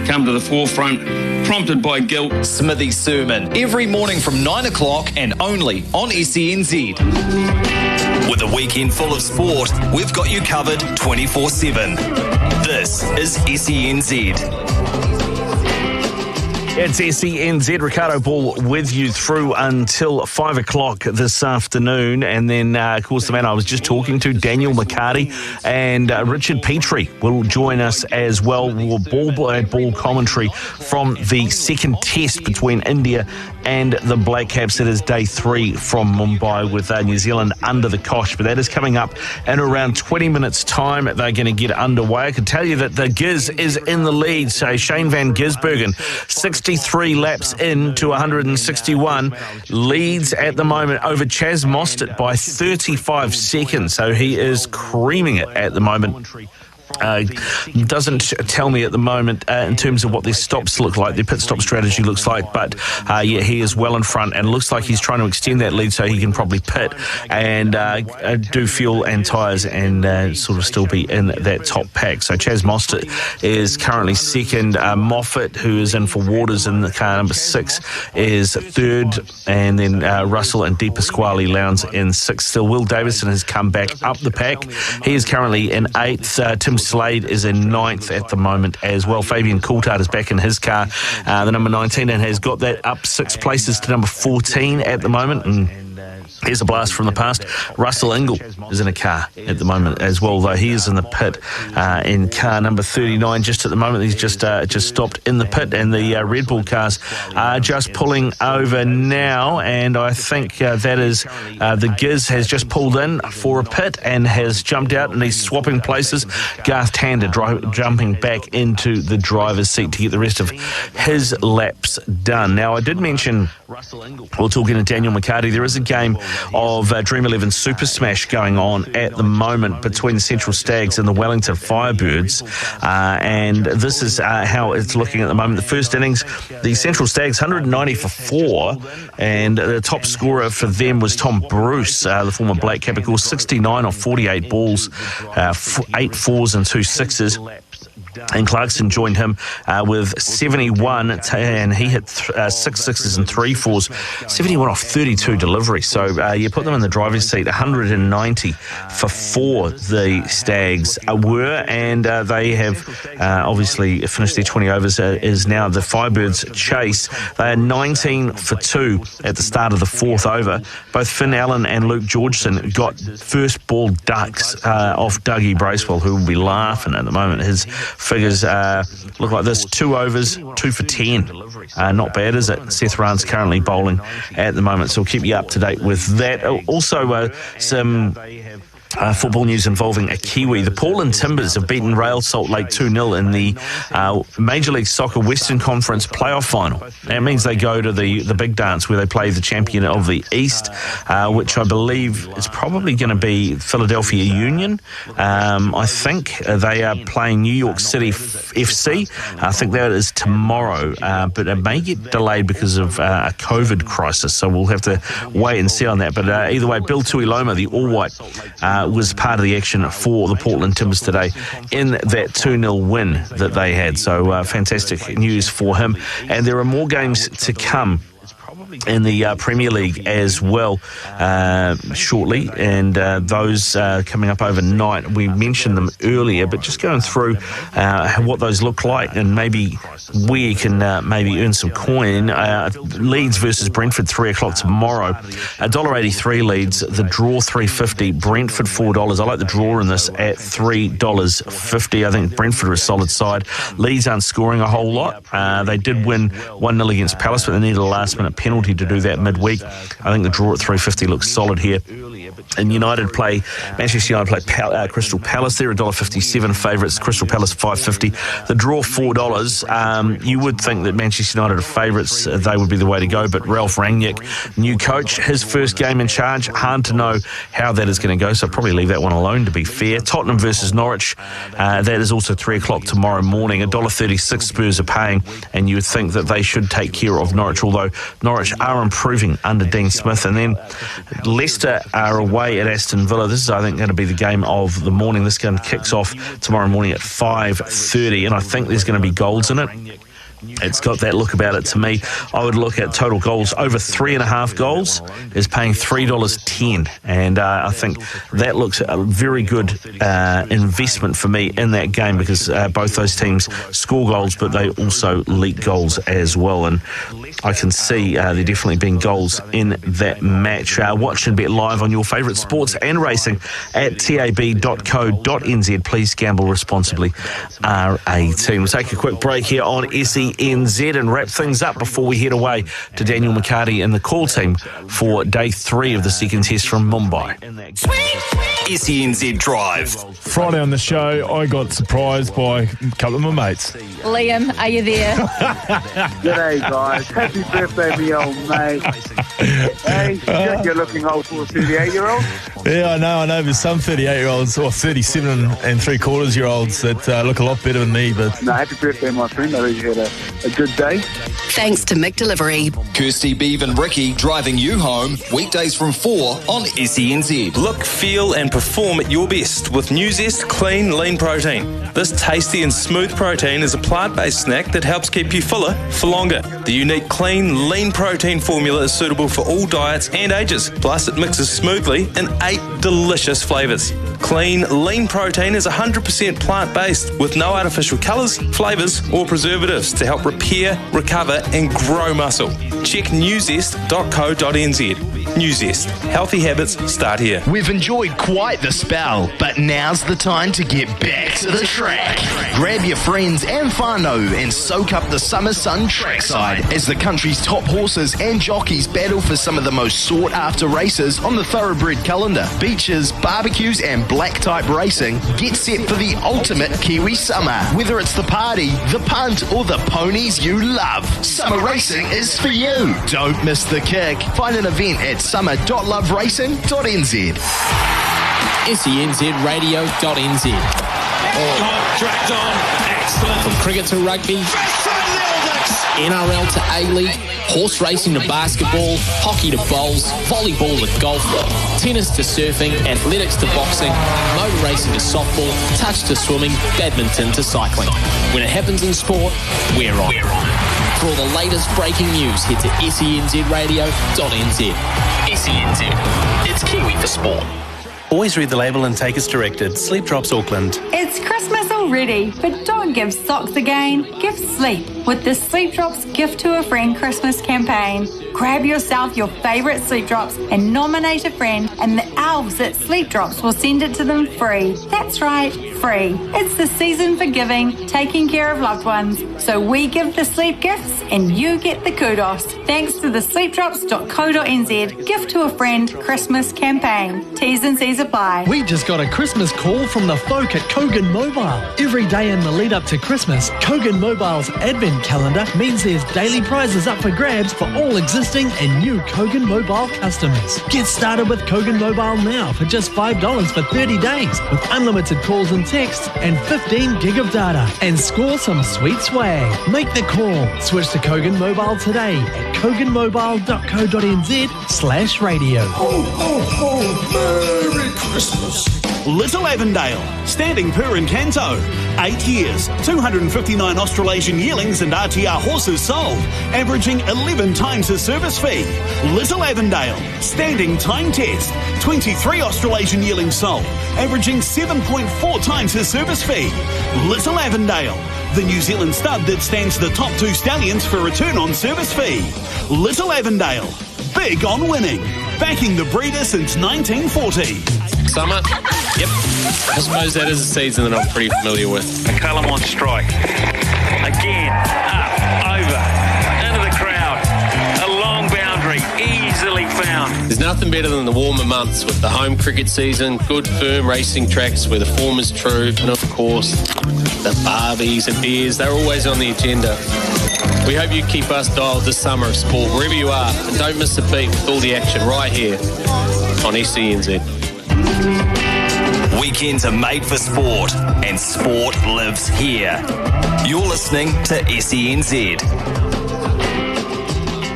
come to the forefront, prompted by guilt. Smithy Sermon, every morning from 9 o'clock and only on SENZ. With a weekend full of sport, we've got you covered 24/7. This is SENZ. It's SENZ. Ricardo Ball with you through until 5 o'clock this afternoon. And then, of course, the man I was just talking to, Daniel McCarty, and Richard Petrie will join us as well. We'll ball commentary from the second test between India and the Black Caps. It is day 3 from Mumbai with New Zealand under the cosh. But that is coming up in around 20 minutes' time. They're going to get underway. I can tell you that the Giz is in the lead. So Shane van Gisbergen, 63 laps in to 161, leads at the moment over Chaz Mostert by 35 seconds. So he is creaming it at the moment. Doesn't tell me at the moment in terms of what their stops look like, their pit stop strategy looks like, but he is well in front and looks like he's trying to extend that lead so he can probably pit and do fuel and tyres and sort of still be in that top pack. So Chaz Mostert is currently second. Moffat, who is in for Waters in the car number 6, is third, and then Russell and De Pasquale Lowndes in 6th. Still, Will Davison has come back up the pack. He is currently in 8th. Tim Slade is in 9th at the moment as well. Fabian Coulthard is back in his car, the number 19, and has got that up 6 places to number 14 at the moment. And here's a blast from the past. Russell Ingall is in a car at the moment as well, though he is in the pit in car number 39 just at the moment. He's just stopped in the pit, and the Red Bull cars are just pulling over now, and I think that is the Giz has just pulled in for a pit and has jumped out, and he's swapping places. Garth Tander jumping back into the driver's seat to get the rest of his laps done. Now, I did mention, we're talking to Daniel McCarty, there is a game of Dream 11 Super Smash going on at the moment between the Central Stags and the Wellington Firebirds, and this is how it's looking at the moment. The first innings, the Central Stags 190 for 4, and the top scorer for them was Tom Bruce, the former Black Cap, 69 off 48 balls, 8 fours and 2 sixes. And Clarkson joined him with 71, and he hit 6 sixes and 3 fours, 71 off 32 deliveries. So you put them in the driver's seat. 190 for 4 the Stags were, and they have obviously finished their 20 overs. Is now the Firebirds chase. They are 19 for 2 at the start of the 4th over. Both Finn Allen and Luke Georgeson got first ball ducks off Dougie Bracewell, who will be laughing at the moment. His figures look like this: 2 overs, 2 for 10. Not bad, is it? Seth Rance currently bowling at the moment, so we'll keep you up to date with that. Also, some football news involving a Kiwi. The Portland Timbers have beaten Rail Salt Lake 2-0 in the Major League Soccer Western Conference playoff final. That means they go to the big dance where they play the champion of the East, which I believe is probably going to be Philadelphia Union. I think they are playing New York City FC. I think that is tomorrow, but it may get delayed because of a COVID crisis, so we'll have to wait and see on that. But either way, Bill Tuiloma, the All-White, was part of the action for the Portland Timbers today in that 2-0 win that they had. So fantastic news for him. And there are more games to come in the Premier League as well shortly, and those coming up overnight. We mentioned them earlier, but just going through what those look like and maybe where you can maybe earn some coin. Leeds versus Brentford, 3 o'clock tomorrow. $1.83 Leeds, the draw $3.50, Brentford $4. I like the draw in this at $3.50. I think Brentford are a solid side. Leeds aren't scoring a whole lot. They did win 1-0 against Palace, but they needed a last-minute penalty to do that midweek. I think the draw at $3.50 looks solid here. And Manchester United play Crystal Palace. They're $1.57 favourites. Crystal Palace $5.50. The draw $4. You would think that Manchester United are favourites. They would be the way to go. But Ralph Rangnick, new coach, his first game in charge. Hard to know how that is going to go, so I'll probably leave that one alone, to be fair. Tottenham versus Norwich. That is also 3 o'clock tomorrow morning. $1.36 Spurs are paying, and you would think that they should take care of Norwich, although Norwich Norwich are improving under Dean Smith. And then Leicester are away at Aston Villa. This is, I think, going to be the game of the morning. This game kicks off tomorrow morning at 5:30, and I think there's going to be goals in it. It's got that look about it to me. I would look at total goals. Over 3.5 goals is paying $3.10. And I think that looks a very good investment for me in that game, because both those teams score goals, but they also leak goals as well. And I can see there definitely being goals in that match. Watch and bet live on your favourite sports and racing at tab.co.nz. Please gamble responsibly. R18. We'll take a quick break here on SENZ and wrap things up before we head away to Daniel McCarty and the call team for day 3 of the second test from Mumbai. SENZ Drive. Friday on the show, I got surprised by a couple of my mates. Liam, are you there? G'day, guys. Happy birthday, me old mate. Hey, you're looking old for a 38-year-old. Yeah, I know. There's some 38-year-olds or 37 and 3/4-year-olds that look a lot better than me. But no, happy birthday, my friend. I hope you had a good day. Thanks to Mick Delivery. Kirsty, Beav and Ricky driving you home weekdays from 4 on SENZ. Look, feel and perform at your best with New Zest Clean Lean Protein. This tasty and smooth protein is a plant-based snack that helps keep you fuller for longer. The unique clean lean protein formula is suitable for all diets and ages. Plus, it mixes smoothly in 8 delicious flavours. Clean lean protein is 100% plant-based with no artificial colours, flavours or preservatives to help repair, recover and grow muscle. Check newzest.co.nz. New Zest. Healthy habits start here. We've enjoyed quite the spell, but now's the time to get back to the track. Grab your friends and whānau and soak up the summer sun trackside as the country's top horses and jockeys battle for some of the most sought-after races on the thoroughbred calendar. Beaches, barbecues and black-type racing. Get set for the ultimate Kiwi summer. Whether it's the party, the punt or the ponies you love, summer racing is for you. Don't miss the kick. Find an event at summer.loveracing.nz. SENZradio.nz. Dragged on. Excellent. From cricket to rugby, NRL to A-League, horse racing to basketball, hockey to bowls, volleyball to golf, tennis to surfing, athletics to boxing, motor racing to softball, touch to swimming, badminton to cycling. When it happens in sport, we're on. For all the latest breaking news, head to SENZradio.nz. SENZ. It's Kiwi for sport. Always read the label and take as directed. Sleep Drops Auckland. It's Christmas already, but don't give socks again. Give sleep with the Sleep Drops Gift to a Friend Christmas campaign. Grab yourself your favourite Sleep Drops and nominate a friend, and the elves at Sleep Drops will send it to them free. That's right, free. It's the season for giving, taking care of loved ones. So we give the sleep gifts and you get the kudos. Thanks to the sleepdrops.co.nz Gift to a Friend Christmas campaign. T's and C's apply. We just got a Christmas call from the folk at Kogan Mobile. Every day in the lead up to Christmas, Kogan Mobile's advent calendar means there's daily prizes up for grabs for all existing and new Kogan Mobile customers. Get started with Kogan Mobile now for just $5 for 30 days with unlimited calls and texts and 15 gig of data, and score some sweet swag. Make the call. Switch to Kogan Mobile today at koganmobile.co.nz/radio. Merry Christmas. Little Avondale, standing per in Canto. 8 years, 259 Australasian yearlings and RTR horses sold, averaging 11 times the service fee. Little Avondale, standing time test. 23 Australasian yearlings sold, averaging 7.4 times the service fee. Little Avondale, the New Zealand stud that stands the top 2 stallions for return on service fee. Little Avondale, big on winning, backing the breeder since 1940. Summer? Yep. I suppose that is a season that I'm pretty familiar with. McCullum on strike. Again, up, over, into the crowd. A long boundary, easily found. There's nothing better than the warmer months with the home cricket season, good firm racing tracks where the form is true, and of course, the barbies and beers, they're always on the agenda. We hope you keep us dialed this summer of sport wherever you are, and don't miss a beat with all the action right here on SENZ. Weekends are made for sport, and sport lives here. You're listening to SENZ.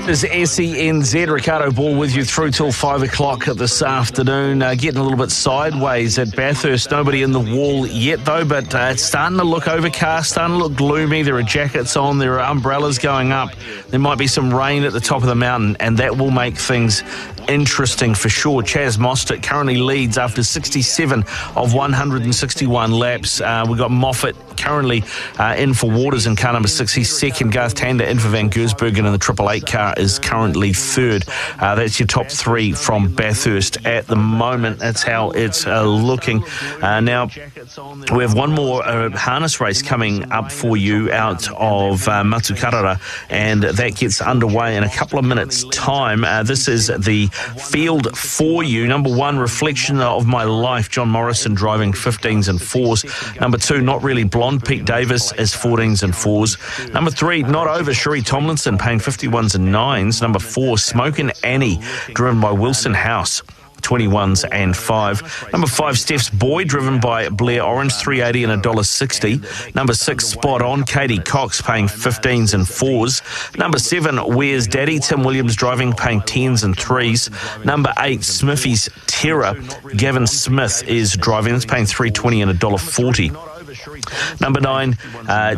This is SENZ. Ricardo Ball with you through till 5 o'clock this afternoon. Getting a little bit sideways at Bathurst. Nobody in the wall yet, though, but it's starting to look overcast, starting to look gloomy. There are jackets on, there are umbrellas going up. There might be some rain at the top of the mountain, and that will make things interesting for sure. Chaz Mostert currently leads after 67 of 161 laps. We've got Moffat currently in for Waters in car number 6. He's second. Garth Tander in for Van Gersbergen, and the 888 car is currently third. That's your top three from Bathurst at the moment. That's how it's looking. Now, we have one more harness race coming up for you out of Matukarara, and that gets underway in a couple of minutes' time. This is the field for you. Number 1, Reflection of My Life, John Morrison driving 15s and 4s. Number 2, Not Really Blonde, Pete Davis is 14s and 4s. Number 3, Not Over, Sheree Tomlinson paying 51s and 9s. Number 4, Smokin' Annie, driven by Wilson House, 21s and 5. Number 5, Steph's Boy, driven by Blair Orange, $3.80 and $1.60. Number 6, Spot On, Katie Cox paying 15s and 4s. Number 7, Where's Daddy, Tim Williams driving, paying 10s and 3s. Number 8, Smithy's Terror, Gavin Smith is driving, it's paying $3.20 and $1.40. Number 9,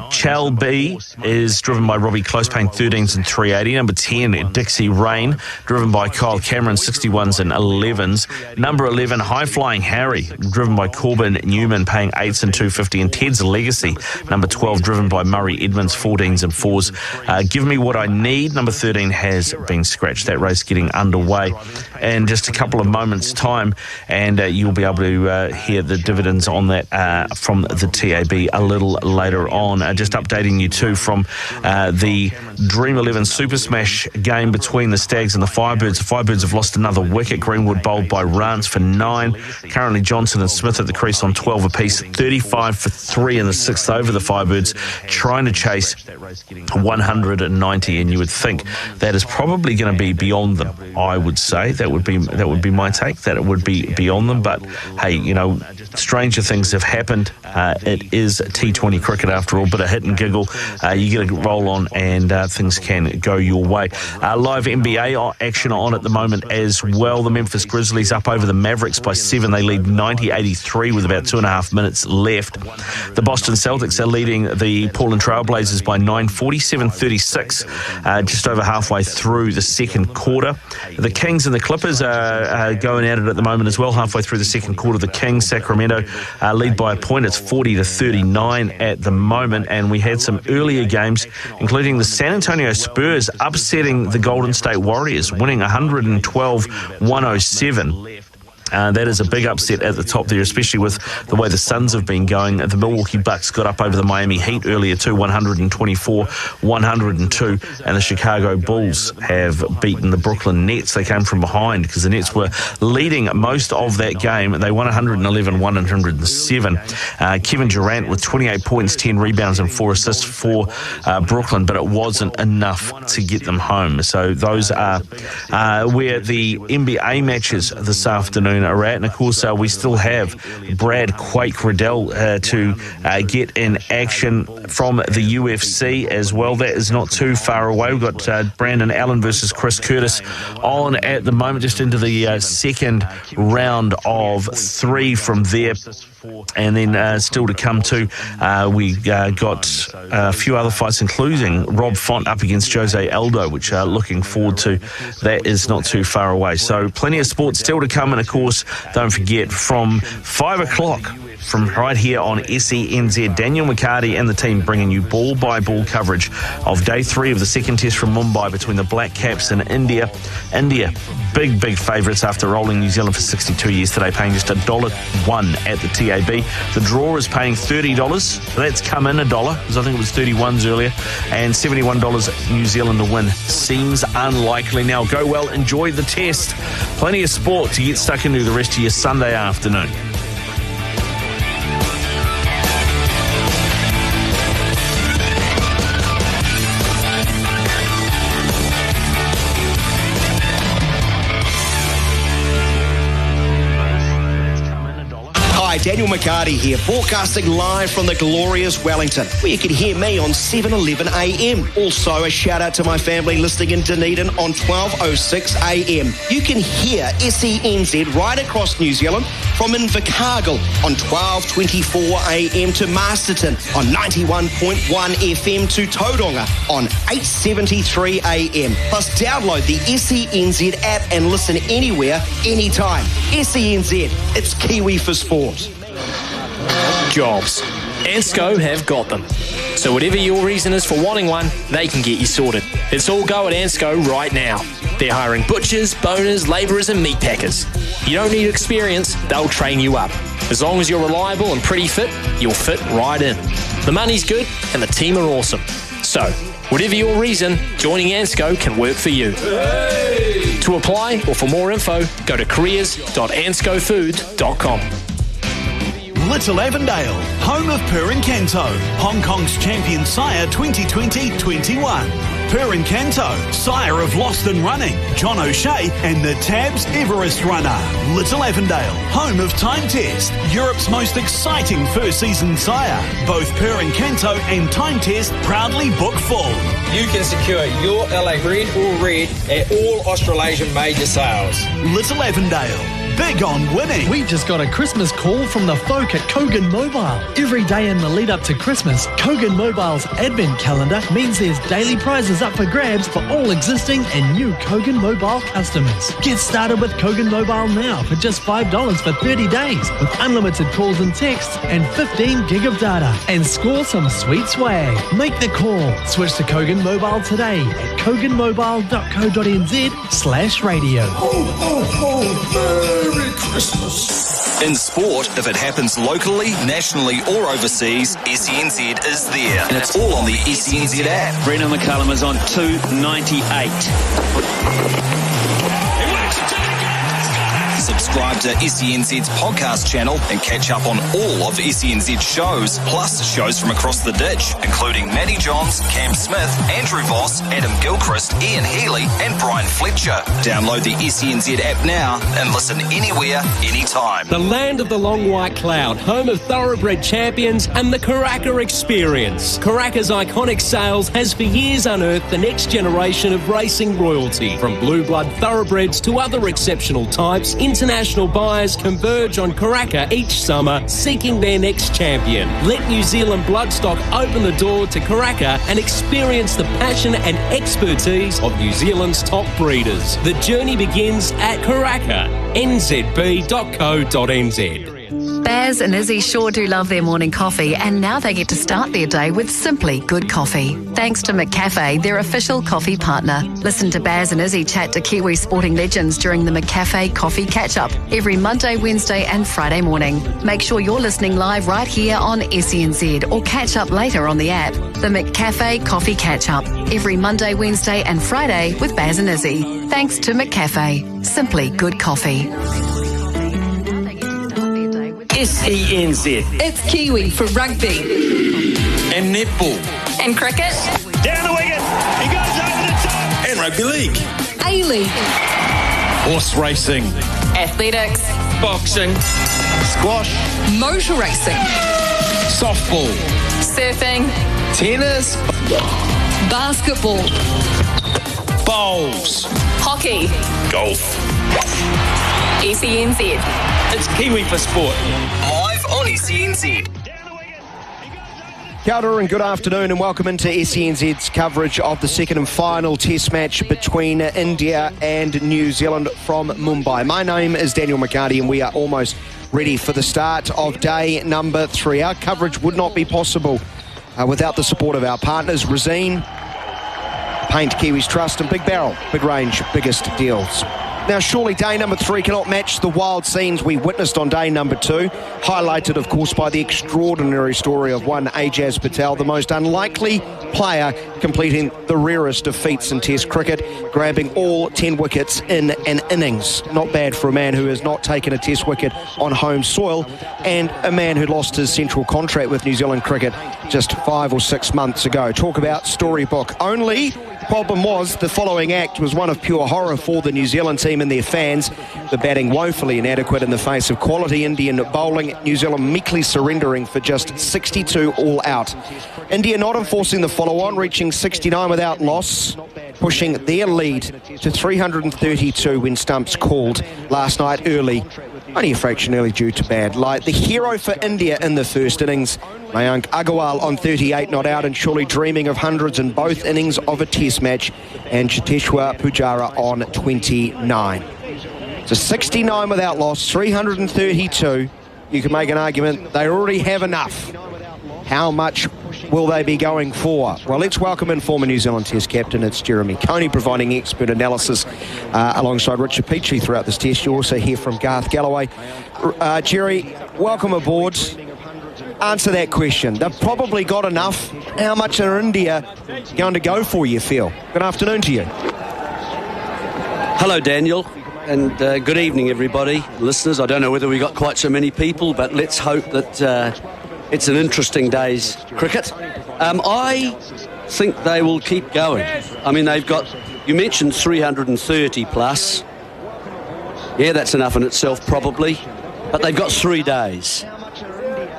Chal B is driven by Robbie Close, paying 13s and $3.80. Number 10, Dixie Rain, driven by Kyle Cameron, 61s and 11s. Number 11, High Flying Harry, driven by Corbin Newman, paying 8s and $2.50. And Ted's Legacy, number 12, driven by Murray Edmonds, 14s and 4s. Give Me What I Need, number 13, has been scratched. That race getting underway in just a couple of moments' time, and you'll be able to hear the dividends on that from the TAB a little later on. Just updating you too from the Dream 11 Super Smash game between the Stags and the Firebirds. The Firebirds have lost another wicket. Greenwood bowled by Rance for 9. Currently Johnson and Smith at the crease on 12 apiece. 35 for 3 in the 6th over. The Firebirds trying to chase 190, and you would think that is probably going to be beyond them. I would say that would be my take, that it would be beyond them. But hey, you know, stranger things have happened. It is T20 cricket after all, but a hit and giggle. You get a roll on and things can go your way. Live NBA action on at the moment as well. The Memphis Grizzlies up over the Mavericks by 7. They lead 90-83 with about 2.5 minutes left. The Boston Celtics are leading the Portland Trailblazers by 9, 47-36, just over halfway through the second quarter. The Kings and the Clippers are going at it at the moment as well, halfway through the second quarter. The Kings, Sacramento, lead by a point. It's 40-39 at the moment, and we had some earlier games, including the San Antonio Spurs upsetting the Golden State Warriors, winning 112-107. That is a big upset at the top there, especially with the way the Suns have been going. The Milwaukee Bucks got up over the Miami Heat earlier too, 124-102, and the Chicago Bulls have beaten the Brooklyn Nets. They came from behind because the Nets were leading most of that game. They won 111-107. Kevin Durant with 28 points, 10 rebounds and 4 assists for Brooklyn, but it wasn't enough to get them home. So those are where the NBA matches this afternoon are at, and of course we still have Brad Quake Riddell to get in action from the UFC as well. That is not too far away. We've got Brandon Allen versus Chris Curtis on at the moment, just into the second round of 3 from there. And then still to come too, we got a few other fights, including Rob Font up against Jose Aldo, which looking forward to. That is not too far away. So plenty of sports still to come. And of course, don't forget, from 5 o'clock, from right here on SENZ, Daniel McCarty and the team bringing you ball-by-ball coverage of Day 3 of the second test from Mumbai between the Black Caps and India. India, big favourites after rolling New Zealand for 62 years today, paying just $1.01 at the TAB. The draw is paying $30. So that's come in $1, because I think it was 31s earlier, and $71 New Zealand to win. Seems unlikely. Now, go well, enjoy the test. Plenty of sport to get stuck into the rest of your Sunday afternoon. Hi, Daniel McCarty here, broadcasting live from the glorious Wellington, where you can hear me on 7:11 a.m. Also, a shout out to my family listening in Dunedin on 12:06 a.m. You can hear SENZ right across New Zealand from Invercargill on 12:24 a.m. to Masterton on 91.1 FM to Tauranga on 8:73 a.m. Plus, download the SENZ app and listen anywhere, anytime. SENZ, it's Kiwi for sport. Jobs. Ansco have got them. So whatever your reason is for wanting one, they can get you sorted. It's all go at Ansco right now. They're hiring butchers, boners, labourers and meat packers. You don't need experience, they'll train you up. As long as you're reliable and pretty fit, you'll fit right in. The money's good and the team are awesome. So, whatever your reason, joining Ansco can work for you. Hey! To apply or for more info, go to careers.anscofood.com. Little Avondale, home of Purin Kanto, Hong Kong's champion sire 2020-21. Purin Kanto, sire of Lost and Running, John O'Shea and the Tabs Everest runner. Little Avondale, home of Time Test, Europe's most exciting first season sire. Both Purin Kanto and Time Test proudly book full. You can secure your LA Red or Red at all Australasian major sales. Little Avondale, big on winning. We just got a Christmas call from the folk at Kogan Mobile. Every day in the lead up to Christmas, Kogan Mobile's advent calendar means there's daily prizes up for grabs for all existing and new Kogan Mobile customers. Get started with Kogan Mobile now for just $5 for 30 days with unlimited calls and texts and 15 gig of data and score some sweet swag. Make the call. Switch to Kogan Mobile today at koganmobile.co.nz/radio. Merry Christmas. In sport, if it happens locally, nationally or overseas, SENZ is there. And it's all on the SENZ app. Brendan McCullum is on 298. Subscribe to SENZ's podcast channel and catch up on all of SENZ's shows, plus shows from across the ditch, including Matty Johns, Cam Smith, Andrew Voss, Adam Gilchrist, Ian Healy and Brian Fletcher. Download the SENZ app now and listen anywhere, anytime. The land of the long white cloud, home of thoroughbred champions and the Karaka experience. Karaka's iconic sales has for years unearthed the next generation of racing royalty. From blue blood thoroughbreds to other exceptional types, international buyers converge on Karaka each summer, seeking their next champion. Let New Zealand Bloodstock open the door to Karaka and experience the passion and expertise of New Zealand's top breeders. The journey begins at Karaka, nzb.co.nz. Baz and Izzy sure do love their morning coffee, and now they get to start their day with simply good coffee. Thanks to McCafe, their official coffee partner. Listen to Baz and Izzy chat to Kiwi sporting legends during the McCafe Coffee Catch-Up every Monday, Wednesday and Friday morning. Make sure you're listening live right here on SENZ or catch up later on the app. The McCafe Coffee Catch-Up every Monday, Wednesday and Friday with Baz and Izzy. Thanks to McCafe. Simply good coffee. SENZ. It's Kiwi for rugby. And netball. And cricket. Down the wicket. He goes over the top. And rugby league. A-League. Horse racing. Athletics. Boxing. Squash. Motor racing. Softball. Surfing. Tennis. Basketball. Bowls. Hockey. Golf. SENZ. It's Kiwi for sport. Live on SENZ. Kia ora and good afternoon and welcome into SENZ's coverage of the second and final test match between India and New Zealand from Mumbai. My name is Daniel McCarty and we are almost ready for the start of day number 3. Our coverage would not be possible without the support of our partners, Resene, Paint Kiwis Trust and Big Barrel, big range, biggest deals. Now, surely day number 3 cannot match the wild scenes we witnessed on day number 2, highlighted, of course, by the extraordinary story of one Ajaz Patel, the most unlikely player completing the rarest of feats in Test cricket, grabbing all 10 wickets in an innings. Not bad for a man who has not taken a Test wicket on home soil, and a man who lost his central contract with New Zealand cricket just 5 or 6 months ago. Talk about storybook. Only problem was the following act was one of pure horror for the New Zealand team them and their fans. The batting woefully inadequate in the face of quality Indian bowling. New Zealand meekly surrendering for just 62 all out. India not enforcing the follow-on, reaching 69 without loss, pushing their lead to 332 when stumps called last night early. Only a fraction early due to bad light. The hero for India in the first innings, Mayank Agarwal on 38 not out and surely dreaming of hundreds in both innings of a test match, and Cheteshwar Pujara on 29. So 69 without loss, 332. You can make an argument they already have enough. How much will they be going for? Well, let's welcome in former New Zealand Test captain. It's Jeremy Coney providing expert analysis alongside Richard Petrie throughout this test. You also hear from Garth Galloway. Jerry, welcome aboard. Answer that question. They've probably got enough. How much are India going to go for, you feel? Good afternoon to you. Hello, Daniel. And good evening, everybody. Listeners, I don't know whether we got quite so many people, but let's hope that it's an interesting day's cricket. I think they will keep going. I mean, they've got, you mentioned 330 plus. Yeah, that's enough in itself, probably. But they've got 3 days.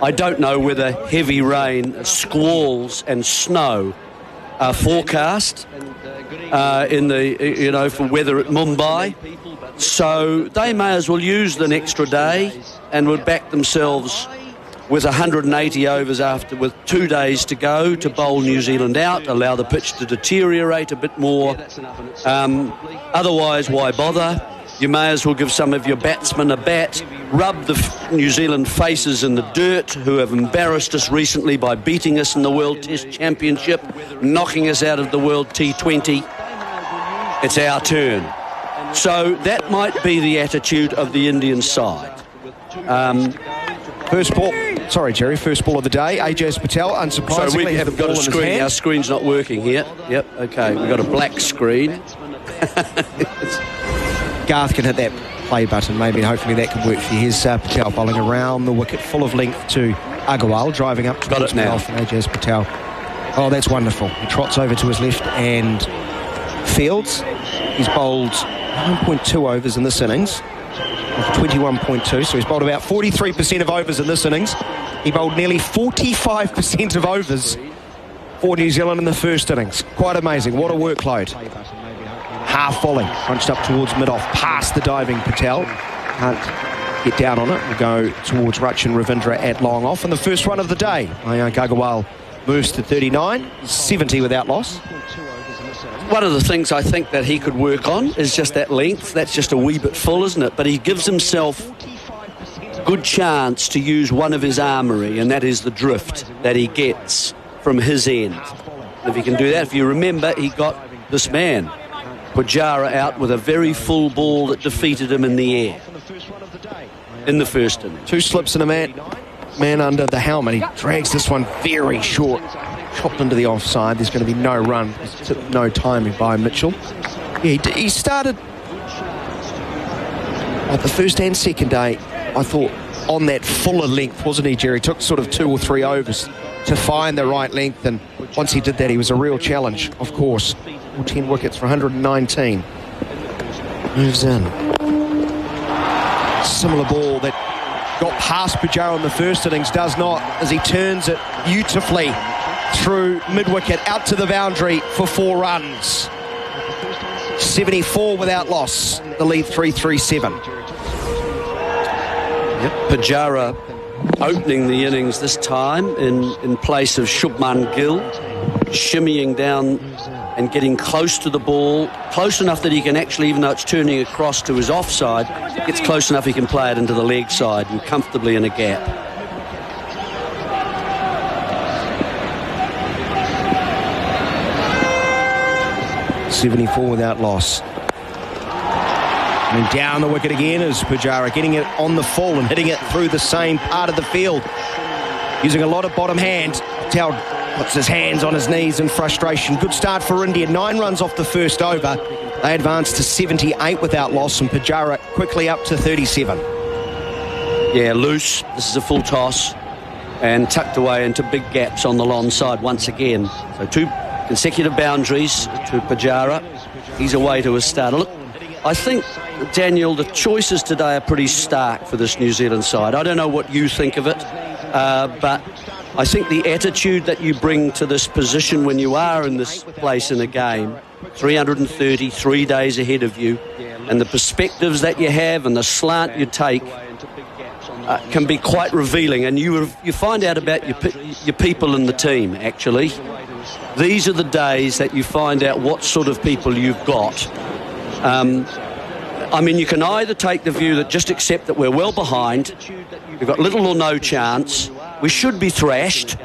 I don't know whether heavy rain, squalls and snow are forecast in the, for weather at Mumbai. So they may as well use an extra day and would back themselves with 180 overs with 2 days to go to bowl New Zealand out, allow the pitch to deteriorate a bit more. Otherwise, why bother? You may as well give some of your batsmen a bat, rub the New Zealand faces in the dirt, who have embarrassed us recently by beating us in the World Test Championship, knocking us out of the World T20. It's our turn. So that might be the attitude of the Indian side. First ball, sorry Jerry, first ball of the day, Ajaz Patel, unsurprisingly. So we haven't got a screen, our screen's not working here. Yep, okay, we've got a black screen. Garth can hit that play button maybe, and hopefully that can work for you. Here's Patel bowling around the wicket, full of length to Agarwal, driving up towards mid-off, and Ajaz Patel. Oh, that's wonderful. He trots over to his left and fields. He's bowled 9.2 overs in this innings, 21.2, so he's bowled about 43% of overs in this innings. He bowled nearly 45% of overs for New Zealand in the first innings. Quite amazing. What a workload. Half volley, punched up towards mid-off, past the diving Patel. Can't get down on it. We'll go towards Rachin Ravindra at long off. And the first run of the day, Mayank Agarwal moves to 39, 70 without loss. One of the things I think that he could work on is just that length. That's just a wee bit full, isn't it? But he gives himself good chance to use one of his armoury, and that is the drift that he gets from his end. If he can do that, if you remember, he got this man, Pujara, out with a very full ball that defeated him in the air in the first inning. 2 slips and a man under the helmet. He drags this one very short, chopped into the offside. There's going to be no run. No timing by Mitchell. Yeah, he started the first and second day, I thought, on that fuller length, wasn't he, Jerry? Took sort of 2 or 3 overs to find the right length, and once he did that, he was a real challenge, of course. 10 wickets for 119. Moves in. Similar ball that got past Pujara in the first innings, does not, as he turns it beautifully through mid-wicket out to the boundary for 4 runs. 74 without loss, the lead 337. Yep, Pujara opening the innings this time in place of Shubman Gill, shimmying down and getting close to the ball, close enough that he can actually, even though it's turning across to his offside, gets close enough he can play it into the leg side and comfortably in a gap. .74 without loss. And down the wicket again is Pujara, getting it on the full and hitting it through the same part of the field. Using a lot of bottom hand. Patel puts his hands on his knees in frustration. Good start for India. 9 runs off the first over. They advanced to 78 without loss, and Pujara quickly up to 37. Yeah, loose. This is a full toss and tucked away into big gaps on the long side once again. So 2 consecutive boundaries to Pujara. He's away to his start. Look, I think, Daniel, the choices today are pretty stark for this New Zealand side. I don't know what you think of it, but I think the attitude that you bring to this position when you are in this place in a game, 333 days ahead of you, and the perspectives that you have and the slant you take can be quite revealing. And you find out about your people in the team, actually. These are the days that you find out what sort of people you've got. I mean, you can either take the view that just accept that we're well behind, we've got little or no chance, we should be thrashed,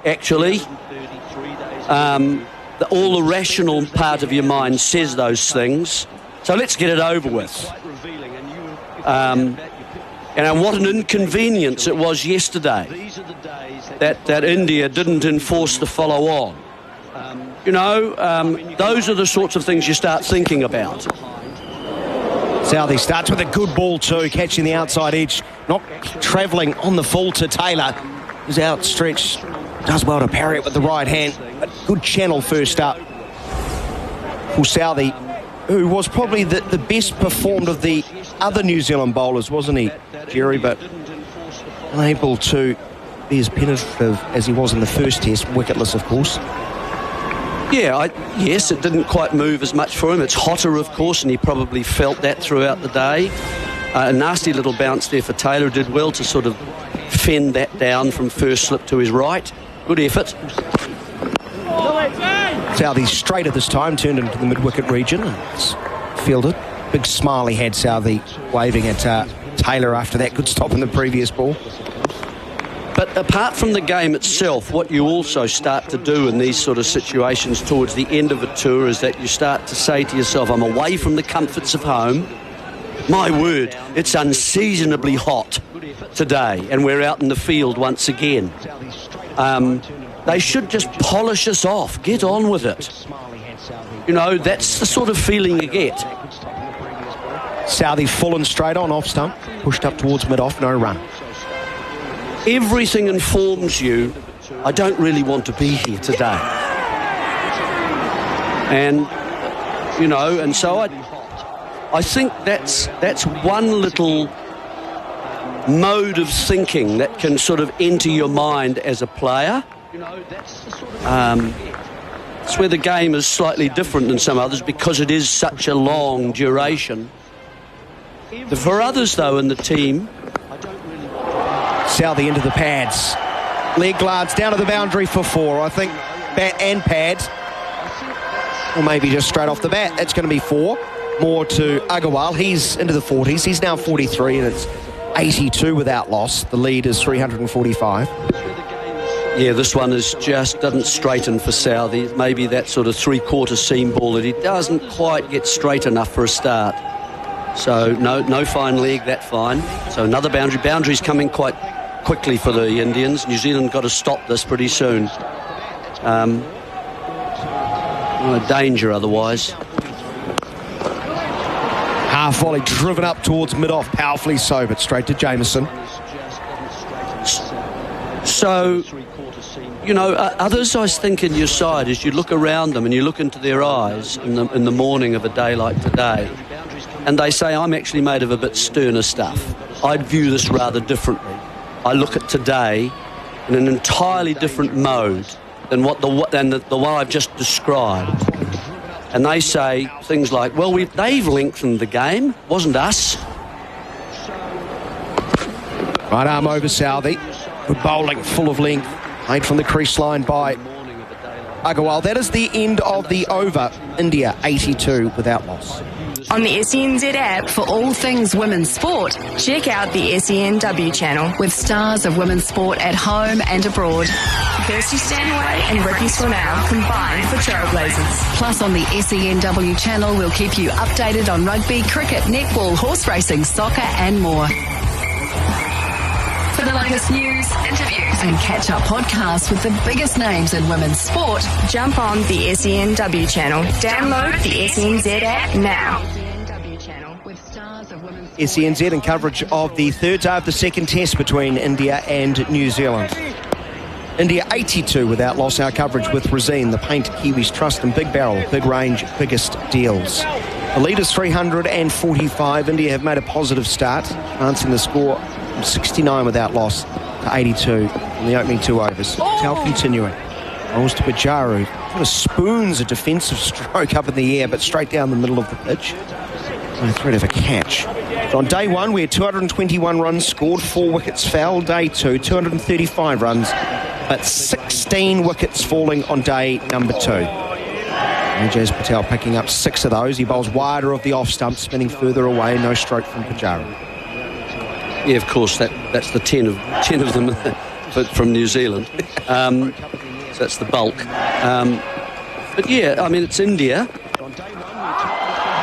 actually. All the rational part of your mind says those things. So let's get it over with. And what an inconvenience it was yesterday that India didn't enforce the follow-on. Those are the sorts of things you start thinking about. Southey starts with a good ball too, catching the outside edge, not travelling on the full to Taylor, who's outstretched, does well to parry it with the right hand, but good channel first up for Southey, who was probably the best performed of the other New Zealand bowlers, wasn't he, Jerry? But unable to be as penetrative as he was in the first test, wicketless, of course. Yeah, yes, it didn't quite move as much for him. It's hotter, of course, and he probably felt that throughout the day. A nasty little bounce there for Taylor, who did well to sort of fend that down from first slip to his right. Good effort. Southey straight at this time, turned into the mid-wicket region. It's fielded. Big smile he had, Southey, waving at Taylor after that good stop in the previous ball. But apart from the game itself, what you also start to do in these sort of situations towards the end of a tour is that you start to say to yourself, I'm away from the comforts of home. My word, it's unseasonably hot today, and we're out in the field once again. They should just polish us off. Get on with it. That's the sort of feeling you get. Southey full and straight on off stump, pushed up towards mid-off, no run. Everything informs you, I don't really want to be here today. And, and so I think that's one little mode of thinking that can sort of enter your mind as a player. It's where the game is slightly different than some others because it is such a long duration. For others, though, in the team, Southey into the pads. Leg guards down to the boundary for 4. I think bat and pads. Or maybe just straight off the bat. That's going to be 4. More to Agarwal. He's into the 40s. He's now 43 and it's 82 without loss. The lead is 345. Yeah, this one doesn't straighten for Southey. Maybe that sort of three-quarter seam ball that he doesn't quite get straight enough for a start. So no fine leg, that fine. So another boundary. Boundary's coming quite quickly for the Indians. New Zealand got to stop this pretty soon. Danger otherwise. Half volley driven up towards mid-off, powerfully so, but straight to Jameson. So, others I think in your side, as you look around them and you look into their eyes in the morning of a day like today, and they say, I'm actually made of a bit sterner stuff. I'd view this rather differently. I look at today in an entirely different mode than the one I've just described. And they say things like, well, they've lengthened the game, wasn't us. Right arm over Southey. Good bowling, full of length. Made from the crease line by Agarwal. That is the end of the over. India 82 without loss. On the SENZ app, For all things women's sport, check out the SENW channel. with stars of women's sport at home and abroad. Kirsty Stanway and Ricky Swanell combined for Trailblazers. Plus on the SENW channel, we'll keep you updated on rugby, cricket, netball, horse racing, soccer and more. For the latest news, interviews and catch-up podcasts with the biggest names in women's sport, Jump on the SENW channel. Download the SENZ app now. SENZ and coverage of the third day of the second test between India and New Zealand. India 82 without loss. Our coverage with Resene, the paint Kiwis trust, and Big Barrel, big range, biggest deals. The lead is 345. India have made a positive start, advancing the score from 69 without loss to 82 in the opening 2 overs. Patel continuing. Rolls to Pujaru. Sort of spoons a defensive stroke up in the air, but straight down the middle of the pitch. No threat of a catch. So on day 1, we had 221 runs scored, 4 wickets fell. Day 2, 235 runs, but 16 wickets falling on day number 2. Ajaz Patel picking up 6 of those. He bowls wider of the off stump, spinning further away. No stroke from Pujaru. Yeah, of course, that's the 10 of them from New Zealand. So that's the bulk. But yeah, I mean, it's India.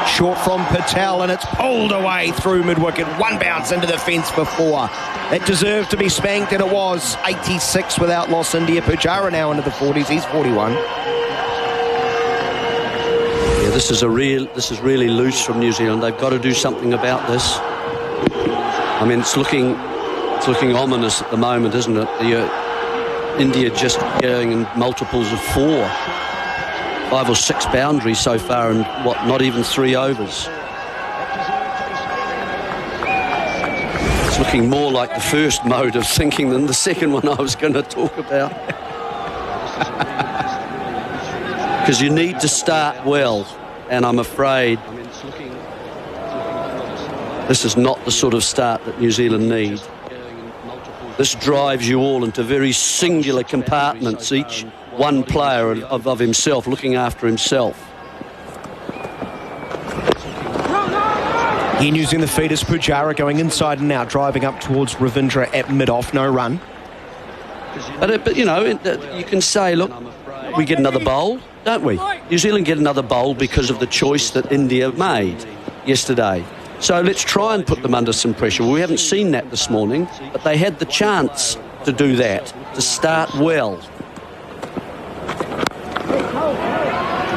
Short from Patel, and it's pulled away through mid-wicket. 1 bounce into the fence before. It deserved to be spanked, and it was. 86 without loss. India. Pujaru now into the 40s. He's 41. Yeah, this is really loose from New Zealand. They've got to do something about this. I mean, it's looking ominous at the moment, isn't it? India just going in multiples of 4. 5 or 6 boundaries so far in, not even 3 overs. It's looking more like the first mode of thinking than the second one I was going to talk about. Because you need to start well, and I'm afraid this is not the sort of start that New Zealand need. This drives you all into very singular compartments, each one player of himself, looking after himself. Again using the feeders, Pujaru going inside and out, driving up towards Ravindra at mid-off, no run. But you know, you can say, look, we get another bowl, don't we? New Zealand get another bowl because of the choice that India made yesterday. So let's try and put them under some pressure. Well, we haven't seen that this morning, but they had the chance to do that, to start well.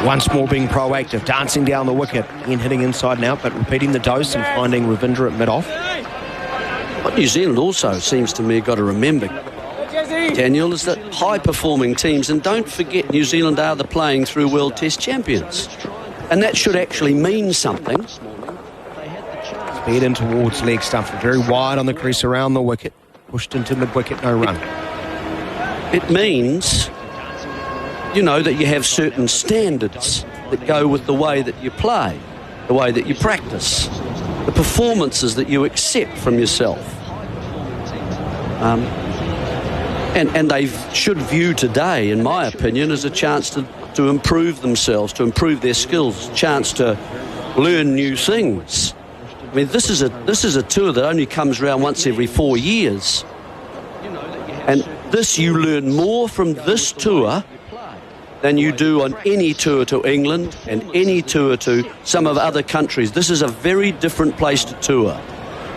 Once more being proactive, dancing down the wicket, again hitting inside and out, but repeating the dose and finding Ravindra at mid-off. What New Zealand also seems to me got to remember, Daniel, is that high-performing teams, and don't forget New Zealand are the playing through World Test champions, and that should actually mean something. Speed in towards leg stump, very wide on the crease around the wicket, pushed into mid-wicket, no run. It means, you know, that you have certain standards that go with the way that you play, the way that you practice, the performances that you accept from yourself. And they should view today, in my opinion, as a chance to improve themselves, to improve their skills, a chance to learn new things. I mean, this is a tour that only comes around once every 4 years. And you learn more from this tour than you do on any tour to England and any tour to some of the other countries. This is a very different place to tour.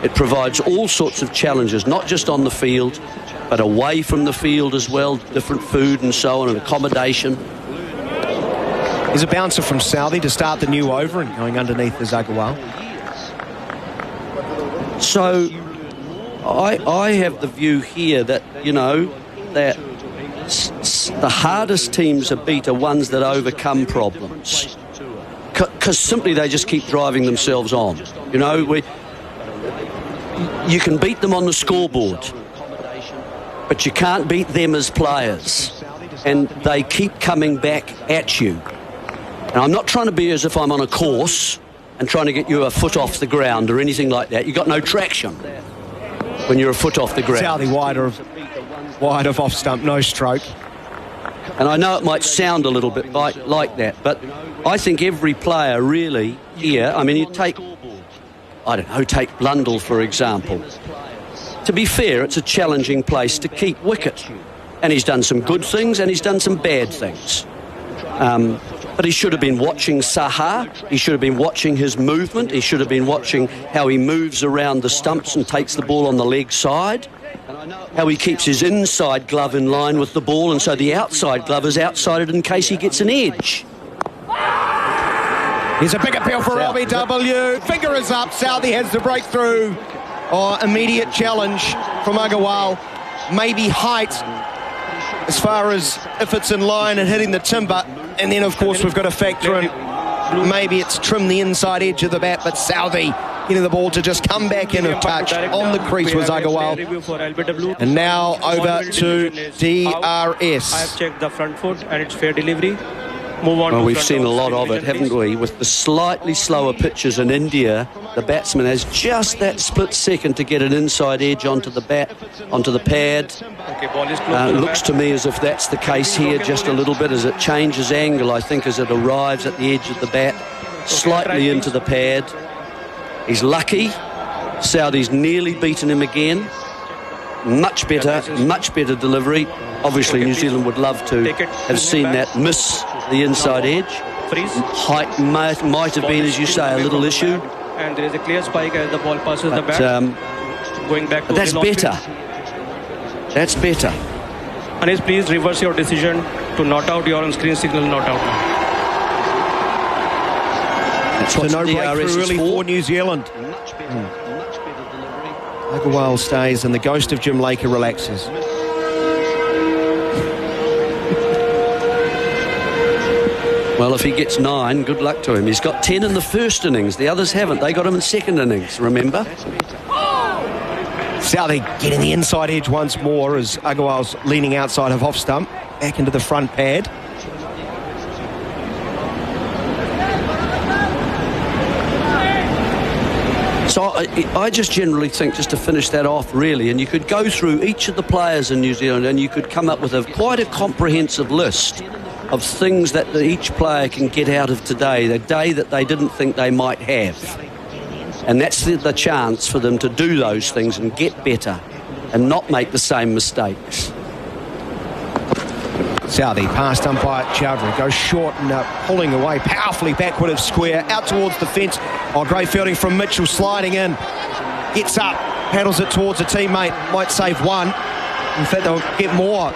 It provides all sorts of challenges, not just on the field, but away from the field as well, different food and so on, and accommodation. There's a bouncer from Southey to start the new over and going underneath is Agarwal. So I have the view here that, you know, that the hardest teams to beat are ones that overcome problems. Because simply they just keep driving themselves on. You know, you can beat them on the scoreboard, but you can't beat them as players. And they keep coming back at you. And I'm not trying to be as if I'm on a course and trying to get you a foot off the ground or anything like that. You've got no traction when you're a foot off the ground. Southey wide of off stump, no stroke. And I know it might sound a little bit like that, but I think every player really here, I mean, you take Blundell, for example. To be fair, it's a challenging place to keep wicket. And he's done some good things and he's done some bad things. But he should have been watching Saha. He should have been watching his movement. He should have been watching how he moves around the stumps and takes the ball on the leg side. How he keeps his inside glove in line with the ball, and so the outside glove is outside in case he gets an edge. Here's a big appeal for Robbie W. Finger is up. Southey has the breakthrough. Immediate challenge from Agarwal. Maybe height as far as if it's in line and hitting the timber. And then, of course, we've got to factor in maybe it's trimmed the inside edge of the bat, but Southey getting the ball to just come back in a touch. On the crease was Agarwal. And now over to DRS. I have checked the front foot and it's fair delivery. Move on. Well, we've seen a lot of it, haven't we? With the slightly slower pitches in India, the batsman has just that split second to get an inside edge onto the pad. Looks to me as if that's the case here, just a little bit as it changes angle, I think, as it arrives at the edge of the bat, slightly into the pad. He's lucky. Southey's nearly beaten him again. Much better delivery. Obviously, New Zealand would love to have seen that miss the inside edge. Height might have been, as you say, a little issue. And there is a clear spike as the ball passes the bat. Going back to that's better. That's better. Anis, please reverse your decision to not out. Your on-screen signal not out. So no breakthrough really for New Zealand. Agarwal stays and the ghost of Jim Laker relaxes. Well, if he gets 9, good luck to him. He's got 10 in the first innings. The others haven't. They got him in second innings, remember? Southey getting the inside edge once more as Agarwal's leaning outside of off stump. Back into the front pad. So I just generally think, just to finish that off really, and you could go through each of the players in New Zealand and you could come up with quite a comprehensive list of things that each player can get out of today, the day that they didn't think they might have. And that's the chance for them to do those things and get better and not make the same mistakes. Southey, past umpire Chowdhury, goes short and pulling away powerfully backward of square, out towards the fence. Oh, great fielding from Mitchell, sliding in. Gets up, paddles it towards a teammate, might save one. In fact, they'll get more.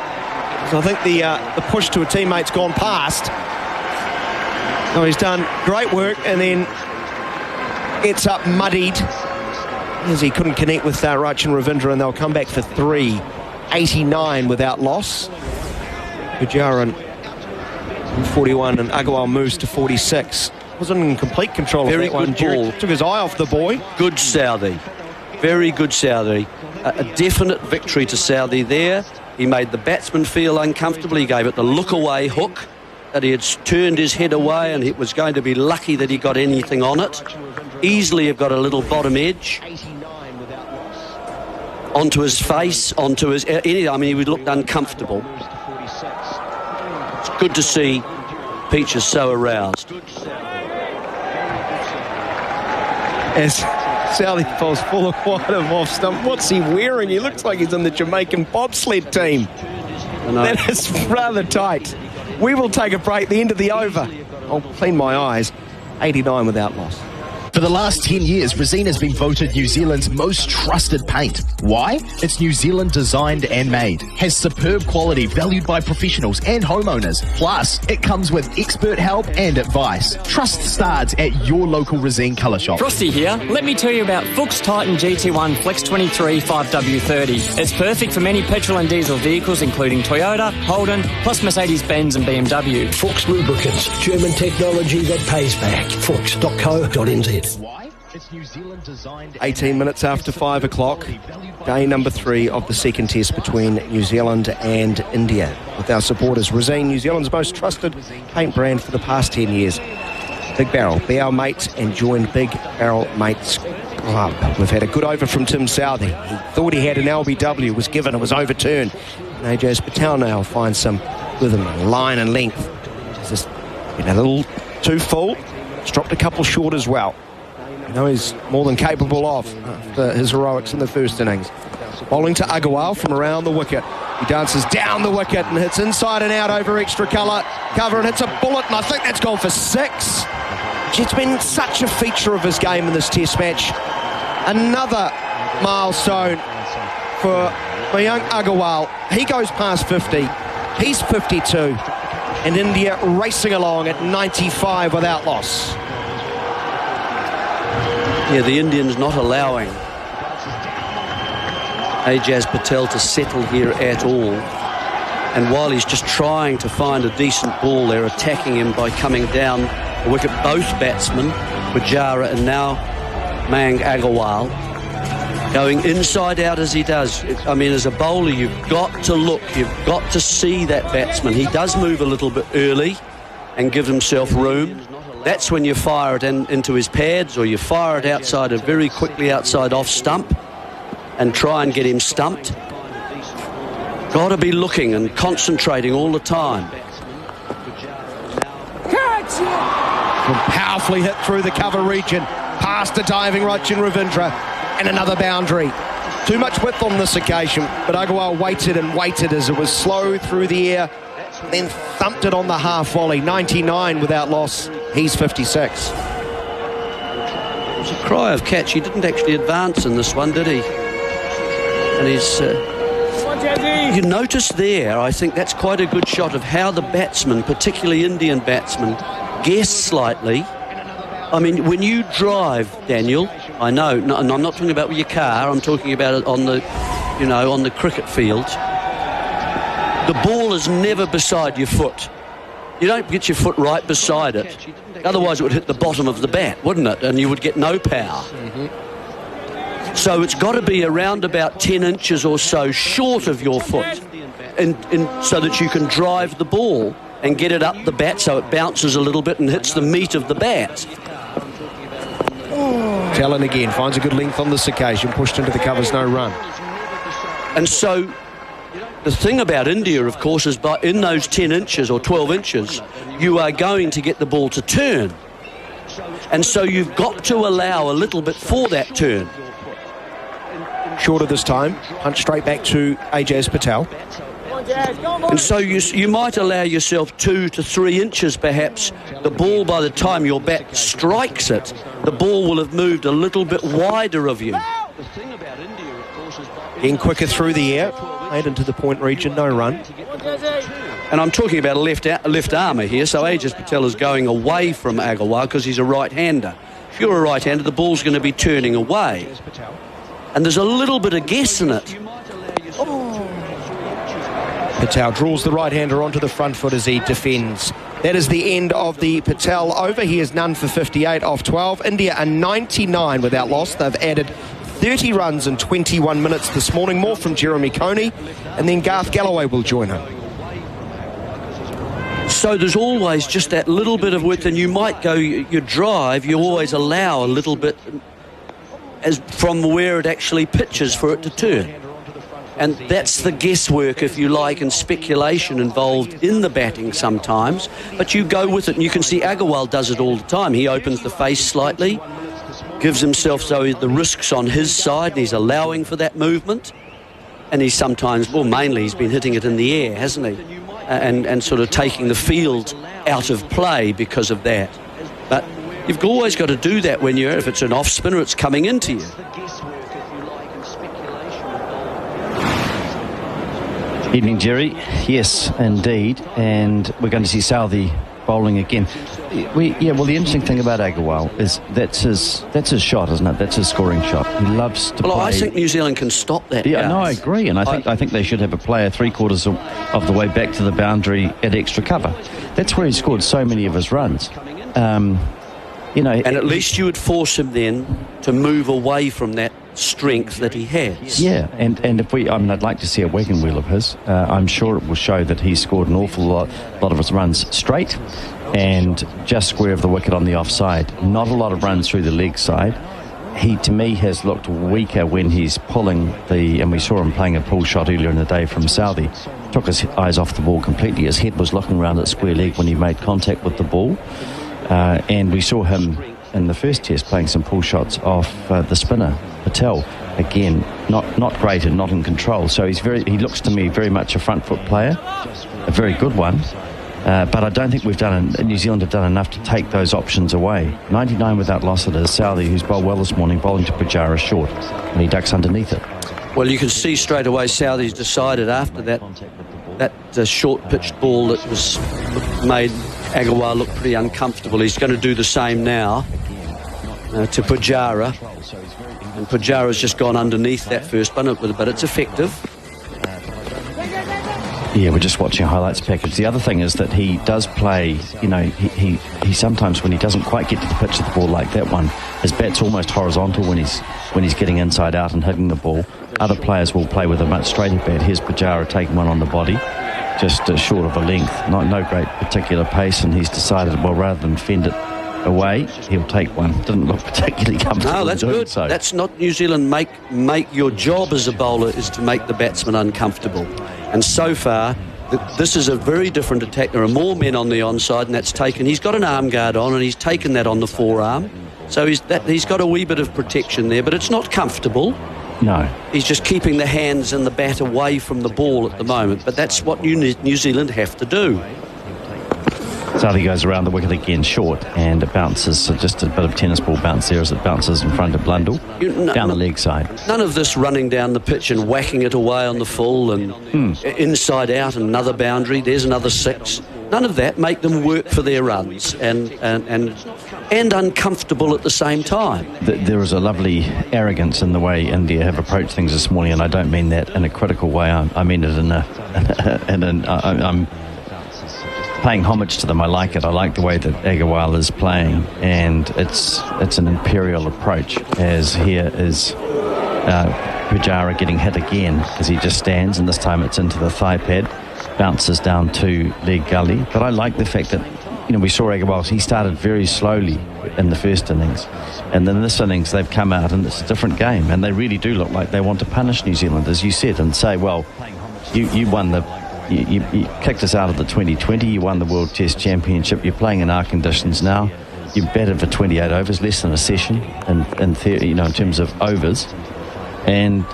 So I think the push to a teammate's gone past. Oh, he's done great work and then gets up muddied as he couldn't connect with Rachin Ravindra, and they'll come back for 3. 89 without loss. Pujaran 41 and Agarwal moves to 46. Wasn't in complete control Very of that one. Ball. Took his eye off the boy. Good Southey. Very good Southey. A definite victory to Southey there. He made the batsman feel uncomfortable. He gave it the look away hook that he had turned his head away, and it was going to be lucky that he got anything on it. Easily have got a little bottom edge onto his face, onto his... he looked uncomfortable. It's good to see Peaches so aroused. As Southey falls full of wide of off stump. What's he wearing? He looks like he's in the Jamaican bobsled team. That is rather tight. We will take a break. The end of the over. I'll clean my eyes. 89 without loss. For the last 10 years, Resina has been voted New Zealand's most trusted paint. Why? It's New Zealand designed and made. Has superb quality valued by professionals and homeowners. Plus, it comes with expert help and advice. Trust starts at your local Resina colour shop. Frosty here. Let me tell you about Fuchs Titan GT1 Flex 23 5W30. It's perfect for many petrol and diesel vehicles, including Toyota, Holden, plus Mercedes-Benz and BMW. Fuchs Lubricants, German technology that pays back. Fuchs.co.nz. 18 minutes after 5 o'clock, day number 3 of the second test between New Zealand and India. With our supporters, Resina, New Zealand's most trusted paint brand for the past 10 years. Big Barrel, be our mates and join Big Barrel Mates Club. We've had a good over from Tim Southey. He thought he had an LBW, was given, it was overturned. And Ajaz Patel now finds some with him, line and length. He's just been a little too full. He's dropped a couple short as well. You know he's more than capable of after his heroics in the first innings. Bowling to Agarwal from around the wicket. He dances down the wicket and hits inside and out over extra cover and hits a bullet, and I think that's gone for 6. It's been such a feature of his game in this test match. Another milestone for young Agarwal. He goes past 50. He's 52. And India racing along at 95 without loss. Yeah, the Indians not allowing Ajaz Patel to settle here at all. And while he's just trying to find a decent ball, they're attacking him by coming down wicket both batsmen, Pujara and now Mayank Agarwal, going inside out as he does. I mean, as a bowler, you've got to look, you've got to see that batsman. He does move a little bit early and give himself room. That's when you fire it into his pads, or you fire it outside, very quickly outside off stump, and try and get him stumped. Got to be looking and concentrating all the time. Powerfully hit through the cover region, past the diving Rachin Ravindra, and another boundary. Too much width on this occasion, but Agarwal waited and waited as it was slow through the air, then thumped it on the half volley. 99 without loss. He's 56. It was a cry of catch. He didn't actually advance in this one, did he? And he's... you notice there, I think that's quite a good shot of how the batsmen, particularly Indian batsmen, guess slightly. I mean, when you drive, Daniel, I know, and I'm not talking about with your car, I'm talking about it on the, on the cricket field. The ball is never beside your foot. You don't get your foot right beside it. Otherwise it would hit the bottom of the bat, wouldn't it? And you would get no power. So it's got to be around about 10 inches or so short of your foot, so that you can drive the ball and get it up the bat so it bounces a little bit and hits the meat of the bat. Talon again finds a good length on this occasion, pushed into the covers, no run. And so the thing about India, of course, is in those 10 inches or 12 inches, you are going to get the ball to turn. And so you've got to allow a little bit for that turn. Shorter this time, punch straight back to Ajaz Patel. And so you might allow yourself 2 to 3 inches perhaps. The ball, by the time your bat strikes it, the ball will have moved a little bit wider of you. Getting quicker through the air, played into the point region, no run. And I'm talking about a left armour here, so Ajaz Patel is going away from Agarwal because he's a right-hander. If you're a right-hander, the ball's going to be turning away. And there's a little bit of guess in it. Patel draws the right-hander onto the front foot as he defends. That is the end of the Patel over. He is none for 58 off 12. India are 99 without loss. They've added 30 runs in 21 minutes this morning. More from Jeremy Coney, and then Garth Galloway will join him. So there's always just that little bit of width, and you might go, you drive, you always allow a little bit as from where it actually pitches for it to turn. And that's the guesswork, if you like, and speculation involved in the batting sometimes. But you go with it, and you can see Agarwal does it all the time. He opens the face slightly, gives himself so the risk's on his side, and he's allowing for that movement. And he's sometimes, well, mainly he's been hitting it in the air, hasn't he? And sort of taking the field out of play because of that. But you've always got to do that when if it's an off-spinner, it's coming into you. Evening, Jerry. Yes, indeed. And we're going to see Southey bowling again. Well, the interesting thing about Agarwal is that's his shot, isn't it? That's his scoring shot. He loves to play. Well, I think New Zealand can stop that. Yeah, no, I agree. And I think they should have a player 3/4 of the way back to the boundary at extra cover. That's where he scored so many of his runs. And at least you would force him then to move away from that strength that he has. Yeah, and if I'd like to see a wagon wheel of his. I'm sure it will show that he scored an awful lot of his runs straight and just square of the wicket on the offside. Not a lot of runs through the leg side. He, to me, has looked weaker when he's pulling and we saw him playing a pull shot earlier in the day from Southey. Took his eyes off the ball completely. His head was looking around at square leg when he made contact with the ball. And we saw him in the first test playing some pull shots off the spinner, Patel. Again, not great and not in control. So he looks to me very much a front foot player, a very good one. But I don't think New Zealand have done enough to take those options away. 99 without loss it is. Southey, who's bowled well this morning, bowling to Pujara short, and he ducks underneath it. Well, you can see straight away Southey's decided after that short-pitched ball that was made Agarwal look pretty uncomfortable. He's going to do the same now to Pujara. And Pujara's just gone underneath that first one, but it's effective. Yeah, we're just watching a highlights package. The other thing is that he does play, he sometimes when he doesn't quite get to the pitch of the ball like that one, his bat's almost horizontal when he's getting inside out and hitting the ball. Other players will play with a much straighter bat. Here's Pujara taking one on the body, just short of a length, no great particular pace, and he's decided, well, rather than fend it away, he'll take one. Didn't look particularly comfortable. No, that's good. So. That's not New Zealand. Make your job as a bowler is to make the batsman uncomfortable. And so far, this is a very different attack. There are more men on the onside, and that's taken. He's got an arm guard on, and he's taken that on the forearm. So he's got a wee bit of protection there, but it's not comfortable. No. He's just keeping the hands and the bat away from the ball at the moment. But that's what New Zealand have to do. Southey goes around the wicket again short, and it bounces, so just a bit of tennis ball bounce there as it bounces in front of Blundell down the leg side. None of this running down the pitch and whacking it away on the full and inside out, another boundary, there's another 6. None of that. Make them work for their runs and uncomfortable at the same time. There is a lovely arrogance in the way India have approached things this morning, and I don't mean that in a critical way. I mean it I'm paying homage to them. I like it. I like the way that Agarwal is playing, and it's an imperial approach, as here is Pujara getting hit again as he just stands, and this time it's into the thigh pad, bounces down to leg gully. But I like the fact that, we saw Agarwal, he started very slowly in the first innings, and then this innings they've come out and it's a different game, and they really do look like they want to punish New Zealand, as you said, and say, well, you won the You kicked us out of the 2020. You won the World Test Championship. You're playing in our conditions now. You batted for 28 overs, less than a session, in theory, in terms of overs, and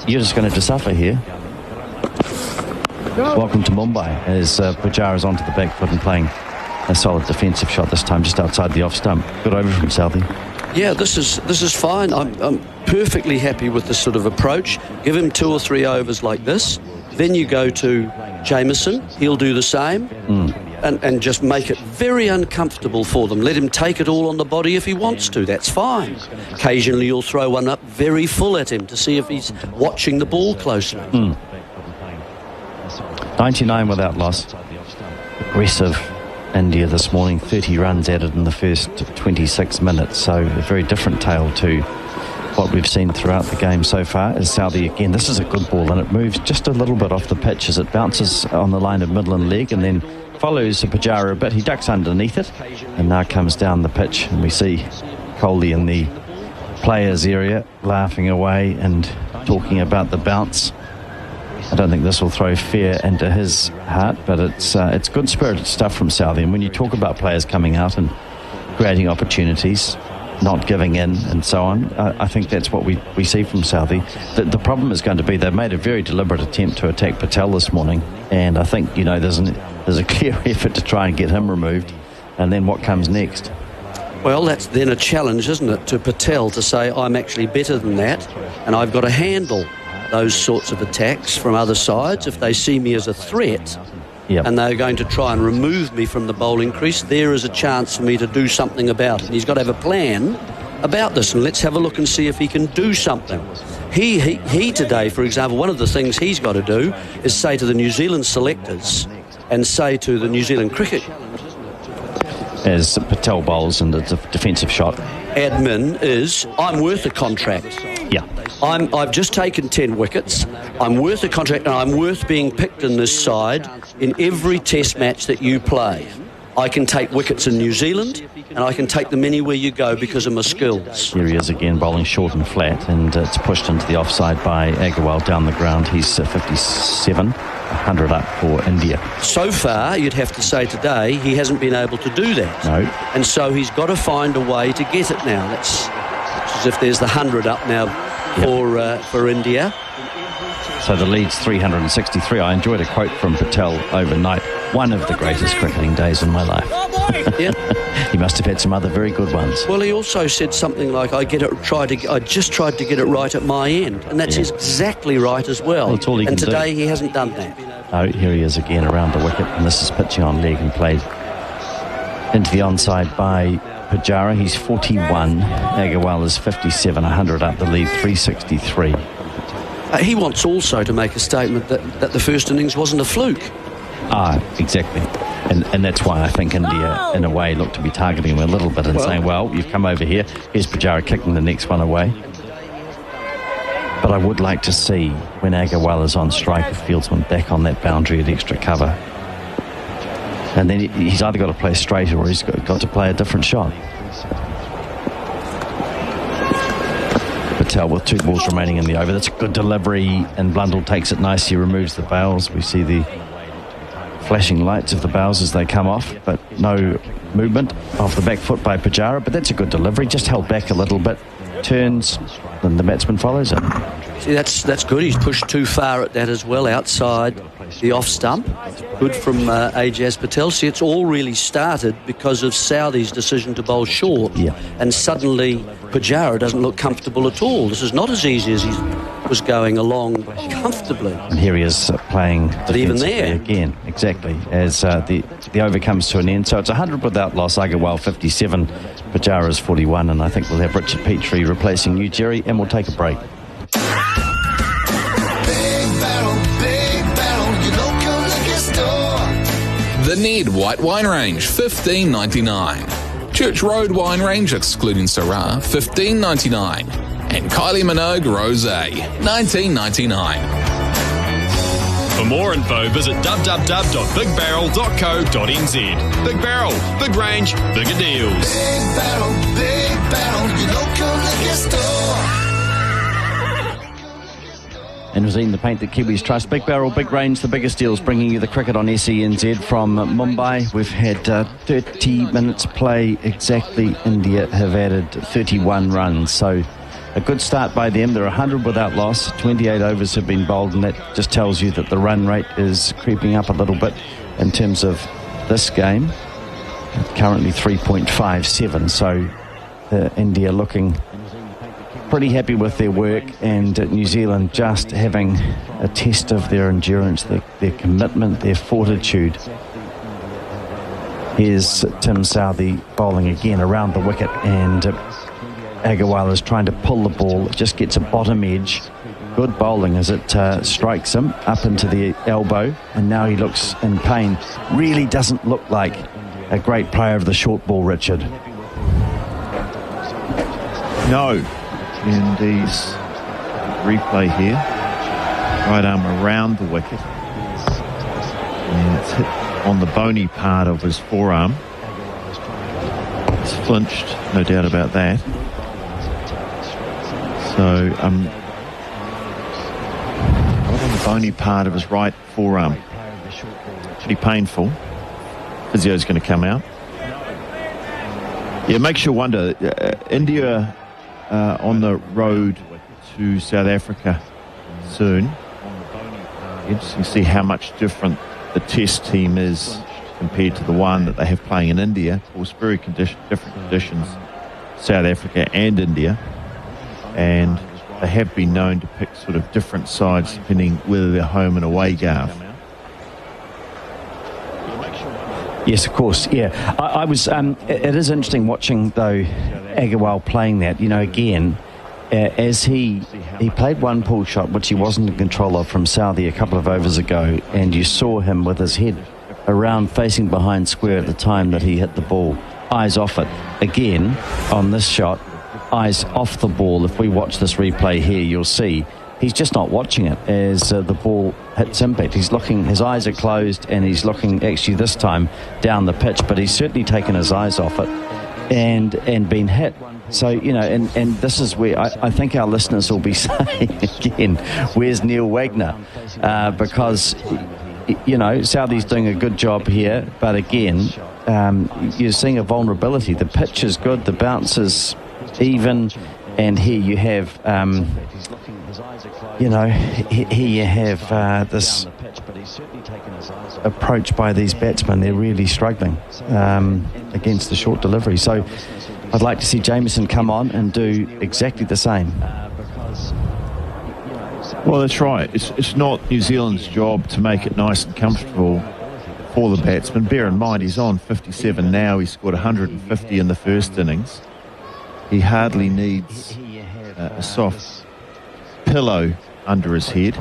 you're just going to suffer here. Welcome to Mumbai, as Pujara's onto the back foot and playing a solid defensive shot this time, just outside the off stump. Good over from Southey. Yeah, this is fine. I'm perfectly happy with this sort of approach. Give him 2 or 3 overs like this. Then you go to Jameson. He'll do the same. And just make it very uncomfortable for them. Let him take it all on the body if he wants to. That's fine. Occasionally you'll throw one up very full at him to see if he's watching the ball closely. 99 without loss. Aggressive India this morning. 30 runs added in the first 26 minutes. So a very different tale to what we've seen throughout the game so far. Is Southey again. This is a good ball, and it moves just a little bit off the pitch as it bounces on the line of middle and leg, and then follows Pujara a bit. He ducks underneath it and now comes down the pitch, and we see Kohli in the players area laughing away and talking about the bounce. I don't think this will throw fear into his heart, but it's good spirited stuff from Southey. And when you talk about players coming out and creating opportunities, not giving in and so on, I think that's what we see from Southey. The problem is going to be they've made a very deliberate attempt to attack Patel this morning, and I think there's a clear effort to try and get him removed, and then what comes next? Well, that's then a challenge, isn't it, to Patel to say, I'm actually better than that, and I've got to handle those sorts of attacks from other sides. If they see me as a threat, and they're going to try and remove me from the bowling crease, there is a chance for me to do something about it. And he's got to have a plan about this, and let's have a look and see if he can do something. He today, for example, one of the things he's got to do is say to the New Zealand selectors and say to the New Zealand cricket, as Patel bowls and it's a defensive shot, admin is, I'm worth a contract. Yeah. I've just taken 10 wickets. I'm worth a contract, and I'm worth being picked in this side in every test match that you play. I can take wickets in New Zealand, and I can take them anywhere you go because of my skills. Here he is again, bowling short and flat, and it's pushed into the offside by Agarwal down the ground. He's 57, 100 up for India. So far, you'd have to say today, he hasn't been able to do that. No. And so he's got to find a way to get it now. It's as if there's the 100 up now for India. So the lead's 363. I enjoyed a quote from Patel overnight. One of the greatest cricketing days in my life. He must have had some other very good ones. Well, he also said something like, I just tried to get it right at my end. And that's exactly right as well. That's all he can do. And today he hasn't done that. Oh, here he is again around the wicket. And this is pitching on leg and played into the onside by Pujara. He's 41. Agarwal is 57, 100 up the lead, 363. He wants also to make a statement that the first innings wasn't a fluke. Exactly. And that's why I think India, in a way, look to be targeting him a little bit and saying, well, you've come over here. Here's Pujara kicking the next one away. But I would like to see, when Agarwal is on strike, a fieldsman back on that boundary at extra cover. And then he's either got to play straight or he's got to play a different shot. Patel with 2 balls remaining in the over. That's a good delivery, and Blundell takes it nicely, removes the bails. We see the flashing lights of the bails as they come off, but no movement off the back foot by Pujara. But that's a good delivery, just held back a little bit, turns, and the batsman follows it. See, that's good. He's pushed too far at that as well, outside the off stump. Good from Ajaz Patel. See, it's all really started because of Southee's decision to bowl short. Yeah. And suddenly Pujara doesn't look comfortable at all. This is not as easy as he was going along comfortably. And here he is playing but even there again, exactly, as the over comes to an end. So it's 100 without loss. Agarwal 57, Pujara's 41, and I think we'll have Richard Petrie replacing you, Jerry, and we'll take a break. The Ned White Wine Range, $15.99. Church Road Wine Range, excluding Syrah, $15.99. And Kylie Minogue Rosé, $19.99. For more info, visit www.bigbarrel.co.nz. Big Barrel, big range, bigger deals. Big Barrel, your local liquor store. And Rosine, the paint that Kiwis trust. Big Barrel, big range, the biggest deals, bringing you the cricket on SENZ from Mumbai. We've had 30 minutes play exactly. India have added 31 runs. So a good start by them. They're 100 without loss. 28 overs have been bowled, and that just tells you that the run rate is creeping up a little bit in terms of this game. Currently 3.57. So India looking pretty happy with their work, and New Zealand just having a test of their endurance, their commitment, their fortitude. Here's Tim Southee bowling again around the wicket, and Agarwal is trying to pull the ball. It just gets a bottom edge. Good bowling as it strikes him up into the elbow, and now he looks in pain. Really doesn't look like a great player of the short ball, Richard. No. And he's replay here. Right arm around the wicket. And it's hit on the bony part of his forearm. He's flinched, no doubt about that. So, right on the bony part of his right forearm. Pretty painful. Physio's going to come out. Yeah, it makes you wonder. India on the road to South Africa soon. Interesting to see how much different the test team is compared to the one that they have playing in India. Of course, very different conditions, South Africa and India. And they have been known to pick sort of different sides depending whether they're home and away, Garth. Yes, of course, yeah. I was, it is interesting watching, though, Agarwal playing that, again, as he played one pull shot, which he wasn't in control of from Southee a couple of overs ago, and you saw him with his head around facing behind square at the time that he hit the ball, eyes off it. Again, on this shot, eyes off the ball. If we watch this replay here, you'll see he's just not watching it as the ball hits impact. He's looking, his eyes are closed, and he's looking actually this time down the pitch, but he's certainly taken his eyes off it and been hit. So, and this is where I think our listeners will be saying again, where's Neil Wagner? Because, Southee's doing a good job here, but again, you're seeing a vulnerability. The pitch is good, the bounce is even, and here you have, here you have this approach by these batsmen. They're really struggling against the short delivery. So I'd like to see Jamieson come on and do exactly the same. Well, that's right. It's not New Zealand's job to make it nice and comfortable for the batsman. Bear in mind, he's on 57 now. He scored 150 in the first innings. He hardly needs a soft pillow under his head,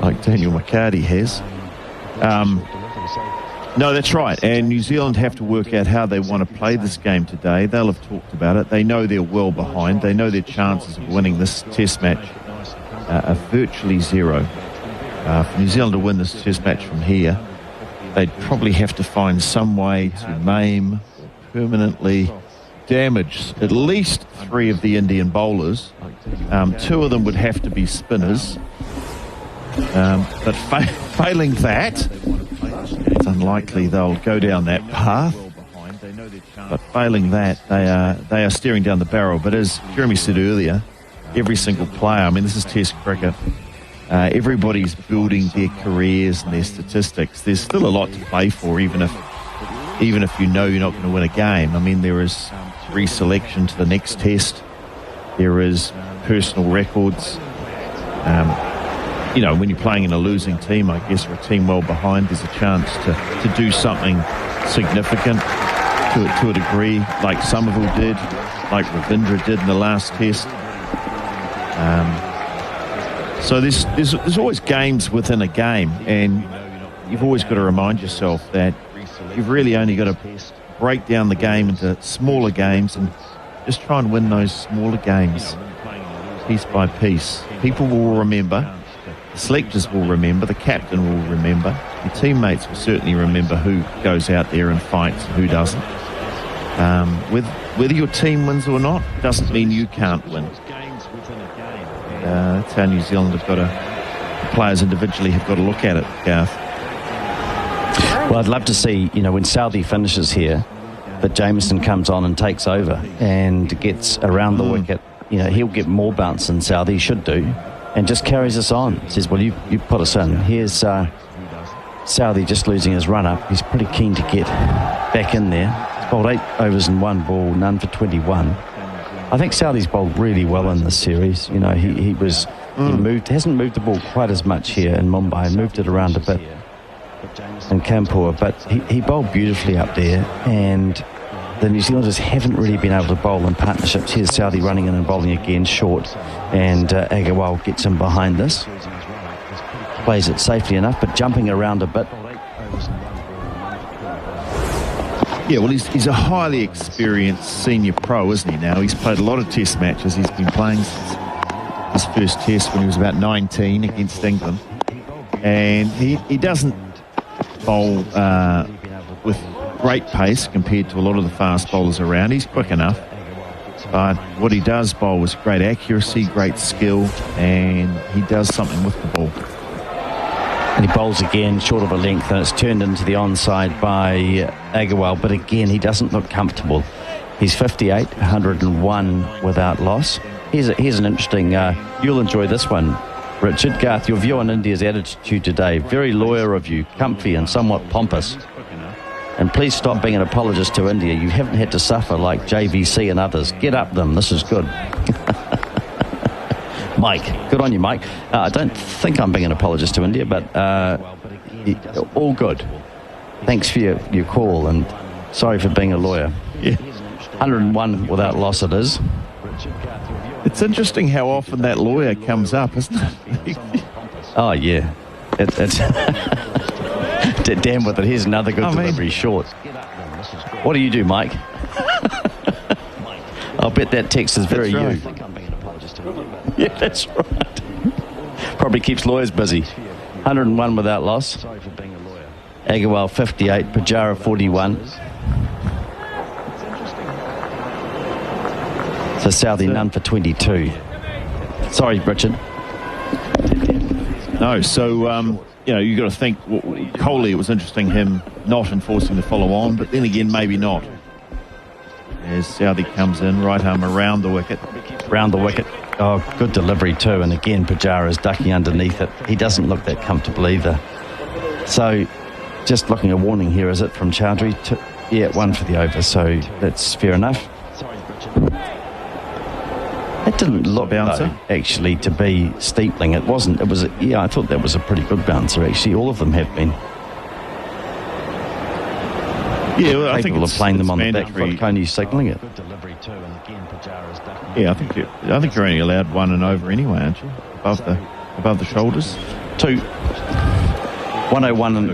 like Daniel McCarty has. No, that's right. And New Zealand have to work out how they want to play this game today. They'll have talked about it. They know they're well behind. They know their chances of winning this test match are virtually zero. For New Zealand to win this test match from here, they'd probably have to find some way to maim or permanently damage at least 3 of the Indian bowlers. 2 of them would have to be spinners. But failing that, it's unlikely they'll go down that path. But failing that, they are staring down the barrel. But as Jeremy said earlier, every single player, I mean, this is Test cricket, everybody's building their careers and their statistics. There's still a lot to play for, even if you know you're not going to win a game. I mean, there is reselection to the next test. There is personal records. When you're playing in a losing team, I guess, or a team well behind, there's a chance to do something significant to a degree, like Somerville did, like Ravindra did in the last test. So there's always games within a game, and you've always got to remind yourself that you've really only got to break down the game into smaller games and just try and win those smaller games piece by piece. People will remember. The selectors will remember, the captain will remember, your teammates will certainly remember who goes out there and fights and who doesn't. Whether your team wins or not doesn't mean you can't win. That's how New Zealand have got the players individually have got to look at it, Garth. Well, I'd love to see, when Southee finishes here, that Jameson comes on and takes over and gets around the wicket. He'll get more bounce than Southee, he should do. And just carries us on. Says, well, you put us in. Here's Southee just losing his run-up. He's pretty keen to get back in there. He's bowled 8 overs and 1 ball, none for 21. I think Southee's bowled really well in this series. He hasn't moved the ball quite as much here in Mumbai, moved it around a bit in Kanpur, but he bowled beautifully up there, and the New Zealanders haven't really been able to bowl in partnerships. Here's Southee running in and bowling again short, and Agarwal gets him behind this. Plays it safely enough, but jumping around a bit. Yeah, well, he's a highly experienced senior pro, isn't he now? He's played a lot of test matches. He's been playing since his first test when he was about 19 against England. And he doesn't bowl with great pace compared to a lot of the fast bowlers around. He's quick enough, but what he does bowl is great accuracy, great skill, and he does something with the ball. And he bowls again short of a length, and it's turned into the onside by Agarwal, but again he doesn't look comfortable. He's 58, 101 without loss. Here's an interesting, you'll enjoy this one, Richard. Garth, your view on India's attitude today, very lawyer of you, comfy and somewhat pompous. And please stop being an apologist to India. You haven't had to suffer like JVC and others. Get up them. This is good. Mike. Good on you, Mike. I don't think I'm being an apologist to India, but all good. Thanks for your call, and sorry for being a lawyer. Yeah. 101 without loss it is. It's interesting how often that lawyer comes up, isn't it? Oh, yeah. It's... Damn with it. Here's another good delivery short. What do you do, Mike? I'll bet that text is very you. Yeah, that's right. Probably keeps lawyers busy. 101 without loss. Agarwal 58, Pujara 41. So Southee none for 22. Sorry, Richard. No, so you got to think, Kohli, it was interesting him not enforcing the follow-on, but then again, maybe not. As Southee comes in, right arm around the wicket. Round the wicket. Oh, good delivery too. And again, Pujara is ducking underneath it. He doesn't look that comfortable either. So, just looking a warning here, is it, from Chowdhury? Yeah, 1 for the over, so that's fair enough. It didn't look, though, actually, to be steepling. It wasn't. It was. I thought that was a pretty good bouncer, actually. All of them have been. Yeah, well, I think it's playing them on the back foot. Coney's signalling it. Yeah, I think you're only allowed 1 and over anyway, aren't you? Above the above the shoulders. 101 and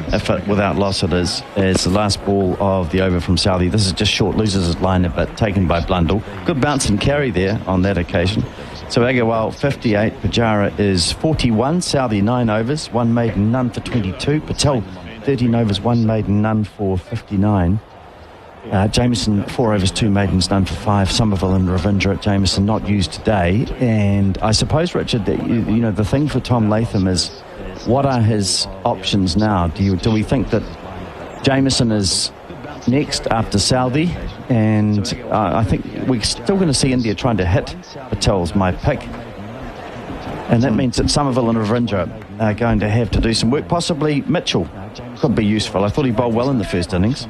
without loss it is the last ball of the over from Southey. This is just short, loses his line a bit, taken by Blundell. Good bounce and carry there on that occasion. So Agarwal 58, Pujara is 41, Southey 9 overs, 1 maiden, none for 22. Patel 13 overs, 1 maiden, none for 59. Jameson 4 overs, 2 maidens, none for 5. Somerville and Ravindra at Jameson not used today. And I suppose, Richard, that you know the thing for Tom Latham is, what are his options now? Do we think that Jameson is next after Southey? And I think we're still going to see India trying to hit Patel's my pick. And that means that Somerville and Ravindra are going to have to do some work. Possibly Mitchell could be useful. I thought he bowled well in the first innings.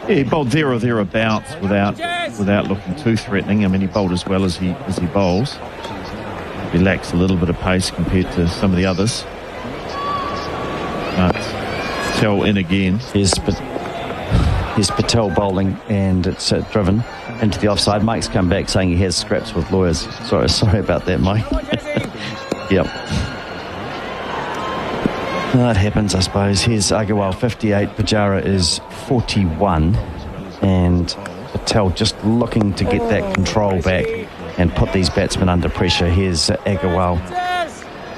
Yeah, he bowled there or thereabouts without looking too threatening. I mean, he bowled as well as he bowls. He lacks a little bit of pace compared to some of the others. But Patel in again. Here's Patel bowling, and it's driven into the offside. Mike's come back saying he has scraps with lawyers. Sorry about that, Mike. Yep. That happens, I suppose. Here's Agarwal 58, Pujara is 41, and Patel just looking to get that control back and put these batsmen under pressure. Here's Agarwal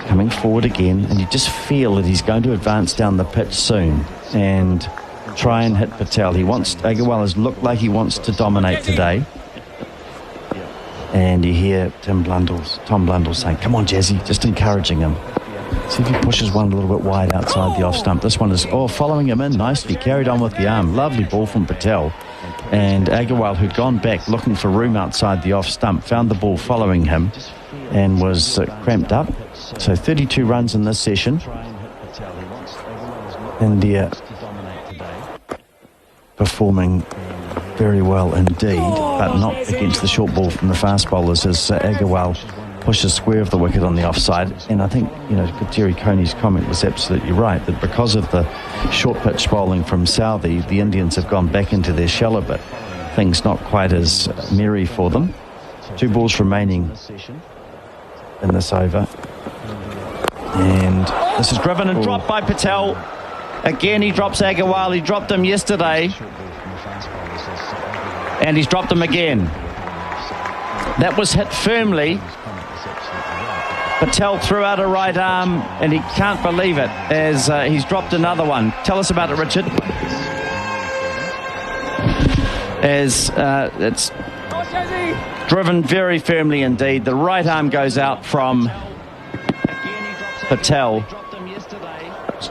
coming forward again, and you just feel that he's going to advance down the pitch soon and try and hit Patel. Agarwal has looked like he wants to dominate today. And you hear Tom Blundell saying, come on, Jazzy, just encouraging him. See if he pushes one a little bit wide outside the off stump. This one is following him in nicely, carried on with the arm. Lovely ball from Patel. And Agarwal, who'd gone back looking for room outside the off stump, found the ball following him and was cramped up. So 32 runs in this session. India performing very well indeed, but not against the short ball from the fast bowlers, as Agarwal pushes square of the wicket on the offside. And I think, Terry Coney's comment was absolutely right, that because of the short pitch bowling from Southey, the Indians have gone back into their shell a bit. Things not quite as merry for them. 2 balls remaining in this over. And this is driven and dropped by Patel. Again, he drops Agarwal. He dropped him yesterday. And he's dropped him again. That was hit firmly. Patel threw out a right arm, and he can't believe it as he's dropped another one. Tell us about it, Richard. As it's driven very firmly indeed. The right arm goes out from Patel,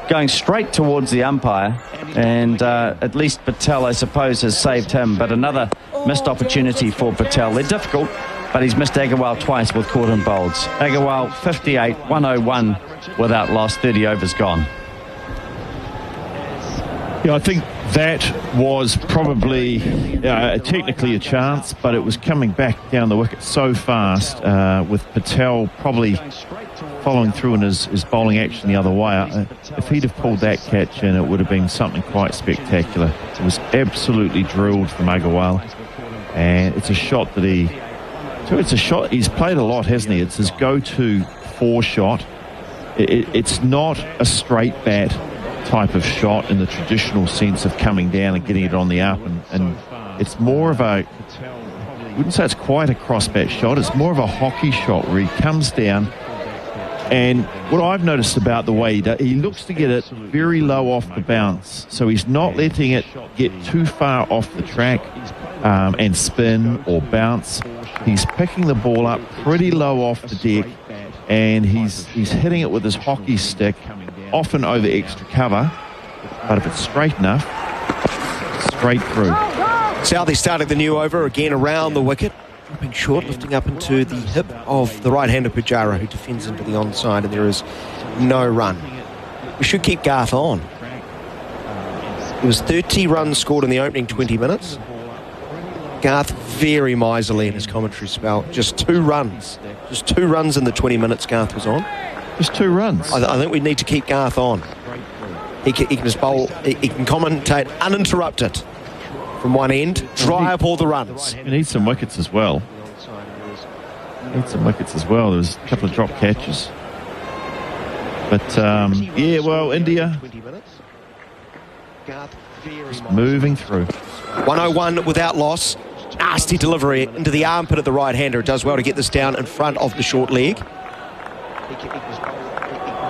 going straight towards the umpire, and at least Patel, I suppose, has saved him. But another missed opportunity for Patel. They're difficult, but he's missed Agarwal twice with caught in bowls. Agarwal 58, 101 without loss, 30 overs gone. Yeah, I think that was probably technically a chance, but it was coming back down the wicket so fast, with Patel probably following through in his bowling action the other way. If he'd have pulled that catch in, it would have been something quite spectacular. It was absolutely drilled from Agarwal, and it's a shot that he's played a lot, hasn't he? It's his go-to 4 shot. It's not a straight bat type of shot in the traditional sense of coming down and getting it on the up, and it's more of I wouldn't say it's quite a cross-bat shot, it's more of a hockey shot where he comes down, and what I've noticed about the way he looks to get it very low off the bounce, so he's not letting it get too far off the track and spin or bounce. He's picking the ball up pretty low off the deck, and he's hitting it with his hockey stick, often over extra cover, but if it's straight enough, straight through. Southey starting the new over again around the wicket, dropping short, lifting up into the hip of the right-hander Pujara, who defends into the onside, and there is no run. We should keep Garth on. It was 30 runs scored in the opening 20 minutes. Garth very miserly in his commentary spell. Just 2 runs. Just 2 runs in the 20 minutes Garth was on. Just 2 runs. I think we need to keep Garth on. He can just bowl. He can commentate uninterrupted from one end, dry up all the runs. He needs some wickets as well. had some wickets as well. There was a couple of drop catches. But, yeah, well, India just moving through. 101 without loss. Nasty delivery into the armpit of the right-hander. It does well to get this down in front of the short leg.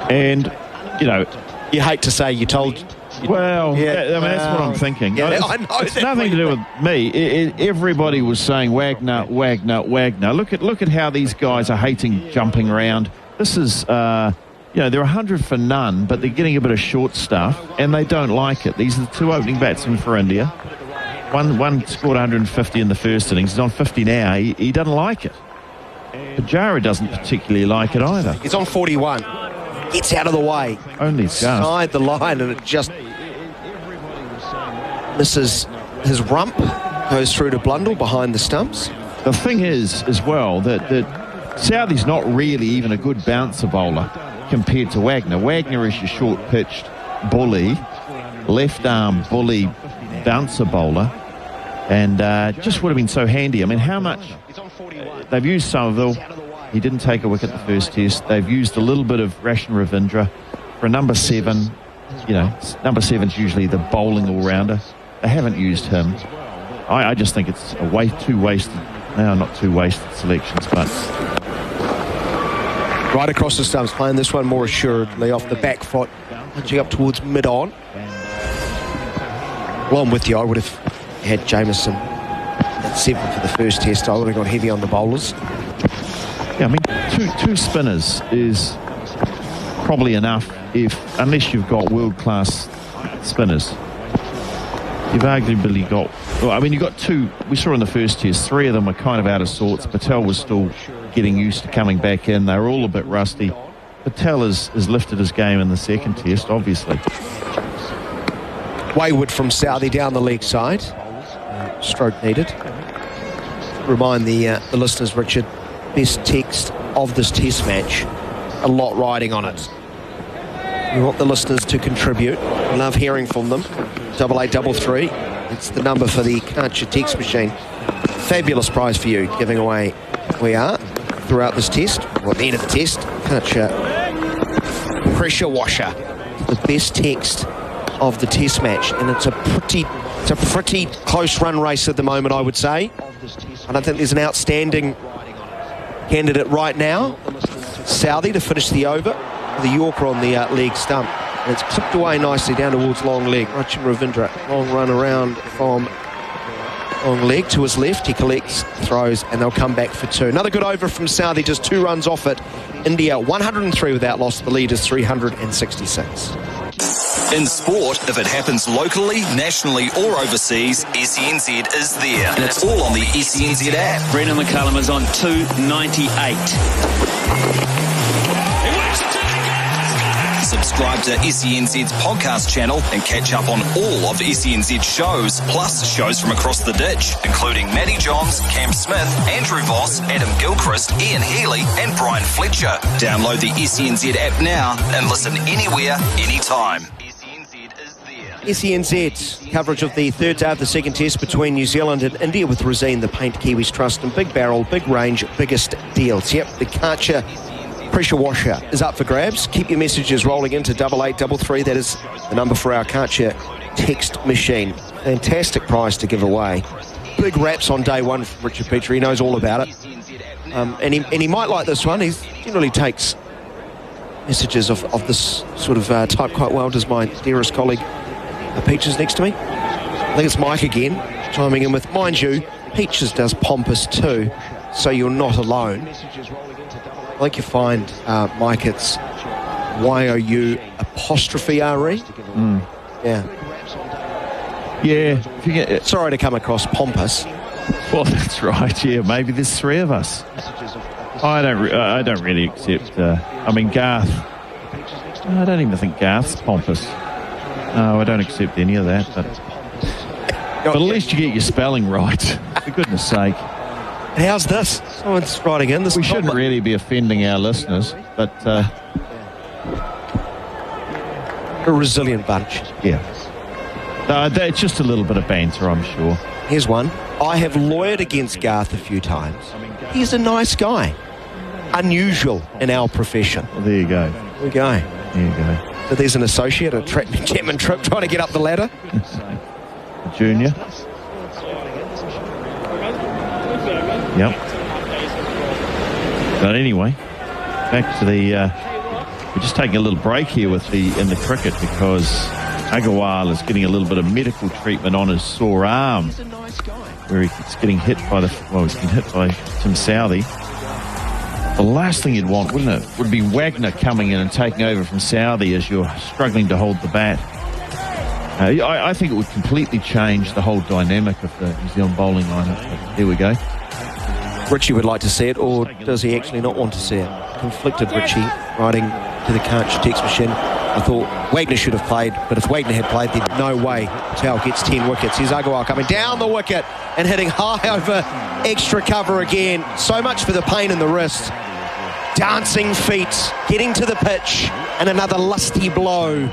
And, you know, you hate to say you told... Well, that's what I'm thinking. Yeah, I know. It's nothing to do with me. Everybody was saying Wagner. Look at how these guys are hating jumping around. This is, they're 100 for none, but they're getting a bit of short stuff, and they don't like it. These are the two opening batsmen for India. One scored 150 in the first innings. He's on 50 now. He doesn't like it. Pujara doesn't particularly like it either. He's on 41. Gets out of the way. Only just. Side the line, and it just misses his rump. Goes through to Blundell behind the stumps. The thing is, as well, that Southey's not really even a good bouncer bowler compared to Wagner. Wagner is your short-pitched bully, left-arm bully bouncer bowler, and just would have been so handy. I mean, how much... They've used Somerville. He didn't take a wicket the first test. They've used a little bit of Rachin Ravindra for a number 7. Number 7's usually the bowling all-rounder. They haven't used him. I just think it's two wasted selections, but... Right across the stumps, playing this one more assuredly off the back foot, punching up towards mid-on. Well, I'm with you. I would have had Jameson at 7 for the first test. I would have gone heavy on the bowlers. Yeah, I mean, two spinners is probably enough unless you've got world-class spinners. You've arguably got... Well, I mean, you've got 2... We saw in the first test, 3 of them were kind of out of sorts. Patel was still getting used to coming back in. They were all a bit rusty. Patel has lifted his game in the second test, obviously. Wayward from Southey down the leg side. Stroke needed. Remind the listeners, Richard, best text of this test match. A lot riding on it. We want the listeners to contribute. We love hearing from them. 8833. It's the number for the Karcher text machine. Fabulous prize for you. Giving away we are throughout this test. Or at the end of the test. Karcher pressure washer. The best text of the test match. And it's a pretty close run race at the moment, I would say. I don't think there's an outstanding candidate right now. Southey to finish the over. The Yorker on the leg stump. And it's clipped away nicely down towards long leg. Rachin Ravindra, long run around from long leg to his left. He collects, throws, and they'll come back for 2. Another good over from Southey, just 2 runs off it. India 103 without loss. The lead is 366. In sport, if it happens locally, nationally or overseas, SENZ is there. And it's all on the SENZ app. Brendan McCullum is on 298. Subscribe to SENZ's podcast channel and catch up on all of SENZ's shows, plus shows from across the ditch, including Matty Johns, Cam Smith, Andrew Voss, Adam Gilchrist, Ian Healy and Brian Fletcher. Download the SENZ app now and listen anywhere, anytime. SENZ coverage of the third day of the second test between New Zealand and India with Razeen, the Paint Kiwis Trust, and Big Barrel, big range, biggest deals. Yep, the Karcher pressure washer is up for grabs. Keep your messages rolling into 8833. That is the number for our Karcher text machine. Fantastic prize to give away. Big raps on day one from Richard Petrie. He knows all about it. And he might like this one. He generally takes messages of this sort of type quite well. Does my dearest colleague Peaches next to me? I think it's Mike again, chiming in with, mind you, Peaches does Pompous too, so you're not alone. I think you find, Mike, it's YOU apostrophe RE. Yeah. Yeah. If you get, sorry to come across pompous. Well, that's right. Yeah, maybe there's 3 of us. I don't really accept. I mean, Garth. I don't even think Garth's pompous. No, I don't accept any of that. But at least you get your spelling right. For goodness sake. How's this? Someone's writing in. We shouldn't really be offending our listeners, but a resilient bunch. Yeah. It's just a little bit of banter, I'm sure. Here's one. I have lawyered against Garth a few times. He's a nice guy. unusual in our profession. Well, there you go. There we go. There you go. So there's an associate, a Chapman Tripp trying to get up the ladder. A junior. Yep. But anyway, back to the... we're just taking a little break here in the cricket because Agarwal is getting a little bit of medical treatment on his sore arm where he's getting hit by he's been hit by Tim Southey. The last thing you'd want, wouldn't it, would be Wagner coming in and taking over from Southey as you're struggling to hold the bat. I think it would completely change the whole dynamic of the New Zealand bowling lineup. But there we go. Richie would like to see it, or does he actually not want to see it? Conflicted Richie, writing to the coach text machine. I thought Wagner should have played, but if Wagner had played, then no way Patel gets 10 wickets. Here's Agarwal coming down the wicket and hitting high over extra cover again. So much for the pain in the wrist. Dancing feet, getting to the pitch, and another lusty blow.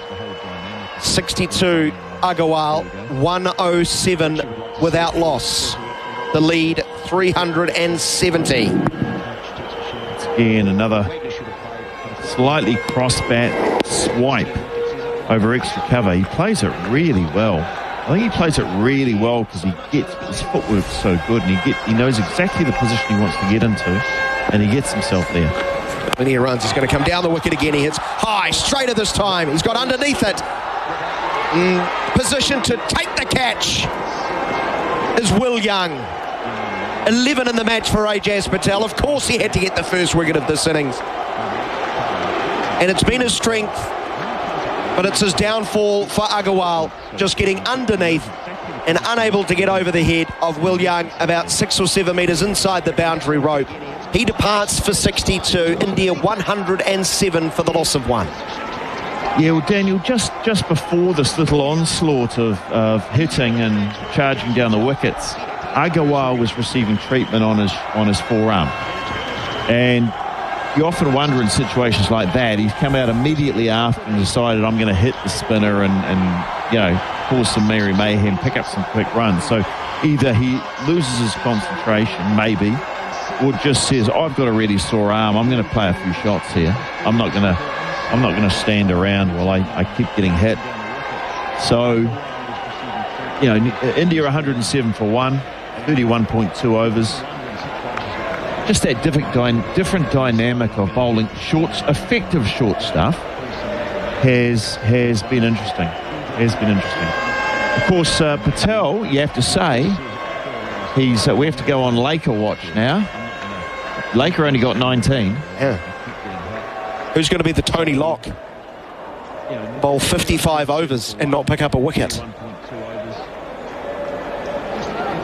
62, Agarwal, 107 without loss. The lead, 370. Again, another slightly cross-bat swipe over extra cover. He plays it really well. I think he plays it really well because his footwork's so good, and he knows exactly the position he wants to get into, and he gets himself there. Plenty of runs. He's going to come down the wicket again. He hits high, straighter this time. He's got underneath it. Position to take the catch is Will Young. 11 in the match for Ajaz Patel. Of course he had to get the first wicket of this innings. And it's been his strength, but it's his downfall for Agarwal, just getting underneath and unable to get over the head of Will Young about 6 or 7 metres inside the boundary rope. He departs for 62, India 107 for the loss of 1. Yeah, well, Daniel, just before this little onslaught of hitting and charging down the wickets, Agarwal was receiving treatment on his forearm. And you often wonder in situations like that, he's come out immediately after and decided, I'm going to hit the spinner and cause some merry mayhem, pick up some quick runs. So either he loses his concentration, maybe, or just says, I've got a really sore arm, I'm going to play a few shots here. I'm not going to stand around while I keep getting hit. So, India 107 for 1, 31.2 overs. Just that different dynamic of bowling effective short stuff has been interesting. Of course, Patel, you have to say, we have to go on Laker watch now. Laker only got 19. Yeah. Who's going to be the Tony Locke? Bowl 55 overs and not pick up a wicket.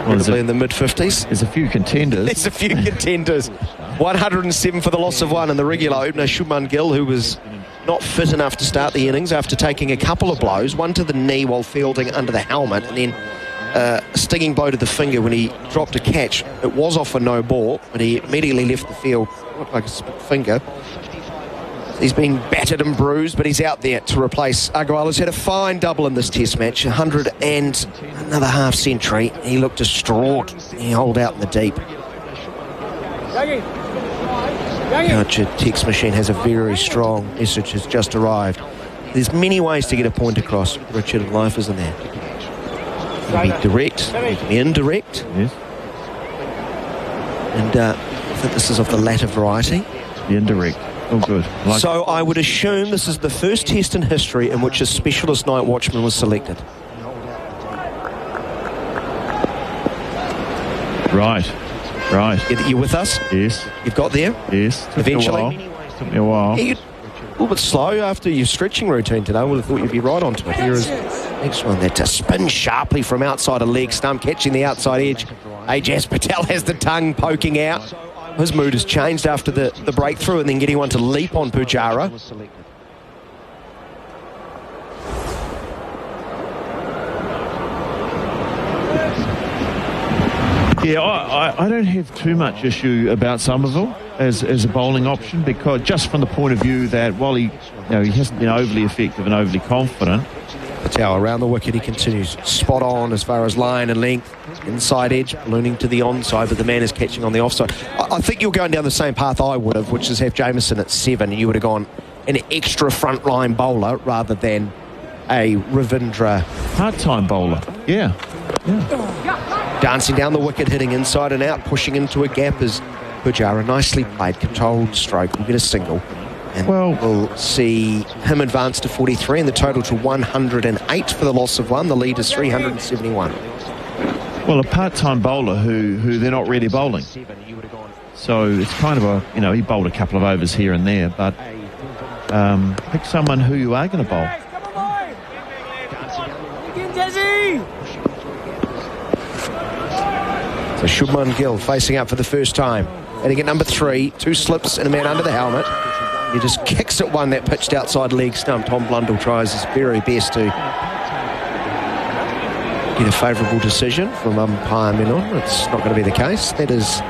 Probably in the mid-50s. There's a few contenders. 107 for the loss of 1, and the regular opener, Shubman Gill, who was not fit enough to start the innings after taking a couple of blows, one to the knee while fielding under the helmet, and then a stinging blow to the finger when he dropped a catch. It was off a no ball, but he immediately left the field, looked like a split finger. He's been battered and bruised, but he's out there to replace Agarwal, who's had a fine double in this test match, 100 and another half century. He looked distraught. He holed out in the deep. Coach text machine has a very strong message, has just arrived. There's many ways to get a point across, Richard, in life, isn't there? You can be direct, you can be indirect. Yes. And I think this is of the latter variety. The indirect. Oh, good. So I would assume this is the first test in history in which a specialist night watchman was selected. Right. You with us? Yes. You've got there? Yes. Eventually? Took me a while. Yeah, a little bit slow after your stretching routine today. I would have thought you'd be right onto it. Here is next one. That to spin sharply from outside a leg stump, catching the outside edge. Ajaz Patel has the tongue poking out. His mood has changed after the breakthrough and then getting one to leap on Pujara. Yeah, I don't have too much issue about Somerville as a bowling option, because just from the point of view that while he hasn't been overly effective and overly confident. Patel around the wicket, he continues spot on as far as line and length, inside edge, ballooning to the onside, but the man is catching on the offside. I think you're going down the same path I would have, which is have Jameson at 7, and you would have gone an extra frontline bowler rather than a Ravindra part-time bowler. Yeah. Dancing down the wicket, hitting inside and out, pushing into a gap is Pujara. Nicely played, controlled stroke, will get a single. And we'll see him advance to 43 and the total to 108 for the loss of 1. The lead is 371. Well, a part-time bowler who they're not really bowling. So it's kind of he bowled a couple of overs here and there, but pick someone who you are going to bowl. So Shubman Gill facing up for the first time. Heading at number 3, 2 slips and a man under the helmet. He just kicks at one that pitched outside leg stump. Tom Blundell tries his very best to get a favourable decision from umpire Menon. It's not going to be the case. That is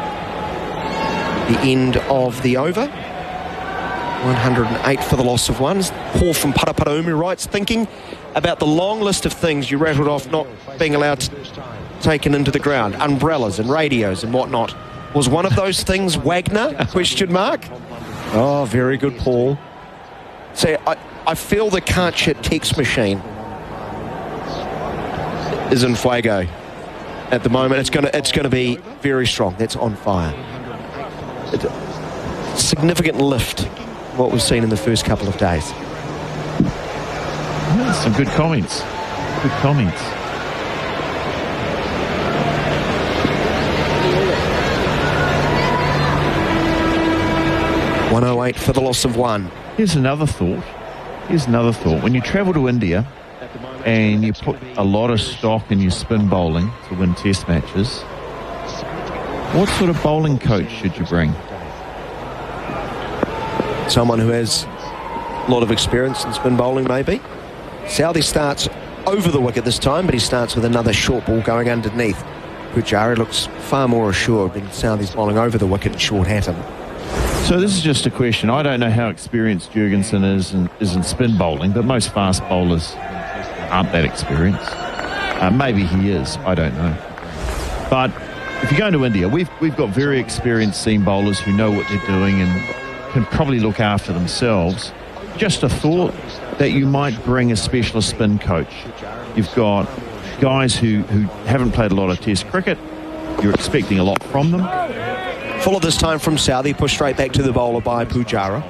the end of the over. 108 for the loss of 1. Paul from Paraparaumu writes, thinking about the long list of things you rattled off not being allowed to taken into the ground, umbrellas and radios and whatnot. Was one of those things Wagner? Question mark. Oh, very good, Paul. So I feel the can't shit text machine is in fuego at the moment. It's going to be very strong. That's on fire. Significant lift, what we've seen in the first couple of days. Yeah, some good comments. Good comments. .108 for the loss of 1. Here's another thought. When you travel to India and you put a lot of stock in your spin bowling to win test matches, what sort of bowling coach should you bring? Someone who has a lot of experience in spin bowling, maybe. Southey starts over the wicket this time, but he starts with another short ball going underneath. Pujara looks far more assured when Southey's bowling over the wicket and short at him. So this is just a question. I don't know how experienced Jurgensen is in spin bowling, but most fast bowlers aren't that experienced. Maybe he is. I don't know. But if you go to India, we've got very experienced seam bowlers who know what they're doing and can probably look after themselves. Just a thought that you might bring a specialist spin coach. You've got guys who haven't played a lot of test cricket. You're expecting a lot from them. Full of this time from Southey, pushed straight back to the bowler by Pujara.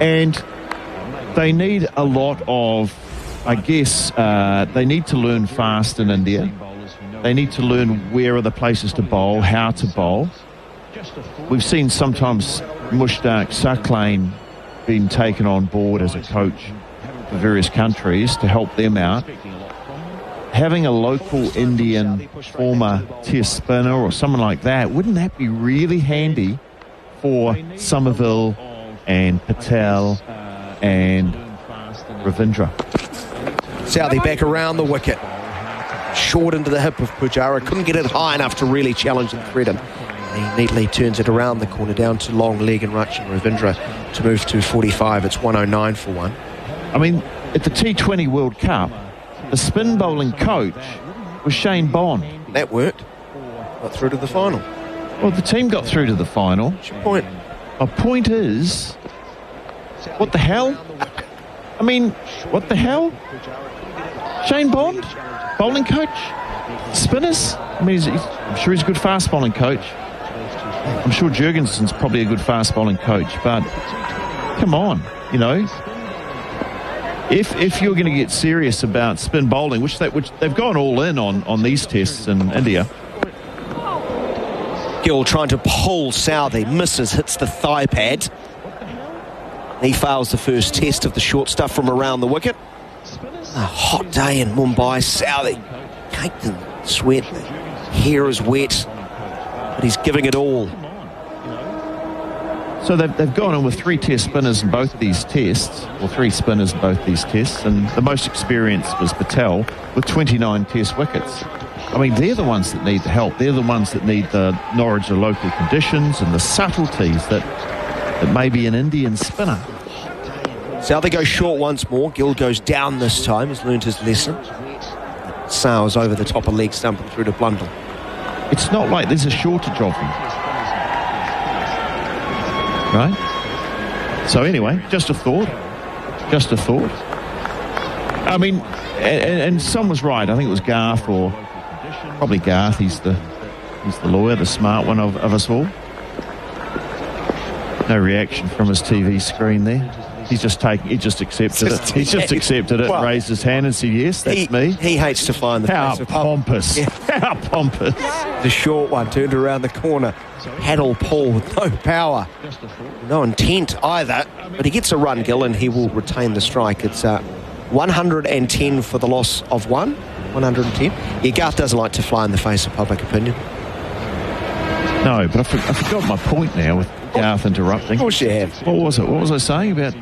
And they need a lot of, I guess, they need to learn fast in India. They need to learn where are the places to bowl, how to bowl. We've seen sometimes Mushtaq Saklain being taken on board as a coach for various countries to help them out. Having a local Indian former test spinner or someone like that, wouldn't that be really handy for Somerville and Patel and Ravindra? Southey back around the wicket. Short into the hip of Pujara. Couldn't get it high enough to really challenge and threat him. He neatly turns it around the corner down to long leg and Rachin Ravindra to move to 45. It's 109 for 1. I mean, at the T20 World Cup, the spin bowling coach was Shane Bond. That worked. Got through to the final. Well, the team got through to the final. What's your point? My point is, what the hell? I mean, what the hell? Shane Bond, bowling coach, spinners. I mean, I'm sure he's a good fast bowling coach. I'm sure Jurgensen's probably a good fast bowling coach, but come on, you know. If you're going to get serious about spin bowling, which they've gone all in on these tests in India. Gill trying to pull Southey, misses, hits the thigh pad. He fails the first test of the short stuff from around the wicket. A hot day in Mumbai. Southey caked in sweat. The hair is wet, but he's giving it all. So they've gone on with 3 test spinners in both these tests, or 3 spinners in both these tests, and the most experienced was Patel with 29 test wickets. I mean, they're the ones that need the help. They're the ones that need the knowledge of local conditions and the subtleties that maybe an Indian spinner. So they go short once more. Gill goes down this time. He's learned his lesson. Sails over the top of leg stump and through to Blundell. It's not like there's a shortage of them. Right? So anyway, just a thought. Just a thought. I mean, and some was right. I think it was Garth, or probably Garth. He's the lawyer, the smart one of us all. No reaction from his TV screen there. He just accepted it. He's just accepted it, raised his hand and said, yes, that's me. He hates to find the face of pompous. Yeah. How pompous. The short one turned around the corner. Paddle Paul with no power. No intent either. But he gets a run, Gill, and he will retain the strike. It's 110 for the loss of 1. 110. Yeah, Garth doesn't like to fly in the face of public opinion. No, but I forgot my point now with Garth interrupting. Of course you have. What was it? What was I saying about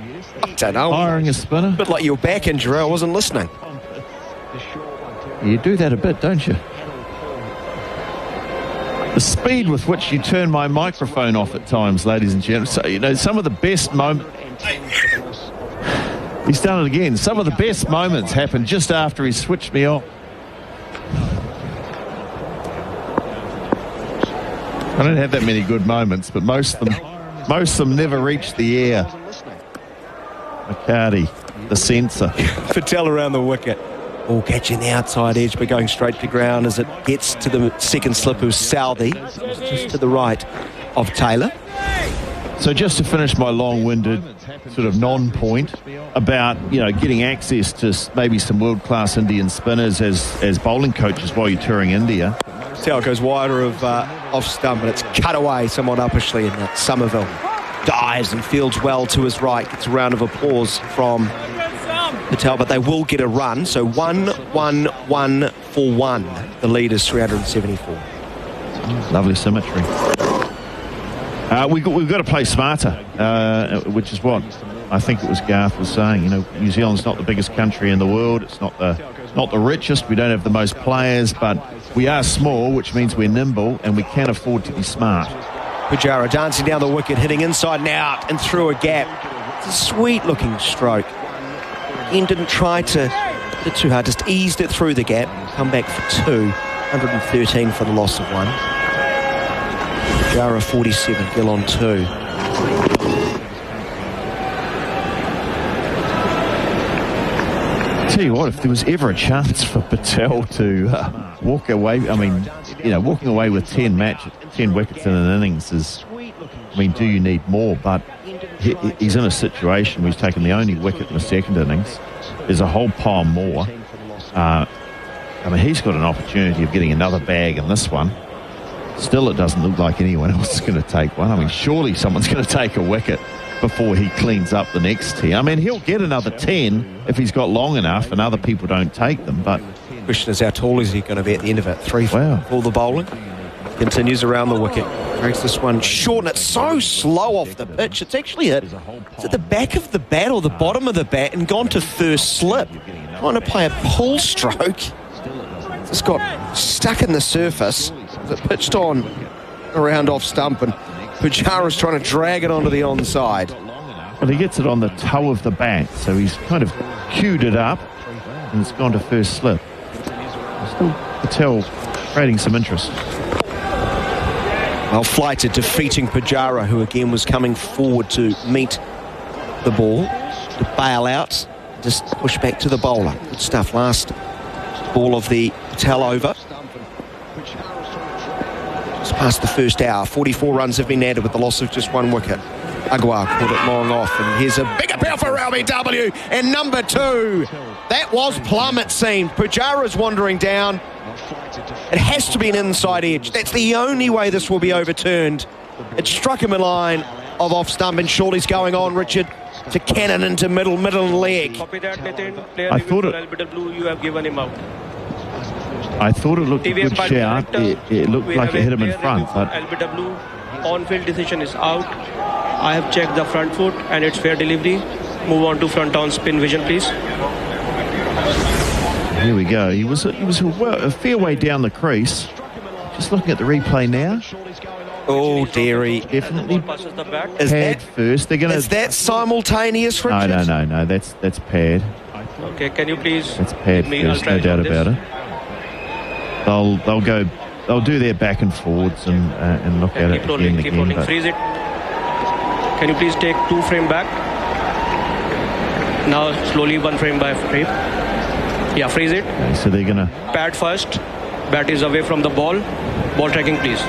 I don't know. Hiring a spinner? A bit like your back injury. I wasn't listening. You do that a bit, don't you? The speed with which you turn my microphone off at times, ladies and gentlemen. So, you know, some of the best moments... He's done it again. Some of the best moments happen just after he switched me off. I don't have that many good moments, but most of them never reach the air. McCarty, the censor. Patel around the wicket. Ball catching the outside edge, but going straight to ground as it gets to the second slip of Southey, just to the right of Taylor. So just to finish my long-winded sort of non-point about, you know, getting access to maybe some world-class Indian spinners as bowling coaches while you're touring India. See how it goes wider of off stump, and it's cut away somewhat uppishly in that Somerville. Dives and fields well to his right. Gets a round of applause from Patel, but they will get a run. So 1-1-1 for 1. The lead is 374. Lovely symmetry. We've got to play smarter, which is what I think it was Garth was saying. You know, New Zealand's not the biggest country in the world. It's not the richest. We don't have the most players, but we are small, which means we're nimble, and we can afford to be smart. Pujara dancing down the wicket, hitting inside and out and through a gap. It's a sweet-looking stroke. Ian didn't try to hit it too hard, just eased it through the gap. Come back for 2. 113 for the loss of 1. Pujara 47, Gill on 2. Tell you what, if there was ever a chance for Patel to walk away, I mean, you know, walking away with 10 wickets in an innings is, I mean, do you need more? But he's in a situation where he's taken the only wicket in the second innings. There's a whole pile more. I mean, he's got an opportunity of getting another bag in this one. Still, it doesn't look like anyone else is going to take one. I mean, surely someone's going to take a wicket before he cleans up the next 10. I mean, he'll get another 10 if he's got long enough and other people don't take them, but... The question is, how tall is he going to be at the end of it? 3 for all the bowling. Continues around the wicket. Breaks this one short, and it's so slow off the pitch. It's actually hit. It's at the back of the bat or the bottom of the bat and gone to first slip. Trying to play a pull stroke. It's got stuck in the surface. It pitched on around off stump, and Pujara's trying to drag it onto the onside. Well, he gets it on the toe of the bat, so he's kind of queued it up, and it's gone to first slip. Still Patel creating some interest. Well, Flighter defeating Pujara, who again was coming forward to meet the ball, to bail out, just push back to the bowler. Good stuff. Last ball of the Patel over. Just past the first hour. 44 runs have been added with the loss of just 1 wicket. Aguar caught it long off, and here's a big appeal for LBW, and number 2. That was plumb, it seemed. Pujara's wandering down. It has to be an inside edge. That's the only way this will be overturned. It struck him in line of off stump, and Shorty's going on, Richard, to cannon into middle leg. Copy that, Nathan. I thought it... LBW, you have given him out. I thought it looked a good shout. It looked like it hit him in front, but... LBW on-field decision is out. I have checked the front foot and it's fair delivery. Move on to front on spin vision, please. Here we go. He was a fair way down the crease. Just looking at the replay now. Oh, Derry. Definitely Is pad that first. They're going Is that simultaneous, Richard? No. That's pad. Okay, can you please? That's pad first, no doubt about it. They'll do their back and forwards and look at it again. Keep rolling. Freeze it. Can you please take 2 frame back? Now slowly 1 frame by frame. Yeah, freeze it. Okay, so they're gonna Pad first. Bat is away from the ball. Ball tracking, please.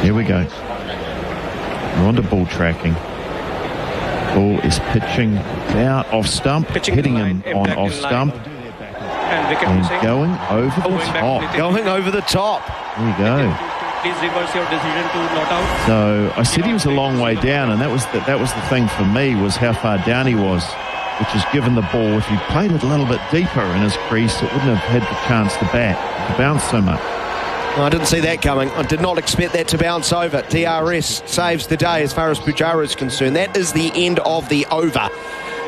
Here we go. We're on to ball tracking. Ball is pitching out off stump, hitting him on off stump, and going over the top. Going over the top. There we go. Please reverse your decision to not out. So I said he was a long way down, and that was the thing for me, was how far down he was, which is given the ball. If he played it a little bit deeper in his crease, it wouldn't have had the chance to bounce so much. I didn't see that coming. I did not expect that to bounce over. DRS saves the day as far as Pujara is concerned. That is the end of the over.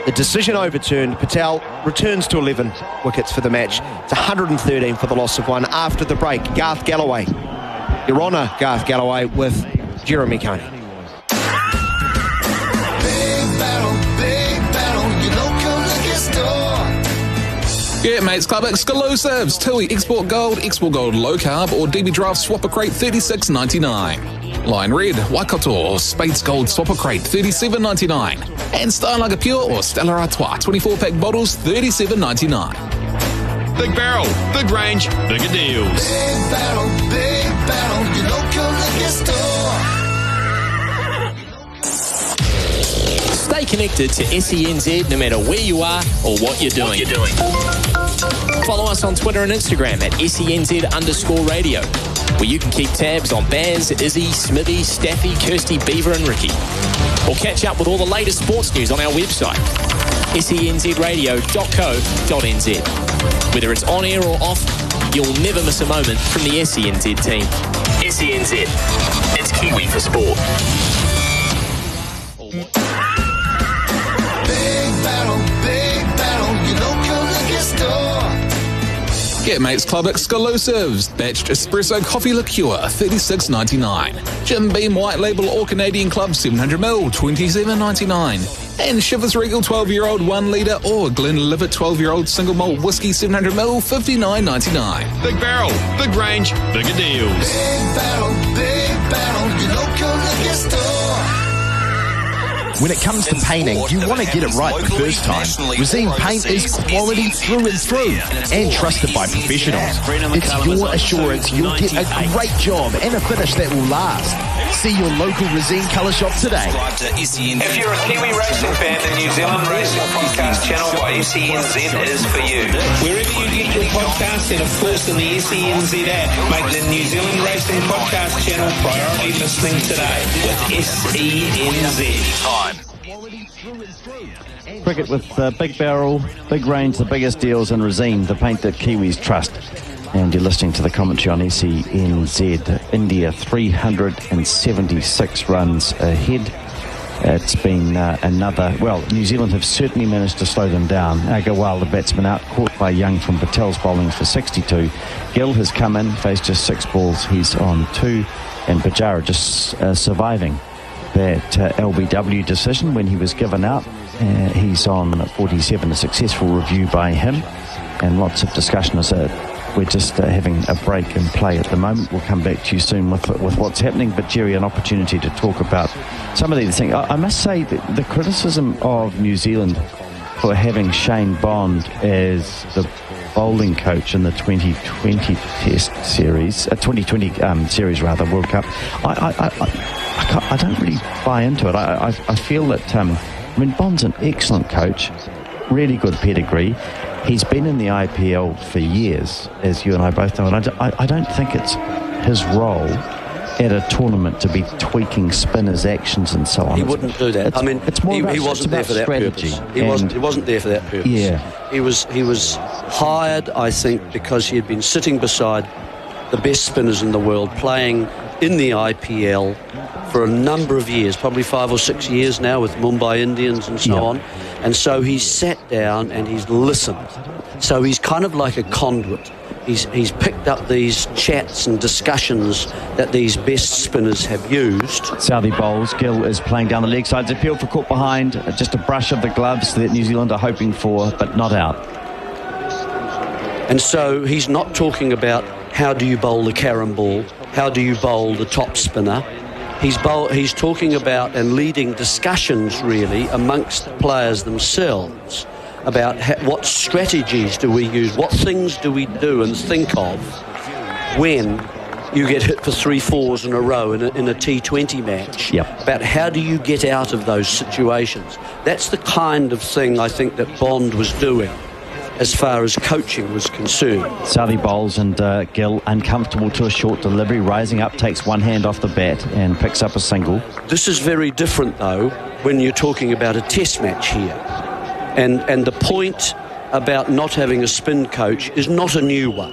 The decision overturned. Patel returns to 11 wickets for the match. It's 113 for the loss of 1 after the break. Garth Galloway. Your Honour, Garth Galloway with Jeremy Coney. Get Mates Club exclusives. Tui Export Gold Low Carb or DB Draft Swapper Crate $36.99. Line Red, Waikato or Spades Gold Swapper Crate $37.99. And Style Lager Pure or Stella Artois 24-pack bottles $37.99. Big Barrel, big range, bigger deals. Big Barrel, your local liquor store. Stay connected to SENZ no matter where you are or what you're doing. Follow us on Twitter and Instagram at SENZ_radio, where you can keep tabs on Baz, Izzy, Smithy, Staffy, Kirsty, Beaver and Ricky. Or catch up with all the latest sports news on our website, senzradio.co.nz. Whether it's on air or off, you'll never miss a moment from the SENZ team. SENZ, it's Kiwi for sport. Big Barrel, your local liquor store. Get Mates Club exclusives. Batched Espresso Coffee Liqueur $36.99. Jim Beam White Label or Canadian Club 700ml $27.99. And Chivas Regal 12-year-old 1 litre or Glenlivet 12-year-old single malt whiskey 700ml $59.99. Big Barrel, big range, bigger deals. Big Barrel, your local liquor store. When it comes to painting, you want to get it right the first time. Resine Paint is quality through and through and trusted by professionals. It's your assurance you'll get a great job and a finish that will last. See your local Resine colour shop today. If you're a Kiwi racing fan, the New Zealand Racing Podcast channel by SENZ is for you. Wherever you get your podcast, and of course in the SENZ app, make the New Zealand Racing Podcast channel priority listening today with SENZ. Cricket with Big Barrel, big range, the biggest deals in Resine, the paint that Kiwis trust. And you're listening to the commentary on SENZ. India 376 runs ahead. It's been New Zealand have certainly managed to slow them down. Agarwal, the batsman, out, caught by Young from Patel's bowling for 62. Gill has come in, faced just 6 balls, he's on 2. And Pujara just surviving that LBW decision when he was given out. He's on 47, a successful review by him, and lots of discussion as we're just having a break in play at the moment. We'll come back to you soon with what's happening, but Jerry, an opportunity to talk about some of these things. I must say that the criticism of New Zealand for having Shane Bond as the bowling coach in the 2020 Test Series, 2020 series rather, World Cup, I don't really buy into it. I feel that Bond's an excellent coach, really good pedigree. He's been in the IPL for years, as you and I both know, and I don't think it's his role at a tournament to be tweaking spinners' actions and so on. He wouldn't do that. It's more he wasn't there for that strategy. purpose. He wasn't there for that purpose. Yeah. He was hired, I think, because he had been sitting beside the best spinners in the world, playing in the IPL for a number of years, probably 5 or 6 years now with Mumbai Indians and so on. And so he's sat down and he's listened. So he's kind of like a conduit. He's picked up these chats and discussions that these best spinners have used. Southey bowls. Gill is playing down the leg side. It's appealed for caught behind. Just a brush of the gloves that New Zealand are hoping for, but not out. And so he's not talking about how do you bowl the carom ball, how do you bowl the top spinner. He's talking about and leading discussions really amongst the players themselves about what strategies do we use, what things do we do and think of when you get hit for 3 fours in a row in a T20 match. Yep. About how do you get out of those situations. That's the kind of thing I think that Bond was doing as far as coaching was concerned. Southey bowls and Gill uncomfortable to a short delivery, rising up, takes one hand off the bat and picks up a single. This is very different though when you're talking about a test match here. And the point about not having a spin coach is not a new one.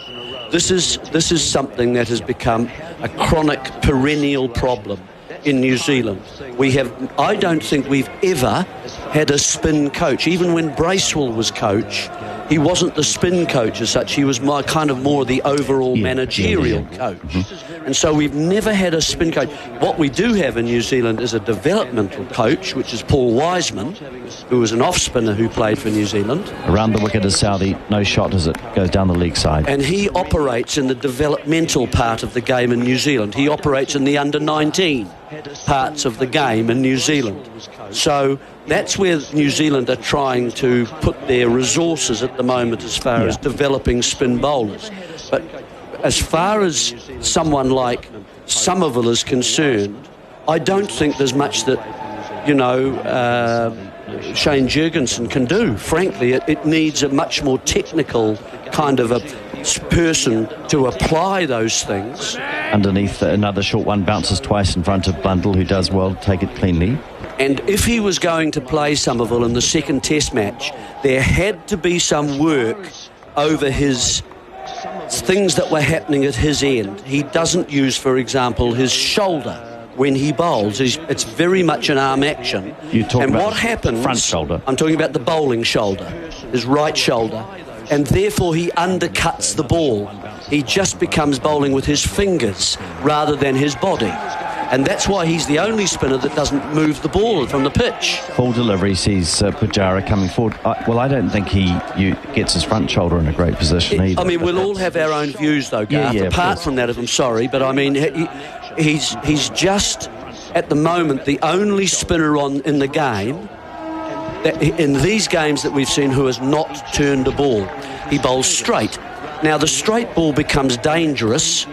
This is something that has become a chronic, perennial problem in New Zealand. I don't think we've ever had a spin coach. Even when Bracewell was coach, he wasn't the spin coach as such. He was more the overall managerial coach. Mm-hmm. And so we've never had a spin coach. What we do have in New Zealand is a developmental coach, which is Paul Wiseman, who was an off-spinner who played for New Zealand. Around the wicket is Southey, no shot as it goes down the leg side. And he operates in the developmental part of the game in New Zealand. He operates in the under-19 parts of the game in New Zealand. So that's where New Zealand are trying to put their resources at the moment as far as developing spin bowlers. But as far as someone like Somerville is concerned, I don't think there's much that, Shane Jurgensen can do. Frankly, it needs a much more technical kind of a person to apply those things. Underneath, another short one bounces twice in front of Blundell, who does well, take it cleanly. And if he was going to play Somerville in the second test match, there had to be some work over his things that were happening at his end. He doesn't use, for example, his shoulder when he bowls. It's very much an arm action. And what happens, front shoulder. I'm talking about the bowling shoulder, his right shoulder, and therefore he undercuts the ball. He just becomes bowling with his fingers rather than his body. And that's why he's the only spinner that doesn't move the ball from the pitch. Full delivery sees Pujara coming forward. I don't think he gets his front shoulder in a great position either. I mean, we'll all have our own views, though, Garth. Apart from that, I'm sorry, but I mean, he's just, at the moment, the only spinner in the game, in these games that we've seen, who has not turned a ball. He bowls straight. Now, the straight ball becomes dangerous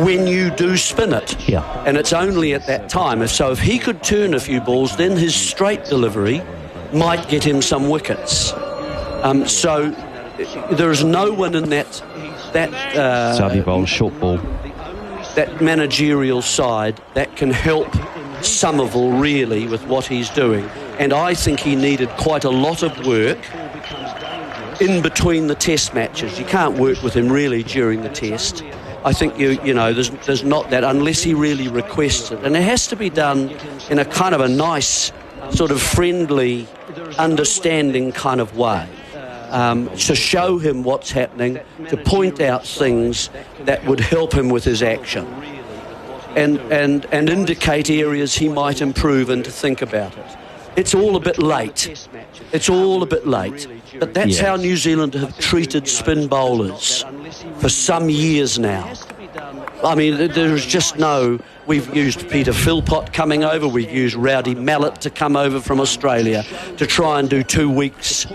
when you do spin it. Yeah. And it's only at that time. So if he could turn a few balls, then his straight delivery might get him some wickets. So there is no one in that Southey bowl, short ball, that managerial side that can help Somerville really with what he's doing. And I think he needed quite a lot of work in between the test matches. You can't work with him really during the test. I think there's not that unless he really requests it, and it has to be done in a kind of a nice, sort of friendly, understanding kind of way, to show him what's happening, to point out things that would help him with his action, and indicate areas he might improve and to think about it. It's all a bit late. It's all a bit late. But that's how New Zealand have treated spin bowlers for some years now. I mean, there's just we've used Peter Philpott coming over, we've used Rowdy Mallet to come over from Australia to try and do 2 weeks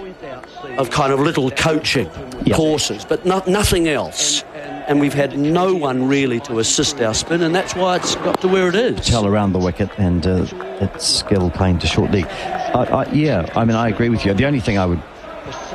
of kind of little coaching courses, but nothing else. And we've had no one really to assist our spin, and that's why it's got to where it is. Tell around the wicket, and it's Gill playing to short leg. I agree with you. The only thing I would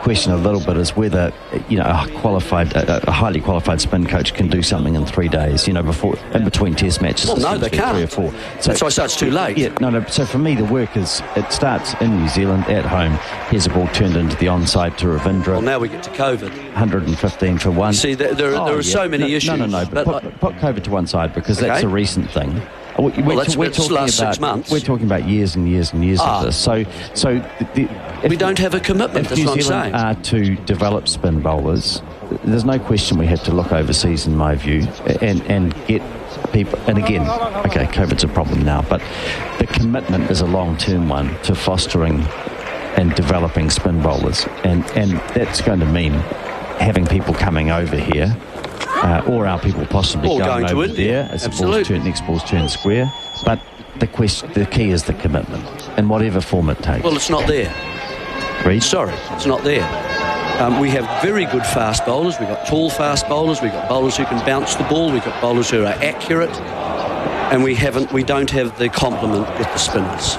question a little bit is whether a highly qualified spin coach can do something in 3 days. Before in between test matches. Well, no, they can't. 3 or 4. So, that's why I say it's too late. Yeah, no. So for me, the work it starts in New Zealand at home. Here's a ball turned into the onside to Ravindra. Well, now we get to COVID. 115 for one. See, there are so many issues. No. But put COVID to one side because that's a recent thing. Well, that's the last 6 months. We're talking about years and years and years of this. So we don't have a commitment. That's what I'm saying. If New Zealand are to develop spin bowlers, there's no question we have to look overseas, in my view, and get people. And again, okay, COVID's a problem now, but the commitment is a long-term one to fostering and developing spin bowlers, and that's going to mean having people coming over here, or our people possibly going over there as the next ball's turned square. But the key is the commitment, in whatever form it takes. Well, it's not there. Reid? Sorry, it's not there. We have very good fast bowlers. We've got tall fast bowlers. We've got bowlers who can bounce the ball. We've got bowlers who are accurate, and we don't have the complement with the spinners.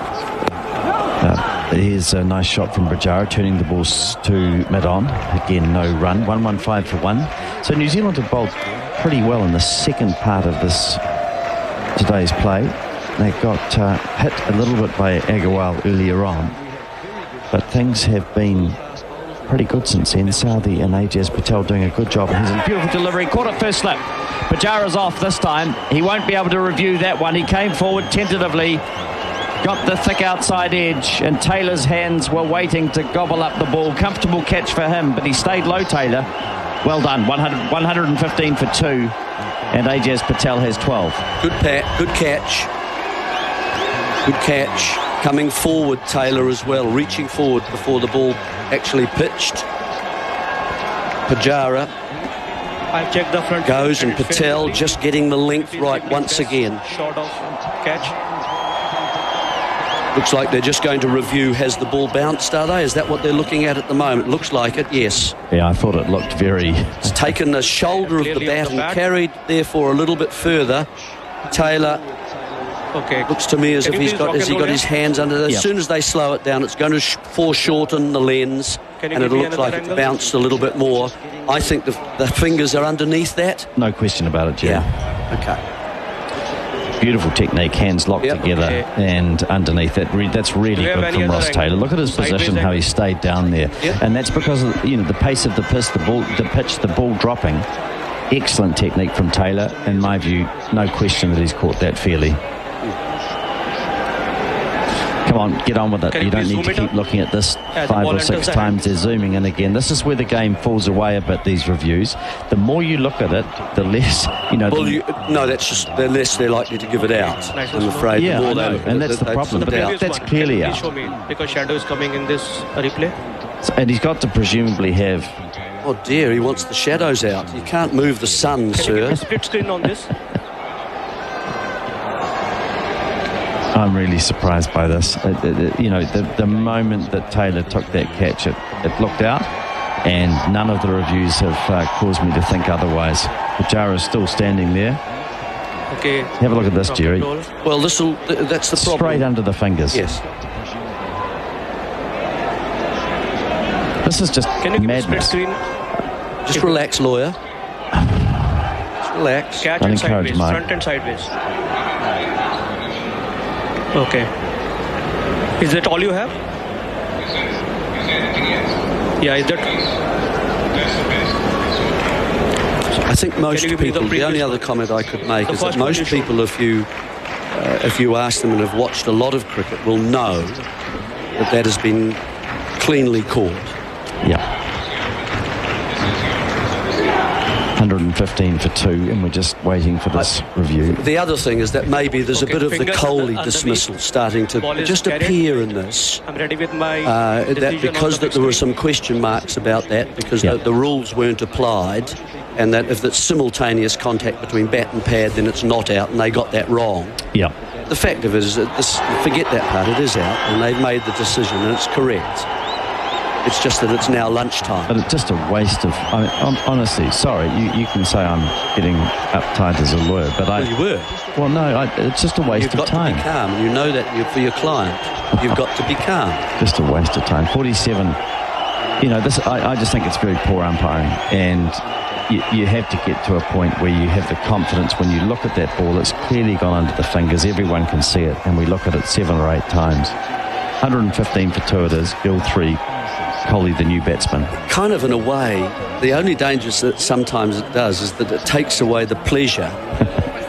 Here's a nice shot from Pujara, turning the balls to mid-on. Again, no run. 115 for 1. So New Zealand have bowled pretty well in the second part of today's play. They got hit a little bit by Agarwal earlier on, but things have been pretty good since then. Southee and Ajaz Patel doing a good job. Here's a beautiful delivery, caught it first slip. Pujara's off this time. He won't be able to review that one. He came forward tentatively, got the thick outside edge, and Taylor's hands were waiting to gobble up the ball. Comfortable catch for him, but he stayed low, Taylor. Well done. 115 for 2, and Ajaz Patel has 12. Good catch. Good catch. Coming forward, Taylor as well, reaching forward before the ball actually pitched. Pujara I checked the front goes, and Patel just getting the length right once again. Short of catch. Looks like they're just going to review, has the ball bounced, are they? Is that what they're looking at the moment? Looks like it, yes. Yeah, I thought it looked very... It's taken the shoulder of the bat and carried, therefore, a little bit further. Taylor... Okay. Looks to me as if he's got his hands under there. As soon as they slow it down, it's going to foreshorten the lens, and it'll look like it's bounced a little bit more. I think the fingers are underneath that. No question about it, Jerry. Yeah. Okay. Beautiful technique, hands locked together and underneath that. That's really good from Ross Taylor. Look at his position, how he stayed down there, and that's because of the pace of the pitch, the ball dropping. Excellent technique from Taylor. In my view, no question that he's caught that fairly. Come on, get on with it. You don't need to keep looking at this 5 or 6 times. They're zooming in again. This is where the game falls away a bit, these reviews. The more you look at it, the less, the less they're likely to give it out, I'm afraid. Yeah, I know, and that's the problem. But that's clearly out. Show me, because shadow is coming in this replay. And he's got to presumably have... Oh dear, he wants the shadows out. You can't move the sun, sir. Can you give a split screen on this? I'm really surprised by this. The moment that Taylor took that catch, it looked out, and none of the reviews have caused me to think otherwise. Pujara is still standing there. Okay. Have a look at this, Jerry. Well, that's the problem. Straight under the fingers. Yes. This is just madness. Just relax, lawyer. Just relax. Catch and sideways, front and sideways. Okay. Is that all you have? Yeah, is that... I think most people, the only other comment I could make is that most people, if you ask them and have watched a lot of cricket, will know that has been cleanly caught. Yeah. 115 for 2, and we're just waiting for this review. The other thing is that maybe there's a bit of the Kohli dismissal starting to just appear in this. I'm ready with my because there were some question marks about that, because the rules weren't applied, and that if it's simultaneous contact between bat and pad, then it's not out, and they got that wrong. Yeah. The fact of it is that forget that part, it is out, and they've made the decision, and it's correct. It's just that it's now lunchtime. But it's just a waste of... honestly, sorry, you can say I'm getting uptight as a lawyer, but Well, you were. Well, no, it's just a waste of time. You've got to be calm. You know that for your client. You've got to be calm. Just a waste of time. 47... I just think it's very poor umpiring, and you have to get to a point where you have the confidence when you look at that ball, it's clearly gone under the fingers, everyone can see it, and we look at it 7 or 8 times. 115 for 2 it is, Gill 3, Kohli the new batsman. Kind of in a way, the only danger that sometimes it does is that it takes away the pleasure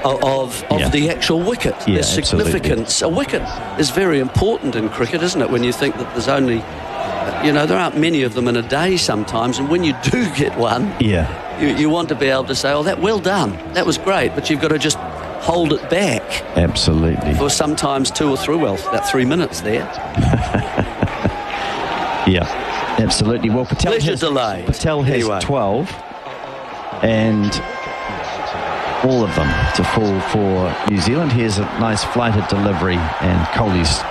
of the actual wicket. Yeah, There's significance. A wicket is very important in cricket, isn't it? When you think that there's only, there aren't many of them in a day sometimes, and when you do get one, you want to be able to say, well done, that was great, but you've got to just hold it back. Absolutely. For sometimes 2 or 3, about 3 minutes there. Yeah, absolutely. Well, Patel has 12, and all of them to fall for New Zealand. Here's a nice flighted delivery, and Kohli's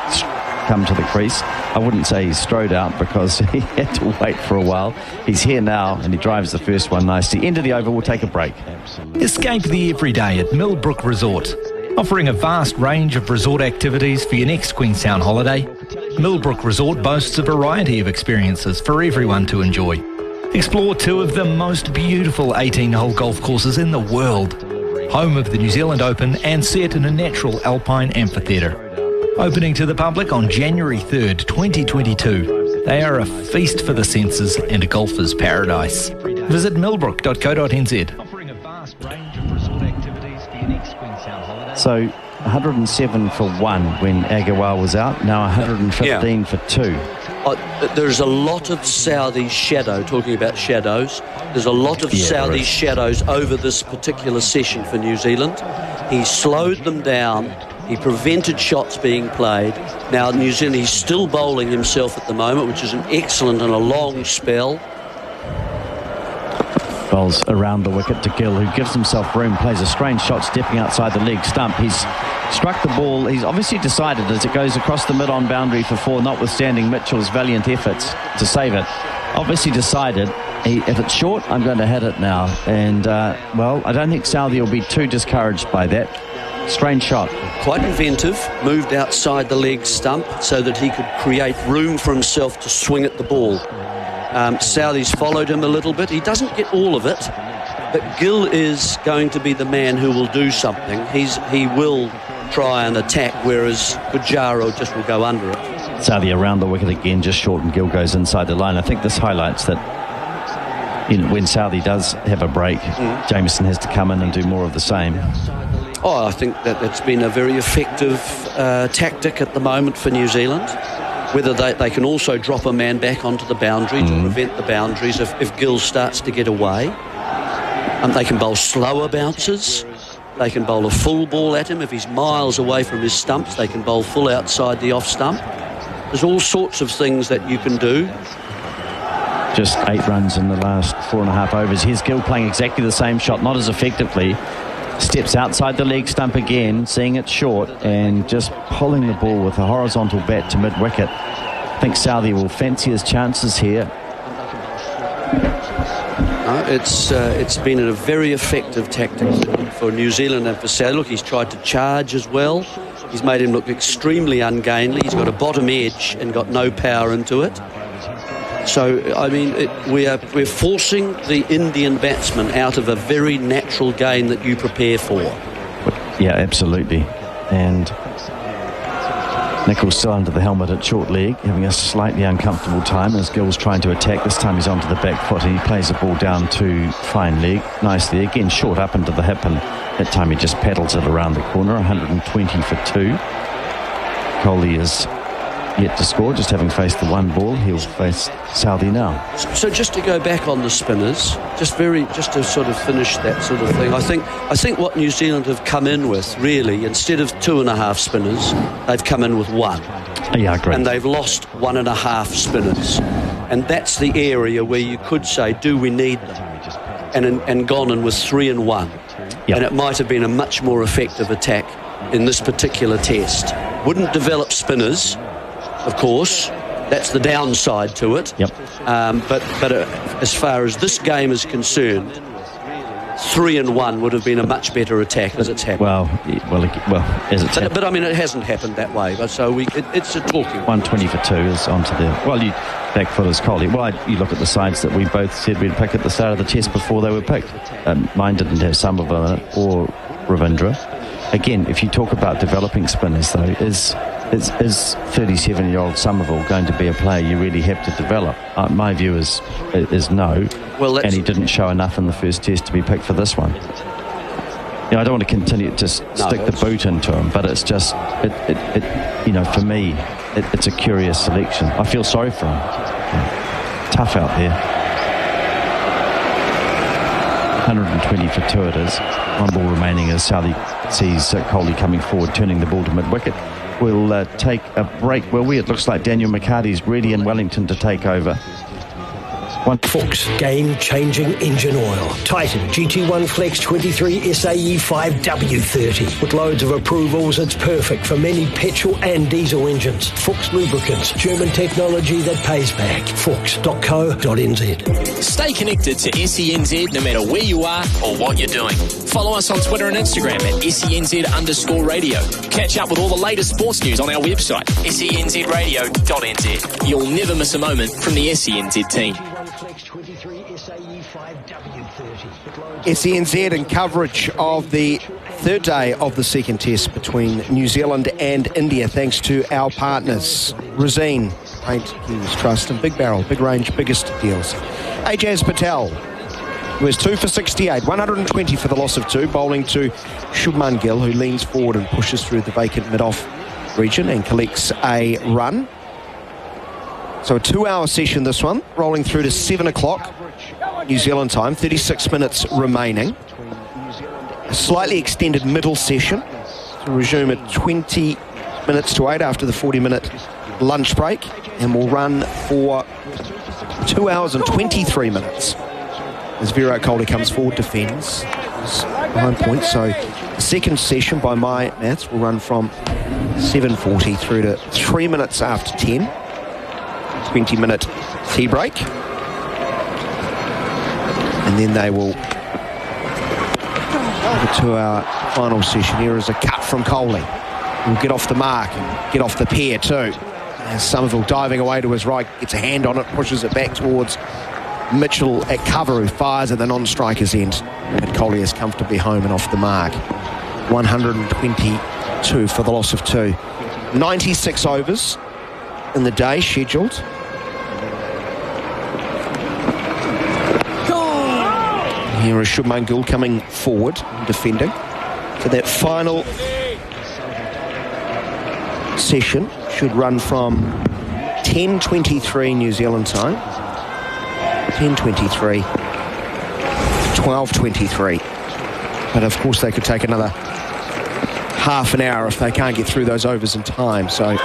come to the crease. I wouldn't say he strode out because he had to wait for a while. He's here now, and he drives the first one nicely. End of the over, we'll take a break. Escape the everyday at Millbrook Resort. Offering a vast range of resort activities for your next Queenstown holiday, Millbrook Resort boasts a variety of experiences for everyone to enjoy. Explore 2 of the most beautiful 18-hole golf courses in the world, home of the New Zealand Open and set in a natural alpine amphitheatre. Opening to the public on January 3rd, 2022. They are a feast for the senses and a golfer's paradise. Visit millbrook.co.nz. So 107 for 1 when Agarwal was out, now 115 for 2. There's a lot of Southie shadow, talking about shadows. There's a lot of Southie shadows over this particular session for New Zealand. He slowed them down. He prevented shots being played. Now, New Zealand, he's still bowling himself at the moment, which is an excellent and a long spell. Bowls around the wicket to Gill, who gives himself room, plays a strange shot stepping outside the leg stump. He's struck the ball. He's obviously decided as it goes across the mid-on boundary for 4, notwithstanding Mitchell's valiant efforts to save it. Obviously decided, if it's short, I'm going to hit it now. And, I don't think Southee will be too discouraged by that. Strange shot. Quite inventive. Moved outside the leg stump so that he could create room for himself to swing at the ball. Southee's followed him a little bit. He doesn't get all of it, but Gill is going to be the man who will do something. He will try and attack, whereas Pujaro just will go under it. Southee around the wicket again, just short, and Gill goes inside the line. I think this highlights that when Southee does have a break, Jameson has to come in and do more of the same. I think that it's been a very effective tactic at the moment for New Zealand. Whether they can also drop a man back onto the boundary to prevent the boundaries if Gill starts to get away. They can bowl slower bounces. They can bowl a full ball at him. If he's miles away from his stumps, they can bowl full outside the off stump. There's all sorts of things that you can do. Just 8 runs in the last 4.5 overs. Here's Gill playing exactly the same shot, not as effectively. Steps outside the leg stump again, seeing it short, and just pulling the ball with a horizontal bat to mid-wicket. I think Southee will fancy his chances here. It's been a very effective tactic for New Zealand and for Southee. Look, he's tried to charge as well. He's made him look extremely ungainly. He's got a bottom edge and got no power into it. So, I mean, we're forcing the Indian batsman out of a very natural game that you prepare for. Yeah, absolutely. And Nicholls still under the helmet at short leg, having a slightly uncomfortable time as Gill's trying to attack. This time he's onto the back foot and he plays the ball down to fine leg nicely. Again, short up into the hip, and that time he just paddles it around the corner. 120 for 2. Kohli is yet to score, just having faced the 1 ball. He'll face Southee now. So just to go back on the spinners, just to sort of finish that sort of thing, I think what New Zealand have come in with, really, instead of 2.5 spinners, they've come in with 1. Yeah, great. And they've lost 1.5 spinners. And that's the area where you could say, do we need them? And gone in with 3 and 1. Yep. And it might have been a much more effective attack in this particular test. Wouldn't develop spinners, of course. That's the downside to it. Yep. But as far as this game is concerned, 3 and 1 would have been a much better attack as it's happened. Well, as it's happened. But I mean, it hasn't happened that way. But so it's a talking. 120 for 2 is onto the back foot is Kohli. Well, you look at the sides that we both said we'd pick at the start of the test before they were picked. Mine didn't have Somerville in it or Ravindra. Again, if you talk about developing spinners, though, is 37-year-old Somerville going to be a player you really have to develop? My view is no. Well, and he didn't show enough in the first test to be picked for this one. I don't want to continue to stick the boot into him, but it's just, for me, it's a curious selection. I feel sorry for him. Tough out there. 120 for 2 it is. 1 ball remaining as Southey sees Coley coming forward, turning the ball to mid-wicket. We'll take a break, will we? It looks like Daniel McCarty's ready in Wellington to take over. Fuchs game-changing engine oil. Titan GT1 Flex 23 SAE 5W30. With loads of approvals, it's perfect for many petrol and diesel engines. Fuchs lubricants, German technology that pays back. Fuchs.co.nz. Stay connected to SENZ no matter where you are or what you're doing. Follow us on Twitter and Instagram at SENZ_radio. Catch up with all the latest sports news on our website, SENZradio.nz. You'll never miss a moment from the SENZ team. SENZ in coverage of the third day of the second test between New Zealand and India, thanks to our partners, Resene, Paint, Kiwis Trust, and Big Barrel, big range, biggest deals. Ajaz Patel, who is 2 for 68, 120 for the loss of 2, bowling to Shubman Gill, who leans forward and pushes through the vacant mid-off region and collects a run. So a 2-hour session, this one, rolling through to 7 o'clock New Zealand time, 36 minutes remaining. A slightly extended middle session to resume at 20 minutes to 8 after the 40-minute lunch break, and will run for 2 hours and 23 minutes as Virat Kohli comes forward, defends his home point. So the second session, by my maths, will run from 7:40 through to 3 minutes after 10. 20-minute tea break, and then they will have a 2-hour final session. Here is a cut from Kohli. He'll get off the mark and get off the pair too. As Somerville diving away to his right, gets a hand on it, pushes it back towards Mitchell at cover, who fires at the non-striker's end. But Kohli is comfortably home and off the mark. 122 for the loss of 2. 96 overs in the day scheduled. Here is Shubman Gill coming forward, defending. So that final session should run from 10:23 New Zealand time, 10:23, 12:23. But of course they could take another half an hour if they can't get through those overs in time. So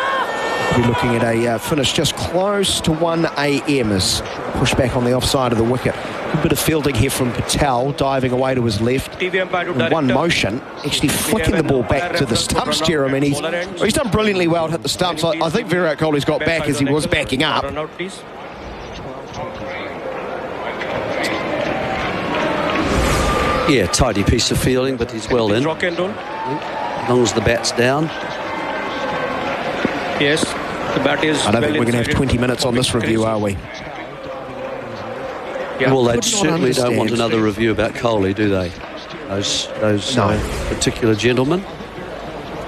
we're looking at a finish just close to 1 a.m. as push back on the offside of the wicket. A bit of fielding here from Patel, diving away to his left. In one motion, actually flicking the ball back to the stumps, Jeremy. He's done brilliantly well to hit the stumps. I think Virat Kohli's got back as he was backing up. Yeah, tidy piece of fielding, but he's well in. As long as the bat's down. Yes, the bat is. I don't think we're going to have 20 minutes on this review, are we? Yeah. Well, they certainly don't want another review about Kohli, do they? Those particular gentlemen.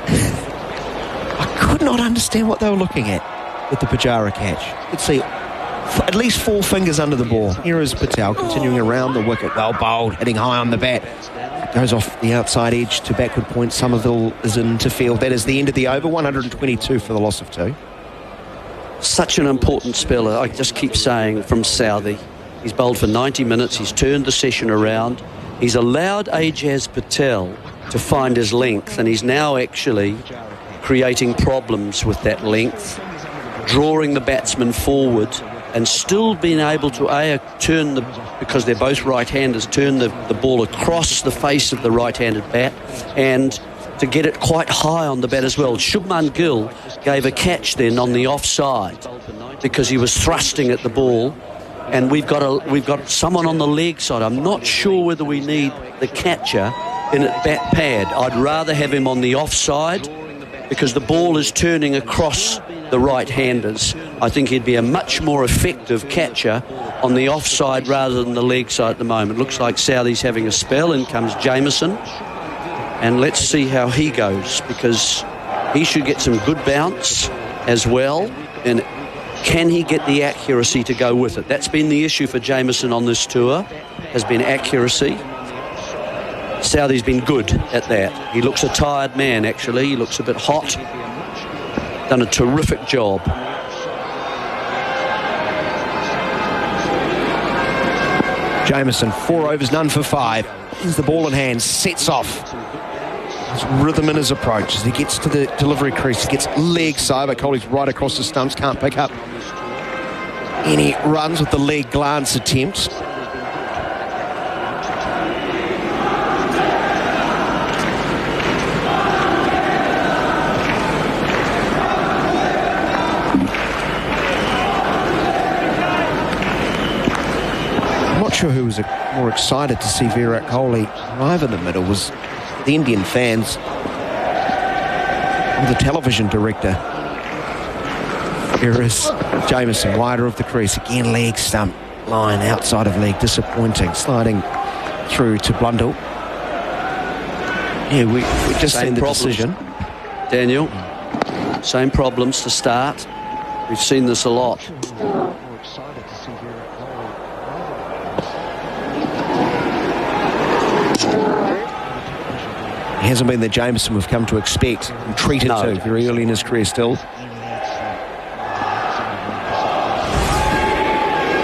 I could not understand what they were looking at with the Pujara catch. You could see at least 4 fingers under the ball. Here is Patel continuing around the wicket, well bowled, hitting high on the bat. Goes off the outside edge to backward point. Somerville is into field. That is the end of the over. 122 for the loss of 2. Such an important speller, I just keep saying, from Southey. He's bowled for 90 minutes. He's turned the session around. He's allowed Ajaz Patel to find his length, and he's now actually creating problems with that length, drawing the batsman forward, and still being able to turn because they're both right-handers, turn the ball across the face of the right-handed bat, and to get it quite high on the bat as well. Shubman Gill gave a catch then on the offside because he was thrusting at the ball. And we've got someone on the leg side. I'm not sure whether we need the catcher in at bat pad. I'd rather have him on the offside because the ball is turning across the right-handers. I think he'd be a much more effective catcher on the offside rather than the leg side at the moment. Looks like Southey's having a spell. In comes Jameson. And let's see how he goes, because he should get some good bounce as well. And can he get the accuracy to go with it? That's been the issue for Jameson on this tour, has been accuracy. Southey's been good at that. He looks a tired man, actually. He looks a bit hot. Done a terrific job. Jameson, 4 overs, none for 5. Here's the ball in hand, sets off. His rhythm in his approach as he gets to the delivery crease. He gets leg side, but Coley's right across the stumps, can't pick up any runs with the leg glance attempt. Sure who was more excited to see Virat Kohli arrive in the middle was the Indian fans or the television director. Here is Jameson, wider of the crease, again leg stump line outside of leg, disappointing, sliding through to Blundell. Yeah, we just seen the decision. Daniel, same problems to start. We've seen this a lot. He hasn't been the Jameson we've come to expect and treated to very early in his career still.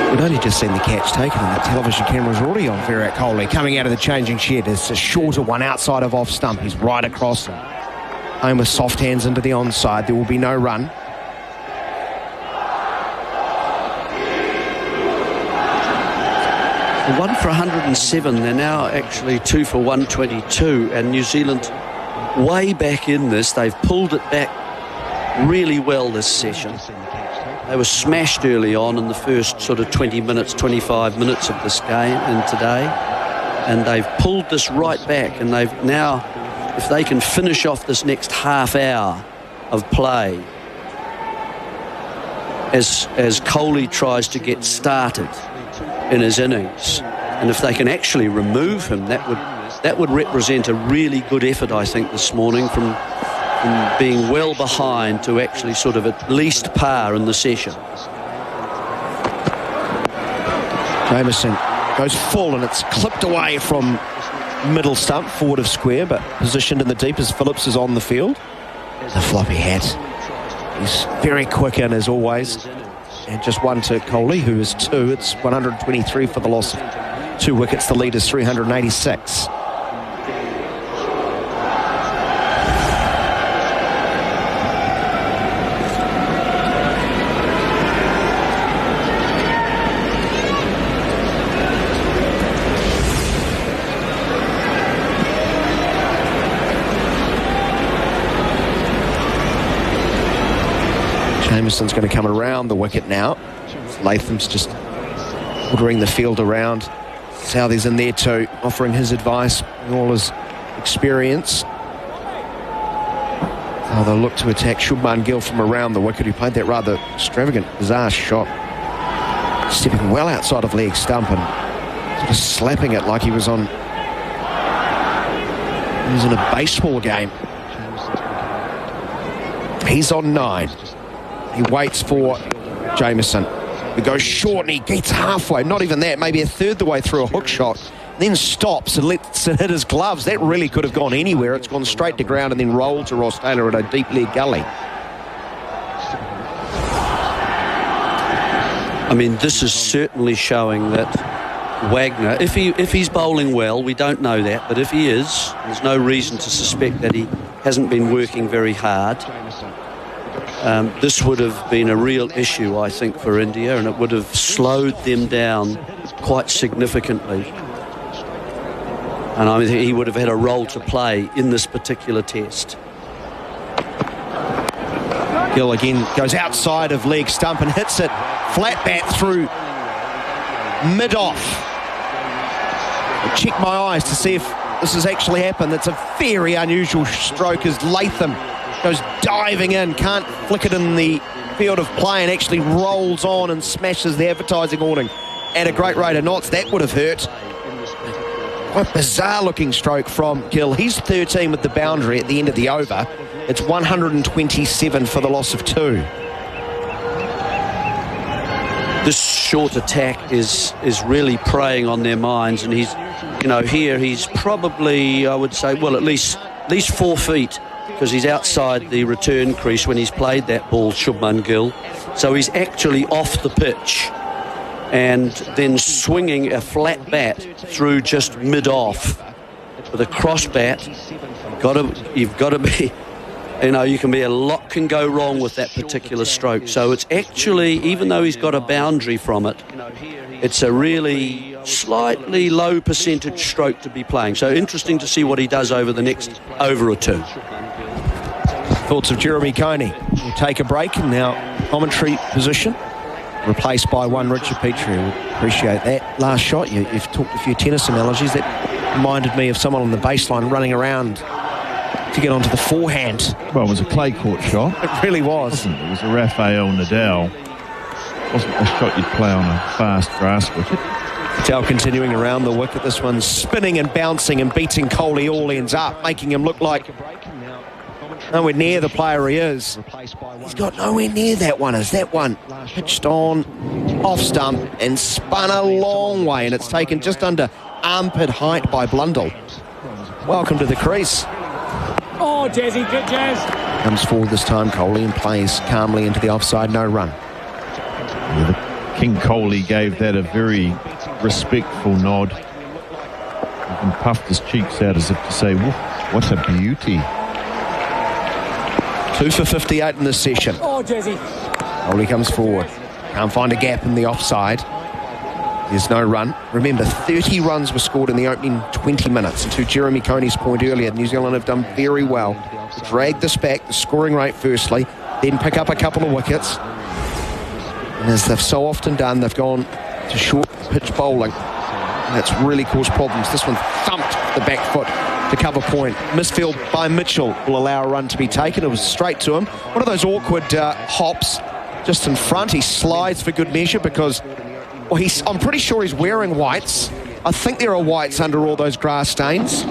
We'd only just seen the catch taken and the television cameras already on Virat Kohli coming out of the changing shed. It's a shorter one outside of off stump. He's right across home with soft hands into the onside. There will be no run. One for 107. They're now actually 2 for 122, and New Zealand way back in this. They've pulled it back really well this session. They were smashed early on in the first sort of 20 minutes, 25 minutes of this game and today, and they've pulled this right back, and they've now, if they can finish off this next half hour of play as Kohli tries to get started in his innings, and if they can actually remove him, that would represent a really good effort, I think, this morning from being well behind to actually sort of at least par in the session. Jameson goes full and it's clipped away from middle stump, forward of square, but positioned in the deep as Phillips is on the field. The floppy hat. He's very quick in as always. And just one to Kohli, who is 2. It's 123 for the loss of 2 wickets. The lead is 386. Jameson's going to come around the wicket now. Latham's just ordering the field around. Southey's in there too, offering his advice and all his experience. Oh, they'll look to attack Shubman Gill from around the wicket, who played that rather extravagant, bizarre shot. Stepping well outside of leg stump and sort of slapping it like he was in a baseball game. He's on 9. He waits for Jameson. He goes short and he gets halfway, not even that, maybe a third the way through a hook shot, then stops and lets it hit his gloves. That really could have gone anywhere. It's gone straight to ground and then rolled to Ross Taylor at a deep leg gully. I mean, this is certainly showing that Wagner, if he's bowling well, we don't know that, but if he is, there's no reason to suspect that he hasn't been working very hard. This would have been a real issue, I think, for India, and it would have slowed them down quite significantly. And I mean, he would have had a role to play in this particular test. Gill again goes outside of leg stump and hits it flat bat through mid-off. Check my eyes to see if this has actually happened. It's a very unusual stroke as Latham goes diving in, can't flick it in the field of play and actually rolls on and smashes the advertising awning at a great rate of knots. That would have hurt. Quite bizarre looking stroke from Gill. He's 13 with the boundary at the end of the over. It's 127 for the loss of 2. This short attack is really preying on their minds, and he's, here he's probably, I would say, well, at least 4 feet, because he's outside the return crease when he's played that ball, Shubman Gill. So he's actually off the pitch and then swinging a flat bat through just mid-off with a cross bat. You've got to be, a lot can go wrong with that particular stroke. So it's actually, even though he's got a boundary from it, it's a really slightly low percentage stroke to be playing. So interesting to see what he does over the next over or two. Thoughts of Jeremy Coney. We'll take a break and now commentary position, replaced by one Richard Petrie. We appreciate that. Last shot, you've talked a few tennis analogies. That reminded me of someone on the baseline running around to get onto the forehand. Well, it was a clay court shot. It really was. It was a Rafael Nadal. It wasn't a shot you'd play on a fast grass wicket. Patel continuing around the wicket. This one's spinning and bouncing and beating Coley. All ends up, making him look like nowhere near the player he is. He's got nowhere near that one. As that one pitched on off stump and spun a long way, and it's taken just under armpit height by Blundell. Welcome to the crease. Oh, Jazzy, good Jazz. Comes forward this time, Coley, and plays calmly into the offside, no run. King Coley gave that a very respectful nod. Even puffed his cheeks out as if to say, what a beauty. 2 for 58 in this session. Oh, Jazzy. Coley comes forward. Can't find a gap in the offside. There's no run. Remember, 30 runs were scored in the opening 20 minutes. And to Jeremy Coney's point earlier, New Zealand have done very well to drag this back, the scoring rate firstly, then pick up a couple of wickets. And as they've so often done, they've gone to short pitch bowling. And that's really caused problems. This one thumped the back foot to cover point. Misfield by Mitchell will allow a run to be taken. It was straight to him. One of those awkward hops just in front. He slides for good measure because, I'm pretty sure he's wearing whites. I think there are whites under all those grass stains.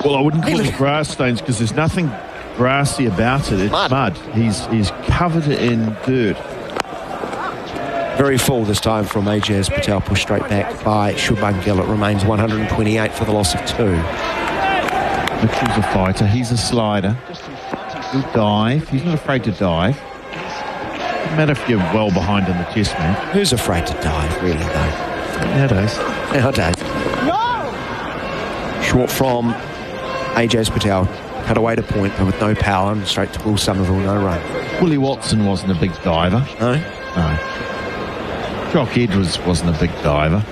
Well, I wouldn't call it grass stains because there's nothing grassy about it. It's mud. He's covered it in dirt. Very full this time from Ajaz Patel, pushed straight back by Shubman Gill. It remains 128 for the loss of 2. Mitchell's a fighter. He's a slider. He'll dive. He's not afraid to dive. Doesn't matter if you're well behind in the test match. Who's afraid to dive, really, though? Nowadays. No! Short from Ajaz Patel. Cut away to point, but with no power, and straight to Will Somerville, no run. Willie Watson wasn't a big diver. No? No. Jock Edwards wasn't a big diver.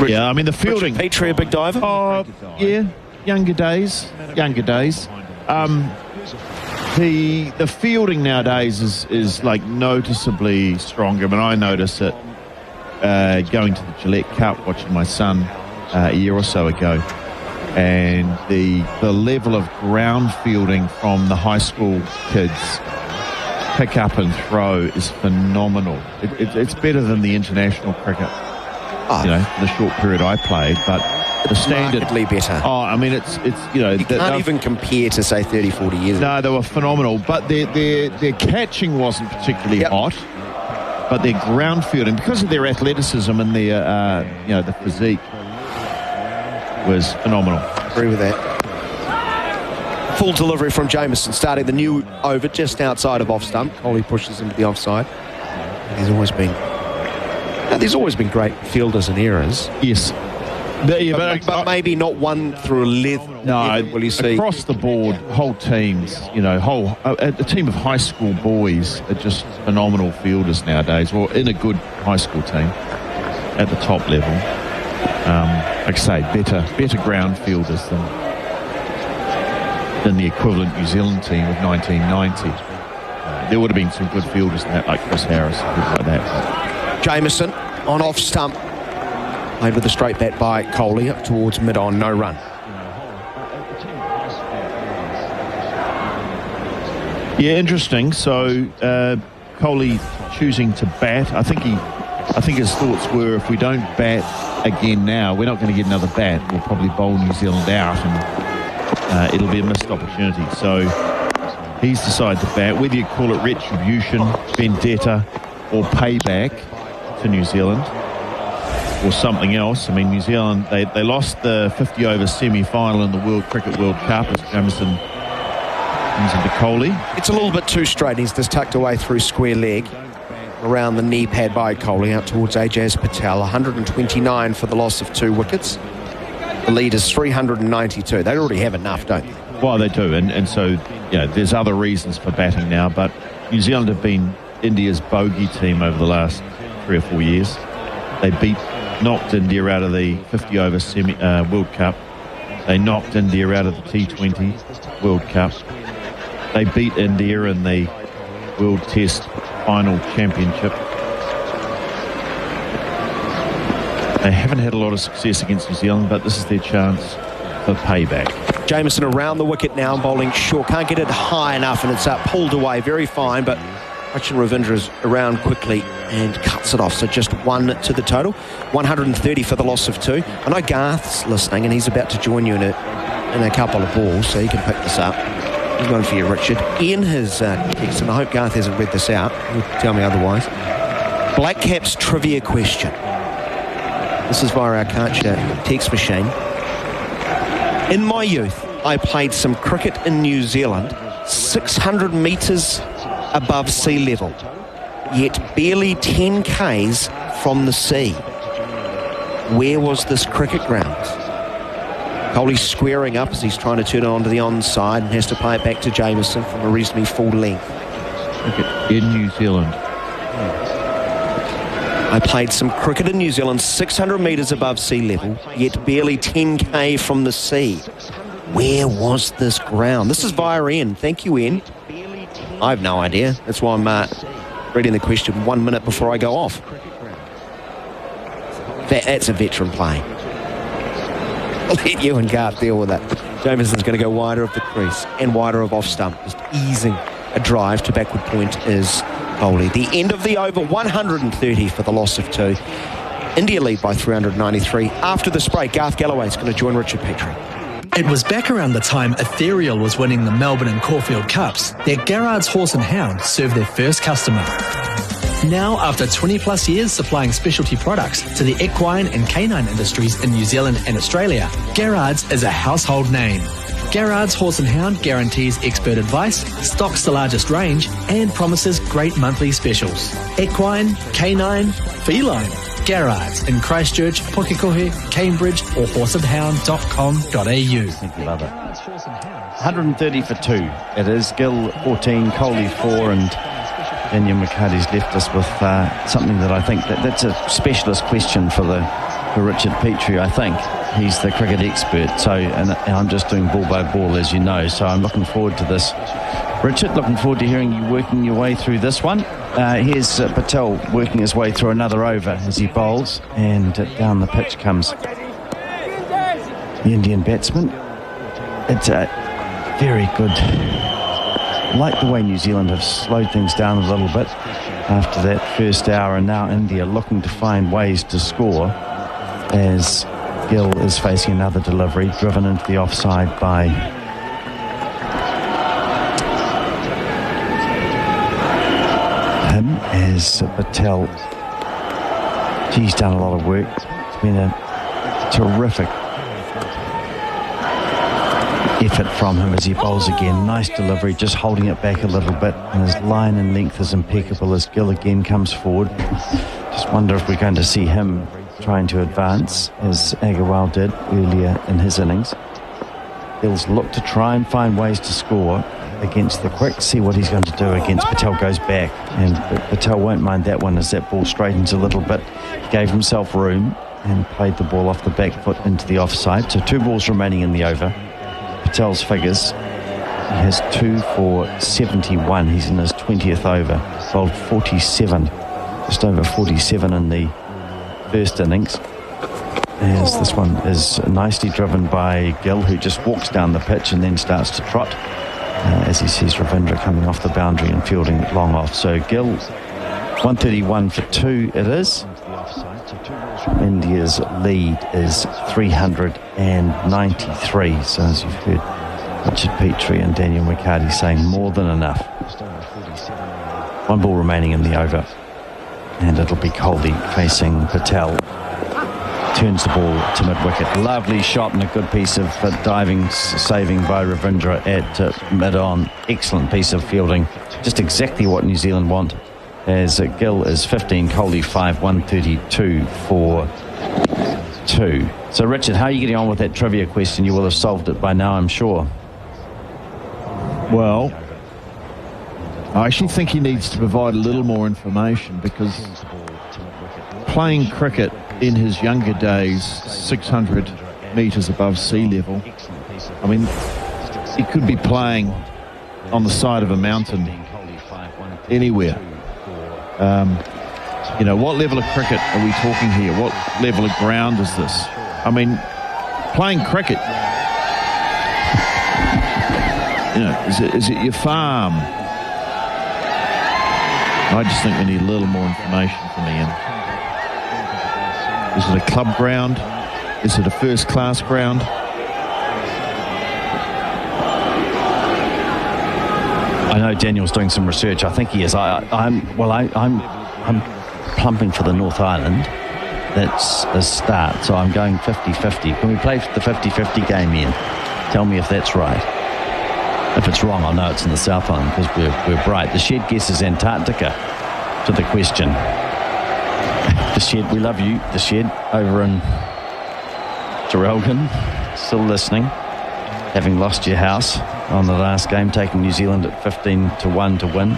Yeah, I mean the fielding. Richard Petrie a big diver? Oh, yeah. Younger days. The fielding nowadays is like noticeably stronger. I mean, I notice it going to the Gillette Cup, watching my son a year or so ago, and the level of ground fielding from the high school kids. Pick up and throw is phenomenal. It's better than the international cricket. For the short period I played, but the standard markedly better. Oh, I mean, it's you can't even compare to say 30, 40 years ago. No, they were phenomenal, but their catching wasn't particularly hot. But their ground fielding, because of their athleticism and their the physique, was phenomenal. Agree with that. Full delivery from Jameson, starting the new over just outside of off stump. Coley pushes into the offside. There's always been great fielders and errors. Yes. But maybe not one through 11. No, will you see? Across the board, whole teams, a team of high school boys are just phenomenal fielders nowadays, or in a good high school team at the top level. Like I say, better ground fielders than the equivalent New Zealand team of 1990. There would have been some good fielders in that, like Chris Harris, people like that. Jameson on off stump. Played with a straight bat by Coley up towards mid-on, no run. Yeah, interesting. So Coley choosing to bat. I think his thoughts were, if we don't bat again now, we're not going to get another bat. We'll probably bowl New Zealand out, and it'll be a missed opportunity. So he's decided to bat. Whether you call it retribution, vendetta, or payback to New Zealand, or something else. I mean, New Zealand, they lost the 50-over semi-final in the World Cricket World Cup as Jamieson comes into Kohli. It's a little bit too straight. He's just tucked away through square leg. Around the knee pad by Kohli, out towards Ajaz Patel. 129 for the loss of 2 wickets. The lead is 392. They already have enough, don't they? Well, they do, and so there's other reasons for batting now, but New Zealand have been India's bogey team over the last 3 or 4 years. They knocked India out of the 50-over World Cup. They knocked India out of the T20 World Cup. They beat India in the World Test Final Championship. They haven't had a lot of success against New Zealand, but this is their chance for payback. Jamieson around the wicket now, bowling short. Can't get it high enough, and it's pulled away. Very fine, but Rachin Ravindra is around quickly and cuts it off. So just 1 to the total. 130 for the loss of 2. I know Garth's listening, and he's about to join you in a couple of balls, so he can pick this up. Here's one for you, Richard. Ian has text, and I hope Garth hasn't read this out. He'll tell me otherwise. Black Caps trivia question. This is via our Karcher text machine. In my youth, I played some cricket in New Zealand, 600 metres above sea level, yet barely 10 k's from the sea. Where was this cricket ground? Kohli's squaring up as he's trying to turn it onto the onside and has to play it back to Jamieson from a reasonably full length. Cricket in New Zealand. I played some cricket in New Zealand, 600 metres above sea level, yet barely 10k from the sea. Where was this ground? This is via Ian. Thank you, Ian. I have no idea. That's why I'm reading the question 1 minute before I go off. That's a veteran play. I'll let you and Garth deal with that. Jamieson's going to go wider of the crease and wider of off stump, just easing a drive to backward point is Kohli. The end of the over, 130 for the loss of 2. India lead by 393. After this break, Garth Galloway's going to join Richard Petrie. It was back around the time Ethereal was winning the Melbourne and Caulfield Cups that Garrard's Horse and Hound served their first customer. Now, after 20 plus years supplying specialty products to the equine and canine industries in New Zealand and Australia, Garrard's is a household name. Garrard's Horse and Hound guarantees expert advice, stocks the largest range, and promises great monthly specials. Equine, canine, feline. Garrard's in Christchurch, Pukekohe, Cambridge or horseandhound.com.au. I think you love it. 130 for 2. It is Gill 14, Kohli 4, and Daniel McCarty's left us with something that I think that's a specialist question for Richard Petrie. I think he's the cricket expert. So, and I'm just doing ball by ball, as you know. So I'm looking forward to this. Richard, looking forward to hearing you working your way through this one. Here's Patel working his way through another over as he bowls, and down the pitch comes the Indian batsman. It's a very good. I like the way New Zealand have slowed things down a little bit after that first hour, and now India looking to find ways to score as Gill is facing another delivery driven into the offside by him as Patel. He's done a lot of work. It's been a terrific effort from him as he bowls again. Nice delivery, just holding it back a little bit, and his line and length is impeccable as Gill again comes forward. Just wonder if we're going to see him trying to advance as Agarwal did earlier in his innings. Gill's looked to try and find ways to score against the quick. See what he's going to do against Patel. Goes back, and Patel won't mind that one as that ball straightens a little bit. He gave himself room and played the ball off the back foot into the offside. So 2 balls remaining in the over. Patel's figures, he has 2 for 71. He's in his 20th over. Bowled 47, just over 47 in the first innings. As this one is nicely driven by Gill, who just walks down the pitch and then starts to trot as he sees Ravindra coming off the boundary and fielding long off. So Gill, 131 for 2 it is. India's lead is 393. So as you've heard Richard Petrie and Daniel McCarty saying more than enough. 1 ball remaining in the over. And it'll be Colby facing Patel. Turns the ball to mid-wicket. Lovely shot and a good piece of saving by Ravindra at mid-on. Excellent piece of fielding. Just exactly what New Zealand want. As Gill is 15, Coley 5, 132 for 2. So, Richard, how are you getting on with that trivia question? You will have solved it by now, I'm sure. Well, I actually think he needs to provide a little more information, because playing cricket in his younger days, 600 metres above sea level, I mean, he could be playing on the side of a mountain anywhere. What level of cricket are we talking here? What level of ground is this? I mean, playing cricket, is it your farm? I just think we need a little more information from Ian. Is it a club ground? Is it a first-class ground? I know Daniel's doing some research. I think he is. I'm plumping for the North Island. That's a start. So I'm going 50-50. Can we play the 50-50 game, Ian? Tell me if that's right. If it's wrong, I'll know it's in the South Island, because we're bright. The Shed guesses Antarctica to the question. The Shed, we love you. The Shed over in Geraldton, still listening. Having lost your house on the last game, taking New Zealand at 15-1 to win.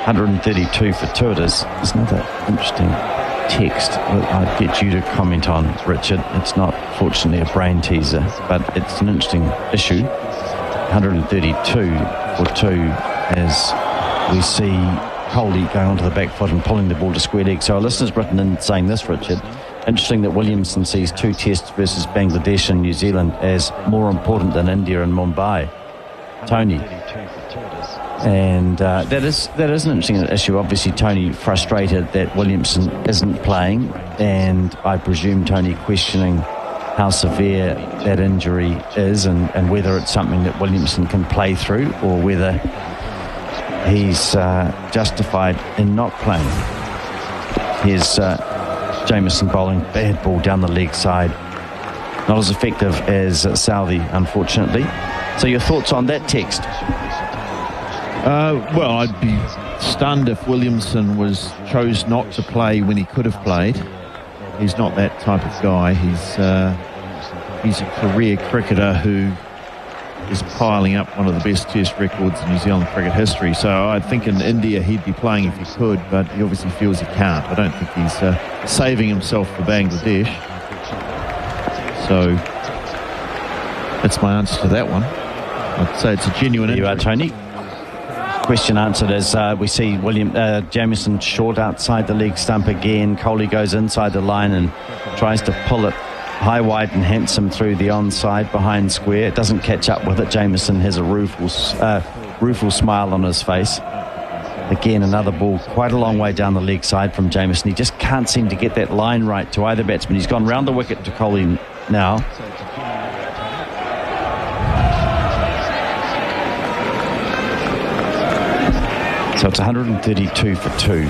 132 for 2 it is. There's another interesting text that I'd get you to comment on, Richard. It's not, fortunately, a brain teaser, but it's an interesting issue. 132 for 2 as we see Coley going onto the back foot and pulling the ball to square leg. So our listeners written in saying this, Richard. Interesting that Williamson sees 2 tests versus Bangladesh and New Zealand as more important than India and Mumbai. Tony. And that is an interesting issue. Obviously, Tony frustrated that Williamson isn't playing, and I presume Tony questioning how severe that injury is and whether it's something that Williamson can play through or whether he's justified in not playing. Here's Jamieson bowling, bad ball down the leg side. Not as effective as Southey, unfortunately. So your thoughts on that text? Well, I'd be stunned if Williamson chose not to play when he could have played. He's not that type of guy. He's a career cricketer who is piling up one of the best test records in New Zealand cricket history. So I think in India he'd be playing if he could, but he obviously feels he can't. I don't think he's saving himself for Bangladesh. So that's my answer to that one. I'd say it's a genuine injury. You are, Tony. Question answered as we see Jamieson short outside the leg stump again. Coley goes inside the line and tries to pull it high, wide and handsome through the onside behind square. It doesn't catch up with it. Jamieson has a rueful smile on his face. Again, another ball quite a long way down the leg side from Jamieson. He just can't seem to get that line right to either batsman. He's gone round the wicket to Coley now. So it's 132 for 2.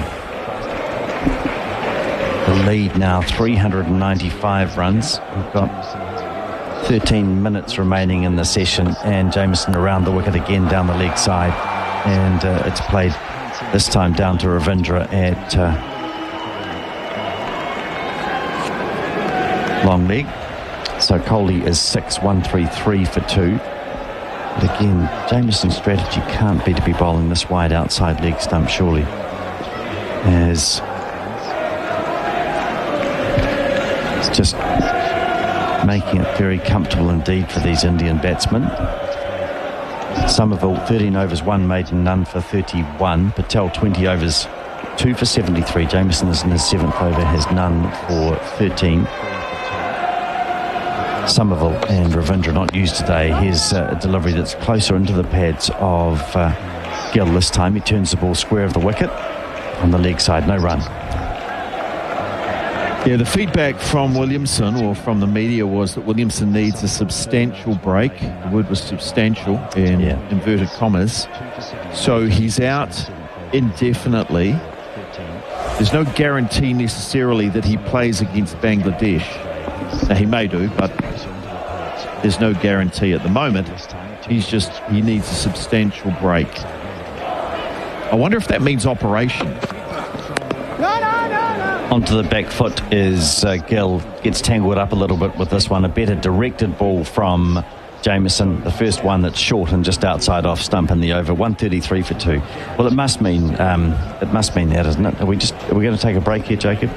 The lead now 395 runs. We've got 13 minutes remaining in the session, and Jamieson around the wicket again down the leg side, and it's played this time down to Ravindra at long leg. So Coley is 6, 133 for 2. But again, Jamieson's strategy can't be to be bowling this wide outside leg stump, surely, as it's just making it very comfortable indeed for these Indian batsmen. Somerville 13 overs, 1 maiden, none for 31. Patel 20 overs, 2 for 73. Jamieson is in his 7th over, has none for 13. Somerville and Ravindra not used today. Here's a delivery that's closer into the pads of Gill this time. He turns the ball square of the wicket on the leg side. No run. Yeah, the feedback from Williamson, or from the media, was that Williamson needs a substantial break. The word was substantial in inverted commas. So he's out indefinitely. There's no guarantee necessarily that he plays against Bangladesh. Now, he may do, but there's no guarantee at the moment. He needs a substantial break. I wonder if that means operation. Onto the back foot is Gill. Gets tangled up a little bit with this one. A better directed ball from Jamieson. The first one that's short and just outside off stump in the over. 133 for 2. Well, it must mean that, isn't it? Are we going to take a break here, Jacob?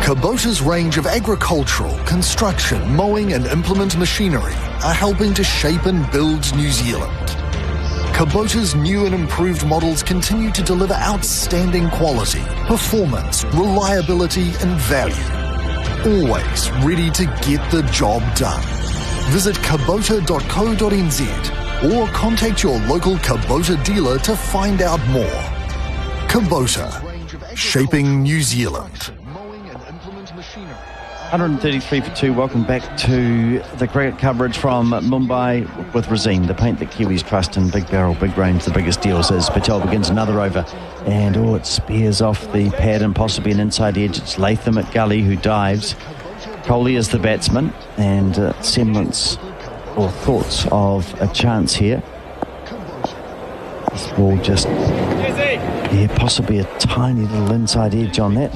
Kubota's range of agricultural, construction, mowing and implement machinery are helping to shape and build New Zealand. Kubota's new and improved models continue to deliver outstanding quality, performance, reliability and value. Always ready to get the job done. Visit kubota.co.nz or contact your local Kubota dealer to find out more. Kubota, shaping New Zealand. 133 for 2. Welcome back to the cricket coverage from Mumbai with Razine. The paint that Kiwis trust in. Big barrel, big range, the biggest deals as Patel begins another over. And it spears off the pad and possibly an inside edge. It's Latham at gully who dives. Kohli is the batsman, and semblance or thoughts of a chance here. This ball just, possibly a tiny little inside edge on that.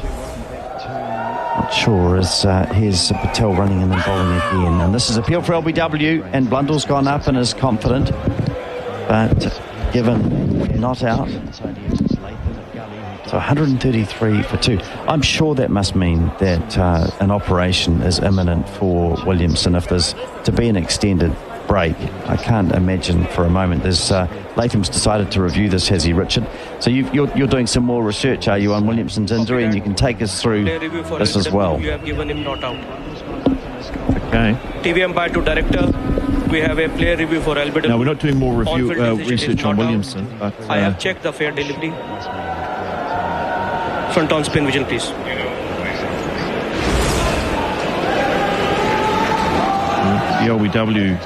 Not sure, as here's Patel running in and bowling again. And this is appeal for LBW, and Blundell's gone up and is confident, but given not out. So 133 for 2. I'm sure that must mean that an operation is imminent for Williamson if there's to be an extended break. I can't imagine for a moment. There's Latham's decided to review this, has he, Richard? So you're doing some more research, are you, on Williamson's injury, and you can take us through this as well. You have given him not out. Okay. TV umpire to director. We have a player review for LBW. No, we're not doing more research on Williamson. But, I have checked the fair delivery. Front on spin vision, please. The LBW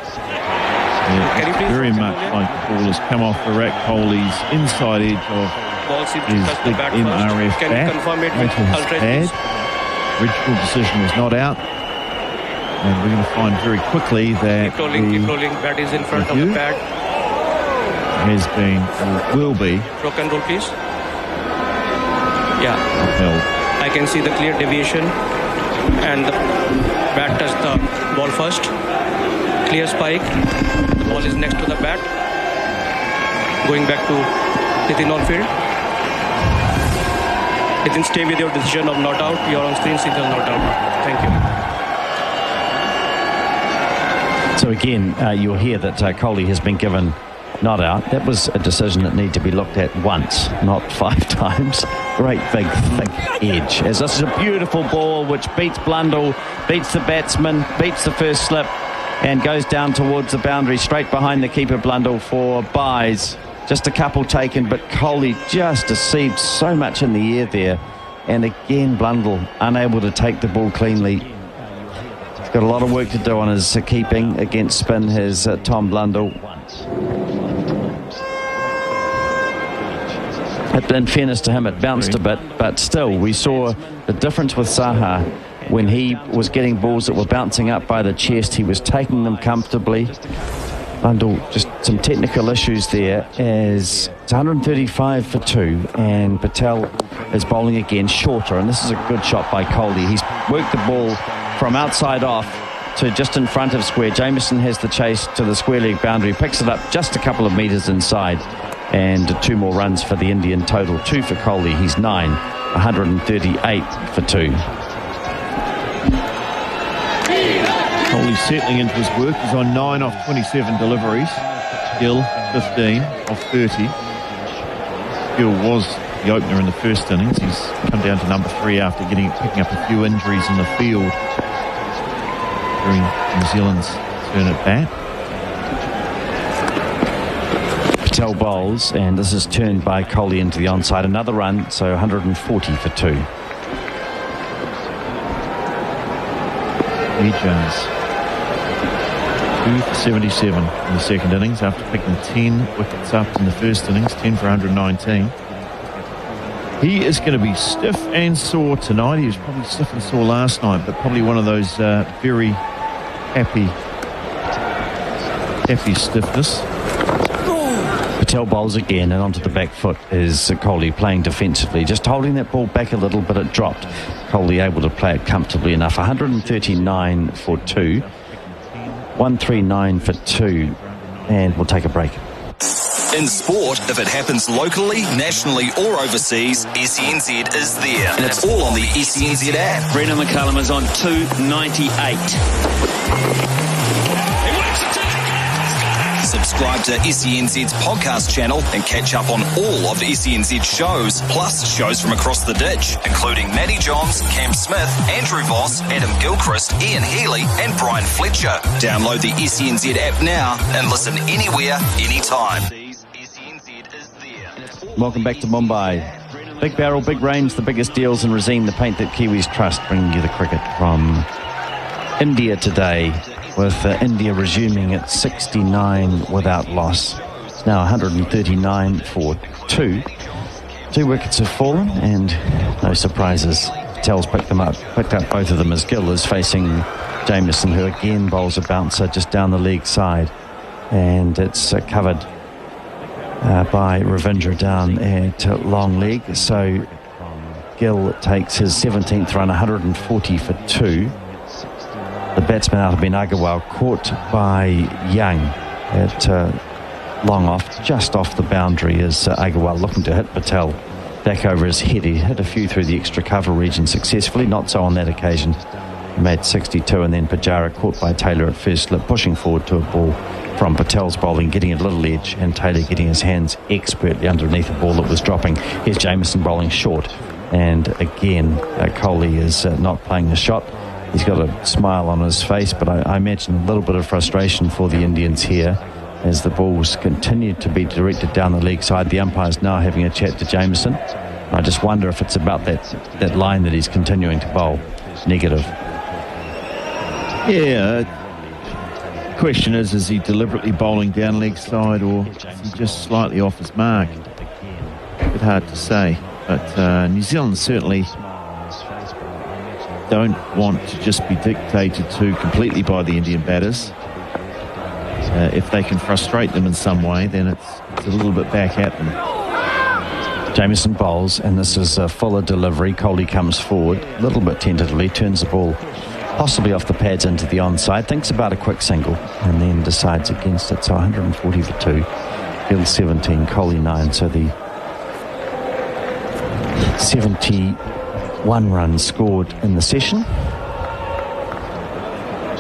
very much like the ball has come off Virat Kohli's inside edge of his big MRF Can bat. you confirm it with Pad. Original decision was not out. And we're going to find very quickly that keep rolling. Bat is in front of the pad. Has been, or will be. Rock and roll, please. Yeah. Upheld. I can see the clear deviation. And the bat touched the ball first. Clear spike. The ball is next to the bat. Going back to Nitin on field. Nitin, stay with your decision of not out. You're on screen signal not out. Thank you. So again, you'll hear that Kohli has been given not out. That was a decision that needed to be looked at once, not 5 times. Great big thick edge. As this is a beautiful ball which beats Blundell, beats the batsman, beats the first slip, and goes down towards the boundary, straight behind the keeper Blundell for byes. Just a couple taken, but Kohli just deceived so much in the air there. And again, Blundell unable to take the ball cleanly. He's got a lot of work to do on his keeping against spin, his Tom Blundell. In fairness to him, it bounced a bit, but still, we saw the difference with Saha. When he was getting balls that were bouncing up by the chest, he was taking them comfortably. Blundell, just some technical issues there, as it's 135 for 2, and Patel is bowling again shorter, and this is a good shot by Kohli. He's worked the ball from outside off to just in front of square. Jamieson has the chase to the square leg boundary, picks it up just a couple of metres inside, and 2 more runs for the Indian total. 2 for Kohli, he's 9, 138 for 2. Kohli settling into his work. He's on 9 off 27 deliveries. Gill, 15 off 30. Gill was the opener in the first innings. He's come down to number 3 after picking up a few injuries in the field during New Zealand's turn at bat. Patel bowls, and this is turned by Kohli into the onside. Another run, so 140 for 2. Lee Jones, 2 for 77 in the second innings after picking 10 wickets up in the first innings, 10 for 119. He is going to be stiff and sore tonight. He was probably stiff and sore last night, but probably one of those very happy stiffness. Patel bowls again, and onto the back foot is Kohli playing defensively, just holding that ball back a little, but it dropped. Kohli able to play it comfortably enough. 139 for 2, 139 for 2, and we'll take a break. In sport, if it happens locally, nationally or overseas, SENZ is there. And it's all on the SENZ app. Brendan McCullum is on 298. Subscribe to SENZ's podcast channel and catch up on all of SENZ shows, plus shows from across the ditch, including Matty Johns, Cam Smith, Andrew Voss, Adam Gilchrist, Ian Healy and Brian Fletcher. Download the SENZ app now and listen anywhere, anytime. Welcome back to Mumbai. Big barrel, big range, the biggest deals in Razeen, the paint that Kiwis trust, bringing you the cricket from India today, with India resuming at 69 without loss. It's now 139 for 2. 2 wickets have fallen, and no surprises. Patel's picked up both of them as Gill is facing Jamieson, who again bowls a bouncer just down the leg side, and it's covered by Ravindra down at long leg. So Gill takes his 17th run, 140 for 2. The batsman out of Ben Agarwal caught by Young at long off, just off the boundary, as Agarwal looking to hit Patel back over his head. He hit a few through the extra cover region successfully, not so on that occasion. He made 62, and then Pujara caught by Taylor at first slip, pushing forward to a ball from Patel's bowling, getting a little edge, and Taylor getting his hands expertly underneath a ball that was dropping. Here's Jamieson bowling short, and again Kohli is not playing the shot. He's got a smile on his face, but I imagine a little bit of frustration for the Indians here as the balls continue to be directed down the leg side. The umpire's now having a chat to Jamieson. I just wonder if it's about that line that he's continuing to bowl negative. Yeah. The question is he deliberately bowling down leg side, or is he just slightly off his mark? A bit hard to say. But New Zealand certainly don't want to just be dictated to completely by the Indian batters. If they can frustrate them in some way, then it's a little bit back at them. Jamieson bowls, and this is a fuller delivery. Kohli comes forward a little bit tentatively, turns the ball possibly off the pads into the onside, thinks about a quick single, and then decides against it. So 140 for 2. Gill 17, Kohli 9. So the 71 runs scored in the session.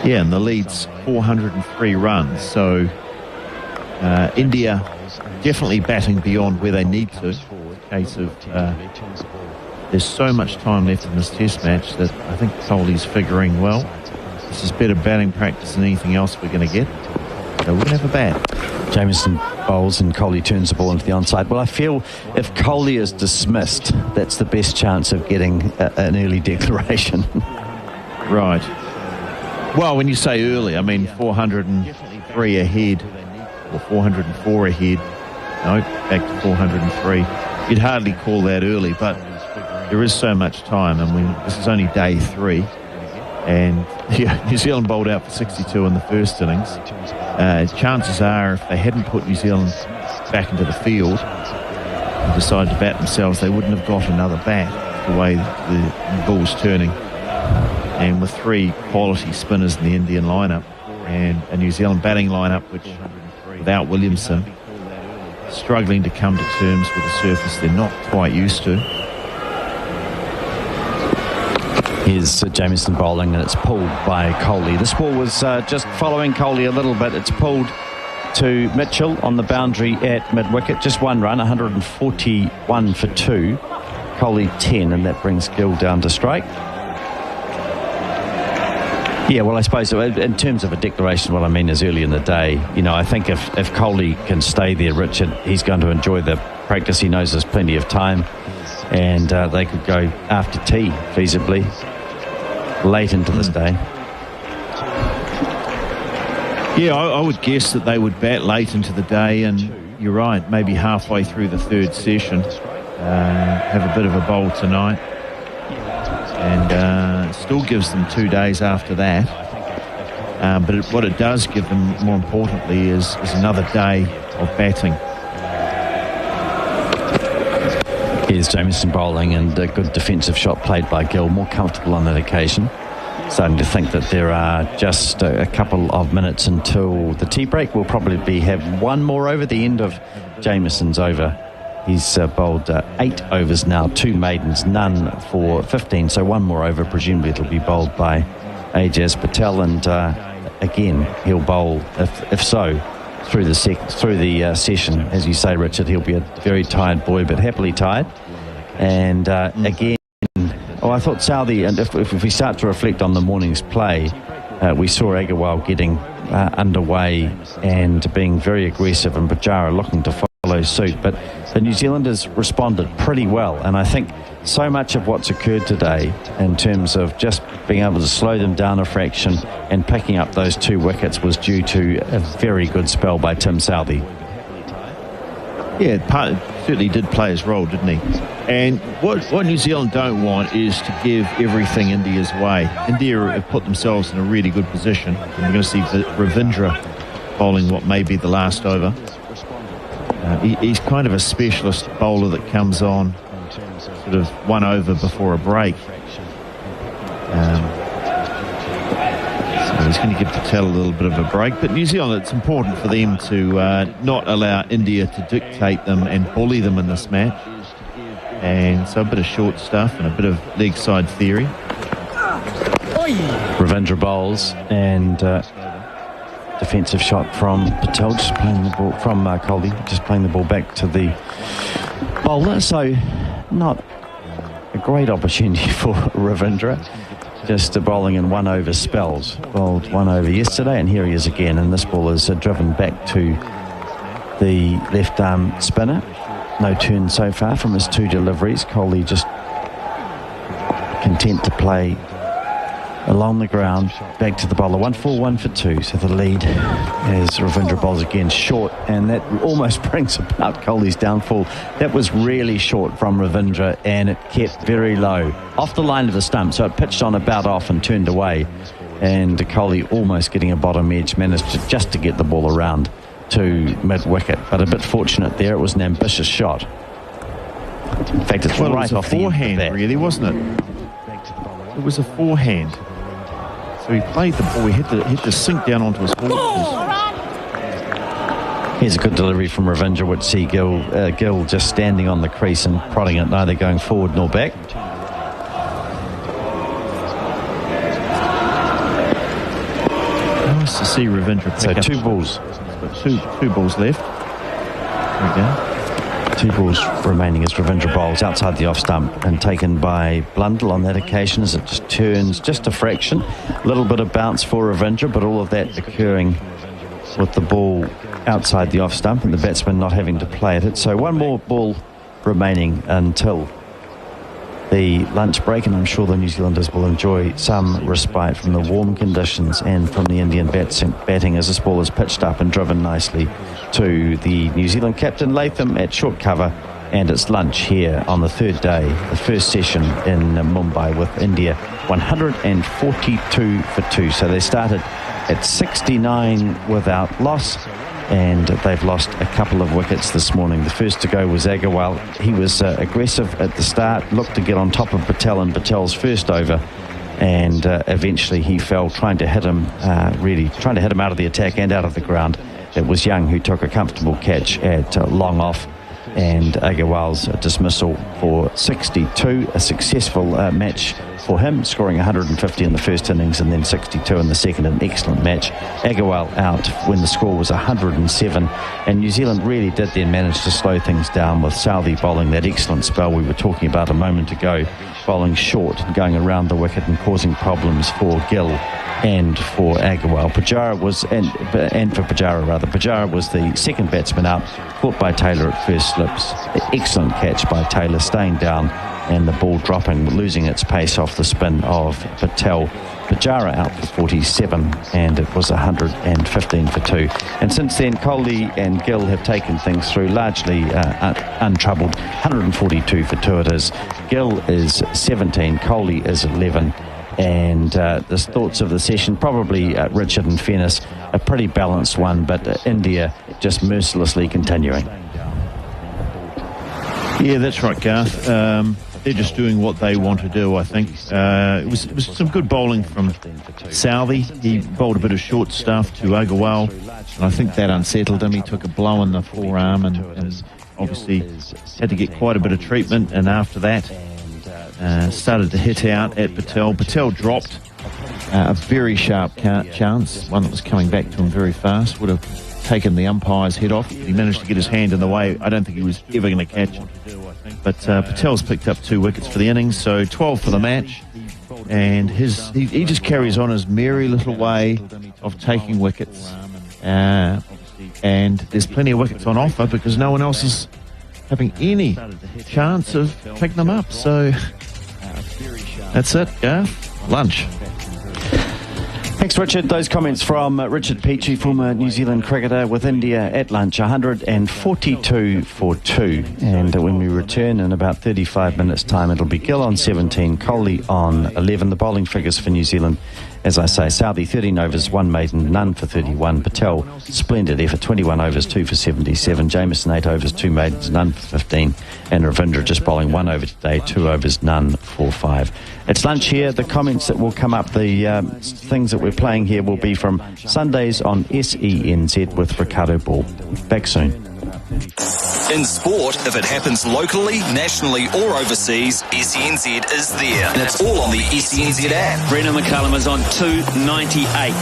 Yeah, and the lead's 403 runs. So India definitely batting beyond where they need to. Case of there's so much time left in this test match that I think Kohli's figuring, well, this is better batting practice than anything else we're going to get. So we're going to have a bat. Jamieson bowls and Kohli turns the ball into the onside. Well, I feel if Kohli is dismissed, that's the best chance of getting an early declaration. Right. Well, when you say early, I mean 403 ahead or 404 ahead. No, back to 403. You'd hardly call that early, but there is so much time, and this is only day 3. And New Zealand bowled out for 62 in the first innings. Chances are, if they hadn't put New Zealand back into the field and decided to bat themselves, they wouldn't have got another bat the way the ball's turning. And with 3 quality spinners in the Indian lineup and a New Zealand batting lineup, which without Williamson, struggling to come to terms with a surface they're not quite used to. Here's Jamieson bowling, and it's pulled by Kohli. This ball was just following Kohli a little bit. It's pulled to Mitchell on the boundary at mid-wicket. Just 1 run, 141 for 2. Kohli 10, and that brings Gill down to strike. Yeah, well, I suppose in terms of a declaration, what I mean is early in the day, I think if Coley can stay there, Richard, he's going to enjoy the practice. He knows there's plenty of time, and they could go after tea, feasibly, late into this day. Yeah, I would guess that they would bat late into the day, and you're right, maybe halfway through the third session, have a bit of a bowl tonight, and still gives them 2 days after that. But what it does give them, more importantly, is another day of batting. Here's Jamieson bowling, and a good defensive shot played by Gill, more comfortable on that occasion. Starting to think that there are just a couple of minutes until the tea break. We'll probably have one more over, the end of Jamieson's over. He's bowled 8 overs now, 2 maidens, none for 15. So one more over, presumably it'll be bowled by Ajaz Patel, and again he'll bowl if so through the session. As you say, Richard, he'll be a very tired boy, but happily tired. And again. I thought Southee, and if we start to reflect on the morning's play, we saw Agarwal getting underway and being very aggressive, and Pujara looking to follow suit. But the New Zealanders responded pretty well, and I think so much of what's occurred today in terms of just being able to slow them down a fraction and picking up those 2 wickets was due to a very good spell by Tim Southee. Yeah, certainly did play his role, didn't he? And what New Zealand don't want is to give everything India's way. India have put themselves in a really good position. And we're going to see Ravindra bowling what may be the last over. He's kind of a specialist bowler that comes on sort of 1 over before a break. So he's going to give Patel a little bit of a break. But New Zealand, it's important for them to not allow India to dictate them and bully them in this match. And so a bit of short stuff and a bit of leg side theory. Ravindra bowls, and defensive shot from Patel, just playing the ball from Coley, just playing the ball back to the bowler. So not a great opportunity for Ravindra. Just bowling in 1 over spells. Bowled 1 over yesterday, and here he is again. And this ball is driven back to the left arm spinner. No turn so far from his 2 deliveries. Coley just content to play along the ground, back to the bowler. 1 for 1 for 2. So the lead as Ravindra bowls again short, and that almost brings about Coley's downfall. That was really short from Ravindra, and it kept very low off the line of the stump. So it pitched on about off and turned away, and Coley almost getting a bottom edge, managed just to get the ball around to mid-wicket, but a bit fortunate there. It was an ambitious shot. In fact, it's right off the forehand, really, wasn't it? It was a forehand. So he played the ball. He had to sink down onto his ball. Here's a good delivery from Ravindra, which see Gill just standing on the crease and prodding it, neither going forward nor back. Nice to see Ravindra pick up. 2 balls. Two balls left. There we go. 2 balls remaining as Ravindra bowls outside the off stump, and taken by Blundell on that occasion as it just turns just a fraction. A little bit of bounce for Ravindra, but all of that occurring with the ball outside the off stump and the batsman not having to play at it. So 1 more ball remaining until the lunch break, and I'm sure the New Zealanders will enjoy some respite from the warm conditions and from the Indian batting as this ball is pitched up and driven nicely to the New Zealand captain Latham at short cover. And it's lunch here on the 3rd day, the first session in Mumbai, with India 142 for 2. So they started at 69 without loss, and they've lost a couple of wickets this morning. The first to go was Agarwal. He was aggressive at the start, looked to get on top of Patel in Patel's first over, and eventually he fell, trying to hit him out of the attack and out of the ground. It was Young who took a comfortable catch at long off, and Agarwal's dismissal for 62, a successful match for him, scoring 150 in the first innings and then 62 in the second. An excellent match. Agarwal out when the score was 107, and New Zealand really did then manage to slow things down with Southee bowling that excellent spell we were talking about a moment ago, bowling short and going around the wicket and causing problems for Gill and for Agarwal. Pujara was, and for Pujara rather, Pujara was the second batsman out, caught by Taylor at first slips. Excellent catch by Taylor, staying down and the ball dropping, losing its pace off the spin of Patel. Pujara out for 47, and it was 115 for 2. And since then, Kohli and Gill have taken things through largely untroubled. 142 for 2 it is. Gill is 17, Kohli is 11. And the thoughts of the session, probably, Richard, in fairness, a pretty balanced one, but India just mercilessly continuing. Yeah, that's right, Garth. They're just doing what they want to do, I think. It was some good bowling from Southey. He bowled a bit of short stuff to Agarwal, and I think that unsettled him. He took a blow in the forearm and obviously had to get quite a bit of treatment, and after that started to hit out at Patel. Patel dropped a very sharp chance, one that was coming back to him very fast. Would have taken the umpire's head off. He managed to get his hand in the way. I don't think he was ever going to catch it. But Patel's picked up 2 wickets for the innings, so 12 for the match. And he just carries on his merry little way of taking wickets. And there's plenty of wickets on offer because no one else is having any chance of picking them up. So that's it, Garth. Lunch. Thanks, Richard. Those comments from Richard Peachey, former New Zealand cricketer, with India at lunch, 142 for 2. And when we return in about 35 minutes' time, it'll be Gill on 17, Kohli on 11. The bowling figures for New Zealand, as I say, Southey 13 overs, 1 maiden, none for 31. Patel, splendid effort, 21 overs, 2 for 77. Jameson 8 overs, 2 maidens, none for 15. And Ravindra just bowling 1 over today, 2 overs, none for 5. It's lunch here. The comments that will come up, the things that we're playing here will be from Sundays on SENZ with Ricardo Ball. Back soon. In sport, if it happens locally, nationally or overseas, SENZ is there. And it's all on the SENZ app. Brendan McCullum is on 298.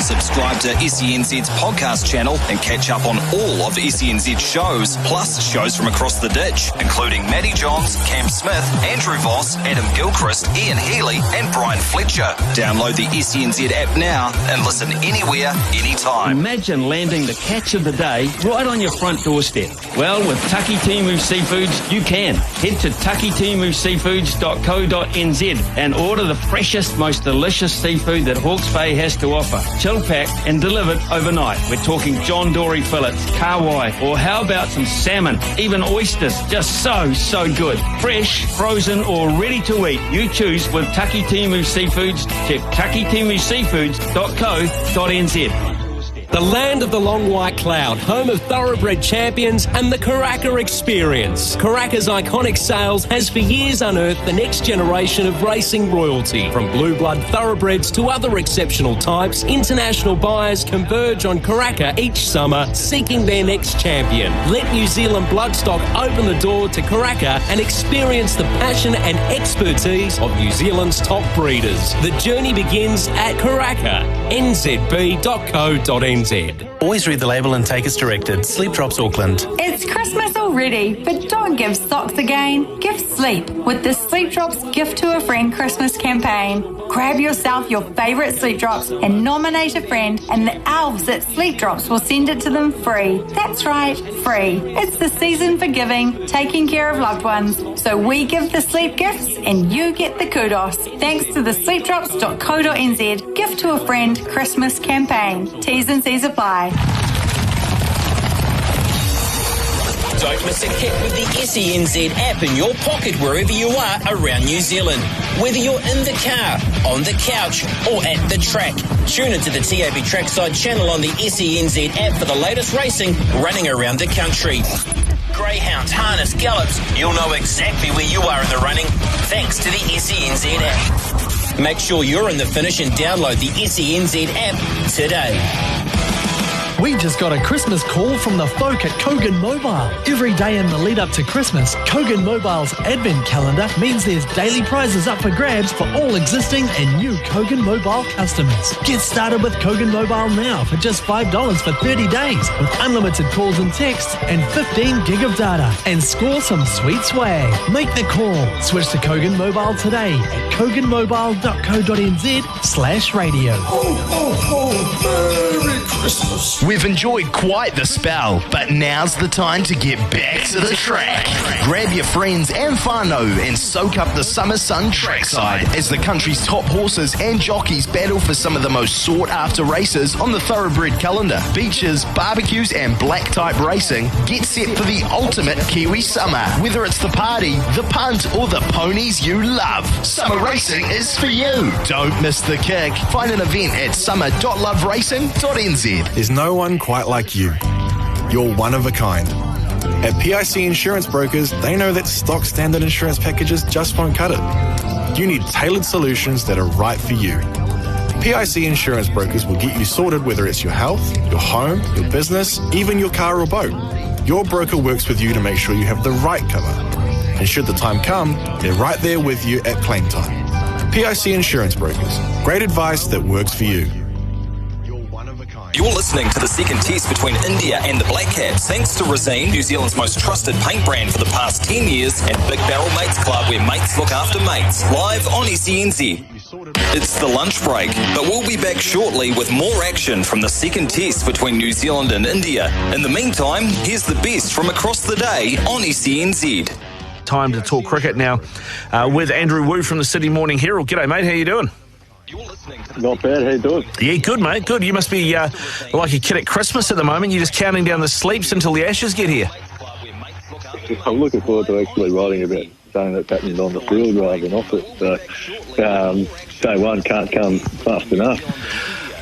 Subscribe to SENZ's podcast channel and catch up on all of SENZ's shows, plus shows from across the ditch, including Matty Johns, Cam Smith, Andrew Voss, Adam Gilchrist, Ian Healy and Brian Fletcher. Download the SENZ app now and listen anywhere, anytime. Imagine landing the catch of the day right on your front doorstep. Well, with Taki Timu Seafoods, you can. Head to takitimuseafoods.co.nz and order the freshest, most delicious seafood that Hawke's Bay has to offer. Packed and delivered overnight. We're talking John Dory fillets, kawai, or how about some salmon, even oysters, just so good. Fresh, frozen or ready to eat, you choose with Taki Timu Seafoods. Check takitimuseafoods.co.nz. The land of the long white cloud, home of thoroughbred champions and the Karaka experience. Karaka's iconic sails has for years unearthed the next generation of racing royalty. From blue blood thoroughbreds to other exceptional types, international buyers converge on Karaka each summer, seeking their next champion. Let New Zealand bloodstock open the door to Karaka and experience the passion and expertise of New Zealand's top breeders. The journey begins at Karaka, nzb.co.nz. Always read the label and take as directed. Sleep Drops Auckland. It's Christmas already, but don't give socks again. Give sleep with the Sleep Drops Gift to a Friend Christmas campaign. Grab yourself your favourite Sleep Drops and nominate a friend, and the elves at Sleep Drops will send it to them free. That's right, free. It's the season for giving, taking care of loved ones. So we give the sleep gifts and you get the kudos. Thanks to the sleepdrops.co.nz Gift to a Friend Christmas campaign. T's and C's apply. Don't miss a kick with the SENZ app in your pocket wherever you are around New Zealand. Whether you're in the car, on the couch or at the track, tune into the TAB Trackside channel on the SENZ app for the latest racing running around the country. Greyhounds, harness, gallops, you'll know exactly where you are in the running thanks to the SENZ app. Make sure you're in the finish and download the SENZ app today. We just got a Christmas call from the folk at Kogan Mobile. Every day in the lead up to Christmas, Kogan Mobile's advent calendar means there's daily prizes up for grabs for all existing and new Kogan Mobile customers. Get started with Kogan Mobile now for just $5 for 30 days with unlimited calls and texts and 15 gig of data, and score some sweet swag. Make the call. Switch to Kogan Mobile today at koganmobile.co.nz/radio. Merry Christmas. We've enjoyed quite the spell, but now's the time to get back to the track. Grab your friends and whānau and soak up the summer sun trackside as the country's top horses and jockeys battle for some of the most sought-after races on the thoroughbred calendar. Beaches, barbecues and black-type racing. Get set for the ultimate Kiwi summer. Whether it's the party, the punt or the ponies you love, summer racing is for you. Don't miss the kick. Find an event at summer.loveracing.nz. There's no one quite like you. You're one of a kind. At PIC Insurance Brokers, they know that stock standard insurance packages just won't cut it. You need tailored solutions that are right for you. PIC Insurance Brokers will get you sorted whether it's your health, your home, your business, even your car or boat. Your broker works with you to make sure you have the right cover. And should the time come, they're right there with you at claim time. PIC Insurance Brokers. Great advice that works for you. You're listening to the second test between India and the Black Caps, thanks to Resene, New Zealand's most trusted paint brand for the past 10 years, and Big Barrel Mates Club, where mates look after mates. Live on SENZ. It's the lunch break, but we'll be back shortly with more action from the second test between New Zealand and India. In the meantime, here's the best from across the day on SENZ. Time to talk cricket now with Andrew Wu from the Sydney Morning Herald. G'day, mate. How you doing? Not bad. How you doing? Yeah, good, mate. Good. You must be like a kid at Christmas at the moment. You're just counting down the sleeps until the Ashes get here. I'm looking forward to actually writing about something that's happening on the field rather than off it. So, day one can't come fast enough.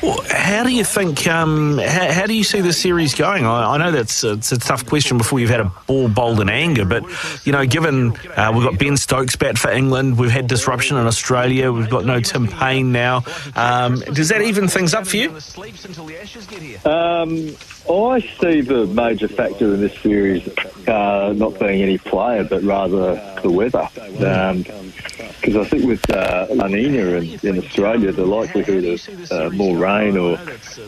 Well, how do you think, how do you see the series going? I know it's a tough question before you've had a ball bowled in anger, but, you know, given we've got Ben Stokes bat for England, we've had disruption in Australia, we've got no Tim Payne now, does that even things up for you? I see the major factor in this series not being any player, but rather the weather. Because I think with La Nina in Australia, the likelihood of more rain or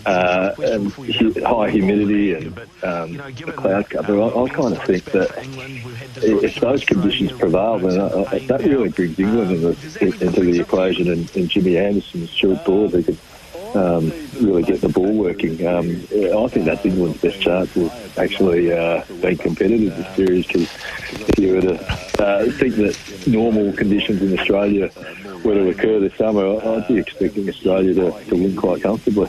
and high humidity and cloud cover, I kind of think that if those conditions prevail, then that really brings England into the equation, and Jimmy Anderson's short ball, they could really get the ball working. I think that's England's best chance of actually being competitive this series, because if you were to think that normal conditions in Australia were to occur this summer, I'd be expecting Australia to win quite comfortably.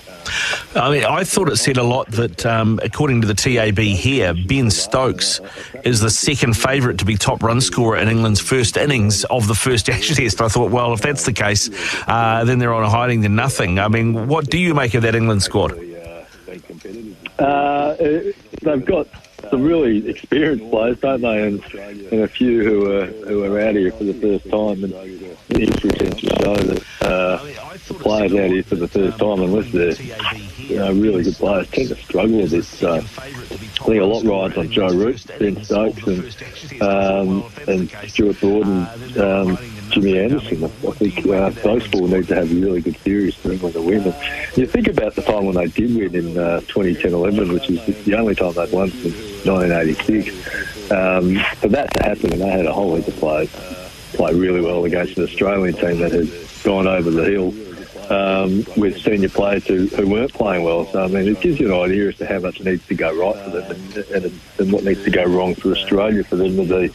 I mean, I thought it said a lot that, according to the TAB here, Ben Stokes is the second favourite to be top run scorer in England's first innings of the first Ashes Test. I thought, well, if that's the case, then they're on a hiding to nothing. I mean, what do you make of that England squad? They've got some really experienced players, don't they? And a few who are out here for the first time. And history tends to show that the players out here for the first time, unless they're really good players, tend to struggle a bit. So I think a lot rides on Joe Root, Ben Stokes, and Stuart Broad and Jimmy Anderson. I think those four need to have a really good series for England to win. And you think about the time when they did win in 2010-11, which is the only time they'd won since 1986. For that to happen, and they had a whole heap of players play really well against an Australian team that had gone over the hill with senior players who weren't playing well. So, I mean, it gives you an idea as to how much needs to go right for them and what needs to go wrong for Australia for them to be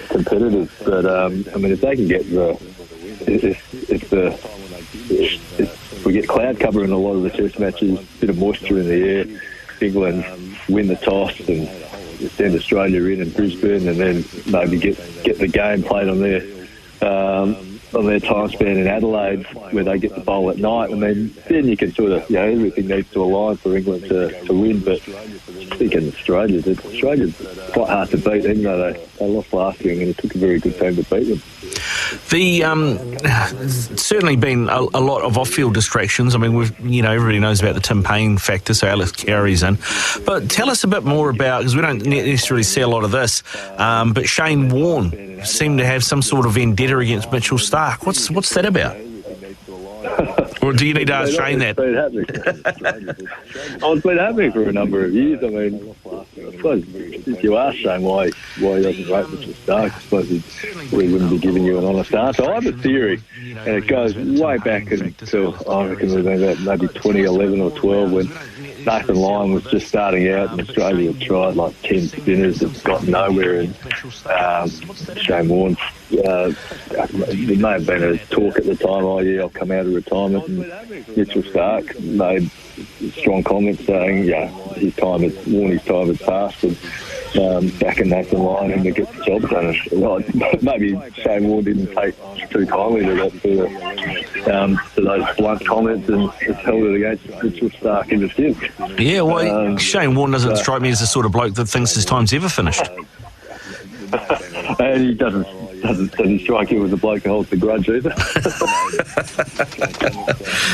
competitive. But, I mean, if they can get if we get cloud cover in a lot of the test matches, a bit of moisture in the air, England win the toss and send Australia in Brisbane, and then maybe get the game played on their time span in Adelaide, where they get the bowl at night, and then you can sort of, everything needs to align for England to win. But I think in Australia's quite hard to beat, even though they lost last year, and it took a very good team to beat them. The certainly been a lot of off-field distractions. I mean, everybody knows about the Tim Payne factor, so Alex Carey's in. But tell us a bit more about, because we don't necessarily see a lot of this, but Shane Warne seemed to have some sort of vendetta against Mitchell Starc. What's that about? Or do you need to ask Shane that? It's been happening for a number of years. I mean, I suppose if you ask Shane why he doesn't rate Mitchell Starc, I suppose we wouldn't be giving you an honest answer. I have a theory, and it goes way back until, I reckon it was about maybe 2011 or 12, when Nathan Lyon was just starting out, and Australia had tried like 10 spinners that got nowhere, and Shane Warne, there may have been a talk at the time, I'll come out of retirement, and Mitchell Starc made strong comments saying, his time had passed, and backing Nathan Lyon and to get the job done. Maybe Shane Warne didn't take too kindly to that, to those blunt comments, and has held it against Mitchell Starc ever since. Yeah, well, Shane Warne doesn't strike me as the sort of bloke that thinks his time's ever finished. And he doesn't strike you as a bloke who holds the grudge either.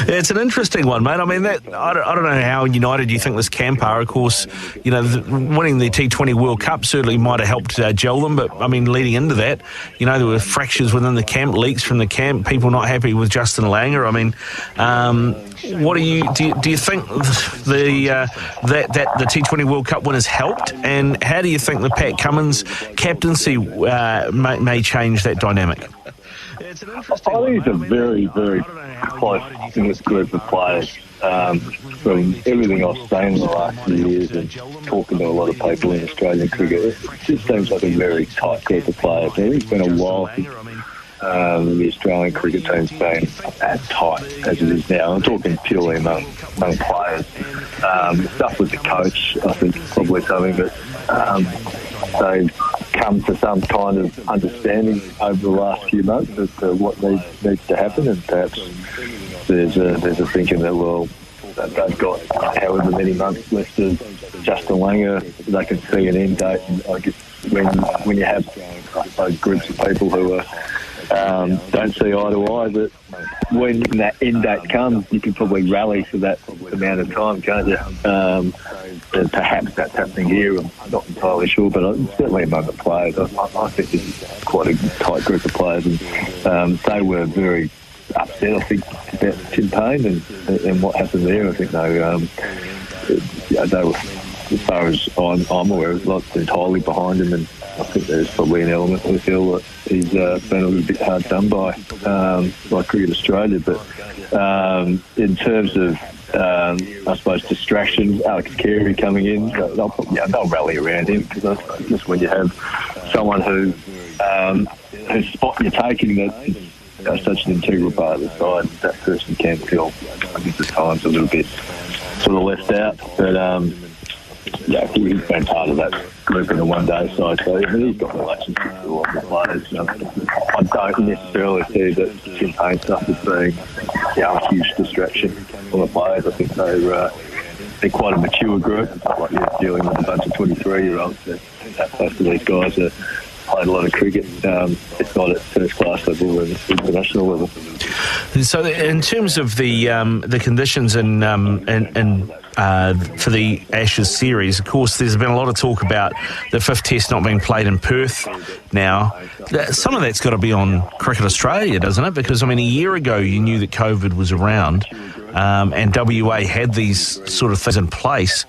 Yeah, it's an interesting one, mate. I mean, I don't know how united you think this camp are. Of course, winning the T20 World Cup certainly might have helped gel them, but I mean, leading into that, there were fractures within the camp, leaks from the camp, people not happy with Justin Langer. I mean, what do you think that the T20 World Cup win has helped, and how do you think the Pat Cummins captaincy may change that dynamic? I think it's a very, very close in this group of players. From everything I've seen in the last few years and talking to a lot of people in Australian cricket, it just seems like a very tight group of players. I think it's been a while since the Australian cricket team's been as tight as it is now. I'm talking purely among players. Stuff with the coach, I think, is probably something that they've come to some kind of understanding over the last few months as to what needs to happen, and perhaps there's a thinking that, that they've got however many months left of Justin Langer, they can see an end date. And I guess when you have those groups of people who don't see eye to eye, but when that end date comes, you can probably rally for that amount of time, can't you? And perhaps that's happening here. I'm not entirely sure, but certainly among the players, I think this is quite a tight group of players, and they were very upset, I think, about Tim Payne and what happened there. I think they were, as far as I'm aware, not entirely behind him, and I think there's probably an element we feel that he's been a little bit hard done by Cricket Australia. But in terms of, I suppose, distractions, Alex Carey coming in, they'll rally around him, because I guess when you have someone whose spot you're taking that's such an integral part of the side, that person can feel, I guess, at times a little bit sort of left out. But he's been part of that group in the one-day side, so he's got relationships with a lot of the players. I don't necessarily see that Tim Payne stuff as being a huge distraction for the players. I think they're quite a mature group. It's not like you're dealing with a bunch of 23-year-olds. Most of these guys have played a lot of cricket, if not at first-class level and international level. So, in terms of the conditions for the Ashes series, of course, there's been a lot of talk about the fifth test not being played in Perth now. Some of that's got to be on Cricket Australia, doesn't it? Because, I mean, a year ago you knew that COVID was around, and WA had these sort of things in place.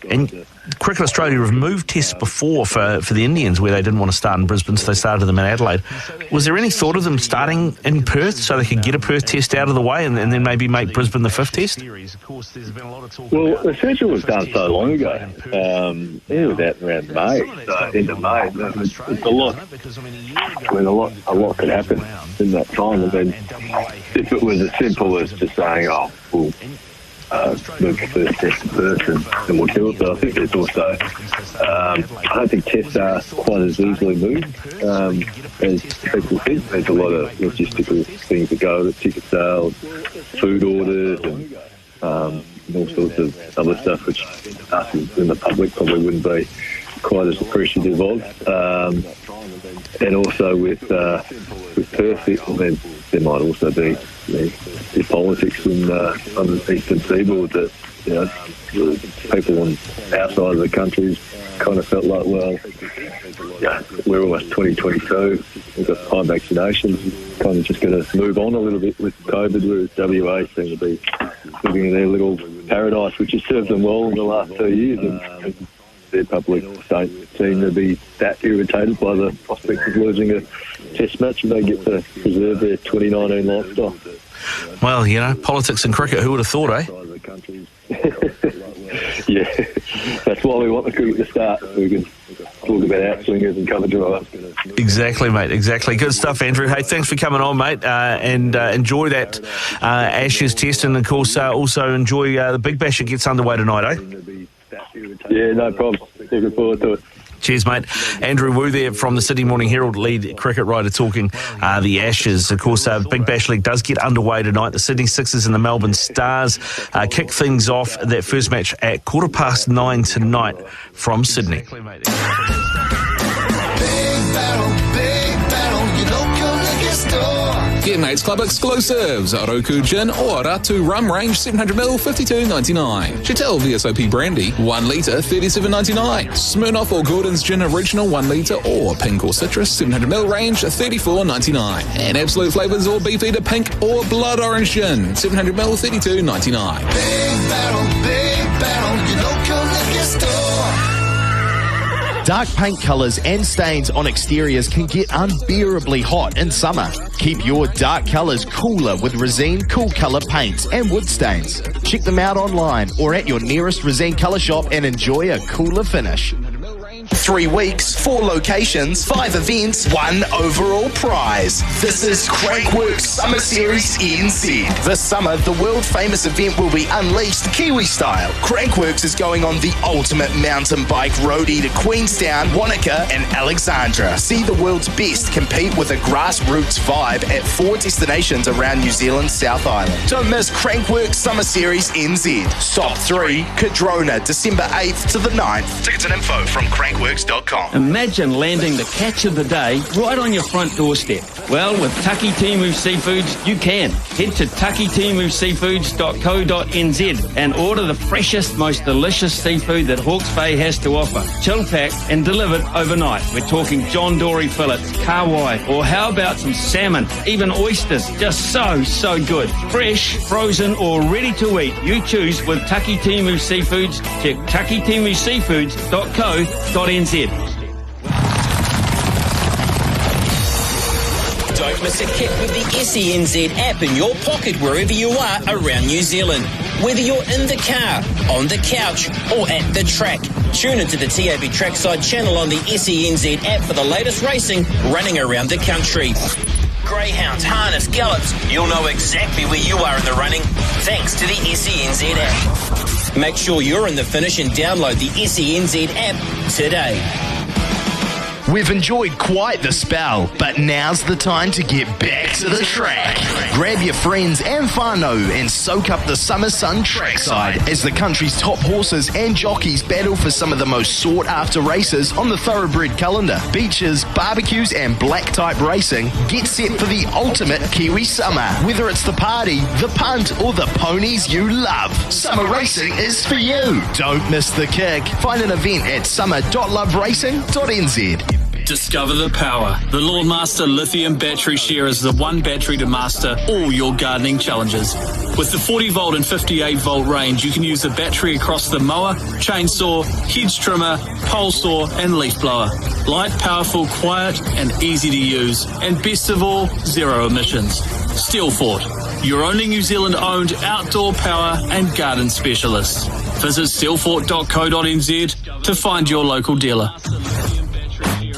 And Cricket Australia have moved tests before for the Indians, where they didn't want to start in Brisbane, so they started them in Adelaide. Was there any thought of them starting in Perth so they could get a Perth test out of the way and then maybe make Brisbane the fifth test? Well, the schedule was done so long ago. It was out around May, end of May. It's a lot. I mean, a lot could happen in that time. And then if it was as simple as just saying, we'll move the first test to Perth and we'll do it. But I think there's also, I don't think tests are quite as easily moved as people think. There's a lot of logistical things to go, the ticket sales, food orders, and all sorts of other stuff which us in the public probably wouldn't be quite as appreciative of. and also with Perth, there might also be the politics on the eastern seaboard that people on our side of the country kind of felt like, well, we're almost 2022, we've got high vaccinations, kind of just going to move on a little bit with COVID, whereas WA seem to be living in their little paradise, which has served them well in the last 2 years, and their public don't seem to be that irritated by the prospect of losing a test match, and they get to preserve their 2019 lifestyle. Well, politics and cricket, who would have thought, eh? Yeah, that's why we want the cricket to start, so we can talk about outswingers and cover drives. Exactly, mate, exactly. Good stuff, Andrew. Hey, thanks for coming on, mate, and enjoy that Ashes test, and, of course, also enjoy the Big Bash that gets underway tonight, eh? Yeah, no problem. Looking forward to it. Cheers, mate. Andrew Wu there from the Sydney Morning Herald, lead cricket writer, talking the Ashes. Of course, Big Bash League does get underway tonight. The Sydney Sixers and the Melbourne Stars kick things off that first match at 9:15 tonight from Sydney. Big battle, your local liquor store. Get Mates Club exclusives. Roku Gin or Ratu Rum Range 700ml, $52.99. Chatel VSOP Brandy, 1 litre, $37.99. Smirnoff or Gordon's Gin Original, 1 litre, or Pink or Citrus 700ml range, $34.99. And Absolute Flavours or Beefeater Pink or Blood Orange Gin, 700ml, $32.99. Big battle, your local liquor store. Dark paint colours and stains on exteriors can get unbearably hot in summer. Keep your dark colours cooler with Resene Cool Colour paints and wood stains. Check them out online or at your nearest Resene colour shop and enjoy a cooler finish. 3 weeks, 4 locations, 5 events, 1 overall prize. This is Crankworx Summer Series NZ. This summer, the world-famous event will be unleashed Kiwi style. Crankworx is going on the ultimate mountain bike roadie to Queenstown, Wanaka and Alexandra. See the world's best compete with a grassroots vibe at 4 destinations around New Zealand's South Island. Don't miss Crankworx Summer Series NZ. Stop 3, Cadrona, December 8th to the 9th. Tickets and info from Crankworx.com. Imagine landing the catch of the day right on your front doorstep. Well, with Taki Timu Seafoods, you can. Head to takitimuseafoods.co.nz and order the freshest, most delicious seafood that Hawke's Bay has to offer. Chill packed and delivered overnight. We're talking John Dory fillets, kawai, or how about some salmon, even oysters. Just so good. Fresh, frozen, or ready to eat. You choose with Taki Timu Seafoods. Check takitimuseafoods.co.nz. Don't miss a kick with the SENZ app in your pocket wherever you are around New Zealand. Whether you're in the car, on the couch, or at the track, tune into the TAB Trackside channel on the SENZ app for the latest racing running around the country. Greyhounds, harness, gallops, you'll know exactly where you are in the running thanks to the SENZ app. Make sure you're in the finish and download the SENZ app today. We've enjoyed quite the spell, but now's the time to get back to the track. Grab your friends and whānau and soak up the summer sun trackside as the country's top horses and jockeys battle for some of the most sought-after races on the thoroughbred calendar. Beaches, barbecues and black-type racing, get set for the ultimate Kiwi summer. Whether it's the party, the punt or the ponies you love, summer racing is for you. Don't miss the kick. Find an event at summer.loveracing.nz. Discover the power. The Lordmaster Lithium Battery Share is the one battery to master all your gardening challenges. With the 40 volt and 58 volt range, you can use the battery across the mower, chainsaw, hedge trimmer, pole saw and leaf blower. Light, powerful, quiet and easy to use. And best of all, zero emissions. Steelfort, your only New Zealand owned outdoor power and garden specialist. Visit steelfort.co.nz to find your local dealer.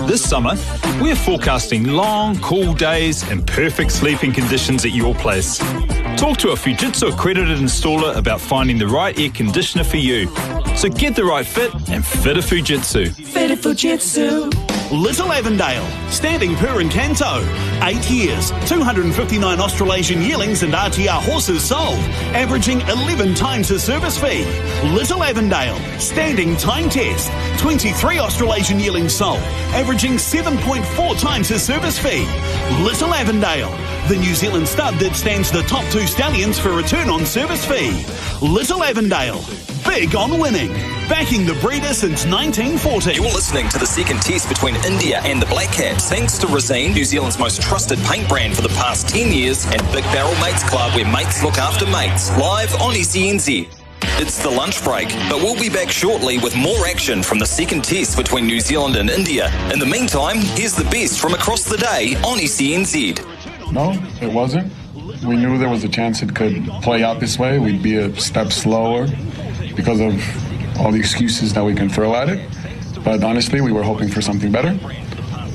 This summer, we're forecasting long, cool days and perfect sleeping conditions at your place. Talk to a Fujitsu accredited installer about finding the right air conditioner for you. So get the right fit and fit a Fujitsu. Fit a Fujitsu. Little Avondale, standing per Encanto. 8 years, 259 Australasian yearlings and RTR horses sold, averaging 11 times the service fee. Little Avondale, standing time test. 23 Australasian yearlings sold, averaging 7.4 times the service fee. Little Avondale, the New Zealand stud that stands the top 2 stallions for return on service fee. Little Avondale, big on winning. Backing the breeder since 1940. You're listening to the second test between India and the Black Caps, thanks to Resene, New Zealand's most trusted paint brand for the past 10 years, and Big Barrel Mates Club, where mates look after mates. Live on SENZ. It's the lunch break, but we'll be back shortly with more action from the second test between New Zealand and India. In the meantime, here's the best from across the day on SENZ. No, it wasn't. We knew there was a chance it could play out this way. We'd be a step slower because of all the excuses that we can throw at it. But honestly, we were hoping for something better.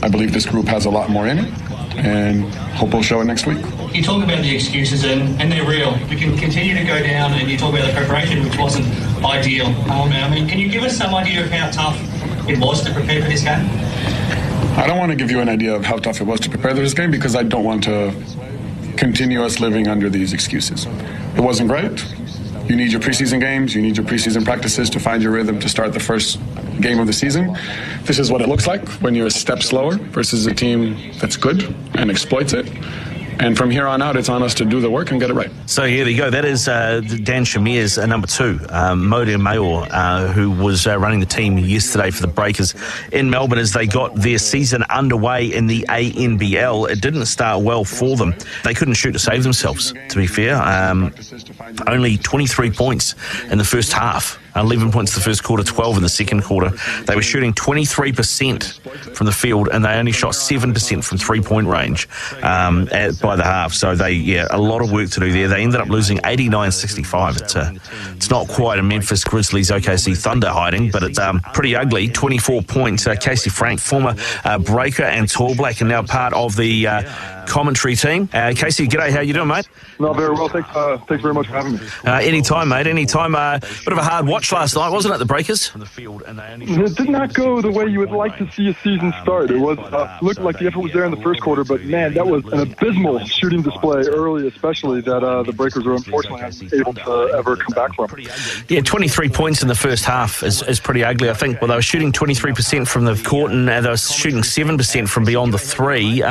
I believe this group has a lot more in it, and hope we'll show it next week. You talk about the excuses, and they're real. We can continue to go down, and you talk about the preparation, which wasn't ideal. I mean, can you give us some idea of how tough it was to prepare for this game? I don't want to give you an idea of how tough it was to prepare for this game because I don't want to continue us living under these excuses. It wasn't great. You need your preseason games, you need your preseason practices to find your rhythm to start the first game of the season. This is what it looks like when you're a step slower versus a team that's good and exploits it. And from here on out, it's on us to do the work and get it right. So here you go. That is Dan Shamir's number 2, Mody Maor, who was running the team yesterday for the Breakers in Melbourne as they got their season underway in the ANBL. It didn't start well for them. They couldn't shoot to save themselves, to be fair. Only 23 points in the first half. 11 points in the first quarter, 12 in the second quarter. They were shooting 23% from the field, and they only shot 7% from three-point range by the half. So a lot of work to do there. They ended up losing 89-65. It's not quite a Memphis Grizzlies OKC Thunder hiding, but it's pretty ugly. 24 points. Casey Frank, former Breaker and Tall Black, and now part of the commentary team. Casey, g'day. How you doing, mate? Not very well. Thanks very much for having me. Anytime, mate. Anytime. Bit of a hard watch last night, wasn't it, the Breakers? It did not go the way you would like to see a season start. It was looked like the effort was there in the first quarter, but man, that was an abysmal shooting display early, especially that the Breakers were unfortunately unable to ever come back from. Yeah, 23 points in the first half is pretty ugly. I think. Well, they were shooting 23% from the court, and they were shooting 7% from beyond the three.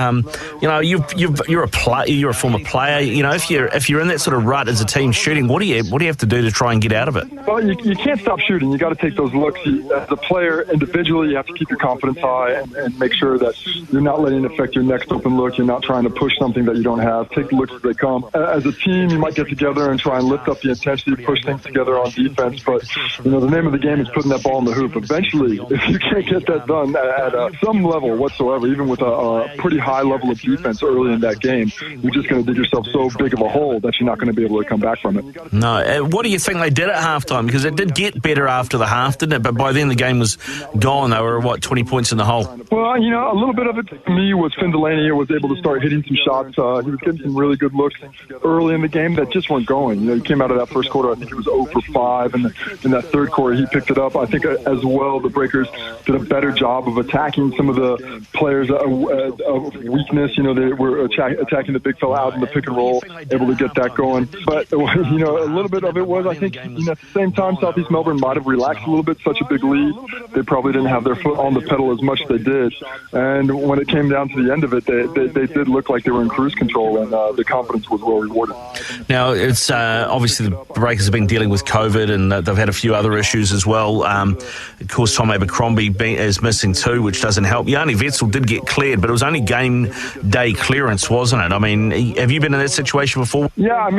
You're a former player. You know, if you're in that sort of rut as a team shooting, what do you have to do to try and get out of it? Well, you can't stop shooting. You got to take those looks. As a player, individually, you have to keep your confidence high and make sure that you're not letting it affect your next open look. You're not trying to push something that you don't have. Take the looks as they come. As a team, you might get together and try and lift up the intensity, push things together on defense. But the name of the game is putting that ball in the hoop. Eventually, if you can't get that done at some level whatsoever, even with a pretty high level of defense early in that game, you're just going to dig yourself so big of a hole that you're not going to be able to come back from it. No. What do you think they did at halftime? Because it did get better after the half, didn't it? But by then the game was gone. They were, 20 points in the hole? Well, a little bit of it to me was Finn Delaney was able to start hitting some shots. He was getting some really good looks early in the game that just weren't going. He came out of that first quarter, I think he was 0 for 5, and in that third quarter he picked it up. I think as well the Breakers did a better job of attacking some of the players of weakness. They were attacking the big fella out in the pick and roll, able to get that going. But, a little bit of it was, I think, at the same time, Southeast Melbourne might have relaxed a little bit. Such a big lead. They probably didn't have their foot on the pedal as much as they did. And when it came down to the end of it, they did look like they were in cruise control, and the confidence was well rewarded. Now, it's obviously the Breakers have been dealing with COVID, and they've had a few other issues as well. Of course, Tom Abercrombie is missing too, which doesn't help. Yanni Wetzel did get cleared, but it was only game day clearance, wasn't it? I mean, have you been in that situation before? Yeah,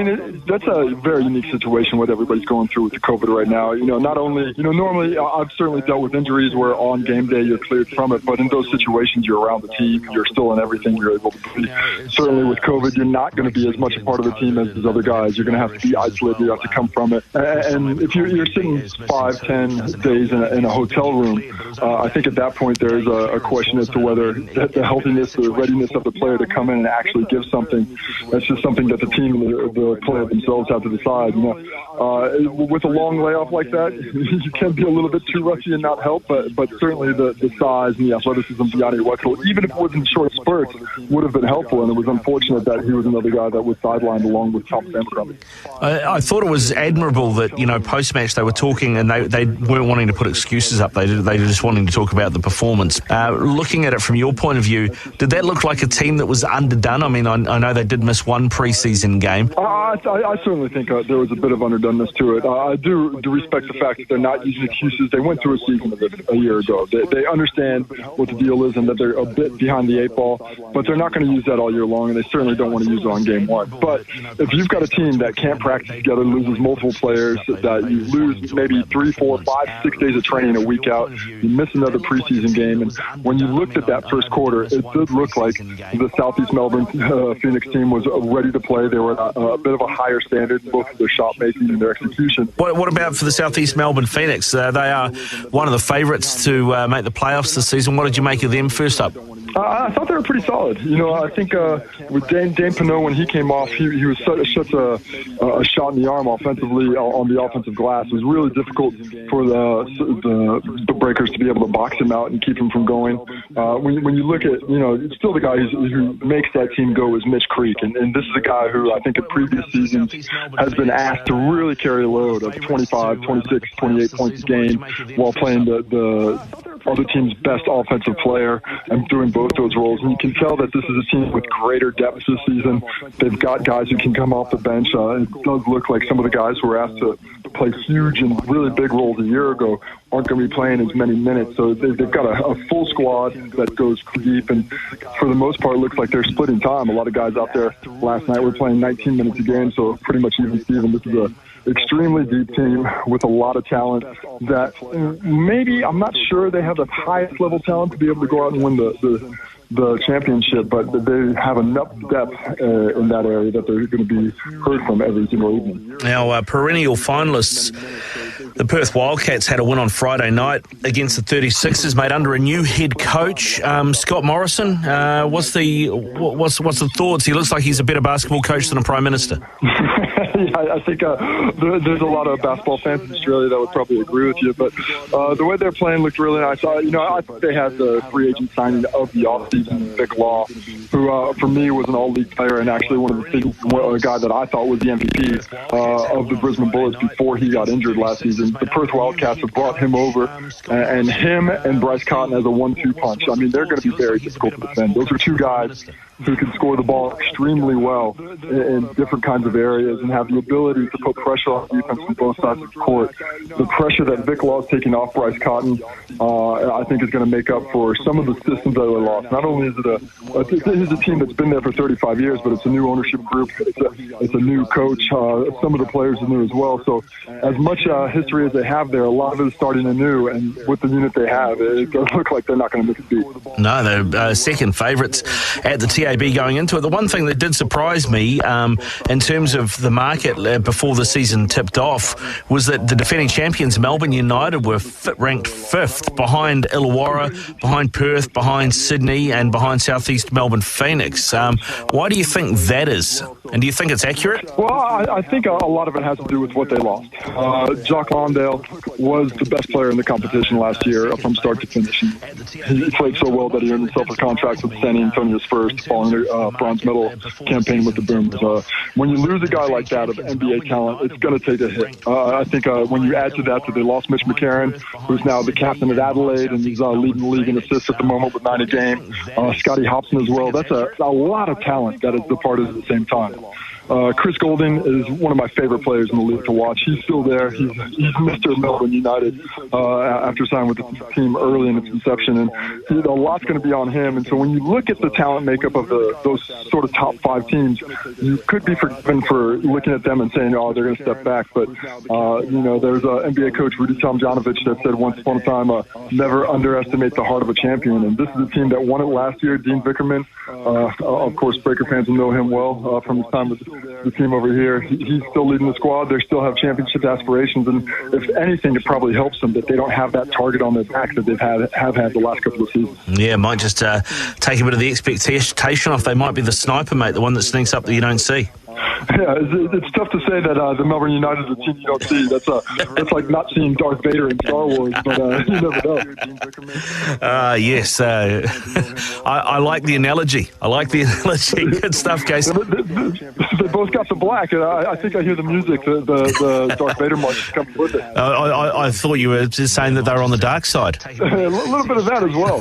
that's a very unique situation what everybody's going through with the COVID right now. Not only, normally I've certainly dealt with injuries where on game day you're cleared from it, but in those situations you're around the team, you're still in everything, you're able to be. Certainly with COVID, you're not going to be as much a part of the team as these other guys. You're going to have to be isolated, you have to come from it. And if you're sitting 5-10 days in a hotel room, I think at that point there's a question as to whether the healthiness, the readiness of the player to come come in and actually give something. That's just something that the team and the player themselves have to decide. With a long layoff like that, you can be a little bit too rusty and not help, but certainly the size and the athleticism of Yanni Wetzel, even if it was in short spurts, would have been helpful, and it was unfortunate that he was another guy that was sidelined along with Thomas Abercrombie. I thought it was admirable that, post-match they were talking and they weren't wanting to put excuses up. They were just wanting to talk about the performance. Looking at it from your point of view, did that look like a team that was underdone? I mean, I know they did miss one pre-season game. I certainly think there was a bit of underdoneness to it. I do respect the fact that they're not using excuses. They went through a season of it a year ago. They understand what the deal is and that they're a bit behind the eight ball, but they're not going to use that all year long, and they certainly don't want to use it on game one. But if you've got a team that can't practice together, loses multiple players, that you lose maybe 3, 4, 5, 6 days of training a week out, you miss another preseason game, and when you looked at that first quarter, it did look like the Southeast Melbourne Phoenix team was ready to play. They were a bit of a higher standard, both of their shot making and their execution. What about for the Southeast Melbourne Phoenix? They are one of the favourites to make the playoffs this season. What did you make of them first up? I thought they were pretty solid. I think with Dane Pinot, when he came off, he was such a shot in the arm offensively on the offensive glass. It was really difficult for the Breakers to be able to box him out and keep him from going. When you look at, still the guy who makes that team go is Mitch Creek. And this is a guy who I think in previous seasons has been asked to really carry a load of 25, 26, 28 points a game while playing the other team's best offensive player and doing both those roles. And you can tell that this is a team with greater depth this season. They've got guys who can come off the bench. It does look like some of the guys who were asked to play huge and really big roles a year ago aren't going to be playing as many minutes. So they've got a full squad that goes deep, and for the most part, it looks like they're splitting time. A lot of guys out there last night were playing 19 minutes a game, so pretty much even Steven. This is a extremely deep team with a lot of talent that maybe, I'm not sure they have the highest level talent to be able to go out and win the championship, but they have enough depth in that area that they're going to be heard from every single evening. Now, perennial finalists, the Perth Wildcats had a win on Friday night against the 36ers, made under a new head coach, Scott Morrison. What's the thoughts? He looks like he's a better basketball coach than a Prime Minister. I think there's a lot of basketball fans in Australia that would probably agree with you, but the way they're playing looked really nice. I think they had the free agent signing of the offseason, Vic Law, who for me was an all-league player and actually a guy that I thought was the MVP of the Brisbane Bullets before he got injured last season. The Perth Wildcats have brought him over, and him and Bryce Cotton as a 1-2 punch. I mean, they're going to be very difficult to defend. Those are two guys who can score the ball extremely well in different kinds of areas and have the ability to put pressure on defense from both sides of the court. The pressure that Vic Law is taking off Bryce Cotton, I think is going to make up for some of the systems that were lost. Not only is it a team that's been there for 35 years, but it's a new ownership group. It's a new coach. Some of the players are new as well. So as much history as they have there, a lot of it is starting anew, and with the unit they have, it does look like they're not going to miss a beat. No, they're second favourites at the TAB going into it. The one thing that did surprise me in terms of the market before the season tipped off was that the defending champions Melbourne United were ranked 5th behind Illawarra, behind Perth, behind Sydney and behind Southeast Melbourne Phoenix. Why do you think that is? And do you think it's accurate? Well, I think a lot of it has to do with what they lost. Jock Lawndale was the best player in the competition last year from start to finish. He played so well that he earned himself a contract with San Antonio Spurs following their bronze medal campaign with the Boomers. When you lose a guy like that of NBA talent, it's going to take a hit. I think when you add to that they lost Mitch McCarron, who's now the captain at Adelaide, and he's leading the league in assists at the moment with 9 a game. Scotty Hobson as well. That's a lot of talent that has departed at the same time. Chris Golden is one of my favorite players in the league to watch. He's still there. He's Mr. Melbourne United after signing with the team early in its inception, and a lot's going to be on him. And so when you look at the talent makeup of those sort of top 5 teams, you could be forgiven for looking at them and saying, oh, they're going to step back. But there's NBA coach Rudy Tomjanovich that said once upon a time, never underestimate the heart of a champion. And this is a team that won it last year. Dean Vickerman, of course, Breaker fans will know him well from his time with the the team over here. He's still leading the squad. They still have championship aspirations, and if anything, it probably helps them that they don't have that target on their back that they've have had the last couple of seasons. Yeah, might just take a bit of the expectation off. They might be the sniper, mate, the one that sneaks up that you don't see. Yeah, it's tough to say that the Melbourne United is a team you don't see. That's like not seeing Darth Vader in Star Wars, but you never know. Yes, I like the analogy. Good stuff, Casey. They both got the black, and I think I hear the music, the Darth Vader march coming with it. I thought you were just saying that they were on the dark side. A little bit of that as well.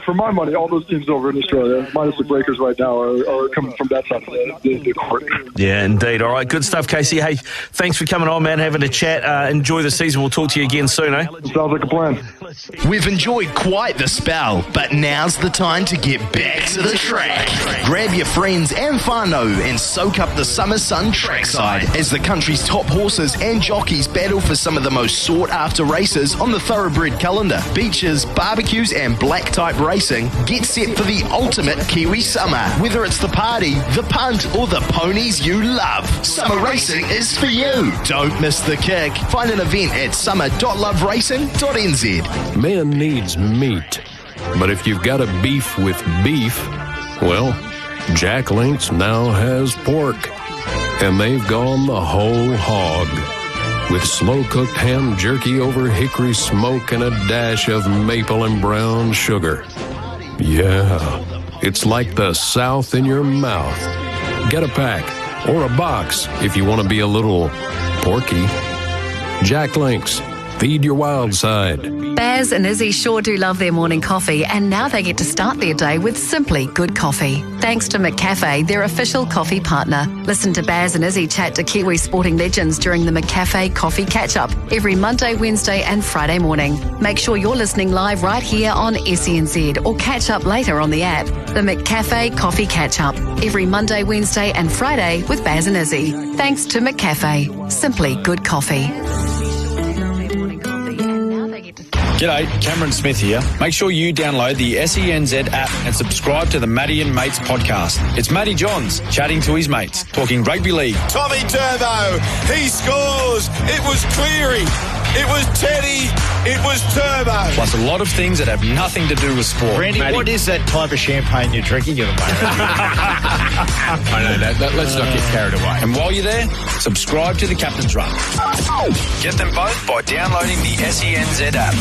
For my money, all those teams over in Australia, minus the Breakers right now, are coming from that side of the court. Yeah, indeed. All right, good stuff, Casey. Hey, thanks for coming on, man, having a chat. Enjoy the season. We'll talk to you again soon, eh? Sounds like a plan. We've enjoyed quite the spell, but now's the time to get back to the track. Grab your friends and whānau and soak up the summer sun trackside as the country's top horses and jockeys battle for some of the most sought-after races on the thoroughbred calendar. Beaches, barbecues and black-type racing get set for the ultimate Kiwi summer. Whether it's the party, the punt or the ponies you love, summer racing is for you. Don't miss the kick. Find an event at summer.loveracing.nz. Man needs meat, but if you've got a beef with beef, well, Jack Link's now has pork, and they've gone the whole hog. With slow-cooked ham jerky over hickory smoke and a dash of maple and brown sugar. Yeah, it's like the South in your mouth. Get a pack or a box if you want to be a little porky. Jack Link's. Feed your wild side. Baz and Izzy sure do love their morning coffee, and now they get to start their day with simply good coffee. Thanks to McCafe, their official coffee partner. Listen to Baz and Izzy chat to Kiwi sporting legends during the McCafe Coffee Catch-Up every Monday, Wednesday and Friday morning. Make sure you're listening live right here on SENZ or catch up later on the app. The McCafe Coffee Catch-Up every Monday, Wednesday and Friday with Baz and Izzy. Thanks to McCafe. Simply good coffee. G'day, Cameron Smith here. Make sure you download the SENZ app and subscribe to the Matty and Mates podcast. It's Matty Johns chatting to his mates, talking rugby league. Tommy Turbo, he scores. It was Cleary. It was Teddy. It was Turbo. Plus a lot of things that have nothing to do with sport. Randy, Matty, what is that type of champagne you're drinking at the moment? I know that. Let's not get carried away. And while you're there, subscribe to the Captain's Run. Get them both by downloading the SENZ app.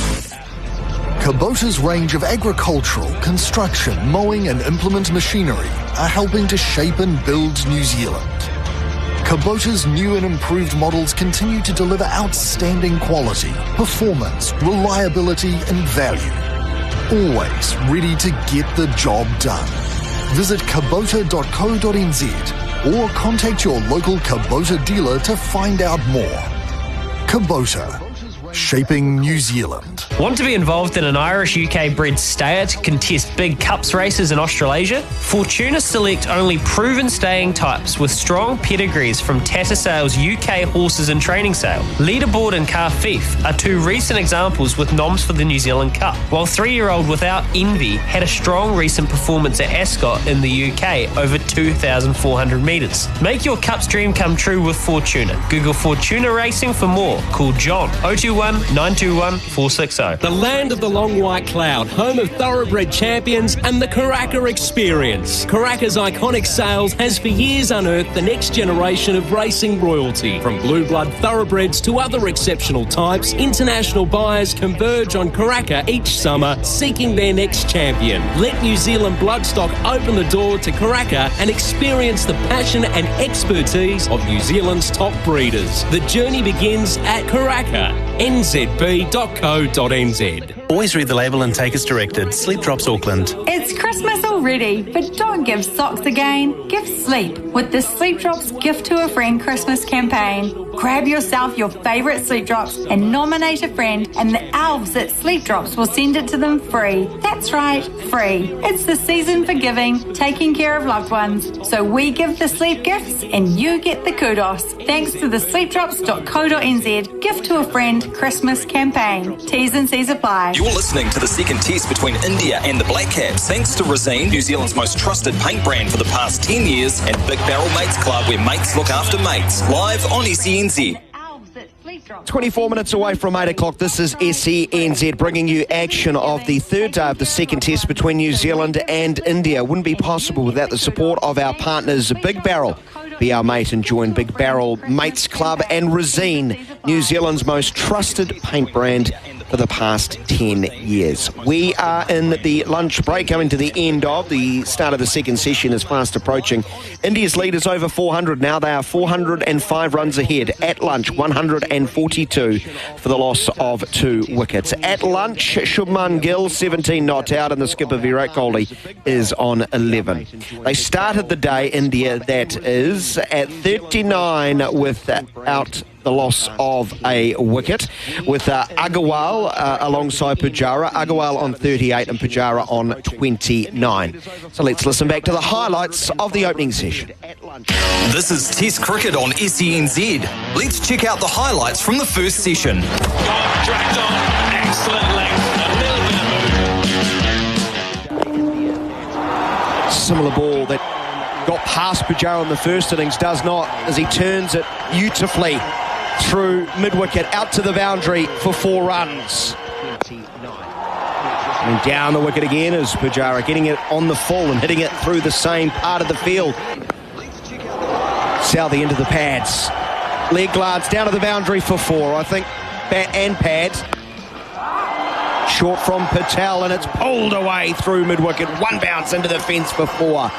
Kubota's range of agricultural, construction, mowing and implement machinery are helping to shape and build New Zealand. Kubota's new and improved models continue to deliver outstanding quality, performance, reliability and value. Always ready to get the job done. Visit kubota.co.nz or contact your local Kubota dealer to find out more. Kubota. Shaping New Zealand. Want to be involved in an Irish UK bred stayer to contest big cups races in Australasia? Fortuna select only proven staying types with strong pedigrees from Tattersales UK Horses and Training Sale. Leaderboard and Carfief are two recent examples with noms for the New Zealand Cup, while 3-year-old Without Envy had a strong recent performance at Ascot in the UK over 2,400 metres. Make your Cup's dream come true with Fortuna. Google Fortuna Racing for more. Call John 021 921 460. The land of the long white cloud, home of thoroughbred champions and the Karaka experience. Karaka's iconic sales has for years unearthed the next generation of racing royalty. From blue blood thoroughbreds to other exceptional types, international buyers converge on Karaka each summer, seeking their next champion. Let New Zealand bloodstock open the door to Karaka and experience the passion and expertise of New Zealand's top breeders. The journey begins at Karaka. nzb.co.nz. Always read the label and take as directed. Sleep Drops Auckland. It's Christmas already, but don't give socks again. Give sleep with the Sleep Drops Gift to a Friend Christmas campaign. Grab yourself your favourite Sleep Drops and nominate a friend, and the elves at Sleep Drops will send it to them free. That's right, free. It's the season for giving, taking care of loved ones. So we give the sleep gifts and you get the kudos. Thanks to the sleepdrops.co.nz Gift to a Friend Christmas campaign. T's and C's apply. You're listening to the second test between India and the Black Caps, thanks to Resene, New Zealand's most trusted paint brand for the past 10 years, and Big Barrel Mates Club, where mates look after mates. Live on SENZ. 24 minutes away from 8 o'clock, this is SENZ bringing you action of the third day of the second test between New Zealand and India. Wouldn't be possible without the support of our partners Big Barrel. Be our mate and join Big Barrel Mates Club and Resene, New Zealand's most trusted paint brand for the past 10 years. We are in the lunch break, coming to the end of the start of the second session is fast approaching. India's lead is over 400 now. They are 405 runs ahead. At lunch, 142 for the loss of 2 wickets. At lunch, Shubman Gill, 17 not out, and the skipper Virat Kohli is on 11. They started the day, India, that is, at 39 without the loss of a wicket, with Agarwal alongside Pujara. Agarwal on 38 and Pujara on 29. So let's listen back to the highlights of the opening session. This is Test Cricket on SENZ. Let's check out the highlights from the first session. Dragged on, excellent length, a little bit of movement. Similar ball that got past Pujara in the first innings, does not, as he turns it beautifully through mid-wicket, out to the boundary for 4 runs. And down the wicket again is Pujara, getting it on the full and hitting it through the same part of the field. Southey into the pads. Leg glance down to the boundary for 4. I think bat and pads. Short from Patel, and it's pulled away through mid-wicket. 1 bounce into the fence for 4.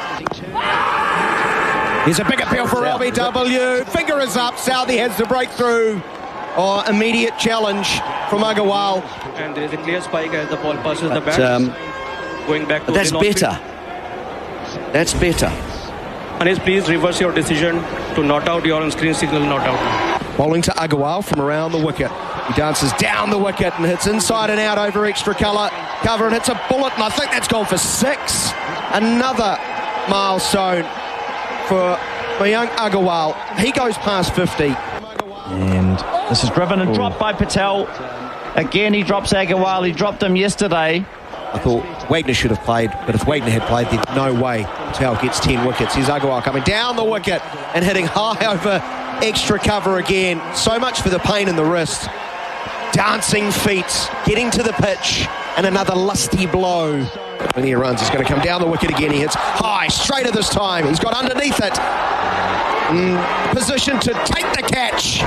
Here's a big appeal for LBW. Finger is up. Southey has the breakthrough. Immediate challenge from Agarwal. And there is a clear spike as the ball passes the bat. Going back to that's better. That's better. Anis, please reverse your decision to not out your on-screen signal not out. Bowling to Agarwal from around the wicket. He dances down the wicket and hits inside and out over extra cover and hits a bullet, and I think that's gone for 6. Another milestone for Mayank Agarwal. He goes past 50. And this is driven and dropped by Patel. Again, he drops Agarwal. He dropped him yesterday. I thought Wagner should have played, but if Wagner had played, then no way Patel gets 10 wickets. Here's Agarwal coming down the wicket and hitting high over extra cover again. So much for the pain in the wrist. Dancing feet, getting to the pitch, and another lusty blow. When he runs, he's going to come down the wicket again. He hits high, straighter this time. He's got underneath it. Position to take the catch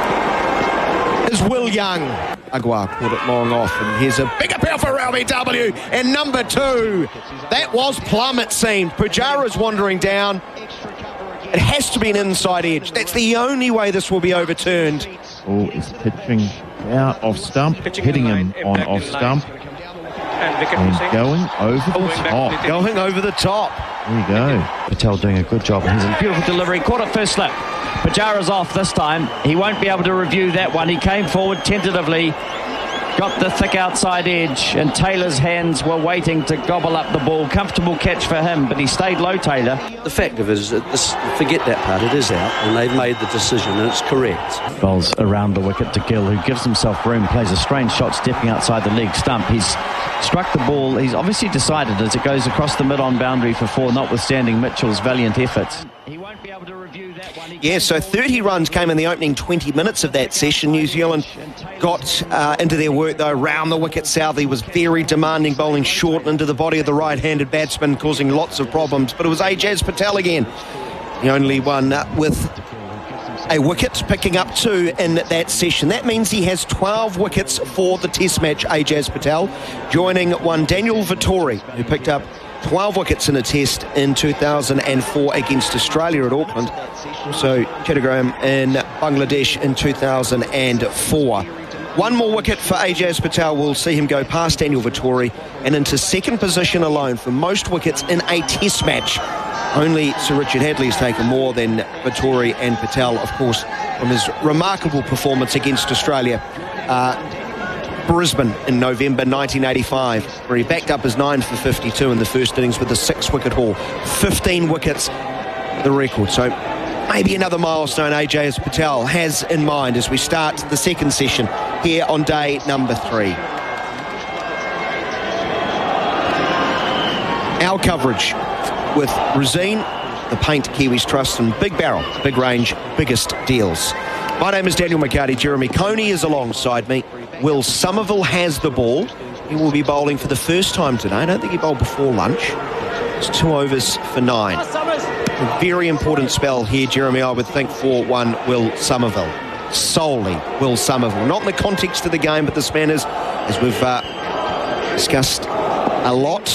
is Will Young. Agarwal caught it long off, and here's a big appeal for LBW. And number 2, that was plumb, it seemed. Pujara's wandering down. It has to be an inside edge. That's the only way this will be overturned. Ball is pitching out off stump, hitting him on off stump. And going over the top. Going over the top. There you go. Patel doing a good job. Here's a beautiful delivery. Caught it first slip. Pujara's off this time. He won't be able to review that one. He came forward tentatively. Got the thick outside edge, and Taylor's hands were waiting to gobble up the ball. Comfortable catch for him, but he stayed low, Taylor. The fact of it is that forget that part, it is out, and they've made the decision, and it's correct. Bowls around the wicket to Gill, who gives himself room, plays a strange shot stepping outside the leg stump. He's struck the ball. He's obviously decided as it goes across the mid-on boundary for 4, notwithstanding Mitchell's valiant efforts. He won't be able to review that one. Yeah, so 30 runs came in the opening 20 minutes of that session. New Zealand got into their work, though. Round the wicket, Southey was very demanding, bowling short into the body of the right-handed batsman, causing lots of problems. But it was Ajaz Patel again, the only one with a wicket, picking up 2 in that session. That means he has 12 wickets for the Test match, Ajaz Patel, joining one Daniel Vettori, who picked up 12 wickets in a test in 2004 against Australia at Auckland. Also Chittagam in Bangladesh in 2004. One more wicket for Ajaz Patel will see him go past Daniel Vettori and into second position alone for most wickets in a test match. Only Sir Richard Hadley's taken more than Vettori and Patel, of course, from his remarkable performance against Australia. Brisbane in November 1985, where he backed up his 9 for 52 in the first innings with a 6-wicket haul. 15 wickets, the record. So maybe another milestone Ajaz Patel has in mind as we start the second session here on day number 3. Our coverage with Resene, the Paint Kiwis Trust, and Big Barrel, big range, biggest deals. My name is Daniel McCarty. Jeremy Coney is alongside me. Will Somerville has the ball. He will be bowling for the first time today. I don't think he bowled before lunch. It's 2 overs for 9. A very important spell here, Jeremy, I would think, for one Will Somerville. Solely Will Somerville. Not in the context of the game, but this man is, as we've discussed a lot,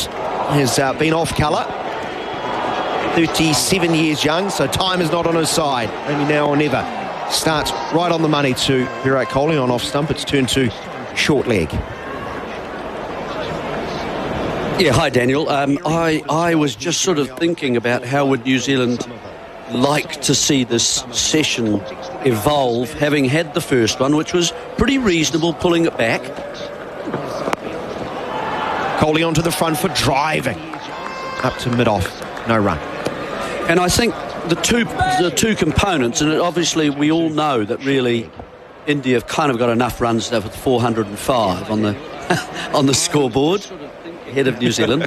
has been off colour. 37 years young, so time is not on his side. Maybe now or never. Starts right on the money to Virat Kohli on off stump. It's turned to short leg. Yeah, hi Daniel. I was just sort of thinking about how would New Zealand like to see this session evolve, having had the first one, which was pretty reasonable, pulling it back. Kohli onto the front foot, driving up to mid-off, no run. And I think the two components, and obviously we all know that really India have kind of got enough runs now with 405 on the on the scoreboard ahead of New Zealand.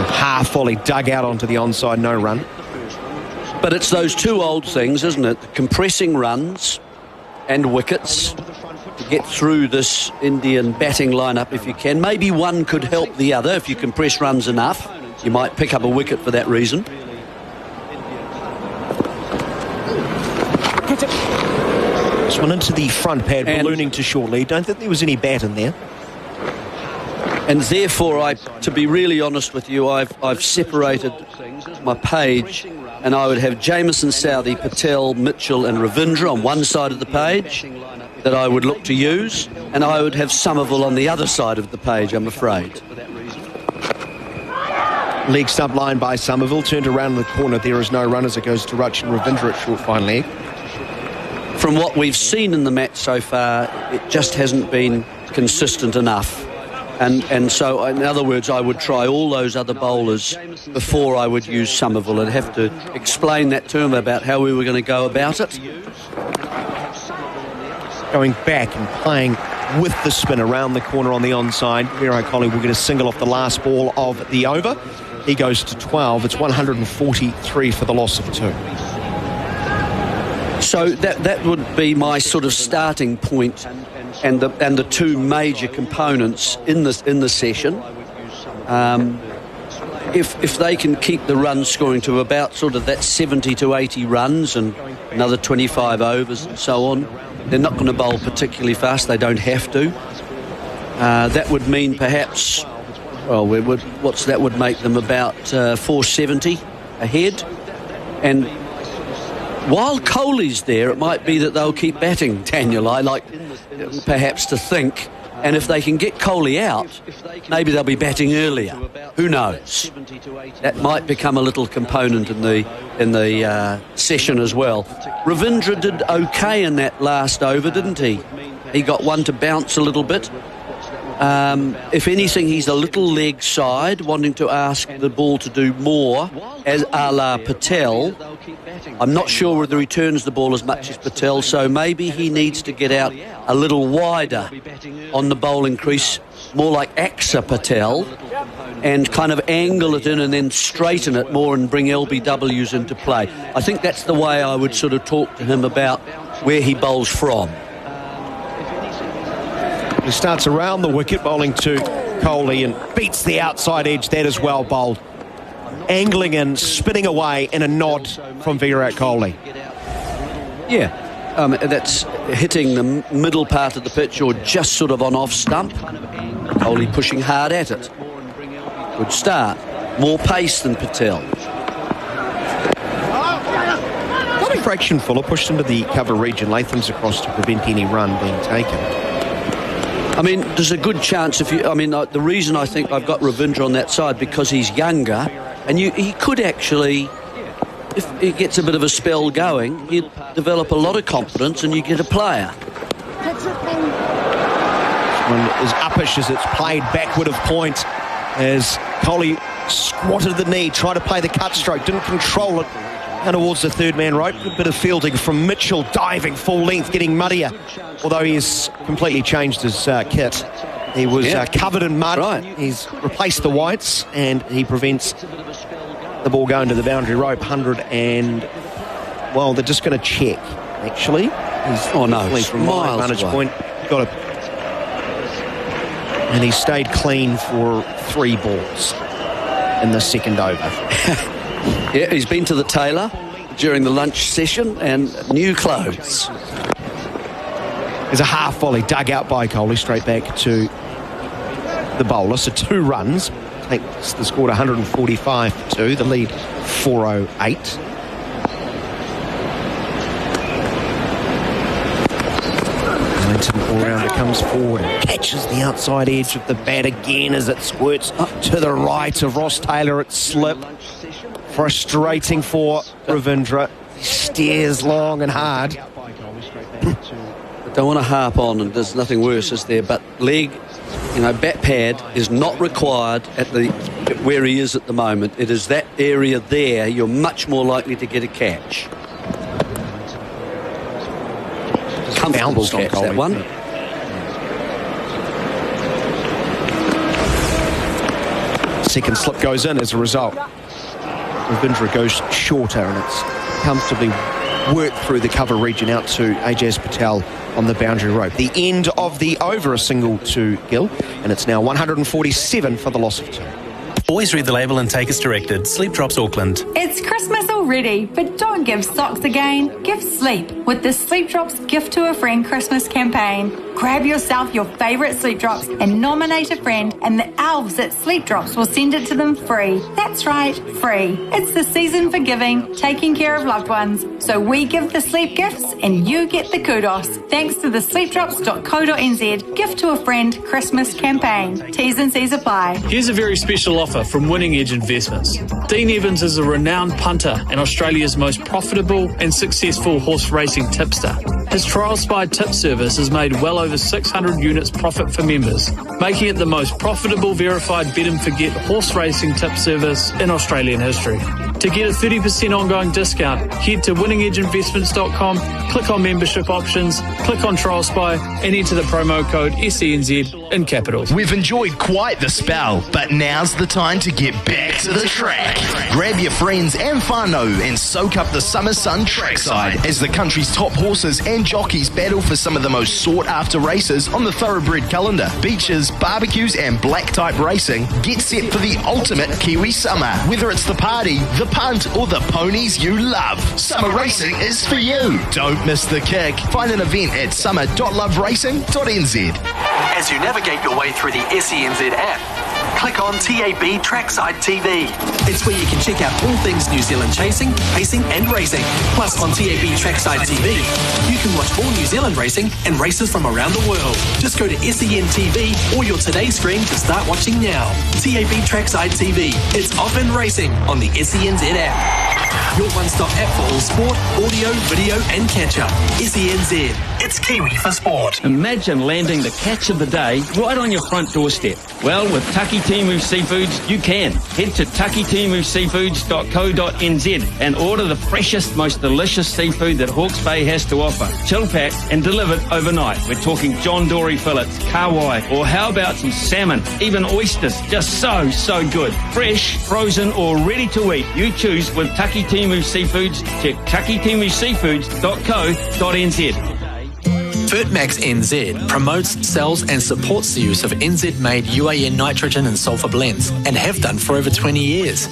Half volley dug out onto the onside, no run. But it's those two old things, isn't it? Compressing runs and wickets to get through this Indian batting lineup if you can. Maybe one could help the other. If you compress runs enough, you might pick up a wicket for that reason. This one into the front pad, ballooning to short lead. Don't think there was any bat in there. And therefore, to be really honest with you, I've separated my page, and I would have Jamieson, Southey, Patel, Mitchell and Ravindra on one side of the page that I would look to use, and I would have Somerville on the other side of the page, I'm afraid. Leg stump line by Somerville, turned around in the corner. There is no run as it goes to Rachin Ravindra at short fine leg. From what we've seen in the match so far, it just hasn't been consistent enough. And so, in other words, I would try all those other bowlers before I would use Somerville. I'd have to explain that to him about how we were going to go about it. Going back and playing with the spin around the corner on the onside. Virat Kohli will get a single off the last ball of the over. He goes to 12. It's 143 for the loss of 2. So that would be my sort of starting point, and the two major components in the session. If they can keep the run scoring to about sort of that 70 to 80 runs and another 25 overs and so on, they're not going to bowl particularly fast. They don't have to. That would mean perhaps, well, that would make them about 470 ahead. And while Kohli's there, it might be that they'll keep batting, Daniel. I like perhaps to think. And if they can get Kohli out, maybe they'll be batting earlier. Who knows? That might become a little component in the session as well. Ravindra did okay in that last over, didn't he? He got one to bounce a little bit. If anything, he's a little leg side, wanting to ask the ball to do more, as a la Patel. I'm not sure whether he turns the ball as much as Patel, so maybe he needs to get out a little wider on the bowling crease, more like Axar Patel, and kind of angle it in and then straighten it more and bring LBWs into play. I think that's the way I would sort of talk to him about where he bowls from. He starts around the wicket, bowling to Kohli, and beats the outside edge. That is well bowled. Angling in, spinning away, and a nod from Virat Kohli. Yeah, that's hitting the middle part of the pitch or just sort of on off stump. Kohli pushing hard at it. Good start. More pace than Patel. fraction fuller, pushed into the cover region. Latham's across to prevent any run being taken. I mean, there's a good chance the reason I think I've got Ravindra on that side because he's younger, and he could actually, if he gets a bit of a spell going, he'd develop a lot of confidence and you get a player. This one is uppish as it's played backward of point as Coley squatted the knee, tried to play the cut stroke, didn't control it, and towards the third man rope. A bit of fielding from Mitchell, diving full length, getting muddier, although he's completely changed his kit. He was covered in mud. Right. He's replaced the whites, and he prevents the ball going to the boundary rope. 100 and, well, they're just going to check, actually. He's from my vantage point. Got a, and he stayed clean for 3 balls in the second over. Yeah, he's been to the tailor during the lunch session and new clothes. There's a half volley dug out by Coley straight back to the bowler. So 2 runs takes the score to 145-2. The lead 408. All-rounder comes forward and catches the outside edge of the bat again as it squirts to the right of Ross Taylor at slip. Frustrating for Ravindra. He stares long and hard. I don't want to harp on, and there's nothing worse, is there? But leg, bat pad is not required at where he is at the moment. It is that area there. You're much more likely to get a catch. Comfortable catch, that one. Second slip goes in as a result. Ravindra goes shorter, and it's comfortably worked through the cover region out to Ajaz Patel on the boundary rope. The end of the over, a single to Gill, and it's now 147 for the loss of 2. Always read the label and take as directed. Sleep Drops Auckland. It's Christmas already, but don't give socks again. Give sleep with the Sleep Drops Gift to a Friend Christmas campaign. Grab yourself your favourite Sleep Drops and nominate a friend, and the elves at Sleep Drops will send it to them free. That's right, free. It's the season for giving, taking care of loved ones. So we give the sleep gifts and you get the kudos. Thanks to the sleepdrops.co.nz Gift to a Friend Christmas campaign. T's and C's apply. Here's a very special offer from Winning Edge Investments. Dean Evans is a renowned punter and Australia's most profitable and successful horse racing tipster. His Trial Spy tip service has made well over 600 units profit for members, making it the most profitable verified bet and forget horse racing tip service in Australian history. To get a 30% ongoing discount, head to winningedgeinvestments.com, click on membership options, click on Trial Spy, and enter the promo code SENZ in capitals. We've enjoyed quite the spell, but now's the time to get back to the track. Grab your friends and whānau and soak up the summer sun trackside as the country's top horses and jockeys battle for some of the most sought-after races on the thoroughbred calendar. Beaches, barbecues and black type racing get set for the ultimate Kiwi summer. Whether it's the party, the punt or the ponies you love, summer racing is for you. Don't miss the kick. Find an event at summer.loveracing.nz. As you navigate your way through the SENZ app, click on TAB Trackside TV. It's where you can check out all things New Zealand chasing, pacing and racing. Plus on TAB Trackside TV, you can watch all New Zealand racing and races from around the world. Just go to SEN TV or your Today screen to start watching now. TAB Trackside TV. It's off and racing on the SENZ app. Your one-stop app for all sport, audio, video and catch-up. SENZ. It's Kiwi for sport. Imagine landing the catch of the day right on your front doorstep. Well, with Taki Timu Seafoods, you can. Head to takitimuseafoods.co.nz and order the freshest, most delicious seafood that Hawke's Bay has to offer. Chill packed and delivered overnight. We're talking John Dory fillets, kawai, or how about some salmon, even oysters. Just so good. Fresh, frozen or ready to eat. You choose with Taki Timu Seafoods. Check takitimuseafoods.co.nz. Fertmax NZ promotes, sells and supports the use of NZ-made UAN nitrogen and sulphur blends and have done for over 20 years.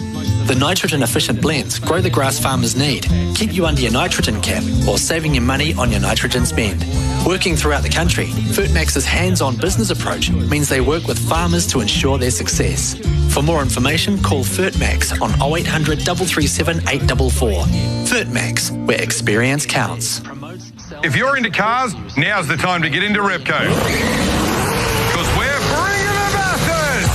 The nitrogen-efficient blends grow the grass farmers need, keep you under your nitrogen cap while saving you money on your nitrogen spend. Working throughout the country, FertMax's hands-on business approach means they work with farmers to ensure their success. For more information, call FertMax on 0800 337 844. FertMax, where experience counts. If you're into cars, now's the time to get into Repco. Because we're bringing the masses!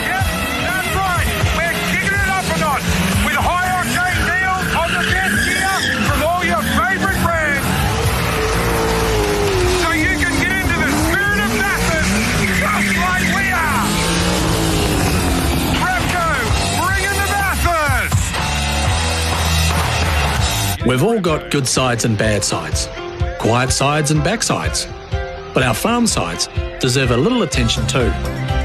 Yep, that's right. We're kicking it up a notch with high-octane deals on the best gear from all your favourite brands. So you can get into the spirit of masses just like we are. Repco, bringing the masses! We've all got good sides and bad sides, quiet sides and backsides. But our farm sides deserve a little attention too.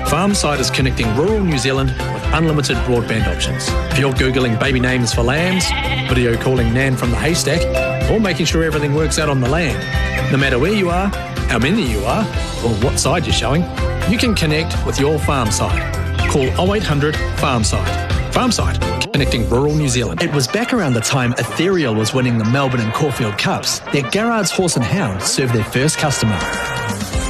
Farmside is connecting rural New Zealand with unlimited broadband options. If you're Googling baby names for lambs, video calling Nan from the haystack, or making sure everything works out on the land, no matter where you are, how many you are, or what side you're showing, you can connect with your farmside. Call 0800 FARMSIDE. FARMSIDE, connecting rural New Zealand. It was back around the time Ethereal was winning the Melbourne and Caulfield Cups that Garrard's Horse and Hound served their first customer.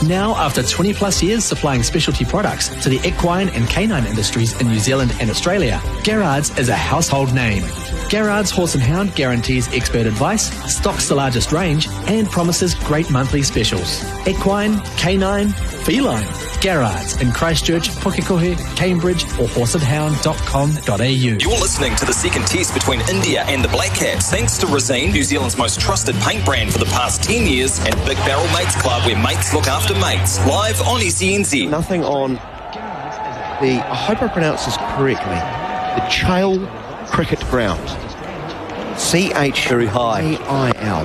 Now, after 20 plus years supplying specialty products to the equine and canine industries in New Zealand and Australia, Garrard's is a household name. Garrard's Horse and Hound guarantees expert advice, stocks the largest range, and promises great monthly specials. Equine, canine, feline. Garrard's in Christchurch, Pukekohe, Cambridge or horseandhound.com.au. You're listening to the second test between India and the Black Caps, thanks to Resene, New Zealand's most trusted paint brand for the past 10 years, and Big Barrel Mates Club, where mates look after mates. Live on SENZ. Nothing on the, I hope I pronounce this correctly, the Chale Cricket Ground. C-H-A-I-L.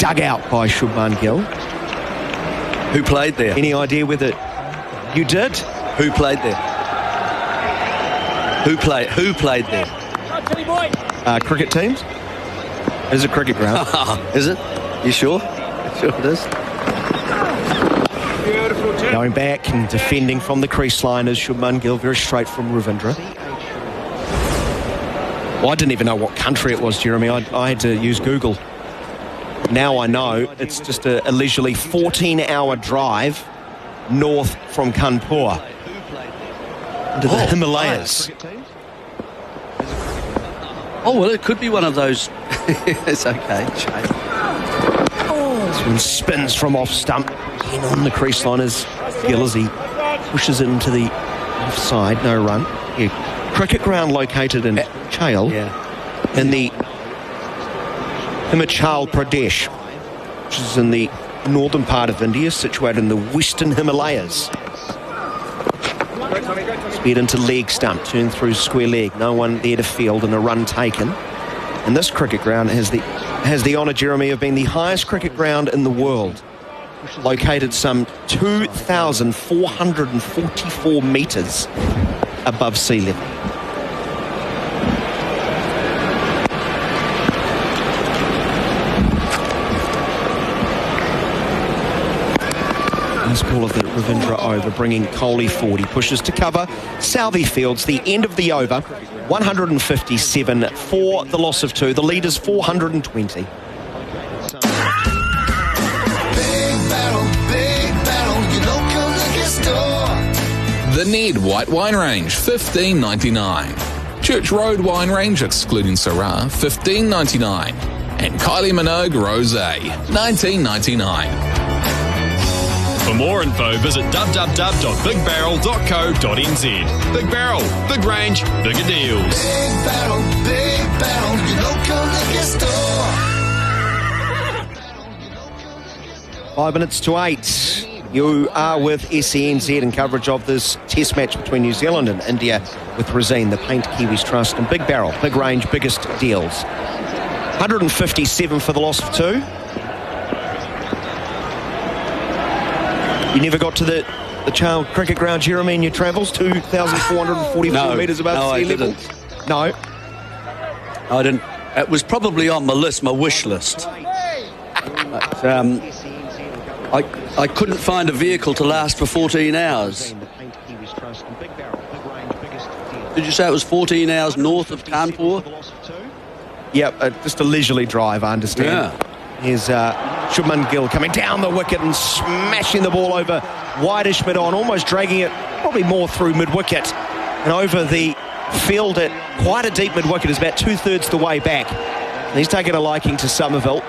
Dug out by Shubman Gill. Who played there? Any idea whether you did? Who played there? Who played there? Cricket teams. It is a cricket ground. Is it? You sure? Sure it is. Going back and defending from the crease line is Shubman Gill, very straight from Ravindra. Well, I didn't even know what country it was, Jeremy. I had to use Google. Now I know it's just a leisurely 14-hour drive north from Kanpur into the Himalayas. Oh, well, it could be one of those. It's okay. This one spins from off stump. In on the crease line is Gill as he pushes it into the offside. No run. Yeah. Cricket ground located in Chale in the Himachal Pradesh, which is in the northern part of India, situated in the western Himalayas. Speed into leg stump, turn through square leg. No one there to field and a run taken. And this cricket ground has the honour, Jeremy, of being the highest cricket ground in the world, located some 2,444 metres above sea level. Call of the Ravindra over, bringing Kohli forward. He pushes to cover. Southey fields the end of the over. 157 for the loss of 2. The lead is 420. Big battle, your local liquor store. The Ned White Wine Range, $15.99. Church Road Wine Range, excluding Syrah, $15.99. And Kylie Minogue Rosé, $19.99. For more info, visit www.bigbarrel.co.nz. Big Barrel, big range, bigger deals. Big battle, your local liquor store. 5 minutes to 8. You are with SENZ in coverage of this test match between New Zealand and India with Resene, the Paint Kiwis Trust, and Big Barrel, big range, biggest deals. 157 for the loss of 2. You never got to the Chale Cricket Ground, Jeremy, in your travels? 2,444 metres above sea level? No. I didn't. It was probably on my list, my wish list. But, I couldn't find a vehicle to last for 14 hours. Did you say it was 14 hours north of Kanpur? Yep, just a leisurely drive, I understand. Yeah. Here's Shubman Gill coming down the wicket and smashing the ball over wideish mid-on, almost dragging it probably more through mid-wicket and over the field at quite a deep mid-wicket. Is about 2/3 the way back. And he's taken a liking to Somerville.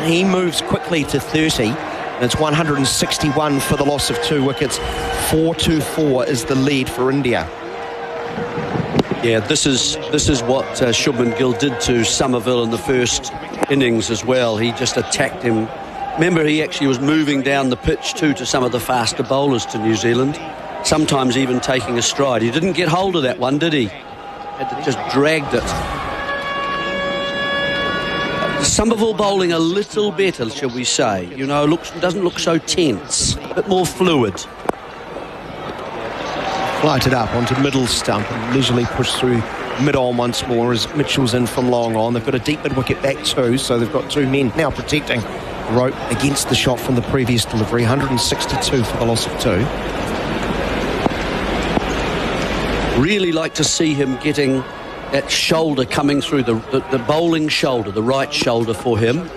He moves quickly to 30. And it's 161 for the loss of 2 wickets. 4-4 is the lead for India. Yeah, this is what Shubman Gill did to Somerville in the first innings as well. He just attacked him. Remember, he actually was moving down the pitch too to some of the faster bowlers to New Zealand, sometimes even taking a stride. He didn't get hold of that one, did he? Just dragged it. Somerville bowling a little better, shall we say. You know, doesn't look so tense, a bit more fluid. Lighted up onto middle stump and leisurely pushed through mid-on once more as Mitchell's in from long on. They've got a deep mid-wicket back too, so they've got 2 men now protecting Rope against the shot from the previous delivery. 162 for the loss of 2. Really like to see him getting that shoulder coming through, the bowling shoulder, the right shoulder for him.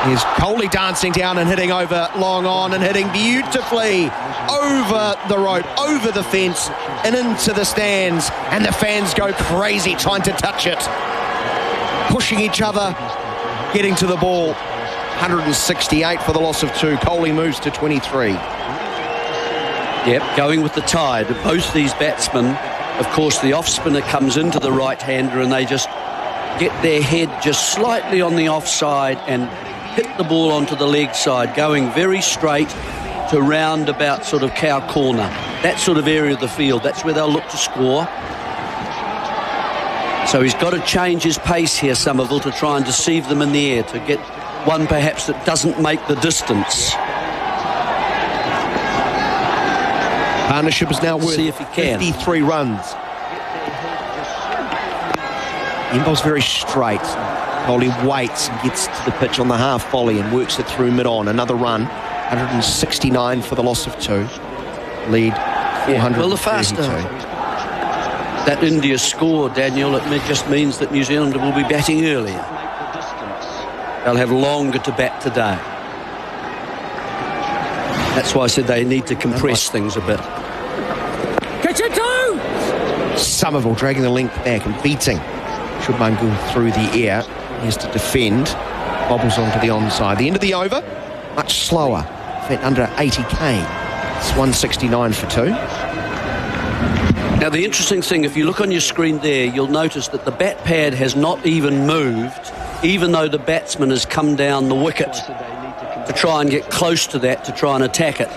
Here's Kohli dancing down and hitting over long on and hitting beautifully over the rope, over the fence and into the stands, and the fans go crazy trying to touch it, pushing each other, getting to the ball. 168 for the loss of 2. Kohli moves to 23. Yep, going with the tide. Both these batsmen, of course, the off-spinner comes into the right-hander and they just get their head just slightly on the offside and hit the ball onto the leg side, going very straight to round about sort of cow corner. That sort of area of the field, that's where they'll look to score. So he's got to change his pace here, Somerville, to try and deceive them in the air, to get one perhaps that doesn't make the distance. Partnership is now worth 53 runs. Inbow's very straight. Kohli waits and gets to the pitch on the half volley and works it through mid-on. Another run. 169 for the loss of 2. Lead 432. Well, the faster that India score, Daniel, it just means that New Zealand will be batting earlier. They'll have longer to bat today. That's why I said they need to compress things a bit. Catch it too! Somerville dragging the length back and beating Shubman Gill through the air. He has to defend. Bobbles onto the onside. The end of the over, much slower. In fact, under 80k. It's 169 for 2. Now, the interesting thing, if you look on your screen there, you'll notice that the bat pad has not even moved, even though the batsman has come down the wicket to try and get close to that, to try and attack it.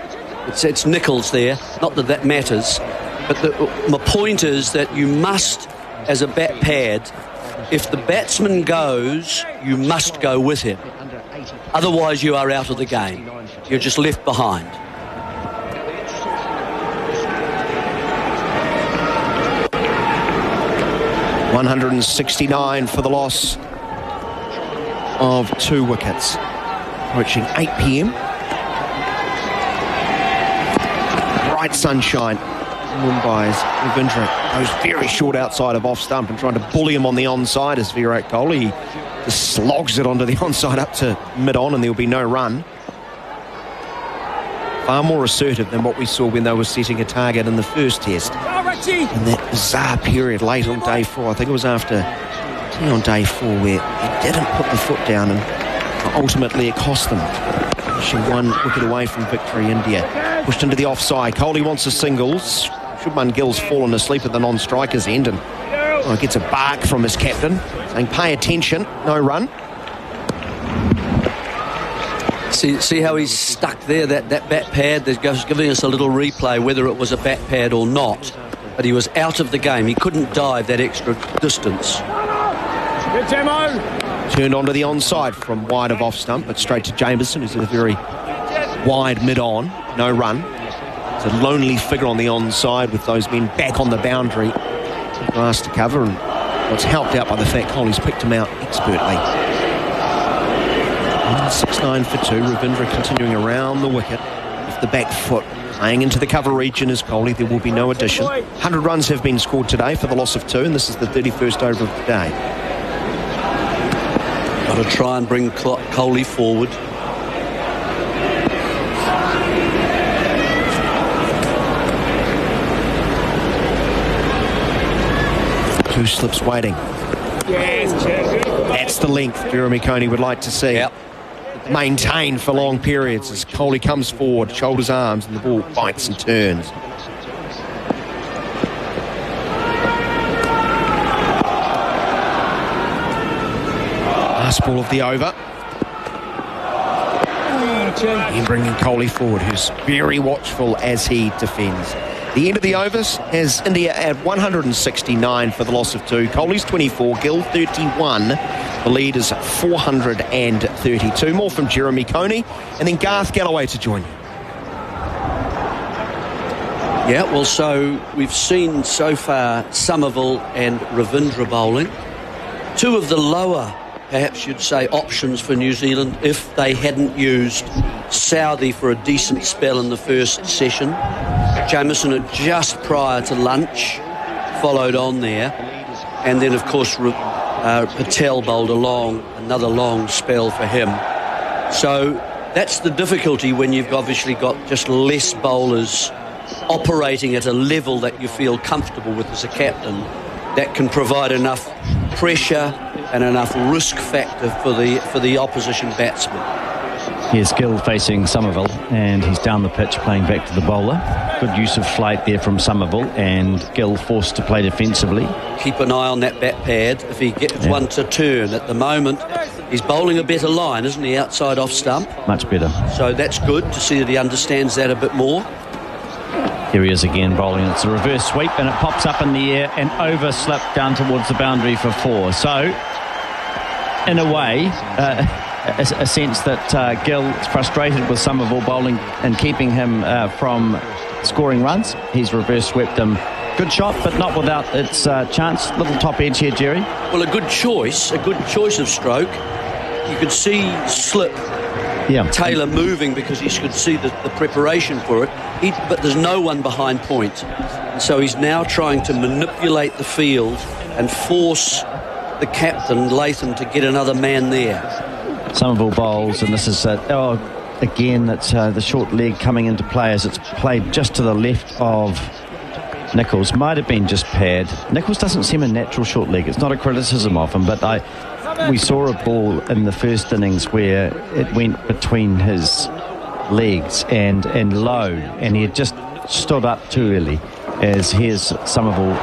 It's Nichols there. Not that that matters. But my point is that you must, as a bat pad, if the batsman goes, you must go with him. Otherwise, you are out of the game. You're just left behind. $169 for the loss of 2 wickets. Approaching 8 p.m. Bright sunshine. Mumbai's Ravindra goes very short outside of off stump and trying to bully him on the onside as Virat Kohli just slogs it onto the onside up to mid-on, and there'll be no run. Far more assertive than what we saw when they were setting a target in the first test. In that bizarre period late on day 4, I think it was after tea on day 4, where he didn't put the foot down and ultimately it cost them. Pushing 1 wicket away from victory. India pushed into the offside. Kohli wants a singles. Shubman Gill's fallen asleep at the non-striker's end and gets a bark from his captain saying pay attention, no run. See how he's stuck there, that bat pad. They're giving us a little replay whether it was a bat pad or not, but he was out of the game. He couldn't dive that extra distance. Good demo. Turned onto the onside from wide of off stump, but straight to Jameson, who's in a very wide mid-on. No run. It's a lonely figure on the onside with those men back on the boundary. Grass to cover, and what's helped out by the fact Kohli's picked him out expertly. 6-9 for 2. Ravindra continuing around the wicket with the back foot. Playing into the cover region is Kohli. There will be no addition. 100 runs have been scored today for the loss of 2, and this is the 31st over of the day. Got to try and bring Coley forward. Two slips waiting. That's the length Jeremy Coney would like to see. Yep. Maintained for long periods as Coley comes forward, shoulders, arms, and the ball bites and turns. Last ball of the over. And bringing Coley forward, who's very watchful as he defends. The end of the overs has India at 169 for the loss of 2. Coley's 24, Gill 31. The lead is 432. More from Jeremy Coney, and then Garth Galloway to join you. Yeah, well, so we've seen so far Somerville and Ravindra bowling. Two of the lower, perhaps you'd say, options for New Zealand if they hadn't used Southee for a decent spell in the first session. Jamieson had just prior to lunch followed on there, and then of course Patel bowled another long spell for him. So that's the difficulty when you've obviously got just less bowlers operating at a level that you feel comfortable with as a captain, that can provide enough pressure and enough risk factor for the opposition batsman. Here's Gill facing Somerville, and he's down the pitch playing back to the bowler. Good use of flight there from Somerville, and Gill forced to play defensively. Keep an eye on that bat pad if he gets one to turn. At the moment, he's bowling a better line, isn't he, outside off stump? Much better. So that's good to see that he understands that a bit more. Here he is again bowling. It's a reverse sweep, and it pops up in the air and overslip down towards the boundary for 4. So, in a way, a sense that Gill is frustrated with Somerville bowling and keeping him from scoring runs. He's reverse swept him. Good shot, but not without its chance. Little top edge here, Jerry. Well, a good choice of stroke. You could see slip. Yeah. Taylor moving because he could see the preparation for it. But there's no one behind point. And so he's now trying to manipulate the field and force the captain, Latham, to get another man there. Somerville bowls, and this is again it's the short leg coming into play as it's played just to the left of Nicholls. Might have been just pad. Nicholls doesn't seem a natural short leg. It's not a criticism of him, but we saw a ball in the first innings where it went between his legs and low, and he had just stood up too early. As here's Somerville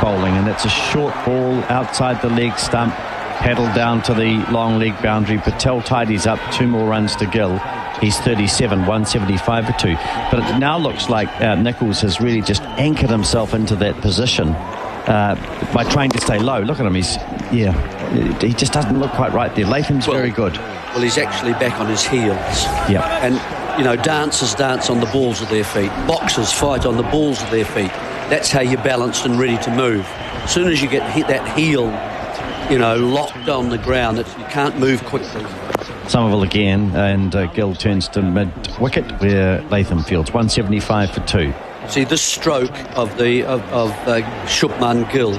bowling, and it's a short ball outside the leg stump, paddled down to the long leg boundary. Patel tidies up, 2 more runs to Gill. He's 37, 175 for 2. But it now looks like Nicholls has really just anchored himself into that position by trying to stay low. Look at him, he just doesn't look quite right there. Latham's very good. Well, he's actually back on his heels. Yeah. And, dancers dance on the balls of their feet. Boxers fight on the balls of their feet. That's how you're balanced and ready to move. As soon as you get hit that heel, locked on the ground, you can't move quickly. Somerville again, and Gill turns to mid-wicket where Latham fields. 175 for 2. See, this stroke of Shubman Gill,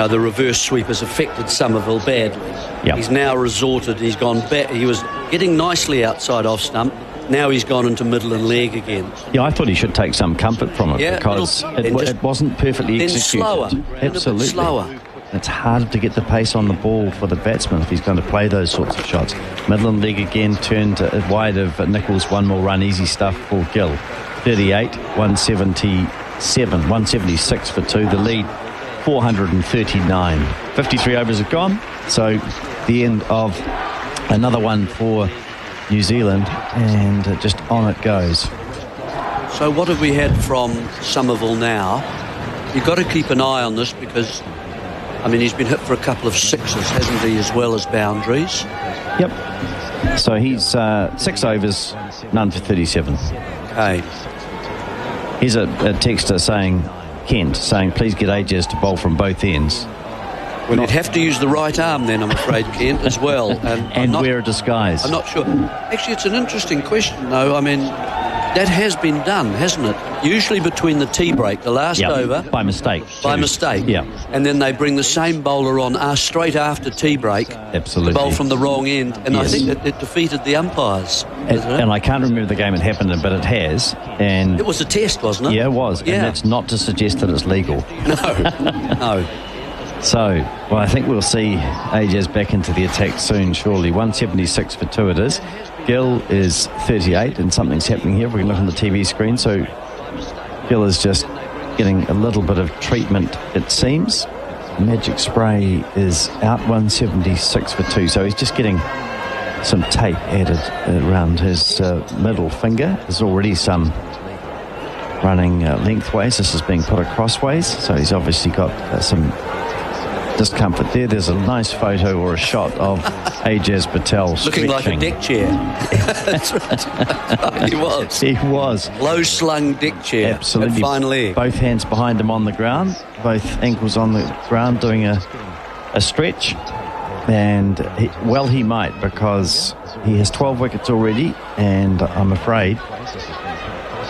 the reverse sweep has affected Somerville badly. Yep. He's now he's gone back. He was getting nicely outside off stump. Now he's gone into middle and leg again. Yeah, I thought he should take some comfort from it because it wasn't perfectly executed. Slower. Absolutely. Slower. It's harder to get the pace on the ball for the batsman if he's going to play those sorts of shots. Middle and leg again turned wide of Nicholls. 1 more run. Easy stuff for Gill. 38, 177, 176 for 2. The lead, 439. 53 overs have gone. So the end of another one for New Zealand, and just on it goes. So what have we had from Somerville now? You've got to keep an eye on this because, he's been hit for a couple of sixes, hasn't he, as well as boundaries? Yep. So he's 6 overs, none for 37. Okay. Here's a texter saying, Kent, please get Ages to bowl from both ends. Well, you'd have to use the right arm then, I'm afraid, Kent, as well. And wear a disguise. I'm not sure. Actually, it's an interesting question, though. That has been done, hasn't it? Usually between the tea break, the last over. By mistake. By mistake. Yeah. And then they bring the same bowler on straight after tea break. Absolutely. To bowl from the wrong end. And Yes. I think it defeated the umpires. And I can't remember the game it happened in, but it has. And it was a test, wasn't it? Yeah, it was. Yeah. And that's not to suggest that it's legal. No. So, well, I think we'll see Ajaz back into the attack soon, surely. 176 for 2 it is. Gill is 38, and something's happening here. If we can look on the TV screen. So, Gill is just getting a little bit of treatment, it seems. Magic Spray is out, 176 for 2. So, he's just getting some tape added around his middle finger. There's already some running lengthways. This is being put acrossways. So, he's obviously got some discomfort there. There's a nice photo or a shot of Ajaz Patel looking like a deck chair. That's right. He was. He was. Low slung deck chair. Absolutely. At fine leg. Both hands behind him on the ground, both ankles on the ground doing a stretch. And he might, because he has 12 wickets already, and I'm afraid,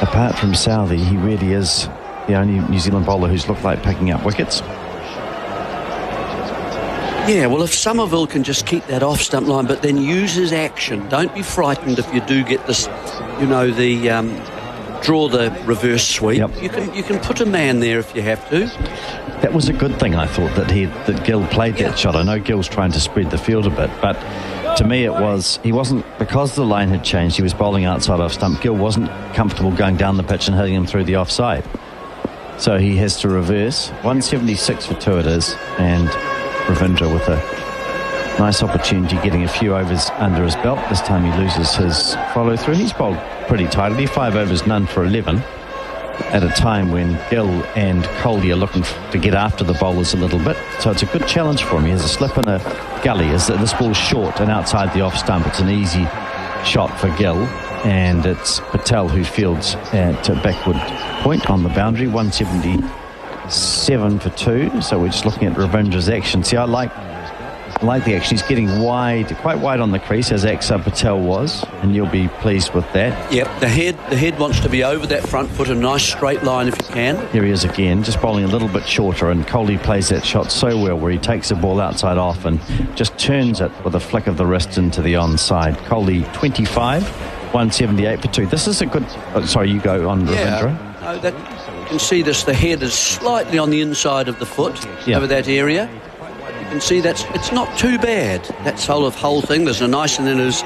apart from Southey, he really is the only New Zealand bowler who's looked like picking up wickets. Yeah, well, if Somerville can just keep that off-stump line, but then use his action. Don't be frightened if you do get this, draw the reverse sweep. Yep. You can put a man there if you have to. That was a good thing, I thought, that Gill played that shot. I know Gill's trying to spread the field a bit, but to me he wasn't, because the line had changed, he was bowling outside off stump. Gill wasn't comfortable going down the pitch and hitting him through the offside. So he has to reverse. 176 for 2 it is, and Ravindra with a nice opportunity, getting a few overs under his belt. This time he loses his follow through. He's bowled pretty tightly, 5 overs, none for 11, at a time when Gill and Kohli are looking to get after the bowlers a little bit. So it's a good challenge for him. He has a slip in a gully as this ball's short and outside the off stump. It's an easy shot for Gill, and it's Patel who fields at backward point on the boundary. 177 for 2. So we're just looking at Ravindra's action. See, I like the action. He's getting quite wide on the crease, as Axar Patel was, and you'll be pleased with that. Yep, the head wants to be over that front foot, a nice straight line if you can. Here he is again, just bowling a little bit shorter, and Kohli plays that shot so well, where he takes the ball outside off and just turns it with a flick of the wrist into the onside. Kohli 25, 178 for 2. This is a good... sorry, you go on, Ravindra. No, you can see this. The head is slightly on the inside of the foot, over that area. You can see it's not too bad, that whole thing. There's a nice, and then his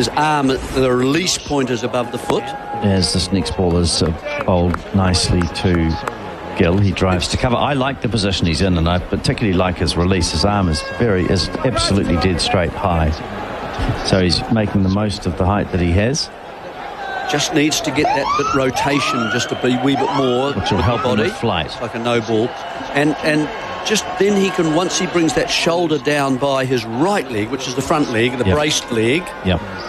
arm, the release point is above the foot. As this next ball is bowled nicely to Gill, he drives to cover. I like the position he's in, and I particularly like his release. His arm is absolutely dead straight high. So he's making the most of the height that he has. Just needs to get that bit rotation just to be a wee bit more, which will help him with flight. It's like a no ball. And just then he can, once he brings that shoulder down by his right leg, which is the front leg, the braced leg,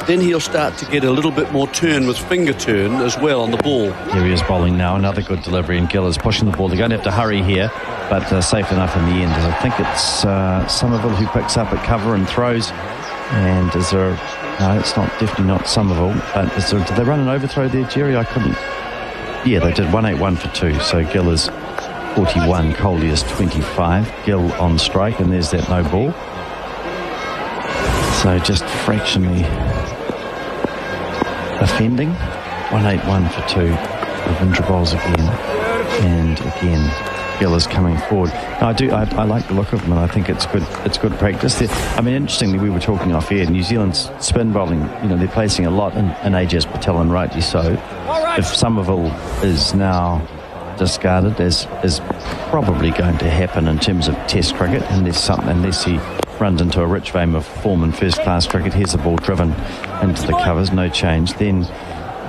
then he'll start to get a little bit more turn with finger turn as well on the ball. Here he is bowling now, another good delivery, and Gill is pushing the ball. They're going to have to hurry here, but safe enough in the end. I think it's Somerville who picks up at cover and throws. And is there... No, it's definitely not Somerville. But did they run an overthrow there, Jerry? I couldn't... Yeah, they did. 181 for 2. So Gill is 41, Kohli is 25. Gill on strike, and there's that no ball. So just fractionally offending. 181 for 2. Ravindra bowls again. And again, Gill is coming forward. No, I like the look of him, and I think it's good practice. I mean, interestingly, we were talking off air, New Zealand's spin bowling, they're placing a lot in Ajaz Patel, and rightly so. If Somerville is now discarded, as is probably going to happen in terms of Test cricket, unless he runs into a rich vein of form in first-class cricket, here's the ball driven into the covers, no change. Then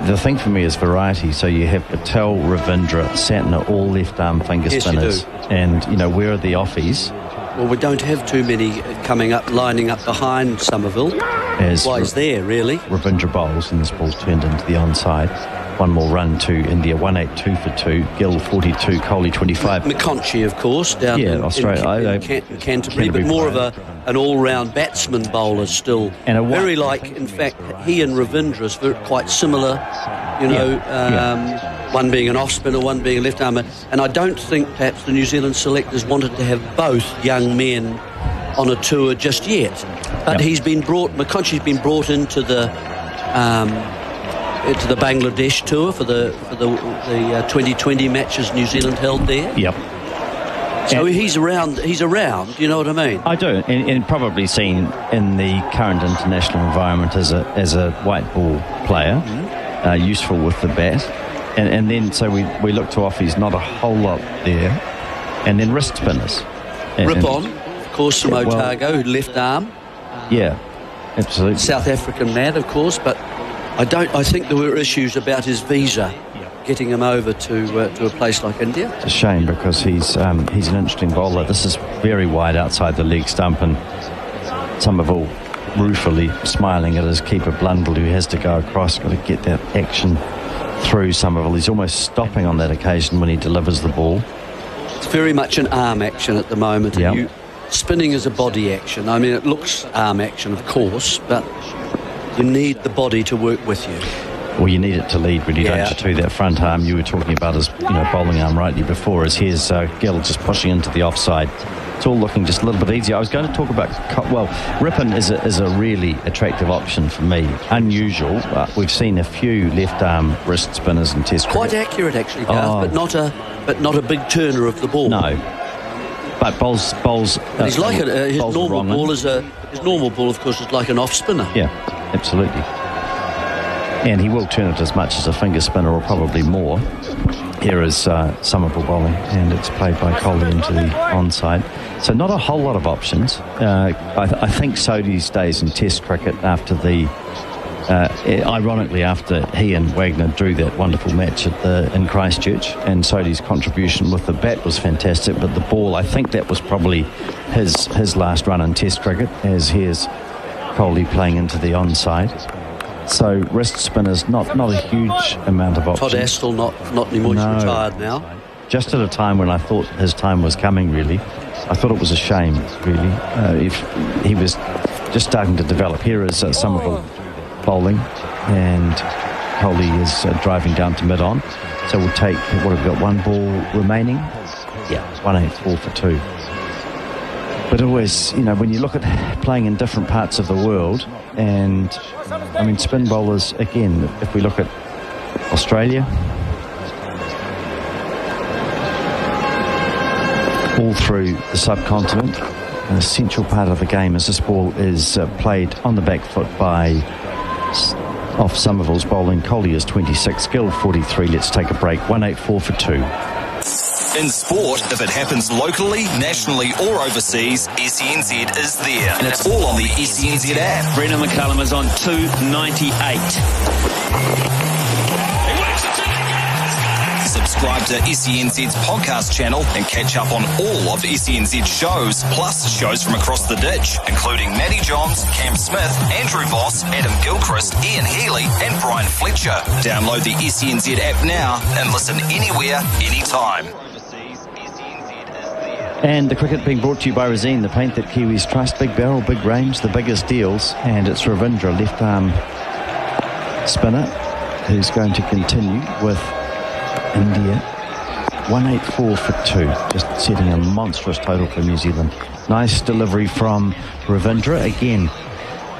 the thing for me is variety. So you have Patel, Ravindra, Santner, all left-arm finger spinners. You do. And, where are the offies? Well, we don't have too many lining up behind Somerville. Why he's there, really. Ravindra bowls, and this ball's turned into the onside. one more run to India. 182 for 2. Gill 42, Kohli 25. McConchie, of course, down in Canterbury, but more of an all-round batsman bowler still. And very like, in fact, he and Ravindra are quite similar, one being an off-spinner, one being a left-armer. And I don't think perhaps the New Zealand selectors wanted to have both young men on a tour just yet. But McConchie's been brought into the Bangladesh tour for the 2020 matches New Zealand held there. Yep. So he's around, you know what I mean? I do, and probably seen in the current international environment as a white ball player, useful with the bat. And then so we look to Offies, not a whole lot there. And then wrist spinners. Ripon, of course, from Otago, left arm. Yeah, absolutely. South African lad, of course, but I think there were issues about his visa getting him over to a place like India. It's a shame because he's an interesting bowler. This is very wide outside the leg stump, and Somerville ruefully smiling at his keeper Blundell, who has to go across, got to get that action through Somerville. He's almost stopping on that occasion when he delivers the ball. It's very much an arm action at the moment. Yep. Spinning is a body action. I mean, it looks arm action, of course, but you need the body to work with you. Well, you need it to lead, really, don't you, too? That front arm you were talking about as bowling arm rightly before, as here's Gill just pushing into the offside. It's all looking just a little bit easier. I was going to talk about, Ripon is a really attractive option for me. Unusual. We've seen a few left arm wrist spinners in Test cricket. Quite accurate, actually, Garth, but not a big turner of the ball. No. But bowls. He's like his normal ball is his normal ball, of course, is like an off spinner. Yeah, absolutely. And he will turn it as much as a finger spinner, or probably more. Here is Somerville bowling, and it's played by Kohli into the onside. So not a whole lot of options. I think Sodhi's days in Test cricket after ironically after he and Wagner drew that wonderful match in Christchurch, and Sodhi's contribution with the bat was fantastic, but the ball, I think that was probably his last run in Test cricket, as here's Kohli playing into the onside. So wrist spinners, not a huge amount of options. Todd Astle not anymore. He's retired now. Just at a time when I thought his time was coming, really. I thought it was a shame, really, if he was just starting to develop. Here is Somerville bowling, and Kohli is driving down to mid-on. So we'll take, what have we got, one ball remaining? Yeah, 184 for 2. But always, when you look at playing in different parts of the world, and I mean, spin bowlers, again, if we look at Australia, all through the subcontinent, an essential part of the game as this ball is played on the back foot by off Somerville's bowling. Kohli is 26, Gill 43. Let's take a break. 184 for 2. In sport, if it happens locally, nationally or overseas, SENZ is there. And it's all on the SENZ app. Brendan McCullum is on 298. Subscribe to SENZ's podcast channel and catch up on all of SENZ's shows, plus shows from across the ditch, including Matty Johns, Cam Smith, Andrew Voss, Adam Gilchrist, Ian Healy and Brian Fletcher. Download the SENZ app now and listen anywhere, anytime. And the cricket being brought to you by Resene, the paint that Kiwis trust. Big barrel, big range, the biggest deals. And it's Ravindra, left arm spinner, who's going to continue with India. 184 for 2, just setting a monstrous total for New Zealand. Nice delivery from Ravindra, again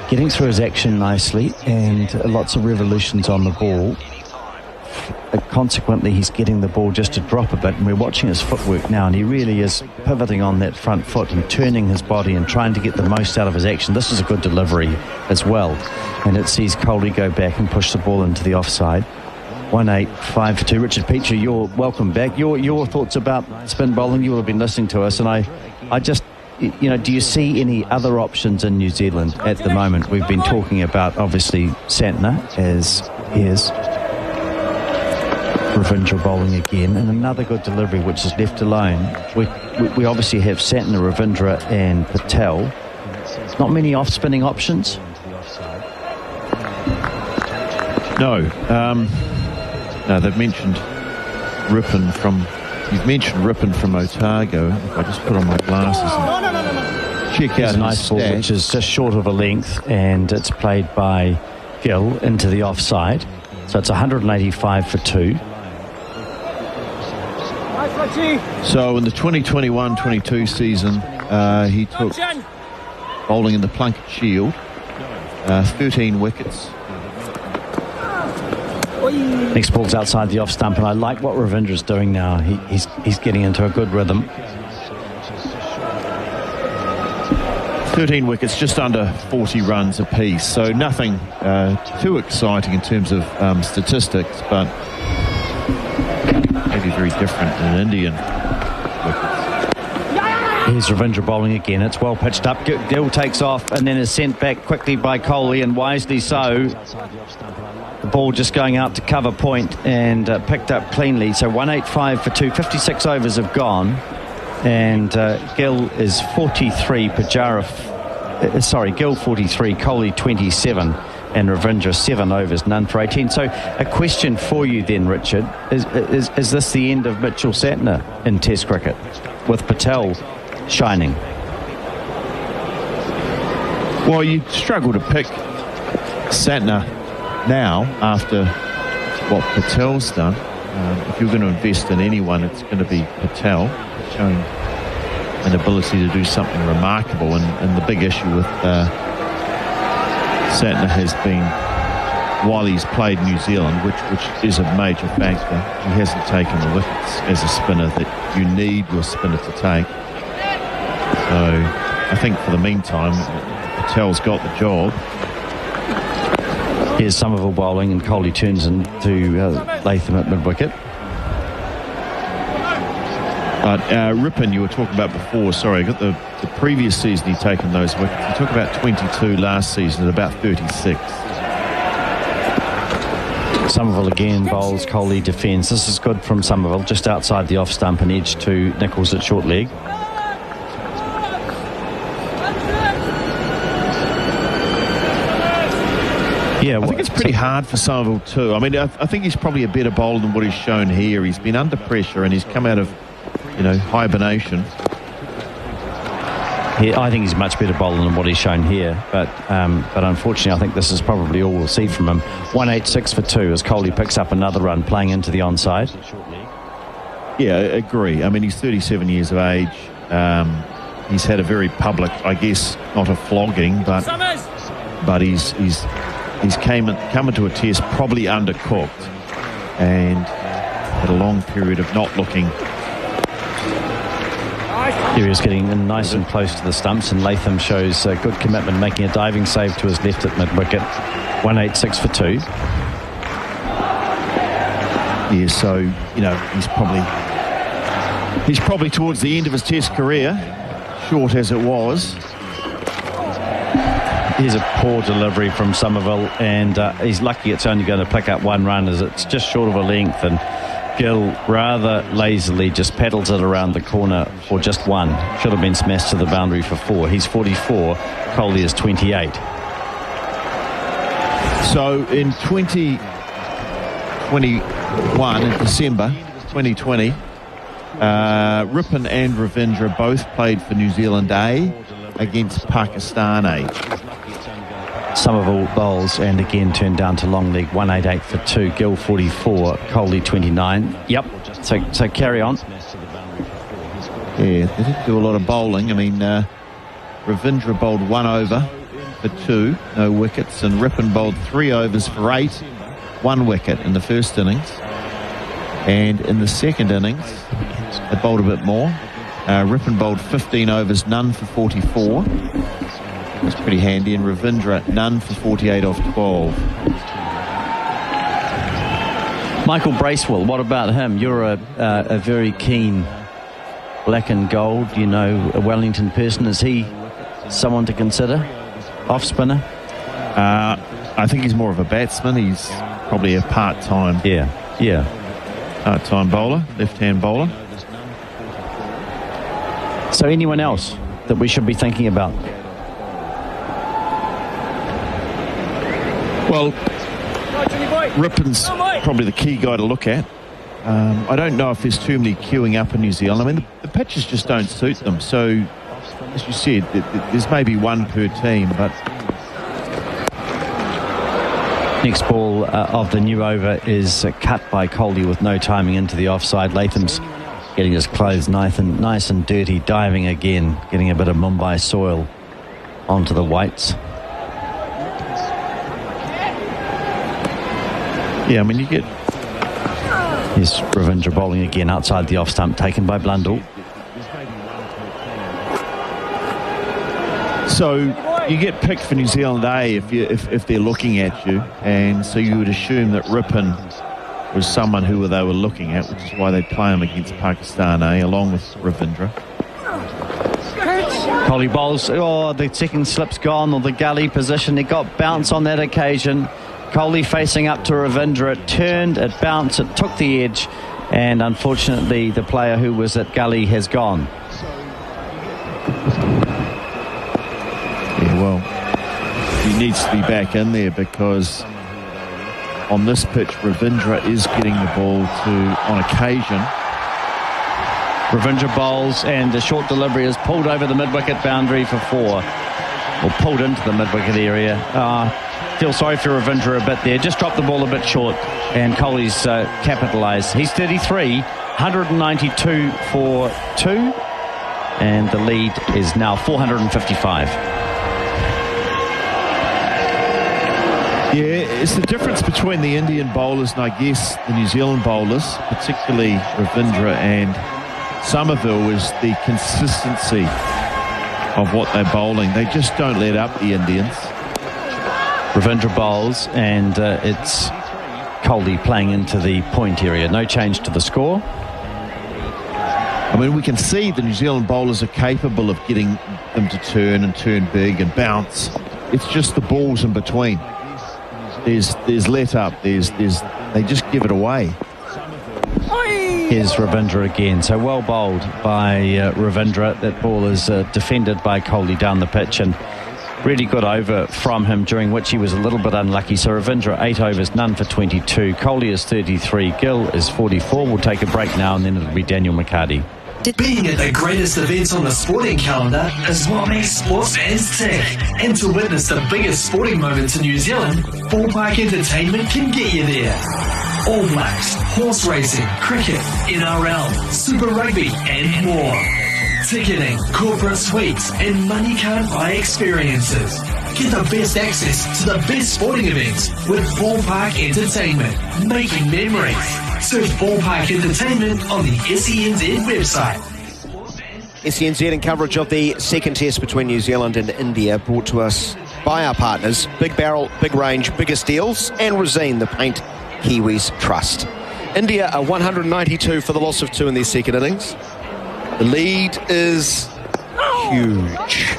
getting through his action nicely, and lots of revolutions on the ball. Consequently, he's getting the ball just to drop a bit, and we're watching his footwork now, and he really is pivoting on that front foot and turning his body and trying to get the most out of his action. This is a good delivery as well, and it sees Kohli go back and push the ball into the offside. 185 for 2. Richard Peacher, you're welcome back. Your thoughts about spin bowling? You will have been listening to us, and I just, do you see any other options in New Zealand at the moment? We've been talking about, obviously, Santner as is. Ravindra bowling again, and another good delivery which is left alone. We obviously have Santner, Ravindra and Patel. Not many off-spinning options. No. No, they've mentioned Rippon from... You've mentioned Rippon from Otago. If I just put on my glasses and check out a nice ball, which is just short of a length, and it's played by Gill into the offside. So it's 185 for 2. So in the 2021-22 season, he took bowling in the Plunket Shield, 13 wickets. Next ball's outside the off stump, and I like what Ravindra's doing now. He's getting into a good rhythm. 13 wickets, just under 40 runs apiece. So nothing too exciting in terms of statistics, but maybe very different than Indian wickets. Here's Ravindra bowling again. It's well pitched up. Gill takes off and then is sent back quickly by Kohli, and wisely so. The ball just going out to cover point and picked up cleanly. So 185 for 2. 56 overs have gone. And Gill is 43. Gill 43. Kohli 27. And Ravindra 7 overs, none for 18. So a question for you then, Richard. Is this the end of Mitchell Santner in Test cricket, with Patel shining? Well, you struggle to pick Santner now after what Patel's done. If you're going to invest in anyone, it's going to be Patel, showing an ability to do something remarkable. And the big issue with Santner has been, while he's played New Zealand, which is a major factor, he hasn't taken the wickets as a spinner that you need your spinner to take. So I think for the meantime, Patel's got the job. Here's Somerville bowling, and Kohli turns into Latham at mid-wicket. But Rippon, you were talking about before, sorry, I got the previous season he'd taken those wickets. He took about 22 last season at about 36. Somerville again bowls, Kohli defends. This is good from Somerville, just outside the off stump and edge to Nicholls at short leg. Yeah, I think it's pretty hard for Somerville too. I mean, I think he's probably a better bowler than what he's shown here. He's been under pressure and he's come out of, hibernation. Yeah, I think he's much better bowler than what he's shown here, but unfortunately I think this is probably all we'll see from him. 186 for 2 as Kohli picks up another run playing into the onside. Yeah, I agree. I mean, he's 37 years of age. He's had a very public, I guess, not a flogging, but he's come into a test probably undercooked and had a long period of not looking. Here he is getting in nice and close to the stumps, and Latham shows good commitment, making a diving save to his left at mid-wicket. 186 for 2. Yeah, so, he's probably towards the end of his test career, short as it was. Here's a poor delivery from Somerville, and he's lucky it's only going to pick up one run, as it's just short of a length, and Gill rather lazily just paddles it around the corner for just one. Should have been smashed to the boundary for 4. He's 44. Kohli is 28. So in 2021, in December 2020, Rippon and Ravindra both played for New Zealand A against Pakistan A. Somerville bowls and again turned down to long leg. 188 for 2. Gill 44. Kohli 29. Yep. So carry on. Yeah, they didn't do a lot of bowling. I mean, Ravindra bowled 1 over for 2, no wickets, and Rippon bowled 3 overs for 8, 1 wicket in the first innings. And in the second innings, they bowled a bit more. Rippon bowled 15 overs, none for 44. That's pretty handy. And Ravindra, none for 48 off 12. Michael Bracewell, what about him? You're a very keen black and gold, a Wellington person. Is he someone to consider? Off spinner? I think he's more of a batsman. He's probably a part-time. Yeah. Part-time bowler, left-hand bowler. So anyone else that we should be thinking about? Well, Rippon's probably the key guy to look at. I don't know if there's too many queuing up in New Zealand. I mean, the pitches just don't suit them. So, as you said, there's maybe one per team, but... Next ball of the new over is cut by Coley with no timing into the offside. Latham's getting his clothes nice and dirty, diving again, getting a bit of Mumbai soil onto the whites. Yeah, I mean, you get... Here's Ravindra bowling again outside the off stump, taken by Blundell. So you get picked for New Zealand A if they're looking at you, and so you would assume that Rippon was someone who they were looking at, which is why they play him against Pakistan A along with Ravindra. Coley bowls. Oh, the second slip's gone, or the gully position. It got bounce on that occasion. Coley facing up to Ravindra. It turned, it bounced, it took the edge, and unfortunately the player who was at gully has gone. Yeah, well, he needs to be back in there because on this pitch Ravindra is getting the ball on occasion. Ravindra bowls, and the short delivery is pulled over the mid-wicket boundary for 4, or pulled into the mid-wicket area. Feel sorry for Ravindra a bit there. Just dropped the ball a bit short, and Coley's capitalised. He's 33, 192 for 2, and the lead is now 455. Yeah, it's the difference between the Indian bowlers and I guess the New Zealand bowlers, particularly Ravindra and Somerville, is the consistency of what they're bowling. They just don't let up, the Indians. Ravindra bowls, and it's Coley playing into the point area. No change to the score. I mean, we can see the New Zealand bowlers are capable of getting them to turn and turn big and bounce. It's just the balls in between. There's let up. They just give it away. Here's Ravindra again. So well bowled by Ravindra. That ball is defended by Coley down the pitch, and really good over from him, during which he was a little bit unlucky. So Ravindra 8 overs, none for 22. Coley is 33. Gill is 44. We'll take a break now, and then it'll be Daniel McCarty. Being at the greatest events on the sporting calendar is what makes sports fans tick. And to witness the biggest sporting moments in New Zealand, Ballpark Entertainment can get you there. All Blacks, horse racing, cricket, NRL, Super Rugby and more. Ticketing, corporate suites and money can't buy experiences. Get the best access to the best sporting events with Ballpark Entertainment. Making memories. Search Ballpark Entertainment on the SENZ website. SENZ in coverage of the second test between New Zealand and India, brought to us by our partners Big Barrel, Big Range, Biggest Deals, and Resene, the Paint Kiwis Trust. India are 192 for the loss of 2 in their second innings. The lead is huge.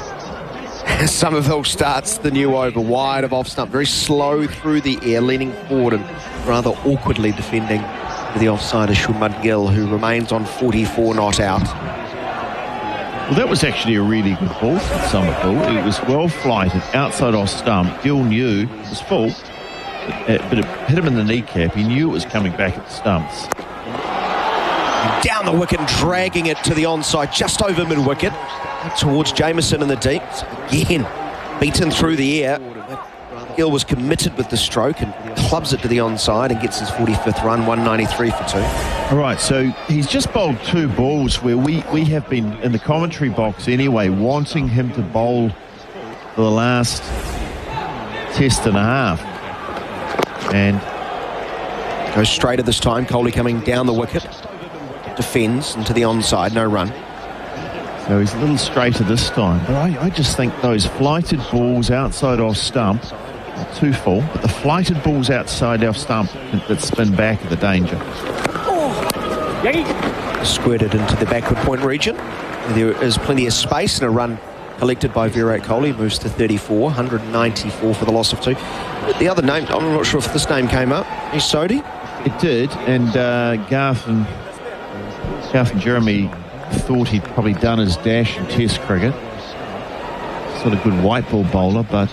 Somerville starts the new over wide of off stump, very slow through the air, leaning forward and rather awkwardly defending the offsider Shubman Gill, who remains on 44 not out. Well, that was actually a really good ball from Somerville. It was well flighted outside off stump. Gill knew it was full, but it hit him in the kneecap. He knew it was coming back at the stumps. Down the wicket and dragging it to the onside, just over mid-wicket, towards Jameson in the deep. Again, beaten through the air. Gill was committed with the stroke and clubs it to the onside and gets his 45th run, 193 for 2. All right, so he's just bowled 2 balls where we have been in the commentary box anyway, wanting him to bowl for the last test and a half. And goes straighter this time. Coley coming down the wicket. Defends into the onside, no run. So he's a little straighter this time. But I just think those flighted balls outside off stump are too full, but the flighted balls outside off stump that spin back are the danger. Squirted into the backward point region. There is plenty of space, and a run collected by Virat Kohli moves to 34, 194 for the loss of 2. The other name, I'm not sure if this name came up, is Sodhi. It did, and Garth and Jeremy thought he'd probably done his dash in Test cricket. Sort of good white ball bowler, but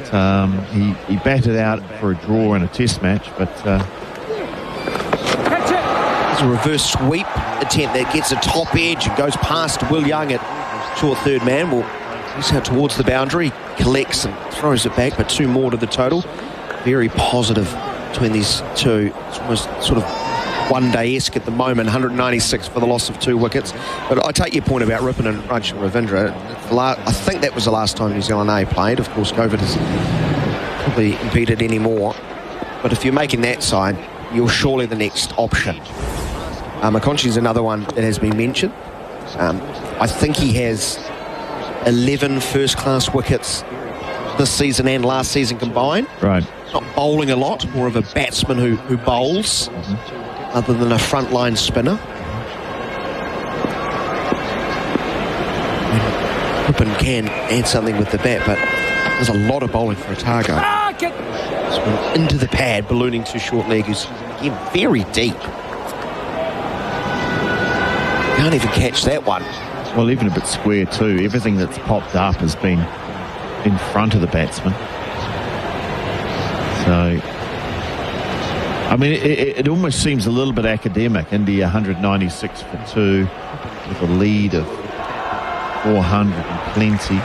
he batted out for a draw in a Test match, but It's a reverse sweep attempt that gets a top edge and goes past Will Young at short third man. Well, he's out towards the boundary, collects and throws it back, but 2 more to the total. Very positive between these two. It's almost sort of one-day-esque at the moment. 196 for the loss of 2 wickets. But I take your point about Rippon and Rachin Ravindra. I think that was the last time New Zealand A played. Of course, COVID has probably impeded any more. But if you're making that side, you're surely the next option. McConchie's another one that has been mentioned. I think he has 11 first-class wickets this season and last season combined. Right. Not bowling a lot, more of a batsman who bowls, other than a frontline spinner. Rippon can add something with the bat, but there's a lot of bowling for Otago. Into the pad, ballooning to short leg, who's very deep. Can't even catch that one. Well, even a bit square too. Everything that's popped up has been in front of the batsman. So, I mean, it almost seems a little bit academic. India 196 for 2 with a lead of 400 and plenty.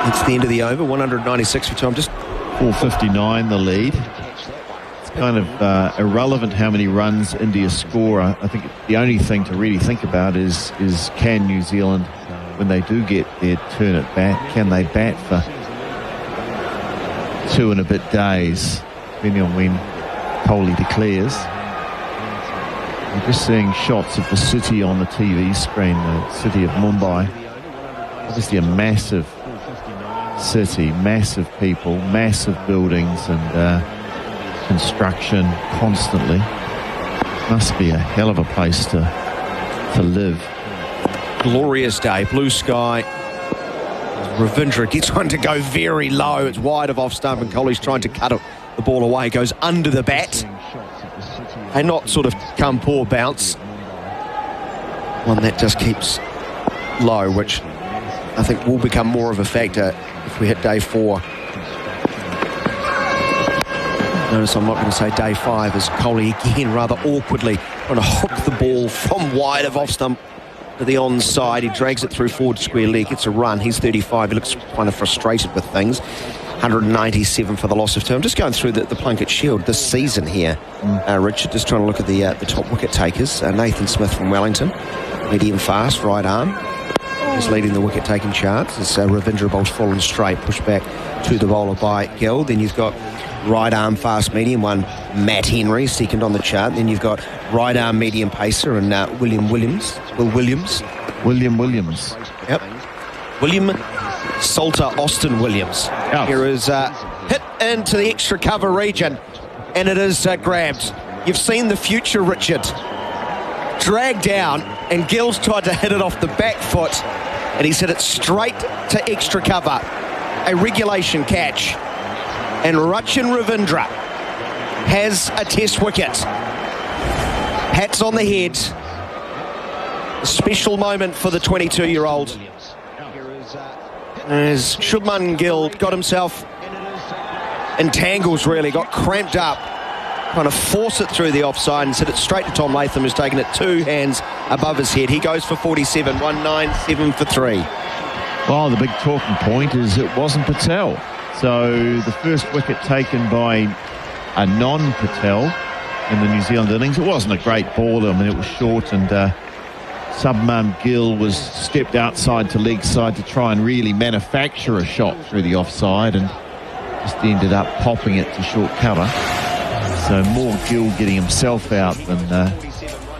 It's the end of the over, 196 for 2. I'm just 459 the lead. It's kind of irrelevant how many runs India score. I think the only thing to really think about is can New Zealand, when they do get their turn at bat, can they bat for 2 and a bit days, depending on when Kohli declares. We're just seeing shots of the city on the TV screen, the city of Mumbai. Obviously a massive city, massive people, massive buildings and construction constantly. Must be a hell of a place to live. Glorious day, blue sky. Ravindra gets one to go very low. It's wide of off stump and Kohli's trying to cut the ball away. Goes under the bat. And not sort of come poor bounce. One that just keeps low, which I think will become more of a factor if we hit day 4. Notice I'm not going to say day 5, as Kohli again rather awkwardly trying to hook the ball from wide of off stump to the onside. He drags it through forward square leg, gets a run. He's 35. He looks kind of frustrated with things. 197 for the loss of 2. I'm just going through the Plunket Shield this season here, Richard, just trying to look at the top wicket takers. Nathan Smith from Wellington, medium fast, right arm. He's leading the wicket taking charts as Ravindra bowls fallen straight, pushed back to the bowler by Gill. Then you've got right arm fast medium one, Matt Henry, second on the chart. Then you've got right arm medium pacer and Will Williams. Yep. William Salter Austin Williams. Oh. Here is hit into the extra cover region, and it is grabbed. You've seen the future, Richard. Dragged down, and Gill's tried to hit it off the back foot, and he's hit it straight to extra cover. A regulation catch. And Rachin Ravindra has a test wicket. Hats on the head. A special moment for the 22-year-old. As Shubman Gill got himself in tangles, really, got cramped up, trying to force it through the offside and hit it straight to Tom Latham, who's taken it 2 hands above his head. He goes for 47, 197 for 3. Well, the big talking point is it wasn't Patel. So the first wicket taken by a non-Patel in the New Zealand innings. It wasn't a great ball. I mean, it was short, and Shubman Gill was stepped outside to leg side to try and really manufacture a shot through the offside, and just ended up popping it to short cover. So more Gill getting himself out than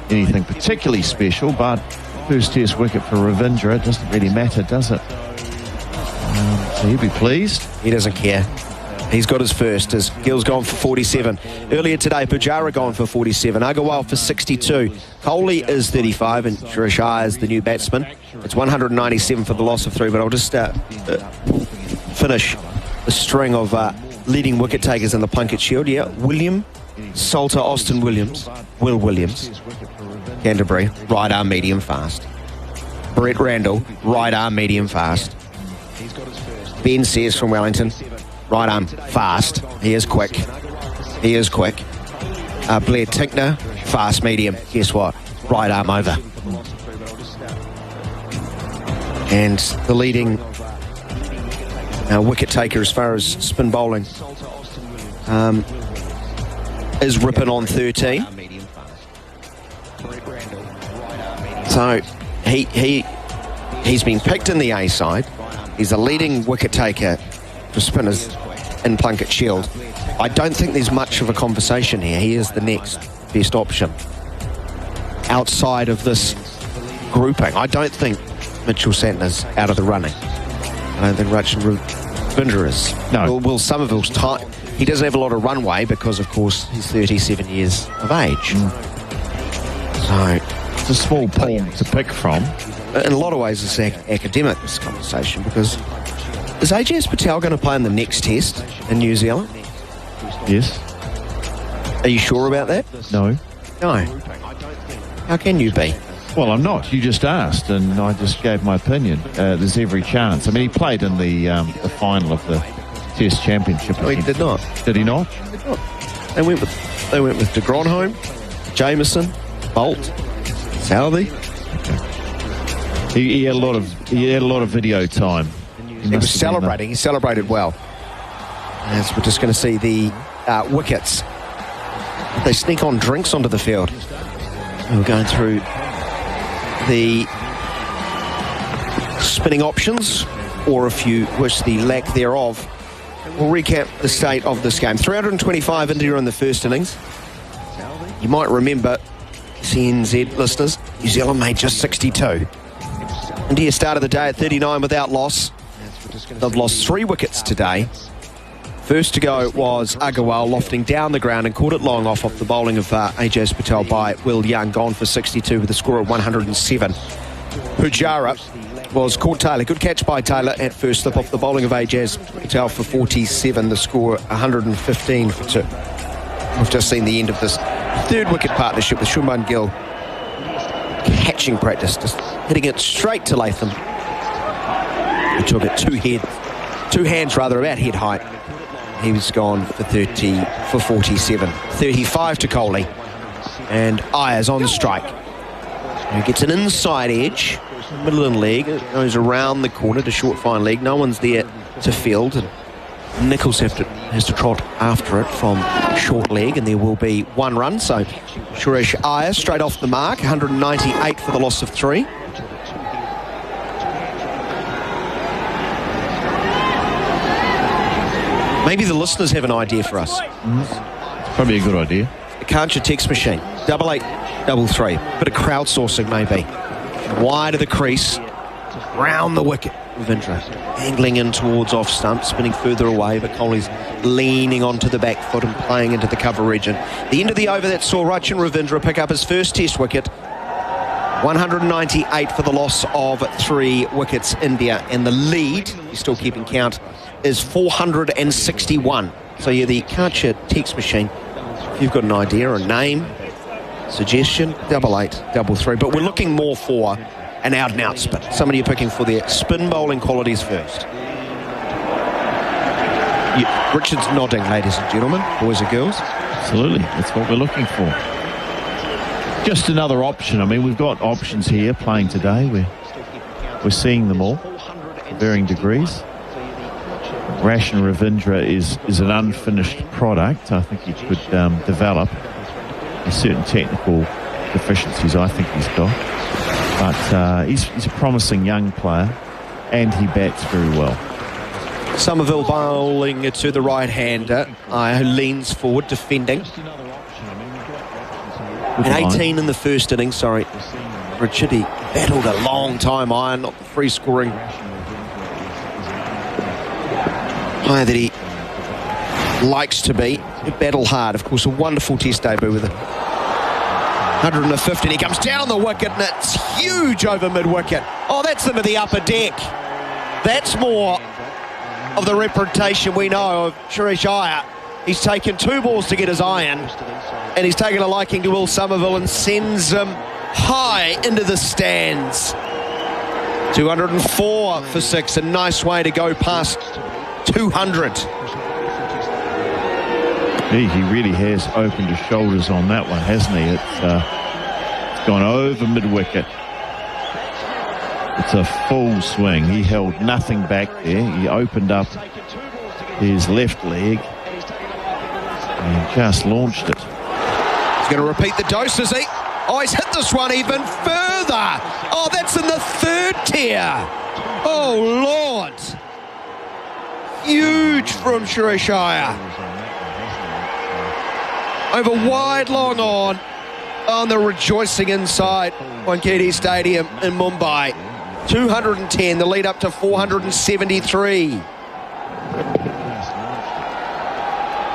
anything particularly special, but first test wicket for Ravindra, it doesn't really matter, does it? So he'll be pleased. He doesn't care. He's got his first, as Gill's gone for 47. Earlier today, Pujara gone for 47. Agarwal for 62. Kohli is 35, and Shrishar is the new batsman. It's 197 for the loss of 3, but I'll just finish the string of leading wicket takers in the Plunket Shield. Yeah, William Salter Austin Williams. Will Williams. Canterbury, right arm medium fast. Brett Randall, right arm medium fast. Ben Sears from Wellington, right arm fast. He is quick. He is quick. Blair Tinkner, fast medium. Guess what? Right arm over. And the leading wicket taker as far as spin bowling is Rippon on 13. So he's been picked in the A side. He's the leading wicket taker for spinners in Plunket Shield. I don't think there's much of a conversation here. He is the next best option outside of this grouping. I don't think Mitchell Santner's out of the running. I don't think Rachin Ravindra is. No. Will Somerville's time. He doesn't have a lot of runway because, of course, he's 37 years of age. So it's a small pool to pick from. In a lot of ways, it's academic, this conversation, because is AJS Patel going to play in the next test in New Zealand? Yes. Are you sure about that? No. No. How can you be? Well, I'm not. You just asked, and I just gave my opinion. There's every chance. I mean, he played in the final of the Test Championship. No, he did not. Did he not? He did not. They went with de Gronholm, Jameson, Bolt, Southey. Okay. He had a lot of video time. He was celebrating. He celebrated well. As we're just going to see the wickets. They sneak on drinks onto the field. We're going through the spinning options, or if you wish, the lack thereof. We'll recap the state of this game. 325 India in the first innings. You might remember, CNZ listeners, New Zealand made just 62. India started the day at 39 without loss. They've lost 3 wickets today. First to go was Agarwal, lofting down the ground and caught it long off the bowling of AJS Patel by Will Young, gone for 62 with a score of 107. Pujara was caught Taylor. Good catch by Taylor at first slip off the bowling of AJS Patel for 47. The score 115 for 2. We've just seen the end of this third wicket partnership with Shubman Gill. Catching practice, just hitting it straight to Latham. He took it two hands about head height. He was gone for 47. 35 to Kohli. And Ayers on the strike. He gets an inside edge, middle and leg. It goes around the corner to short fine leg. No one's there to field. And Nichols has to trot after it from short leg, and there will be 1 run. So Suresh Iyer straight off the mark. 198 for the loss of 3. Maybe the listeners have an idea for us. Probably a good idea. Can't you text machine? 8833. Bit of crowdsourcing maybe. Wide of the crease. Round the wicket. Ravindra angling in towards off stump, spinning further away, but Kohli's leaning onto the back foot and playing into the cover region. The end of the over that saw Rachin Ravindra pick up his first test wicket. 198 for the loss of 3 wickets, India. And the lead, you're still keeping count, is 461. So yeah, the Karcher text machine, if you've got an idea, a name, suggestion, 8833. But we're looking more for an out-and-out spin. Somebody you're picking for their spin bowling qualities first. Richard's nodding, ladies and gentlemen, boys and girls. Absolutely, that's what we're looking for. Just another option. I mean, we've got options here playing today. We're seeing them all to varying degrees. Rachin Ravindra is an unfinished product. I think he could develop. There's certain technical deficiencies I think he's got. But he's a promising young player, and he bats very well. Somerville bowling to the right-hander, who leans forward, defending. And 18 in the first innings, sorry. Richard, he battled a long time iron, not the free-scoring player that he likes to be. He battled hard, of course, a wonderful test debut with a 150, and he comes down the wicket, and it's huge over mid-wicket. Oh, that's into the upper deck. That's more of the reputation we know of Suresh Iyer. He's taken 2 balls to get his iron, and he's taken a liking to Will Somerville and sends him high into the stands. 204 for 6, a nice way to go past 200. Gee, he really has opened his shoulders on that one, hasn't he? It's gone over mid-wicket. It's a full swing. He held nothing back there. He opened up his left leg and just launched it. He's going to repeat the dose, is he? Oh, he's hit this one even further. Oh, that's in the third tier. Oh, Lord. Huge from Suresh Iyer. Over wide, long on the rejoicing inside Wankhede Stadium in Mumbai. 210, the lead up to 473.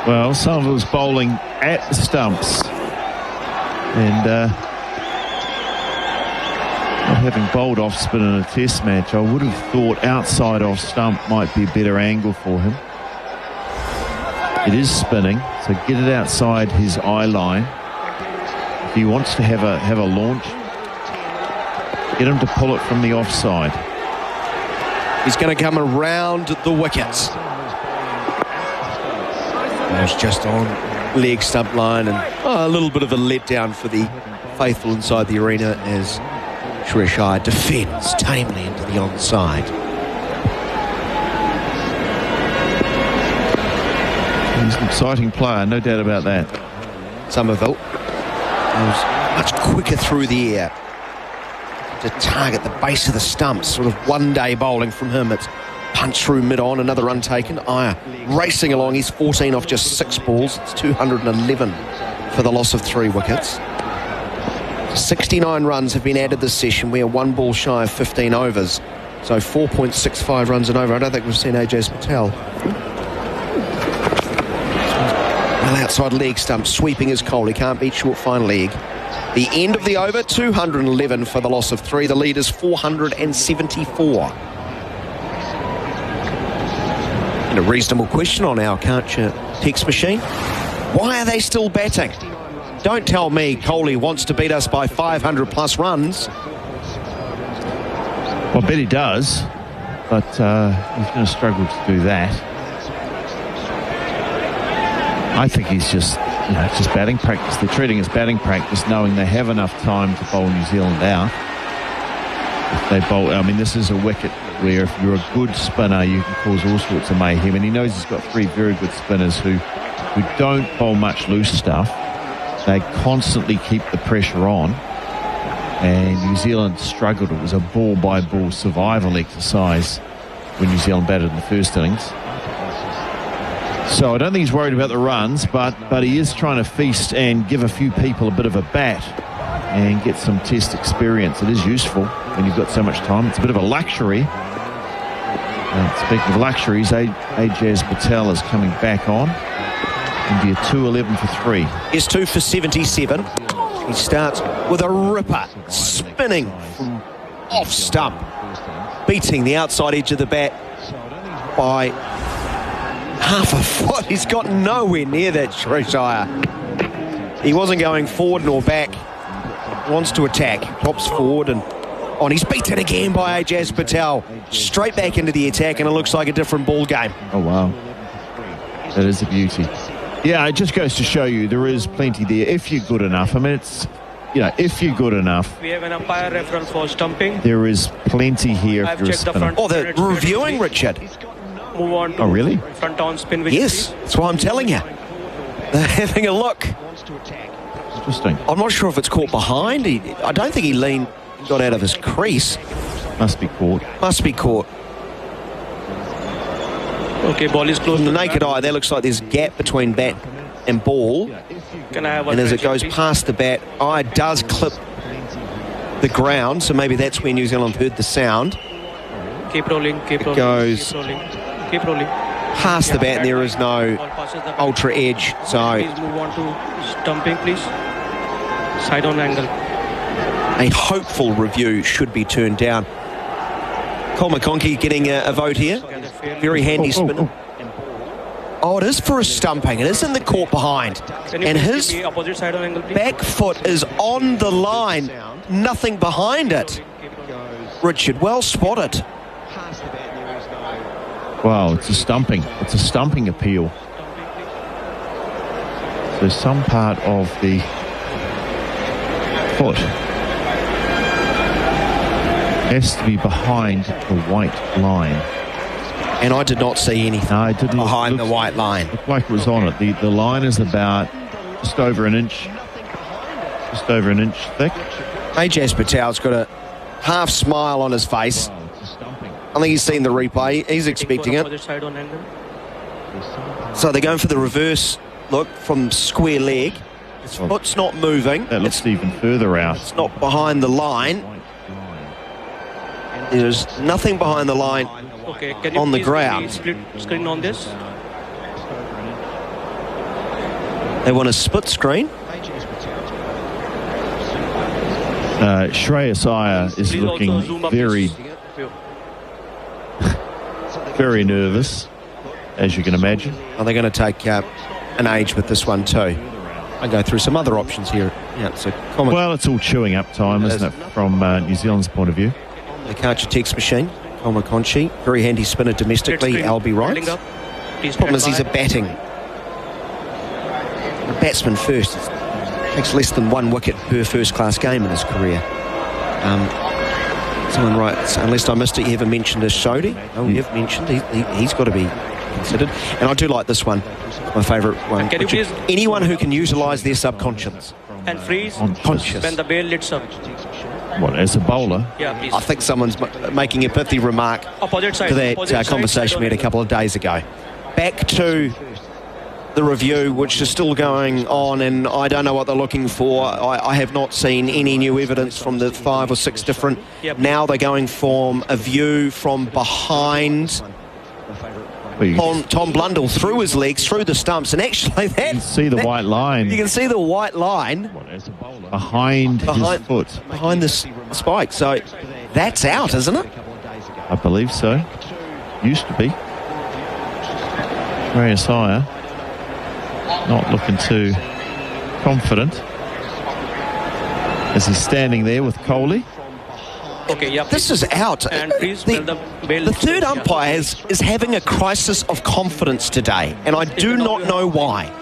Well, Sullivan was bowling at the stumps. And not having bowled off spin in a test match, I would have thought outside off stump might be a better angle for him. It is spinning, so get it outside his eye line. If he wants to have a launch, get him to pull it from the offside. He's going to come around the wickets. There's just on leg stump line, and a little bit of a letdown for the faithful inside the arena as Suresh Iyer defends tamely into the onside. He's an exciting player, no doubt about that. Somerville was much quicker through the air to target the base of the stumps. Sort of one-day bowling from him. It's punch through mid-on, another run taken. Iyer racing along. He's 14 off just 6 balls. It's 211 for the loss of 3 wickets. 69 runs have been added this session. We are 1 ball shy of 15 overs. So 4.65 runs and over. I don't think we've seen Ajaz Patel. Well, outside leg stump, sweeping his Cole. He can't beat short fine leg. The end of the over, 211 for the loss of 3. The lead is 474. And a reasonable question on our Can't You text machine. Why are they still batting? Don't tell me Kohli wants to beat us by 500 plus runs. Well, I bet he does, but he's going to struggle to do that. I think he's just batting practice. They're treating it as batting practice, knowing they have enough time to bowl New Zealand out. If they bowl, I mean, this is a wicket where if you're a good spinner, you can cause all sorts of mayhem. And he knows he's got 3 very good spinners who don't bowl much loose stuff. They constantly keep the pressure on. And New Zealand struggled. It was a ball-by-ball survival exercise when New Zealand batted in the first innings. So I don't think he's worried about the runs, but he is trying to feast and give a few people a bit of a bat and get some test experience. It is useful when you've got so much time. It's a bit of a luxury. And speaking of luxuries, Ajaz Patel is coming back on. India 211 for 3. Is 2 for 77. He starts with a ripper, spinning from off stump, beating the outside edge of the bat by half a foot. He's got nowhere near that, Suresh Iyer. He wasn't going forward nor back. Wants to attack, pops forward and on. He's beaten again by Ajaz Patel. Straight back into the attack, and it looks like a different ball game. Oh, wow. That is a beauty. Yeah, it just goes to show you there is plenty there if you're good enough. I mean, it's, if you're good enough. We have an umpire reference for stumping. There is plenty here if you're a spinner. They're reviewing, Richard. Move on to really? Front on spin. Yes, that's why I'm telling you. They're having a look. Interesting. I'm not sure if it's caught behind. I don't think he got out of his crease. Must be caught. Must be caught. Okay, ball is close. From the naked eye, there looks like there's a gap between bat and ball. Can I have and as it goes past the bat, eye does clip the ground, so maybe that's where New Zealand heard the sound. Keep rolling, keep rolling. It goes keep rolling. Past the bat, and there is no ultra edge. So please move on to stumping, please. Side on angle. A hopeful review should be turned down. Cole McConkey getting a vote here. Very handy spinner. Oh, it is for a stumping. It is in the court behind. And his back foot is on the line. Nothing behind it. Richard, well spotted. Wow, it's a stumping. It's a stumping appeal. So some part of the foot has to be behind the white line. And I did not see anything behind the white line. Looked like it was on it. The line is about just over an inch thick. Ajaz Patel's got a half smile on his face. I think he's seen the replay. He's expecting it. So they're going for the reverse look from square leg. His foot's not moving. That looks even further out. It's not behind the line. There's nothing behind the line on the ground. Split screen on this. They want a split screen. Shreyas Iyer is looking very nervous, as you can imagine. Are they going to take an age with this one too? I go through some other options here. Yeah, so well, it's all chewing up time, isn't it, from New Zealand's point of view? The Karcher text machine. Colma Conchi, very handy spinner domestically. Albie writes. Problem is he's a batting. A batsman first. Takes less than 1 wicket per first-class game in his career. Someone writes, unless I missed it, you haven't mentioned Ashodi. Oh, you have mentioned. He's got to be considered. And I do like this one. My favourite one. Anyone who can utilise their subconscious. And freeze conscious. When the bail lits up. What, as a bowler? Yeah, please. I think someone's making a pithy remark Opposite side, to that conversation we had a couple of days ago. Back to the review, which is still going on, and I don't know what they're looking for. I have not seen any new evidence from the 5 or 6 different. Now they're going from a view from behind. Tom Blundell through his legs, through the stumps, and actually that... You can see the white line. You can see the white line behind his foot. Behind the spike. So that's out, isn't it? I believe so. Used to be. Shreyas Iyer not looking too confident as he's standing there with Kohli. Okay, yeah, this is out. The third umpire is having a crisis of confidence today, and I do not know why.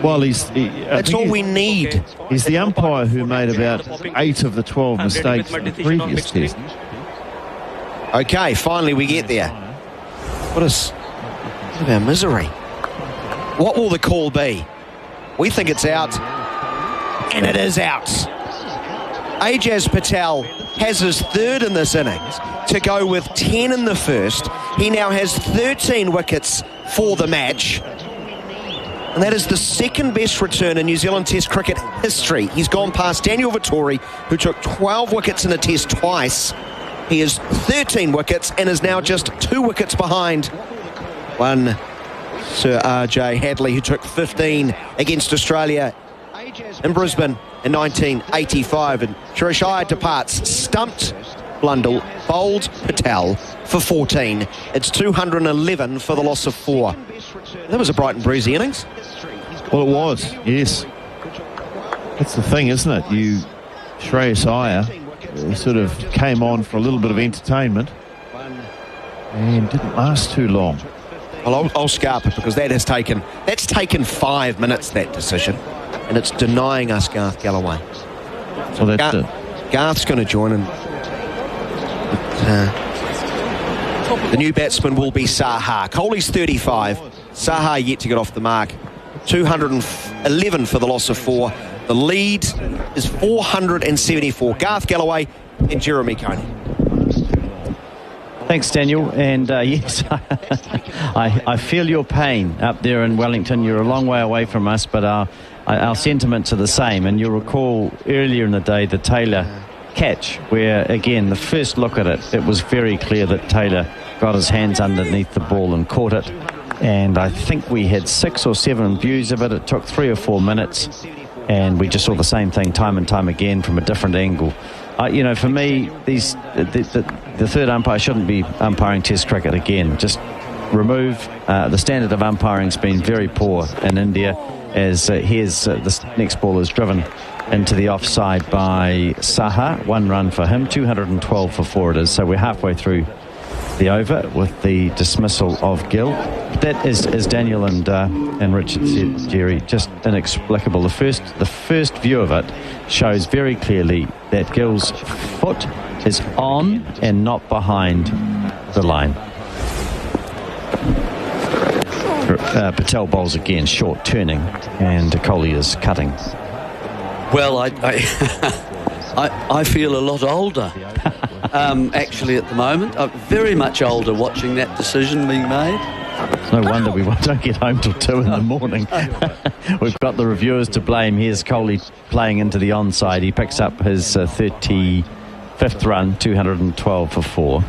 Well, that's all we need. He's the umpire who made about 8 of the 12 mistakes in the previous test. Okay, finally we get there. What is our misery? What will the call be? We think it's out, and it is out. Ajaz Patel has his third in this innings to go with 10 in the first. He now has 13 wickets for the match. And that is the second best return in New Zealand Test cricket history. He's gone past Daniel Vettori, who took 12 wickets in a test twice. He has 13 wickets and is now just 2 wickets behind one Sir R.J. Hadley, who took 15 against Australia in Brisbane in 1985. And Shreyas Iyer departs, stumped Blundell, bowled Patel for 14. It's 211 for the loss of 4. That was a bright and breezy innings. Well, it was, yes. That's the thing, isn't it? Shreyas Iyer sort of came on for a little bit of entertainment and didn't last too long. Well, I'll scarp it because that's taken 5 minutes, that decision, and it's denying us Garth Galloway. So that's it. Garth's going to join in. The new batsman will be Saha. Kohli's 35. Saha yet to get off the mark. 211 for the loss of 4. The lead is 474. Garth Galloway and Jeremy Coney. Thanks, Daniel. And yes, I feel your pain up there in Wellington. You're a long way away from us, but our sentiments are the same. And you'll recall earlier in the day the Taylor catch, where, again, the first look at it, it was very clear that Taylor got his hands underneath the ball and caught it. And I think we had 6 or 7 views of it. It took 3 or 4 minutes. And we just saw the same thing time and time again from a different angle. For me, the third umpire shouldn't be umpiring Test cricket again. Just remove. The standard of umpiring's been very poor in India, as here's this next ball is driven into the offside by Saha. 1 run for him, 212 for 4 it is. So we're halfway through the over with the dismissal of Gill. That is, as Daniel and Richard said, Jerry, just inexplicable. The first view of it shows very clearly that Gill's foot is on and not behind the line. Patel bowls again, short turning, and Kohli is cutting. Well, I feel a lot older, actually, at the moment. I'm very much older watching that decision being made. It's no wonder we don't get home till 2 in the morning. We've got the reviewers to blame. Here's Kohli playing into the onside. He picks up his 35th run, 212 for 4.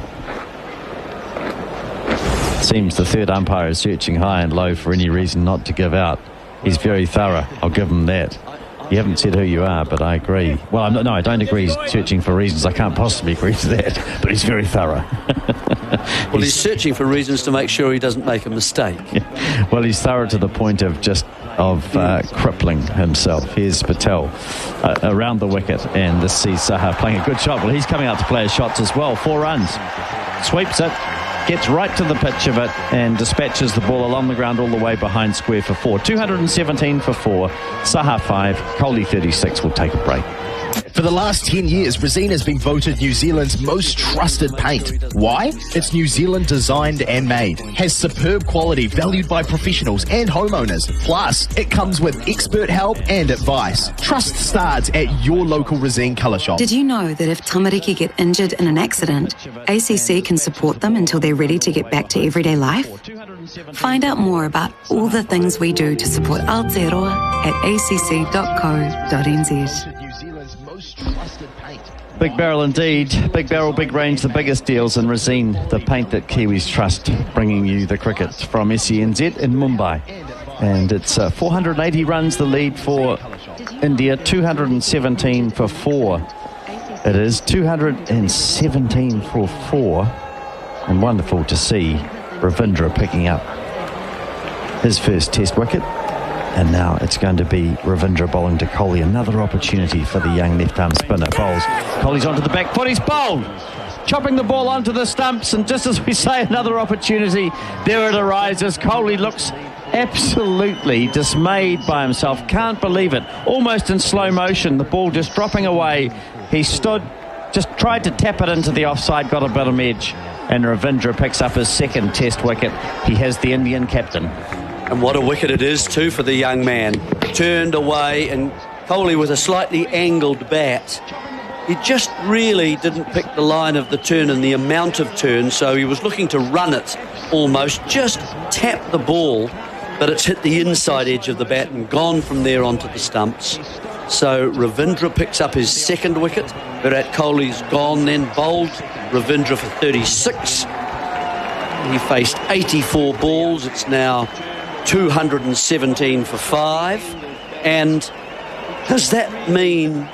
Seems the third umpire is searching high and low for any reason not to give out. He's very thorough. I'll give him that. You haven't said who you are, but I agree. Well, I don't agree he's searching for reasons. I can't possibly agree to that, but he's very thorough. Well, he's searching for reasons to make sure he doesn't make a mistake. Yeah. Well, he's thorough to the point of crippling himself. Here's Patel around the wicket, and this sees Saha playing a good shot. Well, he's coming out to play his shots as well. 4 runs. Sweeps it. Gets right to the pitch of it and dispatches the ball along the ground all the way behind square for 4. 217 for 4. Saha 5. Kohli 36 will take a break. For the last 10 years, Resene has been voted New Zealand's most trusted paint. Why? It's New Zealand designed and made, has superb quality valued by professionals and homeowners. Plus, it comes with expert help and advice. Trust starts at your local Resene colour shop. Did you know that if tamariki get injured in an accident, ACC can support them until they're ready to get back to everyday life? Find out more about all the things we do to support Aotearoa at acc.co.nz. Big Barrel indeed. Big Barrel, big range, the biggest deals in Resene, the paint that Kiwis trust, bringing you the cricket from SENZ in Mumbai. And it's 480 runs the lead for India, 217 for 4. It is 217 for 4. And wonderful to see Ravindra picking up his first test wicket. And now it's going to be Ravindra bowling to Kohli. Another opportunity for the young left-arm spinner. Bowls. Kohli's onto the back foot. He's bowled. Chopping the ball onto the stumps. And just as we say, another opportunity, there it arises. Kohli looks absolutely dismayed by himself. Can't believe it. Almost in slow motion. The ball just dropping away. He stood, just tried to tap it into the offside, got a bit of edge. And Ravindra picks up his second test wicket. He has the Indian captain. And what a wicket it is, too, for the young man. Turned away, and Kohli with a slightly angled bat. He just really didn't pick the line of the turn and the amount of turn, so he was looking to run it almost, just tap the ball, but it's hit the inside edge of the bat and gone from there onto the stumps. So Ravindra picks up his second wicket. Virat Kohli's gone, then bowled Ravindra for 36. He faced 84 balls. It's now 217 for 5. And does that mean,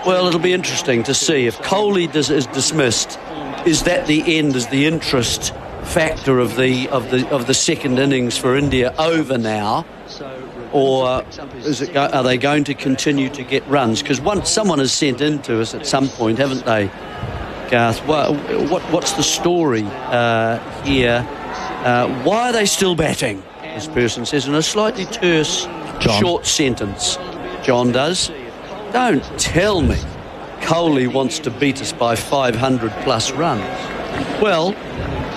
well, it'll be interesting to see if Kohli is dismissed. Is that the end? Is the interest factor of the second innings for India over now, or are they going to continue to get runs? Because someone has sent in to us at some point, haven't they, Garth? What's the story here? Why are they still batting? This person says in a slightly terse, short sentence. John does. Don't tell me Kohli wants to beat us by 500 plus runs. Well,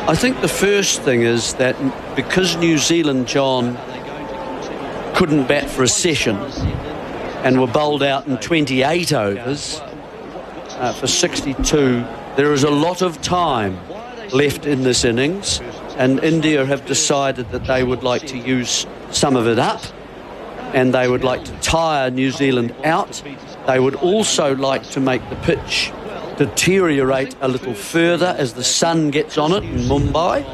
I think the first thing is that because New Zealand, John, couldn't bat for a session and were bowled out in 28 overs for 62, there is a lot of time left in this innings, and India have decided that they would like to use some of it up, and they would like to tire New Zealand out. They would also like to make the pitch deteriorate a little further as the sun gets on it in Mumbai.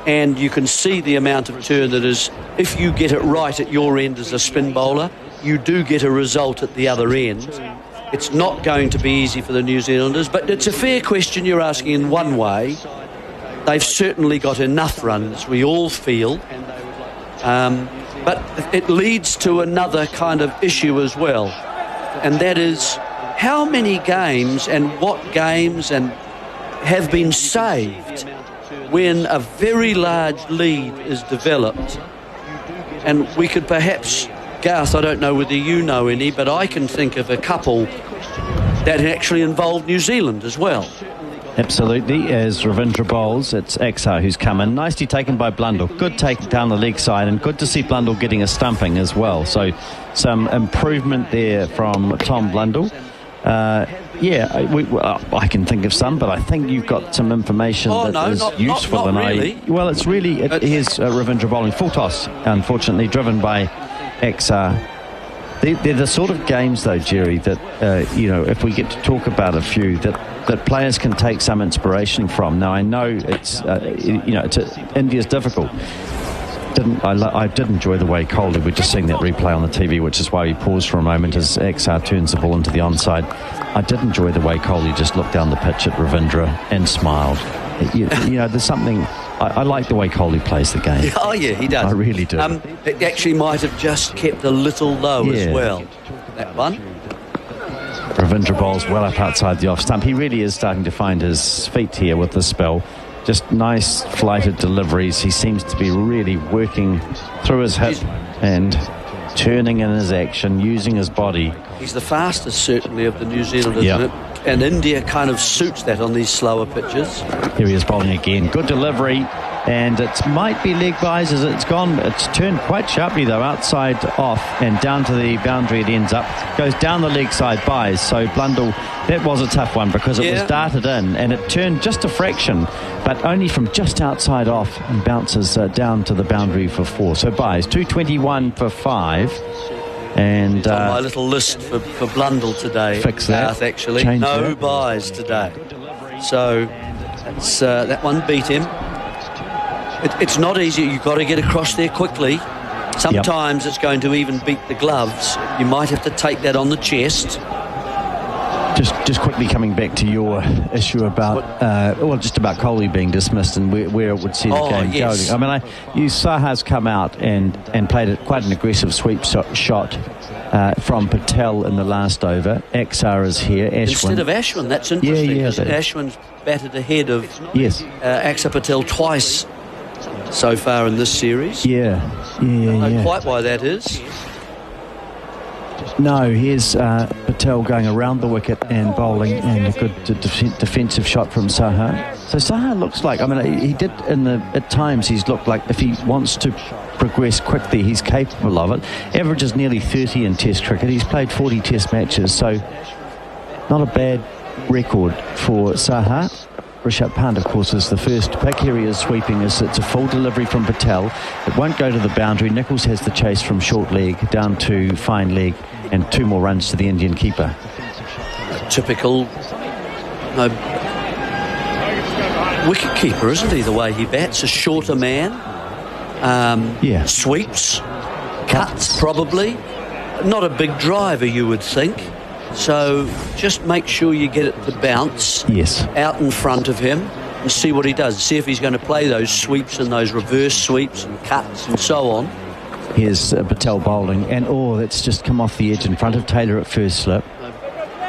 And you can see the amount of turn that is, if you get it right at your end as a spin bowler, you do get a result at the other end. It's not going to be easy for the New Zealanders, but it's a fair question you're asking in one way. They've certainly got enough runs, we all feel. But it leads to another kind of issue as well, and that is how many games and what games and have been saved when a very large lead is developed, and we could perhaps, Garth, I don't know whether you know any, but I can think of a couple that actually involved New Zealand as well. Absolutely, as Ravindra bowls, it's Axar who's come in. Nicely taken by Blundell. Good take down the leg side, and good to see Blundell getting a stumping as well. So some improvement there from Tom Blundell. I can think of some, but I think you've got some information is useful. Not really. Here's Ravindra bowling. Full toss, unfortunately, driven by Axar. They're the sort of games, though, Jerry, that, if we get to talk about a few, that players can take some inspiration from. Now, I know India's difficult. I did enjoy the way Kohli, we're just seeing that replay on the TV, which is why we paused for a moment as Axar turns the ball into the onside. I did enjoy the way Kohli just looked down the pitch at Ravindra and smiled. There's something... I like the way Kohli plays the game. Oh, yeah, he does. I really do. It actually might have just kept a little low as well, that one. Ravindra bowls well up outside the off stump. He really is starting to find his feet here with the spell. Just nice flighted deliveries. He seems to be really working through his hip and turning in his action, using his body. He's the fastest, certainly, of the New Zealanders, isn't it? And India kind of suits that on these slower pitches. Here he is bowling again. Good delivery. And it might be leg buys as it's gone. It's turned quite sharply, though, outside off and down to the boundary it ends up. Goes down the leg side buys. So Blundell, that was a tough one because it was darted in and it turned just a fraction, but only from just outside off and bounces down to the boundary for 4. So buys 221 for 5. And on my little list for Blundell today. Fix that. Actually, change no that. buys today. So that's, that one beat him. It's not easy. You've got to get across there quickly. Sometimes it's going to even beat the gloves. You might have to take that on the chest. Just quickly coming back to your issue about just about Kohli being dismissed and where it would see the game going. I mean, Saha's come out and played quite an aggressive sweep shot from Patel in the last over. Axar is here. Ashwin. Instead of Ashwin, that's interesting because Ashwin's batted ahead of Axar Patel twice so far in this series. I don't know quite why that is. No, here's Patel going around the wicket and bowling, and a good defensive shot from Saha. So Saha looks like, he did at times he's looked like if he wants to progress quickly, he's capable of it. Averages nearly 30 in Test cricket. He's played 40 Test matches, so not a bad record for Saha. Rishabh Pant, of course, is the first pick. Here he is sweeping. It's a full delivery from Patel. It won't go to the boundary. Nichols has the chase from short leg down to fine leg, and 2 more runs to the Indian keeper. Typical wicket keeper, isn't he, the way he bats? A shorter man. Sweeps. Cuts, probably. Not a big driver, you would think. So just make sure you get it to bounce out in front of him and see what he does. See if he's going to play those sweeps and those reverse sweeps and cuts and so on. Here's Patel bowling, and that's just come off the edge in front of Taylor at first slip.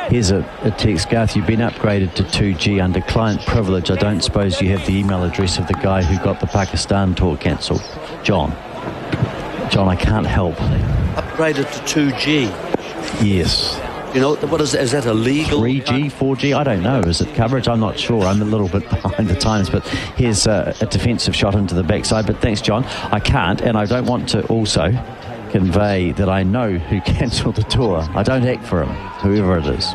Here's a text, Garth, you've been upgraded to 2G under client privilege. I don't suppose you have the email address of the guy who got the Pakistan tour cancelled. John, I can't help. Upgraded to 2G? Yes. You know, what is that illegal? 3G, 4G, I don't know. Is it coverage? I'm not sure. I'm a little bit behind the times, but here's a defensive shot into the backside. But thanks, John. I can't, and I don't want to also convey that I know who cancelled the tour. I don't act for him, whoever it is.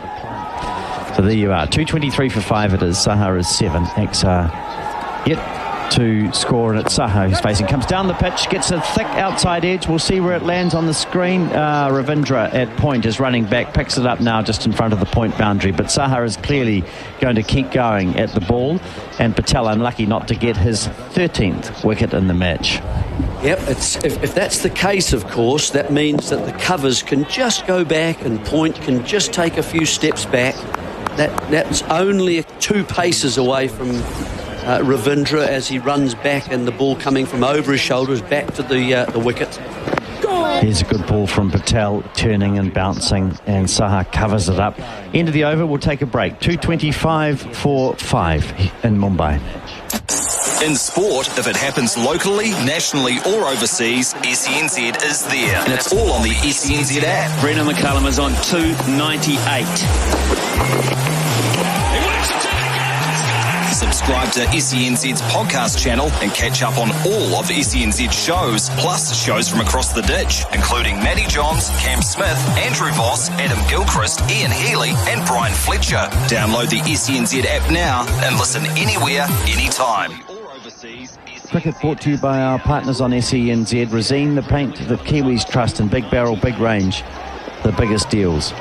So there you are. 223 for 5 it is. Saha is 7. Axar yet to score, and it's Saha who's facing. Comes down the pitch, gets a thick outside edge. We'll see where it lands on the screen. Ravindra at point is running back, picks it up now just in front of the point boundary. But Saha is clearly going to keep going at the ball, and Patel unlucky not to get his 13th wicket in the match. Yep, if that's the case, of course, that means that the covers can just go back and point can just take a few steps back. That's only 2 paces away from Ravindra as he runs back, and the ball coming from over his shoulders back to the wicket. Here's a good ball from Patel, turning and bouncing, and Saha covers it up. End of the over, we'll take a break. 225 for 5 in Mumbai. In sport, if it happens locally, nationally or overseas, SENZ is there. And it's all on the SENZ app. Brendan McCullum is on 298. Subscribe to SENZ's podcast channel and catch up on all of SENZ shows, plus shows from across the ditch, including Matty Johns, Cam Smith, Andrew Voss, Adam Gilchrist, Ian Healy and Brian Fletcher. Download the SENZ app now and listen anywhere, anytime. Cricket brought to you by our partners on SENZ. Resene, the paint that Kiwis trust, and Big Barrel, Big Range, the biggest deals.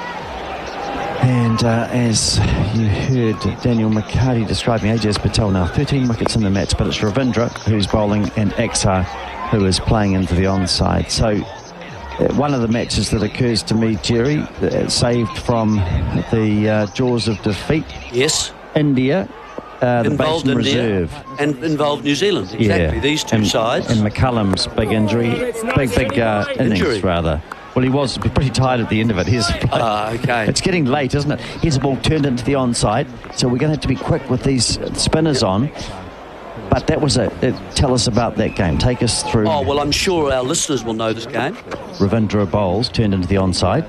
And as you heard Daniel McCarty describing, Ajaz Patel now 13 wickets in the match, but it's Ravindra who's bowling and Axar who is playing into the onside. So one of the matches that occurs to me, Jerry, saved from the jaws of defeat. Yes. India. The involved Basin India Reserve. And involved New Zealand, exactly, these two sides. And McCullum's big injury, big innings rather. Well, he was pretty tired at the end of it. Okay. It's getting late, isn't it? Here's a ball turned into the onside, so we're going to have to be quick with these spinners on. But that was tell us about that game. Take us through. Oh, well, I'm sure our listeners will know this game. Ravindra bowls, turned into the onside.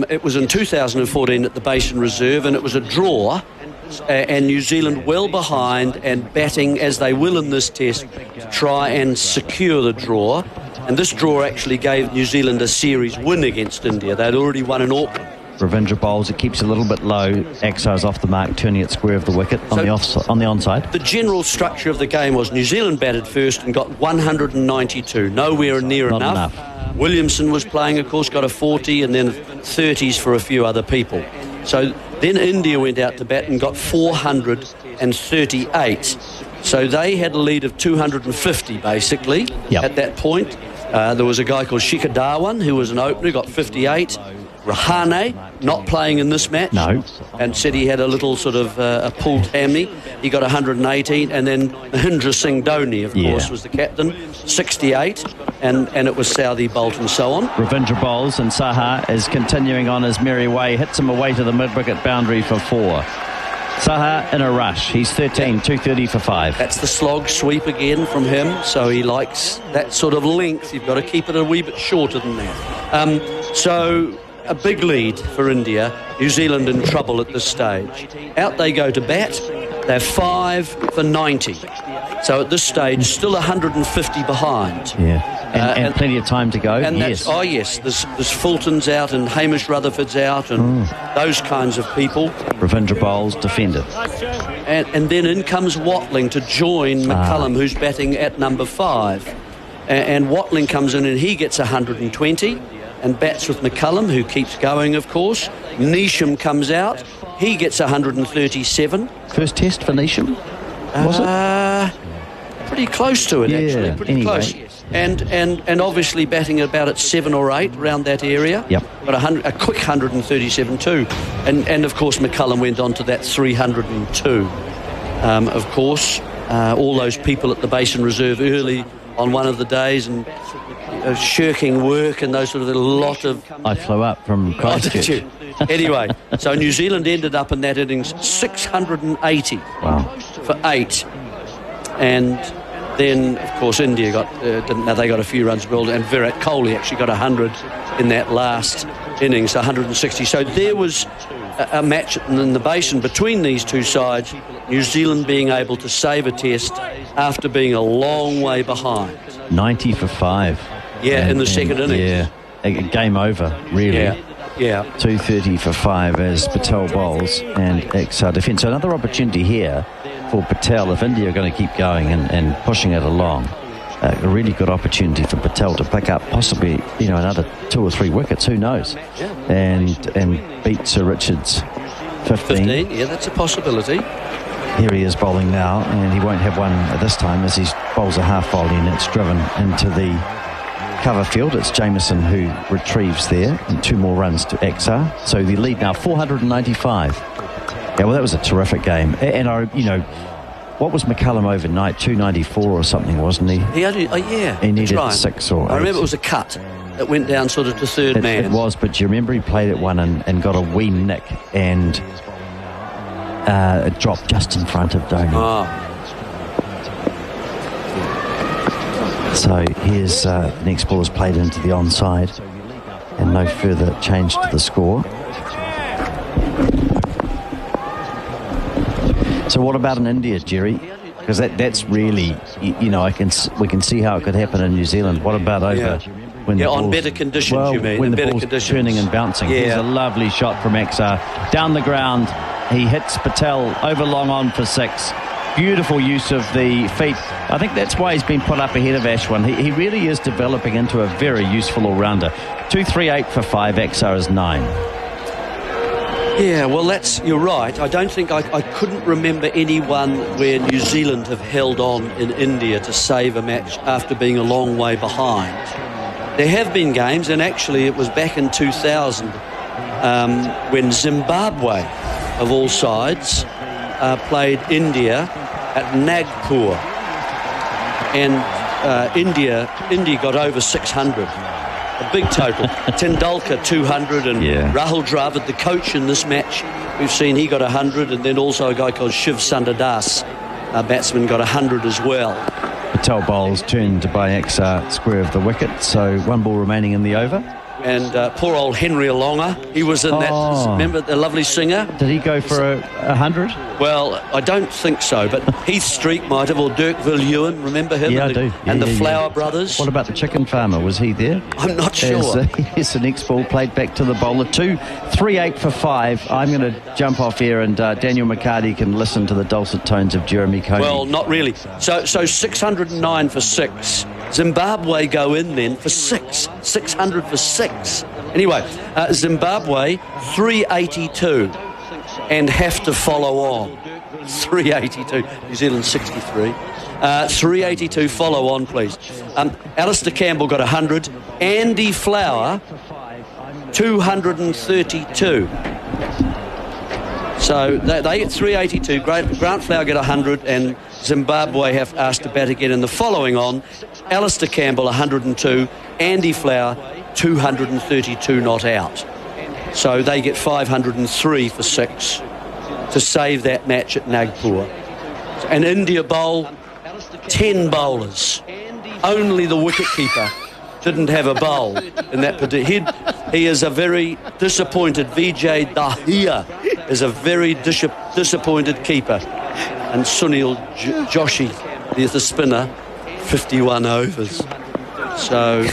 It was in 2014 at the Basin Reserve, and it was a draw. And New Zealand well behind and batting as they will in this test to try and secure the draw. And this draw actually gave New Zealand a series win against India. They'd already won in Auckland. Ravindra bowls, it keeps a little bit low. Axar's off the mark, turning it square of the wicket on the onside. The general structure of the game was New Zealand batted first and got 192, nowhere near enough. Williamson was playing, of course, got a 40 and then 30s for a few other people. So then India went out to bat and got 438. So they had a lead of 250, basically, at that point. There was a guy called Shikhar Dhawan, who was an opener, got 58. Rahane, not playing in this match. No. And said he had a little sort of a pulled hammy. He got 118. And then Mahindra Singh Dhoni, of course, was the captain, 68. And it was Southee, Bolt and so on. Ravindra bowls and Saha is continuing on his merry way. Hits him away to the mid-wicket boundary for 4. Saha in a rush. He's 13, 230 for 5. That's the slog sweep again from him. So he likes that sort of length. You've got to keep it a wee bit shorter than that. So a big lead for India. New Zealand in trouble at this stage. Out they go to bat. They're 5 for 90. So at this stage, still 150 behind. Yeah, and plenty of time to go. And yes. There's Fulton's out and Hamish Rutherford's out and those kinds of people. Ravindra bowls, defended. And then in comes Watling to join McCullum, who's batting at number 5. And Watling comes in and he gets 120 and bats with McCullum, who keeps going, of course. Neesham comes out. He gets 137. First test for Neesham, was it? Pretty close to it, actually. Pretty close. And obviously batting about at 7 or 8 around that area. Yep. But a quick 137 too. And of course McCullum went on to that 302. Of course, all those people at the Basin Reserve early on one of the days and shirking work and those sort of a lot of... I flew up from Christchurch. Oh, did you? Anyway, so New Zealand ended up in that innings 680 for 8. And then, of course, India they got a few runs well, and Virat Kohli actually got 100 in that last innings, 160. So there was a match in the Basin between these two sides, New Zealand being able to save a test after being a long way behind. 90 for 5. Yeah, in the second innings. Yeah, game over, really. Yeah. 230 for 5 as Patel bowls and Axar defence. So another opportunity here for Patel if India are going to keep going and pushing it along. A really good opportunity for Patel to pick up possibly another 2 or 3 wickets, who knows, and beat Sir Richard's 15. Yeah, that's a possibility. Here he is bowling now, and he won't have one at this time as he bowls a half volley and it's driven into the cover field. It's Jameson who retrieves there, and 2 more runs to Axar. So the lead now 495. Yeah, well, that was a terrific game. And what was McCullum overnight? 294 or something, wasn't he? He needed 6 or 8. I remember it was a cut that went down sort of to third man. It was, but do you remember he played at one and got a wee nick and it dropped just in front of Dhoni. So here's the next ball is played into the onside, and no further change to the score. So what about in India, Jerry? Because that's really, we can see how it could happen in New Zealand. What about over when the ball's, on better conditions, you mean? When the better ball's conditions. turning and bouncing. Yeah. Here's a lovely shot from Axar. Down the ground, he hits Patel over long on for 6. Beautiful use of the feet. I think that's why he's been put up ahead of Ashwin. He really is developing into a very useful all-rounder. 2-3-8 for 5. Axar is 9. Yeah, well, you're right. I don't think I couldn't remember anyone where New Zealand have held on in India to save a match after being a long way behind. There have been games, and actually it was back in 2000 when Zimbabwe, of all sides, played India at Nagpur, and India got over 600. A big total. Tendulkar 200 and Rahul Dravid, the coach in this match, we've seen he got 100, and then also a guy called Shiv Sundar Das, a batsman, got 100 as well. Patel bowls turned by Axar square of the wicket, so 1 ball remaining in the over. And poor old Henry Alonga, he was in that, remember the lovely singer? Did he go for 100? Well, I don't think so, but Heath Streak might have, or Dirk Viljoen, remember him? Yeah, I do. And the Flower Brothers. What about the chicken farmer? Was he there? I'm not sure. Here's the next ball played back to the bowler. 2-3-8 for 5. I'm going to jump off here, and Daniel McCarty can listen to the dulcet tones of Jeremy Coney. Well, not really. So 609 for 6. Zimbabwe go in then for 6. 600 for 6. Anyway, Zimbabwe 382 and have to follow on. 382. New Zealand 63. 382, follow on, please. Alistair Campbell got 100. Andy Flower 232. So they get 382. Grant Flower get 100, and Zimbabwe have asked to bat again in the following on. Alistair Campbell 102, Andy Flower 232 not out. So they get 503 for 6 to save that match at Nagpur. And India bowl 10 bowlers. Only the wicketkeeper didn't have a bowl in that particular. He is a very disappointed. Vijay Dahiya is a very disappointed keeper. And Sunil Joshi is the spinner, 51 overs. So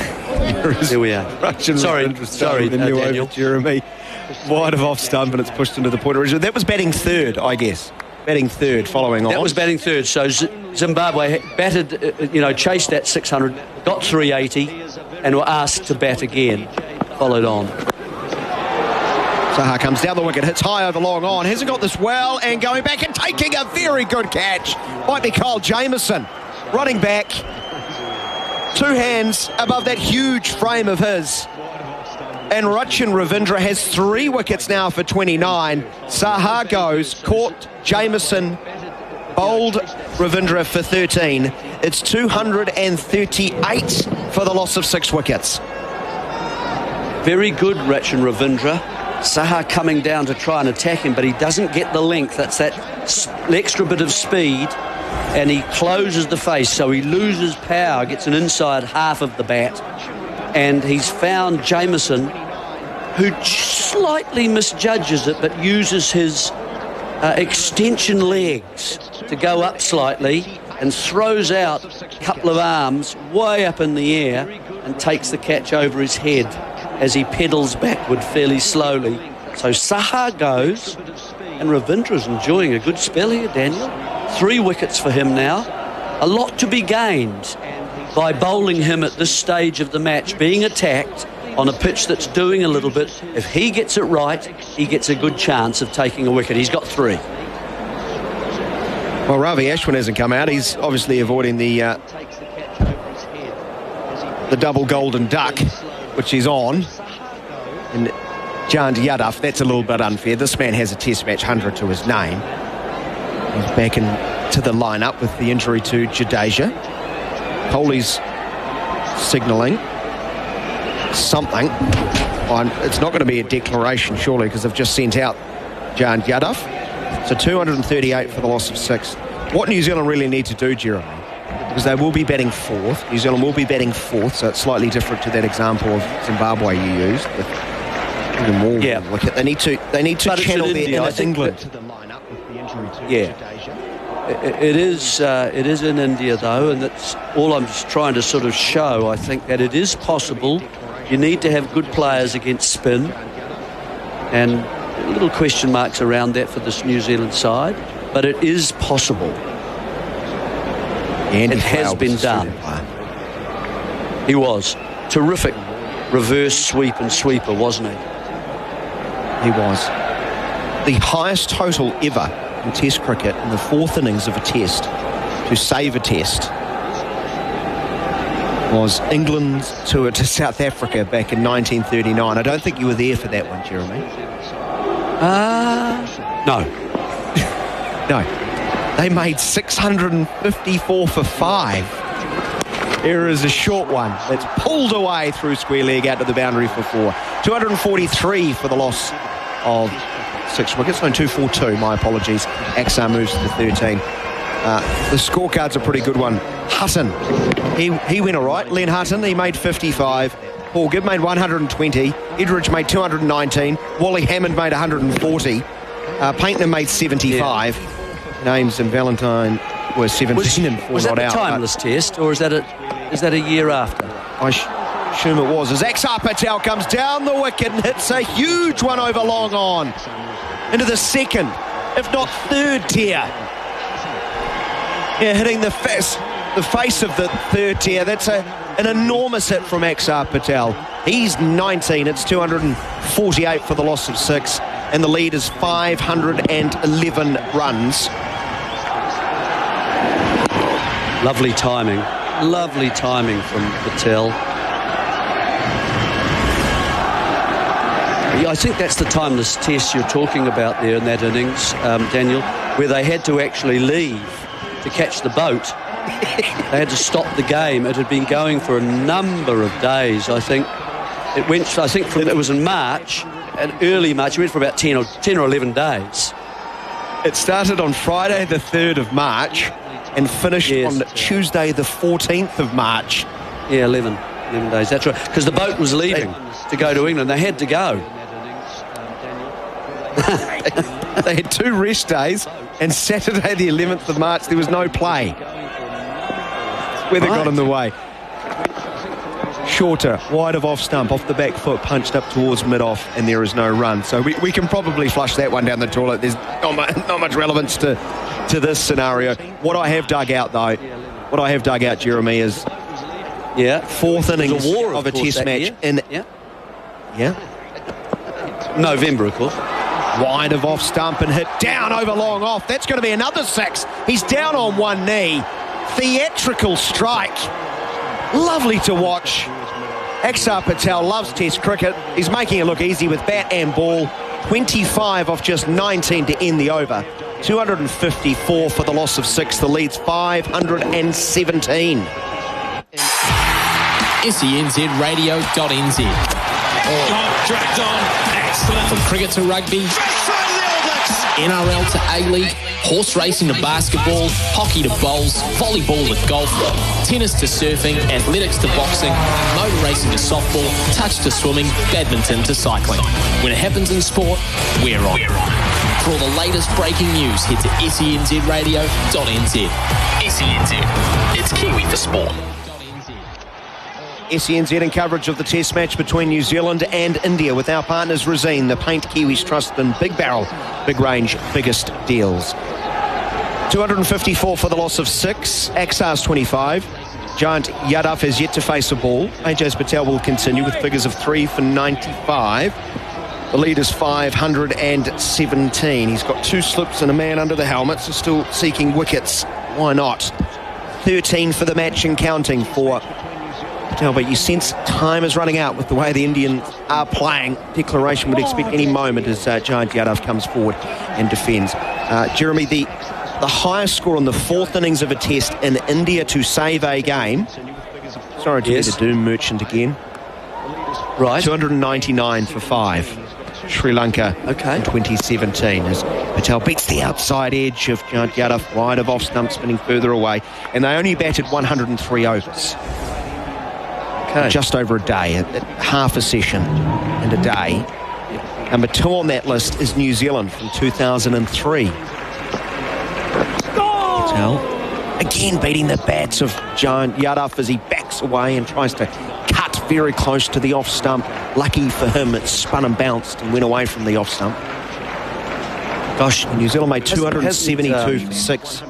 here we are. Sorry, Daniel. Jeremy. Wide of off stump, and it's pushed into the point originally. That was batting third, I guess. Batting third, following on. That was batting third. So Zimbabwe batted, chased that 600, got 380, and were asked to bat again. Followed on. Saha comes down the wicket, hits high over long on, hasn't got this well, and going back and taking a very good catch. Might be Kyle Jamieson running back. 2 hands above that huge frame of his. And Rachin Ravindra has 3 wickets now for 29. Saha goes, caught Jamieson, bowled Ravindra for 13. It's 238 for the loss of 6 wickets. Very good, Rachin Ravindra. Saha coming down to try and attack him, but he doesn't get the length. That's that extra bit of speed, and he closes the face, so he loses power, gets an inside half of the bat, and he's found Jamieson, who slightly misjudges it, but uses his extension legs to go up slightly and throws out a couple of arms way up in the air and takes the catch over his head as he pedals backward fairly slowly. So Saha goes, and Ravindra's enjoying a good spell here, Daniel. 3 wickets for him now. A lot to be gained by bowling him at this stage of the match, being attacked on a pitch that's doing a little bit. If he gets it right, he gets a good chance of taking a wicket. He's got 3. Well, Ravi Ashwin hasn't come out. He's obviously avoiding the double golden duck, which is on. And Jand Yadav, that's a little bit unfair. This man has a test match 100 to his name. He's back into the lineup with the injury to Jadeja. Kohli's signalling something. It's not going to be a declaration, surely, because they've just sent out Jand Yadav. So 238 for the loss of 6. What New Zealand really need to do, Jeremy, because they will be batting fourth. New Zealand will be batting fourth, so it's slightly different to that example of Zimbabwe you used. They need to but channel their India, inner England. It is in India though, and that's all I'm just trying to sort of show. I think that it is possible. You need to have good players against spin, and little question marks around that for this New Zealand side, but it is possible. And it has been done. He was terrific reverse sweep and sweeper, wasn't he? He was. The highest total ever in Test cricket in the fourth innings of a Test to save a Test was England's tour to South Africa back in 1939. I don't think you were there for that one, Jeremy. No. No. They made 654 for 5. There is a short one that's pulled away through square leg out to the boundary for 4. 243 for the loss of 6 wickets. No, 242, my apologies. Axar moves to the 13. The scorecards a pretty good one. Hutton, he went all right. Len Hutton, he made 55. Paul Gibb made 120. Edridge made 219. Wally Hammond made 140. Paintner made 75. Yeah. Names and Valentine were 17 and 4 was not that out. Was that a timeless test, or is that a year after? I assume it was. As Axar Patel comes down the wicket and hits a huge one over long on into the second, if not third tier. Yeah, hitting the face of the third tier. That's an enormous hit from Axar Patel. He's 19. It's 248 for the loss of 6, and the lead is 511 runs. Lovely timing from Patel. Yeah, I think that's the timeless test you're talking about there in that innings, Daniel, where they had to actually leave to catch the boat. They had to stop the game. It had been going for a number of days. I think it went. It was in March, and early March. It went for about 10 or 11 days. It started on Friday, the 3rd of March. And finished on Tuesday, the 14th of March. Yeah, 11 days, that's right. Because the boat was leaving to go to England. They had to go. They had 2 rest days, and Saturday, the 11th of March, there was no play. Weather got in the way. Shorter, wide of off stump, off the back foot, punched up towards mid-off, and there is no run. So we can probably flush that one down the toilet. There's not much relevance to this scenario. What I have dug out, Jeremy, is fourth innings of a Test match in November, of course. Wide of off stump and hit down over long off. That's going to be another 6. He's down on one knee. Theatrical strike. Lovely to watch. Axar Patel loves Test cricket. He's making it look easy with bat and ball. 25 off just 19 to end the over. 254 for the loss of 6. The lead's 517. SENZradio.nz. Dragged on. Excellent. From cricket to rugby, NRL to A-League, horse racing to basketball, hockey to bowls, volleyball to golf, tennis to surfing, athletics to boxing, motor racing to softball, touch to swimming, badminton to cycling. When it happens in sport, we're on. For all the latest breaking news, head to SENZradio.nz. SENZ, it's Kiwi for sport. SENZ in coverage of the Test match between New Zealand and India with our partners Resene, the paint Kiwis trust in Big Barrel, big range, biggest deals. 254 for the loss of 6. Axar's 25. Giant Yadav has yet to face a ball. Ajaz Patel will continue with figures of 3 for 95. The lead is 517. He's got 2 slips and a man under the helmet, so still seeking wickets. Why not? 13 for the match and counting for Patel, but you sense time is running out with the way the Indians are playing. Declaration would expect any moment as Giant Yadav comes forward and defends. Jeremy, the highest score on the 4th innings of a Test in India to save a game. Sorry to be the doom merchant again. Right. 299 for 5. Sri Lanka in 2017 as Patel beats the outside edge of Yadav, wide of off stump, spinning further away, and they only batted 103 overs. Okay. Just over a day, half a session and a day. Number 2 on that list is New Zealand from 2003. Patel again beating the bats of Yadav as he backs away and tries to cut very close to the off stump. Lucky for him, it spun and bounced and went away from the off stump. Gosh, New Zealand made 272 for 6.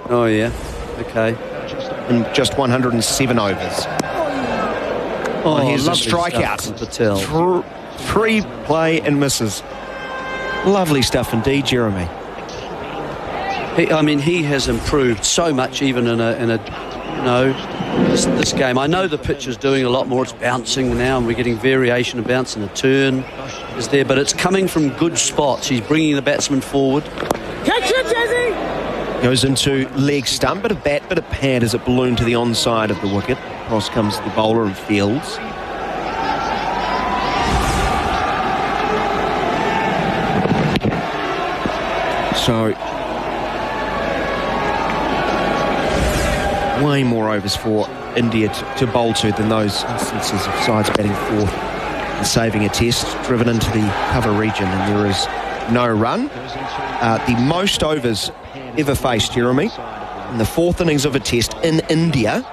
Oh, yeah. Okay. In just 107 overs. Oh, here's a strikeout. Three play and misses. Lovely stuff indeed, Jeremy. He has improved so much even in this game. I know the pitch is doing a lot more. It's bouncing now, and we're getting variation of bounce, and the turn is there, but it's coming from good spots. He's bringing the batsman forward. Catch it, Jazzy! Goes into leg stump, bit of bat, bit of pad as it ballooned to the onside of the wicket. Across comes the bowler and fields. So, way more overs for India to bowl to than those instances of sides batting fourth and saving a test, driven into the cover region, and there is no run. The most overs ever faced, Jeremy, in the fourth innings of a test in India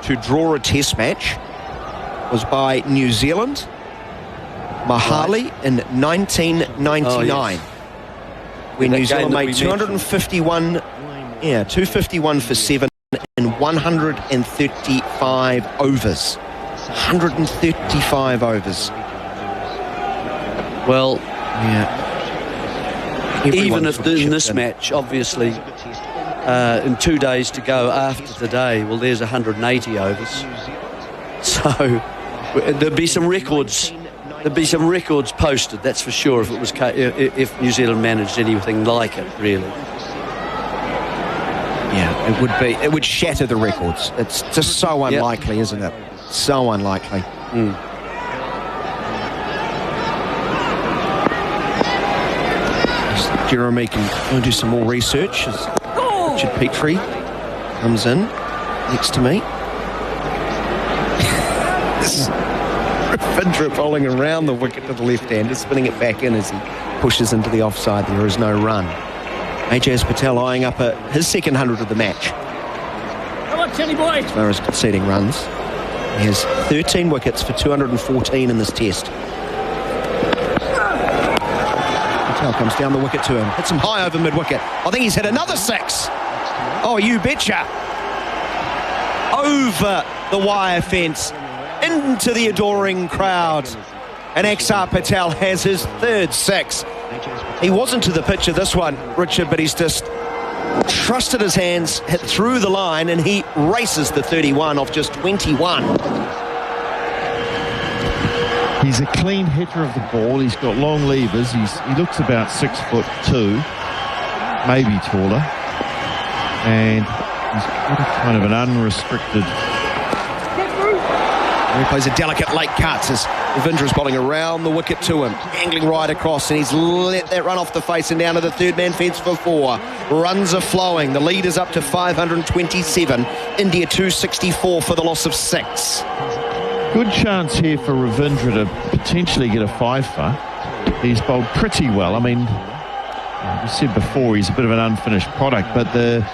to draw a test match was by New Zealand, Mahali, in 1999. Oh, yes. When New Zealand made 251 for 7 in 135 overs. 135 overs. Well, yeah. Even if in this match, obviously, in 2 days to go after today, well, there's 180 overs. So there'd be some records. There'd be some records posted, that's for sure, if New Zealand managed anything like it, really. Yeah, it would shatter the records. It's just so unlikely, isn't it? So unlikely. Jeremy can go and do some more research as Richard Petrie comes in next to me. Ravindra bowling around the wicket to the left-hander, spinning it back in as he pushes into the offside. There is no run. Ajaz Patel eyeing up his second 100 of the match. Come on, Kenny boy. As far as conceding runs, he has 13 wickets for 214 in this test. Patel comes down the wicket to him, hits him high over mid-wicket. I think he's hit another 6. Oh, you betcha. Over the wire fence, into the adoring crowd. And Axar Patel has his third 6. He wasn't to the pitch of this one, Richard, but he's just trusted his hands, hit through the line, and he races the 31 off just 21. He's a clean hitter of the ball. He's got long levers. He looks about 6'2", maybe taller. And he's got a kind of an unrestricted... He plays a delicate late cut as Ravindra's bowling around the wicket to him, angling right across, and he's let that run off the face and down to the third man fence for 4. Runs are flowing. The lead is up to 527. India 264 for the loss of 6. Good chance here for Ravindra to potentially get a 5-fer. He's bowled pretty well. I mean, we said before he's a bit of an unfinished product, but the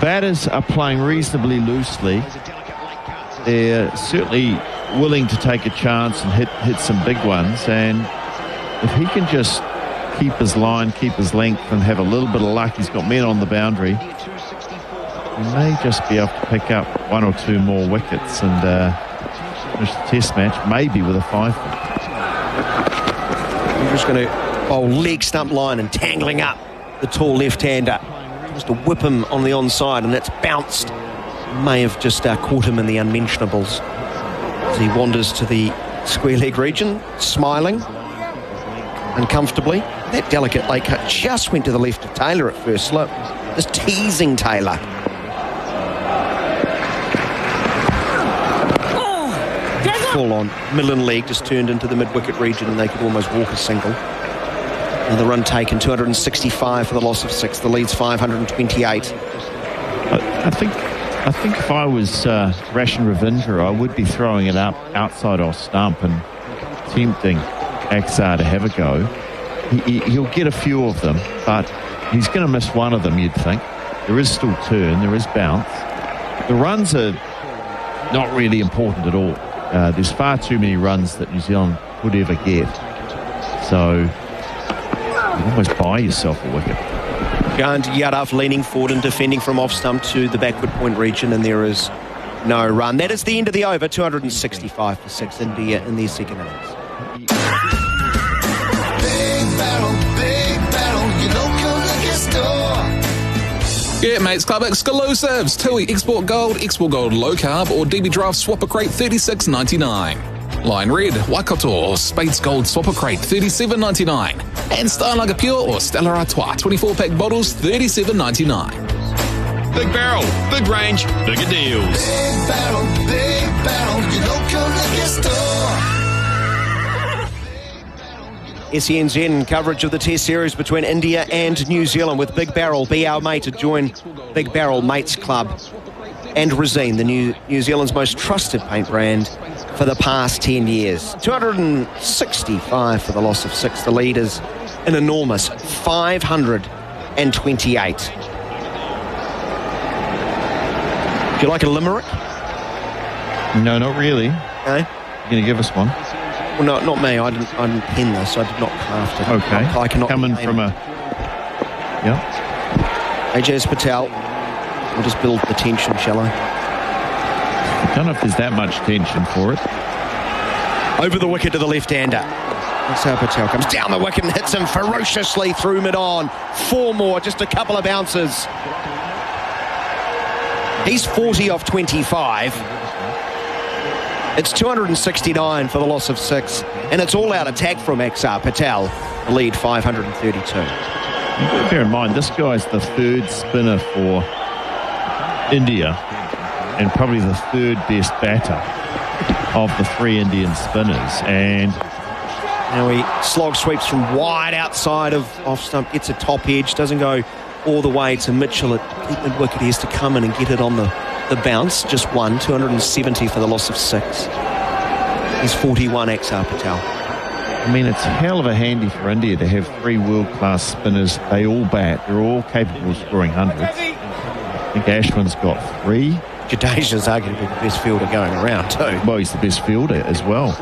batters are playing reasonably loosely. They're certainly willing to take a chance and hit some big ones, and if he can just keep his line, keep his length, and have a little bit of luck, he's got men on the boundary, he may just be able to pick up 1 or 2 more wickets and finish the test match, maybe with a 5-fer. I'm just going to bowl leg stump line and tangling up the tall left-hander. Just to whip him on the onside, and that's bounced. May have just caught him in the unmentionables as he wanders to the square leg region, smiling uncomfortably. That delicate late cut just went to the left of Taylor at first slip, just teasing Taylor. Full on middle and leg just turned into the mid-wicket region, and they could almost walk a single. Another run taken, 265 for the loss of 6. The lead's 528. I think if I was Rashin Ravindra, I would be throwing it up outside off stump and tempting Axar to have a go. He'll get a few of them, but he's going to miss one of them, you'd think. There is still turn, there is bounce. The runs are not really important at all. There's far too many runs that New Zealand could ever get. So you almost buy yourself a wicket. Jayant Yadav leaning forward and defending from off stump to the backward point region, and there is no run. That is the end of the over. 265 for 6, India in their second innings. Big barrel, your local liquor store. Yeah, Mates Club exclusives. Tui Export Gold Low Carb or DB Draft Swapper Crate $36.99. Line Red, Waikato or Spades Gold Swapper Crate $37.99. And Steinlager Pure or Stella Artois 24-pack bottles $37.99. Big Barrel, big range, bigger deals. Big barrel, your local liquor store. SENZ coverage of the Test Series between India and New Zealand with Big Barrel. Be our mate to join Big Barrel Mates Club. And Resene, the New Zealand's most trusted paint brand for the past 10 years. 265 for the loss of 6. The lead is an enormous 528. Do you like a limerick? No, not really. No? You're going to give us one? Well, no, not me. I didn't pen this. I did not craft it. Okay. I cannot coming from a... Yeah. Ajaz Patel. We'll just build the tension, shall I? I don't know if there's that much tension for it. Over the wicket to the left-hander. That's how Patel comes down the wicket and hits him ferociously through mid-on. 4 more, just a couple of bounces. He's 40 off 25. It's 269 for the loss of 6. And it's all-out attack from Axar Patel. The lead 532. You've got to bear in mind, this guy's the third spinner for India and probably the third best batter of the 3 Indian spinners. And now he slog sweeps from wide outside of off stump, gets a top edge, doesn't go all the way to Mitchell at deep mid wicket. He has to come in and get it on the bounce. Just 1, 270 for the loss of 6. He's 41, Axar Patel. I mean, it's hell of a handy for India to have 3 world-class spinners. They all bat. They're all capable of scoring hundreds. I think Ashwin's got 3. Jadeja's arguably the best fielder going around too. Well, he's the best fielder as well.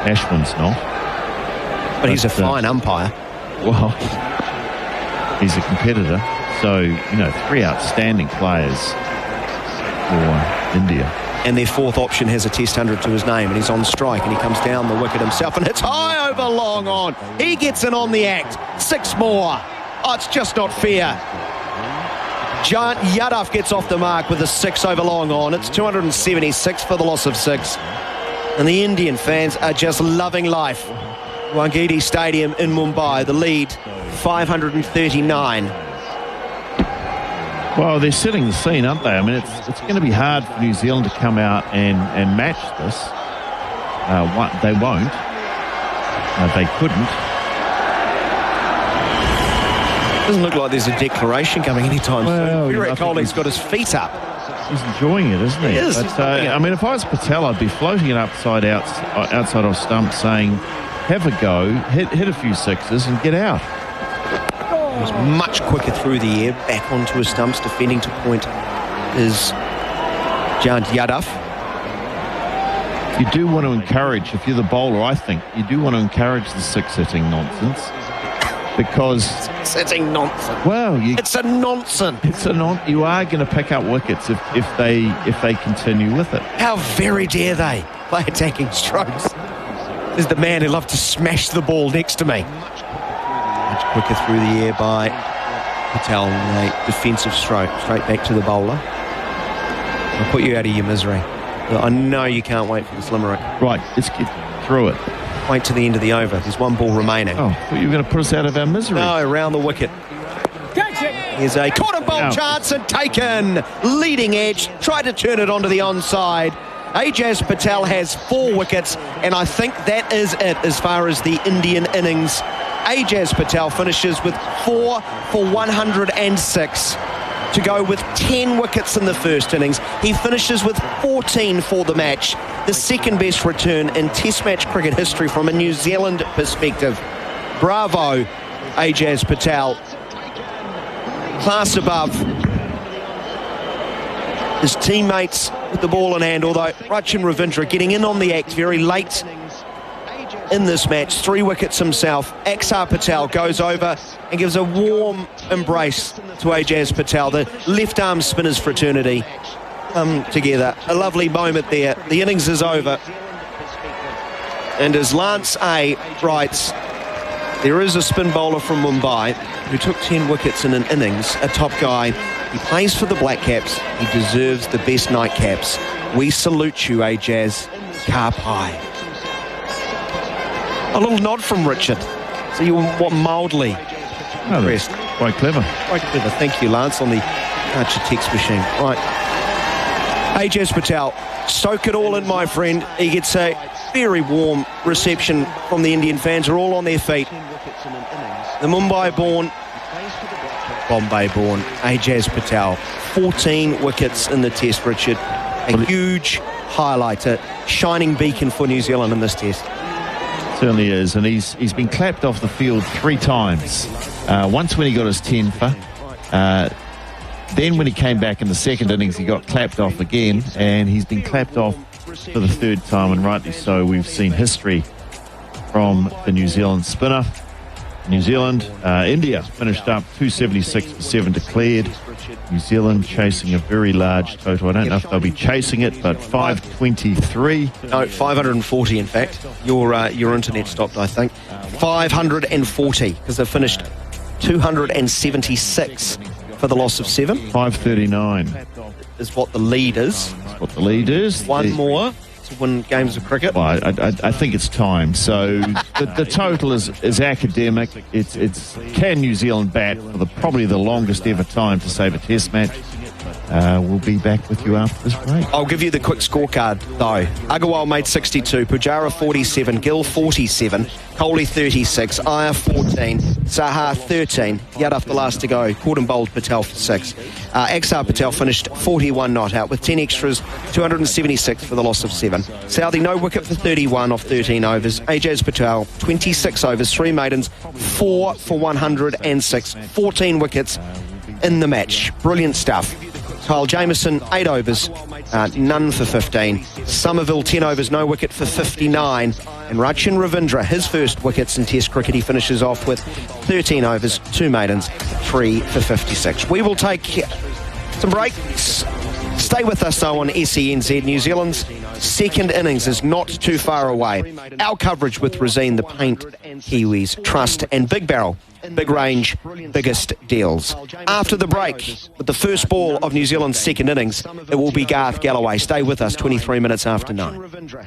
Ashwin's not. But he's a fine umpire. Well, he's a competitor. So, 3 outstanding players for India. And their 4th option has a Test 100 to his name, and he's on strike, and he comes down the wicket himself and hits high over long on. He gets in on the act. 6 more. Oh, it's just not fair. Jayant Yadav gets off the mark with a 6 over long on. It's 276 for the loss of 6. And the Indian fans are just loving life. Wankhede Stadium in Mumbai, the lead 539. Well, they're setting the scene, aren't they? I mean, it's going to be hard for New Zealand to come out and match this. They won't. They couldn't. Doesn't look like there's a declaration coming anytime soon. Virat Kohli's got his feet up. He's enjoying it, isn't he? He is. But, I mean, if I was Patel, I'd be floating it outside off stump saying, have a go, hit a few 6s and get out. He's much quicker through the air, back onto his stumps, defending to point is Jayant Yadav. You do want to encourage, if you're the bowler, I think, you do want to encourage the 6-hitting nonsense. Because sitting nonsense. Well, it's a nonsense. You are going to pick up wickets if they continue with it. How very dare they play attacking strokes? There's the man who loved to smash the ball next to me. Much quicker through the air by Patel. A defensive stroke straight back to the bowler. I'll put you out of your misery. I know you can't wait for this limerick. Right, let's get through it. Wait to the end of the over. There's 1 ball remaining. Oh, I thought you were going to put us out of our misery. No, around the wicket. Here's a cotton ball chance and taken. Leading edge. Tried to turn it onto the onside. Ajaz Patel has 4 wickets, and I think that is it as far as the Indian innings Ajaz Patel finishes with 4 for 106 to go with 10 wickets in the first innings. He finishes with 14 for the match, the second best return in Test match cricket history from a New Zealand perspective. Bravo, Ajaz Patel. Class above his teammates with the ball in hand, although Rachin Ravindra getting in on the act very late in this match. 3 wickets himself. Axar Patel goes over and gives a warm embrace to Ajaz Patel. The left-arm spinners fraternity come together. A lovely moment there. The innings is over. And as Lance A writes, there is a spin bowler from Mumbai who took 10 wickets in an innings, a top guy. He plays for the Black Caps. He deserves the best nightcaps. We salute you, Ajaz. Karpai. A little nod from Richard. So you were mildly impressed. Quite clever. Quite clever. Thank you, Lance, on the Archer text machine. Right. Ajaz Patel, soak it all in, my friend. He gets a very warm reception from the Indian fans who are all on their feet. The Mumbai-born, Bombay-born Ajaz Patel, 14 wickets in the Test, Richard. A huge highlight, a shining beacon for New Zealand in this Test. Certainly is, and he's been clapped off the field 3 times. Once when he got his 10 for, then when he came back in the second innings he got clapped off again, and he's been clapped off for the 3rd time, and rightly so. We've seen history from the New Zealand spinner. New Zealand, India finished up 276 for 7 declared. New Zealand chasing a very large total. I don't know if they'll be chasing it, but 523. No, 540 in fact. Your internet stopped, I think. 540, because they finished 276 for the loss of 7. 539 is what the lead is. That's what the lead is. One more to win games of cricket. Well, I think it's time. So the total is academic. It's can New Zealand bat for probably the longest ever time to save a Test match. We'll be back with you after this break. I'll give you the quick scorecard, though. Agarwal made 62, Pujara 47, Gill 47, Kohli 36, Iyer 14, Saha 13. Yadav the last to go. Caught and bowled Patel for 6. Axar Patel finished 41 not out with 10 extras, 276 for the loss of 7. Southee no wicket for 31 off 13 overs. Ajaz Patel 26 overs, 3 maidens, 4 for 106, 14 wickets in the match. Brilliant stuff. Kyle Jamieson, 8 overs, none for 15. Somerville, 10 overs, no wicket for 59. And Rachin Ravindra, his first wickets in Test cricket, he finishes off with 13 overs, 2 maidens, 3 for 56. We will take some breaks. Stay with us, though, on SENZ. New Zealand's second innings is not too far away. Our coverage with Razine, the Paint Kiwis, Trust and Big Barrel. Big range, biggest deals. After the break, with the first ball of New Zealand's second innings, it will be Garth Galloway. Stay with us, 23 minutes after 9.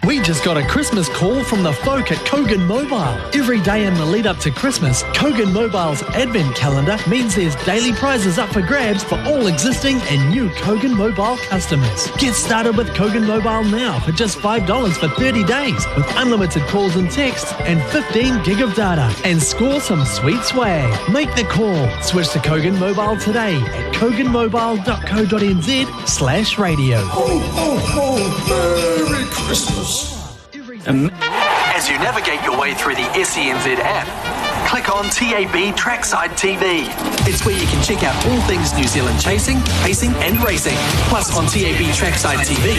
We just got a Christmas call from the folk at Kogan Mobile. Every day in the lead up to Christmas, Kogan Mobile's advent calendar means there's daily prizes up for grabs for all existing and new Kogan Mobile customers. Get started with Kogan Mobile now for just $5 for 30 days with unlimited calls and texts and 15 gig of data. And score some sweet swag. Make the call. Switch to Kogan Mobile today at koganmobile.co.nz/radio. Merry Christmas. As you navigate your way through the SENZ app, click on TAB Trackside TV. It's where you can check out all things New Zealand chasing, pacing and racing. Plus on TAB Trackside TV,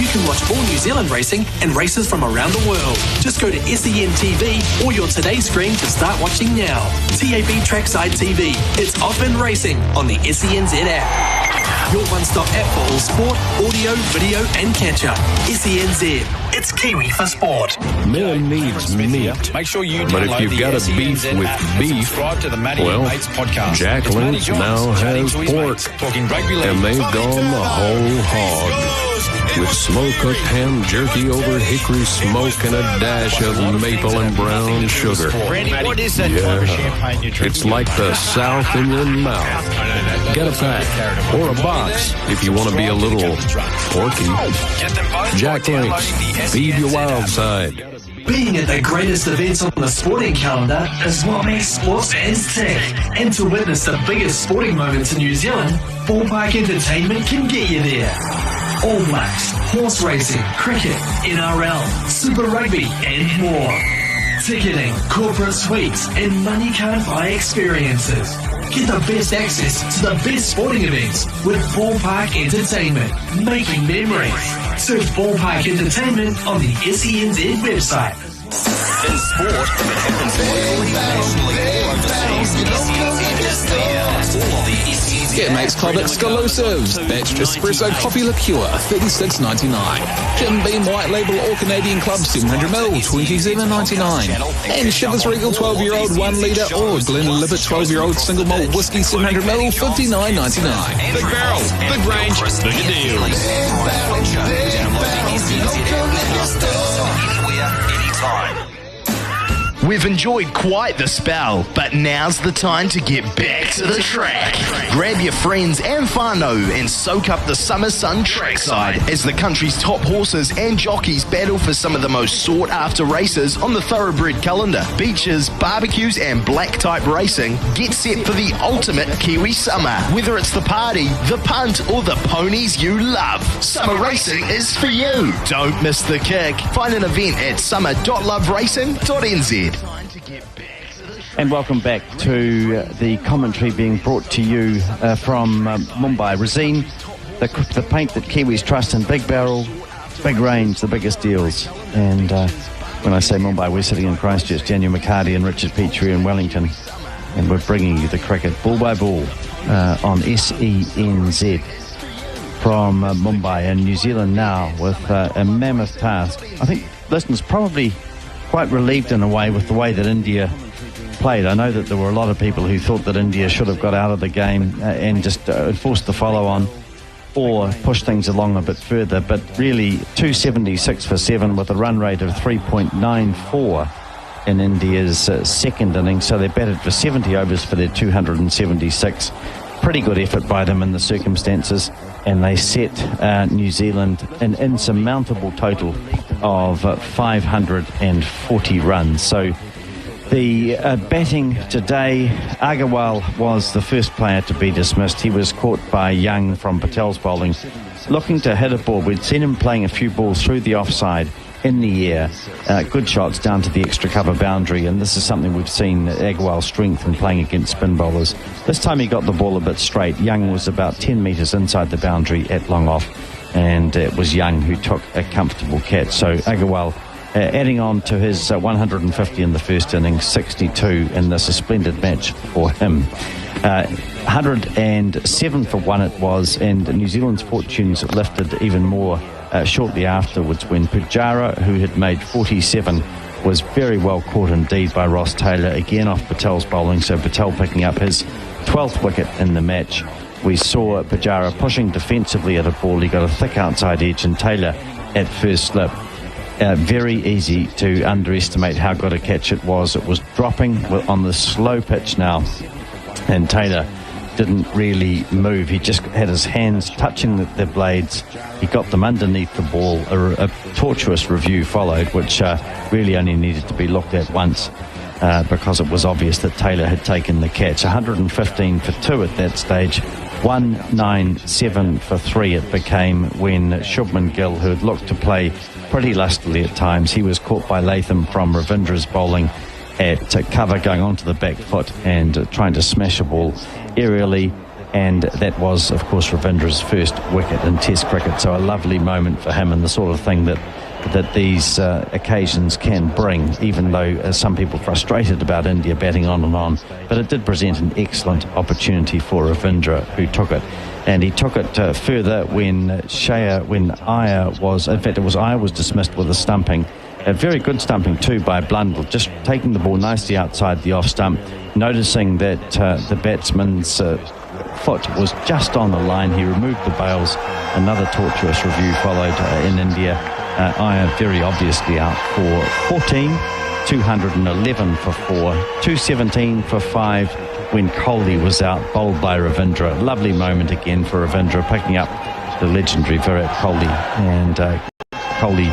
you can watch all New Zealand racing and races from around the world. Just go to SEN TV or your Today screen to start watching now. TAB Trackside TV. It's off and racing on the SENZ app. Your one-stop app for all sport, audio, video and catch-up. SENZ. It's Kiwi for sport. Man needs meat. Make sure you But if you've got a beef with beef, well, Jack Lynch now has pork. And they've gone the whole hog. With slow-cooked ham jerky over hickory smoke and a dash of maple and brown sugar. What is that? Yeah, it's like the South in your mouth. Get a pack or a box if you want to be a little porky. Jack Lynch, feed your wild side. Being at the greatest events on the sporting calendar is what makes sports fans tick. And to witness the biggest sporting moments in New Zealand, Ballpark Entertainment can get you there. All Blacks, horse racing, cricket, NRL, Super Rugby and more. Ticketing, corporate suites and money can't buy experiences. Get the best access to the best sporting events with Ballpark Entertainment, making memories. Search Ballpark Entertainment on the SENZ website. In sport, if it happens locally, nationally, or overseas, SENZ is there. All of the SENZ. Get Mates Club exclusives. Batched espresso coffee liqueur, $36.99. Jim Beam White Label or Canadian Club 700ml, $27.99. And Chivas Regal 12-year-old 1 litre or Glenlivet 12-year-old single malt whiskey 700ml, $59.99. Big barrel, big range, bigger deals. Anytime. We've enjoyed quite the spell, but now's the time to get back to the track. Grab your friends and whānau and soak up the summer sun trackside as the country's top horses and jockeys battle for some of the most sought-after races on the thoroughbred calendar. Beaches, barbecues and black-type racing. Get set for the ultimate Kiwi summer. Whether it's the party, the punt or the ponies you love, summer racing is for you. Don't miss the kick. Find an event at summer.loveracing.nz. And welcome back to the commentary being brought to you from Mumbai. Resine, the paint that Kiwis trust in, big barrel, big range, the biggest deals. And when I say Mumbai, we're sitting in Christchurch, Daniel McCarty and Richard Petrie in Wellington. And we're bringing you the cricket ball by ball on SENZ from Mumbai and New Zealand now with a mammoth task. I think listeners probably quite relieved in a way with the way that India played. I know that there were a lot of people who thought that India should have got out of the game and just forced the follow-on or pushed things along a bit further, but really 276 for 7 with a run rate of 3.94 in India's second innings, so they batted for 70 overs for their 276. Pretty good effort by them in the circumstances, and they set New Zealand an insurmountable total of 540 runs. So the batting today, Agarwal was the first player to be dismissed. He was caught by Young from Patel's bowling, looking to hit a ball. We'd seen him playing a few balls through the offside in the air, good shots down to the extra cover boundary, and this is something we've seen Agarwal's strength in playing against spin bowlers. This time he got the ball a bit straight. Young was about 10 metres inside the boundary at long off, and it was Young who took a comfortable catch. So Agarwal adding on to his 150 in the first innings, 62 in this, a splendid match for him. 107 for 1 it was, and New Zealand's fortunes lifted even more shortly afterwards when Pujara, who had made 47, was very well caught indeed by Ross Taylor, again off Patel's bowling, so Patel picking up his 12th wicket in the match. We saw Pujara pushing defensively at a ball. He got a thick outside edge, and Taylor at first slip. Very easy to underestimate how good a catch it was. It was dropping on the slow pitch now, and Taylor didn't really move. He just had his hands touching the blades. He got them underneath the ball. A tortuous review followed, which really only needed to be looked at once because it was obvious that Taylor had taken the catch. 115 for 2 at that stage. 197 for 3 it became when Shubman Gill, who had looked to play pretty lustily at times, he was caught by Latham from Ravindra's bowling at cover, going onto the back foot and trying to smash a ball aerially, and that was of course Ravindra's first wicket in Test cricket. So a lovely moment for him, and the sort of thing that these occasions can bring, even though some people frustrated about India batting on and on. But it did present an excellent opportunity for Ravindra, who took it. And he took it further when Iyer was, in fact it was Iyer was dismissed with a stumping. A very good stumping too by Blundell, just taking the ball nicely outside the off stump, noticing that the batsman's foot was just on the line. He removed the bails. Another tortuous review followed in India. Iyer very obviously out for 14, 211 for 4, 217 for 5 when Kohli was out, bowled by Ravindra. Lovely moment again for Ravindra, picking up the legendary Virat Kohli, and Kohli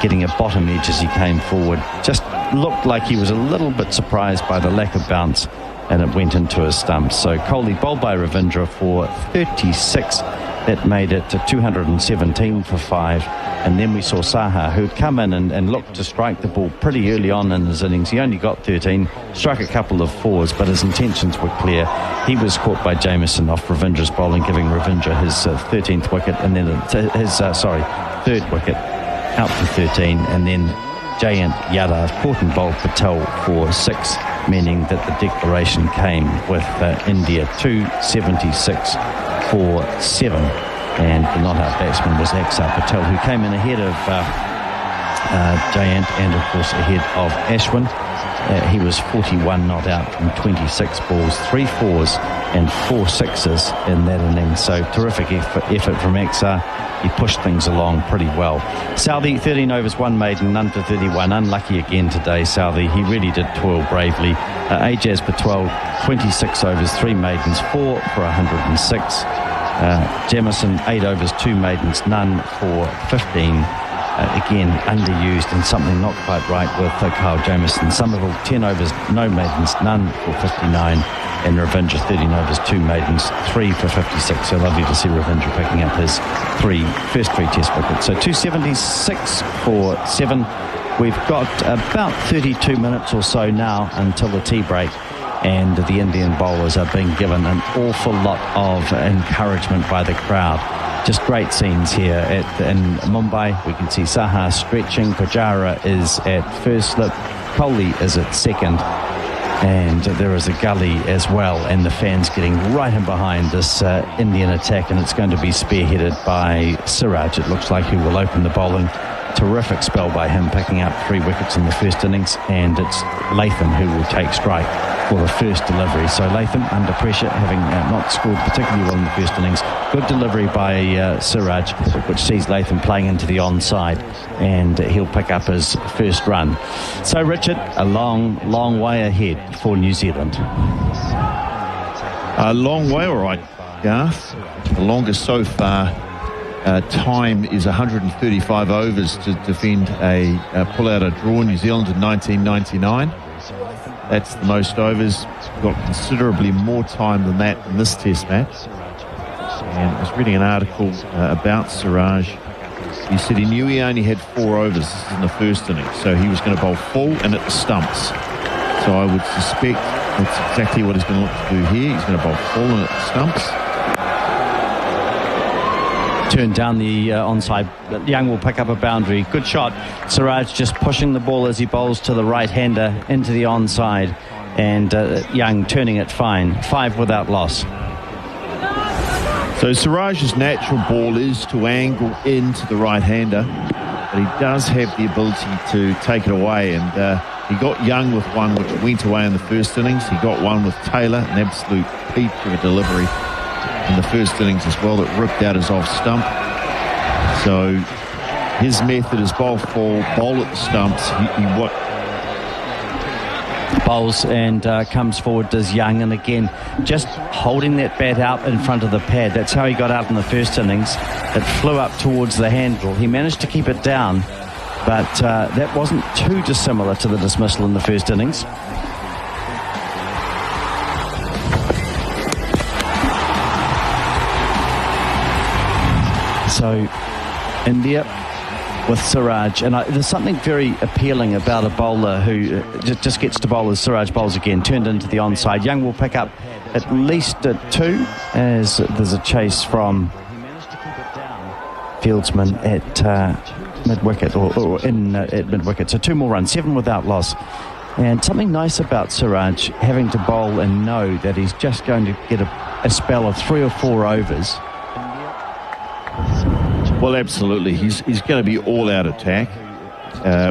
getting a bottom edge as he came forward. Just looked like he was a little bit surprised by the lack of bounce, and it went into his stumps. So Kohli bowled by Ravindra for 36. That made it to 217 for 5. And then we saw Saha, who'd come in and looked to strike the ball pretty early on in his innings. He only got 13, struck a couple of 4s, but his intentions were clear. He was caught by Jamieson off Ravindra's bowling, giving Ravindra his 13th wicket, and then his third wicket, out for 13. And then Jayant Yadav caught and bowled Patel for 6, meaning that the declaration came with India 276 for 7. And the not-out batsman was Axar Patel, who came in ahead of Jayant and, of course, ahead of Ashwin. He was 41 not out from 26 balls, 3 4s and 4 6s in that innings. So terrific effort from Axar. He pushed things along pretty well. Southee, 13 overs, 1 maiden, none for 31. Unlucky again today, Southee. He really did toil bravely. Ajaz Patel, 26 overs, 3 maidens, 4 for 106. Jamieson, 8 overs, 2 maidens, none for 15. Again, underused and something not quite right with Kyle Jamieson. Somerville, 10 overs, no maidens, none for 59. And Ravindra, 13 overs, 2 maidens, 3 for 56. So lovely to see Ravindra picking up his first three test wickets. So 276 for 7. We've got about 32 minutes or so now until the tea break. And the Indian bowlers are being given an awful lot of encouragement by the crowd. Just great scenes here in Mumbai. We can see Saha stretching. Pujara is at first slip. Kohli is at second. And there is a gully as well. And the fans getting right in behind this Indian attack. And it's going to be spearheaded by Siraj. It looks like he will open the bowling. Terrific spell by him, picking up 3 wickets in the first innings. And it's Latham who will take strike for the first delivery. So Latham under pressure, having not scored particularly well in the first innings. Good delivery by Siraj, which sees Latham playing into the onside, and he'll pick up his first run. So Richard, a long way ahead for New Zealand. A long way, all right, Garth. The longest so far. Time is 135 overs to defend a pull-out a draw. New Zealand in 1999. That's the most overs. Got considerably more time than that in this test match. And I was reading an article about Siraj. He said he knew he only had 4 overs. This is in the first innings. So he was going to bowl full and at the stumps. So I would suspect that's exactly what he's going to look to do here. He's going to bowl full and at the stumps. Turn down the onside. Young will pick up a boundary. Good shot. Siraj just pushing the ball as he bowls to the right-hander into the onside. And Young turning it fine. 5 without loss. So Siraj's natural ball is to angle into the right-hander. But he does have the ability to take it away. And he got Young with one which went away in the first innings. He got one with Taylor, an absolute peach of a delivery in the first innings as well, that ripped out his off stump. So his method is bowl full, bowl at the stumps. He bowls and comes forward, does Young, and again just holding that bat out in front of the pad. That's how he got out in the first innings. It flew up towards the handle. He managed to keep it down, but that wasn't too dissimilar to the dismissal in the first innings. So India with Siraj, and there's something very appealing about a bowler who just gets to bowl as Siraj bowls again, turned into the onside. Young will pick up at least 2 as there's a chase from Fieldsman at mid-wicket or in at mid-wicket. So 2 more runs, 7 without loss. And something nice about Siraj having to bowl and know that he's just going to get a spell of 3 or 4 overs. Well, absolutely. He's going to be all-out attack.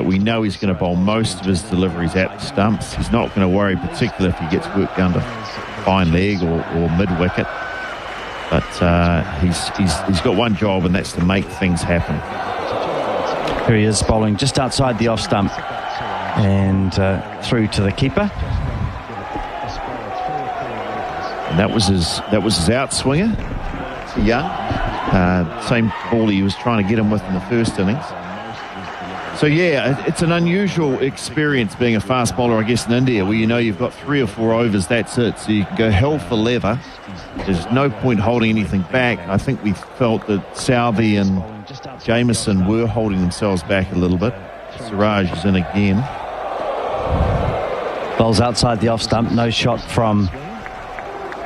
We know he's going to bowl most of his deliveries at the stumps. He's not going to worry particularly if he gets worked under fine leg or mid-wicket. But he's got one job, and that's to make things happen. Here he is bowling just outside the off-stump and through to the keeper. And that was his outswinger, Young. Same ball he was trying to get him with in the first innings. So, yeah, it's an unusual experience being a fast bowler, I guess, in India, where you know you've got 3 or 4 overs, that's it. So you can go hell for leather. There's no point holding anything back. I think we felt that Southey and Jamieson were holding themselves back a little bit. Siraj is in again. Bowls outside the off stump, no shot from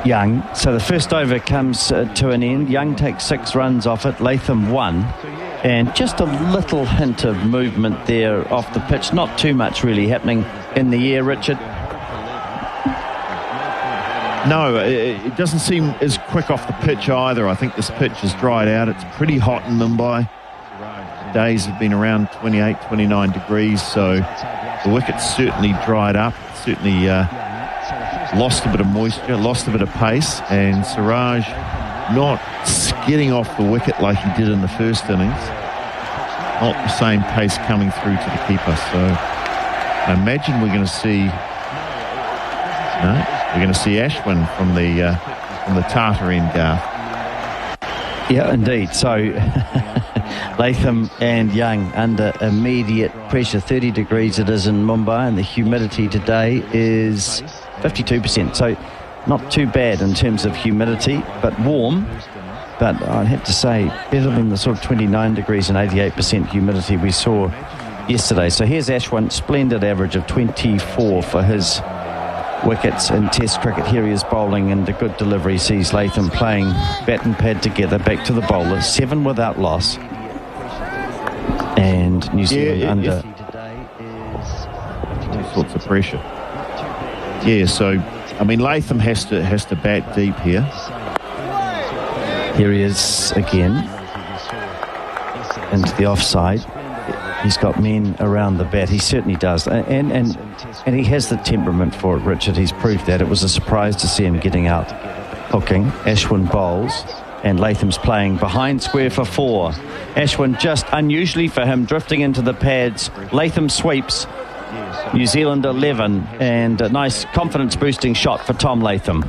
Young. So the first over comes to an end. Young takes 6 runs off it, Latham 1. And just a little hint of movement there off the pitch. Not too much really happening in the air, Richard. No, it doesn't seem as quick off the pitch either. I think this pitch has dried out. It's pretty hot in Mumbai. The days have been around 28, 29 degrees, so the wicket's certainly dried up. Certainly lost a bit of moisture, lost a bit of pace, and Siraj not skidding off the wicket like he did in the first innings. Not the same pace coming through to the keeper. So I imagine we're going to see Ashwin from the Tata end, Garth. Yeah, indeed. So Latham and Young under immediate pressure. 30 degrees it is in Mumbai, and the humidity today is 52%. So not too bad in terms of humidity, but warm. But I'd have to say better than the sort of 29 degrees and 88% humidity we saw yesterday. So here's Ashwin, splendid average of 24 for his wickets in Test cricket. Here he is bowling, and a good delivery sees Latham playing bat and pad together. Back to the bowler, 7 without loss. And New Zealand under all sorts of pressure. Yeah, so I mean, Latham has to bat deep here. Here he is again into the offside. He's got men around the bat. He certainly does, and he has the temperament for it, Richard. He's proved that. It was a surprise to see him getting out hooking. Ashwin bowls, and Latham's playing behind square for 4. Ashwin, just unusually for him, drifting into the pads. Latham sweeps. New Zealand 11, and a nice confidence boosting shot for Tom Latham.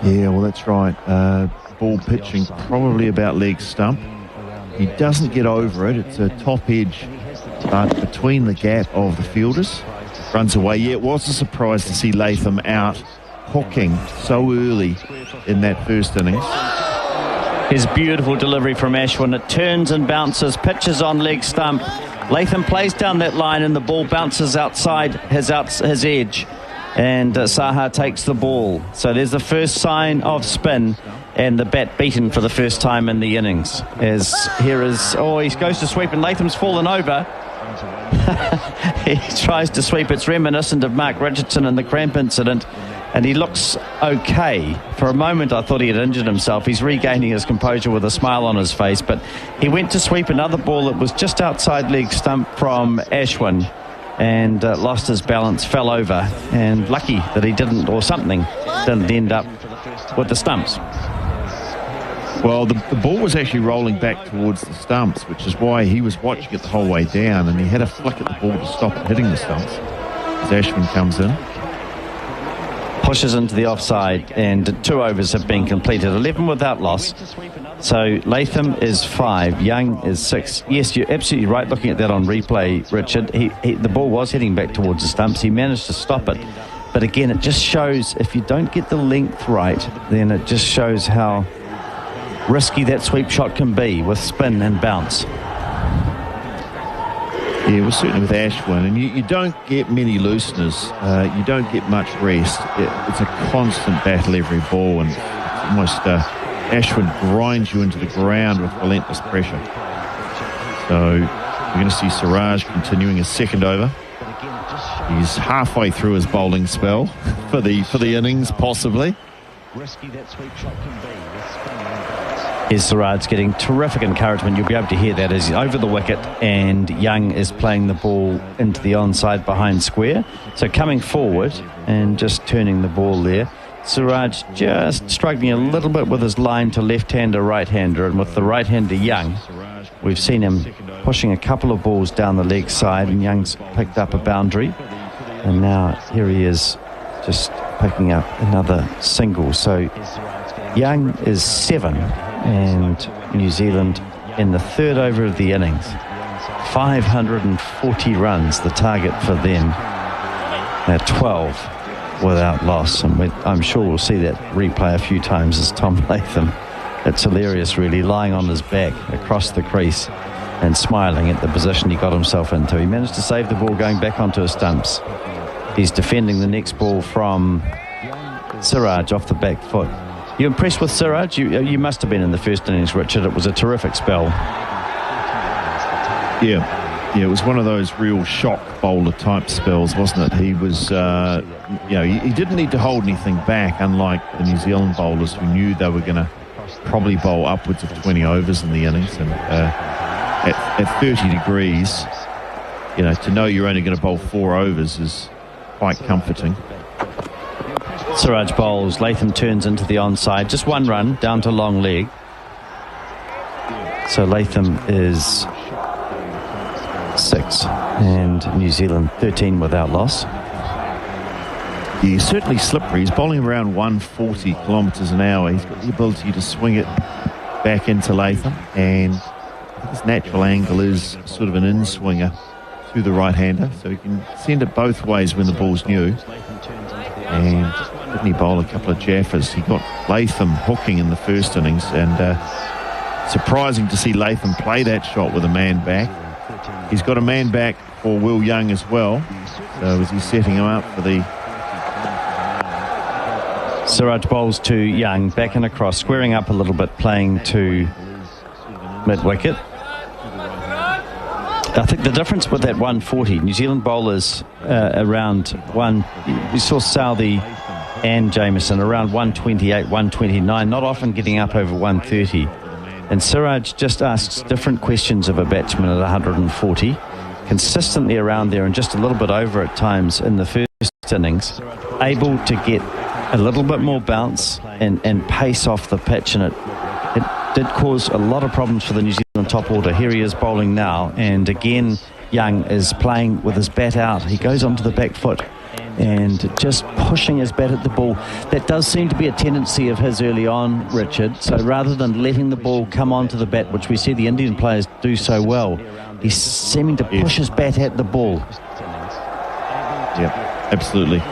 Yeah, well, that's right. Ball pitching probably about leg stump. He doesn't get over it. It's a top edge, but between the gap of the fielders. Runs away. Yeah, it was a surprise to see Latham out hooking so early in that first innings. His beautiful delivery from Ashwin. It turns and bounces, pitches on leg stump. Latham plays down that line, and the ball bounces outside his edge. And Saha takes the ball. So there's the first sign of spin, and the bat beaten for the first time in the innings. He goes to sweep, and Latham's fallen over. He tries to sweep. It's reminiscent of Mark Richardson and the cramp incident, and he looks okay. For a moment I thought he had injured himself. He's regaining his composure with a smile on his face, but he went to sweep another ball that was just outside leg stump from Ashwin, and lost his balance, fell over, and lucky that he didn't end up with the stumps. Well, the ball was actually rolling back towards the stumps, which is why he was watching it the whole way down, and he had a flick at the ball to stop it hitting the stumps as Ashwin comes in. Pushes into the offside, and 2 overs have been completed, 11 without loss. So Latham is 5, Young is 6. Yes, you're absolutely right looking at that on replay, Richard. The ball was heading back towards the stumps. He managed to stop it. But again, it just shows, if you don't get the length right, then it just shows how risky that sweep shot can be with spin and bounce. Yeah, well, certainly with Ashwin, and you don't get many looseners. You don't get much rest. It's a constant battle every ball, and it's almost Ashwin grinds you into the ground with relentless pressure. So we're going to see Siraj continuing his second over. He's halfway through his bowling spell for the innings, possibly. Risky that sweep shot can be. Is Siraj getting terrific encouragement. You'll be able to hear that as he's over the wicket, and Young is playing the ball into the onside behind square. So coming forward and just turning the ball there. Siraj just struggling a little bit with his line to left-hander, right-hander, and with the right-hander Young, we've seen him pushing a couple of balls down the leg side, and Young's picked up a boundary, and now here he is just picking up another single. So Young is 7, and New Zealand in the 3rd over of the innings 540 runs, the target for them. At 12 without loss, and I'm sure we'll see that replay a few times as Tom Latham, it's hilarious really, lying on his back across the crease and smiling at the position he got himself into. He managed to save the ball going back onto his stumps. He's defending the next ball from Siraj off the back foot. You impressed with Siraj? You must have been in the first innings, Richard. It was a terrific spell. Yeah, it was one of those real shock bowler type spells, wasn't it? He was, he didn't need to hold anything back, unlike the New Zealand bowlers who knew they were going to probably bowl upwards of 20 overs in the innings. And at 30 degrees, to know you're only going to bowl 4 overs is quite comforting. Siraj bowls, Latham turns into the onside, just 1 run down to long leg. So Latham is 6 and New Zealand 13 without loss. He's certainly slippery. He's bowling around 140 kilometres an hour. He's got the ability to swing it back into Latham, and his natural angle is sort of an in-swinger to the right-hander, so he can send it both ways when the ball's new. And didn't he bowl a couple of jaffers? He got Latham hooking in the first innings, and surprising to see Latham play that shot with a man back. He's got a man back for Will Young as well, so is he setting him up for the... Siraj bowls to Young, back and across, squaring up a little bit, playing to mid-wicket. I think the difference with that 140, New Zealand bowlers around one, we saw Southey and Jameson around 128, 129, not often getting up over 130. And Siraj just asks different questions of a batsman at 140, consistently around there and just a little bit over at times in the first innings, able to get a little bit more bounce and pace off the pitch, and it did cause a lot of problems for the New Zealand top order. Here he is bowling now, and again Young is playing with his bat out. He goes onto the back foot and just pushing his bat at the ball. That does seem to be a tendency of his early on, Richard. So rather than letting the ball come onto the bat, which we see the Indian players do so well, he's seeming to push his bat at the ball. Yep, absolutely.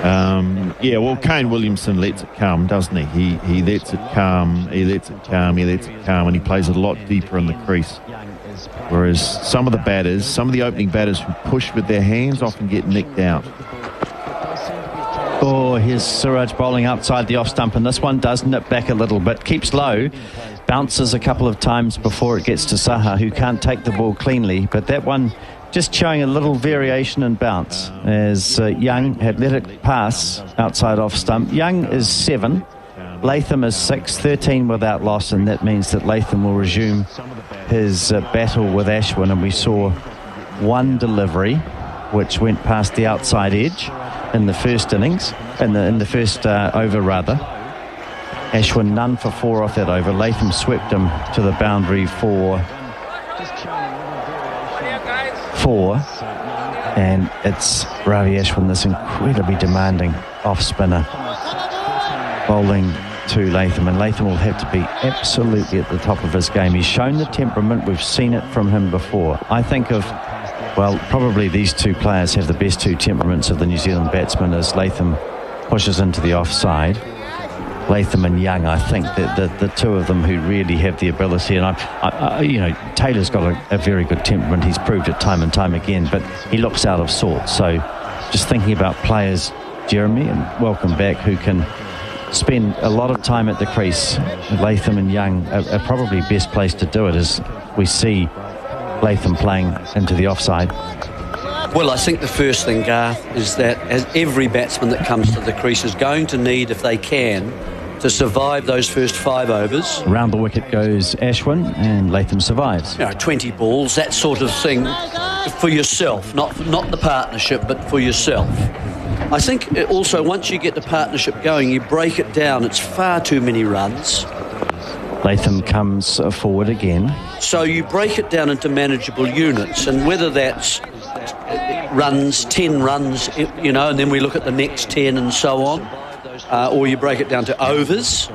Well, Kane Williamson lets it come, doesn't he? He lets it come, he lets it come, he lets it come, and he plays it a lot deeper in the crease. Whereas some of the opening batters who push with their hands often get nicked out. Oh, here's Siraj bowling outside the off stump, and this one does nip back a little bit, keeps low, bounces a couple of times before it gets to Saha, who can't take the ball cleanly, but that one just showing a little variation in bounce as Young had let it pass outside off stump. Young is 7, Latham is 6, 13 without loss, and that means that Latham will resume his battle with Ashwin, and we saw one delivery which went past the outside edge in the first innings, in the first over rather. Ashwin none for 4 off that over. Latham swept him to the boundary for 4, and it's Ravi Ashwin, this incredibly demanding off spinner, bowling to Latham, and Latham will have to be absolutely at the top of his game. He's shown the temperament, we've seen it from him before. I think of, well, probably these two players have the best 2 temperaments of the New Zealand batsmen as Latham pushes into the offside. Latham and Young, I think that the 2 of them who really have the ability, and Taylor's got a very good temperament. He's proved it time and time again, but he looks out of sorts. So just thinking about players, Jeremy, and welcome back, who can spend a lot of time at the crease. Latham and Young are probably best placed to do it, as we see Latham playing into the offside. Well, I think the first thing, Garth, is that as every batsman that comes to the crease is going to need, if they can, to survive those first 5 overs. Around the wicket goes Ashwin, and Latham survives. 20 balls, that sort of thing, for yourself, not the partnership, but for yourself. I think also once you get the partnership going, you break it down. It's far too many runs. Latham comes forward again. So you break it down into manageable units, and whether that's runs, 10 runs, and then we look at the next 10 and so on, or you break it down to overs.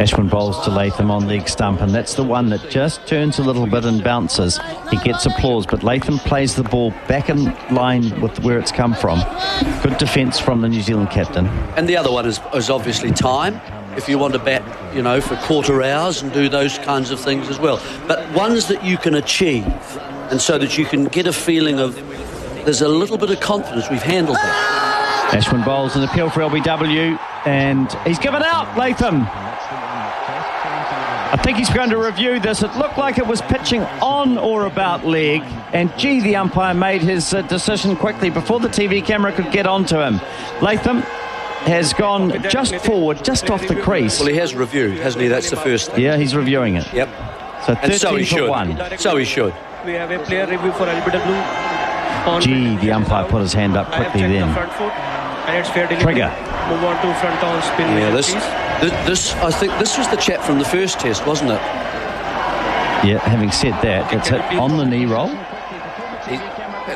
Ashwin bowls to Latham on leg stump, and that's the one that just turns a little bit and bounces. He gets applause, but Latham plays the ball back in line with where it's come from. Good defence from the New Zealand captain. And the other one is obviously time. If you want to bat, for quarter hours and do those kinds of things as well. But ones that you can achieve, and so that you can get a feeling of there's a little bit of confidence we've handled that. Ashwin bowls an appeal for LBW, and he's given out, Latham. I think he's going to review this. It looked like it was pitching on or about leg, and the umpire made his decision quickly before the TV camera could get onto him. Latham has gone just forward, just off the crease. Well, he has reviewed, hasn't he? That's the first thing. Yeah, he's reviewing it. Yep. So 13 and so he for should. 1. So he should. We have a player review for LBW. The umpire put his hand up quickly then. And it's fair delivery. Trigger. Move on to front on spin. Yeah, this I think this was the chap from the first test, wasn't it? Yeah, having said that, it's hit on the knee roll.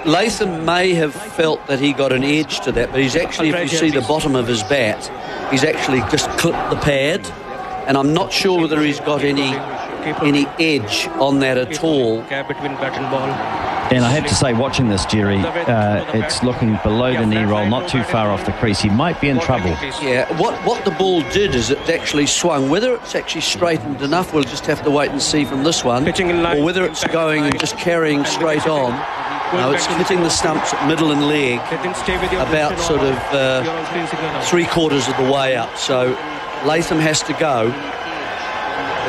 Latham may have felt that he got an edge to that, but he's actually, if you see the bottom of his bat, he's actually just clipped the pad, and I'm not sure whether he's got any edge on that at all. Between bat and ball. And I have to say, watching this, Jerry, it's looking below the knee roll, not too far off the crease. He might be in trouble. Yeah, what the ball did is it actually swung. Whether it's actually straightened enough, we'll just have to wait and see from this one, or whether it's going and just carrying straight on. No, it's hitting the stumps at middle and leg about sort of 3/4 of the way up. So Latham has to go.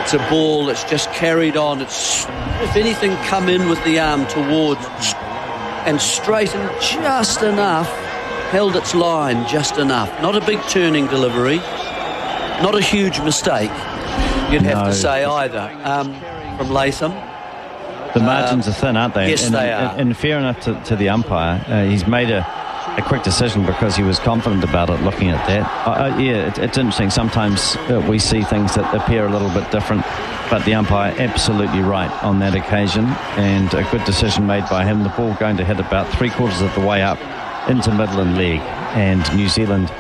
It's a ball that's just carried on. It's, if anything, come in with the arm towards and straightened just enough, held its line just enough. Not a big turning delivery, not a huge mistake, you'd have to say either, from Latham. The margins are thin, aren't they? Yes, they are. And fair enough to the umpire, he's made a quick decision because he was confident about it looking at that. It's interesting. Sometimes we see things that appear a little bit different, but the umpire absolutely right on that occasion, and a good decision made by him. The ball going to hit about 3/4 of the way up into middle and leg, and New Zealand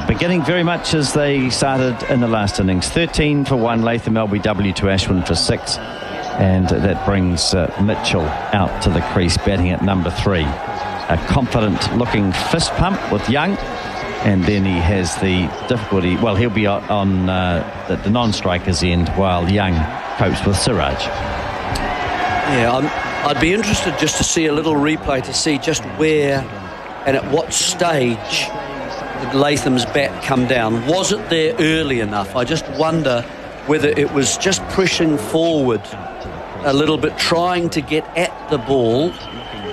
beginning very much as they started in the last innings. 13 for 1, Latham LBW to Ashwin for 6. And that brings Mitchell out to the crease, batting at number 3. A confident-looking fist pump with Young, and then he has the difficulty. Well, he'll be on the non-striker's end while Young copes with Siraj. Yeah, I'd be interested just to see a little replay to see just where and at what stage did Latham's bat come down. Was it there early enough? I just wonder whether it was just pushing forward a little bit, trying to get at the ball,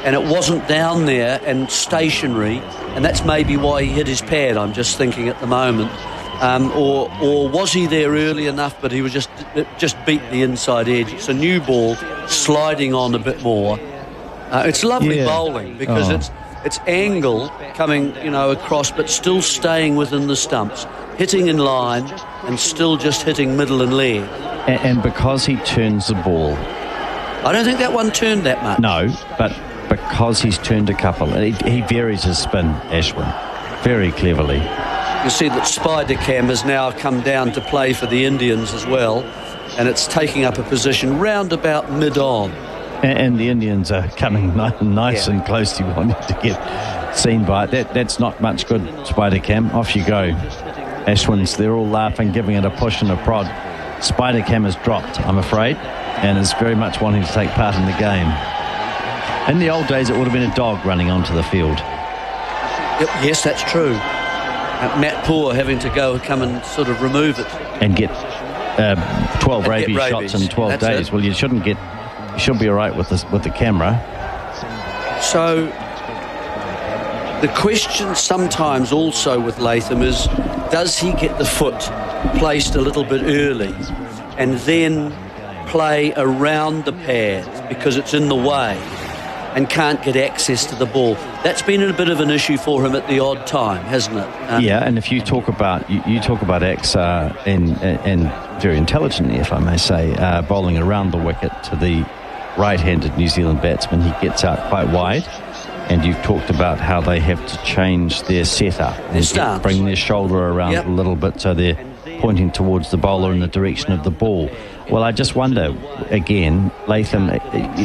and it wasn't down there and stationary, and that's maybe why he hit his pad, I'm just thinking at the moment. Or was he there early enough, but he was just beat the inside edge. It's a new ball sliding on a bit more. It's lovely bowling because it's angle coming across, but still staying within the stumps, hitting in line and still just hitting middle and leg. And because he turns the ball, I don't think that one turned that much. No, but because he's turned a couple, he varies his spin, Ashwin, very cleverly. You see that Spider Cam has now come down to play for the Indians as well, and it's taking up a position round about mid-on. And the Indians are coming nice and close to wanting to get seen by it. That's not much good, Spider Cam. Off you go. Ashwin's, they're all laughing, giving it a push and a prod. Spider Cam has dropped, I'm afraid, and is very much wanting to take part in the game. In the old days, it would have been a dog running onto the field. Yes, that's true. Matt Poore having to come and sort of remove it. And get 12 rabies shots in 12 days. Well, you should be all right with the camera. So the question sometimes also with Latham is, does he get the foot placed a little bit early and then play around the pad because it's in the way and can't get access to the ball? That's been a bit of an issue for him at the odd time, hasn't it? Yeah, and if you talk about Axar and very intelligently, if I may say, bowling around the wicket to the right-handed New Zealand batsman, he gets out quite wide. And you've talked about how they have to change their setup, their stance, bring their shoulder around a little bit, so they're pointing towards the bowler in the direction of the ball. Well, I just wonder, again, Latham,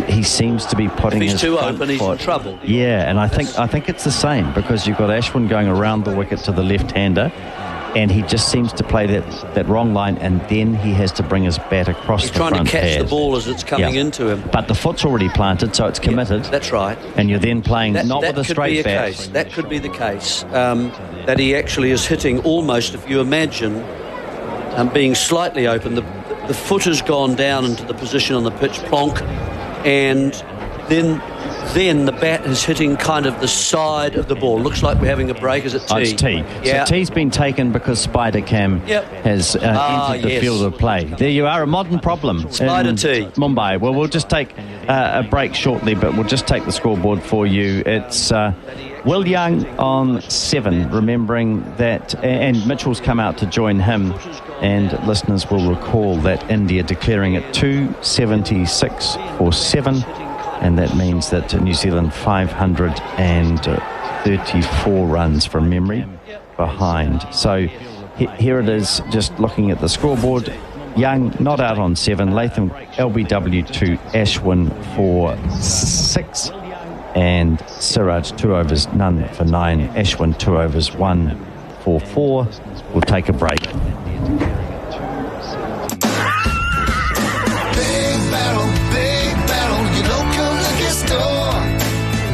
he seems to be putting his too front open, he's foot. in trouble. Yeah, and I think it's the same, because you've got Ashwin going around the wicket to the left-hander, and he just seems to play that wrong line, and then he has to bring his bat across the front trying to catch pad. the ball as it's coming into him. But the foot's already planted, so it's committed. That's right. And you're then playing not with a straight bat. That could be the case. That he actually is hitting almost, if you imagine, being slightly open. The foot has gone down into the position on the pitch, plonk, and then the bat is hitting kind of the side of the ball. Looks like we're having a break. Is it T? Oh, it's T. Yeah. So T's been taken because Spider Cam has entered the field of play. There you are, a modern problem. Spider T. Mumbai. Well, we'll just take a break shortly, but we'll just take the scoreboard for you. It's Will Young on 7, remembering that, and Mitchell's come out to join him, and listeners will recall that India declaring it 276 for 7. And that means that New Zealand 534 runs from memory behind. So here it is, just looking at the scoreboard. Young not out on 7. Latham LBW to Ashwin for 6. And Siraj 2 overs, none for 9. Ashwin 2 overs, 1 for 4. We'll take a break.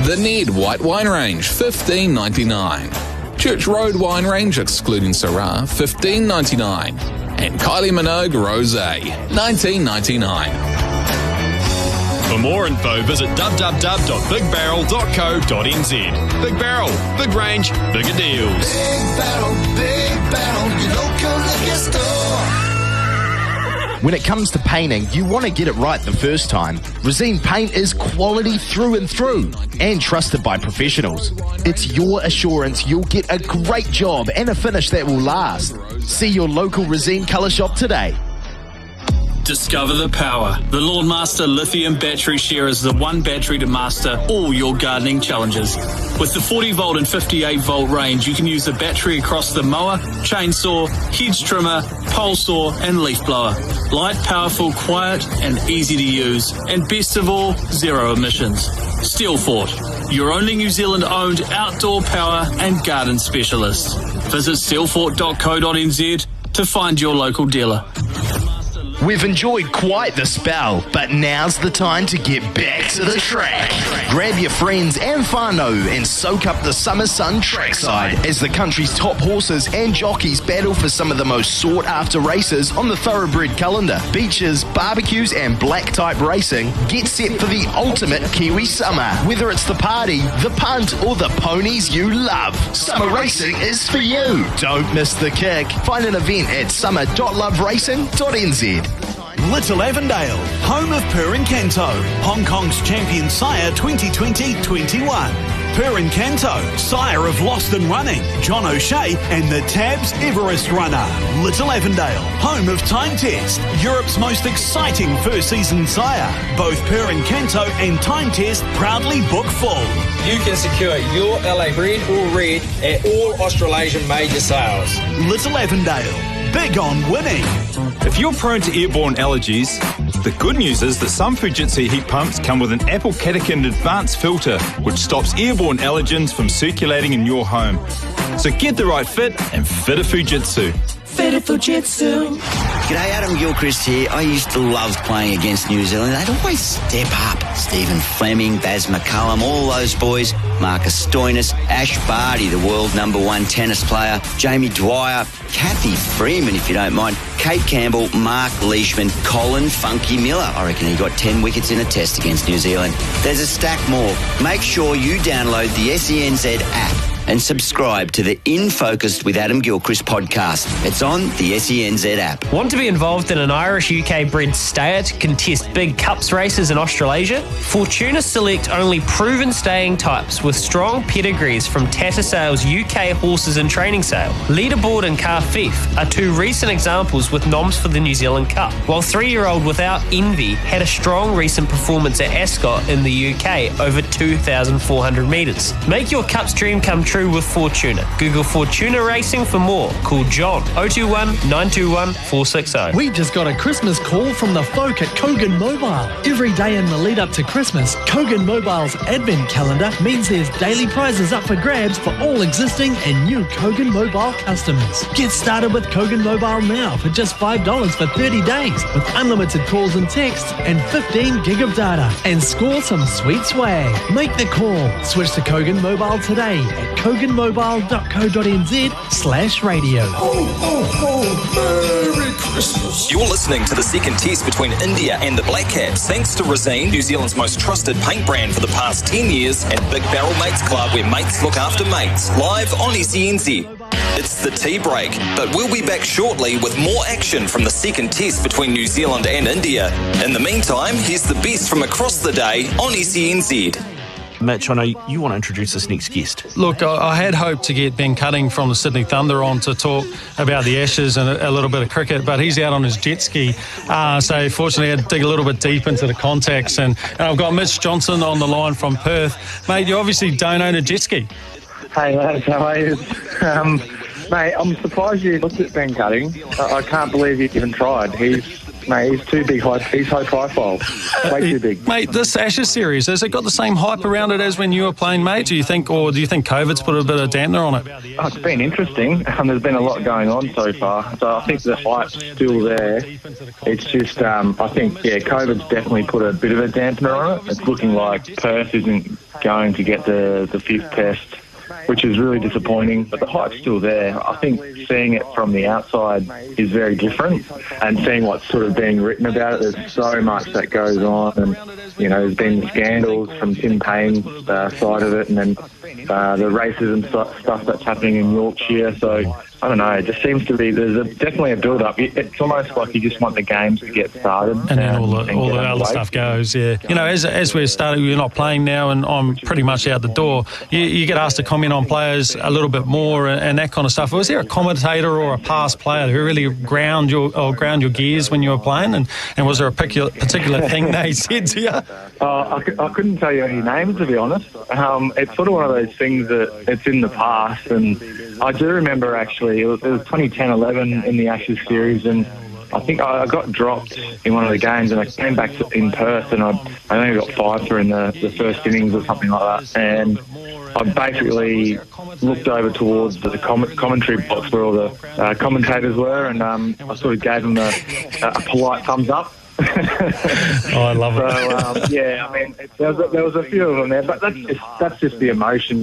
The Ned White Wine Range, $15.99. Church Road Wine Range, excluding Syrah, $15.99. And Kylie Minogue Rosé, $19.99. For more info, visit www.bigbarrel.co.nz. Big Barrel, big range, bigger deals. Big Barrel, your local liquor store. When it comes to painting, you want to get it right the first time. Resine paint is quality through and through and trusted by professionals. It's your assurance you'll get a great job and a finish that will last. See your local Resine colour shop today. Discover the power. The Lawnmaster Lithium Battery Share is the one battery to master all your gardening challenges. With the 40 volt and 58 volt range, you can use the battery across the mower, chainsaw, hedge trimmer, pole saw and leaf blower. Light, powerful, quiet and easy to use. And best of all, zero emissions. Steelfort, your only New Zealand owned outdoor power and garden specialist. Visit steelfort.co.nz to find your local dealer. We've enjoyed quite the spell, but now's the time to get back to the track. Grab your friends and whānau and soak up the summer sun trackside as the country's top horses and jockeys battle for some of the most sought-after races on the thoroughbred calendar. Beaches, barbecues and black-type racing. Get set for the ultimate Kiwi summer. Whether it's the party, the punt or the ponies you love, summer racing is for you. Don't miss the kick. Find an event at summer.loveracing.nz. Little Avondale, home of Purin Kanto, Hong Kong's champion sire 2020-21. Purin Kanto, sire of Lost and Running, John O'Shea and the Tabs Everest runner. Little Avondale, home of Time Test, Europe's most exciting first season sire. Both Purin Kanto and Time Test proudly book full. You can secure your LA Red or Red at all Australasian major sales. Little Avondale, big on winning. If you're prone to airborne allergies, the good news is that some Fujitsu heat pumps come with an Apple Catechin Advanced filter, which stops airborne allergens from circulating in your home. So get the right fit and fit a Fujitsu. Fit a Fujitsu. G'day, Adam Gilchrist here. I used to love playing against New Zealand. They'd always step up. Stephen Fleming, Baz McCullum, all those boys. Marcus Stoinis, Ash Barty, the world #1 tennis player. Jamie Dwyer, Kathy Freeman, if you don't mind. Kate Campbell, Mark Leishman, Colin Funky Miller. I reckon he got 10 wickets in a test against New Zealand. There's a stack more. Make sure you download the SENZ app and subscribe to the In Focus with Adam Gilchrist podcast. It's on the SENZ app. Want to be involved in an Irish UK bred stayer to contest big cups races in Australasia? Fortuna select only proven staying types with strong pedigrees from Tattersales UK Horses and Training Sale. Leaderboard and Car Fief are two recent examples with noms for the New Zealand Cup, while 3-year-old Without Envy had a strong recent performance at Ascot in the UK over 2,400 metres. Make your Cups dream come true true with Fortuna. Google Fortuna Racing for more. Call John 021 921 460. We just got a Christmas call from the folk at Kogan Mobile. Every day in the lead up to Christmas, Kogan Mobile's advent calendar means there's daily prizes up for grabs for all existing and new Kogan Mobile customers. Get started with Kogan Mobile now for just $5 for 30 days with unlimited calls and texts and 15 gig of data, and score some sweet swag. Make the call. Switch to Kogan Mobile today at koganmobile.co.nz/radio. Merry Christmas. You're listening to the second test between India and the Black Caps, thanks to Resene, New Zealand's most trusted paint brand for the past 10 years, and Big Barrel Mates Club, where mates look after mates. Live on SENZ. It's the tea break, but we'll be back shortly with more action from the second test between New Zealand and India. In the meantime, here's the best from across the day on SENZ. Mitch, I know you want to introduce this next guest. Look, I had hoped to get Ben Cutting from the Sydney Thunder on to talk about the Ashes and a little bit of cricket, but he's out on his jet ski. So fortunately I had to dig a little bit deep into the contacts. And I've got Mitch Johnson on the line from Perth. Mate, you obviously don't own a jet ski. Hey, lads, how are you? Mate, I'm surprised you looked at Ben Cutting. I can't believe you even tried. He's too big. He's high profile. Way too big. Mate, this Ashes series, has it got the same hype around it as when you were playing, mate? Do you think COVID's put a bit of dampener on it? Oh, it's been interesting. There's been a lot going on so far. So I think the hype's still there. It's just, I think, COVID's definitely put a bit of a dampener on it. It's looking like Perth isn't going to get the fifth test, which is really disappointing, but the hype's still there. I think seeing it from the outside is very different, and seeing what's sort of being written about it, there's so much that goes on, and, there's been scandals from Tim Payne's side of it, and then the racism stuff that's happening in Yorkshire, so I don't know, it just seems to be, definitely a build-up. It's almost like you just want the games to get started. And then all the other stuff goes, yeah. As we're starting, we're not playing now and I'm pretty much out the door, you get asked to comment on players a little bit more and that kind of stuff. Was there a commentator or a past player who really ground your gears when you were playing? And was there a particular thing they said to you? I couldn't tell you any names, to be honest. It's sort of one of those things that it's in the past, and I do remember actually, it was 2010-11 in the Ashes series, and I think I got dropped in one of the games, and I came back in Perth, and I only got 5 for in the first innings or something like that, and I basically looked over towards the commentary box where all the commentators were, and I sort of gave them a polite thumbs up. Oh, I love it. So, there was a few of them there, but that's just the emotion,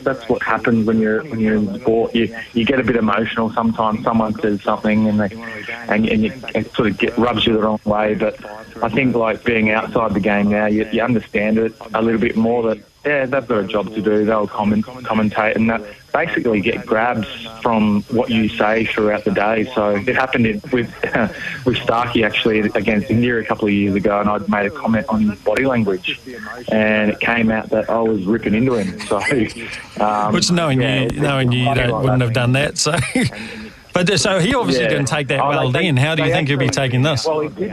that's what happens when you're in sport. You get a bit emotional sometimes. Someone says something and it sort of rubs you the wrong way. But I think like being outside the game now, you understand it a little bit more. That they've got a job to do. They'll commentate and that basically get grabs from what you say throughout the day. So it happened with Starkey actually against India a couple of years ago, and I'd made a comment on his body language, and it came out that I was ripping into him. So, which knowing you wouldn't have done that. So. But so he obviously didn't take that well then. How do you think he'll be taking this? Well, he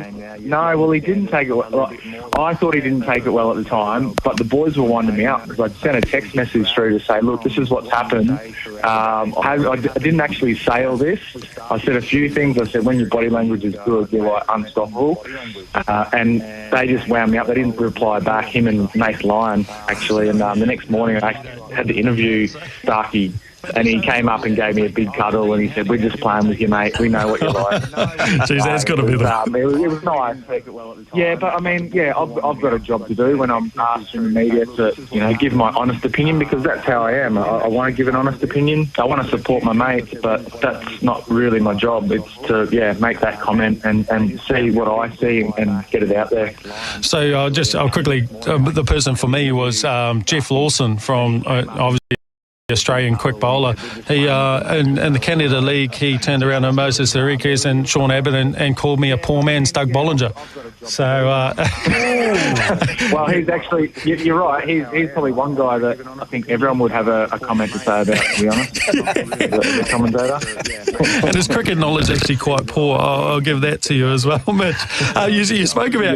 didn't take it well. I thought he didn't take it well at the time, but the boys were winding me up because I'd sent a text message through to say, look, this is what's happened. I didn't actually say all this. I said a few things. I said, when your body language is good, you're like unstoppable. And they just wound me up. They didn't reply back, him and Nath Lyon, actually. And the next morning I had to interview Starkey. And he came up and gave me a big cuddle and he said, we're just playing with you, mate. We know what you're like. Jeez, that's got to be it was nice. Yeah, but I mean, I've got a job to do when I'm asked in the media to, give my honest opinion, because that's how I am. I want to give an honest opinion. I want to support my mates, but that's not really my job. It's to, make that comment and see what I see and get it out there. So I'll quickly, the person for me was Jeff Lawson from, obviously, Australian quick bowler. He in the Canada League, he turned around to Moses Henriques and Sean Abbott and called me a poor man's Doug Bollinger. So, well, he's actually, you're right, he's probably one guy that I think everyone would have a comment to say about, to be honest, the commentator. And his cricket knowledge is actually quite poor. I'll give that to you as well, Mitch. You spoke about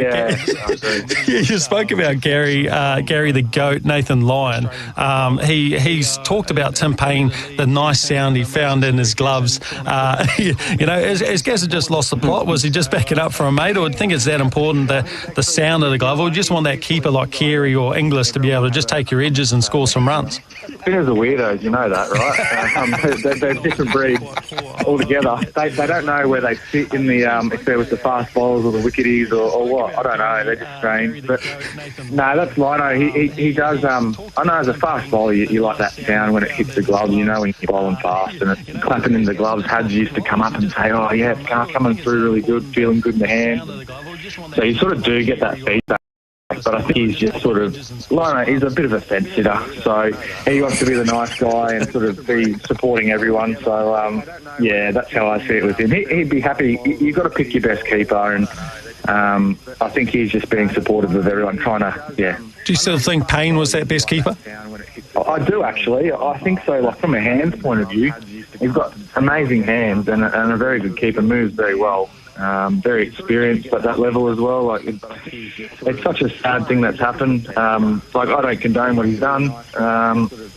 you spoke about Gary the GOAT, Nathan Lyon. He's talked about Tim Payne, the nice sound he found in his gloves. As Gaz had just lost the plot, was he just backing up for a mate, or do you think it's that important, the sound of the glove, or do you just want that keeper like Carey or Inglis to be able to just take your edges and score some runs? Spinners are weirdos, you know that, right? They're a different breed altogether. They don't know where they sit in the if they're with the fast bowlers or the wicketies or what. I don't know. They're just strange. But no, that's Lino. He does. I know as a fast bowler, you like that sound when it hits the glove. You know when you're bowling fast and it's clapping in the gloves. Hads used to come up and say, "Oh yeah, it's coming through really good, feeling good in the hand." So you sort of do get that feedback. But I think he's just sort of, Lino, he's a bit of a fence sitter. So he wants to be the nice guy and sort of be supporting everyone. So, that's how I see it with him. He'd be happy. You've got to pick your best keeper. And I think he's just being supportive of everyone, trying to, Do you still think Payne was that best keeper? I do, actually. I think so. Like, from a hands point of view, he's got amazing hands and a very good keeper, moves very well. Very experienced at that level as well. Like it's such a sad thing that's happened. I don't condone what he's done,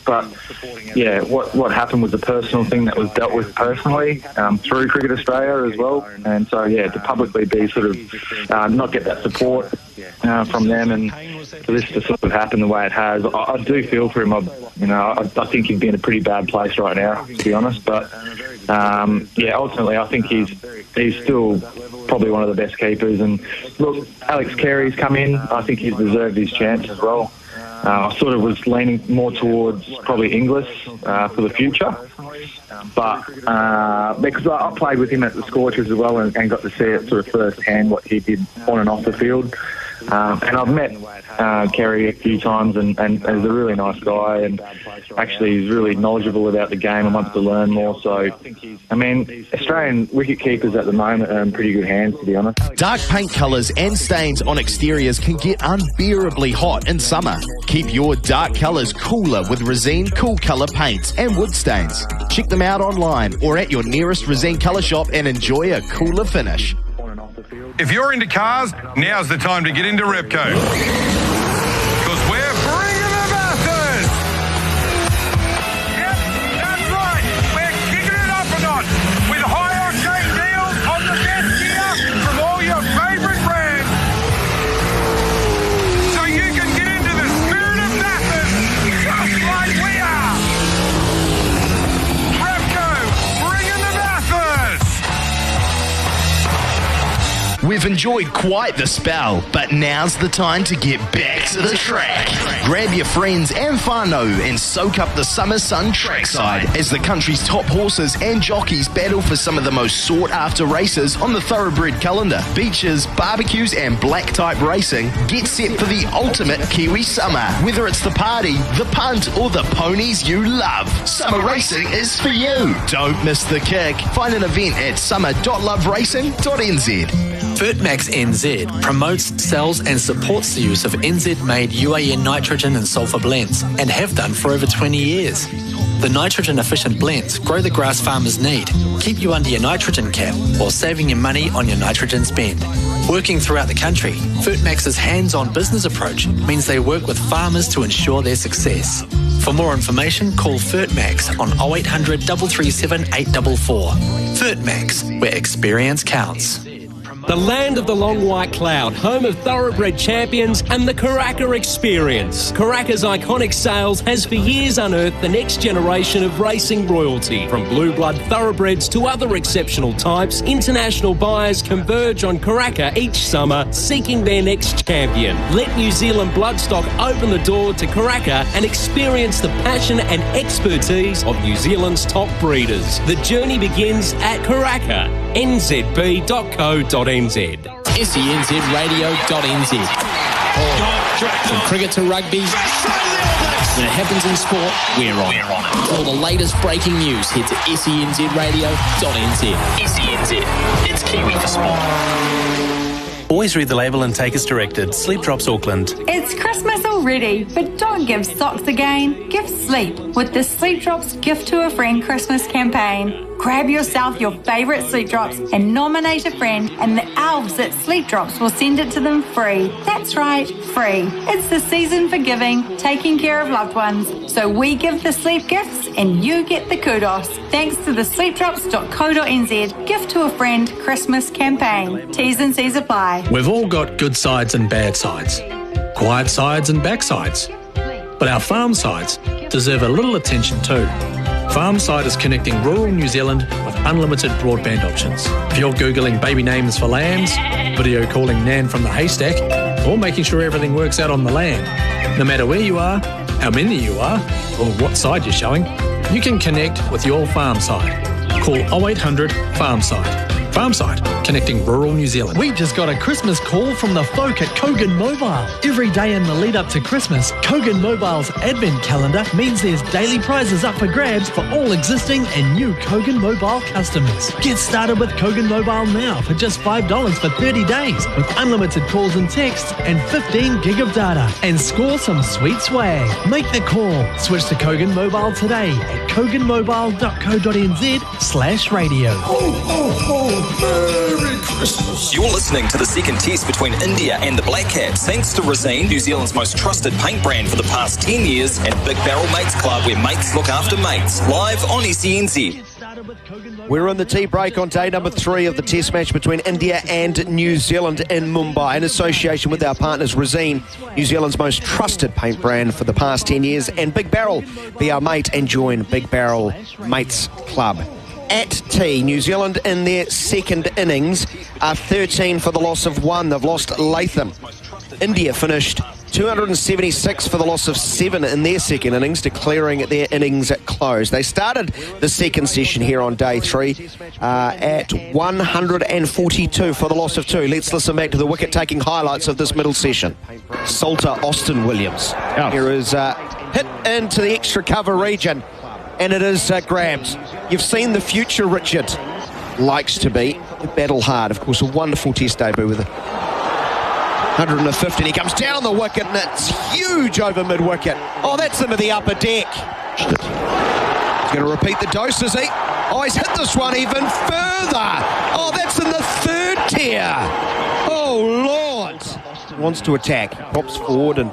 but what happened was a personal thing that was dealt with personally through Cricket Australia as well. And so to publicly be sort of not get that support from them and for this to sort of happen the way it has, I do feel for him. I think he'd be in a pretty bad place right now, to be honest. But ultimately, I think he's still probably one of the best keepers. And look, Alex Carey's come in. I think he's deserved his chance as well. I sort of was leaning more towards probably Inglis for the future. But because I played with him at the Scorchers as well and got to see it sort of firsthand what he did on and off the field. And I've met Carey a few times and he's a really nice guy and actually he's really knowledgeable about the game and wants to learn more. So, I mean, Australian wicket keepers at the moment are in pretty good hands, to be honest. Dark paint colours and stains on exteriors can get unbearably hot in summer. Keep your dark colours cooler with Resene Cool Colour paints and wood stains. Check them out online or at your nearest Resene colour shop and enjoy a cooler finish. If you're into cars, now's the time to get into Repco. Because we're bringing the Bathurst! Yep, that's right. We're kicking it up a notch with high-octane deals on the best gear from all your favourite brands. So you can get into the spirit of Bathurst just like we are. Repco, bringing the Bathurst! We've enjoyed quite the spell, but now's the time to get back to the track. Grab your friends and whānau and soak up the summer sun trackside as the country's top horses and jockeys battle for some of the most sought-after races on the thoroughbred calendar. Beaches, barbecues and black-type racing, get set for the ultimate Kiwi summer. Whether it's the party, the punt or the ponies you love, summer racing is for you. Don't miss the kick. Find an event at summer.loveracing.nz. Fertmax NZ promotes, sells and supports the use of NZ-made UAN nitrogen and sulphur blends and have done for over 20 years. The nitrogen-efficient blends grow the grass farmers need, keep you under your nitrogen cap while saving you money on your nitrogen spend. Working throughout the country, Fertmax's hands-on business approach means they work with farmers to ensure their success. For more information, call Fertmax on 0800 337 844. Fertmax, where experience counts. The land of the long white cloud, home of thoroughbred champions and the Karaka experience. Karaka's iconic sales has for years unearthed the next generation of racing royalty. From blue blood thoroughbreds to other exceptional types, international buyers converge on Karaka each summer, seeking their next champion. Let New Zealand bloodstock open the door to Karaka and experience the passion and expertise of New Zealand's top breeders. The journey begins at Karaka, nzb.co.nz. SENZradio.nz. From cricket to rugby, when it happens in sport, we're on it. For all the latest breaking news, head to SENZradio.nz. SENZ, it's Kiwi for sport. Always read the label and take as directed. Sleep Drops Auckland. It's Christmas already, but don't give socks again. Give sleep with the Sleep Drops Gift to a Friend Christmas campaign. Grab yourself your favourite Sleep Drops and nominate a friend, and the elves at Sleep Drops will send it to them free. That's right, free. It's the season for giving, taking care of loved ones. So we give the sleep gifts and you get the kudos. Thanks to the sleepdrops.co.nz Gift to a Friend Christmas campaign. T's and C's apply. We've all got good sides and bad sides, quiet sides and backsides. But our farm sides deserve a little attention too. Farmside is connecting rural New Zealand with unlimited broadband options. If you're Googling baby names for lambs, video calling Nan from the haystack, or making sure everything works out on the land, no matter where you are, how many you are, or what side you're showing, you can connect with your Farmside. Call 0800 Farmside. Farmside, connecting rural New Zealand. We just got a Christmas call from the folk at Kogan Mobile. Every day in the lead up to Christmas, Kogan Mobile's advent calendar means there's daily prizes up for grabs for all existing and new Kogan Mobile customers. Get started with Kogan Mobile now for just $5 for 30 days with unlimited calls and texts and 15 gig of data, and score some sweet swag. Make the call. Switch to Kogan Mobile today at koganmobile.co.nz/radio. Merry Christmas. You're listening to the second test between India and the Black Caps, thanks to Resene, New Zealand's most trusted paint brand for the past 10 years, and Big Barrel Mates Club, where mates look after mates. Live on SENZ. We're in the tea break on day number 3 of the test match between India and New Zealand in Mumbai, in association with our partners Resene, New Zealand's most trusted paint brand for the past 10 years, and Big Barrel. Be our mate and join Big Barrel Mates Club. At tea, New Zealand in their second innings are 13 for the loss of 1. They've lost Latham. India finished 276 for the loss of 7 in their second innings, declaring their innings at close. They started the second session here on day 3 at 142 for the loss of 2. Let's listen back to the wicket-taking highlights of this middle session. Salter Austin Williams. Here is hit into the extra cover region, and it is grabbed. You've seen the future Richard likes to be. Battle hard, of course, a wonderful test debut with 150. He comes down the wicket, and it's huge over mid-wicket. Oh, that's into the upper deck. He's going to repeat the dose, is he? Oh, he's hit this one even further. Oh, that's in the 3rd tier. Oh, Lord. Wants to attack. Pops forward and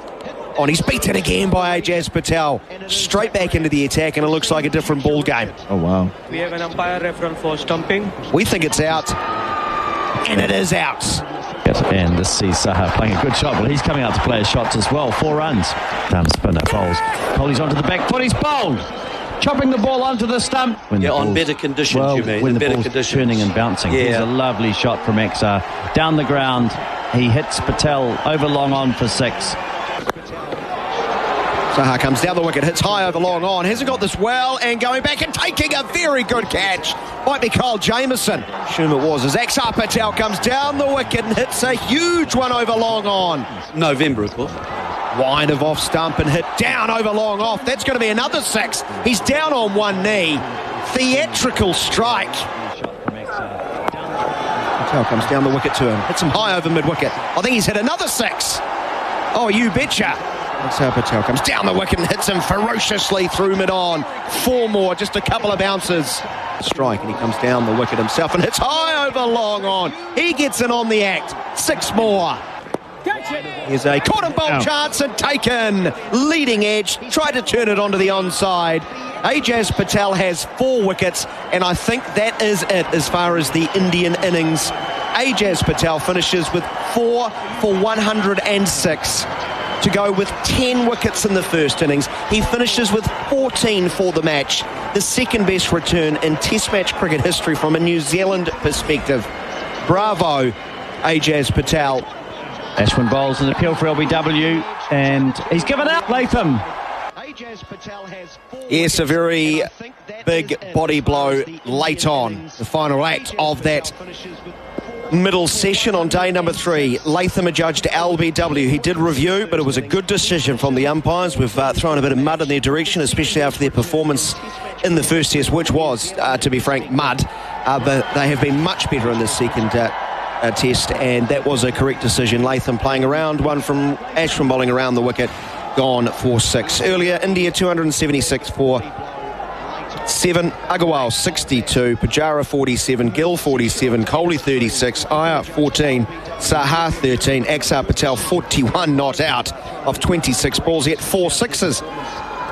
on. He's beaten again by Ajaz Patel. Straight back into the attack, and it looks like a different ball game. Oh, wow. We have an umpire referral for stumping. We think it's out, and it is out. Yes, and this sees Saha playing a good shot. Well, he's coming out to play his shots as well. 4 runs. Spinner bowls. Kohli's onto the back foot. He's bowled. Chopping the ball onto the stump. On better conditions, you mean. When the better ball's conditions. turning and bouncing. Yeah. Here's a lovely shot from Axar. Down the ground. He hits Patel over long on for 6. Saha comes down the wicket, hits high over long on, hasn't got this well, and going back and taking a very good catch. Might be Kyle Jamieson. Assume it was, as Axar Patel comes down the wicket and hits a huge one over long on. November, of course. Wide of off stump and hit down over long off. That's going to be another 6. He's down on one knee. Theatrical strike. Patel comes down the wicket to him, hits him high over mid-wicket. I think he's hit another 6. Oh, you betcha. Axar Patel comes down the wicket and hits him ferociously through mid-on. 4 more, just a couple of bounces. Strike, and he comes down the wicket himself and hits high over long on. He gets in on the act. 6 more. Here's a caught and bolt chance and taken. Leading edge, tried to turn it onto the onside. Ajaz Patel has 4 wickets, and I think that is it as far as the Indian innings. Ajaz Patel finishes with 4 for 106. To go with 10 wickets in the first innings. He finishes with 14 for the match. The second best return in Test match cricket history from a New Zealand perspective. Bravo, Ajaz Patel. Ashwin bowls an appeal for LBW, and he's given out Latham. Yes, a very big body blow late on. The final act of that middle session on day number 3. Latham adjudged LBW. He did review, but it was a good decision from the umpires. We've thrown a bit of mud in their direction, especially after their performance in the first test, which was, to be frank, mud. But they have been much better in this second test, and that was a correct decision. Latham playing around, one from Ashwin bowling around the wicket, gone for 6. Earlier, India 276 for 7, Agarwal 62, Pujara 47, Gill 47, Kohli 36, Iyer 14, Saha 13, Axar Patel 41 not out of 26 balls, yet 4 sixes.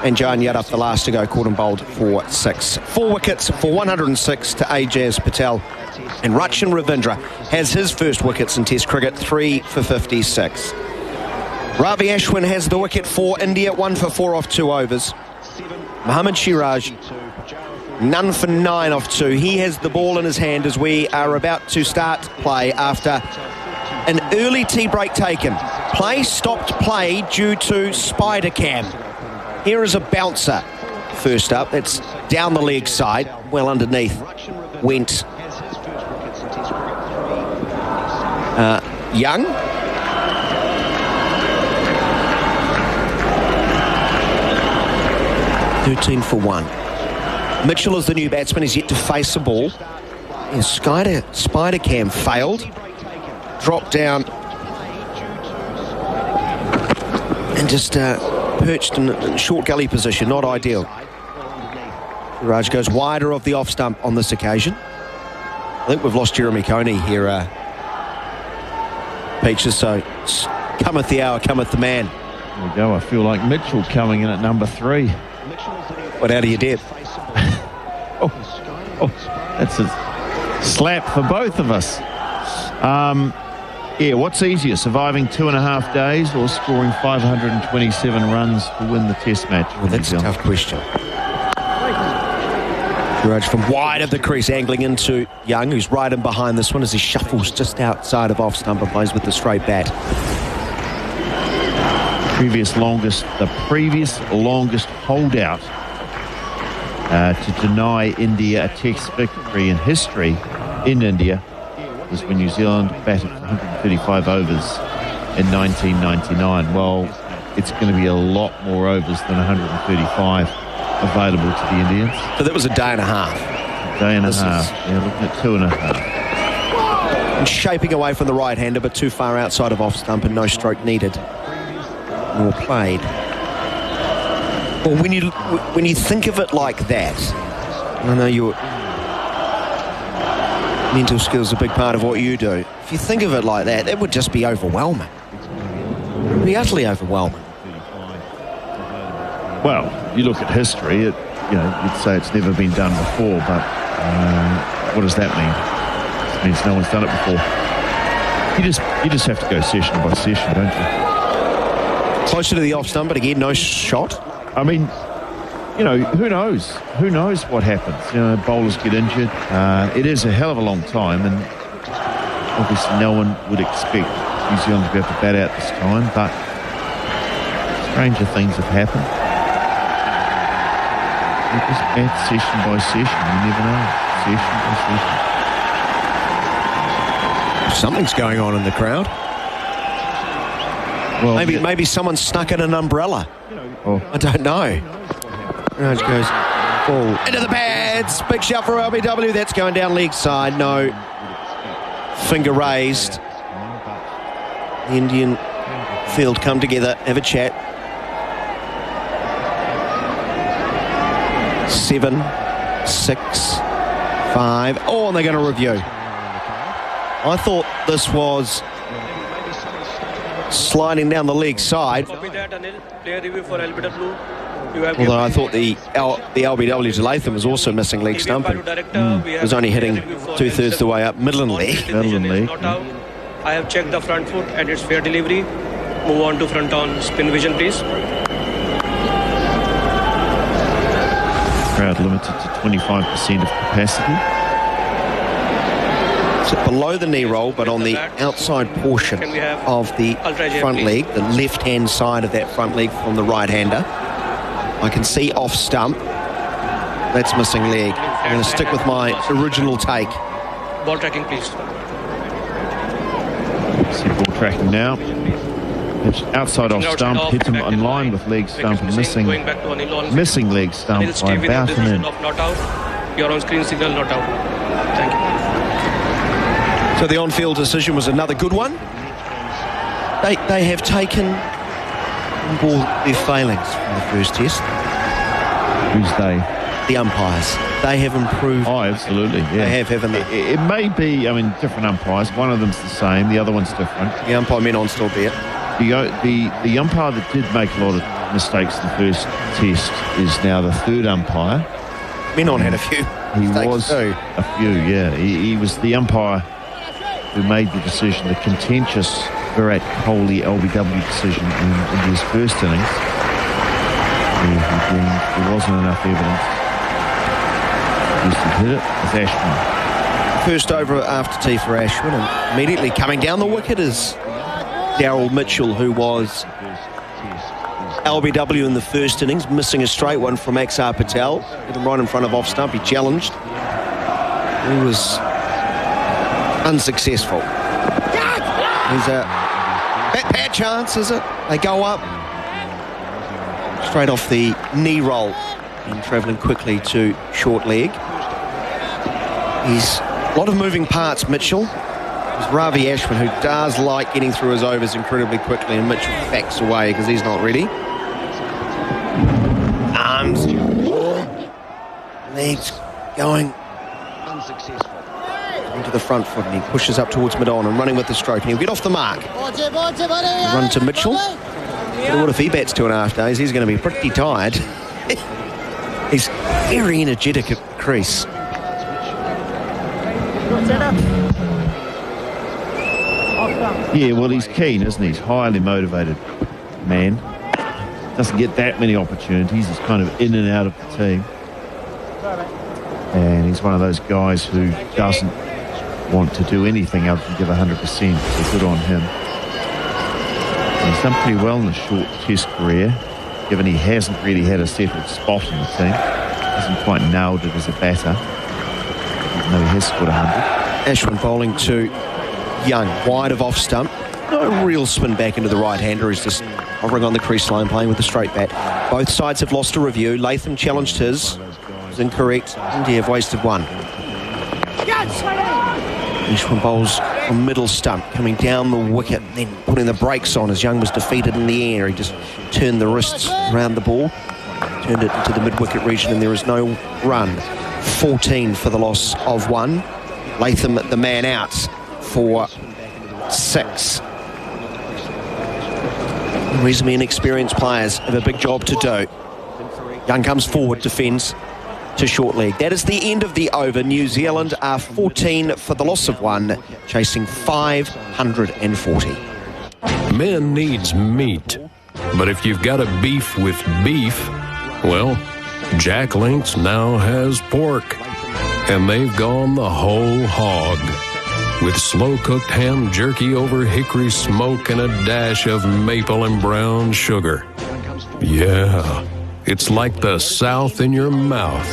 And Jan Yadav, the last to go, caught and bowled for 6. 4 wickets for 106 to Ajaz Patel. And Rachin Ravindra has his first wickets in Test cricket, 3 for 56. Ravi Ashwin has the wicket for India, 1 for 4 off 2 overs. Mohammad Siraj, none for 9 off 2. He has the ball in his hand as we are about to start play after an early tea break taken. Play stopped play due to spider cam. Here is a bouncer first up. That's down the leg side. Well underneath went Young. $13 for 1. Mitchell is the new batsman. He's yet to face the ball. And spider cam failed. Dropped down and just perched in short gully position. Not ideal. Raj goes wider of the off stump on this occasion. I think we've lost Jeremy Coney here, Peaches. So cometh the hour, cometh the man. There we go. I feel like Mitchell coming in at number 3. What, out of your depth? That's a slap for both of us. Yeah, what's easier, surviving 2.5 days or scoring 527 runs to win the Test match? Well, that's a tough question. Raj from wide of the crease, angling into Young, who's right in behind this one as he shuffles just outside of off stump and plays with the straight bat. The previous longest holdout to deny India a Test victory in history in India was when New Zealand batted for 135 overs in 1999. Well, it's going to be a lot more overs than 135 available to the Indians. So that was a day and a half. Yeah, looking at 2.5. And shaping away from the right-hander, but too far outside of off stump and no stroke needed. More played. Well, when you think of it like that, I know your mental skills are a big part of what you do. If you think of it like that, it would just be overwhelming. It would be utterly overwhelming. Well, you look at history, you'd say it's never been done before, but what does that mean? It means no one's done it before. You just have to go session by session, don't you? Closer to the off stump, but again, no shot. I mean, who knows? Who knows what happens? Bowlers get injured. It is a hell of a long time, and obviously no one would expect New Zealand to be able to bat out this time, but stranger things have happened. You just bat session by session. You never know. Session by session. Something's going on in the crowd. Well, maybe someone snuck in an umbrella. I don't know. Raj goes ball into the pads. Big shot for LBW. That's going down leg side. No. Finger raised. The Indian field come together, have a chat. 7, 6, 5. Oh, and they're going to review. I thought this was sliding down the leg side. Although I thought the LBW to Latham was also missing leg stumping. Was only hitting 2/3 the way up, middle and leg. I have checked the front foot and it's fair delivery. Move on to front on spin vision, please. Crowd limited to 25% of capacity. So below the knee roll, but on the outside portion of the front leg, the left-hand side of that front leg from the right-hander. I can see off stump. That's missing leg. I'm going to stick with my original take. Ball tracking, please. See ball tracking now. It's outside off stump, hits him in line with leg stump and missing leg stump by about an inch. Not out. You're on screen signal, not out. Thank you. So the on-field decision was another good one. They have taken on board their failings from the first test. Who's they? The umpires. They have improved. Oh, absolutely. Yeah. They have, haven't they? It may be, different umpires. One of them's the same, the other one's different. The umpire Menon still there. The umpire that did make a lot of mistakes the first test is now the third umpire. Menon had a few. He was too. A few, yeah. He was the umpire who made the decision, the contentious Virat Kohli LBW decision in India's first innings. There wasn't enough evidence. He hit it with Ashwin. First over after tea for Ashwin, and immediately coming down the wicket is Daryl Mitchell, who was LBW in the first innings, missing a straight one from Axar Patel. Hit him right in front of off stump. He challenged. He was unsuccessful. There's a bat chance, is it? They go up. Straight off the knee roll and travelling quickly to short leg. He's a lot of moving parts, Mitchell. There's Ravi Ashwin, who does like getting through his overs incredibly quickly, and Mitchell backs away because he's not ready. Arms. Legs going unsuccessful. Into the front foot, and he pushes up towards mid-on and running with the stroke, and he'll get off the mark. Run to Mitchell. But what if he bats 2.5 days? He's going to be pretty tired. He's very energetic at the crease. Yeah, well, he's keen, isn't he? He's highly motivated man. Doesn't get that many opportunities. He's kind of in and out of the team. And he's one of those guys who doesn't want to do anything other than give 100%. So good on him. He's done pretty well in the short test career, given he hasn't really had a settled spot in the team. Hasn't quite nailed it as a batter, even though he has scored 100. Ashwin bowling to Young, wide of off stump. No real spin back into the right-hander. He's just hovering on the crease line, playing with a straight bat. Both sides have lost a review. Latham challenged his. It was incorrect. India have wasted one. Ashwin bowls from middle stump, coming down the wicket, then putting the brakes on as Young was defeated in the air. He just turned the wrists around the ball, turned it into the mid-wicket region, and there is no run. 14 for the loss of one. Latham the man out for 6. Reasonably inexperienced players have a big job to do. Young comes forward, defends to short leg. That is the end of the over. New Zealand are 14 for the loss of one, chasing 540. Men needs meat, but if you've got a beef with beef, well, Jack Links now has pork, and they've gone the whole hog. With slow-cooked ham jerky over hickory smoke and a dash of maple and brown sugar. Yeah, it's like the South in your mouth.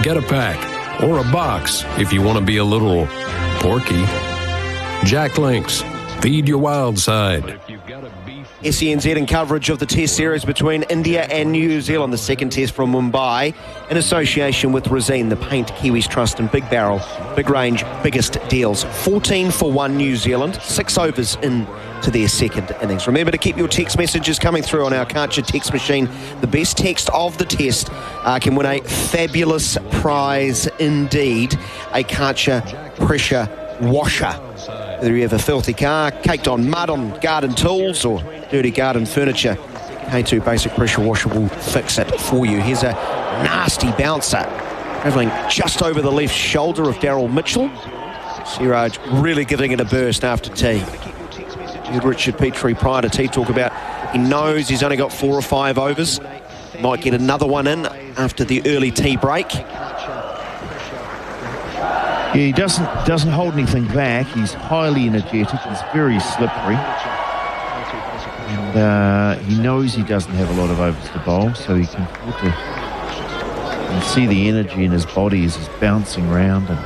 Get a pack or a box if you want to be a little porky. Jack Links, feed your wild side. SENZ in coverage of the test series between India and New Zealand, the second test from Mumbai, in association with Resene, the Paint Kiwis Trust and Big Barrel. Big range, biggest deals. 14 for 1 New Zealand, 6 overs into their second innings. Remember to keep your text messages coming through on our Karcher text machine. The best text of the test can win a fabulous prize indeed, a Karcher pressure washer. Whether you have a filthy car, caked on mud on garden tools, or dirty garden furniture, K2 Basic Pressure Washer will fix it for you. Here's a nasty bouncer, travelling just over the left shoulder of Daryl Mitchell. Siraj really giving it a burst after tea. You heard Richard Petrie prior to tea talk about he knows he's only got 4 or 5 overs. Might get another one in after the early tea break. Yeah, he doesn't hold anything back. He's highly energetic. He's very slippery. And he knows he doesn't have a lot of overs to bowl, so he can afford to. You can see the energy in his body as he's bouncing around and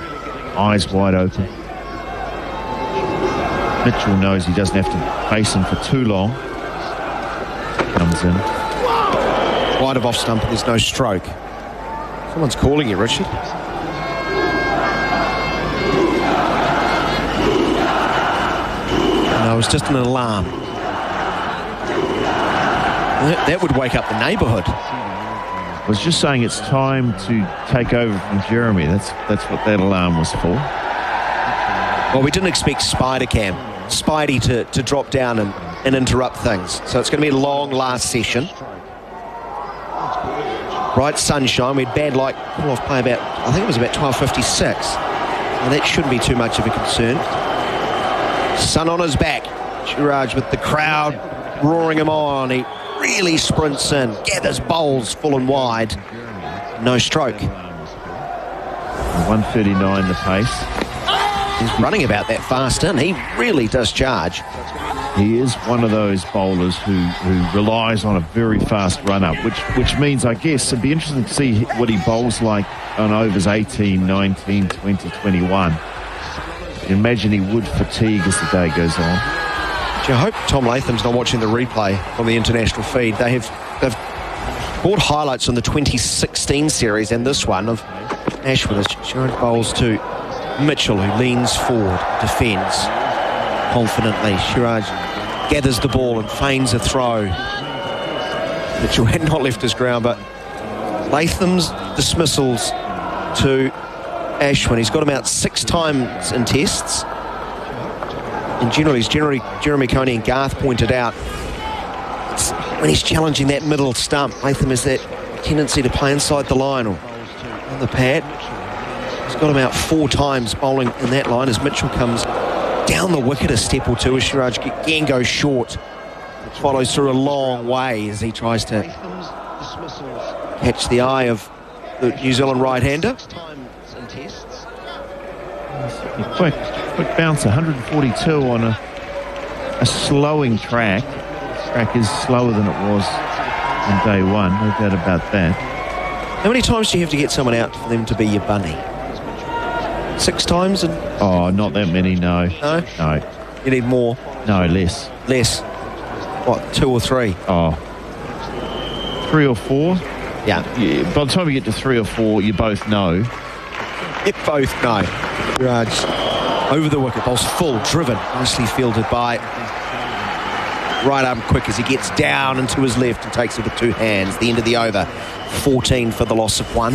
eyes wide open. Mitchell knows he doesn't have to face him for too long. Comes in. Wide of off stump, there's no stroke. Someone's calling you, Richard. was just an alarm. That would wake up the neighbourhood. I was just saying it's time to take over from Jeremy. That's what that alarm was for. Well, we didn't expect Spidey to drop down and interrupt things. So it's going to be a long last session. Bright sunshine. We had bad light call-off play about, I think it was about 12:56. And that shouldn't be too much of a concern. Sun on his back. Shiraj with the crowd roaring him on. He really sprints in, gathers bowls full and wide. No stroke. 139 the pace. He's running about that fast in. He really does charge. He is one of those bowlers who relies on a very fast run-up, which means, I guess, it'd be interesting to see what he bowls like on overs 18, 19, 20, 21. Imagine he would fatigue as the day goes on. I hope Tom Latham's not watching the replay on the international feed. They've brought highlights on the 2016 series and this one of Ashwin as Shiraj bowls to Mitchell, who leans forward, defends confidently. Shiraj gathers the ball and feigns a throw. Mitchell had not left his ground, but Latham's dismissals to Ashwin. He's got him out 6 times in tests. And generally, as Jeremy Coney and Garth pointed out, when he's challenging that middle stump, Latham has that tendency to play inside the line or on the pad. He's got him out 4 times bowling in that line as Mitchell comes down the wicket a step or two as Shiraj again goes short. Follows through a long way as he tries to catch the eye of the New Zealand right-hander. Quick bounce, 142 on a slowing track. The track is slower than it was on day one, no doubt about that. How many times do you have to get someone out for them to be your bunny? 6 times? Oh, not that many, no. No? No. You need more? No, less. Less? What, 2 or 3? Oh. 3 or 4? Yeah. By the time you get to 3 or 4, you both know. You both know. Raj over the wicket, bowls full, driven, nicely fielded by right arm quick as he gets down and to his left and takes it with 2 hands. The end of the over, 14 for the loss of 1.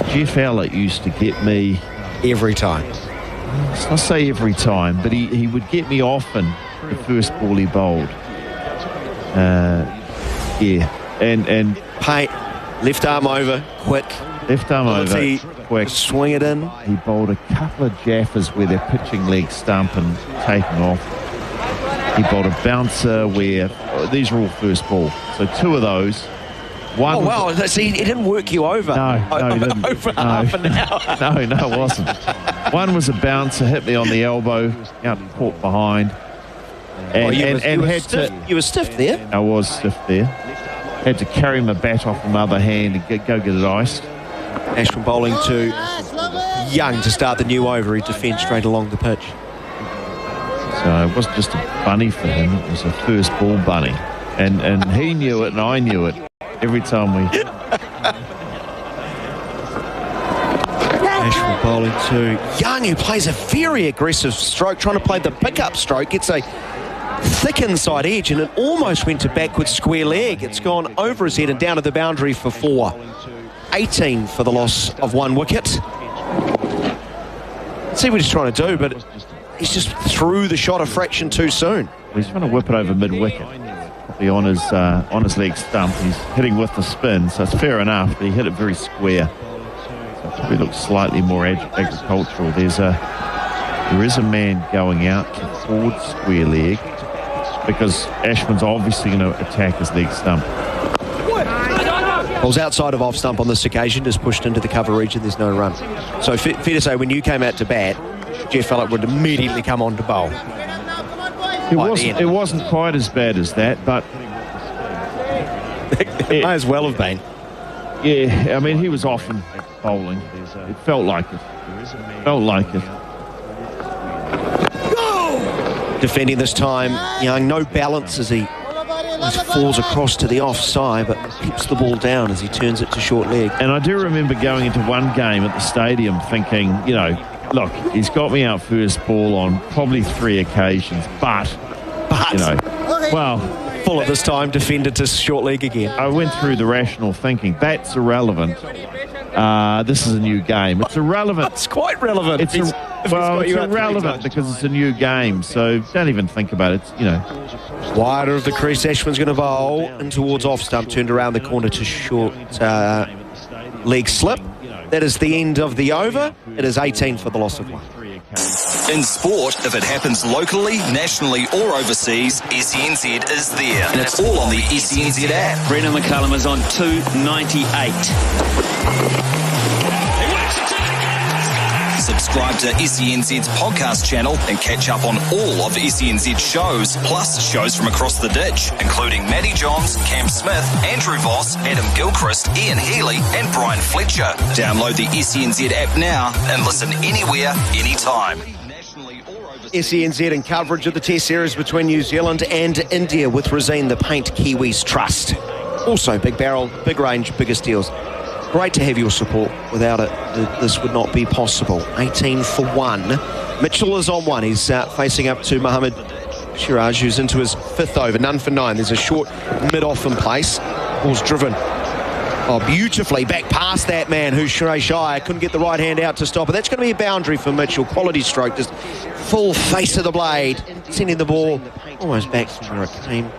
Jeff Allett used to get me every time. I say every time, but he would get me often the first ball he bowled. And pay left arm over, quick. Left arm over, quick. Swing it in. He bowled a couple of jaffers where they're pitching leg stump and taking off. He bowled a bouncer where these are all first ball. So 2 of those. One oh, wow. See, it didn't work you over. No, he didn't. Over half an hour. No, it wasn't. One was a bouncer, hit me on the elbow, out and caught behind. And you were stiff there? I was stiff there. Had to carry my bat off the other hand and go get it iced. Ashwin bowling to Young to start the new over. He defends straight along the pitch. So it wasn't just a bunny for him, it was a first ball bunny. And he knew it and I knew it. Every time we... Ashwin bowling to Young, who plays a very aggressive stroke, trying to play the pickup stroke. Gets a thick inside edge and it almost went to backward square leg. It's gone over his head and down to the boundary for 4. 18 for the loss of 1 wicket. Let's see what he's trying to do, but he's just threw the shot a fraction too soon. He's trying to whip it over mid-wicket. Probably on his leg stump. He's hitting with the spin, so it's fair enough, but he hit it very square. So it probably looks slightly more agricultural. There is a man going out to forward square leg because Ashwin's obviously going to attack his leg stump. Ball's outside of off stump on this occasion, just pushed into the cover region. There's no run. So fair to say, when you came out to bat, Jeff Allett would immediately come on to bowl. It wasn't quite as bad as that, but it may as well have been. Yeah, I mean, he was often bowling. It felt like it. Defending this time, Young, no balance as he falls across to the offside, but keeps the ball down as he turns it to short leg. And I do remember going into one game at the stadium thinking, look, he's got me out first ball on probably 3 occasions, but you know, well, full at this time, defended to short leg again. I went through the rational thinking. That's irrelevant. This is a new game. It's irrelevant. It's quite relevant. It's irrelevant because it's a new game. So don't even think about it. You know, wider of the crease. Ashwin's going to bowl in towards off stump. Turned around the corner to short leg slip. That is the end of the over. It is 18 for the loss of 1. In sport, if it happens locally, nationally or overseas, SENZ is there. And it's all on the SENZ app. Brendan McCullum is on 298. Subscribe to SENZ's podcast channel and catch up on all of SENZ's shows, plus shows from across the ditch, including Matty Johns, Cam Smith, Andrew Voss, Adam Gilchrist, Ian Healy and Brian Fletcher. Download the SENZ app now and listen anywhere, anytime. SENZ in coverage of the Test series between New Zealand and India with Rosine, the Paint Kiwis Trust. Also, big barrel, big range, biggest deals. Great to have your support. Without it, this would not be possible. 18 for 1. Mitchell is on 1. He's facing up to Mohammad Siraj, who's into his 5th over. None for 9. There's a short mid-off in place. Ball's driven beautifully back past that man who's Suresh Iyer. Couldn't get the right hand out to stop it. That's going to be a boundary for Mitchell. Quality stroke, just full face of the blade, sending the ball almost back from where it came.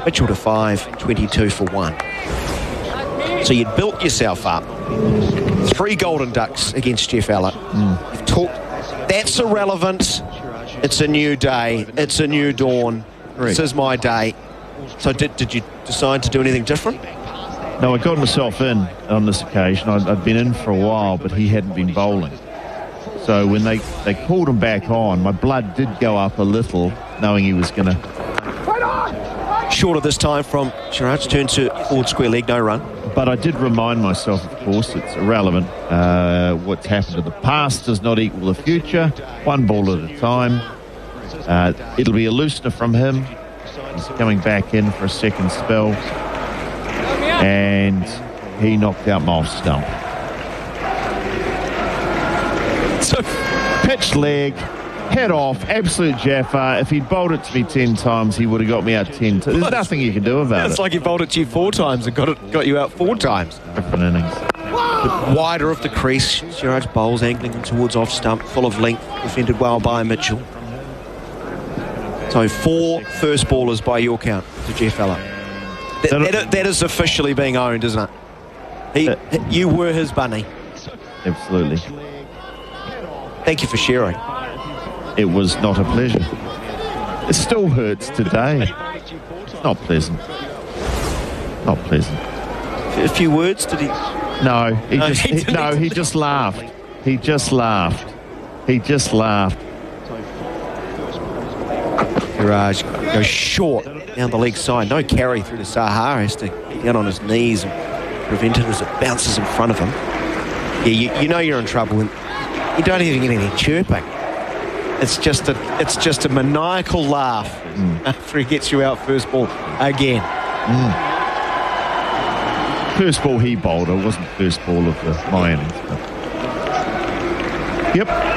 Mitchell to 5, 22 for 1. So you'd built yourself up. 3 golden ducks against Jeff Allett. You've talked. That's irrelevant. It's a new day. It's a new dawn. This is my day. So did you decide to do anything different? no, I got myself in on this occasion. I'd been in for a while, but he hadn't been bowling. So when they called him back on, my blood did go up a little, knowing he was going to... Shorter this time from Siraj's turn to forward square leg, no run. But I did remind myself, of course, it's irrelevant. What's happened to the past does not equal the future. One ball at a time. It'll be a loosener from him. He's coming back in for a second spell. And he knocked out Miles Stump. So, pitch leg, head off, absolute Jaffa. If he'd bowled it to me 10 times, he would have got me out 10 times. There's nothing you can do about it. It's like he bowled it to you 4 times and got you out 4 times. Different innings. Wider of the crease. Siraj bowls angling in towards off stump, full of length, defended well by Mitchell. So 4 first ballers by your count to Jeff Allett. That is officially being owned, isn't it? You were his bunny. Absolutely. Thank you for sharing. It was not a pleasure. It still hurts today. It's not pleasant. Not pleasant. A few words, did he? No, he just laughed. He just laughed. He just laughed. Siraj goes short down the leg side. No carry through to Sahar. Has to get down on his knees and prevent it as it bounces in front of him. Yeah, you know you're in trouble when you don't even get any chirping. It's just a maniacal laugh after he gets you out first ball again. First ball he bowled. It wasn't first ball of my innings. Yep.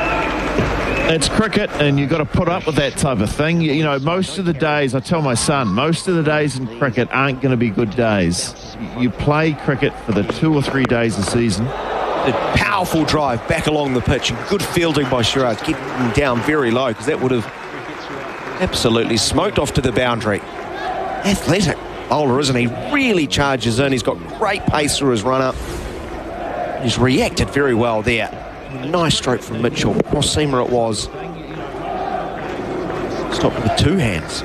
It's cricket, and you've got to put up with that type of thing. You know, most of the days, I tell my son, most of the days in cricket aren't going to be good days. You play cricket for the 2 or 3 days a season. A powerful drive back along the pitch. Good fielding by Siraj, getting him down very low, because that would have absolutely smoked off to the boundary. Athletic bowler, isn't he? Really charges in. He's got great pace through his run-up. He's reacted very well there. Nice stroke from Mitchell. Cross-seamer it was. Stopped with 2 hands.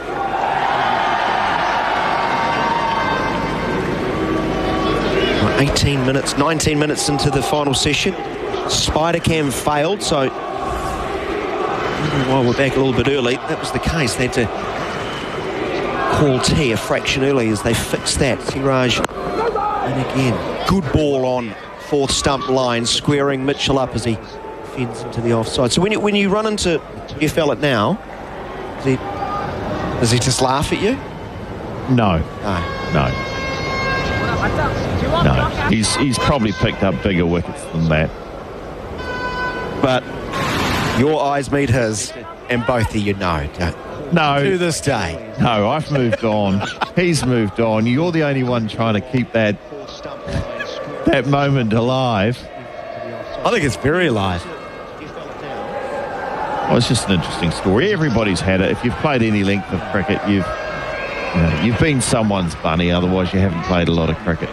Well, 18 minutes, 19 minutes into the final session. Spider cam failed, so while we're back a little bit early, that was the case. They had to call tea a fraction early as they fixed that. Siraj, and again, good ball on 4th stump line, squaring Mitchell up as he fends into the offside. So when you run into Jeff Allett now, does he just laugh at you? No. He's probably picked up bigger wickets than that. But Your eyes meet his, and both of you know, don't No. to this day. No, I've moved on. He's moved on. You're the only one trying to keep that moment alive. I think it's very alive. Well, it's just an interesting story. Everybody's had it. If you've played any length of cricket, you've been someone's bunny. Otherwise, you haven't played a lot of cricket.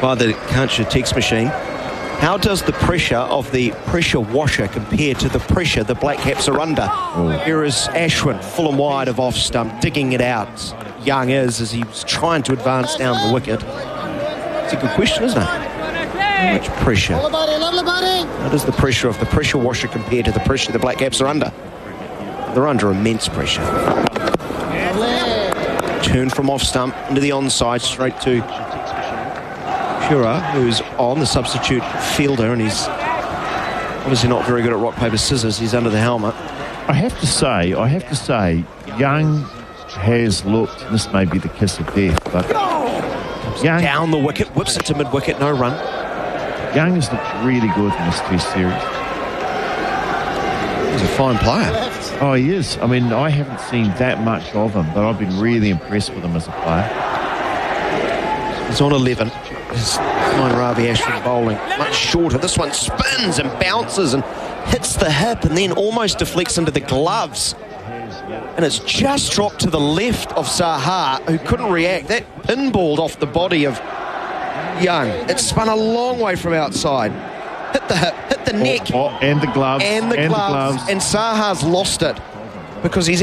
By the Country text machine, how does the pressure of the pressure washer compare to the pressure the Black Caps are under? Here is Ashwin, full and wide of off stump, digging it out. Young is, as he's trying to advance down the wicket. It's a good question, isn't it? How much pressure? How does the pressure of the pressure washer compare to the pressure the Black Caps are under? They're under immense pressure. Turn from off stump into the onside, straight to Pura, who's on the substitute fielder, and he's obviously not very good at rock, paper, scissors. He's under the helmet. I have to say, Young has looked, this may be the kiss of death, but Young down the wicket, whips it to mid-wicket, no run. Young has looked really good in this Test series. He's a fine player. Oh, he is. I mean, I haven't seen that much of him, but I've been really impressed with him as a player. He's on 11. Ravi Ashwin bowling much shorter. This one spins and bounces and hits the hip and then almost deflects into the gloves. And it's just dropped to the left of Saha, who couldn't react. That pinballed off the body of Young. It spun a long way from outside. Hit the hip, hit the neck. And the gloves. And the gloves. And Saha's lost it because he's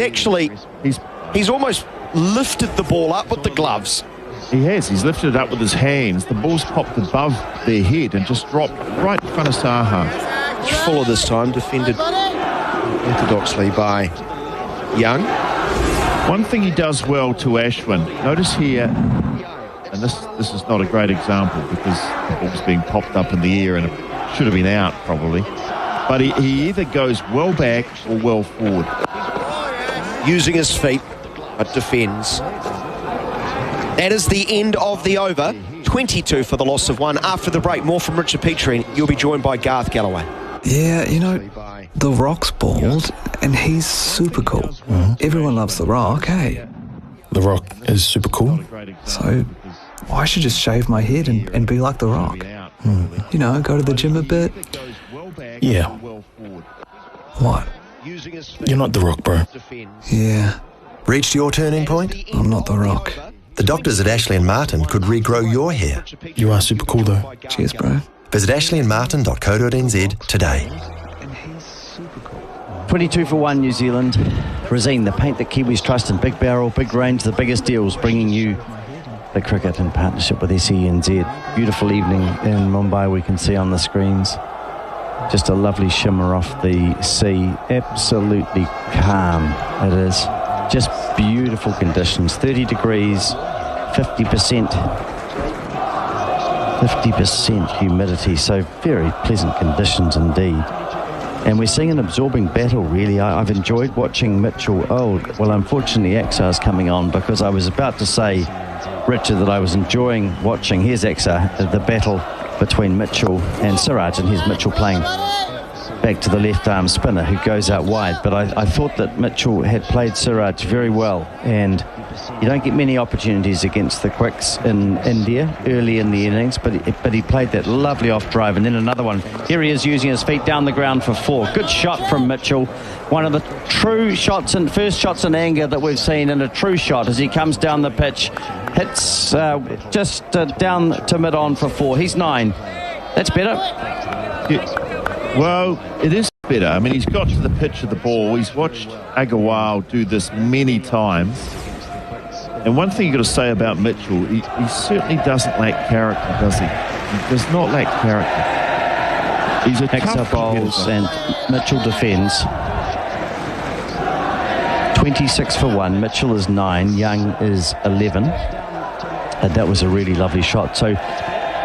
almost lifted the ball up with the gloves. He has. He's lifted it up with his hands. The ball's popped above their head and just dropped right in front of Saha. Fuller this time, defended orthodoxly by Young. One thing he does well to Ashwin, notice here, and this is not a great example because the ball's being popped up in the air and it should have been out probably, but he either goes well back or well forward. Using his feet, but defends. That is the end of the over. 22 for the loss of one. After the break, more from Richard Petrie. You'll be joined by Garth Galloway. Yeah, The Rock's bald, and he's super cool. Everyone loves The Rock, hey? The Rock is super cool. So I should just shave my head and be like The Rock. Go to the gym a bit. Yeah. What? You're not The Rock, bro. Yeah. Reached your turning point? I'm not The Rock. The doctors at Ashley & Martin could regrow your hair. You are super cool, though. Cheers, bro. Visit ashleyandmartin.co.nz today. 22 for 1 New Zealand. Resine, the paint that Kiwis trust in. Big barrel, big range, the biggest deals, bringing you the cricket in partnership with SENZ. Beautiful evening in Mumbai, we can see on the screens. Just a lovely shimmer off the sea. Absolutely calm it is. Just beautiful conditions. 30 degrees, 50% humidity, so very pleasant conditions indeed. And we're seeing an absorbing battle, really. I've enjoyed watching Mitchell. Unfortunately, Axar's coming on because I was about to say, Richard, that I was enjoying watching. Here's Axar, the battle between Mitchell and Siraj, and here's Mitchell playing back to the left arm spinner who goes out wide. But I thought that Mitchell had played Siraj very well, and you don't get many opportunities against the quicks in India early in the innings, but he played that lovely off drive, and then another one. Here he is using his feet down the ground for 4. Good shot from Mitchell. One of the true shots and first shots in anger that we've seen in a true shot as he comes down the pitch, hits just down to mid-on for 4. He's 9. That's better. Well, it is better. I mean, he's got to the pitch of the ball. He's watched Agarwal do this many times. And one thing you've got to say about Mitchell, he certainly doesn't lack character, does he? He does not lack character. He's a tough bowls and Mitchell defends. 26 for 1. Mitchell is 9. Young is 11. That was a really lovely shot. So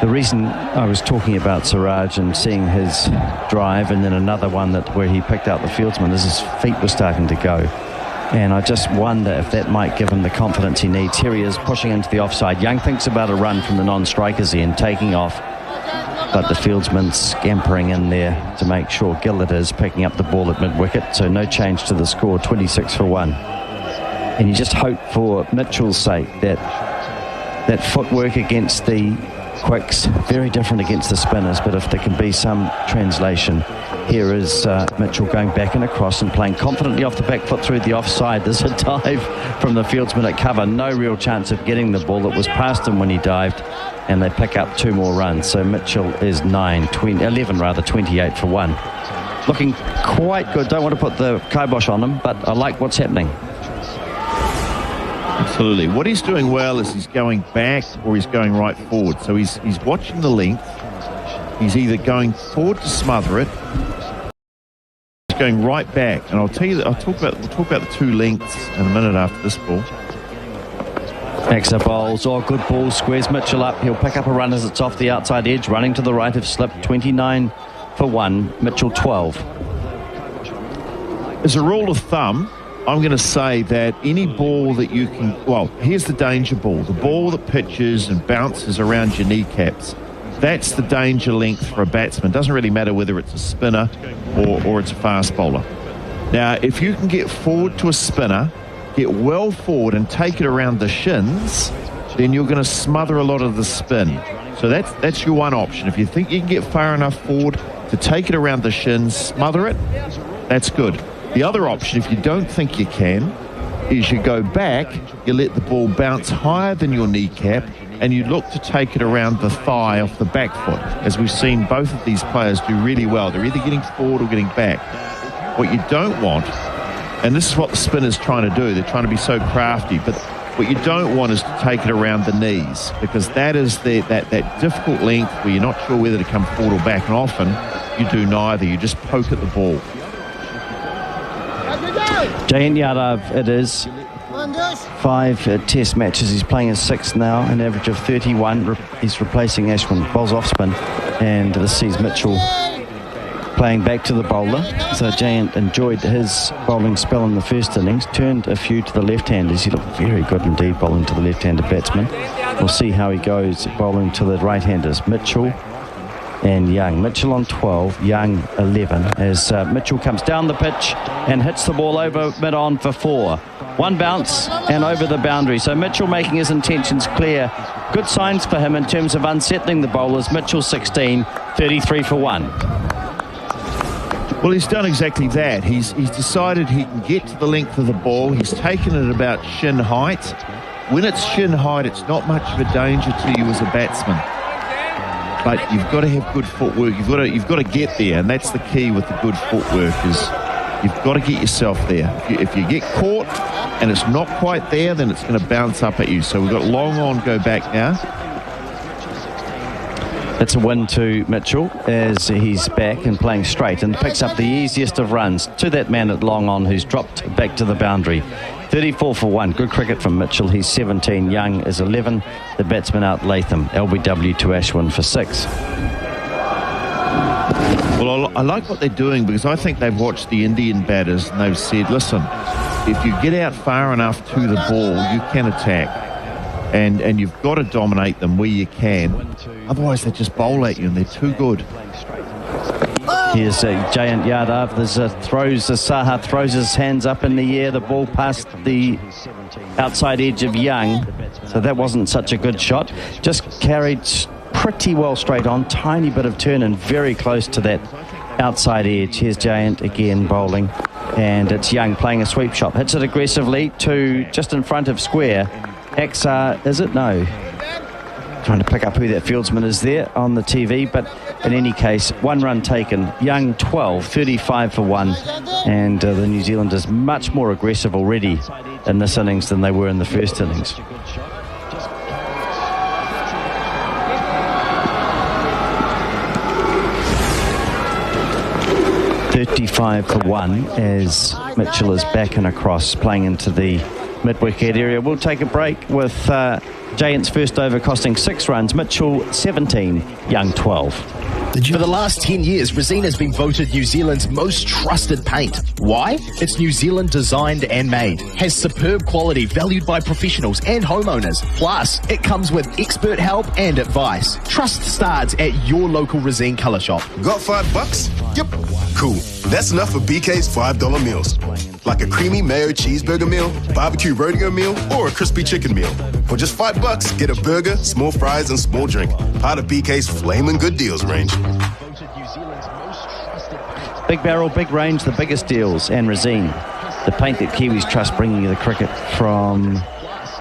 the reason I was talking about Siraj and seeing his drive, and then another one where he picked out the fieldsman, is his feet were starting to go. And I just wonder if that might give him the confidence he needs. Here he is pushing into the offside. Young thinks about a run from the non-strikers end, taking off. but the fieldsman scampering in there to make sure Gillett is picking up the ball at mid-wicket, so no change to the score, 26 for 1. And you just hope for Mitchell's sake that footwork against the quicks, very different against the spinners, but if there can be some translation. Here is Mitchell going back and across and playing confidently off the back foot through the offside. There's a dive from the fieldsman at cover. No real chance of getting the ball. It was past him when he dived, and they pick up 2 more runs. So Mitchell is 28 for 1. Looking quite good. Don't want to put the kibosh on him, but I like what's happening. Absolutely. What he's doing well is he's going back or he's going right forward. So he's watching the length. He's either going forward to smother it, he's going right back. And I'll tell you that we'll talk about the 2 lengths in a minute after this ball. Extra bowls, good ball, squares Mitchell up. He'll pick up a run as it's off the outside edge, running to the right of slip, 29 for 1, Mitchell 12. As a rule of thumb, I'm going to say that any ball that you can... Well, here's the danger ball. The ball that pitches and bounces around your kneecaps. That's the danger length for a batsman. Doesn't really matter whether it's a spinner or it's a fast bowler. Now, if you can get forward to a spinner, get well forward and take it around the shins, then you're going to smother a lot of the spin. So that's your one option. If you think you can get far enough forward to take it around the shins, smother it, that's good. The other option, if you don't think you can, is you go back, you let the ball bounce higher than your kneecap, and you look to take it around the thigh off the back foot. As we've seen both of these players do really well. They're either getting forward or getting back. What you don't want, and this is what the spinner's trying to do, they're trying to be so crafty, but what you don't want is to take it around the knees, because that is that difficult length where you're not sure whether to come forward or back, and often you do neither. You just poke at the ball. Jayant Yadav, it is 5 test matches. He's playing his 6th now, an average of 31. He's replacing Ashwin. Bowls off spin, and this sees Mitchell playing back to the bowler. So Jayant enjoyed his bowling spell in the first innings, turned a few to the left-handers. He looked very good indeed bowling to the left-handed batsman. We'll see how he goes bowling to the right-handers. Mitchell and Young. Mitchell on 12, Young 11, as Mitchell comes down the pitch and hits the ball over mid-on for 4. 1 bounce and over the boundary. So Mitchell making his intentions clear. Good signs for him in terms of unsettling the bowlers. Mitchell 16, 33 for 1. Well, he's done exactly that. He's decided he can get to the length of the ball. He's taken it about shin height. When it's shin height, it's not much of a danger to you as a batsman. But you've got to have good footwork. You've got to get there, and that's the key with the good footwork is you've got to get yourself there. If you get caught and it's not quite there, then it's going to bounce up at you. So we've got long on go back now. It's a win to Mitchell as he's back and playing straight and picks up the easiest of runs to that man at long on who's dropped back to the boundary. 34 for 1. Good cricket from Mitchell. He's 17. Young is 11. The batsman out Latham. LBW to Ashwin for 6. Well, I like what they're doing because I think they've watched the Indian batters and they've said, listen, if you get out far enough to the ball, you can attack. And you've got to dominate them where you can. Otherwise, they just bowl at you and they're too good. Here's Jayant Yadav. Saha throws his hands up in the air. The ball past the outside edge of Young. So that wasn't such a good shot. Just carried pretty well straight on. Tiny bit of turn and very close to that outside edge. Here's Jayant again bowling. And it's Young playing a sweep shot. Hits it aggressively to just in front of square. Axar, is it? No. Trying to pick up who that fieldsman is there on the TV, but in any case, 1 run taken. Young 12, 35 for 1, and the New Zealanders much more aggressive already in this innings than they were in the first innings. .35 for 1 as Mitchell is back and across, playing into the mid-wicket area. We'll take a break with Jayant's first over costing 6 runs. Mitchell 17, Young 12. Did you? For the last 10 years, Resene has been voted New Zealand's most trusted paint. Why? It's New Zealand designed and made, has superb quality valued by professionals and homeowners. Plus, it comes with expert help and advice. Trust starts at your local Resene colour shop. Got $5? Yep. Cool. That's enough for BK's $5 meals. Like a creamy mayo cheeseburger meal, barbecue rodeo meal, or a crispy chicken meal. For just $5, get a burger, small fries, and small drink. Part of BK's Flamin' Good Deals range. Big barrel, big range, the biggest deals, and Resene, the paint that Kiwis trust, bringing you the cricket from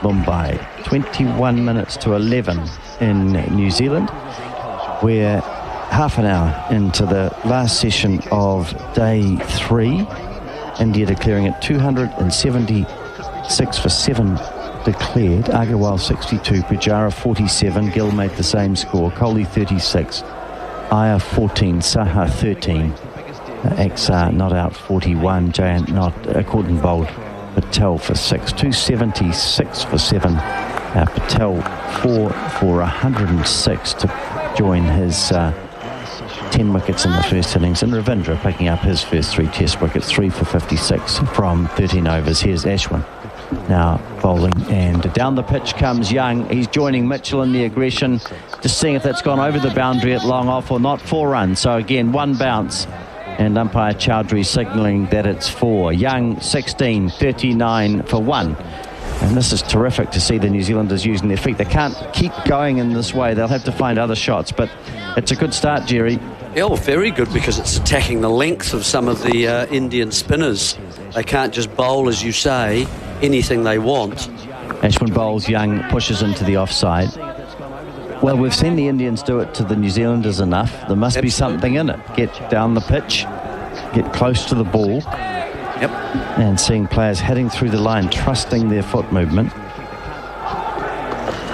Mumbai. 21 minutes to 11 in New Zealand. We're half an hour into the last session of day 3. India declaring it 276 for 7 declared. Agarwal 62, Pujara 47. Gill made the same score. Kohli 36. Iyer 14. Saha 13. Axar not out 41. Jayant not. Corden bowled Patel for 6. 276 for 7. Patel 4 for 106 to join his 10 wickets in the first innings, and Ravindra picking up his first 3 test wickets, 3 for 56 from 13 overs. Here's Ashwin now bowling, and down the pitch comes Young. He's joining Mitchell in the aggression, just seeing if that's gone over the boundary at long off or not. 4 runs, so again 1 bounce, and umpire Chowdhury signalling that it's 4. Young 16, 39 for 1. And this is terrific to see the New Zealanders using their feet. They can't keep going in this way. They'll have to find other shots, but it's a good start, Jerry. Yeah, well, very good, because it's attacking the length of some of the Indian spinners. They can't just bowl, as you say, anything they want. Ashwin bowls, Young pushes into the offside. Well, we've seen the Indians do it to the New Zealanders enough. There must be something in it. Get down the pitch, get close to the ball. Yep. And seeing players heading through the line, trusting their foot movement.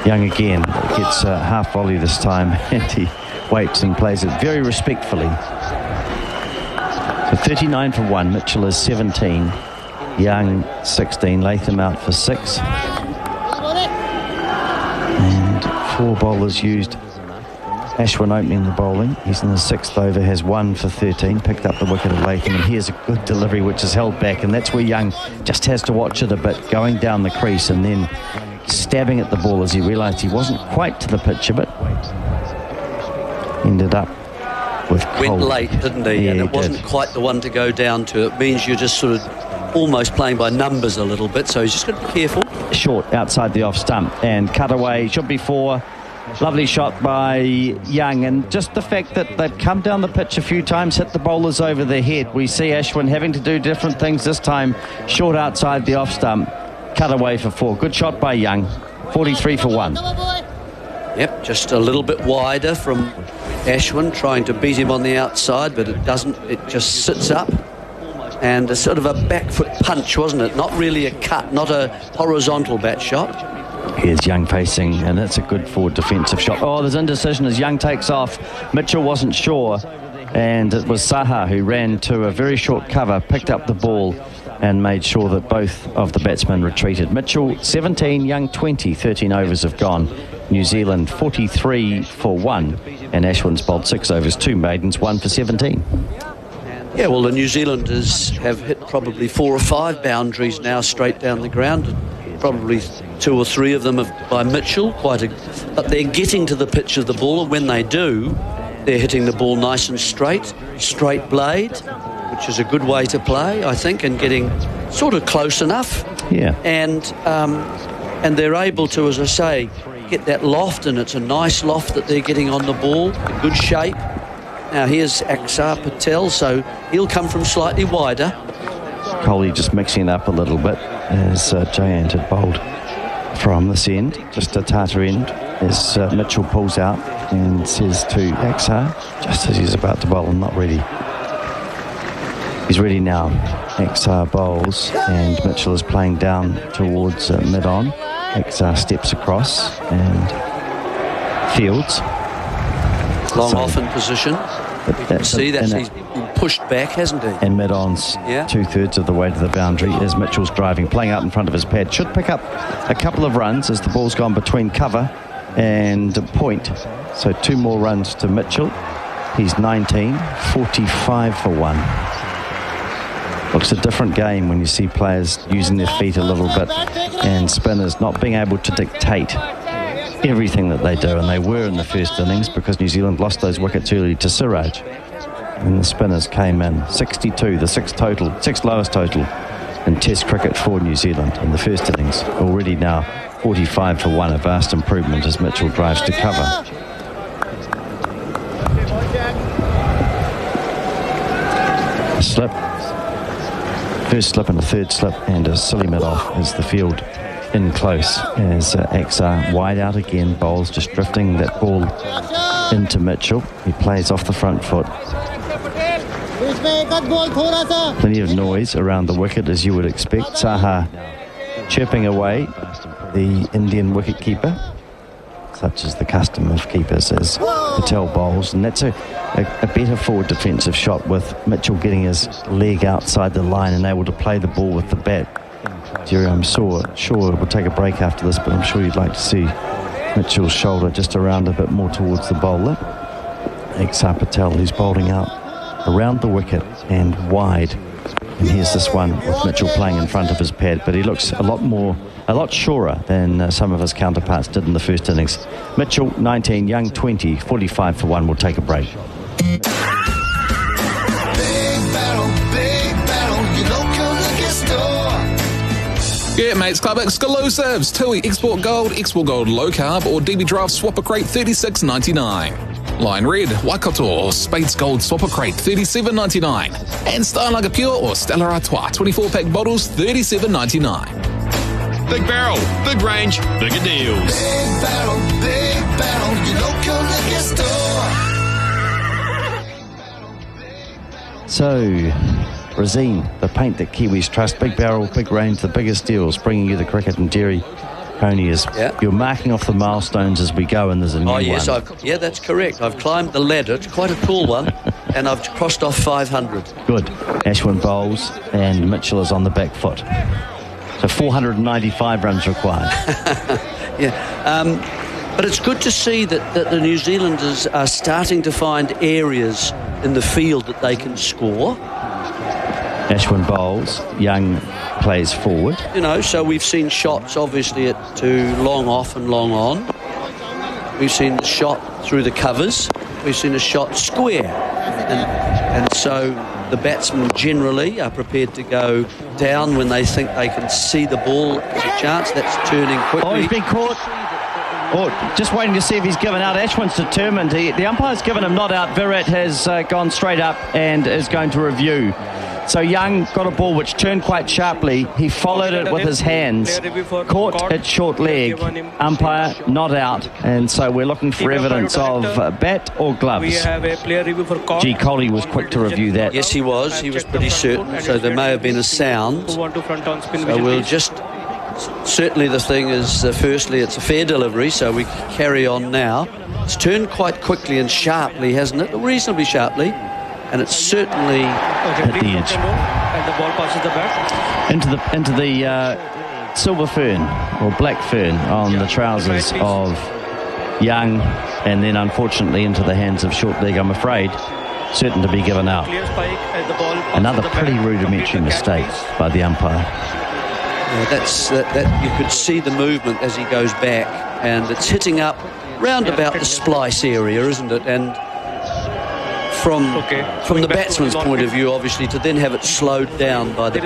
Young again gets a half volley this time, and he waits and plays it very respectfully. So 39 for 1. Mitchell is 17. Young 16. Latham out for 6. And 4 bowlers used. Ashwin opening the bowling. He's in the 6th over, has 1 for 13. Picked up the wicket of Latham, and here's a good delivery which is held back, and that's where Young just has to watch it a bit, going down the crease and then stabbing at the ball as he realised he wasn't quite to the picture, but ended up with Went late, didn't he? Yeah, and it wasn't quite the one to go down to. It means you're just sort of almost playing by numbers a little bit, so he's just got to be careful. Short outside the off stump, and cut away, should be 4. Lovely shot by Young, and just the fact that they've come down the pitch a few times, hit the bowlers over their head. We see Ashwin having to do different things this time. Short outside the off stump, cut away for 4. Good shot by Young. 43 for 1. Yep, just a little bit wider from Ashwin, trying to beat him on the outside, but it doesn't. It just sits up, and a sort of a back foot punch, wasn't it? Not really a cut, not a horizontal bat shot. Here's Young facing, and that's a good forward defensive shot. Oh, there's indecision as Young takes off. Mitchell wasn't sure, and it was Saha who ran to a very short cover, picked up the ball and made sure that both of the batsmen retreated. Mitchell 17, Young 20, 13 overs have gone. New Zealand 43 for 1, and Ashwin's bowled 6 overs, 2 maidens, 1 for 17. Yeah, well, the New Zealanders have hit probably 4 or 5 boundaries now straight down the ground. Probably 2 or 3 of them by Mitchell, but they're getting to the pitch of the ball, and when they do, they're hitting the ball nice and straight blade, which is a good way to play, I think, and getting sort of close enough. Yeah. And they're able to, as I say, get that loft, and it's a nice loft that they're getting on the ball, a good shape. Now here's Axar Patel, so he'll come from slightly wider. Kohli just mixing it up a little bit as Jayant had bowled from this end, just a tartar end, as Mitchell pulls out and says to Axar, just as he's about to bowl, I'm not ready. He's ready now. Axar bowls, and Mitchell is playing down towards mid-on. Axar steps across and fields. Long off in position. You can see that he's been pushed back, hasn't he? And mid-on's 2/3 of the way to the boundary as Mitchell's driving, playing out in front of his pad. Should pick up a couple of runs as the ball's gone between cover and point. So 2 more runs to Mitchell. He's 19, 45 for 1. Looks a different game when you see players using their feet a little bit and spinners not being able to dictate everything that they do, and they were in the first innings because New Zealand lost those wickets early to Siraj. And the spinners came in 62, the sixth lowest total in Test cricket for New Zealand in the first innings. Already now 45 for 1, a vast improvement as Mitchell drives to cover. A slip, first slip and a third slip, and a silly mid-off as the field in close as Axar wide out again, bowls just drifting that ball into Mitchell. He plays off the front foot. Plenty of noise around the wicket, as you would expect. Saha chirping away the Indian wicket-keeper, such as the custom of keepers as Patel bowls, and that's a better forward defensive shot with Mitchell getting his leg outside the line and able to play the ball with the bat. Jerry, I'm sure we'll take a break after this, but I'm sure you'd like to see Mitchell's shoulder just around a bit more towards the bowler. Axar Patel, who's bowling out around the wicket and wide. And here's this one with Mitchell playing in front of his pad, but he looks a lot surer than some of his counterparts did in the first innings. Mitchell, 19, Young, 20, 45 for 1. We'll take a break. Yeah, mates, Club exclusives. Tui Export Gold Low Carb, or DB Draft Swapper Crate, $36.99. Lion Red, Waikato or Spades Gold Swapper Crate, $37.99. And Starlager Pure or Stella Artois 24-pack bottles, $37.99. Big Barrel, big range, bigger deals. Big Barrel, your local liquor store. So, Razine, the paint that Kiwis trust. Big Barrel, big range, the biggest deals, bringing you the cricket. And Jerry Coney is, you're marking off the milestones as we go, and there's a new one. Oh, yes, that's correct. I've climbed the ladder. It's quite a tall one, and I've crossed off 500. Good. Ashwin bowls, and Mitchell is on the back foot. So 495 runs required. But it's good to see that the New Zealanders are starting to find areas in the field that they can score. Ashwin bowls, Young plays forward. So we've seen shots, obviously, to long off and long on. We've seen the shot through the covers. We've seen a shot square. And so the batsmen generally are prepared to go down when they think they can see the ball. There's a chance that's turning quickly. Oh, he's been caught. Oh, just waiting to see if he's given out. Ashwin's determined. The umpire's given him not out. Virat has gone straight up and is going to review. So Young got a ball which turned quite sharply. He followed it with his hands, caught its short leg. Umpire not out, and so we're looking for evidence of bat or gloves. G. Coley was quick to review that. Yes, he was. He was pretty certain. So there may have been a sound. So we'll just... Certainly the thing is, firstly, it's a fair delivery, so we can carry on now. It's turned quite quickly and sharply, hasn't it? Reasonably sharply. And it's certainly at the edge. And the ball passes the bat. Into the silver fern or black fern on the trousers of Young, and then unfortunately into the hands of short leg, I'm afraid. Certain to be given out. Another pretty rudimentary mistake by the umpire. That you could see the movement as he goes back, and it's hitting up round about the splice area, isn't it? And from the batsman's point of view, obviously, to then have it slowed down by the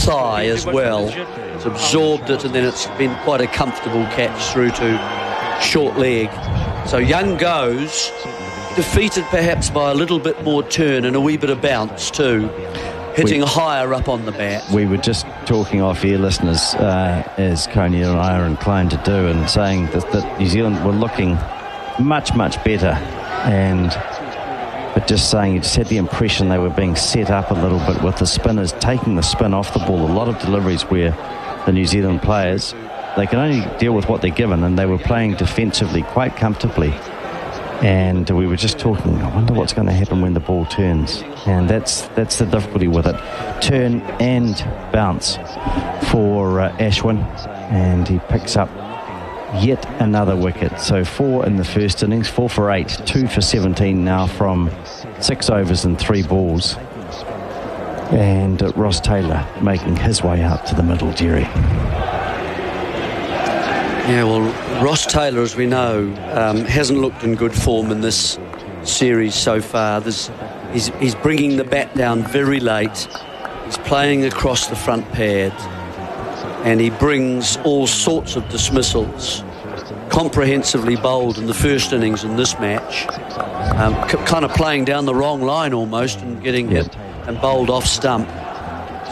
thigh as well. It's absorbed it, and then it's been quite a comfortable catch through to short leg. So Young goes, defeated perhaps by a little bit more turn and a wee bit of bounce too. Hitting higher up on the bat. We were just talking off air, listeners, as Coney and I are inclined to do, and saying that New Zealand were looking much, much better, but just saying, you just had the impression they were being set up a little bit with the spinners taking the spin off the ball. A lot of deliveries where the New Zealand players, they can only deal with what they're given, and they were playing defensively quite comfortably. And we were just talking, I wonder what's going to happen when the ball turns. And that's the difficulty with it. Turn and bounce for Ashwin. And he picks up yet another wicket. So 4 in the first innings, 4 for 8, 2 for 17 now from 6 overs and 3 balls. And Ross Taylor making his way out to the middle, Jerry. Yeah, well, Ross Taylor, as we know, hasn't looked in good form in this series so far. He's bringing the bat down very late. He's playing across the front pad, and he brings all sorts of dismissals. Comprehensively bowled in the first innings in this match, kind of playing down the wrong line almost and getting hit and bowled off stump.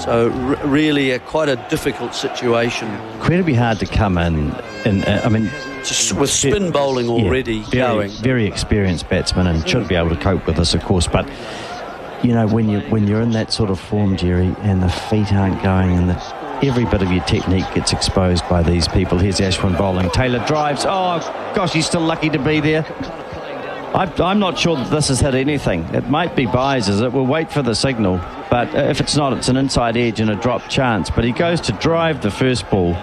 So really quite a difficult situation. Incredibly hard to come in with spin bowling already going. Very experienced batsman and should be able to cope with this, of course. But you know, when you're in that sort of form, Jerry, and the feet aren't going and every bit of your technique gets exposed by these people. Here's Ashwin bowling. Taylor drives. Oh gosh, he's still lucky to be there. I'm not sure that this has hit anything. It might be Byes, is it? We'll wait for the signal. But if it's not, it's an inside edge and a drop chance. But he goes to drive the first ball,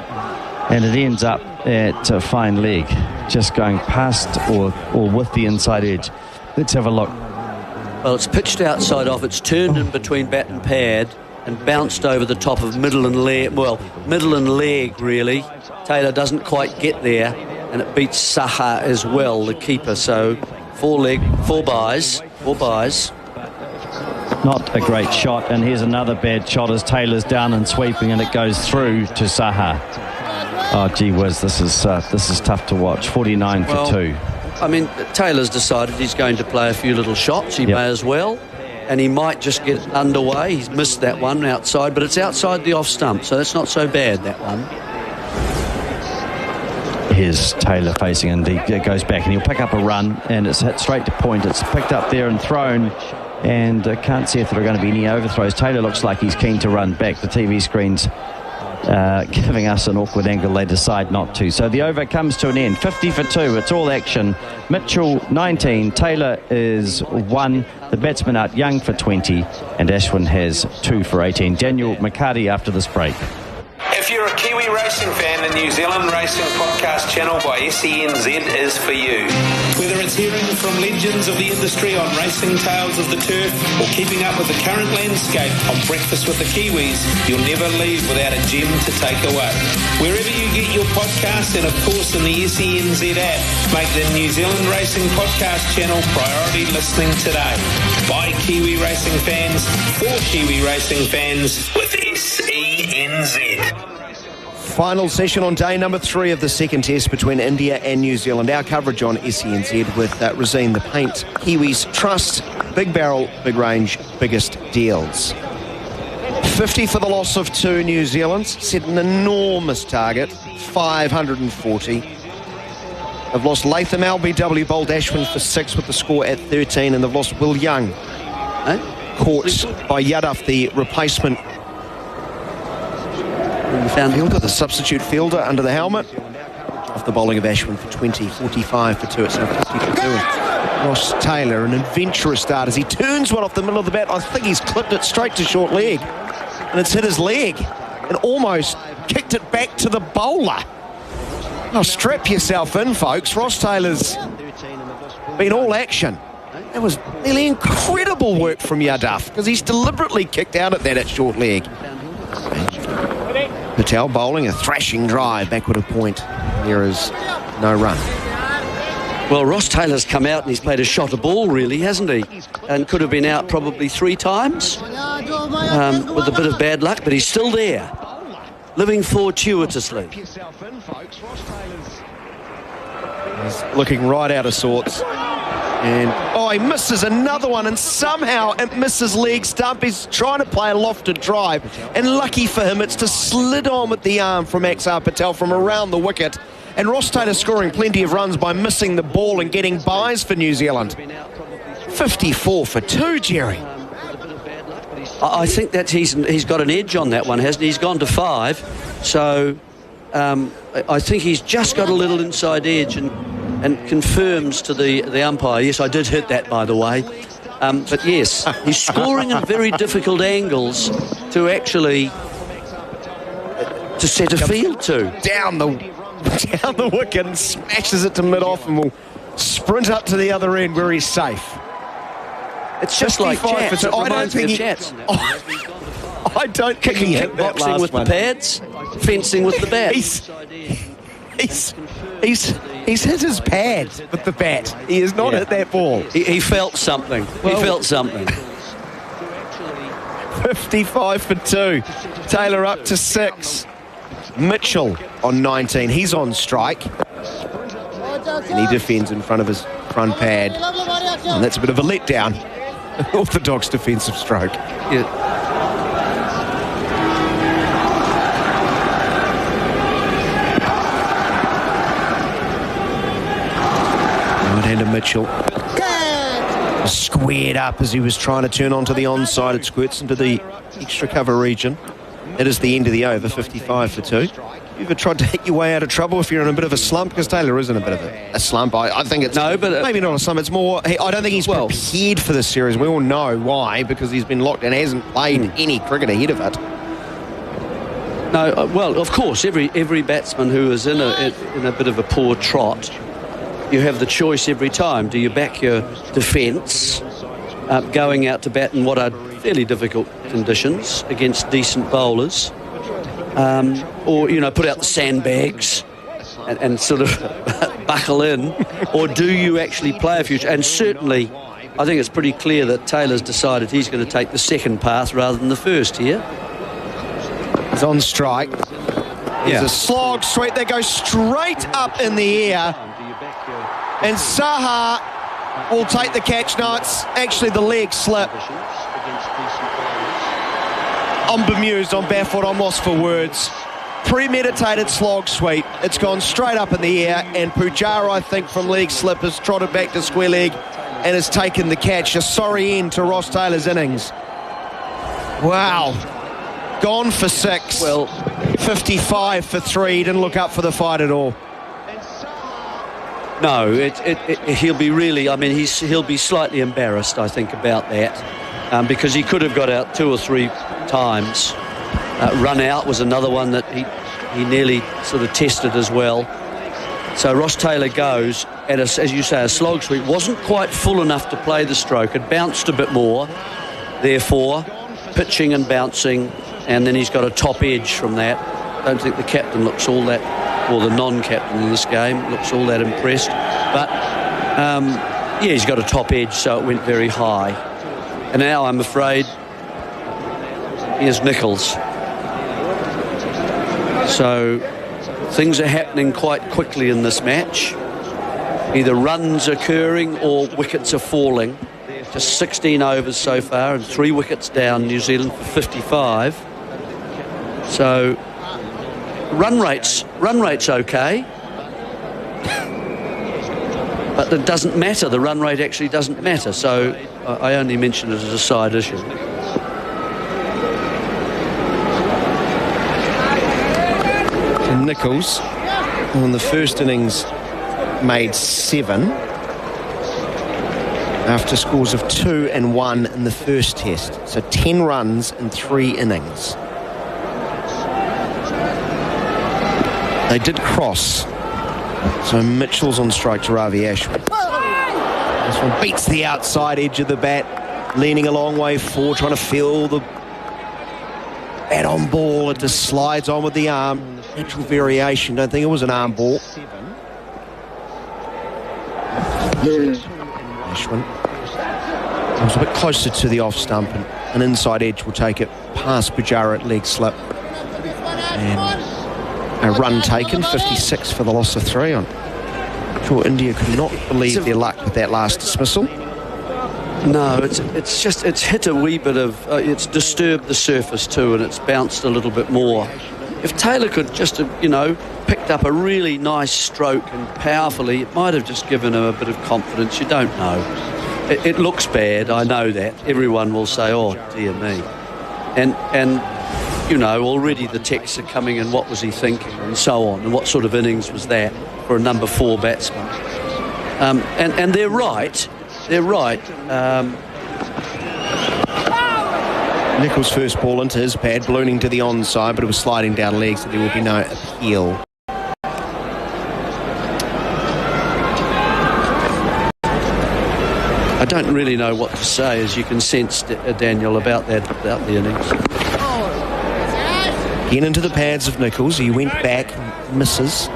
and it ends up at a fine leg, just going past or with the inside edge. Let's have a look. Well, it's pitched outside off. It's turned in between bat and pad and bounced over the top of middle and leg. Well, middle and leg, really. Taylor doesn't quite get there, and it beats Saha as well, the keeper. So 4 byes. Not a great shot, and here's another bad shot as Taylor's down and sweeping, and it goes through to Saha. Oh, gee whiz, this is tough to watch. 49 for 2. I mean, Taylor's decided he's going to play a few little shots. He may as well, and he might just get underway. He's missed that one outside, but it's outside the off stump, so that's not so bad, that one. Here's Taylor facing, and he goes back, and he'll pick up a run, and it's hit straight to point. It's picked up there and thrown, and can't see if there are going to be any overthrows. Taylor looks like he's keen to run back. The TV screen's giving us an awkward angle. They decide not to. So the over comes to an end. 50 for 2. It's all action. Mitchell 19. Taylor is 1. The batsman out Young for 20. And Ashwin has 2 for 18. Daniel McCarty after this break. If you're a Kiwi racing fan, the New Zealand Racing Podcast channel by SENZ is for you. Whether it's hearing from legends of the industry on Racing Tales of the Turf or keeping up with the current landscape on Breakfast with the Kiwis, you'll never leave without a gem to take away. Wherever you get your podcasts, and of course in the SENZ app, make the New Zealand Racing Podcast channel priority listening today. By Kiwi racing fans, for Kiwi racing fans, with SENZ. Final session on day number 3 of the second test between India and New Zealand. Our coverage on SENZ with Rosine the Paint. Kiwis trust, big barrel, big range, biggest deals. 50 for the loss of 2 New Zealand's. Set an enormous target, 540. They've lost Latham LBW, bowled Ashwin for 6 with the score at 13, and they've lost Will Young. Caught by Yadav, the replacement fielder, the substitute fielder under the helmet. Off the bowling of Ashwin for 20, 45 for 2. It's now 50 for 2. And Ross Taylor, an adventurous start as he turns one off the middle of the bat. I think he's clipped it straight to short leg, and it's hit his leg and almost kicked it back to the bowler. Now strap yourself in, folks. Ross Taylor's been all action. That was nearly incredible work from Yadav, because he's deliberately kicked out at that at short leg. Patel bowling a thrashing drive backward of point. There is no run. Well, Ross Taylor's come out and he's played a shot of ball, really, hasn't he? And could have been out probably 3 times with a bit of bad luck, but he's still there, living fortuitously. He's looking right out of sorts. And, he misses another one, and somehow it misses leg stump. He's trying to play a lofted drive, and lucky for him, it's just slid on with the arm from Axar Patel from around the wicket. And Ross Taylor scoring plenty of runs by missing the ball and getting byes for New Zealand. 54 for 2, Jerry. I think that he's got an edge on that one, hasn't he? He's gone to 5, so I think he's just got a little inside edge and confirms to the umpire. Yes, I did hit that, by the way. But yes, he's scoring in very difficult angles to actually to set a field to. Down the down the wicket and smashes it to mid-off and will sprint up to the other end where he's safe. It's just like Jats. It reminds me of Jats. I don't think he hit that boxing last with one. the pads, fencing with the bat. He's hit his pad with the bat. He has not hit that ball. He felt something. He felt something. 55 for 2. Taylor up to 6. Mitchell on 19. He's on strike. And he defends in front of his front pad. And that's a bit of a letdown. Orthodox defensive stroke. Yeah. Right-hander Mitchell squared up as he was trying to turn onto the onside. It squirts into the extra cover region. It is the end of the over, 55 for 2. You ever tried to hit your way out of trouble if you're in a bit of a slump? Because Taylor is in a bit of a slump. I think it's maybe not a slump. It's more. I don't think he's prepared for this series. We all know why, because he's been locked and hasn't played any cricket ahead of it. No, well, of course, every batsman who is in a bit of a poor trot, you have the choice every time. Do you back your defence, going out to bat in what are fairly difficult conditions against decent bowlers, or put out the sandbags and sort of buckle in, or do you actually play a future? And certainly, I think it's pretty clear that Taylor's decided he's going to take the second path rather than the first here. He's on strike. There's a slog sweep that goes straight up in the air. And Saha will take the catch. No, it's actually the leg slip. I'm bemused, I'm baffled, I'm lost for words. Premeditated slog sweep. It's gone straight up in the air, and Pujara, I think, from leg slip has trotted back to square leg and has taken the catch. A sorry end to Ross Taylor's innings. Wow. Gone for 6. Well, 55 for 3. Didn't look up for the fight at all. No, he'll be really. I mean, he'll be slightly embarrassed, I think, about that, because he could have got out 2 or 3 times. Run out was another one that he nearly sort of tested as well. So Ross Taylor goes, and as you say, a slog sweep wasn't quite full enough to play the stroke. It bounced a bit more, therefore pitching and bouncing, and then he's got a top edge from that. I don't think the captain looks all that. Or the non-captain in this game looks all that impressed. But, he's got a top edge, so it went very high. And now, I'm afraid, here's Nicholls. So, things are happening quite quickly in this match. Either runs occurring or wickets are falling. Just 16 overs so far and 3 wickets down, New Zealand for 55. So... Run rate's okay, but it doesn't matter. The run rate actually doesn't matter, so I only mention it as a side issue. And Nicholls, in the first innings, made 7 after scores of 2 and 1 in the first test. So 10 runs in 3 innings. They did cross. So Mitchell's on strike to Ravi Ashwin. This one beats the outside edge of the bat, leaning a long way forward, trying to feel the bat on ball. It just slides on with the arm. Natural variation. Don't think it was an arm ball. Ashwin comes a bit closer to the off stump, and an inside edge will take it past Pujara at leg slip. And a run taken, 56 for the loss of 3. I'm sure India could not believe their luck with that last dismissal. No, it's hit a wee bit of, it's disturbed the surface too, and it's bounced a little bit more. If Taylor could just have, picked up a really nice stroke and powerfully, it might have just given him a bit of confidence. You don't know. It looks bad, I know that. Everyone will say, oh, dear me. And already the texts are coming in, what was he thinking, and so on, and what sort of innings was that for a number 4 batsman. And they're right. They're right. Nicholls' first ball into his pad, ballooning to the onside, but it was sliding down legs, so there will be no appeal. don't really know what to say, as you can sense, Daniel, about the innings. Again into the pads of Nicholls. He went back, misses.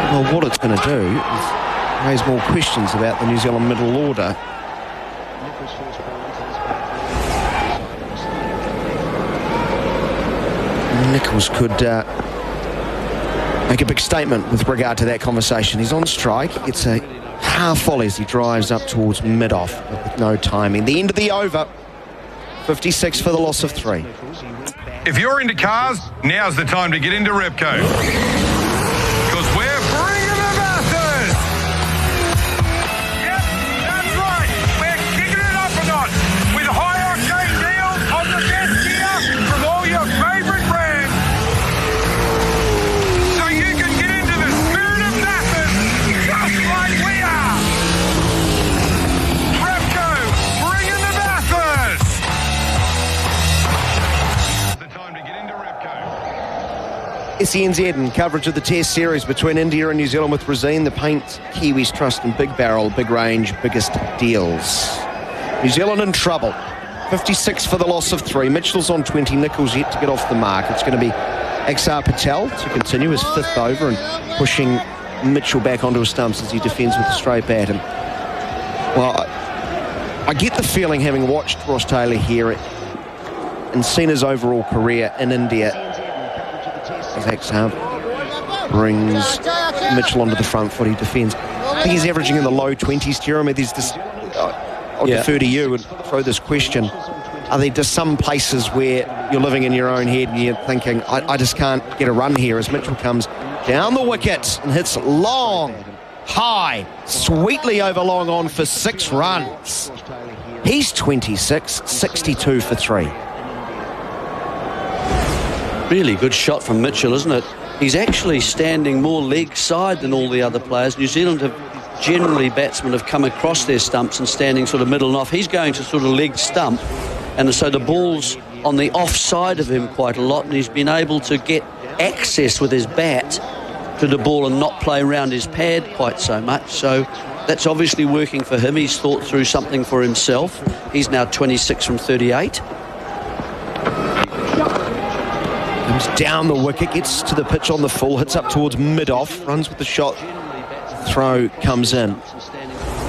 Well, what it's going to do is raise more questions about the New Zealand middle order. Nicholls could make a big statement with regard to that conversation. He's on strike. It's a half volley as he drives up towards mid-off with no timing. The end of the over. 56 for the loss of 3. If you're into cars, now's the time to get into Repco. Because we're bringing the masses! Yep, that's right. We're kicking it up a notch with high-octane deals on the best gear from all your favourite brands. So you can get into the spirit of masses just like we are. Repco, bringing the masses! SENZ and coverage of the Test series between India and New Zealand with Rosine. The paint Kiwis trust in big barrel, big range, biggest deals. New Zealand in trouble. 56 for the loss of 3. Mitchell's on 20. Nicholls yet to get off the mark. It's going to be Axar Patel to continue his 5th over and pushing Mitchell back onto his stumps as he defends with a straight bat. And, well, I get the feeling, having watched Ross Taylor here and seen his overall career in India, Axar brings Mitchell onto the front foot. He defends. I think he's averaging in the low 20s, Jeremy. There's this, I'll defer to you and throw this question. Are there just some places where you're living in your own head and you're thinking, I just can't get a run here, as Mitchell comes down the wicket and hits long, high, sweetly over long on for 6 runs. He's 26, 62 for 3. Really good shot from Mitchell, isn't it? He's actually standing more leg side than all the other players. New Zealand have generally, batsmen have come across their stumps and standing sort of middle and off. He's going to sort of leg stump, and so the ball's on the offside of him quite a lot, and he's been able to get access with his bat to the ball and not play around his pad quite so much. So that's obviously working for him. He's thought through something for himself. He's now 26 from 38. Comes down the wicket, gets to the pitch on the full, hits up towards mid-off, runs with the shot, throw comes in.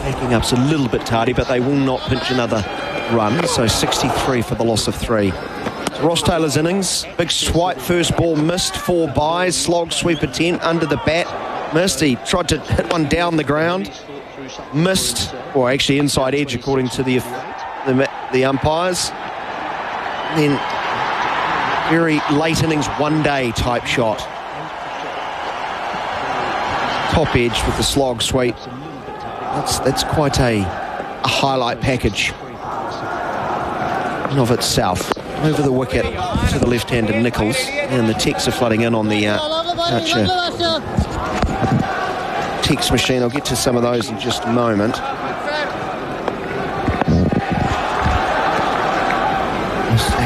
Taking up's a little bit tardy, but they will not pinch another run, so 63 for the loss of 3. So Ross Taylor's innings, big swipe, first ball missed, 4 byes, slog, sweep attempt, under the bat, missed. He tried to hit one down the ground, missed, or actually inside edge according to the umpires. Then very late innings, one-day type shot. Top edge with the slog sweep. That's quite a highlight package in of itself. Over the wicket to the left-handed Nicholls, and the texts are flooding in on the text machine. I'll get to some of those in just a moment.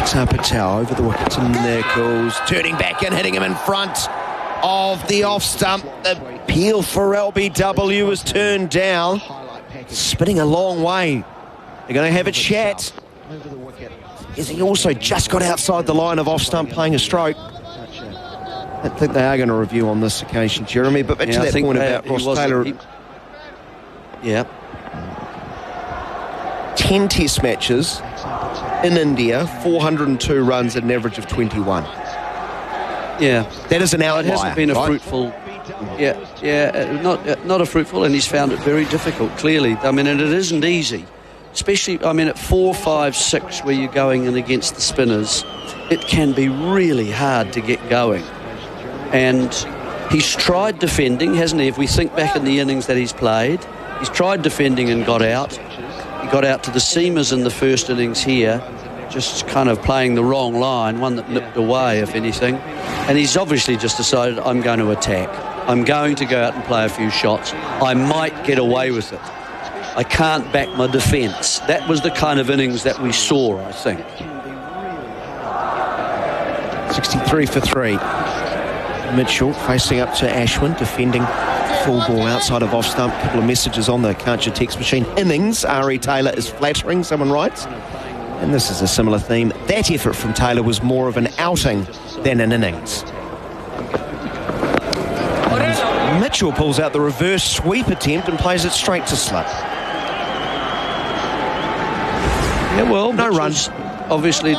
Axar Patel over the wicket to Nicholls, turning back and hitting him in front of the off stump. The appeal for LBW was turned down, spinning a long way. They're going to have a chat. Is he also just got outside the line of off stump playing a stroke? I think they are going to review on this occasion, Jeremy. But back to that point about Ross Taylor. 10 test matches in India, 402 runs at an average of 21. Yeah, that is an outlier. It hasn't been a fruitful. Not a fruitful, and he's found it very difficult. Clearly, I mean, and it isn't easy, especially. I mean, at 4, 5, 6, where you're going in against the spinners, it can be really hard to get going. And he's tried defending, hasn't he? If we think back in the innings that he's played, he's tried defending and got out. He got out to the seamers in the first innings here, just kind of playing the wrong line, one that nipped away, if anything. And he's obviously just decided, I'm going to attack. I'm going to go out and play a few shots. I might get away with it. I can't back my defence. That was the kind of innings that we saw, I think. 63 for 3. Mitchell facing up to Ashwin, defending full ball outside of off stump. A couple of messages on the Can't You text machine. Innings, R.E. Taylor is flattering, someone writes. And this is a similar theme. That effort from Taylor was more of an outing than an innings. And Mitchell pulls out the reverse sweep attempt and plays it straight to slip. Yeah, well, no runs. Obviously,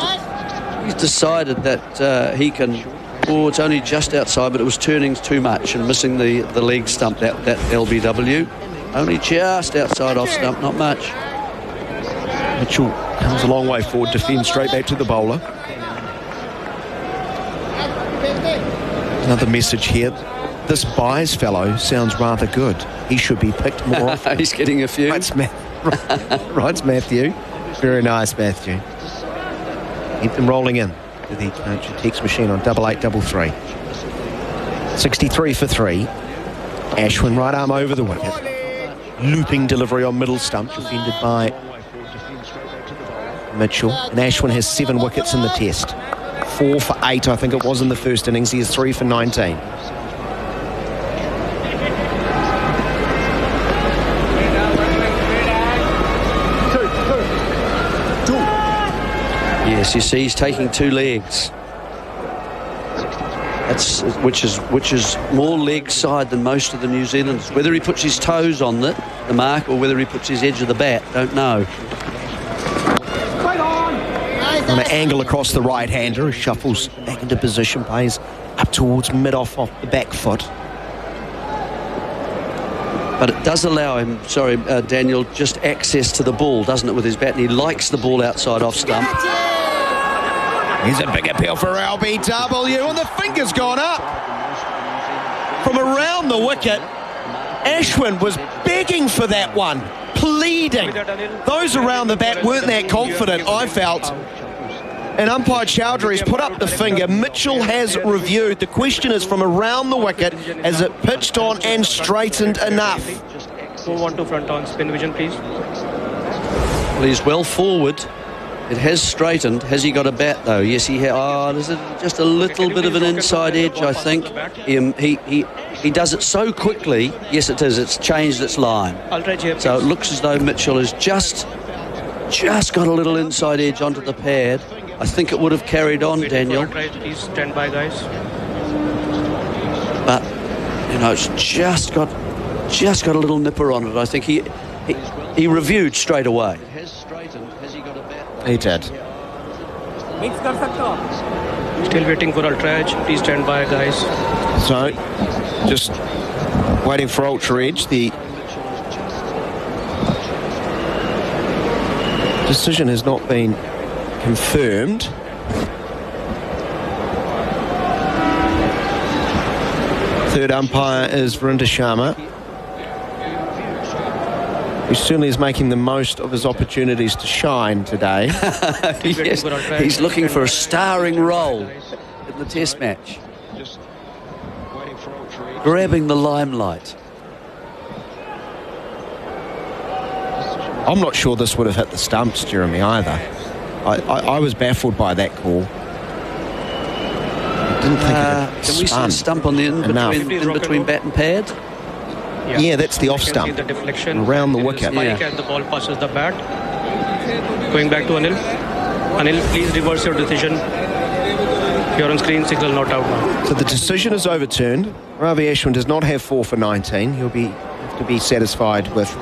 he's decided that he can... Oh, it's only just outside, but it was turning too much and missing the leg stump, that LBW. Only just outside off stump, not much. Mitchell comes a long way forward, defends straight back to the bowler. Another message here. This Byes fellow sounds rather good. He should be picked more often. He's getting a few. Writes Matthew. Very nice, Matthew. Keep them rolling in to the Can't You text machine on 8833. 63 for 3. Ashwin right arm over the wicket. Looping delivery on middle stump, defended by Mitchell. And Ashwin has 7 wickets in the test. 4 for 8, I think it was in the first innings. He is 3 for 19. Yes, you see, he's taking 2 legs. That's which is more leg side than most of the New Zealanders. Whether he puts his toes on the mark or whether he puts his edge of the bat, don't know. On an angle across the right-hander, he shuffles back into position, plays up towards mid-off the back foot. But it does allow him, Daniel, just access to the ball, doesn't it, with his bat? And he likes the ball outside off stump. Here's a big appeal for LBW, and the finger's gone up. From around the wicket, Ashwin was begging for that one, pleading. Those around the bat weren't that confident, I felt. And umpire Chowdhury's put up the finger. Mitchell has reviewed. The question is, from around the wicket, has it pitched on and straightened enough? Move on to front on. Spin vision, please. Well, he's well forward. It has straightened. Has he got a bat, though? Yes, he has. Oh, there's just a little bit of an inside edge, I think. He does it so quickly. Yes, it is. It's changed its line. So it looks as though Mitchell has just got a little inside edge onto the pad. I think it would have carried on, Daniel. Please stand by, guys. But, it's just got a little nipper on it. I think he reviewed straight away. He did. Still waiting for Ultra Edge. Please stand by, guys. So, just waiting for Ultra Edge. The decision has not been confirmed. Third umpire is Vrinda Sharma, who certainly is making the most of his opportunities to shine today. Yes, he's looking for a starring role in the test match. Grabbing the limelight. I'm not sure this would have hit the stumps, Jeremy, either. I was baffled by that call. I didn't think it can we see a stump on the in between bat and pad? Yeah, that's the off stump. The deflection around the wicket. And the ball passes the bat. Going back to Anil. Anil, please reverse your decision. You're on screen, signal not out now. So the decision is overturned. Ravi Ashwin does not have 4 for 19. He'll have to be satisfied with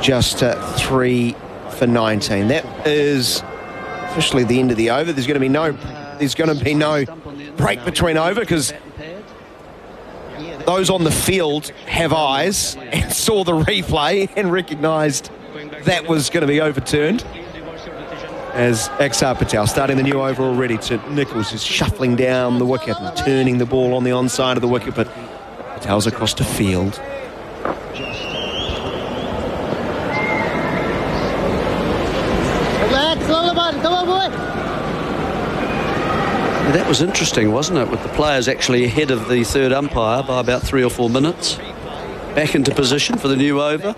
just 3 for 19. That is officially the end of the over. There's going to be no break between over, because those on the field have eyes and saw the replay and recognised that was going to be overturned. As Axar Patel, starting the new over already, to Nichols, is shuffling down the wicket and turning the ball on the onside of the wicket, but Patel's across to field. That was interesting, wasn't it? With the players actually ahead of the third umpire by about 3 or 4 minutes. Back into position for the new over.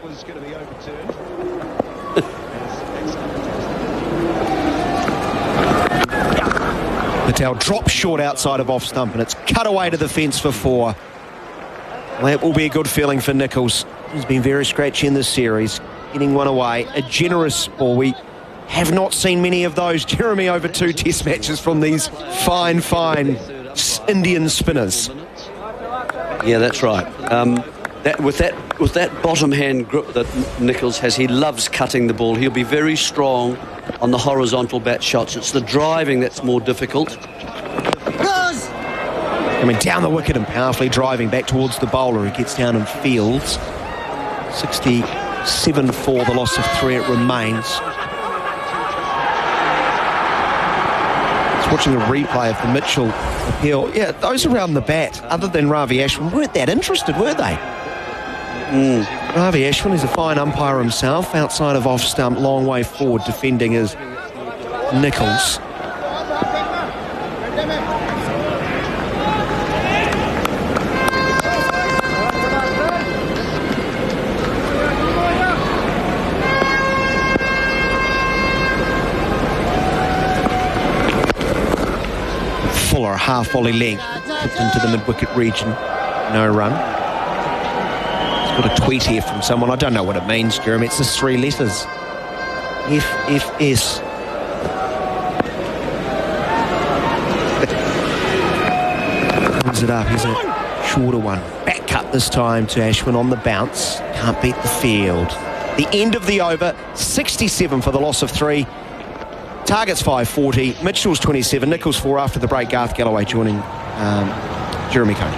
Patel drops short outside of off stump, and it's cut away to the fence for 4. Well, that will be a good feeling for Nichols. He's been very scratchy in this series, getting one away. A generous ball. We have not seen many of those, Jeremy, over 2 test matches from these fine Indian spinners. Yeah, that's right. With that bottom hand grip that Nichols has, he loves cutting the ball. He'll be very strong on the horizontal bat shots. It's the driving that's more difficult. Down the wicket and powerfully driving back towards the bowler who gets down and fields. 67 for the loss of 3 it remains. Just watching a replay of the Mitchell appeal. Yeah, those around the bat, other than Ravi Ashwin, weren't that interested, were they? Ravi Ashwin is a fine umpire himself, outside of off stump, long way forward, defending as Nichols. Fuller, half volley leg, put into the mid-wicket region. No run. He's got a tweet here from someone. I don't know what it means, Jeremy. It's just 3 letters. FFS. Brings it up. He's a shorter one. Back cut this time to Ashwin on the bounce. Can't beat the field. The end of the over. 67 for the loss of 3. Target's 540, Mitchell's 27, Nichols 4 after the break. Garth Galloway joining Jeremy Coney.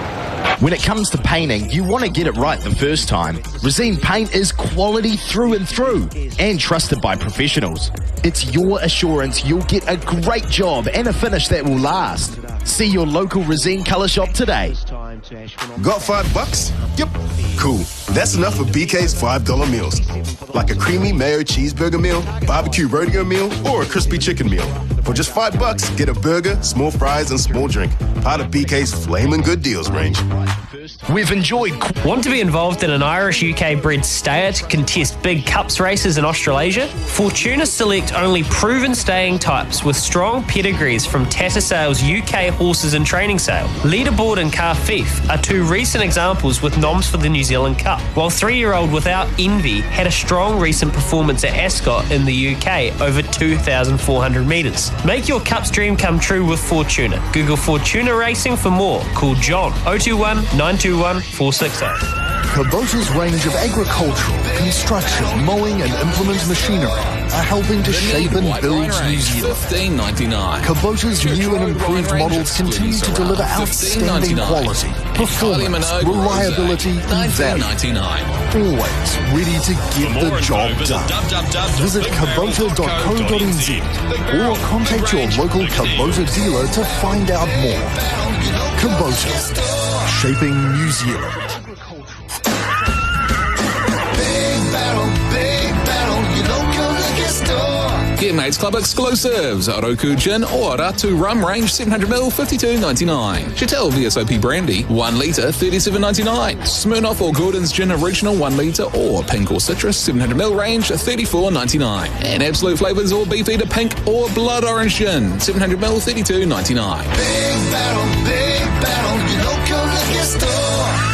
When it comes to painting, you want to get it right the first time. Resene paint is quality through and through and trusted by professionals. It's your assurance you'll get a great job and a finish that will last. See your local Resene colour shop today. Got $5? Yep. Cool. That's enough for BK's $5 meals. Like a creamy mayo cheeseburger meal, barbecue rodeo meal, or a crispy chicken meal. For just $5, get a burger, small fries, and small drink. Part of BK's Flamin' Good Deals range. We've enjoyed... Want to be involved in an Irish-UK bred stayer to contest big cups races in Australasia? Fortuna select only proven staying types with strong pedigrees from Tattersales UK Horses and Training Sale. Leaderboard and Carfief are 2 recent examples with noms for the New Zealand Cup, while 3-year-old Without Envy had a strong recent performance at Ascot in the UK over 2,400 metres. Make your Cup's dream come true with Fortuna. Google Fortuna Racing for more. Call John 021 921 460. Kubota's range of agricultural, construction, mowing and implement machinery are helping to shape and build New Zealand. $15.99. Kubota's new and improved models continue to deliver outstanding quality, performance, reliability and value. Always ready to get the job done. Visit kubota.co.nz or contact your local Kubota dealer to find out more. Kubota, shaping New Zealand. Get Mates Club exclusives. Oroku Gin or Ratu Rum range 700ml, $52.99. Chatel VSOP Brandy, 1 litre, $37.99. Smirnoff or Gordon's Gin Original 1 litre or Pink or Citrus 700ml range, $34.99. And Absolute Flavours or Beefeater Pink or Blood Orange Gin, 700ml, $32.99. Big battle, you local liquor store.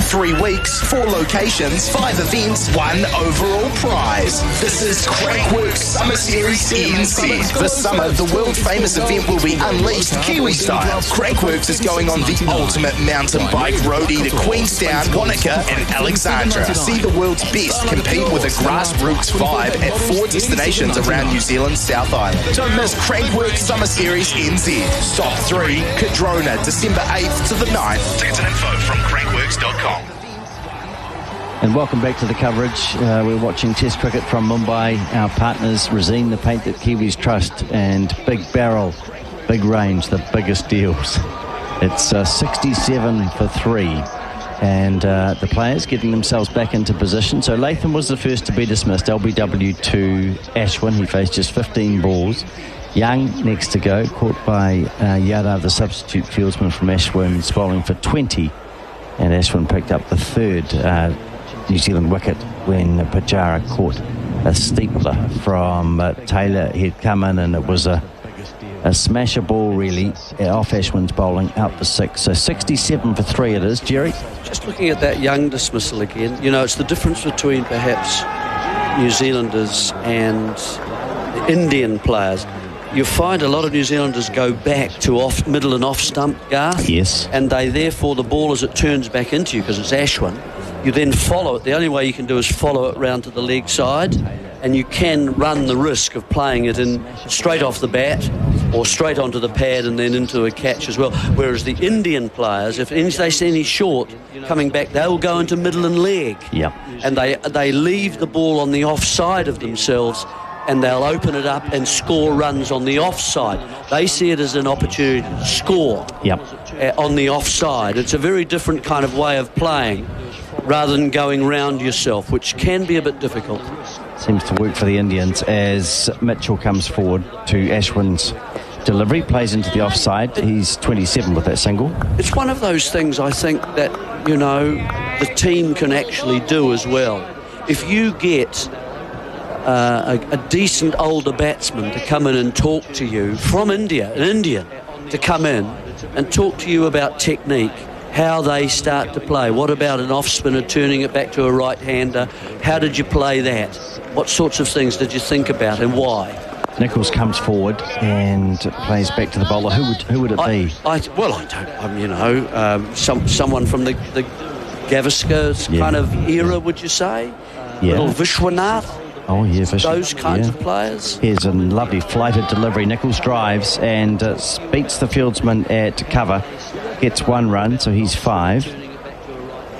3 weeks, 4 locations, 5 events, 1 overall prize. This is Crankworx Summer Series NZ. This summer, the world-famous event will be unleashed Kiwi style. Crankworx is going on the ultimate mountain bike roadie to Queenstown, Wanaka and Alexandra. See the world's best compete with a grassroots vibe at 4 destinations around New Zealand's South Island. Don't miss Crankworx Summer Series NZ. Stop 3, Cadrona, December 8th to the 9th. Tickets and info from crankworx.com. And welcome back to the coverage. We're watching Test cricket from Mumbai. Our partners, Resene, the paint that Kiwis trust, and Big Barrel, Big Range, the biggest deals. It's 67 for 3. And the players getting themselves back into position. So Latham was the first to be dismissed. LBW to Ashwin. He faced just 15 balls. Young next to go, caught by Yadav, the substitute fieldsman from Ashwin, bowling for 20. And Ashwin picked up the 3rd New Zealand wicket when Pujara caught a steepler from Taylor. He'd come in and it was a a smasher ball really off Ashwin's bowling out for 6. So 67 for 3 it is. Jerry? Just looking at that Young dismissal again, you know, it's the difference between perhaps New Zealanders and the Indian players. You find a lot of New Zealanders go back to off middle and off stump, Garth. Yes. And they therefore, the ball as it turns back into you, because it's Ashwin, you then follow it. The only way you can do is follow it round to the leg side, and you can run the risk of playing it in straight off the bat or straight onto the pad and then into a catch as well. Whereas the Indian players, if they see any short coming back, they'll go into middle and leg. Yeah. And they leave the ball on the offside of themselves, and they'll open it up and score runs on the offside. They see it as an opportunity to score on the offside. It's a very different kind of way of playing rather than going round yourself, which can be a bit difficult. Seems to work for the Indians as Mitchell comes forward to Ashwin's delivery, plays into the offside. He's 27 with that single. It's one of those things I think that, you know, the team can actually do as well. If you get a decent older batsman to come in and talk to you from India, an Indian, to come in and talk to you about technique, how they start to play. What about an off-spinner turning it back to a right-hander? How did you play that? What sorts of things did you think about and why? Nichols comes forward and plays back to the bowler. Who would it be? I don't. Someone from the Gavaskar kind of era, would you say? Yeah. Little Vishwanath. Oh, yeah, those kinds of players. Here's a lovely flighted delivery. Nichols drives and beats the fieldsman at cover. Gets 1 run, so he's 5.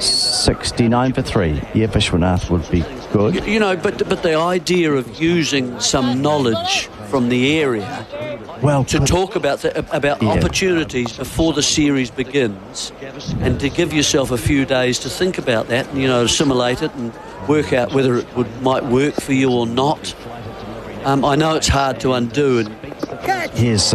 69 for 3. Yeah, Vishwanath would be good. You know, but the idea of using some knowledge from the area to talk about opportunities before the series begins, and to give yourself a few days to think about that and, you know, assimilate it and work out whether it might work for you or not. I know it's hard to undo. Here's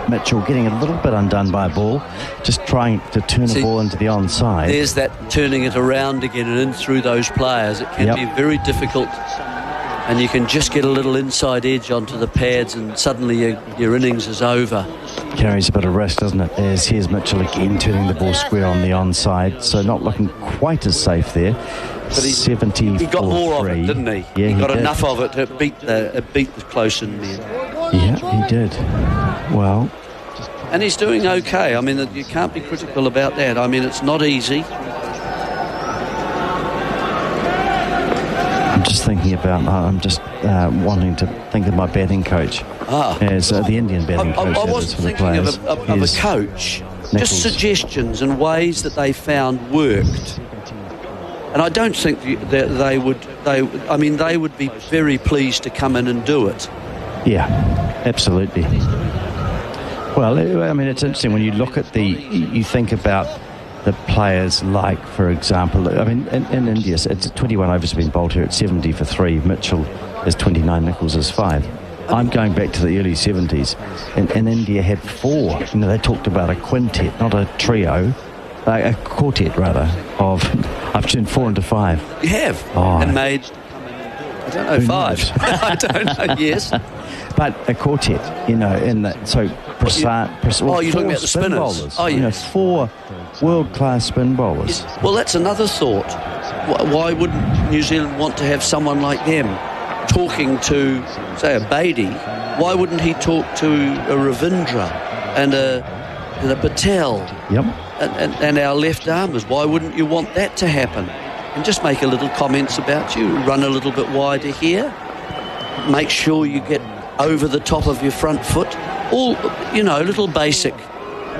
Mitchell getting a little bit undone by a ball, just trying to turn the ball into the onside. There's that turning it around again and in through those players. It can be very difficult, and you can just get a little inside edge onto the pads and suddenly your innings is over. Carries a bit of risk, doesn't it? As here's Mitchell again turning the ball square on the onside, so not looking quite as safe there. But he got more of it, didn't he? Yeah, he got enough of it to beat the close in men. Yeah, he did. Well, and he's doing okay. I mean, you can't be critical about that. I mean, it's not easy. I'm just thinking about. I'm just wanting to think of my batting coach as the Indian batting coach. I wasn't thinking of a coach. Nichols. Just suggestions and ways that they found worked. And I don't think that they would be very pleased to come in and do it. Yeah, absolutely. Well, I mean, it's interesting when you look at you think about the players like, for example, I mean, in India, it's 21 overs have been bowled here at 70 for 3. Mitchell is 29, Nichols is 5. I'm going back to the early 70s, and India had 4. You know, they talked about a quintet, not a trio. A quartet, rather, of... I've turned 4 into 5. You have? Oh. And made, I don't know, 5. I don't know, yes. But a quartet, you know, in that... So, you're talking about the spinners? Bowlers, oh, yes. You know, 4 world-class spin bowlers. Yes. Well, that's another thought. Why wouldn't New Zealand want to have someone like them talking to, say, a Beatty? Why wouldn't he talk to a Ravindra and a Patel? Yep. And our left armers? Why wouldn't you want that to happen? And just make a little comments about you, run a little bit wider here, make sure you get over the top of your front foot, all, you know, little basic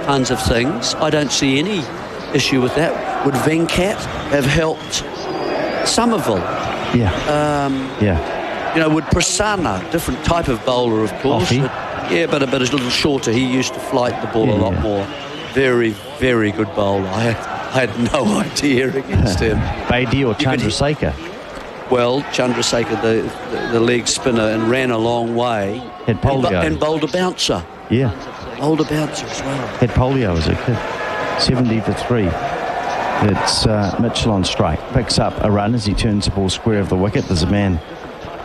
kinds of things. I don't see any issue with that. Would Venkat have helped Somerville? Yeah. Yeah. You know, would Prasanna, different type of bowler, of course, but a little shorter. He used to flight the ball a lot more. Very, very good bowler. I had no idea against him. Bedi or Chandrasekhar? Well, Chandrasekhar, the leg spinner, and ran a long way. Had polio. And bowled a bouncer. Yeah. Bowled a bouncer as well. Had polio as a kid. 70 for 3. It's Mitchell on strike. Picks up a run as he turns the ball square of the wicket. There's a man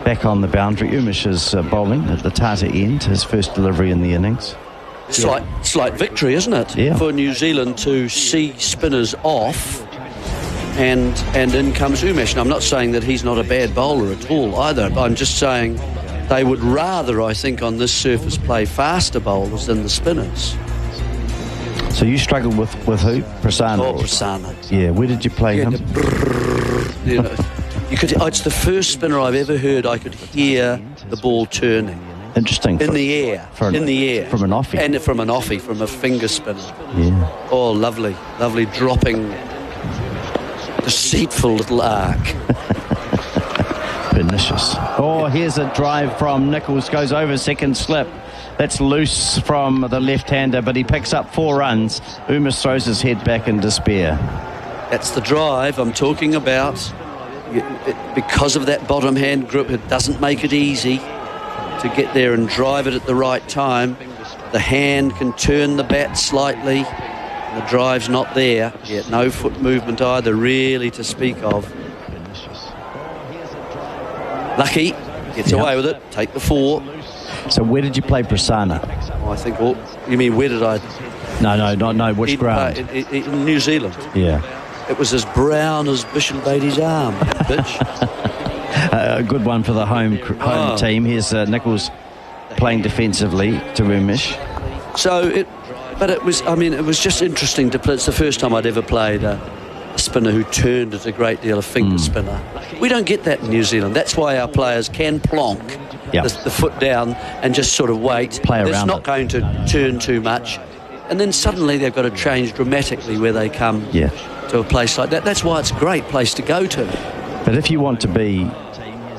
back on the boundary. Umesh is bowling at the Tata end, his first delivery in the innings. Slight victory, isn't it, for New Zealand to see spinners off, and in comes Umesh. And I'm not saying that he's not a bad bowler at all either. I'm just saying they would rather, I think, on this surface play faster bowlers than the spinners. So you struggled with who? Prasanna? Oh, Prasanna. Yeah, where did you play him? You know, it's the first spinner I've ever heard I could hear the ball turning. Interesting. In the air. From an offie. And from an offie, from a finger spinner. Yeah. Oh, lovely dropping, deceitful little arc. Pernicious. Oh, here's a drive from Nicholls, goes over second slip. That's loose from the left-hander, but he picks up 4 runs. Umesh throws his head back in despair. That's the drive I'm talking about. Because of that bottom hand grip, it doesn't make it easy to get there and drive it at the right time. The hand can turn the bat slightly. The drive's not there yet. No foot movement either, really, to speak of. Lucky gets away with it. Take the 4. So where did you play Prasanna? Oh, I think. You mean where did I? No. Which ground? In New Zealand. Yeah. It was as brown as Bishop Beatty's arm, bitch. A good one for the home team. Here's Nicholls playing defensively to Umesh. It was just interesting to play. It's the first time I'd ever played a spinner who turned at a great deal of finger spinner. We don't get that in New Zealand. That's why our players can plonk the foot down and just sort of wait. Play around. It's not going to turn too much. And then suddenly they've got to change dramatically where they come to a place like that. That's why it's a great place to go to. But if you want to be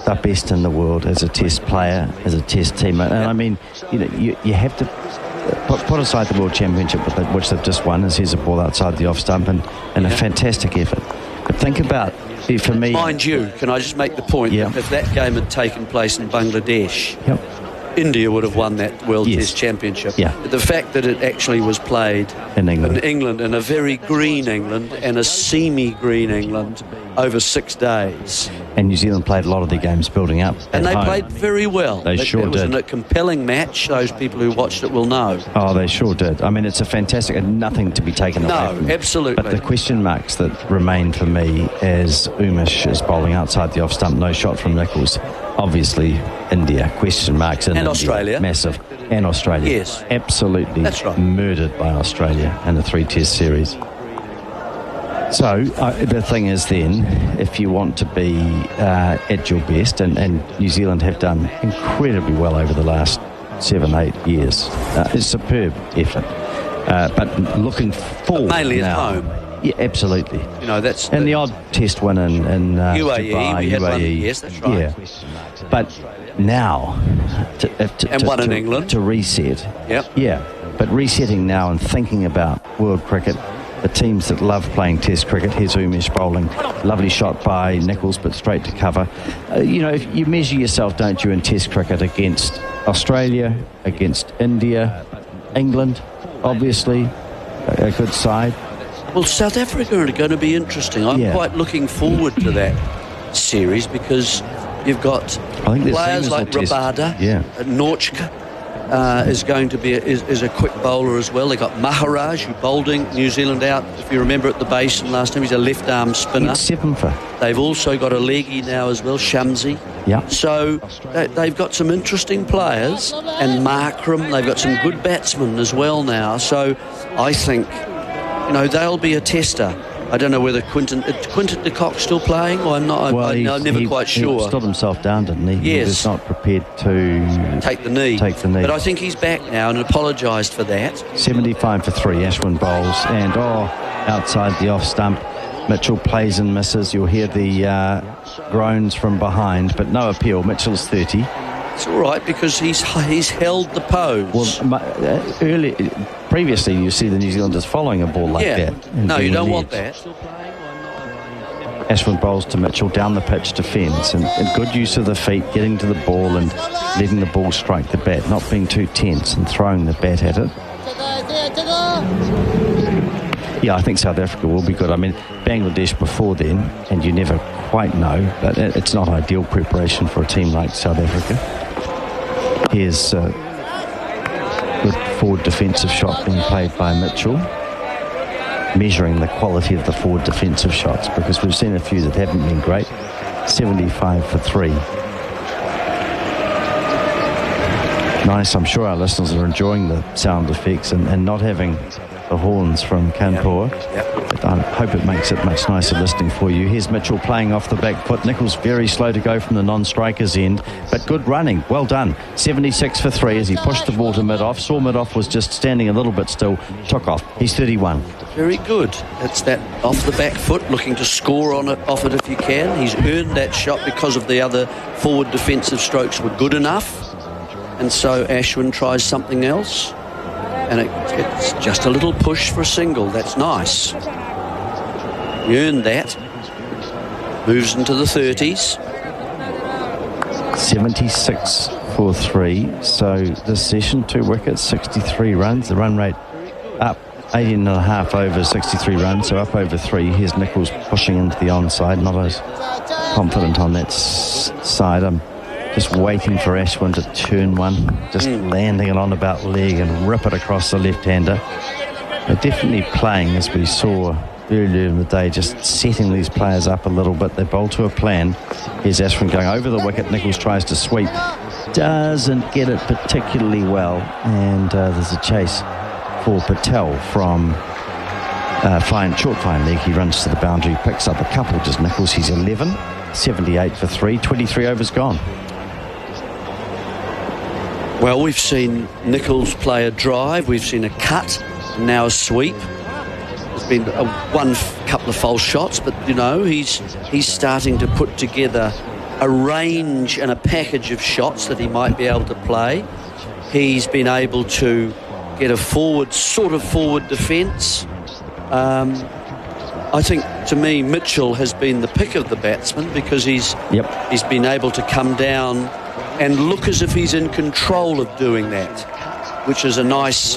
the best in the world as a test player, as a test teamer, and I mean, you have to put aside the World Championship, which they've just won, as here's a ball outside the off stump, and a fantastic effort. But think about, for me... Mind you, can I just make the point that if that game had taken place in Bangladesh, India would have won that World Test Championship. The fact that it actually was played in England, in a very green England and a semi-green England over 6 days. And New Zealand played a lot of their games building up. And they played very well. They sure did. It was a compelling match. Those people who watched it will know. Oh, they sure did. I mean, it's a fantastic, and nothing to be taken away from. No, absolutely. But the question marks that remain for me as Umesh is bowling outside the off stump, no shot from Nicholls. Obviously, India, question marks in India. Australia. Massive. And Australia. Yes. Absolutely. That's right. Murdered by Australia in the 3-test series. So the thing is then, if you want to be at your best, and New Zealand have done incredibly well over the last 7-8 years, it's a superb effort. But looking forward mainly now, at home. Yeah, absolutely. That's and the odd test win in UAE. Dubai, we had UAE. one, yes, that's right. Yeah. But now, one in England to reset. Yep. Yeah, but resetting now and thinking about world cricket. The teams that love playing Test cricket. Here's Umesh bowling. Lovely shot by Nicholls, but straight to cover. If you measure yourself, don't you, in Test cricket against Australia, against India, England, obviously, a good side. Well, South Africa are going to be interesting. I'm quite looking forward to that series because you've got players like Rabada, Norchka. Is going to be is a quick bowler as well. They got Maharaj, who bowling New Zealand out. If you remember at the Basin last time, he's a left arm spinner. They've also got a leggy now as well, Shamsi. Yeah. So they've got some interesting players, and Markram. They've got some good batsmen as well now. So I think they'll be a tester. I don't know whether Quinton de Kock still playing, or I'm not. I'm never quite sure. He stood himself down, didn't he? Yes. He was not prepared to take the knee. But I think he's back now and apologised for that. 75 for 3. Ashwin bowls and outside the off stump. Mitchell plays and misses. You'll hear the groans from behind, but no appeal. Mitchell's 30. It's all right because he's held the pose. Well, previously you see the New Zealanders following a ball like that. No, you don't want that. Ashwin bowls to Mitchell down the pitch to fence, and good use of the feet, getting to the ball and letting the ball strike the bat, not being too tense and throwing the bat at it. Yeah, I think South Africa will be good. I mean, Bangladesh before then, and you never quite know, but it's not ideal preparation for a team like South Africa. Here's good forward defensive shot being played by Mitchell. Measuring the quality of the forward defensive shots, because we've seen a few that haven't been great. 75 for 3. Nice. I'm sure our listeners are enjoying the sound effects and not having the horns from Kanpur. But I hope it makes it much nicer listening for you. Here's Mitchell playing off the back foot. Nichols very slow to go from the non-striker's end, but good running. Well done. 76 for 3 as he pushed the ball to mid-off. Saw mid-off was just standing a little bit still. Took off. He's 31. Very good. It's that off the back foot, looking to score off it if you can. He's earned that shot because of the other forward defensive strokes were good enough. And so Ashwin tries something else. And it's just a little push for a single. That's nice. He earned that. Moves into the 30s. 76 for 3. So this session, 2 wickets, 63 runs. The run rate up 18.5 over 63 runs, so up over 3. Here's Nichols pushing into the onside. Not as confident on that side. I'm just waiting for Ashwin to turn one, just landing it on about leg and rip it across the left-hander. They're definitely playing, as we saw earlier in the day, just setting these players up a little bit. They bowl to a plan. Here's Ashwin going over the wicket. Nichols tries to sweep. Doesn't get it particularly well. And there's a chase for Patel from short fine leg. He runs to the boundary, picks up a couple. Just Nichols, he's 11. 78 for 3. 23 overs gone. Well, we've seen Nichols play a drive, we've seen a cut, and now a sweep. There's been one couple of false shots, but, you know, he's starting to put together a range and a package of shots that he might be able to play. He's been able to get a forward defence. I think, to me, Mitchell has been the pick of the batsman because he's been able to come down and look as if he's in control of doing that, which is a nice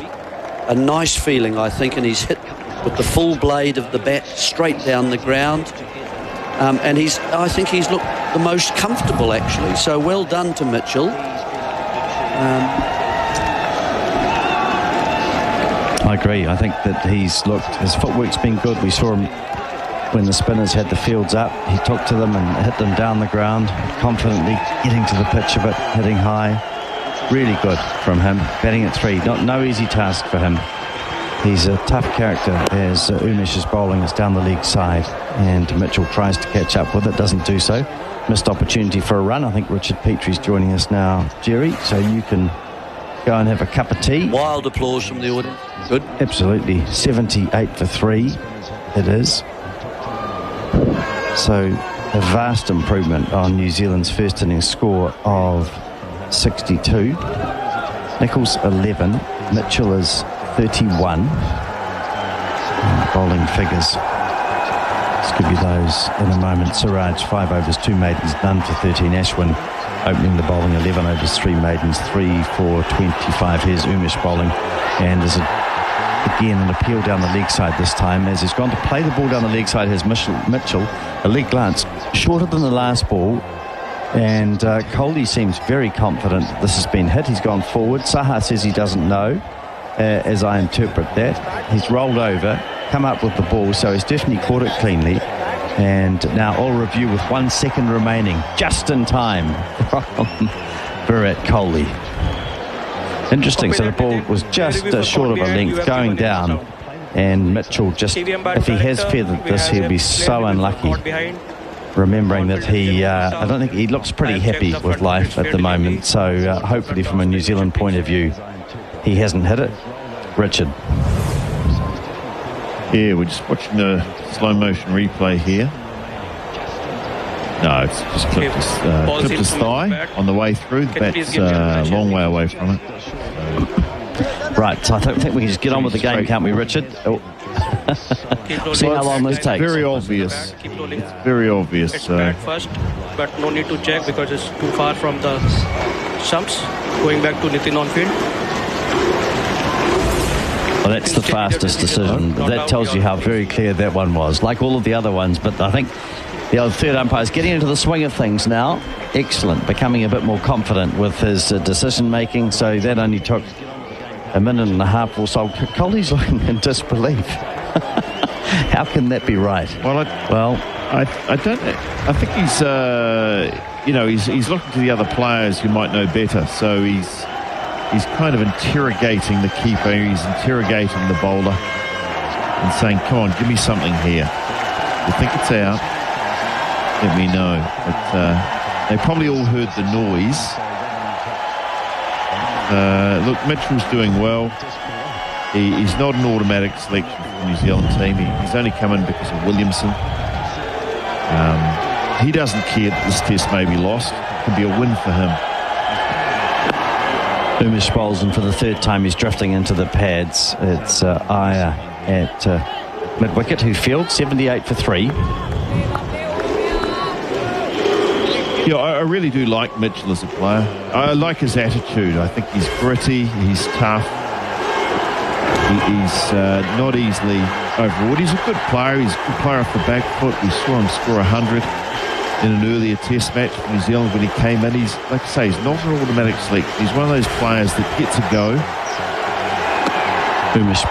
feeling, I think, and he's hit with the full blade of the bat straight down the ground. And I think he's looked the most comfortable, actually. So well done to Mitchell. I agree. I think that his footwork's been good. We saw him when the spinners had the fields up. He took to them and hit them down the ground, confidently getting to the pitch a bit, hitting high. Really good from him. Batting at 3. No easy task for him. He's a tough character as Umesh is bowling us down the leg side, and Mitchell tries to catch up with it, doesn't do so. Missed opportunity for a run. I think Richard Petrie's joining us now, Jerry, so you can go and have a cup of tea. Wild applause from the audience. Good. Absolutely. 78 for 3 it is. So a vast improvement on New Zealand's first innings score of 62. Nichols 11, Mitchell is 31. And bowling figures, let's give you those in a moment. Siraj 5 overs, 2 maidens, none for 13. Ashwin opening the bowling, 11 overs, 3 maidens, 3 for 25. Here's Umesh bowling, and there's again an appeal down the leg side this time as he's gone to play the ball down the leg side. Has Mitchell a leg glance shorter than the last ball, and Kohli seems very confident that this has been hit. He's gone forward. Saha says he doesn't know, as I interpret that. He's rolled over, come up with the ball, so he's definitely caught it cleanly. And now all review with 1 second remaining, just in time from Virat Kohli. Interesting, so the ball was just short of a length going down, and Mitchell just, if he has feathered this, he'll be so unlucky. Remembering that I don't think he looks pretty happy with life at the moment, so hopefully from a New Zealand point of view, he hasn't hit it. Richard. Yeah, we're just watching the slow motion replay here. No, it's just clipped his thigh on the way through. The bat's a long way away from it. Right, so I think we can just get on with the game, can't we, Richard? Oh. See how long this takes. Very obvious. It's very obvious. First, but no need to check because it's too far from the stumps. Going back to Nitin on field. Well, that's the fastest decision. That tells you how very clear that one was, like all of the other ones. But I think the other third umpire is getting into the swing of things now. Excellent, becoming a bit more confident with his decision making. So that only took a minute and a half or so. Coley's looking in disbelief. How can that be right? I don't. I think he's he's looking to the other players who might know better. So he's kind of interrogating the keeper. He's interrogating the bowler and saying, "Come on, give me something here. You think it's out? Let me know." But they probably all heard the noise. Look, Mitchell's doing well. He's not an automatic selection for the New Zealand team. He's only come in because of Williamson. He doesn't care that this test may be lost. It could be a win for him. Umesh bowls, and for the third time he's drifting into the pads. It's Iyer at mid-wicket who fields 78 for 3. Yeah, I really do like Mitchell as a player. I like his attitude. I think he's gritty, he's tough. He's not easily overawed. He's a good player. He's a good player off the back foot. We saw him score 100 in an earlier test match for New Zealand when he came in. He's, like I say, he's not an automatic selection. He's one of those players that gets a go. Umesh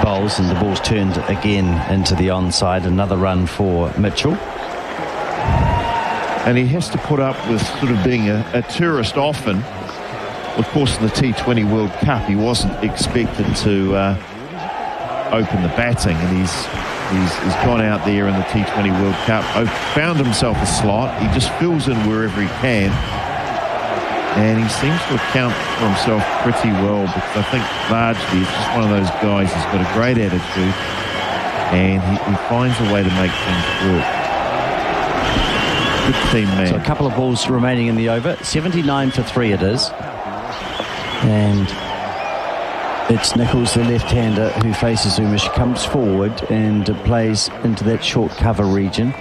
bowls, and the ball's turned again into the onside. Another run for Mitchell. And he has to put up with sort of being a tourist often. Of course, in the T20 World Cup, he wasn't expected to open the batting, and he's gone out there in the T20 World Cup, found himself a slot. He just fills in wherever he can, and he seems to account for himself pretty well, because I think largely it's just one of those guys who's got a great attitude, and he finds a way to make things work. Good team man. So a couple of balls remaining in the over. 79 for 3 it is. And it's Nicholls, the left-hander, who faces Umesh, comes forward and plays into that short cover region.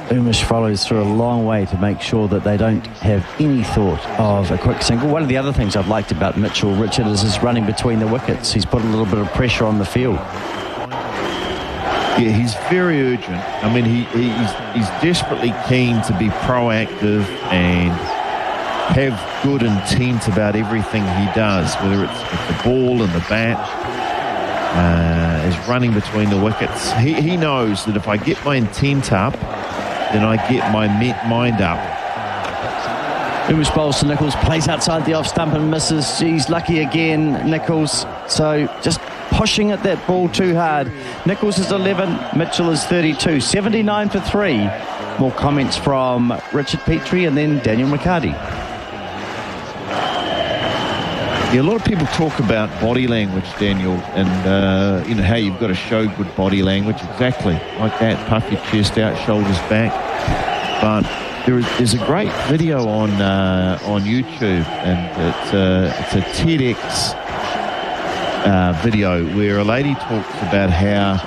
Umesh follows through a long way to make sure that they don't have any thought of a quick single. One of the other things I've liked about Mitchell, Richard, is his running between the wickets. He's put a little bit of pressure on the field. Yeah, he's very urgent. I mean, he's desperately keen to be proactive and have good intent about everything he does, whether it's with the ball and the bat, is running between the wickets. He knows that if I get my intent up, then I get my mind up. Umesh bowls to Nicholls, plays outside the off stump and misses. He's lucky again, Nicholls. So just pushing at that ball too hard. Nicholls is 11, Mitchell is 32. 79 for 3. More comments from Richard Petrie and then Daniel McCarty. Yeah, a lot of people talk about body language, Daniel, and how you've got to show good body language. Exactly like that. Puff your chest out, shoulders back. But there's a great video on YouTube, and it's a TEDx video where a lady talks about how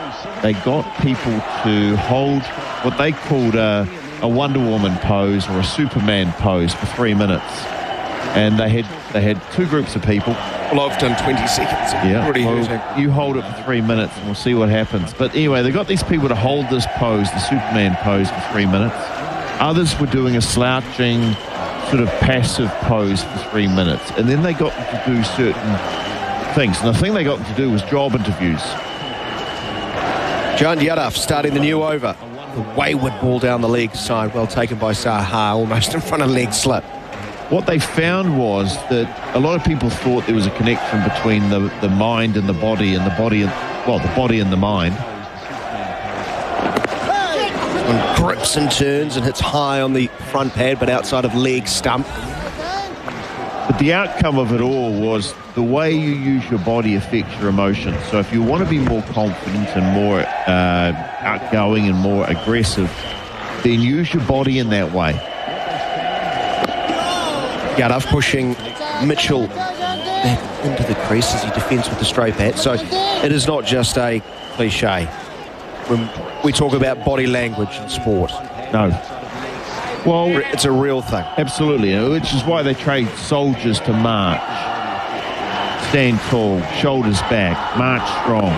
they got people to hold what they called a Wonder Woman pose or a Superman pose for 3 minutes. And they had 2 groups of people. Well, I've done 20 seconds. Yeah, you hold it for 3 minutes and we'll see what happens. But anyway, they got these people to hold this pose, the Superman pose, for 3 minutes. Others were doing a slouching, sort of passive pose for 3 minutes. And then they got them to do certain things. And the thing they got them to do was job interviews. John Yadav starting the new over. The wayward ball down the leg side. Well taken by Saha, almost in front of leg slip. What they found was that a lot of people thought there was a connection between the mind and the body, and the body and the mind. And grips and turns and hits high on the front pad, but outside of leg stump. But the outcome of it all was the way you use your body affects your emotions. So if you want to be more confident and more outgoing and more aggressive, then use your body in that way. Yadav pushing Mitchell back into the crease as he defends with the straight bat. So it is not just a cliche when we talk about body language in sport. No. Well, it's a real thing. Absolutely, which is why they train soldiers to march. Stand tall, shoulders back, march strong.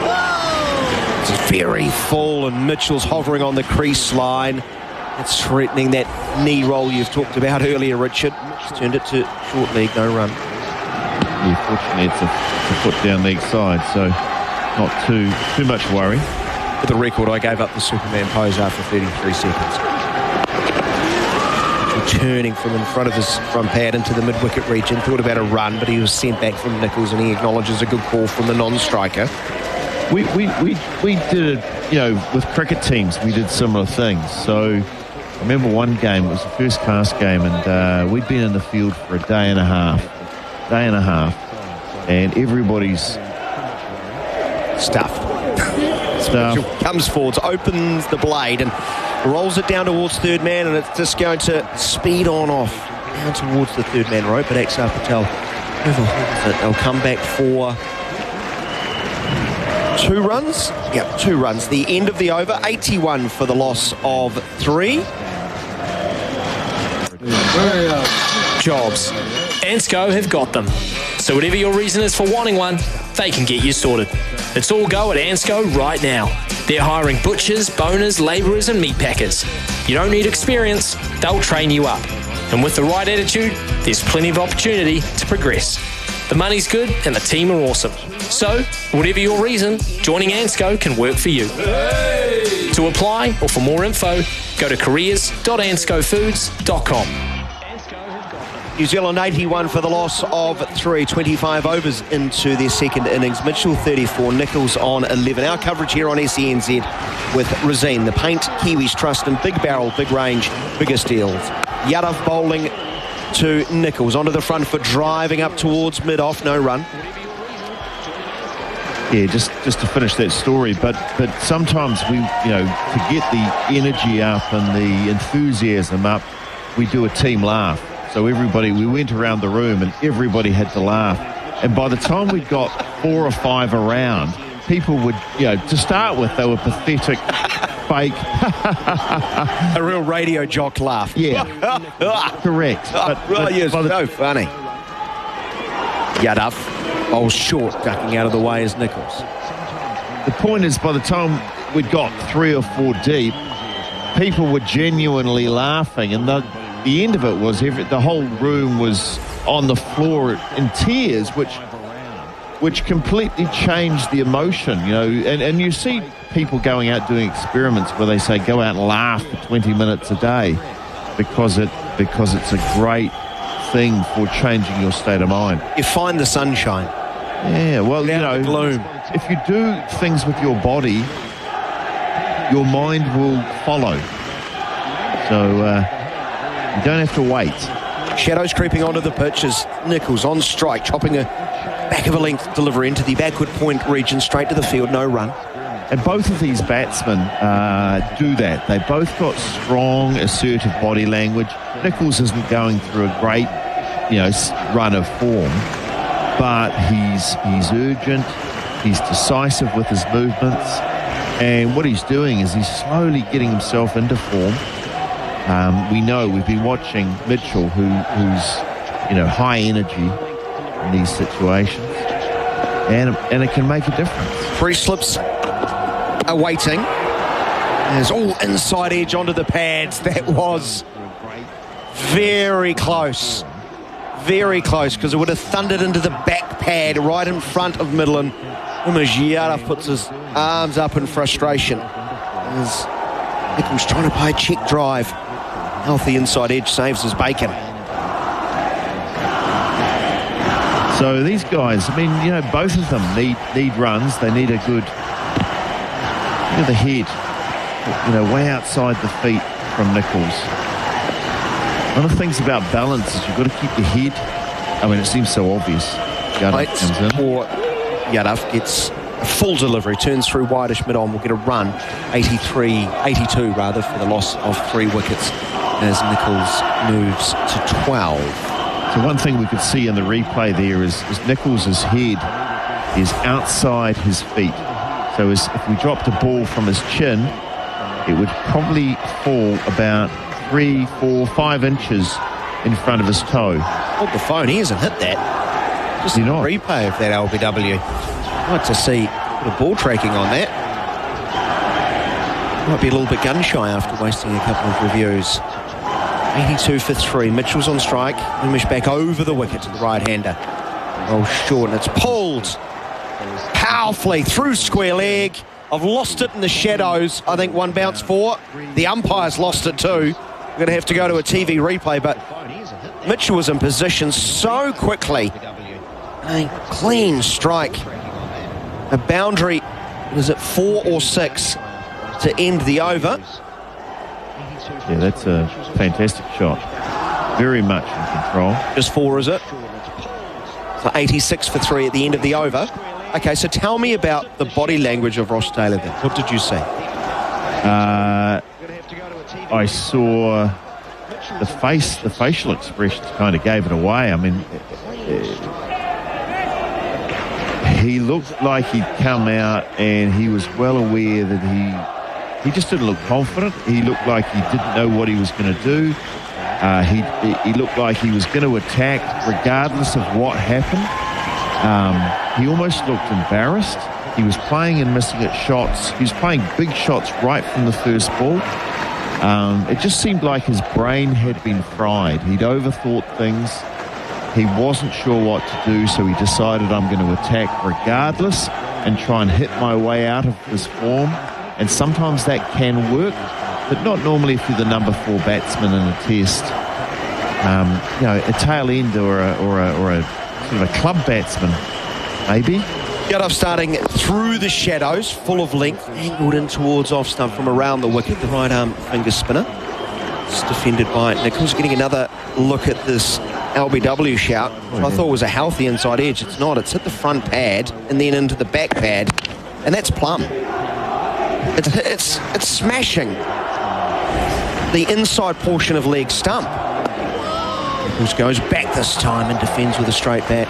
It's very full, and Mitchell's hovering on the crease line. It's threatening that knee roll you've talked about earlier, Richard. He's turned it to short leg, no run. yeah, fortunately it's a foot down leg side, so not too much worry. For the record, I gave up the Superman pose after 33 seconds. Returning from in front of his front pad into the mid-wicket region, thought about a run, but he was sent back from Nicholls, and he acknowledges a good call from the non-striker. We did it, with cricket teams, we did similar things. So I remember one game, it was the first class game, and we'd been in the field for a day and a half, and everybody's stuffed. Comes forwards, opens the blade and rolls it down towards third man, and it's just going to speed on off down towards the third man rope, but Axar Patel overholds it. They'll come back for 2 runs. Yep, 2 runs. The end of the over, 81 for the loss of 3. Jobs. Ansco have got them. So whatever your reason is for wanting one, they can get you sorted. It's all go at Ansco right now. They're hiring butchers, boners, labourers and meat packers. You don't need experience, they'll train you up. And with the right attitude, there's plenty of opportunity to progress. The money's good and the team are awesome. So, whatever your reason, joining Ansco can work for you. Hey! To apply or for more info, go to careers.anscofoods.com. New Zealand 81 for the loss of 3, 25 overs into their second innings. Mitchell 34, Nicholls on 11. Our coverage here on SENZ with Razine, the paint, Kiwis trust in big barrel, big range, biggest deals. Yadav bowling to Nicholls onto the front foot, driving up towards mid-off, no run. Yeah, just to finish that story, but sometimes we, to get the energy up and the enthusiasm up, we do a team laugh. So we went around the room and everybody had to laugh. And by the time we got 4 or 5 around, people would, to start with, they were pathetic, fake. A real radio jock laugh. Yeah, correct. But so funny. Yadav bowls short, ducking out of the way as Nicholls. The point is, by the time we'd got 3 or 4 deep, people were genuinely laughing, and the end of it was the whole room was on the floor in tears, which completely changed the emotion, and you see people going out doing experiments where they say go out and laugh for 20 minutes a day because it's a great thing for changing your state of mind. You find the sunshine. Yeah, well, the gloom. If you do things with your body, your mind will follow. So you don't have to wait. Shadows creeping onto the pitch as Nicholls on strike, chopping a back of a length delivery into the backward point region, straight to the field, no run. And both of these batsmen do that. They both got strong, assertive body language. Nicholls isn't going through a great, run of form, but he's urgent, he's decisive with his movements, and what he's doing is he's slowly getting himself into form. We know, we've been watching Mitchell, who's high energy in these situations, and it can make a difference. 3 slips awaiting. There's all inside edge onto the pads. That was very close, because it would have thundered into the back pad right in front of Midland. Yadav puts his arms up in frustration as Nicholls trying to play a check drive. Healthy inside edge saves his bacon. So these guys, both of them need runs. They need a good, look at the head, way outside the feet from Nicholls. One of the things about balance is you've got to keep your head. It seems so obvious. Yadav comes in. Yadav gets a full delivery, turns through wideish mid-on, will get a run, 82 for the loss of 3 wickets as Nicholls moves to 12. So one thing we could see in the replay there is Nicholls' head is outside his feet. So if we dropped a ball from his chin, it would probably fall about 3, 4, 5 inches in front of his toe. Hold the phone, he hasn't hit that. Just a replay of that LBW. I'd like to see the ball tracking on that. Might be a little bit gun shy after wasting a couple of reviews. 82 for 3. Mitchell's on strike. Umish back over the wicket to the right-hander. Oh, short, and it's pulled powerfully through square leg. I've lost it in the shadows. I think one bounce for. The umpire's lost it too. We're going to have to go to a TV replay, but Mitchell was in position so quickly. A clean strike. A boundary, is it 4 or 6 to end the over? Yeah, that's a fantastic shot. Very much in control. Just 4, is it? So 86 for 3 at the end of the over. Okay, so tell me about the body language of Ross Taylor then. What did you see? I saw the facial expressions kind of gave it away. I mean, he looked like he'd come out and he was well aware that he just didn't look confident. He looked like he didn't know what he was going to do. He looked like he was going to attack regardless of what happened. He almost looked embarrassed. He was playing and missing at shots. He was playing big shots right from the first ball. It just seemed like his brain had been fried. He'd overthought things. He wasn't sure what to do, so he decided, I'm going to attack regardless and try and hit my way out of this form. And sometimes that can work, but not normally if you're the number 4 batsman in a test. A tail end or a sort of a club batsman, maybe. Yadav starting through the shadows, full of length, angled in towards off stump from around the wicket, the right arm finger spinner. It's defended by Nicholls. Getting another look at this LBW shout, which I thought was a healthy inside edge. It's not. It's hit the front pad and then into the back pad, and that's plumb. It's smashing the inside portion of leg stump. Nicholls goes back this time and defends with a straight bat.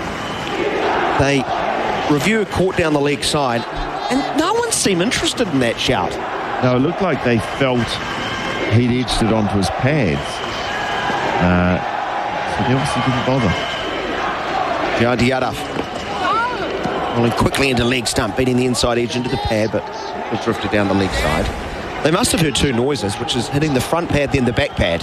They review a caught down the leg side, and no one seemed interested in that shout. No, it looked like they felt he'd edged it onto his pads. So they obviously didn't bother. Jayant Yadav rolling quickly into leg stump, beating the inside edge into the pad, but it drifted down the leg side. They must have heard 2 noises, which is hitting the front pad, then the back pad.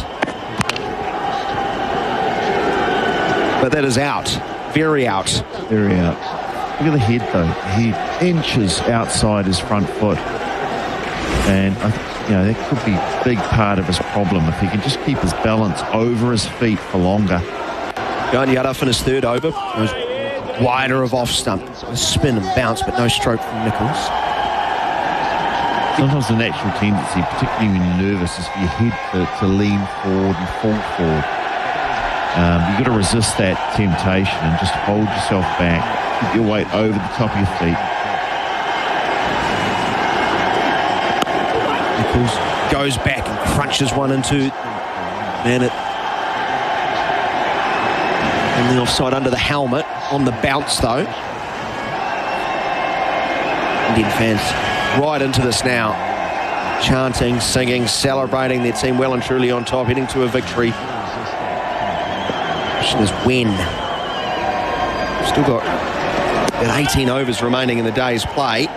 But that is out. Very out. Very out. Look at the head, though. He inches outside his front foot. And, that could be a big part of his problem. If he can just keep his balance over his feet for longer. Jayant Yadav in his 3rd over. Goes wider of off stump. A spin and bounce, but no stroke from Nicholls. Sometimes the natural tendency, particularly when you're nervous, is for your head to lean forward and fall forward. You've got to resist that temptation and just hold yourself back. Keep your weight over the top of your feet. Nicholls goes back and crunches one into Bennett. On the offside under the helmet. On the bounce, though. Indian fans right into this now. Chanting, singing, celebrating their team well and truly on top, heading to a victory. The question is when. Still got about 18 overs remaining in the day's play.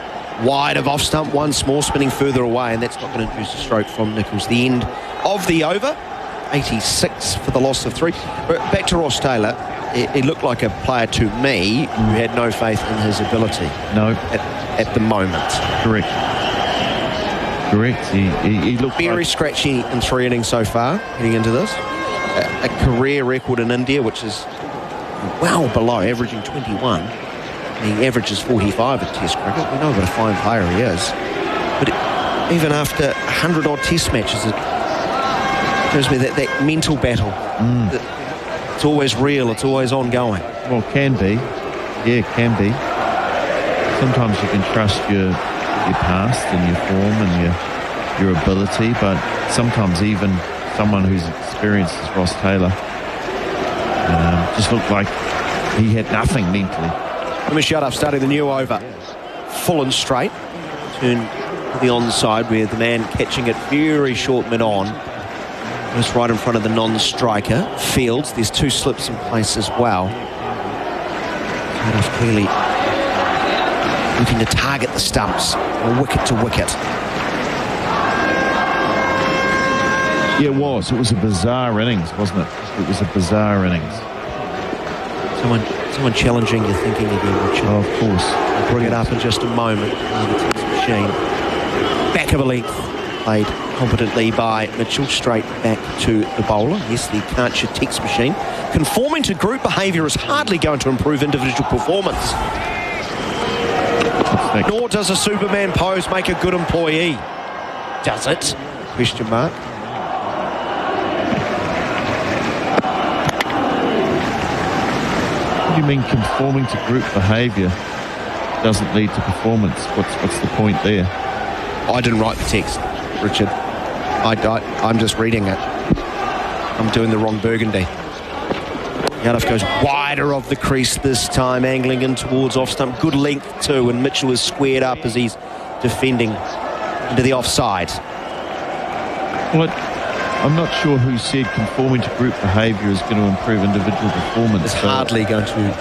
Wide of off stump, one small, spinning further away, and that's not going to induce a stroke from Nicholls. The end of the over, 86 for the loss of 3. But back to Ross Taylor, he looked like a player to me who had no faith in his ability. No. At the moment. Correct. He looked very scratchy in 3 innings so far, heading into this. A career record in India, which is well below, averaging 21. He averages 45 at Test cricket. We know what a fine player he is. But even after 100-odd Test matches, it shows me that mental battle. It's always real. It's always ongoing. Well, it can be. Yeah, it can be. Sometimes you can trust your past and your form and your ability, but sometimes even someone who's experienced as Ross Taylor just looked like he had nothing mentally. Hamish Yadav starting the new over. Full and straight. Turn to the onside where the man catching it very short mid-on. Just right in front of the non-striker. Fields, there's 2 slips in place as well. Yadav clearly looking to target the stumps. Wicket to wicket. Yeah, it was. It was a bizarre innings, wasn't it? It was a bizarre innings. Someone challenging your thinking again, Richard. Oh, of course. I'll bring it up in just a moment. The text machine. Back of a length. Played competently by Mitchell, straight back to the bowler. Yes, the Karcher text machine. Conforming to group behaviour is hardly going to improve individual performance. Nor does a Superman pose make a good employee. Does it? Question mark. What do you mean conforming to group behaviour doesn't lead to performance? What's the point there? I didn't write the text, Richard. I'm just reading it. I'm doing the Ron Burgundy. Yadav goes wider of the crease this time, angling in towards off stump. Good length too, and Mitchell is squared up as he's defending into the offside. Well, I'm not sure who said conforming to group behaviour is going to improve individual performance. It's hardly going to.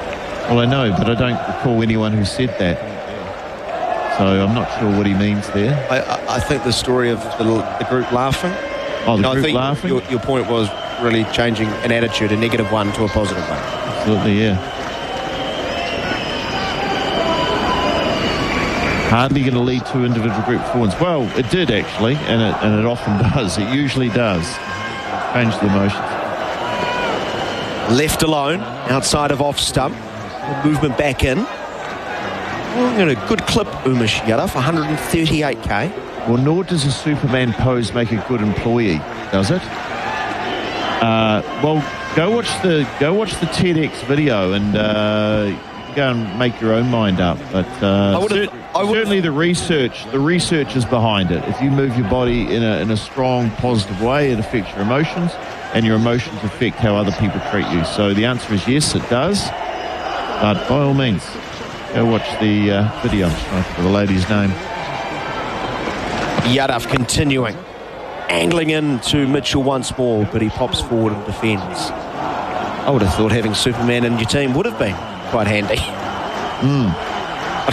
Well, I know, but I don't recall anyone who said that. So I'm not sure what he means there. I think the story of the group laughing. Oh, the group laughing? Your point was really changing an attitude, a negative one to a positive one. Absolutely, yeah. Hardly going to lead to individual group performance. Well, it did actually, and it often does. It usually does. Change the emotions. Left alone, outside of off stump. Movement back in. A good clip, Umesh Yadav, 138k. Well, nor does a Superman pose make a good employee, does it? Well, go watch the TEDx video and go and make your own mind up. But certainly the research is behind it. If you move your body in a strong, positive way, it affects your emotions, and your emotions affect how other people treat you. So the answer is yes, it does. But by all means, go watch the video. For the lady's name. Yadav continuing. Angling into Mitchell once more, but he pops forward and defends. I would have thought having Superman in your team would have been quite handy.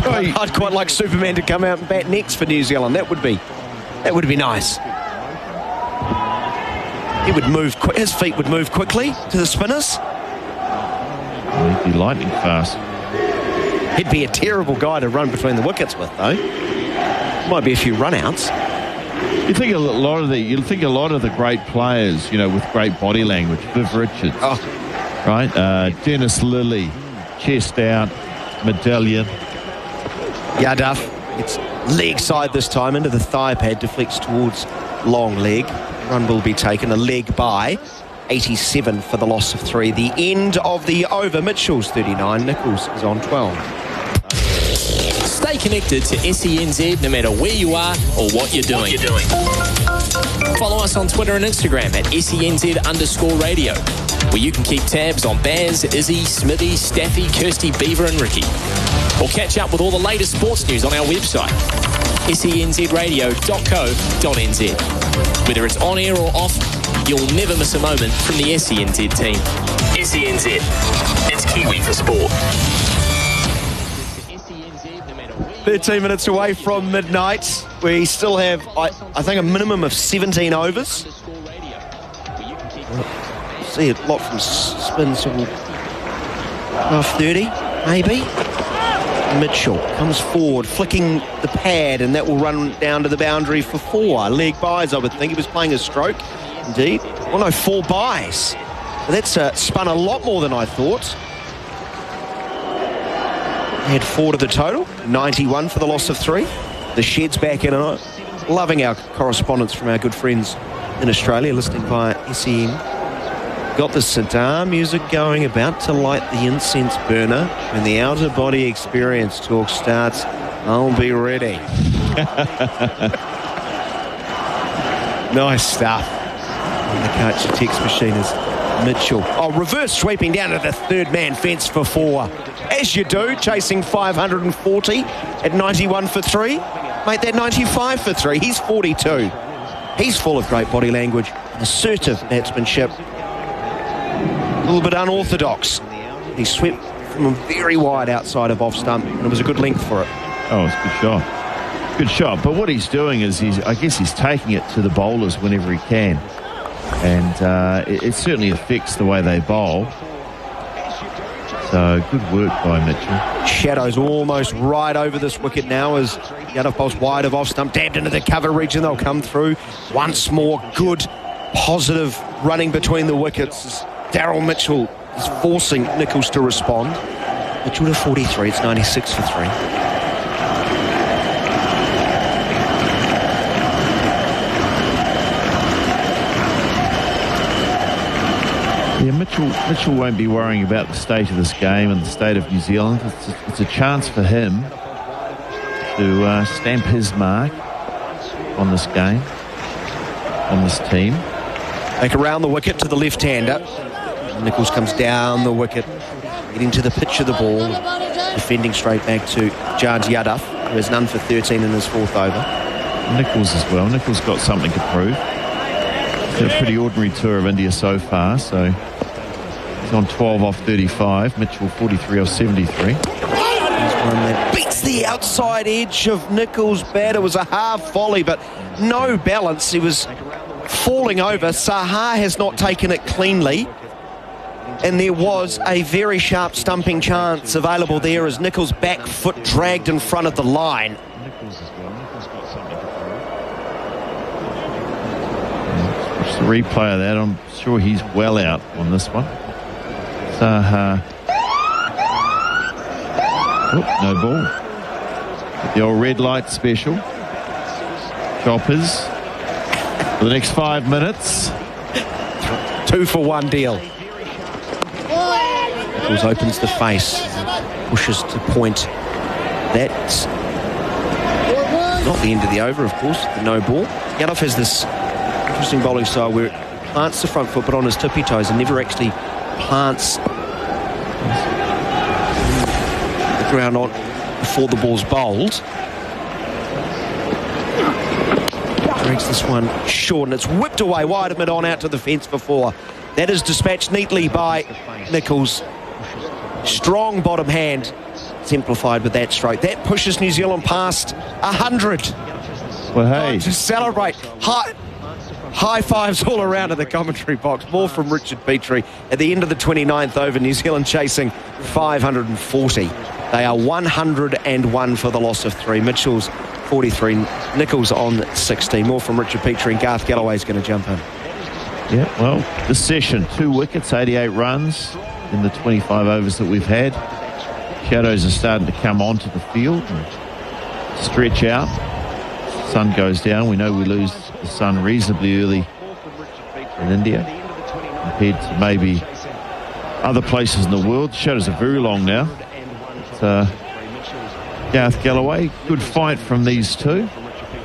I'd quite like Superman to come out and bat next for New Zealand. That would be nice. He would move. His feet would move quickly to the spinners. He'd be lightning fast. He'd be a terrible guy to run between the wickets with, though. Might be a few run-outs. You think a lot of the great players, with great body language. Viv Richards, right? Dennis Lilly, chest out, medallion. Yadav, it's leg side this time into the thigh pad, deflects towards long leg. Run will be taken, a leg by 87 for the loss of 3. The end of the over. Mitchell's 39, Nichols is on 12. Stay connected to SENZ no matter where you are or what you're doing. Follow us on Twitter and Instagram at SENZ_radio, where you can keep tabs on Baz, Izzy, Smithy, Staffy, Kirsty, Beaver and Ricky. Or catch up with all the latest sports news on our website, senzradio.co.nz. Whether it's on air or off, you'll never miss a moment from the SENZ team. SENZ, it's Kiwi for sport. 13 minutes away from midnight. We still have, I think, a minimum of 17 overs. See a lot from spins till half 30, maybe. Mitchell comes forward, flicking the pad, and that will run down to the boundary for 4. Leg buys, I would think. He was playing a stroke, indeed. Oh no, 4 buys. That's spun a lot more than I thought. Had 4 to the total, 91 for the loss of 3. The Shed's back in, and loving our correspondence from our good friends in Australia, listening via SEM. Got the Sadar music going, about to light the incense burner. When the outer body experience talk starts, I'll be ready. Nice stuff. And the Karcher text machine is Mitchell. Oh, reverse sweeping down to the third man fence for 4. As you do, chasing 540 at 91 for 3. Mate, that 95 for 3. He's 42. He's full of great body language, assertive batsmanship. A little bit unorthodox. He swept from very wide outside of off stump, and it was a good length for it. Oh, it's a good shot. Good shot. But what he's doing is I guess he's taking it to the bowlers whenever he can. And it certainly affects the way they bowl. So good work by Mitchell. Shadows almost right over this wicket now as Yadav bowls wide of off stump, dabbed into the cover region. They'll come through. Once more, good, positive running between the wickets as Daryl Mitchell is forcing Nicholls to respond. Mitchell to 43. It's 96 for 3. Yeah, Mitchell won't be worrying about the state of this game and the state of New Zealand. It's a chance for him to stamp his mark on this game, on this team. Take around the wicket to the left-hander. Nicholls comes down the wicket, getting to the pitch of the ball, defending straight back to Jaj Yadav, who has none for 13 in his 4th over. Nicholls as well. Nicholls got something to prove. It's a pretty ordinary tour of India so far, so he's on 12 off 35. Mitchell 43 off 73. He's one that beats the outside edge of Nicholls' bat. It was a half volley, but no balance. He was falling over. Saha has not taken it cleanly. And there was a very sharp stumping chance available there as Nicholls' back foot dragged in front of the line. Watch the replay of that. I'm sure he's well out on this one. Saha. No ball. The old red light special. Choppers for the next 5 minutes. 2-for-1 deal. Nicholls opens the face, pushes to point. That's not the end of the over, of course, the no ball. Yadav has this interesting bowling style where it plants the front foot but on his tippy toes and never actually plants the ground on before the ball's bowled. Drags this one short and it's whipped away wide of mid-on out to the fence for 4. That is dispatched neatly by Nicholls. Strong bottom hand, simplified with that stroke. That pushes New Zealand past 100. Well, hey. To celebrate. High fives all around in the commentary box. More from Richard Petrie. At the end of the 29th over, New Zealand chasing 540. They are 101 for the loss of 3. Mitchell's 43, Nicholls on 16. More from Richard Petrie, and Garth Galloway's going to jump in. Yeah, well, this session, 2 wickets, 88 runs in the 25 overs that we've had. Shadows are starting to come onto the field and stretch out. The sun goes down. We know we lose the sun reasonably early in India compared to maybe other places in the world. The shadows are very long now. Garth Galloway, good fight from these two.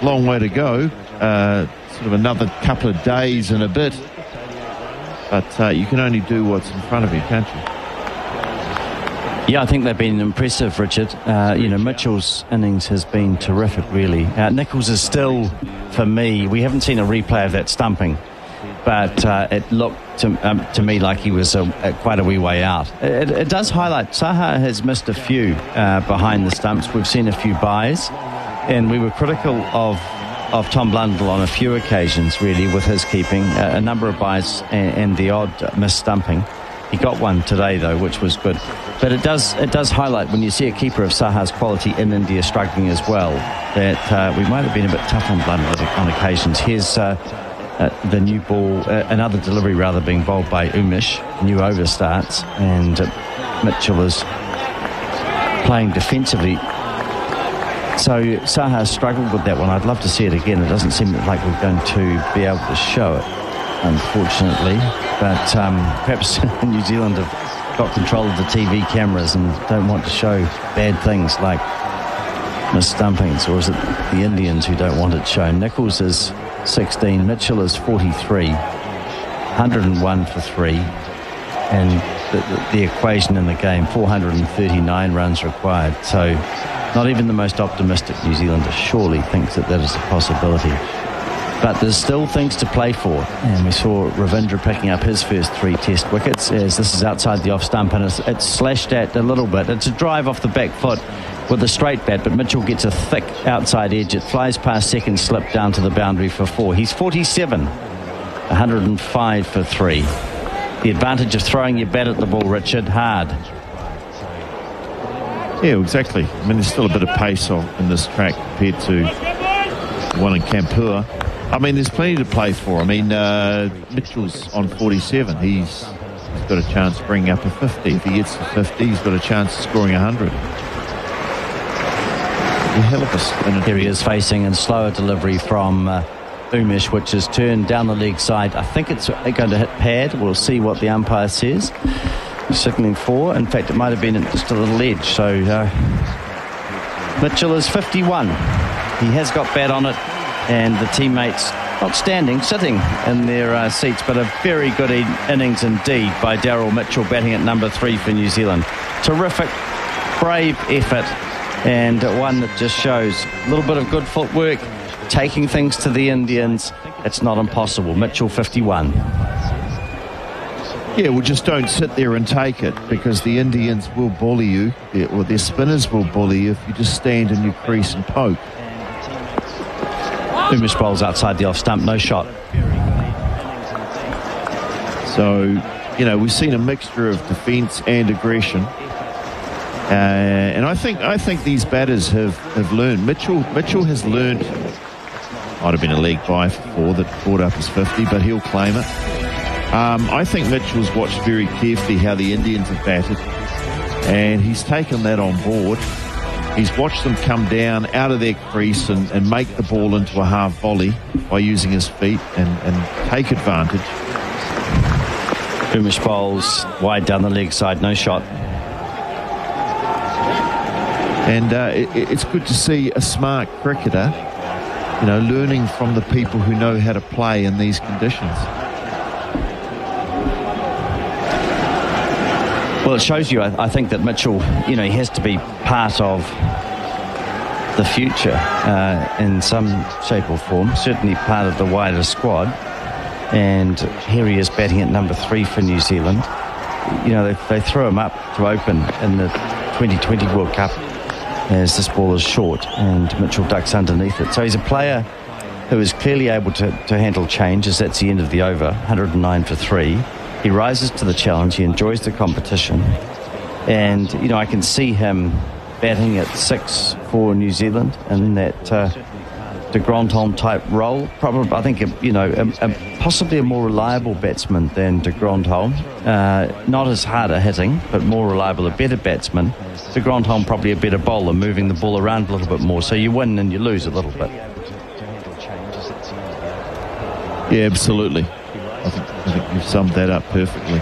Long way to go. Sort of another couple of days and a bit. But you can only do what's in front of you, can't you? Yeah, I think they've been impressive, Richard. Mitchell's innings has been terrific, really. Nicholls is still, for me, we haven't seen a replay of that stumping, but it looked to me like he was quite a wee way out. It does highlight, Saha has missed a few behind the stumps. We've seen a few byes, and we were critical of Tom Blundell on a few occasions, really, with his keeping. A number of byes and the odd mis-stumping. He got one today, though, which was good. But it does highlight, when you see a keeper of Saha's quality in India struggling as well, that we might have been a bit tough on Blundell on occasions. Here's the new ball, another delivery rather, being bowled by Umesh. New over starts, and Mitchell is playing defensively. So Saha struggled with that one. I'd love to see it again. It doesn't seem like we're going to be able to show it, unfortunately. But perhaps New Zealand have got control of the TV cameras and don't want to show bad things like mis-stumpings, or is it the Indians who don't want it shown? Nicholls is 16, Mitchell is 43, 101 for 3, and the equation in the game, 439 runs required. So not even the most optimistic New Zealander surely thinks that is a possibility. But there's still things to play for, and we saw Ravindra picking up his first 3 test wickets as this is outside the off stump, and it's slashed at a little bit. It's a drive off the back foot with a straight bat, but Mitchell gets a thick outside edge. It flies past second slip down to the boundary for 4. He's 47, 105 for 3. The advantage of throwing your bat at the ball, Richard, hard. Yeah, exactly. I mean, there's still a bit of pace in this track compared to the one in Kampua. I mean, there's plenty to play for. I mean, Mitchell's on 47. He's got a chance of bringing up a 50. If he gets to 50, he's got a chance of scoring 100. Here he is facing a slower delivery from Umish, which is turned down the leg side. I think it's going to hit pad. We'll see what the umpire says. Signalling 4. In fact, it might have been just a little edge. So Mitchell is 51. He has got bat on it, and the teammates not standing, sitting in their seats, but a very good innings indeed by Daryl Mitchell, batting at number 3 for New Zealand. Terrific, brave effort, and one that just shows a little bit of good footwork, taking things to the Indians. It's not impossible. Mitchell 51. Yeah, well, just don't sit there and take it, because the Indians will bully you, or their spinners will bully you if you just stand in your crease and poke. Umish bowls outside the off stump, no shot. So, you know, we've seen a mixture of defence and aggression. And I think these batters have learned. Mitchell has learned. Might have been a leg by for 4 that brought up his 50, but he'll claim it. I think Mitchell's watched very carefully how the Indians have batted, and he's taken that on board. He's watched them come down out of their crease and make the ball into a half volley by using his feet and take advantage. Umish bowls wide down the leg side, no shot. And it's good to see a smart cricketer, you know, learning from the people who know how to play in these conditions. Well, it shows you, I think, that Mitchell, you know, he has to be part of the future in some shape or form, certainly part of the wider squad. And here he is batting at number 3 for New Zealand. You know, they throw him up to open in the 2020 World Cup as this ball is short, and Mitchell ducks underneath it. So he's a player who is clearly able to handle change, as that's the end of the over, 109 for 3. He rises to the challenge. He enjoys the competition. And, you know, I can see him batting at 6 for New Zealand in that de Grandhomme type role. Probably, I think, you know, possibly a more reliable batsman than de Grandhomme. Not as hard at hitting, but more reliable, a better batsman. De Grandhomme probably a better bowler, moving the ball around a little bit more. So you win and you lose a little bit. Yeah, absolutely. I think you've summed that up perfectly.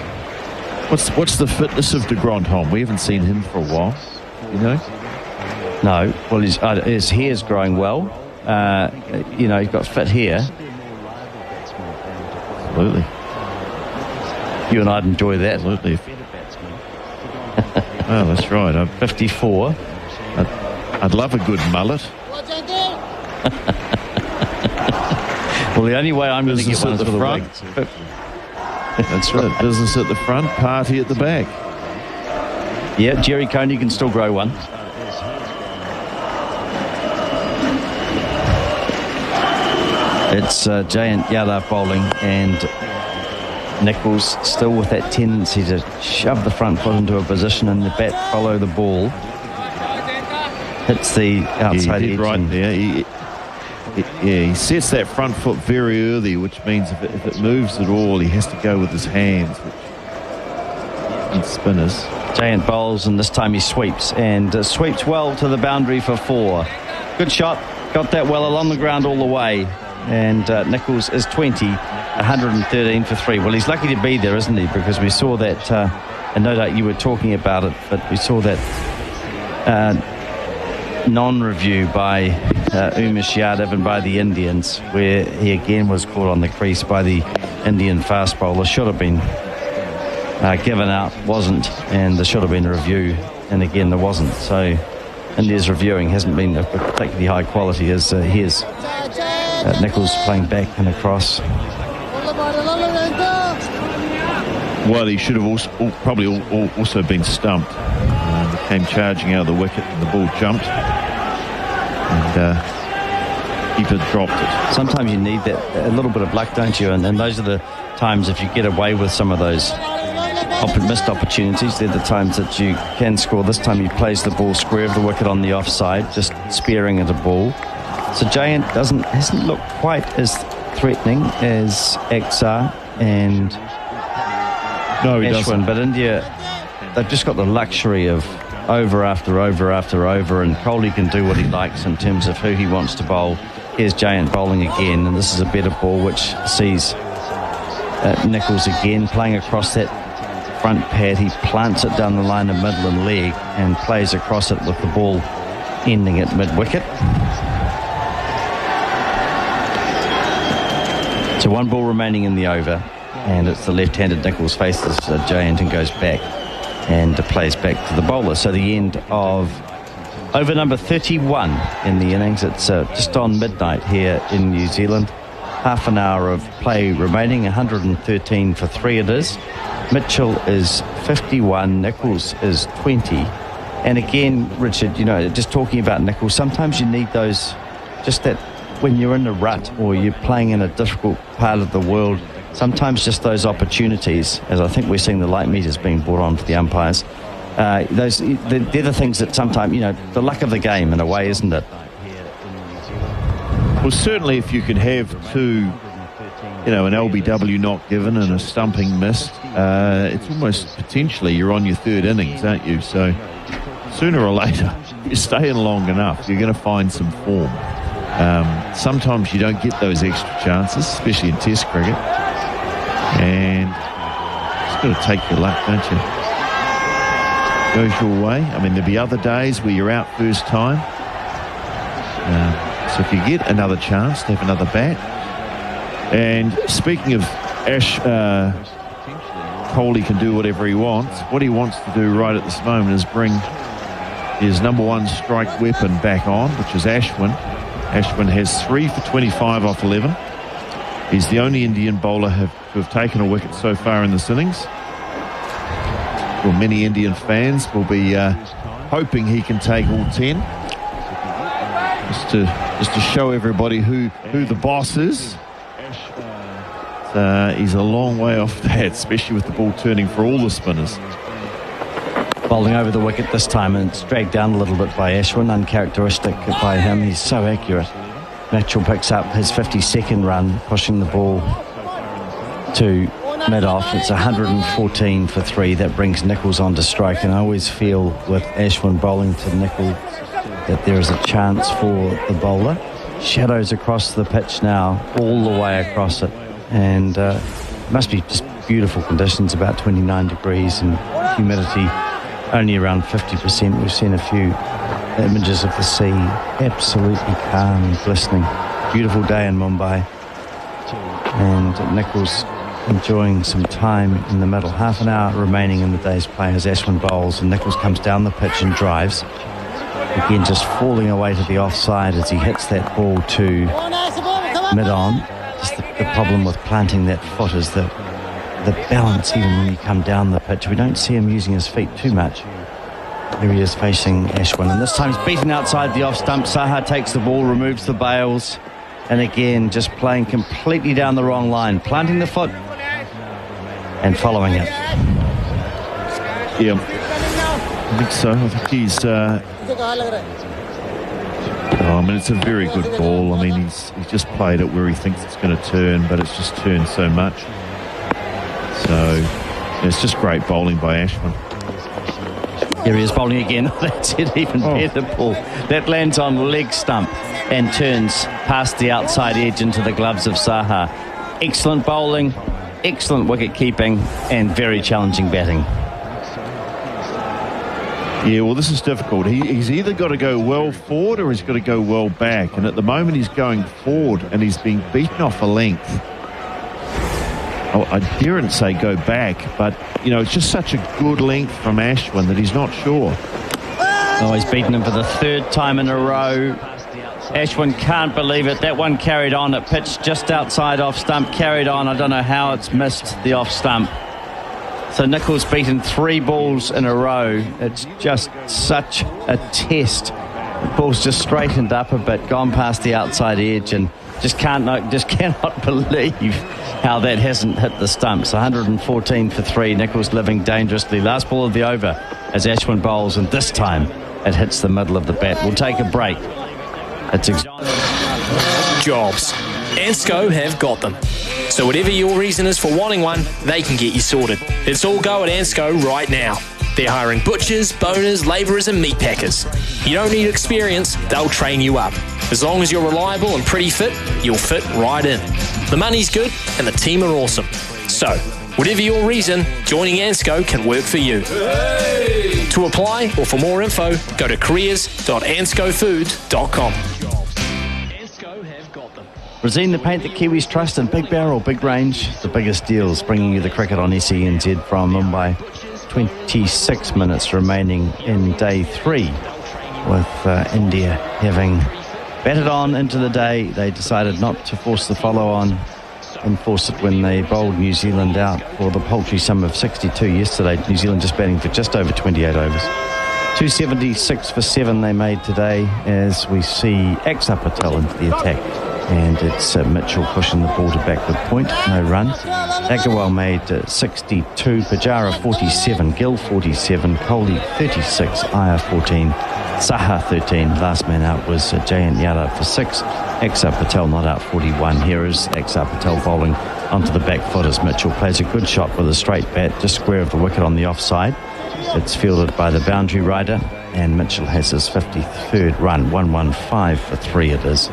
What's the fitness of de Grandhomme? We haven't seen him for a while, you know? No. Well, his hair's growing well. You know, he's got fit hair. Absolutely. You and I'd enjoy that. Absolutely. Oh, that's right. I'm 54. I'd love a good mullet. Well, the only way I'm going to get one is with a wig. That's right. Business at the front, party at the back. Yeah, Jerry Coney can still grow one. It's Jayant Yadav bowling, and Nichols still with that tendency to shove the front foot into a position and the bat follow the ball. Hits the outside edge. Right there. He sets that front foot very early, which means if it moves at all, he has to go with his hands, which needs spinners. Jayant bowls, and this time he sweeps, and sweeps well to the boundary for 4. Good shot. Got that well along the ground all the way. And Nichols is 20, 113 for 3. Well, he's lucky to be there, isn't he? Because we saw that, and no doubt you were talking about it, but we saw that non-review by Umish Yadav and by the Indians, where he again was caught on the crease by the Indian fast bowler. Should have been given out, wasn't, and there should have been a review, and again there wasn't. So India's reviewing hasn't been of particularly high quality as his. Nichols playing back and across. Well, he should have probably also been stumped. Came charging out of the wicket and the ball jumped, and keeper dropped it. Sometimes you need that a little bit of luck, don't you? And those are the times if you get away with some of those missed opportunities. They're the times that you can score. This time he plays the ball square of the wicket on the offside, just sparing at a ball. So Jayant hasn't looked quite as threatening as Axar and Ashwin, but India, they've just got the luxury of over after over after over, and Kohli can do what he likes in terms of who he wants to bowl. Here's Jayant bowling again, and this is a better ball which sees Nicholls again playing across that front pad. He plants it down the line of middle and leg and plays across it with the ball ending at mid-wicket. So one ball remaining in the over, and it's the left-handed Nicholls faces Jayant and goes back and plays back to the bowler. So the end of over number 31 in the innings. It's just on midnight here in New Zealand. Half an hour of play remaining, 113 for 3 it is. Mitchell is 51, Nicholls is 20. And again, Richard, just talking about Nicholls, sometimes you need those, just that when you're in a rut or you're playing in a difficult part of the world, sometimes just those opportunities, as I think we're seeing the light meters being brought on for the umpires, they're the things that sometimes, the luck of the game in a way, isn't it? Well, certainly if you could have two, an LBW not given and a stumping missed, it's almost potentially you're on your third innings, aren't you? So sooner or later, if you stay in long enough, you're going to find some form. Sometimes you don't get those extra chances, especially in Test cricket. And it's got to take your luck, don't you? Goes your way. I mean, there'll be other days where you're out first time. So if you get another chance to have another bat. And speaking of Kohli can do whatever he wants. What he wants to do right at this moment is bring his number one strike weapon back on, which is Ashwin. Ashwin has 3 for 25 off 11. He's the only Indian bowler to have taken a wicket so far in this innings. Well, many Indian fans will be hoping he can take all 10. Just to show everybody who the boss is. He's a long way off that, especially with the ball turning for all the spinners. Bowling over the wicket this time, and it's dragged down a little bit by Ashwin, uncharacteristic by him. He's so accurate. Mitchell picks up his 52nd run, pushing the ball to mid-off. It's 114 for 3. That brings Nicholls on to strike, and I always feel with Ashwin bowling to Nicholls that there is a chance for the bowler. Shadows across the pitch now, all the way across it, and it must be just beautiful conditions, about 29 degrees, and humidity only around 50%. We've seen a few images of the sea, absolutely calm and glistening. Beautiful day in Mumbai, and Nicholls enjoying some time in the middle. Half an hour remaining in the day's play as Ashwin bowls, and Nicholls comes down the pitch and drives. Again, just falling away to the offside as he hits that ball to mid-on. Just the problem with planting that foot is the balance, even when you come down the pitch. We don't see him using his feet too much. Here he is facing Ashwin, and this time he's beaten outside the off stump. Saha takes the ball, removes the bails, and again just playing completely down the wrong line, planting the foot and following it. Yeah, I think so. I think he's I mean, it's a very good ball. I mean, he's just played it where he thinks it's going to turn, but it's just turned so much. So it's just great bowling by Ashwin. Here he is bowling again. That's it, even better ball. That lands on leg stump and turns past the outside edge into the gloves of Saha. Excellent bowling, excellent wicket keeping, and very challenging batting. Yeah, well, this is difficult. He's either got to go well forward or he's got to go well back. And at the moment he's going forward and he's being beaten off a length. Oh, I daren't say go back, but, it's just such a good length from Ashwin that he's not sure. Oh, he's beaten him for the third time in a row. Ashwin can't believe it. That one carried on. It pitched just outside off stump, carried on. I don't know how it's missed the off stump. So Nicholls beaten 3 balls in a row. It's just such a test. The ball's just straightened up a bit, gone past the outside edge, and Just cannot believe how that hasn't hit the stumps. 114 for 3. Nicholls living dangerously. Last ball of the over as Ashwin bowls, and this time it hits the middle of the bat. We'll take a break. Jobs. Ansco have got them. So whatever your reason is for wanting one, they can get you sorted. It's all go at Ansco right now. They're hiring butchers, boners, labourers and meat packers. You don't need experience, they'll train you up. As long as you're reliable and pretty fit, you'll fit right in. The money's good and the team are awesome. So, whatever your reason, joining Ansco can work for you. Hey! To apply or for more info, go to careers.anscofood.com. Resine, the paint that Kiwis trust, and Big Barrel, Big Range, the biggest deals, bringing you the cricket on SENZ from Mumbai. 26 minutes remaining in day 3, with India having batted on into the day. They decided not to force the follow-on and force it when they bowled New Zealand out for the paltry sum of 62 yesterday. New Zealand just batting for just over 28 overs. 276 for 7 they made today, as we see Axar Patel into the attack. And it's Mitchell pushing the ball to backward point. No run. Agarwal made 62. Pujara 47. Gill 47. Kohli 36. Iyer 14. Saha 13. Last man out was Jayant Yadav for 6. Axar Patel not out, 41. Here is Axar Patel bowling onto the back foot as Mitchell plays a good shot with a straight bat, just square of the wicket on the offside. It's fielded by the boundary rider, and Mitchell has his 53rd run. 115 for 3 it is.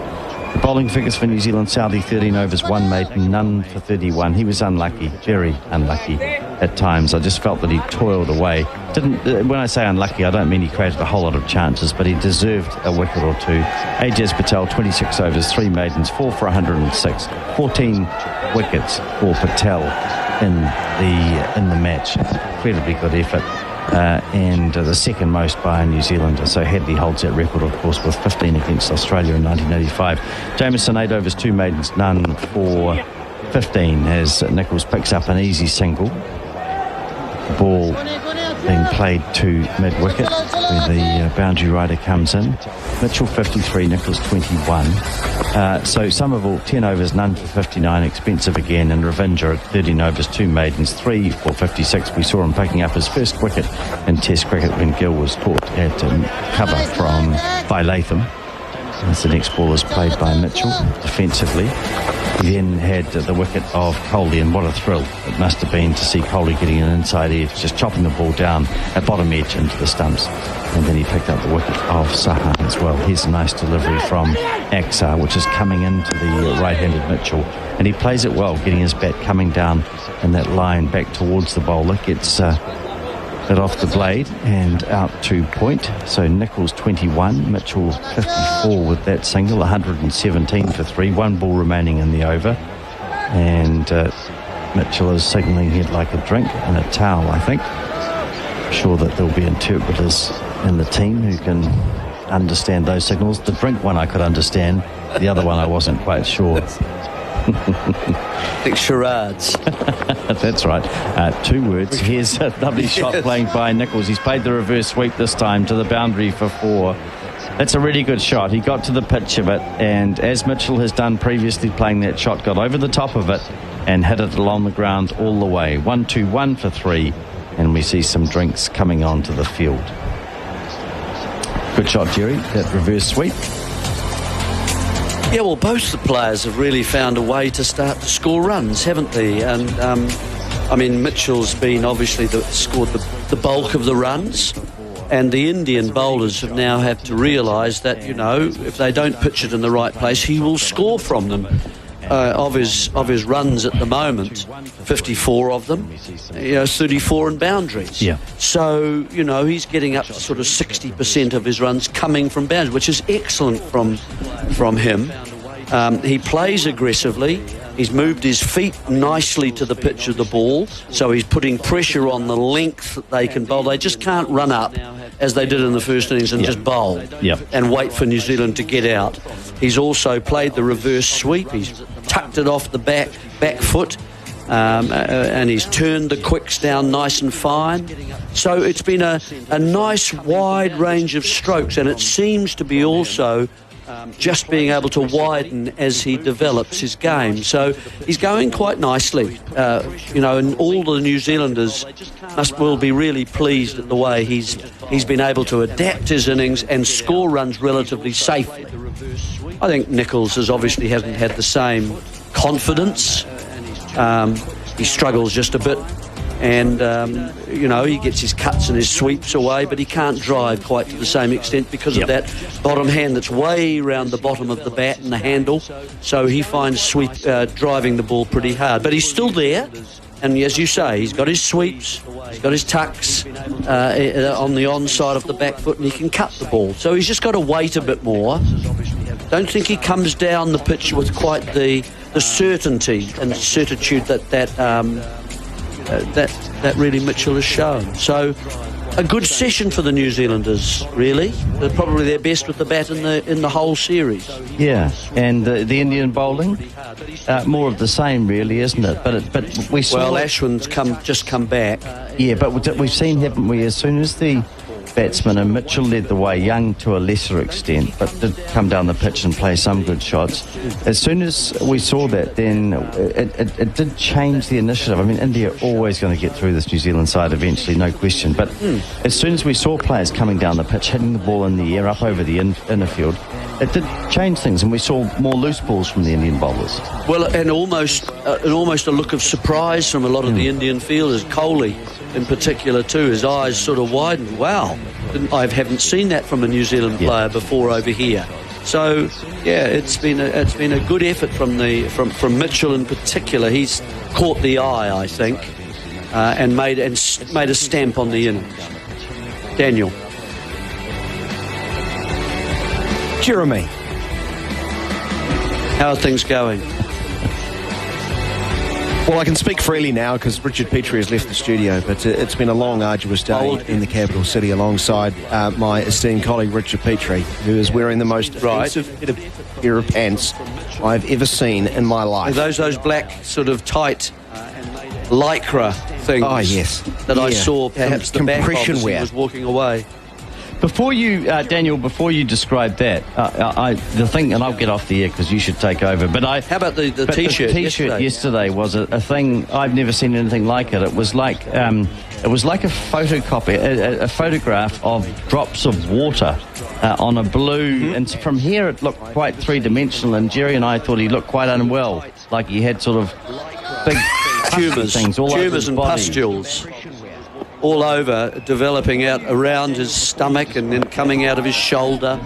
The bowling figures for New Zealand: Southee 13 overs, 1 maiden, none for 31. He was unlucky, very unlucky at times. I just felt that he toiled away. When I say unlucky, I don't mean he created a whole lot of chances, but he deserved a wicket or two. Ajaz Patel 26 overs, 3 maidens, 4 for 106. 14 wickets for Patel in the match. Incredibly good effort. And the second most by a New Zealander. So Hadley holds that record, of course, with 15 against Australia in 1985. Jamieson 8 overs, 2 maidens, none for 15 as Nicholls picks up an easy single. The ball being played to mid-wicket where the boundary rider comes in. Mitchell 53, Nicholls 21. So Somerville 10 overs, none for 59, expensive again, and Ravinder at 13 overs, 2 maidens, 3 for 56. We saw him picking up his first wicket in Test cricket when Gill was caught at cover by Latham. As the next ball is played by Mitchell defensively. He then had the wicket of Kohli, and what a thrill it must have been to see Kohli getting an inside edge, just chopping the ball down at bottom edge into the stumps. And then he picked up the wicket of Saha as well. Here's a nice delivery from Axar, which is coming into the right-handed Mitchell. And he plays it well, getting his bat coming down in that line back towards the bowler. Gets it off the blade and out to point. So Nicholls 21, Mitchell 54 with that single, 117 for 3, 1 ball remaining in the over. And Mitchell is signalling he'd like a drink and a towel, I think. I'm sure that there'll be interpreters in the team who can understand those signals. The drink one I could understand, the other one I wasn't quite sure. I think charades. That's right. 2 words. Here's a lovely shot playing by Nicholls. He's played the reverse sweep this time to the boundary for 4. That's a really good shot. He got to the pitch of it, and as Mitchell has done previously playing that shot, got over the top of it and hit it along the ground all the way. 1-2-1 for 3, and we see some drinks coming onto the field. Good shot, Jerry, that reverse sweep. Yeah, well, both the players have really found a way to start to score runs, haven't they? And, I mean, Mitchell's been obviously scored the bulk of the runs, and the Indian bowlers have now had to realise that, you know, if they don't pitch it in the right place, he will score from them. Of his runs at the moment, 54 of them, 34 in boundaries. Yeah. So, you know, he's getting up to sort of 60% of his runs coming from boundaries, which is excellent from him. He plays aggressively. He's moved his feet nicely to the pitch of the ball, so he's putting pressure on the length that they can bowl. They just can't run up as they did in the first innings and just bowl and wait for New Zealand to get out. He's also played the reverse sweep. He's tucked it off the back foot, and he's turned the quicks down nice and fine. So it's been a nice wide range of strokes, and it seems to be also just being able to widen as he develops his game. So he's going quite nicely, and all the New Zealanders will be really pleased at the way he's been able to adapt his innings and score runs relatively safely. I think Nicholls obviously hasn't had the same confidence. He struggles just a bit. And, he gets his cuts and his sweeps away, but he can't drive quite to the same extent because of that bottom hand that's way round the bottom of the bat and the handle. So he finds driving the ball pretty hard. But he's still there. And as you say, he's got his sweeps, he's got his tucks on the onside of the back foot, and he can cut the ball. So he's just got to wait a bit more. Don't think he comes down the pitch with quite the certainty and certitude that really Mitchell has shown. So a good session for the New Zealanders, really. They're probably their best with the bat in the whole series. Yeah, and the Indian bowling, more of the same, really, isn't it? But we saw... Well, Ashwin's just come back. Yeah, but we've seen, haven't we, as soon as the batsman, and Mitchell led the way, Young to a lesser extent, but did come down the pitch and play some good shots. As soon as we saw that, then it did change the initiative. I mean, India are always going to get through this New Zealand side eventually, no question. But as soon as we saw players coming down the pitch, hitting the ball in the air, up over the inner field, it did change things, and we saw more loose balls from the Indian bowlers. Well, and almost a look of surprise from a lot of the Indian fielders. Kohli, in particular, too, his eyes sort of widened. Wow, I haven't seen that from a New Zealand player before over here. So, yeah, it's been a good effort from Mitchell in particular. He's caught the eye, I think, and made a stamp on the innings. Daniel. Jeremy. How are things going? Well, I can speak freely now because Richard Petrie has left the studio, but it's been a long, arduous day in the capital city alongside my esteemed colleague Richard Petrie, who is wearing the most offensive pair of pants I've ever seen in my life. Those black sort of tight lycra things. Oh, yes. That I saw perhaps the back of as he was walking away. Before you, Daniel, before you describe that, the thing, and I'll get off the air because you should take over. But how about the T-shirt? The T-shirt yesterday was a thing. I've never seen anything like it. It was like a photocopy, a photograph of drops of water on a blue. And from here, it looked quite three-dimensional. And Jerry and I thought he looked quite unwell, like he had sort of big tumours and pustules all over, developing out around his stomach and then coming out of his shoulder.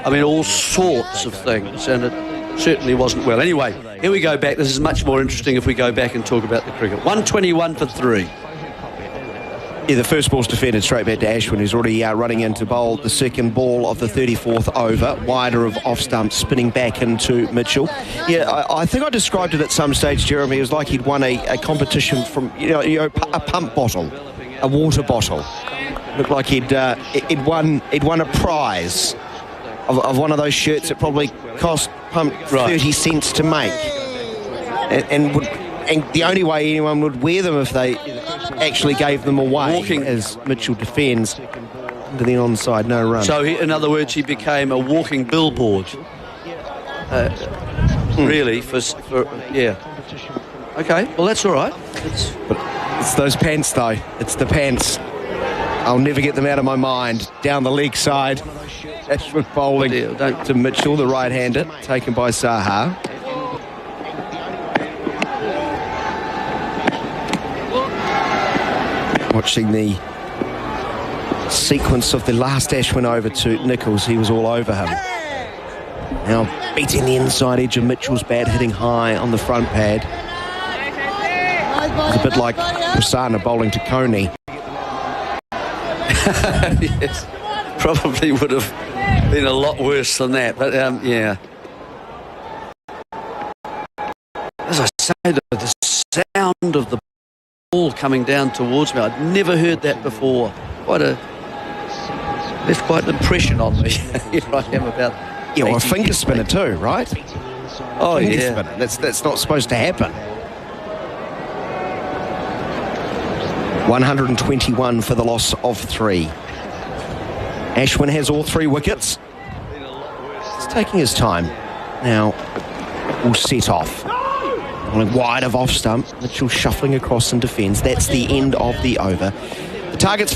I mean, all sorts of things, and it certainly wasn't well. Anyway, here we go back. This is much more interesting if we go back and talk about the cricket. 121 for 3. Yeah, the first ball's defended straight back to Ashwin, who's already running in to bowl the second ball of the 34th over, wider of off stump, spinning back into Mitchell. Yeah, I think I described it at some stage, Jeremy. It was like he'd won a competition from a pump bottle. A water bottle. Looked like he'd won a prize of one of those shirts that probably cost pump 30 cents to make, and the only way anyone would wear them if they actually gave them away. As Mitchell defends into the onside, no run. So in other words, he became a walking billboard. Really, for yeah. Okay, well that's all right. It's those pants, though. It's the pants. I'll never get them out of my mind. Down the leg side. Ashwin bowling to Mitchell, the right-hander, taken by Saha. Watching the sequence of the last Ashwin over to Nicholls, he was all over him. Now beating the inside edge of Mitchell's bat, hitting high on the front pad. It's a bit like Prasanna bowling to Coney. Yes, probably would have been a lot worse than that, but yeah. As I say, the sound of the ball coming down towards me, I'd never heard that before. Left quite an impression on me. Here I am about. Yeah, well, a finger spinner too, right? Oh, yeah. That's not supposed to happen. 121 for the loss of 3. Ashwin has all 3 wickets. taking his time. Now, will set off. Wide of off stump. Mitchell shuffling across and defends. That's the end of the over. The target's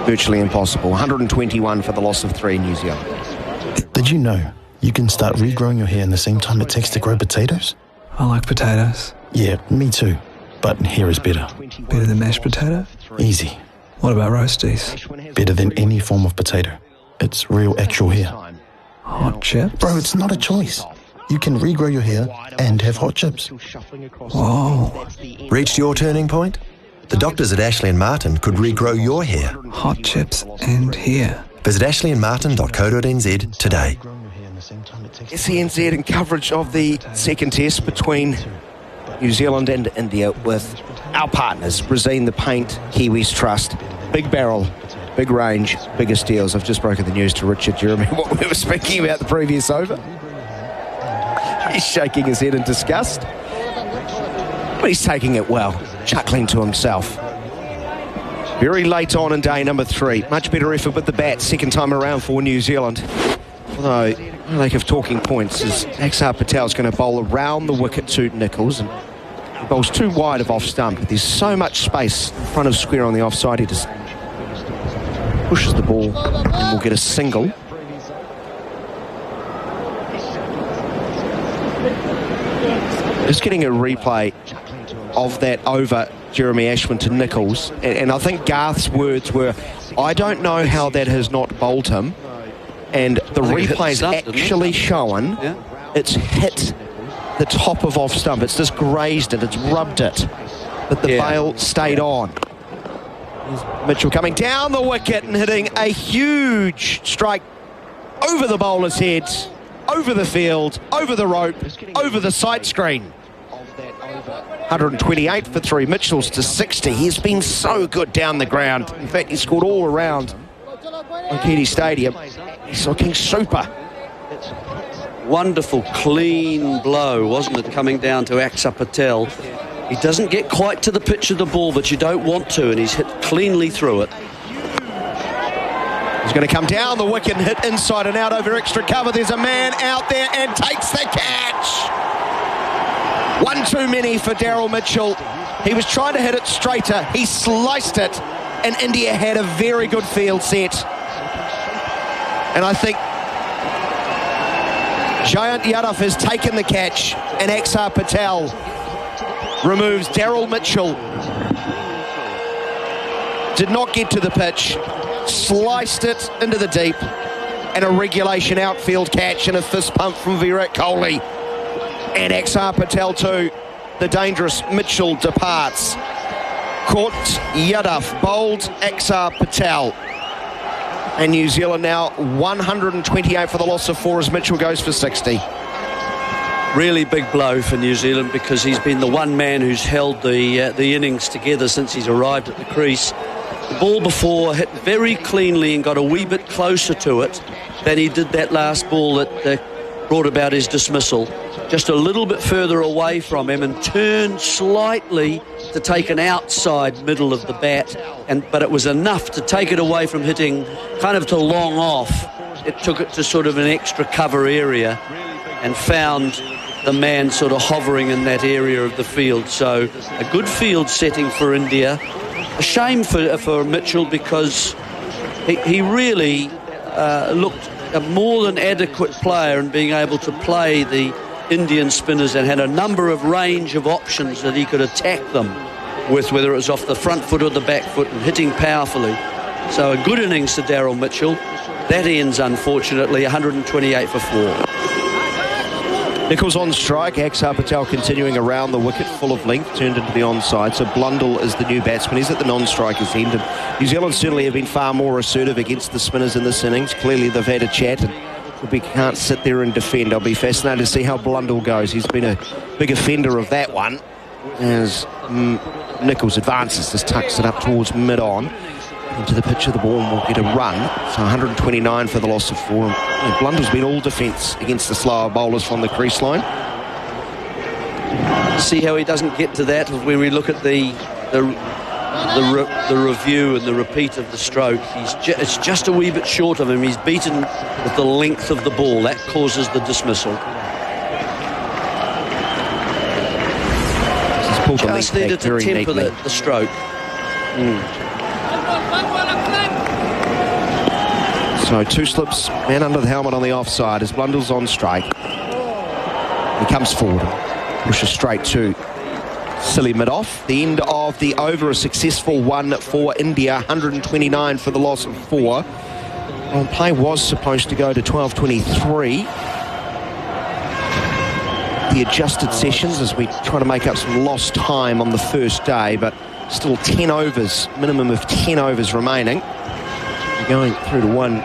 virtually impossible. 121 for the loss of 3 in New Zealand. Did you know you can start regrowing your hair in the same time it takes to grow potatoes? I like potatoes. Yeah, me too. But hair is better. Better than mashed potato? Easy. What about roasties? Better than any form of potato. It's real actual hair. Hot chips? Bro, it's not a choice. You can regrow your hair and have hot chips. Whoa. Reached your turning point? The doctors at Ashley & Martin could regrow your hair. Hot chips and hair. Visit ashleyandmartin.co.nz today. SENZ in coverage of the second test between New Zealand and India with our partners, Resene the Paint, Kiwis Trust, Big Barrel, big range, biggest deals. I've just broken the news to Richard Jeremy what we were speaking about the previous over. He's shaking his head in disgust. But he's taking it well, chuckling to himself. Very late on in day number 3. Much better effort with the bat, second time around for New Zealand. Although, no lack of talking points as Axar Patel's going to bowl around the wicket to Nicholls. And he bowls too wide of off stump. There's so much space in front of square on the offside. He just pushes the ball and will get a single. Just getting a replay of that over Jeremy Ashwin to Nicholls. And I think Garth's words were, I don't know how that has not bowled him. And the replay's actually shown it's hit the top of off stump. It's just grazed it. It's rubbed it. But the bail stayed on. Mitchell coming down the wicket and hitting a huge strike over the bowler's head, over the field, over the rope, over the sight screen. 128 for 3. Mitchell's to 60. He's been so good down the ground. In fact, he scored all around Waikiki Stadium. He's looking super. Wonderful, clean blow, wasn't it, coming down to Axar Patel. He doesn't get quite to the pitch of the ball, but you don't want to, and he's hit cleanly through it. He's going to come down the wicket and hit inside and out over extra cover. There's a man out there and takes the catch. One too many for Daryl Mitchell. He was trying to hit it straighter. He sliced it, and India had a very good field set. And I think Jayant Yadav has taken the catch, and Axar Patel removes Daryl Mitchell. Did not get to the pitch, sliced it into the deep, and a regulation outfield catch and a fist pump from Virat Kohli. And Axar Patel too. The dangerous Mitchell departs. Caught Yadav, bowled Axar Patel. And New Zealand now 128 for the loss of 4 as Mitchell goes for 60. Really big blow for New Zealand because he's been the one man who's held the innings together since he's arrived at the crease. The ball before hit very cleanly and got a wee bit closer to it than he did that last ball that brought about his dismissal. Just a little bit further away from him and turned slightly to take an outside middle of the bat, but it was enough to take it away from hitting kind of to long off. It took it to sort of an extra cover area and found the man sort of hovering in that area of the field. So a good field setting for India. A shame for Mitchell because he really looked a more than adequate player in being able to play the Indian spinners and had a number of range of options that he could attack them with, whether it was off the front foot or the back foot, and hitting powerfully. So a good innings to Daryl Mitchell. That ends, unfortunately, 128 for 4. Nicholls on strike. Axar Patel continuing around the wicket, full of length, turned into the onside. So Blundell is the new batsman. He's at the non-striker's end. And New Zealand certainly have been far more assertive against the spinners in this innings. Clearly they've had a chat and we can't sit there and defend. I'll be fascinated to see how Blundell goes. He's been a big offender of that one as Nicholls advances, just tucks it up towards mid-on into the pitch of the ball and will get a run. So 129 for the loss of 4. And Blundell's been all defence against the slower bowlers from the crease line. See how he doesn't get to that when we look at the the review and the repeat of the stroke, it's just a wee bit short of him. He's beaten with the length of the ball. That causes the dismissal. Just needed to temper the stroke. So 2 slips, man under the helmet on the offside as Blundell's on strike. He comes forward and pushes straight to Silly mid-off. The end of the over, a successful one for India, 129 for the loss of 4. Well, play was supposed to go to 12:23. The adjusted sessions as we try to make up some lost time on the first day, but still 10 overs, minimum of 10 overs remaining. We're going through to 1,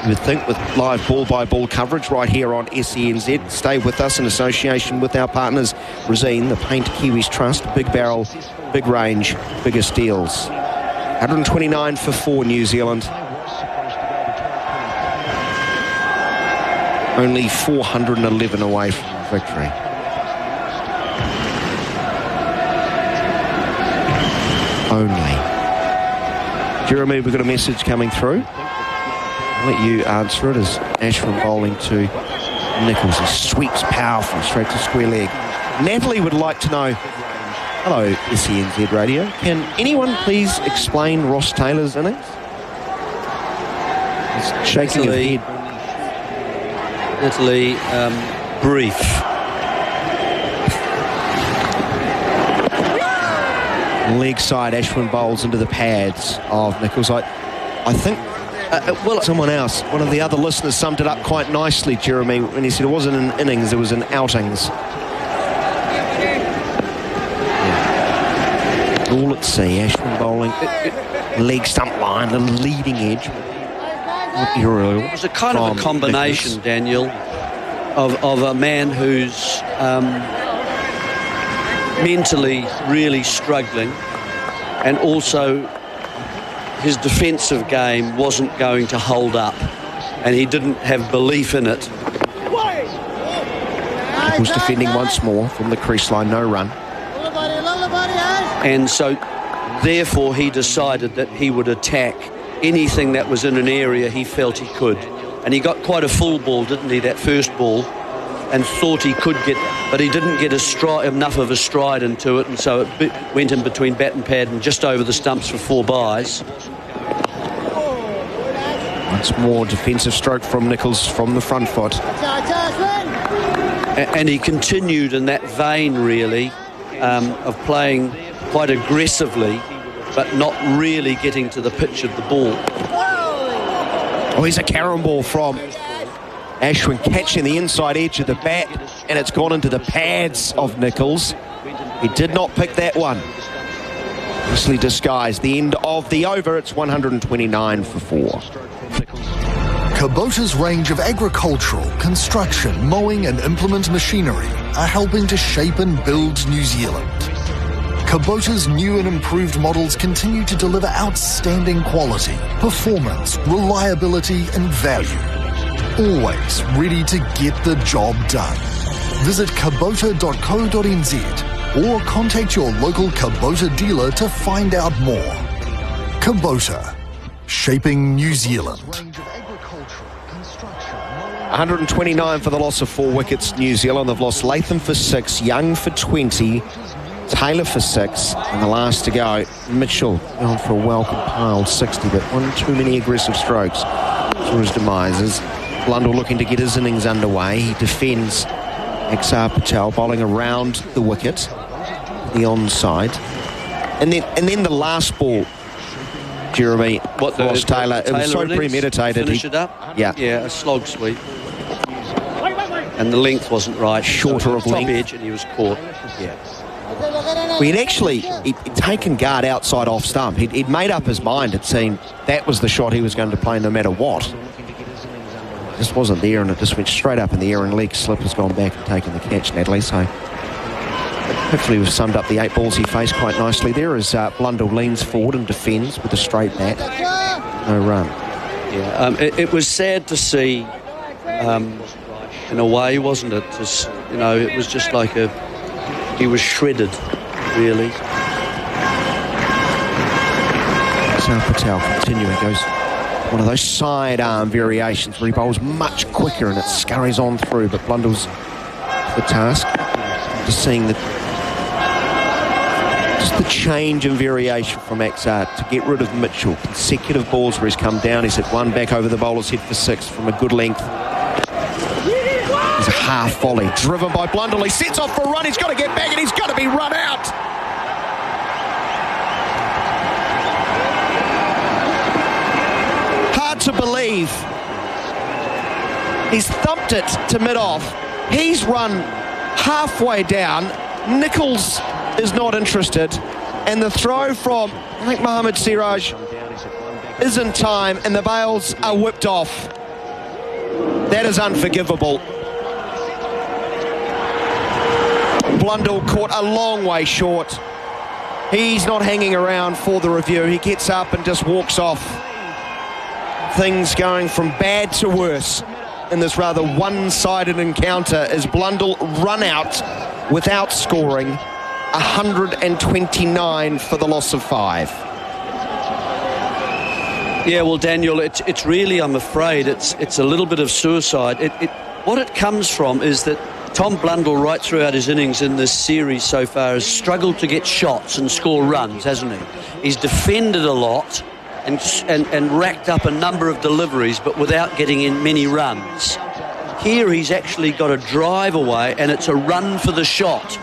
you would think, with live ball-by-ball coverage right here on SENZ. Stay with us in association with our partners, Resene, the Paint Kiwis Trust, Big Barrel, Big Range, Biggest Deals. 129 for 4 New Zealand. Only 411 away from victory. Only. Jeremy, we've got a message coming through. I'll let you answer it as Ashwin bowling to Nicholls. He sweeps powerful straight to square leg. Natalie would like to know, hello SENZ Radio, can anyone please explain Ross Taylor's innings? He's shaking his head. Natalie, brief. Leg side, Ashwin bowls into the pads of Nicholls. I think, well, someone else, one of the other listeners summed it up quite nicely, Jeremy, when he said it wasn't an innings, it was an outings. Yeah. All at sea, Ashwin bowling, leg stump line, the leading edge. It was a kind of a combination, Nicholls. Daniel, of a man who's mentally really struggling, and also his defensive game wasn't going to hold up, and he didn't have belief in it. He was defending once more from the crease line, no run. And so therefore he decided that he would attack anything that was in an area he felt he could. And he got quite a full ball, didn't he, that first ball, and thought he could get, but he didn't get enough of a stride into it, and so it went in between bat and pad and just over the stumps for 4 byes. Once more defensive stroke from Nicholls from the front foot. And he continued in that vein, really, of playing quite aggressively, but not really getting to the pitch of the ball. Oh, here's a carom ball from Ashwin, catching the inside edge of the bat, and it's gone into the pads of Nicholls. He did not pick that one. Nicely disguised. The end of the over, it's 129 for 4. Kubota's range of agricultural, construction, mowing and implement machinery are helping to shape and build New Zealand. Kubota's new and improved models continue to deliver outstanding quality, performance, reliability and value. Always ready to get the job done. Visit kubota.co.nz or contact your local Kubota dealer to find out more. Kubota, shaping New Zealand. 129 for the loss of 4 wickets, New Zealand. They've lost Latham for 6, Young for 20, Taylor for 6, and the last to go, Mitchell, going for a well-compiled 60, but one too many aggressive strokes for his demises. Blundell looking to get his innings underway. He defends Axar Patel, bowling around the wicket, the onside. And then the last ball, Jeremy, Ross Taylor, it was so premeditated. Finish it up? Yeah. Yeah, a slog sweep. And the length wasn't right. Shorter of length. Top edge, and he was caught. Yeah. Well, he'd taken guard outside off stump. He'd made up his mind, it seemed, that was the shot he was going to play no matter what. It just wasn't there, and it just went straight up in the air, and leg slip has gone back and taken the catch, Natalie. So hopefully we've summed up the 8 balls he faced quite nicely there as Blundell leans forward and defends with a straight bat. No run. Yeah, it was sad to see, in a way, wasn't it? Just, you know, it was just like he was shredded, really. Axar Patel continuing, goes one of those sidearm variations where he bowls much quicker and it scurries on through, but Blundell's the task. Just seeing the change in variation from Axar to get rid of Mitchell. Consecutive balls where he's come down, he's hit one back over the bowler's head for 6 from a good length. He's a half volley, driven by Blundell. He sets off for a run, he's got to get back and he's got to be run out. Hard to believe. He's thumped it to mid-off. He's run halfway down. Nicholls is not interested. And the throw from, I think, Mohammad Siraj is in time and the bails are whipped off. That is unforgivable. Blundell caught a long way short. He's not hanging around for the review. He gets up and just walks off. Things going from bad to worse in this rather one-sided encounter as Blundell run out without scoring. 129 for the loss of 5. Yeah, well, Daniel, it's really, I'm afraid, it's a little bit of suicide. What it comes from is that Tom Blundell, right throughout his innings in this series so far, has struggled to get shots and score runs, hasn't he? He's defended a lot and racked up a number of deliveries, but without getting in many runs. Here he's actually got a drive away, and it's a run for the shot.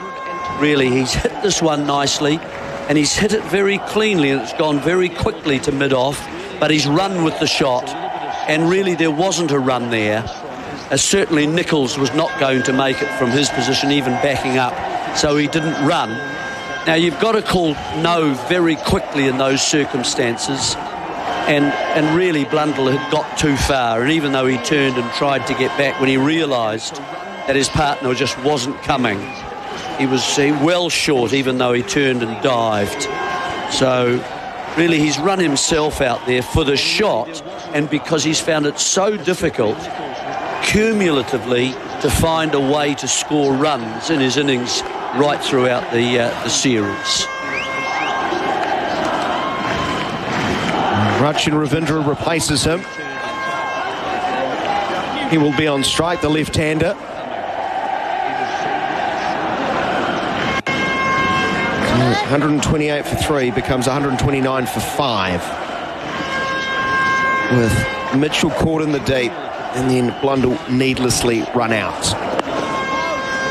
Really, he's hit this one nicely, and he's hit it very cleanly, and it's gone very quickly to mid-off, but he's run with the shot, and really there wasn't a run there. Certainly Nicholls was not going to make it from his position, even backing up, so he didn't run. Now, you've got to call no very quickly in those circumstances, and really Blundell had got too far, and even though he turned and tried to get back when he realised that his partner just wasn't coming, he was well short, even though he turned and dived. So really he's run himself out there for the shot, and because he's found it so difficult cumulatively to find a way to score runs in his innings right throughout the series. Rachin Ravindra replaces him. He will be on strike, the left-hander. 128 for 3 becomes 129 for 5. With Mitchell caught in the deep and then Blundell needlessly run out.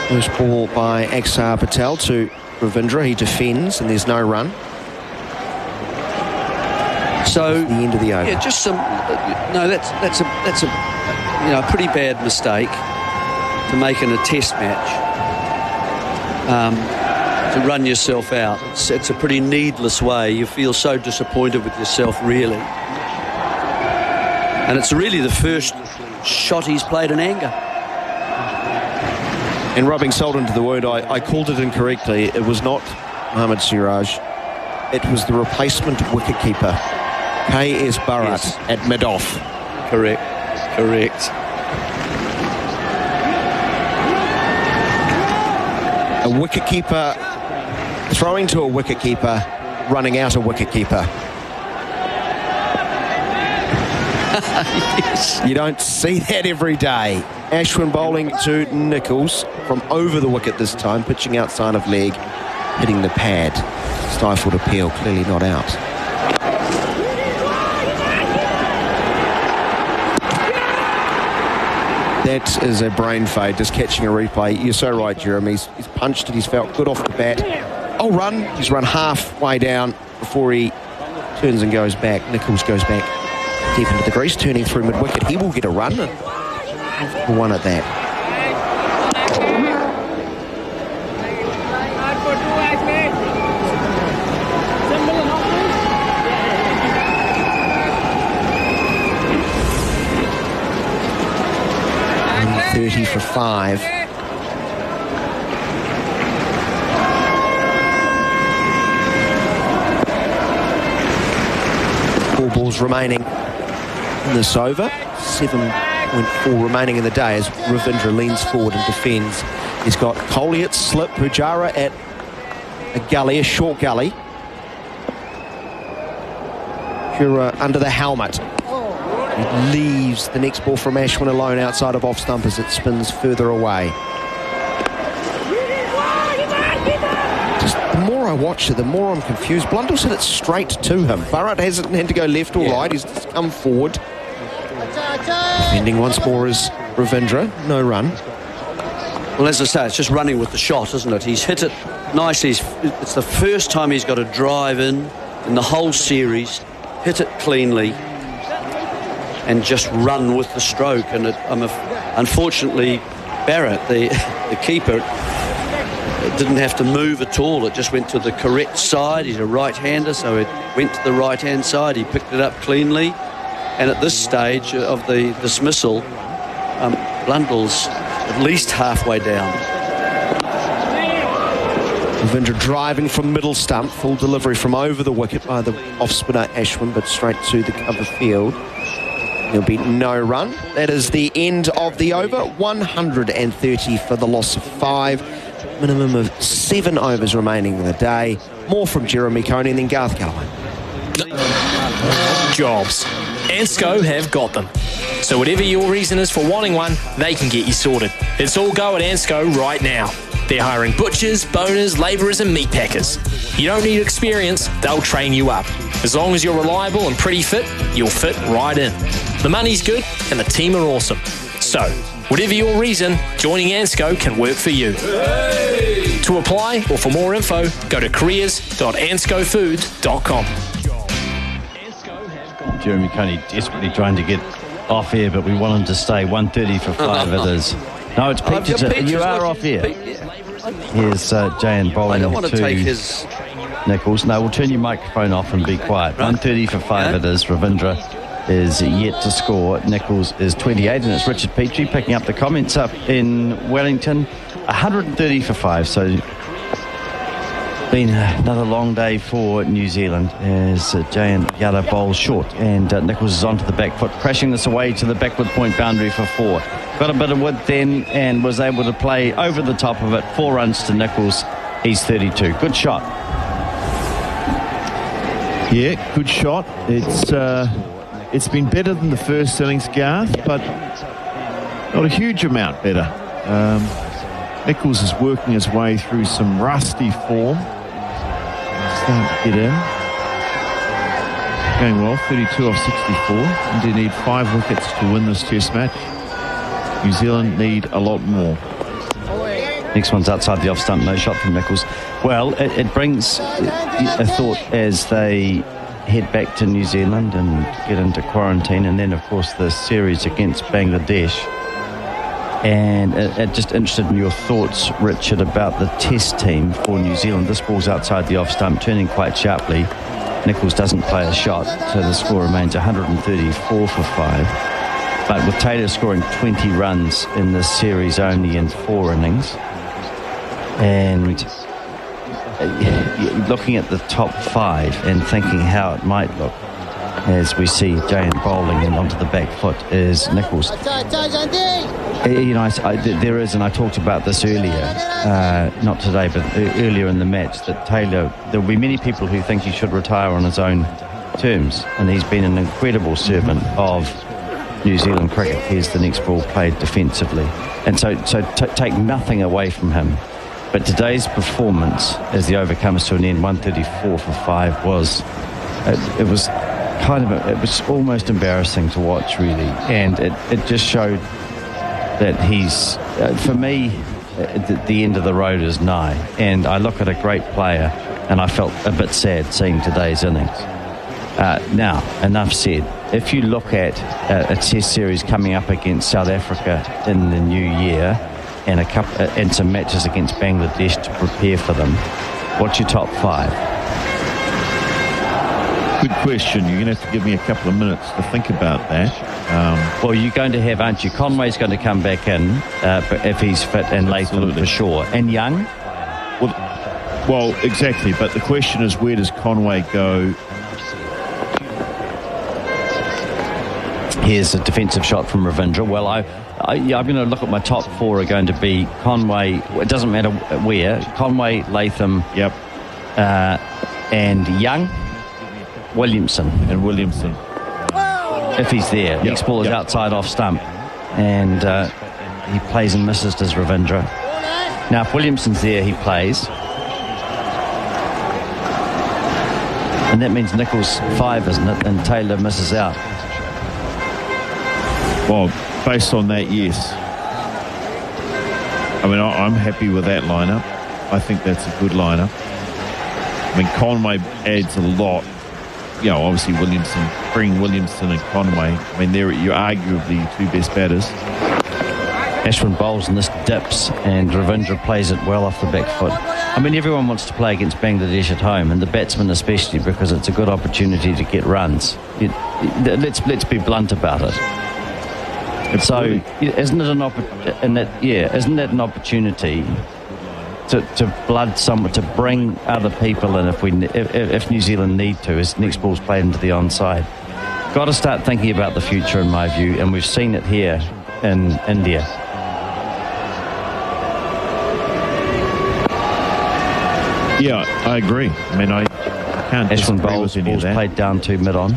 First ball by Axar Patel to Ravindra. He defends and there's no run. So that's the end of the over. Yeah, just some. No, that's a pretty bad mistake to make in a Test match. To run yourself out. It's a pretty needless way. You feel so disappointed with yourself, really. And it's really the first shot he's played in anger. And rubbing salt into the wound, I called it incorrectly. It was not Mohammad Siraj. It was the replacement wicketkeeper, K.S. Bharat, at mid-off. Correct. A wicketkeeper throwing to a wicketkeeper, running out a wicketkeeper. Yes. You don't see that every day. Ashwin bowling to Nicholls from over the wicket this time, pitching outside of leg, hitting the pad. Stifled appeal, clearly not out. That is a brain fade, just catching a replay. You're so right, Jeremy. He's punched it, he's felt good off the bat. Oh, run. He's run halfway down before he turns and goes back. Nicholls goes back deep into the crease, turning through mid-wicket. He will get a run. One at that. And 30 for 5. Four balls remaining in this over. 7.4 remaining in the day as Ravindra leans forward and defends. He's got Kohli at slip, Pujara at a gully, a short gully. Cura under the helmet. He leaves the next ball from Ashwin alone outside of off stump as it spins further away. Just the more I watch it, the more I'm confused. Blundell's hit it straight to him. Bharat hasn't had to go left or right. He's just come forward. Defending once more is Ravindra. No run. Well, as I say, it's just running with the shot, isn't it? He's hit it nicely. It's the first time he's got a drive in the whole series. Hit it cleanly and just run with the stroke. And unfortunately, Barrett, the keeper, didn't have to move at all. It just went to the correct side. He's a right-hander, so it went to the right-hand side. He picked it up cleanly. And at this stage of the dismissal, Blundell's at least halfway down. Ravindra driving from middle stump. Full delivery from over the wicket by the off-spinner Ashwin, but straight to the cover field. There'll be no run. That is the end of the over. 130 for the loss of 5. Minimum of 7 overs remaining in the day. More from Jeremy Coney and then Garth Galloway. Jobs. Ansco have got them. So whatever your reason is for wanting one, they can get you sorted. It's all go at Ansco right now. They're hiring butchers, boners, labourers and meat packers. You don't need experience, they'll train you up. As long as you're reliable and pretty fit, you'll fit right in. The money's good and the team are awesome. So, whatever your reason, joining Ansco can work for you. Hey! To apply or for more info, go to careers.anscofoods.com. Jeremy Coney desperately trying to get off air, but we want him to stay. 130 for 5 it is. No, it's Peaches. You are off air. Here's Jayan bowling I don't want to take his Nichols. No, we'll turn your microphone off and be quiet. 130 for 5 it is. Ravindra is yet to score. Nichols is 28, and it's Richard Petrie picking up the comments up in Wellington. 130 for 5, so been another long day for New Zealand as Jayan Yadav bowls short, and Nichols is onto the back foot, crashing this away to the backward point boundary for 4. Got a bit of width then and was able to play over the top of it. 4 runs to Nichols. He's 32. Good shot. Yeah, good shot. It's been better than the first innings, Garth, but not a huge amount better. Nichols is working his way through some rusty form. Starting to get in. Going well, 32 off 64. And they need 5 wickets to win this test match. New Zealand need a lot more. Next one's outside the off stump, no shot from Nichols. Well, it brings a thought as they head back to New Zealand and get into quarantine, and then of course the series against Bangladesh. And just interested in your thoughts, Richard, about the test team for New Zealand. This ball's outside the off stump, turning quite sharply. Nichols doesn't play a shot, so the score remains 134 for 5. But with Taylor scoring 20 runs in this series only in 4 innings, and looking at the top 5 and thinking how it might look as we see Jayan bowling and onto the back foot is Nichols. You know, there is, and I talked about this earlier, not today, but earlier in the match, that Taylor, there will be many people who think he should retire on his own terms, and he's been an incredible servant of New Zealand cricket. Here's the next ball played defensively, and so take nothing away from him. But today's performance, as the over comes to an end, 134 for 5, was it was almost embarrassing to watch, really, and it just showed that he's, for me, the end of the road is nigh. And I look at a great player, and I felt a bit sad seeing today's innings. Now, enough said. If you look at a test series coming up against South Africa in the new year, and some matches against Bangladesh to prepare for them, what's your top 5? Good question. You're going to have to give me a couple of minutes to think about that. Well, you're going to have, aren't you? Conway's going to come back in if he's fit, and Latham for sure. And Young? Well, exactly. But the question is, where does Conway go? Here's a defensive shot from Ravindra. Well, I'm going to look at my top 4 are going to be Conway. It doesn't matter where. Conway, Latham, yep, and Young. Williamson. And Williamson. If he's there. Yep. Next ball is outside off stump. And he plays and misses, does Ravindra. Now, if Williamson's there, he plays. And that means Nichols 5, isn't it? And Taylor misses out. Well, based on that, yes. I mean, I'm happy with that lineup. I think that's a good lineup. I mean, Conway adds a lot. You know, obviously bring Williamson and Conway. I mean, you're arguably your two best batters. Ashwin bowls and this dips, and Ravindra plays it well off the back foot. I mean, everyone wants to play against Bangladesh at home, and the batsmen especially, because it's a good opportunity to get runs. Let's be blunt about it. Absolutely. So, isn't it an opportunity to blood someone, to bring other people in if New Zealand need to, as next ball's played into the onside? Got to start thinking about the future, in my view, and we've seen it here in India. Yeah, I agree. I mean, I can't disagree with any of that. Played down to mid-on.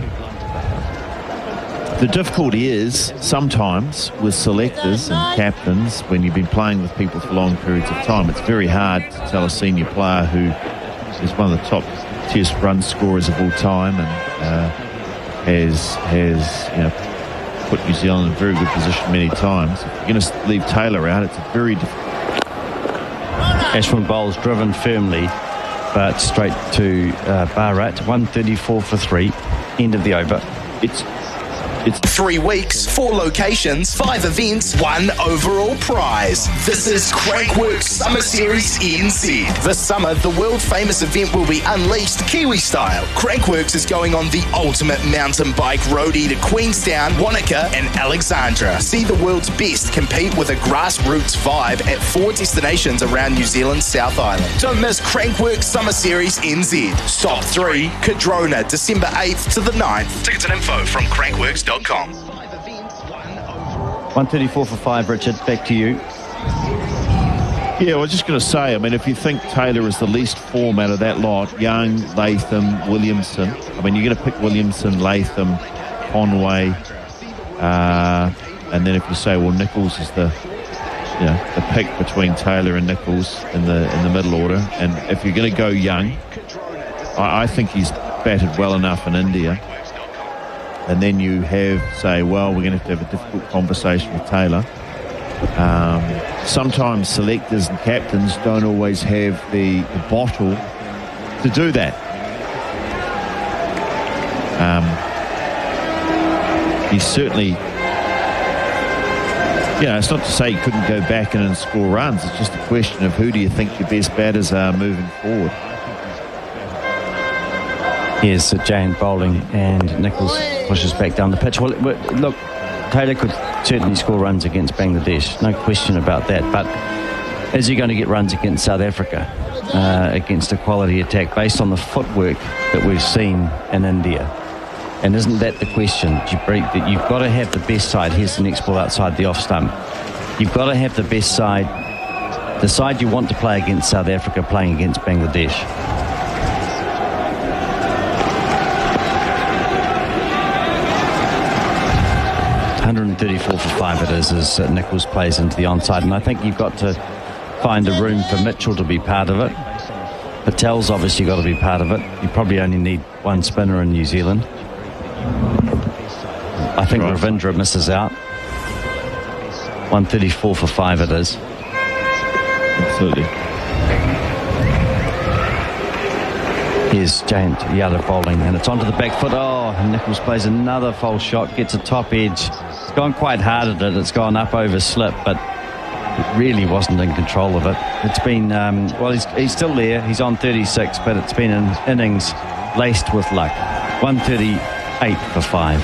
The difficulty is sometimes with selectors and captains, when you've been playing with people for long periods of time, it's very hard to tell a senior player who is one of the top Test run scorers of all time and has put New Zealand in a very good position many times. If you're going to leave Taylor out, it's a very difficult. Ashwin bowls driven firmly, but straight to Bharat. 134 for 3. End of the over. It's 3 weeks, 4 locations, 5 events, 1 overall prize. This is Crankworx Summer Series NZ. This summer, the world-famous event will be unleashed Kiwi style. Crankworx is going on the ultimate mountain bike roadie to Queenstown, Wanaka and Alexandra. See the world's best compete with a grassroots vibe at 4 destinations around New Zealand's South Island. Don't miss Crankworx Summer Series NZ. Stop 3, Cadrona, December 8th to the 9th. Tickets and info from crankworx.com. 134 for 5, Richard. Back to you. Yeah, I was just going to say, I mean, if you think Taylor is the least form out of that lot, Young, Latham, Williamson, I mean, you're going to pick Williamson, Latham, Conway, and then if you say, well, Nichols is the pick between Taylor and Nichols in the middle order, and if you're going to go Young, I think he's batted well enough in India. And then you say, well, we're going to have a difficult conversation with Taylor. Sometimes selectors and captains don't always have the bottle to do that. He's certainly, it's not to say he couldn't go back in and score runs. It's just a question of who do you think your best batters are moving forward. Here's Jane bowling, and Nichols pushes back down the pitch. Well, look, Taylor could certainly score runs against Bangladesh, no question about that. But is he going to get runs against South Africa, against a quality attack based on the footwork that we've seen in India? And isn't that the question? That you've got to have the best side. Here's the next ball outside the off stump. You've got to have the best side, the side you want to play against South Africa playing against Bangladesh. 134 for 5 it is, as Nichols plays into the onside. And I think you've got to find a room for Mitchell to be part of it. Patel's obviously got to be part of it. You probably only need one spinner in New Zealand. I think Ravindra misses out. 134 for 5 it is. Absolutely. Here's Jayant Yadav bowling, and it's onto the back foot. Oh, Nichols plays another false shot, gets a top edge. It's gone quite hard at it. It's gone up over slip, but it really wasn't in control of it. It's been, he's still there. He's on 36, but it's been an innings laced with luck. 138 for 5.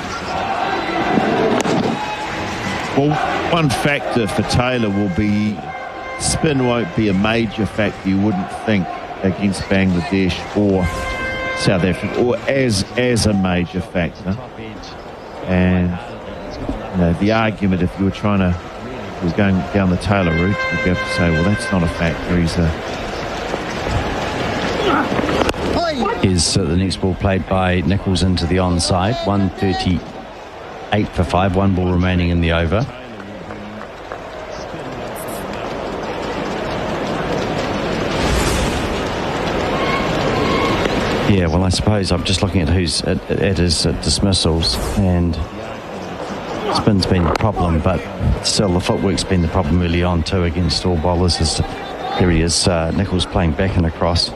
Well, one factor for Taylor will be spin won't be a major factor, you wouldn't think, against Bangladesh or South Africa, or as a major factor. And the argument, if you were going down the Taylor route, you'd have to say, well, that's not a factor. He's a Here's the next ball played by Nichols into the onside. 138 for 5. 1 ball remaining in the over. Yeah, well, I suppose I'm just looking at who's at his dismissals, and spin's been the problem, but still the footwork's been the problem early on too against all bowlers. Here he is, Nichols playing back and across,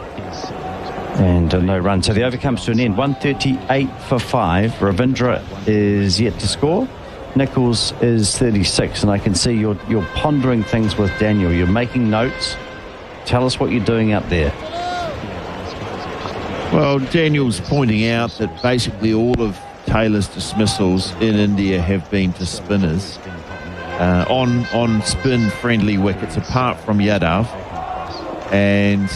and no run. So the over comes to an end. 138 for 5. Ravindra is yet to score. Nichols is 36, and I can see you're pondering things with Daniel. You're making notes. Tell us what you're doing out there. Well, Daniel's pointing out that basically all of Taylor's dismissals in India have been to spinners on spin-friendly wickets, apart from Yadav. And,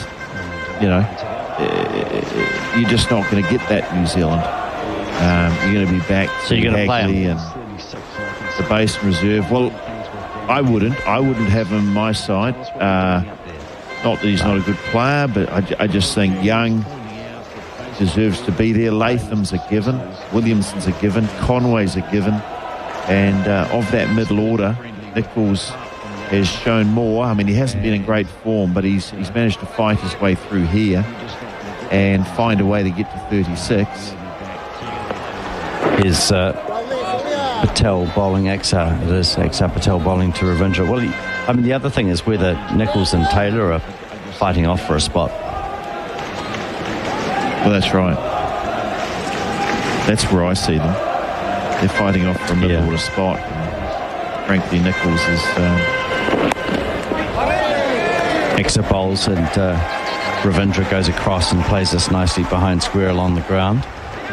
you're just not going to get that New Zealand. You're going to be back to Hagley and the Basin Reserve. Well, I wouldn't have him on my side. Not that he's not a good player, but I just think Young deserves to be there. Latham's a given. Williamson's a given. Conway's a given. And of that middle order, Nichols has shown more. I mean, he hasn't been in great form, but he's managed to fight his way through here and find a way to get to 36. Is Patel bowling Axar. It is Axar Patel bowling to Ravindra. Well, the other thing is whether Nichols and Taylor are fighting off for a spot. Well, that's right. That's where I see them. They're fighting off for a middle order spot. And frankly, Nichols is Axar bowls, and Ravindra goes across and plays this nicely behind square along the ground.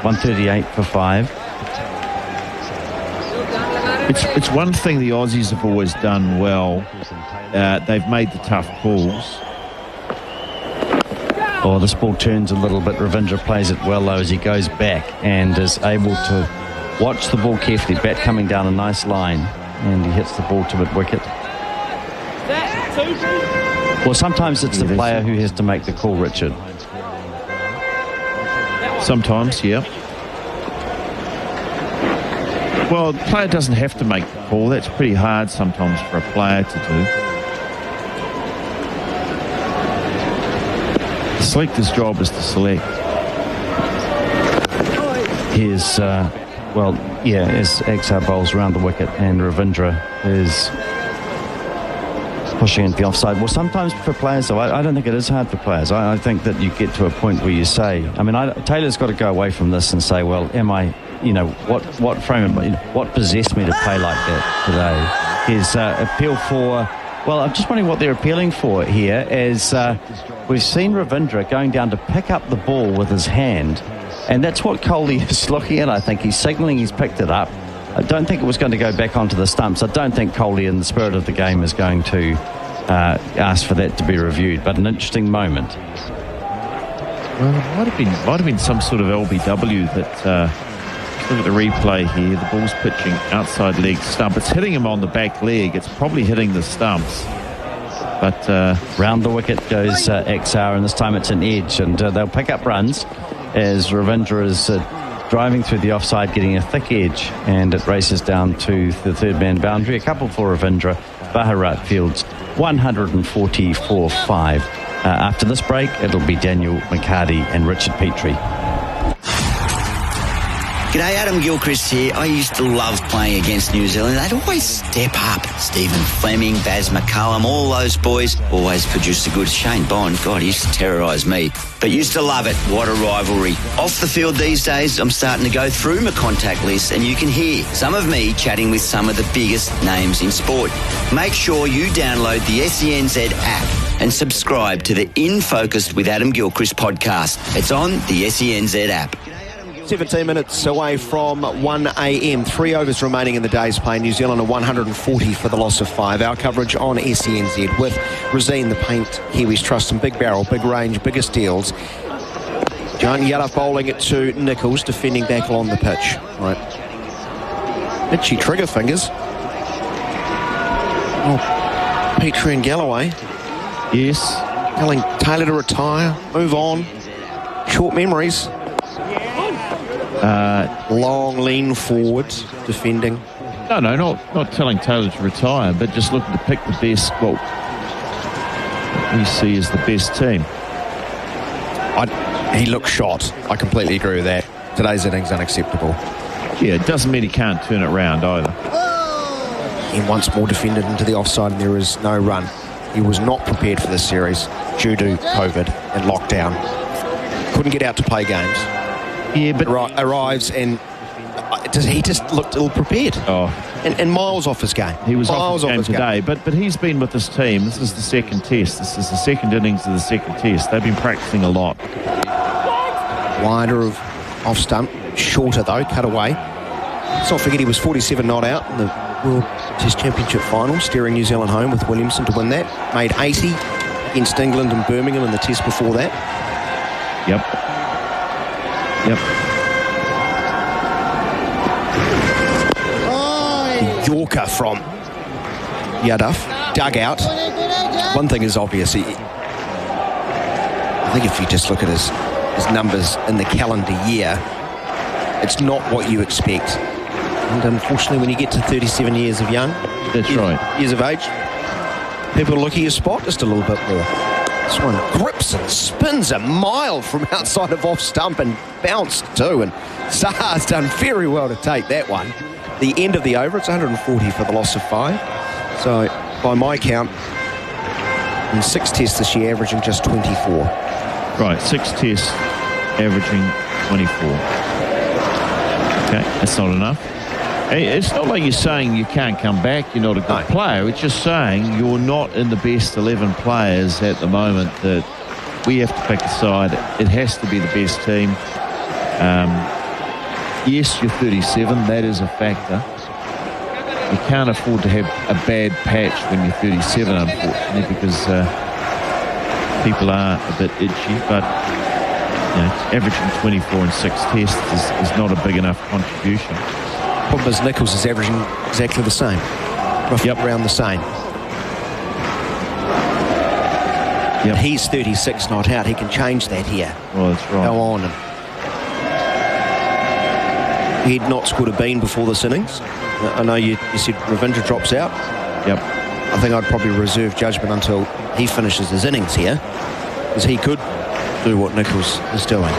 138 for 5. It's one thing the Aussies have always done well. They've made the tough calls. Oh, this ball turns a little bit. Ravindra plays it well, though, as he goes back and is able to watch the ball carefully. Bat coming down a nice line, and he hits the ball to mid-wicket. Well, sometimes it's the player who has to make the call, Richard. Sometimes, yeah. Well, the player doesn't have to make the call. That's pretty hard sometimes for a player to do. The selector's job is to select. Here's, as Axar bowls around the wicket and Ravindra is pushing into the offside. Well, sometimes for players, though, I don't think it is hard for players. I think that you get to a point where you say, Taylor's got to go away from this and say, well, am I, what frame, what possessed me to play like that today? His appeal for, well, I'm just wondering what they're appealing for here, as we've seen Ravindra going down to pick up the ball with his hand, and that's what Kohli is looking at. I think he's signalling he's picked it up. I don't think it was going to go back onto the stumps. I don't think Kohli, in the spirit of the game, is going to ask for that to be reviewed, but an interesting moment. Well, it might have been some sort of LBW that... look at the replay here. The ball's pitching outside leg stump. It's hitting him on the back leg. It's probably hitting the stumps. But round the wicket goes Axar, and this time it's an edge, and they'll pick up runs as Ravindra is driving through the offside, getting a thick edge, and it races down to the third man boundary. A couple for Ravindra. Bharat fields 140 for 5. After this break, it'll be Daniel McCarty and Richard Petrie. G'day, Adam Gilchrist here. I used to love playing against New Zealand. They'd always step up. Stephen Fleming, Baz McCullum, all those boys always produced a good. Shane Bond, God, he used to terrorise me. But used to love it. What a rivalry. Off the field these days, I'm starting to go through my contact list, and you can hear some of me chatting with some of the biggest names in sport. Make sure you download the SENZ app and subscribe to the In Focus with Adam Gilchrist podcast. It's on the SENZ app. 17 minutes away from 1 a.m. 3 overs remaining in the day's play. New Zealand are 140 for the loss of 5. Our coverage on SENZ with Razine, the paint Kiwis trust in big barrel, big range, biggest deals. Giant Yadav bowling it to Nichols, defending back along the pitch. Right. Itchy trigger fingers. Oh, Petrie and Galloway. Yes. Telling Taylor to retire, move on. Short memories. Long lean forward, defending. No, not telling Taylor to retire, but just looking to pick the best, what we see as the best team. He looks shot. I completely agree with that. Today's innings unacceptable. Yeah, it doesn't mean he can't turn it around either. He once more defended into the offside and there is no run. He was not prepared for this series due to COVID and lockdown. Couldn't get out to play games. Yeah, but arrives and he just looked ill-prepared. Oh. And miles off his game. He was off his game today, but he's been with this team. This is the second test. This is the second innings of the second test. They've been practicing a lot. Wider of off stump, shorter though, cut away. Let's not forget he was 47 not out in the World Test Championship final, steering New Zealand home with Williamson to win that. Made 80 against England and Birmingham in the test before that. Yep. Yorker from Yadav, dug out. One thing is obvious. I think if you just look at his numbers in the calendar year, it's not what you expect. And unfortunately, when you get to 37 years of young, years of age, people look at your spot just a little bit more. This one grips and spins a mile from outside of off stump and bounced too. And Sahar's done very well to take that one. The end of the over, it's 140 for the loss of 5. So, by my count, in 6 tests this year, averaging just 24. Right, 6 tests, averaging 24. Okay, that's not enough. It's not like you're saying you can't come back, you're not a good player. It's just saying you're not in the best 11 players at the moment that we have to pick a side. It has to be the best team. Yes, you're 37, that is a factor. You can't afford to have a bad patch when you're 37, unfortunately, because people are a bit itchy, but averaging 24 in 6 tests is not a big enough contribution. Problem is Nichols is averaging exactly the same. Roughly around the same. Yep. He's 36 not out. He can change that here. Well, that's right. Go on. He'd not scored a bean before this innings. I know you said Ravindra drops out. Yep. I think I'd probably reserve judgment until he finishes his innings here, because he could do what Nichols is doing.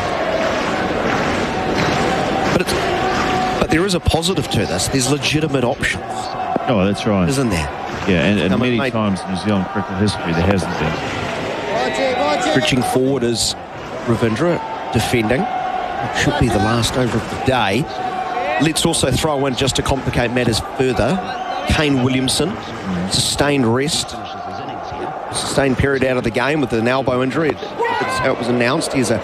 But there is a positive to this. There's legitimate options. Oh, that's right. Isn't there? Yeah, and many times in New Zealand cricket history there hasn't been. Stretching forward is Ravindra, defending. It should be the last over of the day. Let's also throw in, just to complicate matters further, Kane Williamson, sustained rest, sustained period out of the game with an elbow injury. That's how it was announced. He has a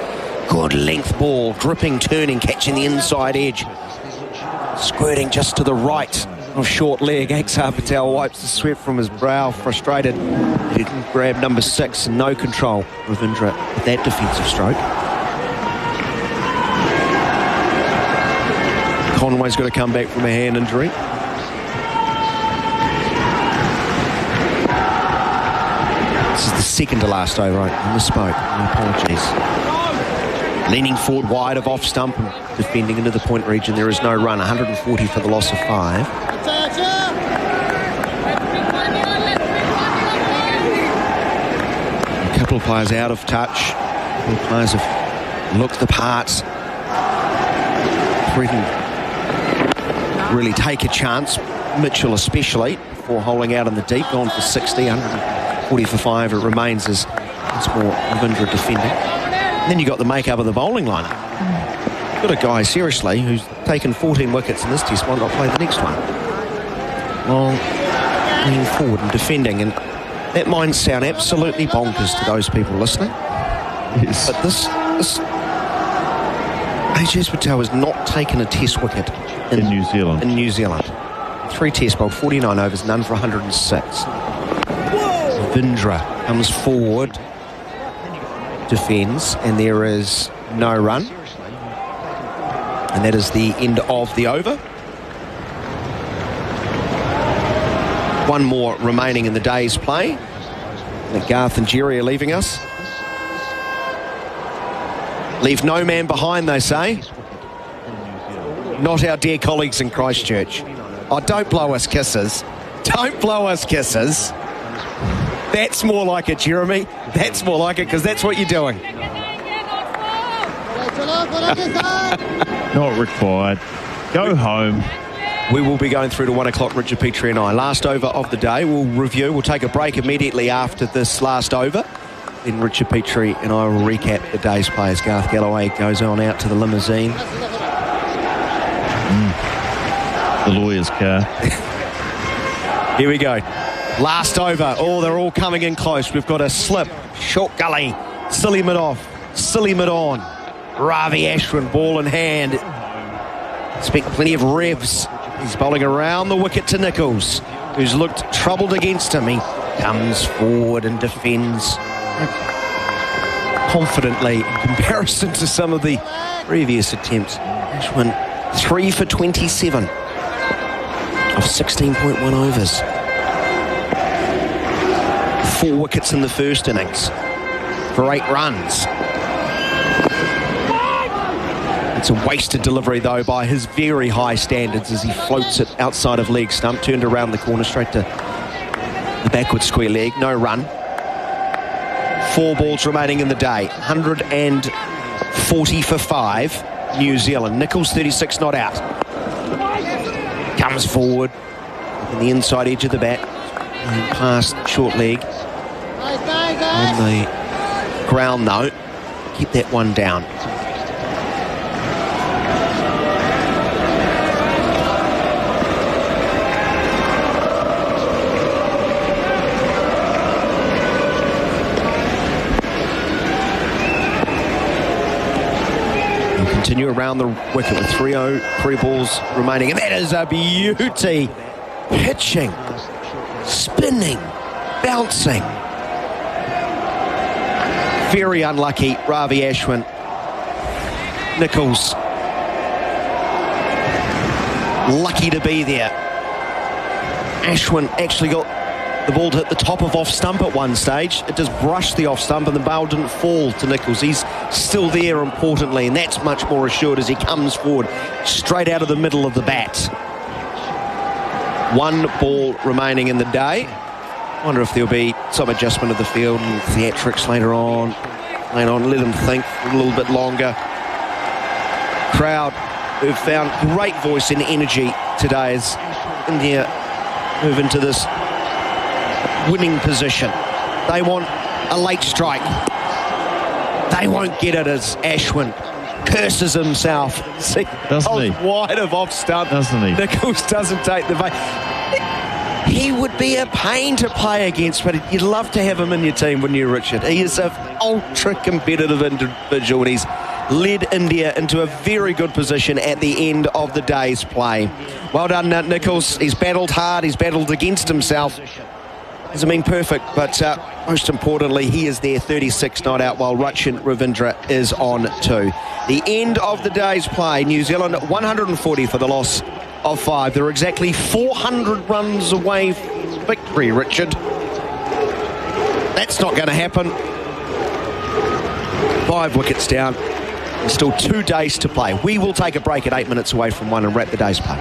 good length ball, dripping, turning, catching the inside edge, squirting just to the right of short leg. Axar Patel wipes the sweat from his brow, frustrated. He didn't grab number 6 and no control. Ravindra with that defensive stroke. Conway's got to come back from a hand injury. This is the second to last over. I misspoke. My apologies. Leaning forward wide of off stump and defending into the point region. There is no run. 140 for the loss of 5. A couple of players out of touch. A couple of players have looked the part. Threatened really take a chance, Mitchell especially, before holding out in the deep, gone for 60, 140 for 5. It remains as it's more Ravindra defending. And then you got the makeup of the bowling lineup. Got a guy, seriously, who's taken 14 wickets in this test, why not play the next one? Long, leaning forward and defending, and that might sound absolutely bonkers to those people listening. Yes. But this Ajaz Patel has not taken a test wicket in New Zealand. 3 test bowled, 49 overs, none for 106. Ravindra comes forward, defends, and there is no run. And that is the end of the over. One more remaining in the day's play. Garth and Jerry are leaving us. Leave no man behind, they say. Not our dear colleagues in Christchurch. Oh, don't blow us kisses. Don't blow us kisses. That's more like it, Jeremy. That's more like it, because that's what you're doing. Not required. Go home. We will be going through to 1 o'clock, Richard Petrie and I. Last over of the day. We'll review. We'll take a break immediately after this last over. Then Richard Petrie and I will recap the day's players. Garth Galloway goes on out to the limousine. The lawyer's car. Here we go. Last over. Oh, they're all coming in close. We've got a slip. Short gully. Silly mid off. Silly mid on. Ravi Ashwin, ball in hand. Expect plenty of revs. He's bowling around the wicket to Nicholls, who's looked troubled against him. He comes forward and defends confidently in comparison to some of the previous attempts. Ashwin 3 for 27 of 16.1 overs. 4 wickets in the first innings for 8 runs. It's a wasted delivery, though, by his very high standards as he floats it outside of leg stump, turned around the corner straight to the backward square leg. No run. 4 balls remaining in the day. 140 for 5. New Zealand. Nicholls 36 not out. Comes forward on the inside edge of the bat and past short leg. On the ground, though. Keep that one down. Continue around the wicket with 3 balls remaining, and that is a beauty. Pitching, spinning, bouncing. Very unlucky, Ravi Ashwin. Nicholls lucky to be there. Ashwin actually got the ball to hit the top of off stump at one stage. It just brushed the off stump and the ball didn't fall to Nicholls. He's still there, importantly, and that's much more assured as he comes forward straight out of the middle of the bat. 1 ball remaining in the day. Wonder if there'll be some adjustment of the field and theatrics later on. Let them think a little bit longer. Crowd who've found great voice and energy today as India move into this winning position. They want a late strike. They won't get it as Ashwin curses himself. See, doesn't he? Wide of off stump. Doesn't he? Nicholls doesn't take the bait. He would be a pain to play against, but you'd love to have him in your team, wouldn't you, Richard? He is an ultra-competitive individual, and he's led India into a very good position at the end of the day's play. Well done, Nicholls. He's battled hard. He's battled against himself. Hasn't been perfect, but most importantly, he is there 36 not out, while Rachin Ravindra is on 2. The end of the day's play, New Zealand 140 for the loss of 5. They're exactly 400 runs away from victory, Richard. That's not going to happen. 5 wickets down. There's still 2 days to play. We will take a break at 8 minutes away from 1 and wrap the day's play.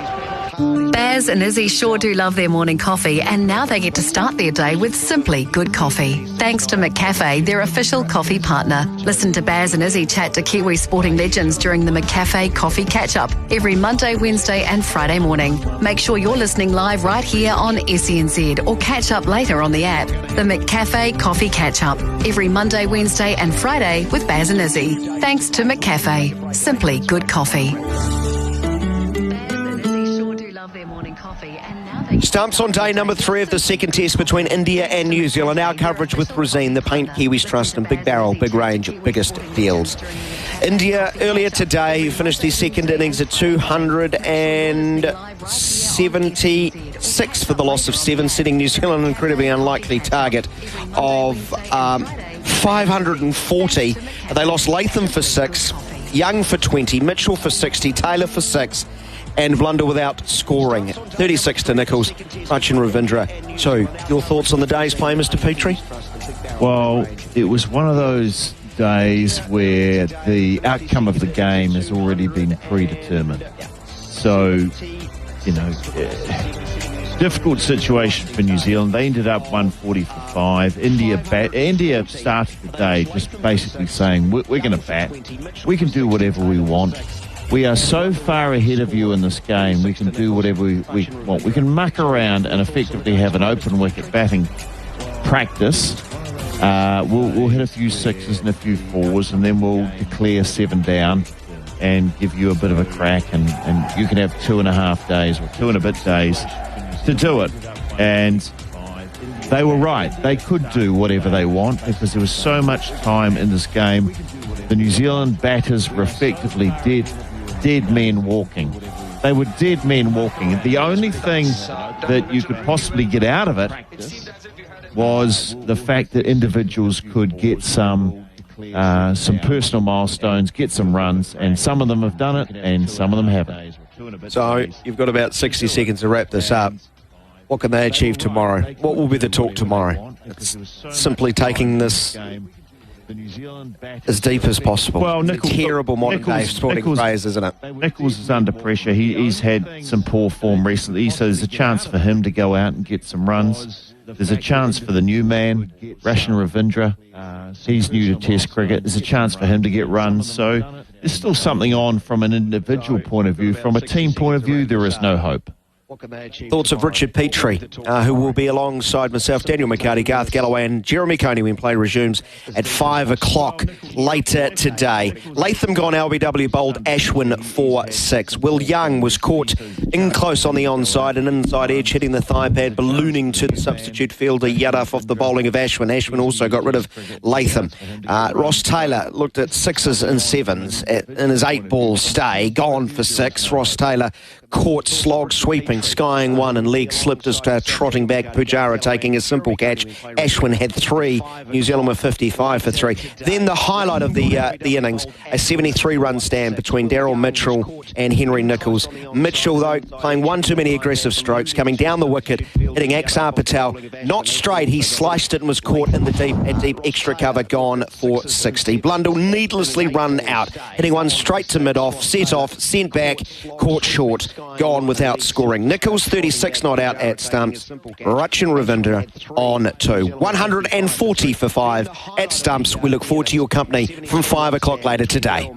Baz and Izzy sure do love their morning coffee, and now they get to start their day with simply good coffee. Thanks to McCafe, their official coffee partner. Listen to Baz and Izzy chat to Kiwi sporting legends during the McCafe Coffee Catch-Up every Monday, Wednesday and Friday morning. Make sure you're listening live right here on SENZ or catch up later on the app. The McCafe Coffee Catch-Up every Monday, Wednesday and Friday with Baz and Izzy. Thanks to McCafe. Simply good coffee. Stumps on day number 3 of the second test between India and New Zealand. Our coverage with Rosine, the Paint Kiwis Trust, and Big Barrel, Big Range, Biggest Deals. India earlier today finished their second innings at 276 for the loss of 7, setting New Zealand an incredibly unlikely target of 540. They lost Latham for 6, Young for 20, Mitchell for 60, Taylor for 6, and blunder without scoring. 36 to Nicholls, Rachin Ravindra 2. Your thoughts on the day's play, Mr. Petrie? Well, it was one of those days where the outcome of the game has already been predetermined. So, difficult situation for New Zealand. They ended up 140 for 5. India started the day just basically saying, we're going to bat. We can do whatever we want. We are so far ahead of you in this game, we can do whatever we want. We can muck around and effectively have an open wicket batting practice. We'll hit a few sixes and a few fours, and then we'll declare 7 down and give you a bit of a crack, and you can have 2.5 days or 2 and a bit days to do it. And they were right. They could do whatever they want because there was so much time in this game. The New Zealand batters were effectively dead men walking. They were dead men walking. The only thing that you could possibly get out of it was the fact that individuals could get some personal milestones, get some runs, and some of them have done it and some of them haven't. So you've got about 60 seconds to wrap this up. What can they achieve tomorrow? What will be the talk tomorrow? It's simply taking this as deep as possible. Well, Nichols, terrible modern day sporting phrase, isn't it? Nichols is under pressure. He's had some poor form recently, so there's a chance for him to go out and get some runs. There's a chance for the new man, Rashan Ravindra. He's new to Test cricket. There's a chance for him to get runs. So there's still something on from an individual point of view. From a team point of view, there is no hope. Thoughts of Richard Petrie, who will be alongside myself, Daniel McCarty, Garth Galloway and Jeremy Coney when play resumes at 5 o'clock later today. Latham gone LBW bowled Ashwin 4-6. Will Young was caught in close on the onside, an inside edge hitting the thigh pad, ballooning to the substitute fielder Yadav off the bowling of Ashwin. Ashwin also got rid of Latham. Ross Taylor looked at 6s and 7s in his 8-ball stay, gone for 6. Ross Taylor caught slog sweeping, skying 1 and leg slipped as trotting back. Pujara taking a simple catch. Ashwin had 3. New Zealand were 55 for 3. Then the highlight of the innings, a 73-run stand between Daryl Mitchell and Henry Nichols. Mitchell, though, playing one too many aggressive strokes, coming down the wicket, hitting Axar Patel. Not straight, he sliced it and was caught in the deep extra cover, gone for 60. Blundell needlessly run out, hitting one straight to mid-off, set off, sent back, caught short, gone without scoring. Nichols 36 not out at stumps. Rashan Ravindra on 2. 140 for 5 at stumps. We look forward to your company from 5 o'clock later today.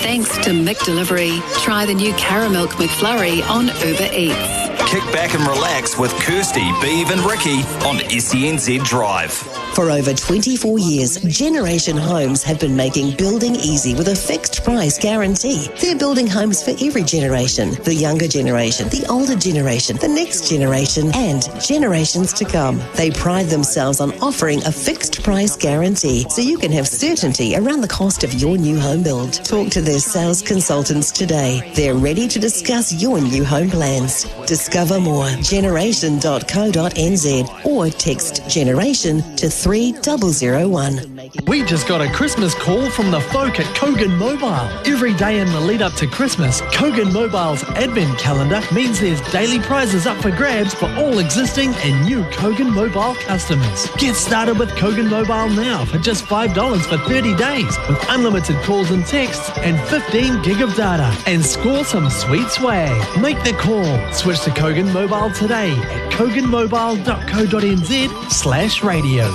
Thanks to McDelivery. Try the new Caramilk McFlurry on Uber Eats. Kick back and relax with Kirsty, Beav and Ricky on SENZ Drive. For over 24 years, Generation Homes have been making building easy with a fixed price guarantee. They're building homes for every generation, the younger generation, the older generation, the next generation, and generations to come. They pride themselves on offering a fixed price guarantee so you can have certainty around the cost of your new home build. Talk to their sales consultants today. They're ready to discuss your new home plans. Discover more, generation.co.nz or text generation to 3001. We just got a Christmas call from the folk at Kogan Mobile. Every day in the lead up to Christmas, Kogan Mobile's advent calendar means there's daily prizes up for grabs for all existing and new Kogan Mobile customers. Get started with Kogan Mobile now for just $5 for 30 days with unlimited calls and texts and 15 gig of data, and score some sweet swag. Make the call. Switch to Kogan Mobile today at koganmobile.co.nz/radio.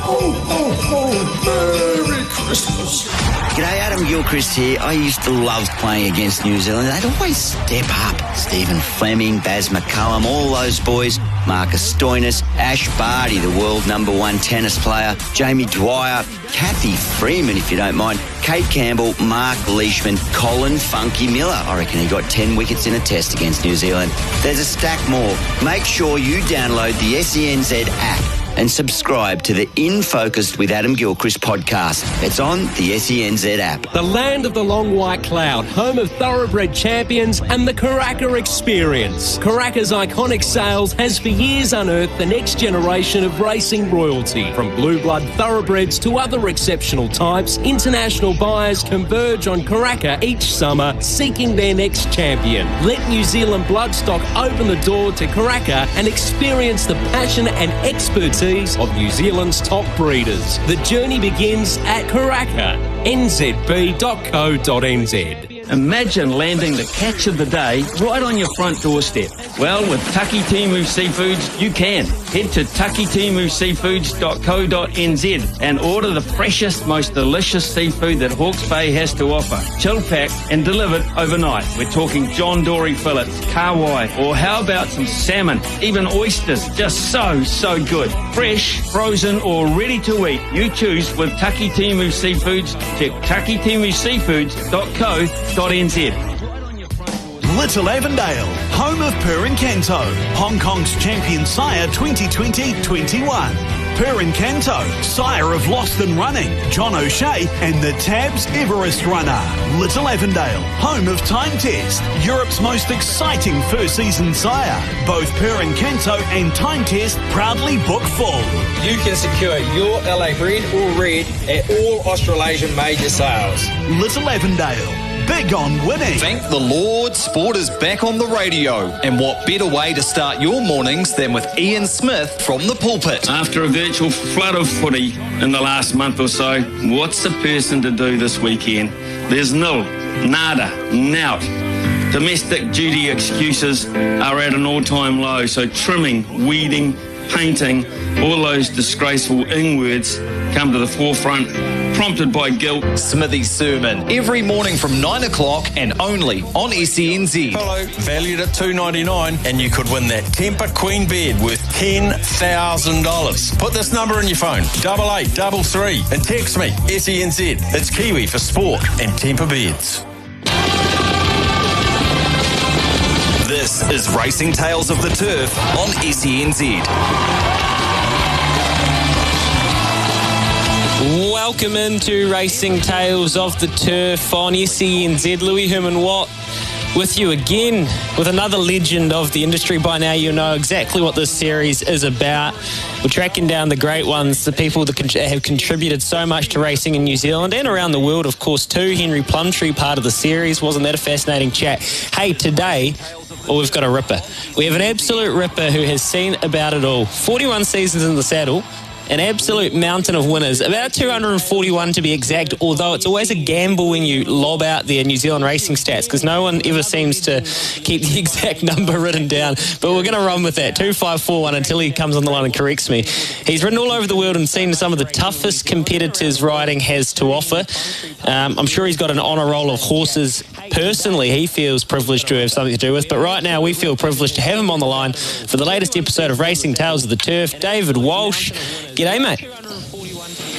Merry Christmas. G'day, Adam Gilchrist here. I used to love playing against New Zealand. They'd always step up. Stephen Fleming, Baz McCullum, all those boys. Marcus Stoinis, Ash Barty, the world #1 tennis player. Jamie Dwyer, Kathy Freeman, if you don't mind. Kate Campbell, Mark Leishman, Colin Funky Miller. I reckon he got 10 wickets in a test against New Zealand. There's a stack more. Make sure you download the SENZ app and subscribe to the In Focus with Adam Gilchrist podcast. It's on the SENZ app. The land of the long white cloud, home of thoroughbred champions and the Karaka experience. Karaka's iconic sails has for years unearthed the next generation of racing royalty. From blue blood thoroughbreds to other exceptional types, international buyers converge on Karaka each summer, seeking their next champion. Let New Zealand bloodstock open the door to Karaka and experience the passion and expert ABCs of New Zealand's top breeders. The journey begins at Karaka, nzb.co.nz. Imagine landing the catch of the day right on your front doorstep. Well, with Takitimu Seafoods, you can. Head to takitimuseafoods.co.nz and order the freshest, most delicious seafood that Hawke's Bay has to offer. Chill packed and delivered overnight. We're talking John Dory fillets, kawai, or how about some salmon, even oysters, just so good. Fresh, frozen or ready to eat, you choose with Takitimu Seafoods. Check takitimuseafoods.co.nz. Little Avondale, home of Purin Kanto, Hong Kong's champion sire 2020-21. Purin Kanto, sire of Lost and Running, John O'Shea and the Tabs Everest runner. Little Avondale, home of Time Test, Europe's most exciting first season sire. Both Purin Kanto and Time Test proudly book full. You can secure your LA Red or Red at all Australasian major sales. Little Avondale, big on winning. Thank the Lord, sport is back on the radio. And what better way to start your mornings than with Ian Smith from the pulpit? After a virtual flood of footy in the last month or so, what's a person to do this weekend? There's nil, nada, nout. Domestic duty excuses are at an all-time low, so trimming, weeding, painting, all those disgraceful ing-words come to the forefront, prompted by guilt. Smithy's Sermon, every morning from 9 o'clock and only on SENZ. Hello, valued at $2.99, and you could win that Tempur Queen bed worth $10,000. Put this number in your phone, 8833, and text me, SENZ. It's Kiwi for sport and Tempur beds. This is Racing Tales of the Turf on SENZ. Welcome into Racing Tales of the Turf on SENZ. Louis Herman-Watt with you again with another legend of the industry. By now you know exactly what this series is about. We're tracking down the great ones, the people that have contributed so much to racing in New Zealand and around the world, of course, too. Henry Plumtree, part of the series. Wasn't that a fascinating chat? Hey, today, we've got a ripper. We have an absolute ripper who has seen about it all. 41 seasons in the saddle. An absolute mountain of winners, about 241 to be exact, although it's always a gamble when you lob out their New Zealand racing stats because no one ever seems to keep the exact number written down. But we're going to run with that, 2541, until he comes on the line and corrects me. He's ridden all over the world and seen some of the toughest competitors riding has to offer. I'm sure he's got an honour roll of horses personally he feels privileged to have something to do with, but right now we feel privileged to have him on the line for the latest episode of Racing Tales of the Turf. David Walsh. G'day, mate.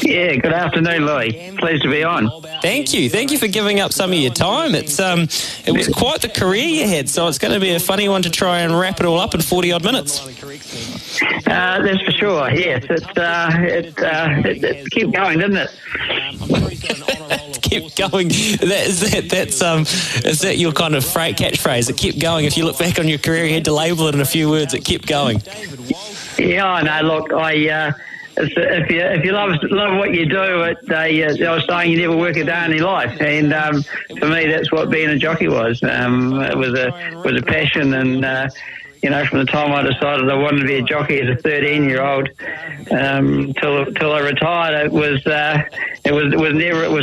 Yeah, good afternoon, Louis. Pleased to be on. Thank you for giving up some of your time. It was quite the career you had, so it's going to be a funny one to try and wrap it all up in 40-odd minutes. That's for sure, yes. It kept going, didn't it? Keep going. Is that your kind of catchphrase? It kept going. If you look back on your career, you had to label it in a few words. It kept going. Yeah, I know. Look, if you love what you do, I was saying you never work a day in your life, and for me, that's what being a jockey was. It was a passion, and from the time I decided I wanted to be a jockey as a 13-year-old till I retired, it was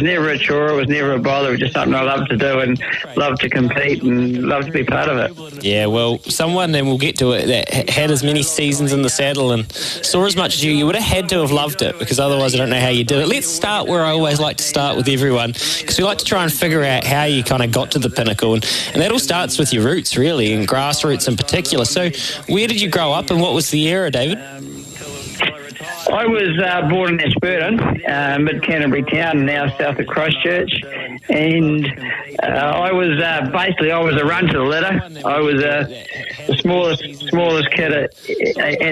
never a chore. It was never a bother. It was just something I loved to do and loved to compete and loved to be part of it. Yeah, well, someone, and we'll get to it, that had as many seasons in the saddle and saw as much as you would have had to have loved it, because otherwise I don't know how you did it. Let's start where I always like to start with everyone, because we like to try and figure out how you kind of got to the pinnacle, and that all starts with your roots, really, and grassroots in particular. So where did you grow up and what was the era, David? I was born in Ashburton, mid-Canterbury town, now south of Christchurch, and I was a run to the litter. I was the smallest kid at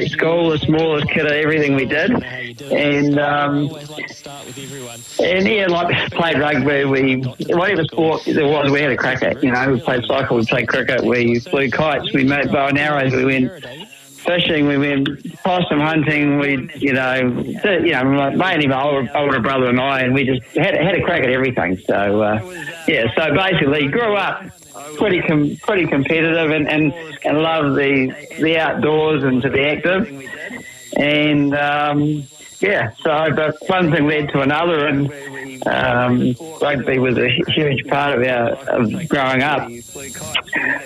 school, the smallest kid at everything we did, and played rugby. Whatever sport there was, we had a crack at. We played cycle, we played cricket, we flew kites, we made bow and arrows, we went fishing, we went possum hunting, mainly my older brother and I, and we just had a crack at everything. So, so basically grew up pretty competitive and loved the outdoors and to be active. And but one thing led to another, and rugby was a huge part of growing up.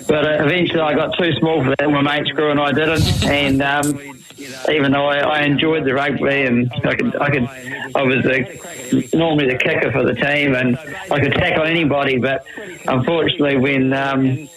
But eventually I got too small for that. My mates grew and I didn't. And even though I enjoyed the rugby, and I was normally the kicker for the team, and I could tackle anybody. But unfortunately, when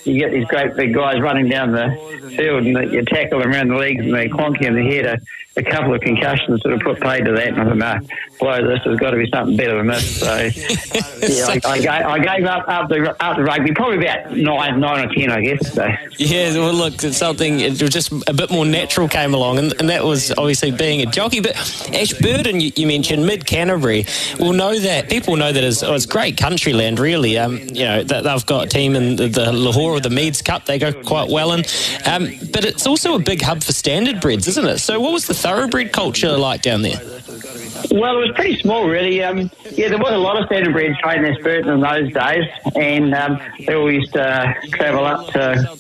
you get these great big guys running down the field and you tackle them around the legs and they clonk you in the head, a couple of concussions sort of put paid to that. And I thought, no, blow this, there's got to be something better than this. So I gave up the rugby, probably about 9 or 10, I guess. So. Yeah, well, look, it was just a bit more natural came along, and that was obviously being a jockey. But Ashburton, you mentioned, mid-Canterbury, people know that it's great country land, really. They've got a team in the Lahore or the Meads Cup they go quite well in. But it's also a big hub for standard breds, isn't it? So what was the thoroughbred culture like down there? Well, it was pretty small, really. There was a lot of standardbred trained in Ashburton in those days, and they all used to travel up to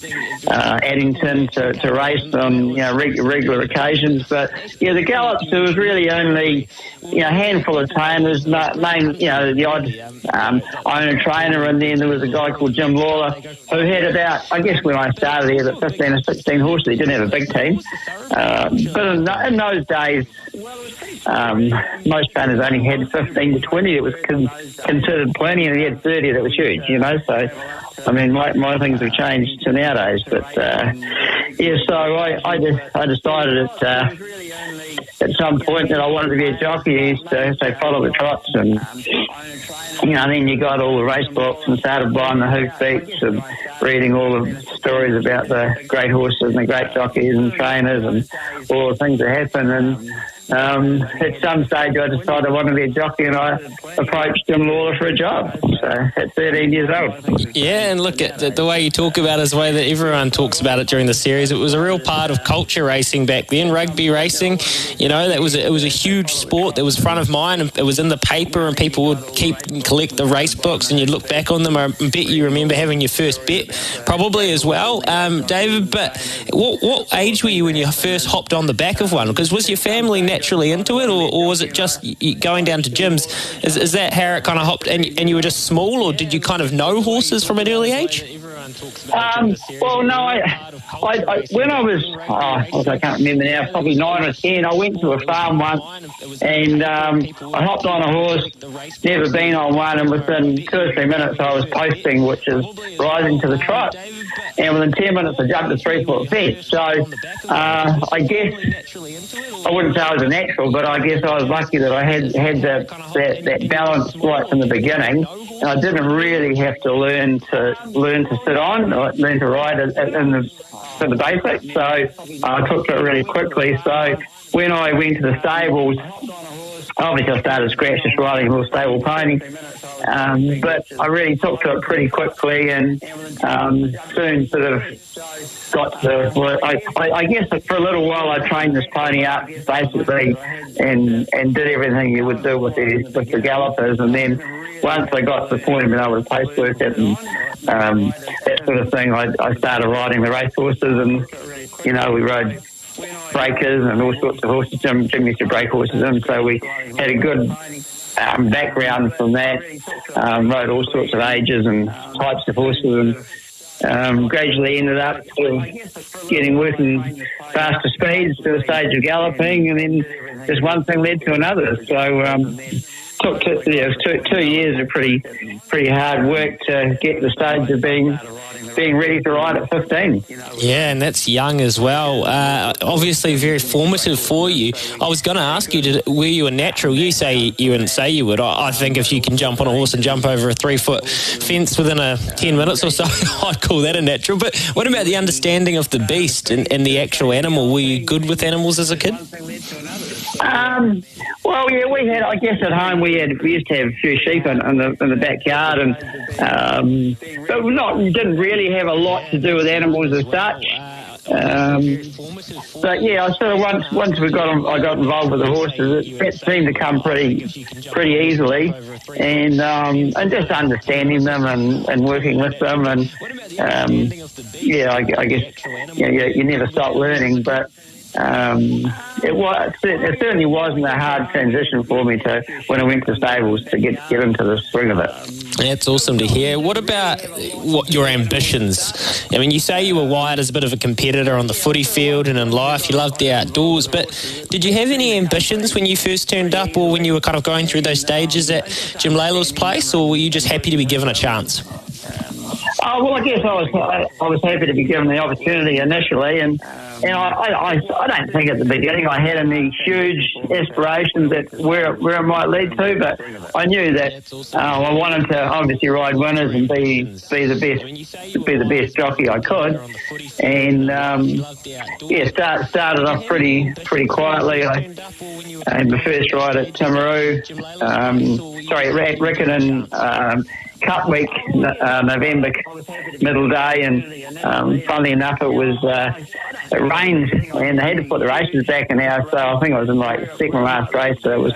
Addington to race on regular occasions. But the gallops, there was really only a handful of trainers, the odd owner trainer, and then there was a guy called Jim Lawler who had about, I guess when I started here, about 15 or 16 horses. He didn't have a big team, but in those days, most trainers only had 15 to 20. It was considered plenty, and he had 30 that was huge, So, I mean, my things have changed to nowadays. But, so I decided at some point that I wanted to be a jockey. I used to say follow the trots, and then you got all the race books and started buying the hoof beats and reading all the stories about the great horses and the great jockeys and trainers and all the things that happen. And at some stage I decided I wanted to be a jockey, and I approached Jim Lawler for a job. So at 13 years old. Yeah, and look at the way you talk about it is the way that everyone talks about it during the series. It was a real part of culture racing back then, rugby racing. It was a huge sport that was front of mind, and it was in the paper, and people would collect the race books, and you'd look back on them. I bet you remember having your first bet probably as well, David. But what age were you when you first hopped on the back of one? Because was your family naturally into it, or was it just going down to gyms? Is that how it kind of hopped, and you were just small, or did you kind of know horses from an early age? Well, no, I when I was, I can't remember now, probably 9 or 10, I went to a farm once, and I hopped on a horse, never been on one, and within 2 or 3 minutes I was posting, which is rising to the trot. And within 10 minutes I jumped a 3-foot fence. So I guess, I wouldn't say I was a natural, but I guess I was lucky that I had that balance right from the beginning. And I didn't really have to learn to sit on, or learn to ride for the basics. So I took to it really quickly. So when I went to the stables, obviously I started scratch, just riding a little stable pony. But I really took to it pretty quickly, and soon sort of got to, I guess for a little while I trained this pony up basically, and did everything you would do with the gallopers. And then once I got to the point of being able to post work it and that sort of thing, I started riding the race horses, and we rode breakers and all sorts of horses. Jim used to break horses in, so we had a good background from that. Rode all sorts of ages and types of horses, and gradually ended up working faster speeds to the stage of galloping, and then just one thing led to another. So took 2 years of pretty hard work to get to the stage of being ready to ride at 15. Yeah, and that's young as well. Obviously very formative for you. I was going to ask you, were you a natural? You say you wouldn't say you would. I think if you can jump on a horse and jump over a 3-foot fence within 10 minutes or so, I'd call that a natural. But what about the understanding of the beast and the actual animal? Were you good with animals as a kid? Well, yeah, we had, I guess at home we used to have a few sheep in the backyard, and but didn't really have a lot to do with animals as such. But yeah, I sort of once I got involved with the horses, it seemed to come pretty easily, and just understanding them and working with them, and I guess you never stop learning. But it certainly wasn't a hard transition for me to when I went to stables to get into the swing of it. That's awesome to hear. What about your ambitions? I mean, you say you were wired as a bit of a competitor on the footy field and in life. You loved the outdoors, but did you have any ambitions when you first turned up, or when you were kind of going through those stages at Jim Lalor's place, or were you just happy to be given a chance? Oh, well, I guess I was happy to be given the opportunity initially, and I don't think at the beginning I had any huge aspirations at where it might lead to, but I knew that I wanted to obviously ride winners and be the best jockey I could, and started off pretty quietly. I had my first ride at Timaru, at Riccarton. Cup week, November middle day, and funnily enough, it rained, and they had to put the races back an hour. So I think I was in like second last race. So it was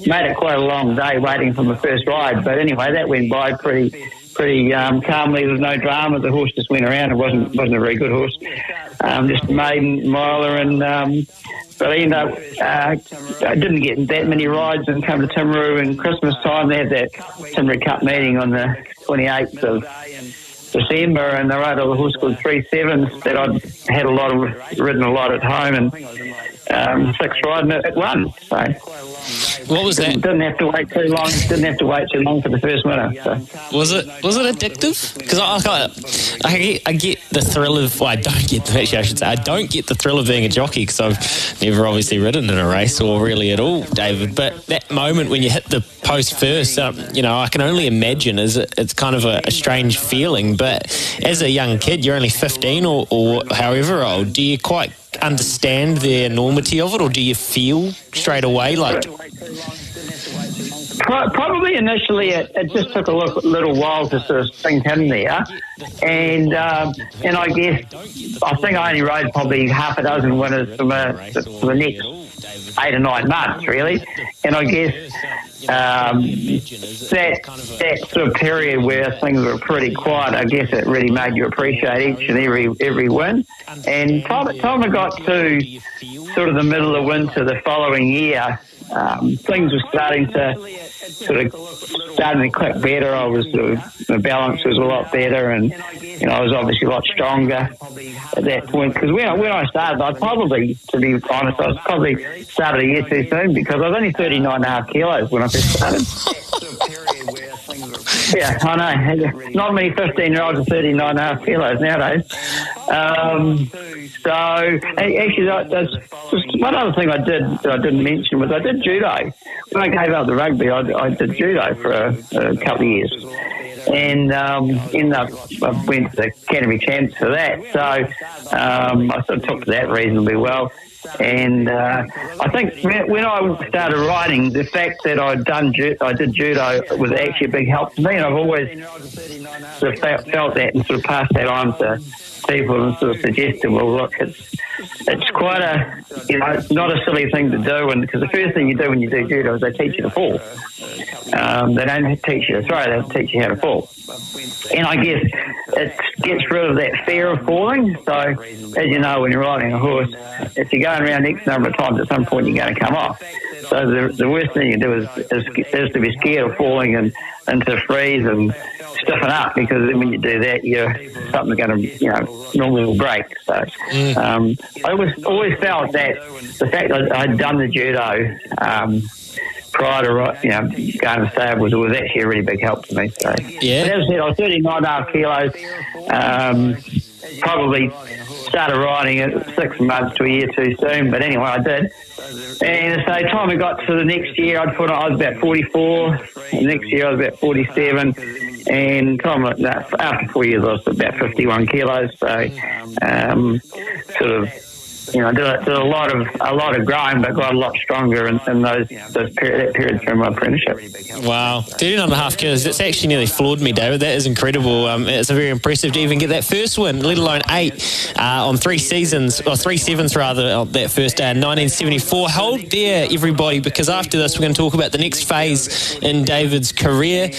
made it quite a long day waiting for my first ride. But anyway, that went by pretty calmly. There was no drama. The horse just went around. It wasn't a very good horse. Just a maiden miler, and but I didn't get that many rides and come to Timaru in Christmas time. They had that Timaru Cup meeting on the 28th of December, and they rode a horse called 3-7 that I'd had ridden a lot at home, and sixth ride, and it won. So what was that? Didn't have to wait too long. Didn't have to wait too long for the first winner. So. Was it addictive? Because I get the thrill of. Well, I don't get the thrill of being a jockey, because I've never obviously ridden in a race or really at all, David. But that moment when you hit the post first, I can only imagine it's kind of a strange feeling. But as a young kid, you're only 15 or however old. Do you quite understand the enormity of it, or do you feel straight away like? Probably initially it just took a little while to sort of sink in there, and I guess I think I only rode probably half a dozen winners for the next 8 or 9 months really, and I guess that sort of period where things were pretty quiet, I guess it really made you appreciate each and every win. And time I got to sort of the middle of winter the following year, things were starting to click better. The balance was a lot better, and I was obviously a lot stronger at that point. Because when I started, to be honest, I probably started a year too soon, because I was only 39.5 kilos when I first started. Yeah, I know. Not many 15-year-olds are 39.5 kilos nowadays. So actually, that's one other thing I did that I didn't mention was I did judo. When I gave up the rugby, I did judo for a couple of years, and I went to the Academy Champs for that. So I sort of took to that reasonably well. And I think when I started riding, the fact that I did judo was actually a big help to me, and I've always sort of felt that and sort of passed that on to people and sort of suggested, well, look, it's quite it's not a silly thing to do, and because the first thing you do when you do judo is they teach you to fall. They don't teach you to throw; they teach you how to fall. And I guess it gets rid of that fear of falling. So, as you know, when you're riding a horse, if you're going around X number of times, at some point you're going to come off. So the worst thing you do is to be scared of falling and to freeze and stiffen up, because when you do that, something's going to, normally will break. So I always felt that the fact that I'd done the judo prior to going to stables was actually a really big help to me. So, yeah. But as I said, I was 39.5 kilos. Probably started riding at 6 months to a year too soon, but anyway, I did. And so time we got to the next year, I was about 44. The next year, I was about 47. And after 4 years, I was about 51 kilos. So, I did a lot of growing, but got a lot stronger in that period through my apprenticeship. Wow, 13.5 kilos. That's actually nearly floored me, David. That is incredible. It's very impressive to even get that first win, let alone 8 on 3 7s rather, that first day in 1974. Hold there, everybody, because after this we're going to talk about the next phase in David's career,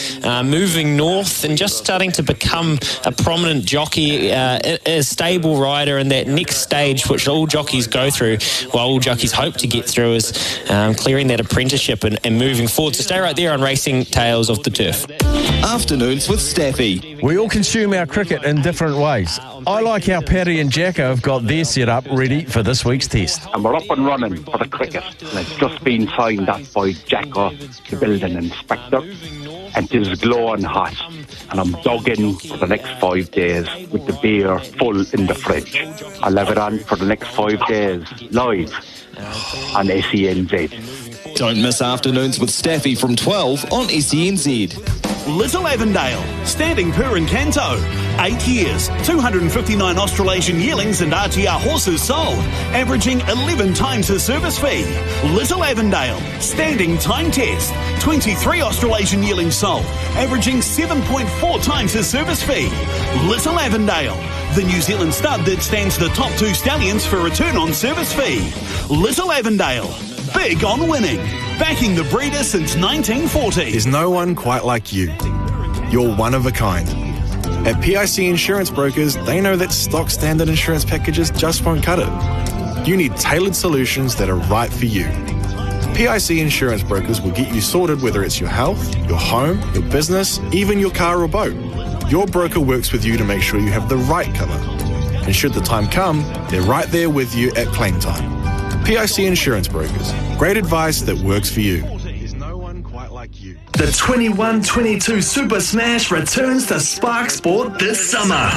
moving north and just starting to become a prominent jockey, a stable rider in that next stage, which all jockeys jockeys go through, well, all jockeys hope to get through, is clearing that apprenticeship and moving forward. So stay right there on Racing Tales of the Turf. Afternoons with Staffy. We all consume our cricket in different ways. I like how Paddy and Jacko have got their setup ready for this week's test. And we're up and running for the cricket. And it's just been signed up by Jacko, the building inspector. And it is glowing hot. And I'm dug in for the next 5 days with the beer full in the fridge. I'll have it on for the next 5 days, live on SENZ. Don't miss Afternoons with Staffy from 12 on SENZ. Little Avondale, standing per and canto. 8 years, 259 Australasian yearlings and RTR horses sold, averaging 11 times the service fee. Little Avondale, standing time test. 23 Australasian yearlings sold, averaging 7.4 times the service fee. Little Avondale, the New Zealand stud that stands the top 2 stallions for return on service fee. Little Avondale, big on winning, backing the breeder since 1940. There's no one quite like you. You're one of a kind. At PIC Insurance Brokers, they know that stock standard insurance packages just won't cut it. You need tailored solutions that are right for you. PIC Insurance Brokers will get you sorted whether it's your health, your home, your business, even your car or boat. Your broker works with you to make sure you have the right cover. And should the time come, they're right there with you at claim time. PIC Insurance Brokers. Great advice that works for you. The 21-22 Super Smash returns to Spark Sport this summer.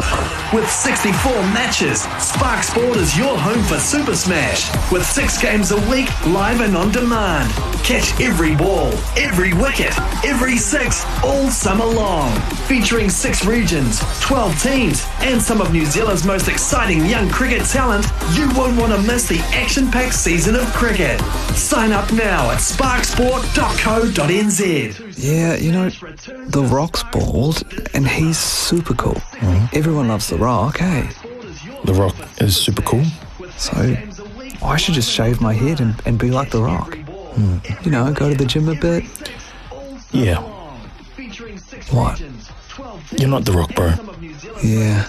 With 64 matches, Spark Sport is your home for Super Smash. With 6 games a week, live and on demand. Catch every ball, every wicket, every 6, all summer long. Featuring 6 regions, 12 teams, and some of New Zealand's most exciting young cricket talent, you won't want to miss the action-packed season of cricket. Sign up now at sparksport.co.nz. Yeah, you know, The Rock's bald, and he's super cool. Everyone loves The Rock, eh? The Rock is super cool. So, I should just shave my head and be like The Rock. You know, go to the gym a bit. Yeah. What? You're not The Rock, bro. Yeah.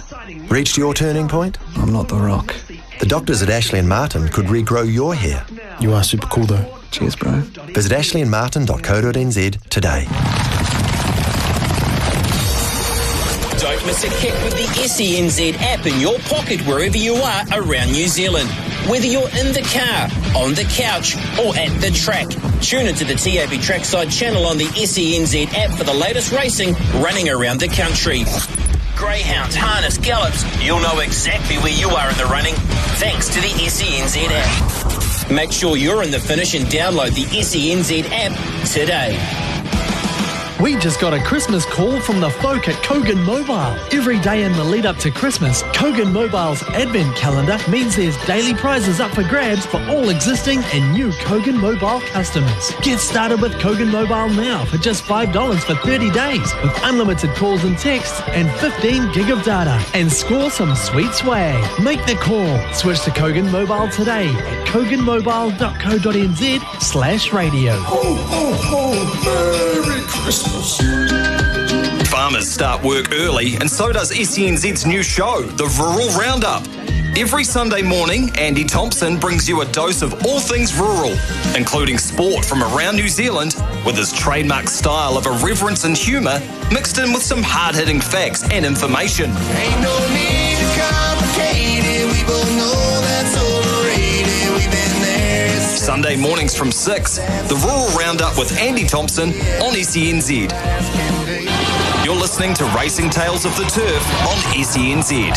Reached your turning point? I'm not The Rock. The doctors at Ashley & Martin could regrow your hair. You are super cool, though. Cheers, bro. Visit ashleyandmartin.co.nz today. Don't miss a kick with the SENZ app in your pocket wherever you are around New Zealand. Whether you're in the car, on the couch, or at the track, tune into the TAB Trackside channel on the SENZ app for the latest racing running around the country. Greyhounds, harness, gallops, you'll know exactly where you are in the running thanks to the SENZ app. Make sure you're in the finish and download the SENZ app today. We just got a Christmas call from the folk at Kogan Mobile. Every day in the lead up to Christmas, Kogan Mobile's advent calendar means there's daily prizes up for grabs for all existing and new Kogan Mobile customers. Get started with Kogan Mobile now for just $5 for 30 days with unlimited calls and texts and 15 gig of data and score some sweet swag. Make the call. Switch to Kogan Mobile today at koganmobile.co.nz/radio. Ho, ho, ho, Merry Christmas. Farmers start work early, and so does SENZ's new show, The Rural Roundup. Every Sunday morning, Andy Thompson brings you a dose of all things rural, including sport from around New Zealand, with his trademark style of irreverence and humour, mixed in with some hard-hitting facts and information. Ain't no need to complicate it. We both know that's overrated. We've been there. Sunday mornings from 6, The Rural Roundup with Andy Thompson on SENZ. You're listening to Racing Tales of the Turf on SENZ.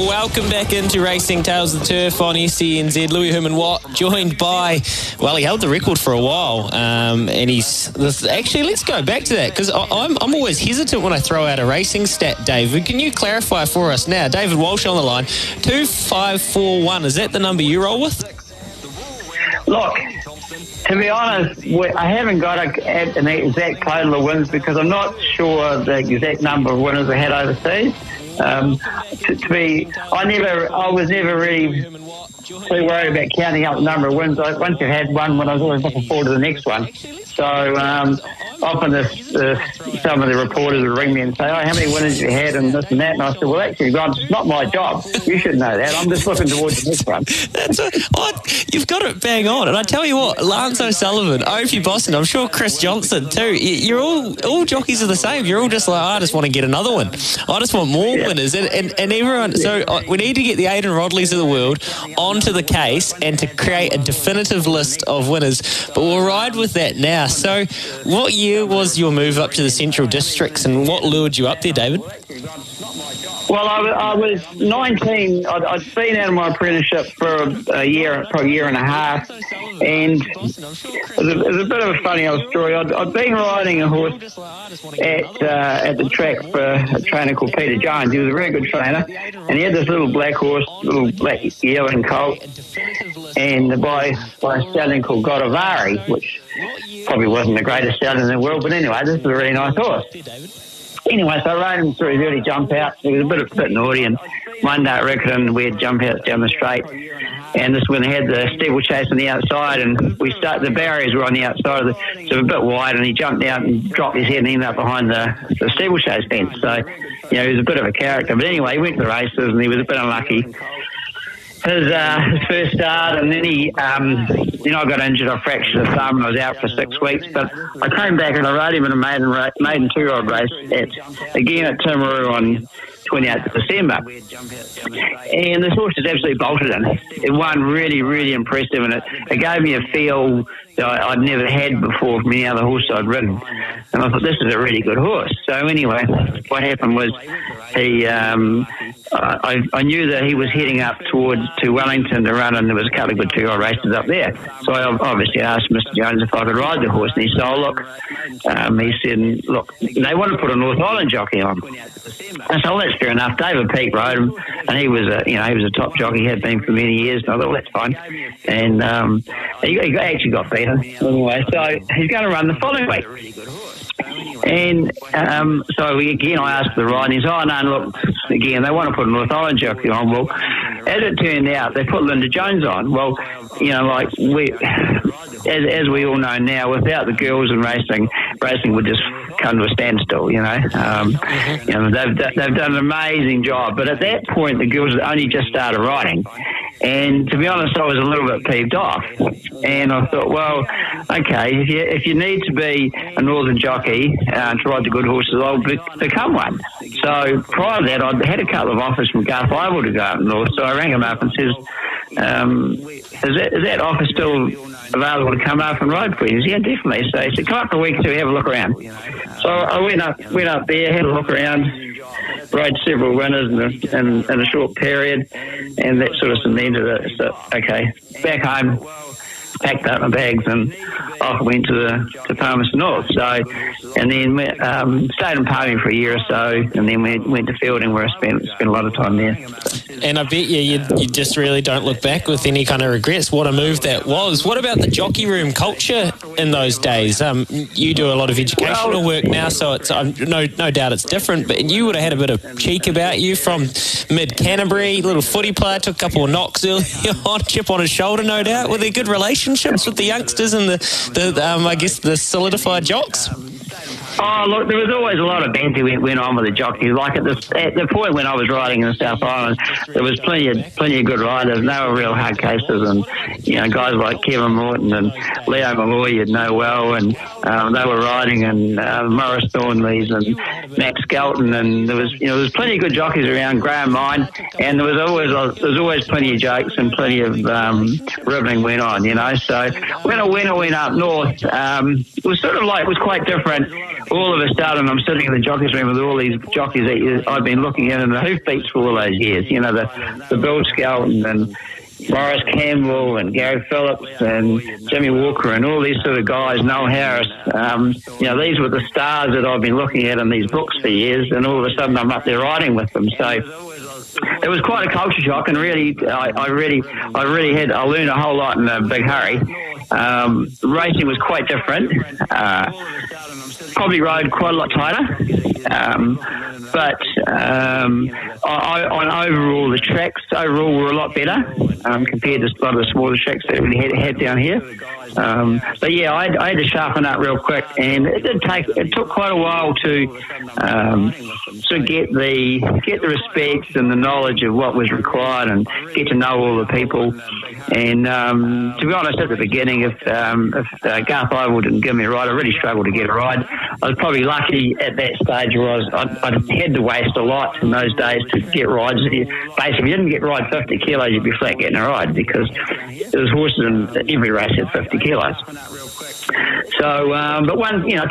Welcome back into Racing Tales of the Turf on SENZ. Louis Herman Watt, joined by, well, he held the record for a while, and actually, let's go back to that, because I'm always hesitant when I throw out a racing stat, David. Can you clarify for us now? David Walsh on the line, 2541, is that the number you roll with? Look, to be honest, I haven't got an exact total of wins because I'm not sure the exact number of winners I had overseas. I was never really too worried about counting up the number of wins. Once you had one, when I was always looking forward to the next one. So often some of the reporters would ring me and say, "Oh, how many winners you had and this and that?" And I said, "Well, actually, Grant, it's not my job. You should know that. I'm just looking towards the next one." You've got it bang on. And I tell you what, Lance O'Sullivan, Opie Boston, I'm sure Chris Johnson too, you're all jockeys are the same. You're all just like, I just want to get another one. I just want more winners. And everyone, so we need to get the Aidan Rodleys of the world onto the case and to create a definitive list of winners. But we'll ride with that now. So what year was your move up to the Central Districts and what lured you up there, David? Well, I was 19. I'd been out of my apprenticeship for a year and a half, and it was a bit of a funny old story. I'd been riding a horse at the track for a trainer called Peter Jones. He was a very good trainer, and he had this little black horse, little black yearling colt, and by a stallion called Godavari, which probably wasn't the greatest stallion in the world, but anyway, this is a really nice horse. Anyway, so I rode him through his early jump out. He was a bit naughty, and one day at Riccarton we had jump outs down the straight, and this when they had the steeplechase on the outside, and the barriers were on the outside of so a bit wide, and he jumped out and dropped his head and ended up behind the steeplechase fence. So, he was a bit of a character. But anyway, he went to the races, and he was a bit unlucky. His first start, and then I got injured. I fractured a thumb and I was out for 6 weeks. But I came back and I rode him in a maiden two-year-old race again at Timaru on 28th of December. And this horse just absolutely bolted in. It won really, really impressive, and it gave me a feel that I'd never had before from any other horse I'd ridden. And I thought, this is a really good horse. So anyway, what happened was I knew that he was heading up to Wellington to run, and there was a couple of good two-year-old races up there. So I obviously asked Mr. Jones if I could ride the horse, and he said, "Oh, look," he said, "look, they want to put a North Island jockey on." I said, "Well, that's fair enough." David Peake rode him, and he was a top jockey, had been for many years. And I thought, well, that's fine. And he actually got beaten anyway. So he's going to run the following week. And so I asked the ride, and he said, "Oh, no, look, again, they want to put a North Island jockey on." Well, as it turned out, they put Linda Jones on. Well, as we all know now, without the girls in racing would just come to a standstill, they've done an amazing job. But at that point, the girls had only just started riding. And to be honest, I was a little bit peeved off. And I thought, well, okay, if you need to be a northern jockey to ride the good horses, I'll become one. So prior to that, I'd had a couple of offers from Garth Ivel to go up north. So I rang him up and says, is that offer still available to come up and ride for you? He said, "Yeah, definitely." So he said, "Come up for a week or two, have a look around." So I went up there, had a look around, rode several winners in a short period, and that sort of cemented it. So, okay, back home, packed up my bags and off I went to Palmerston North. So, and then stayed in Palmerston for a year or so, and then we went to Fielding where I spent a lot of time there. And I bet you just really don't look back with any kind of regrets. What a move that was. What about the jockey room culture in those days? You do a lot of educational work now, so it's no doubt it's different, but you would have had a bit of cheek about you from mid-Canterbury, little footy player, took a couple of knocks early on, chip on his shoulder, no doubt. Were there good relationships with the youngsters and the solidified jocks? Oh, look, there was always a lot of banter went on with the jockeys. Like at the point when I was riding in the South Island, there was plenty of good riders. They were real hard cases, and guys like Kevin Morton and Leo Malloy you'd know well, and they were riding, and Morris Thornleys and Max Skelton, and there was plenty of good jockeys around. Graham Mine, and there was always plenty of jokes and plenty of ribbling went on. So when I went up north, it was sort of like, it was quite different. All of a sudden, I'm sitting in the jockeys room with all these jockeys that I've been looking at in the hoofbeats for all those years. The Bill Skelton and Morris Campbell and Gary Phillips and Jimmy Walker and all these sort of guys, Noel Harris. These were the stars that I've been looking at in these books for years, and all of a sudden I'm up there riding with them. So it was quite a culture shock, and really, I learned a whole lot in a big hurry. Racing was quite different. Probably rode quite a lot tighter. But on overall, the tracks overall were a lot better compared to a lot of the smaller tracks that we had down here. But yeah, I had to sharpen up real quick, and it took quite a while to get the respect and the knowledge of what was required, and get to know all the people. And to be honest, at the beginning, if Garth Ivel didn't give me a ride, I really struggled to get a ride. I was probably lucky at that stage where I had to waste a lot in those days to get rides. Basically, if you didn't get ride 50 kilos, you'd be flat getting a ride, because there was horses in every race at 50 kilos. So, but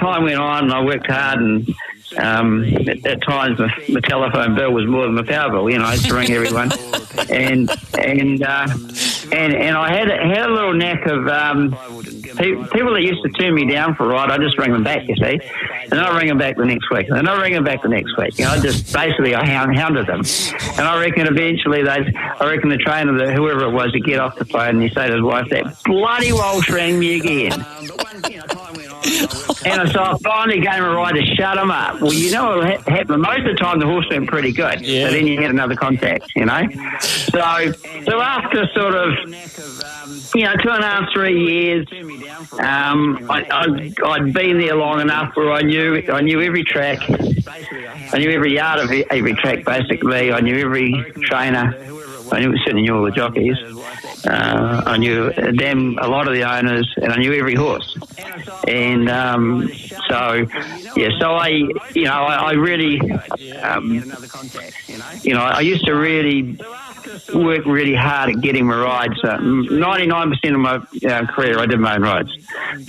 time went on, and I worked hard, and at times my telephone bill was more than my power bill. I had to ring everyone, and I had a little knack of people that used to turn me down for a ride. I just ring them back, you see, and I ring them back the next week, and I ring them back the next week. I just basically hounded them, and I reckon eventually the trainer, whoever it was, would get off the phone and he say to his wife, "That bloody Walsh rang me again." And so I finally gave him a ride to shut him up. Well, what happened? Most of the time the horse went pretty good. Yeah. But then you had another contact, So after sort of 2.5, 3 years, I'd been there long enough where I knew every track. I knew every yard of every track, basically. I knew every trainer. Certainly knew all the jockeys. I knew a lot of the owners, and I knew every horse. And so I really, I used to really work really hard at getting my rides. 99% of my career, I did my own rides.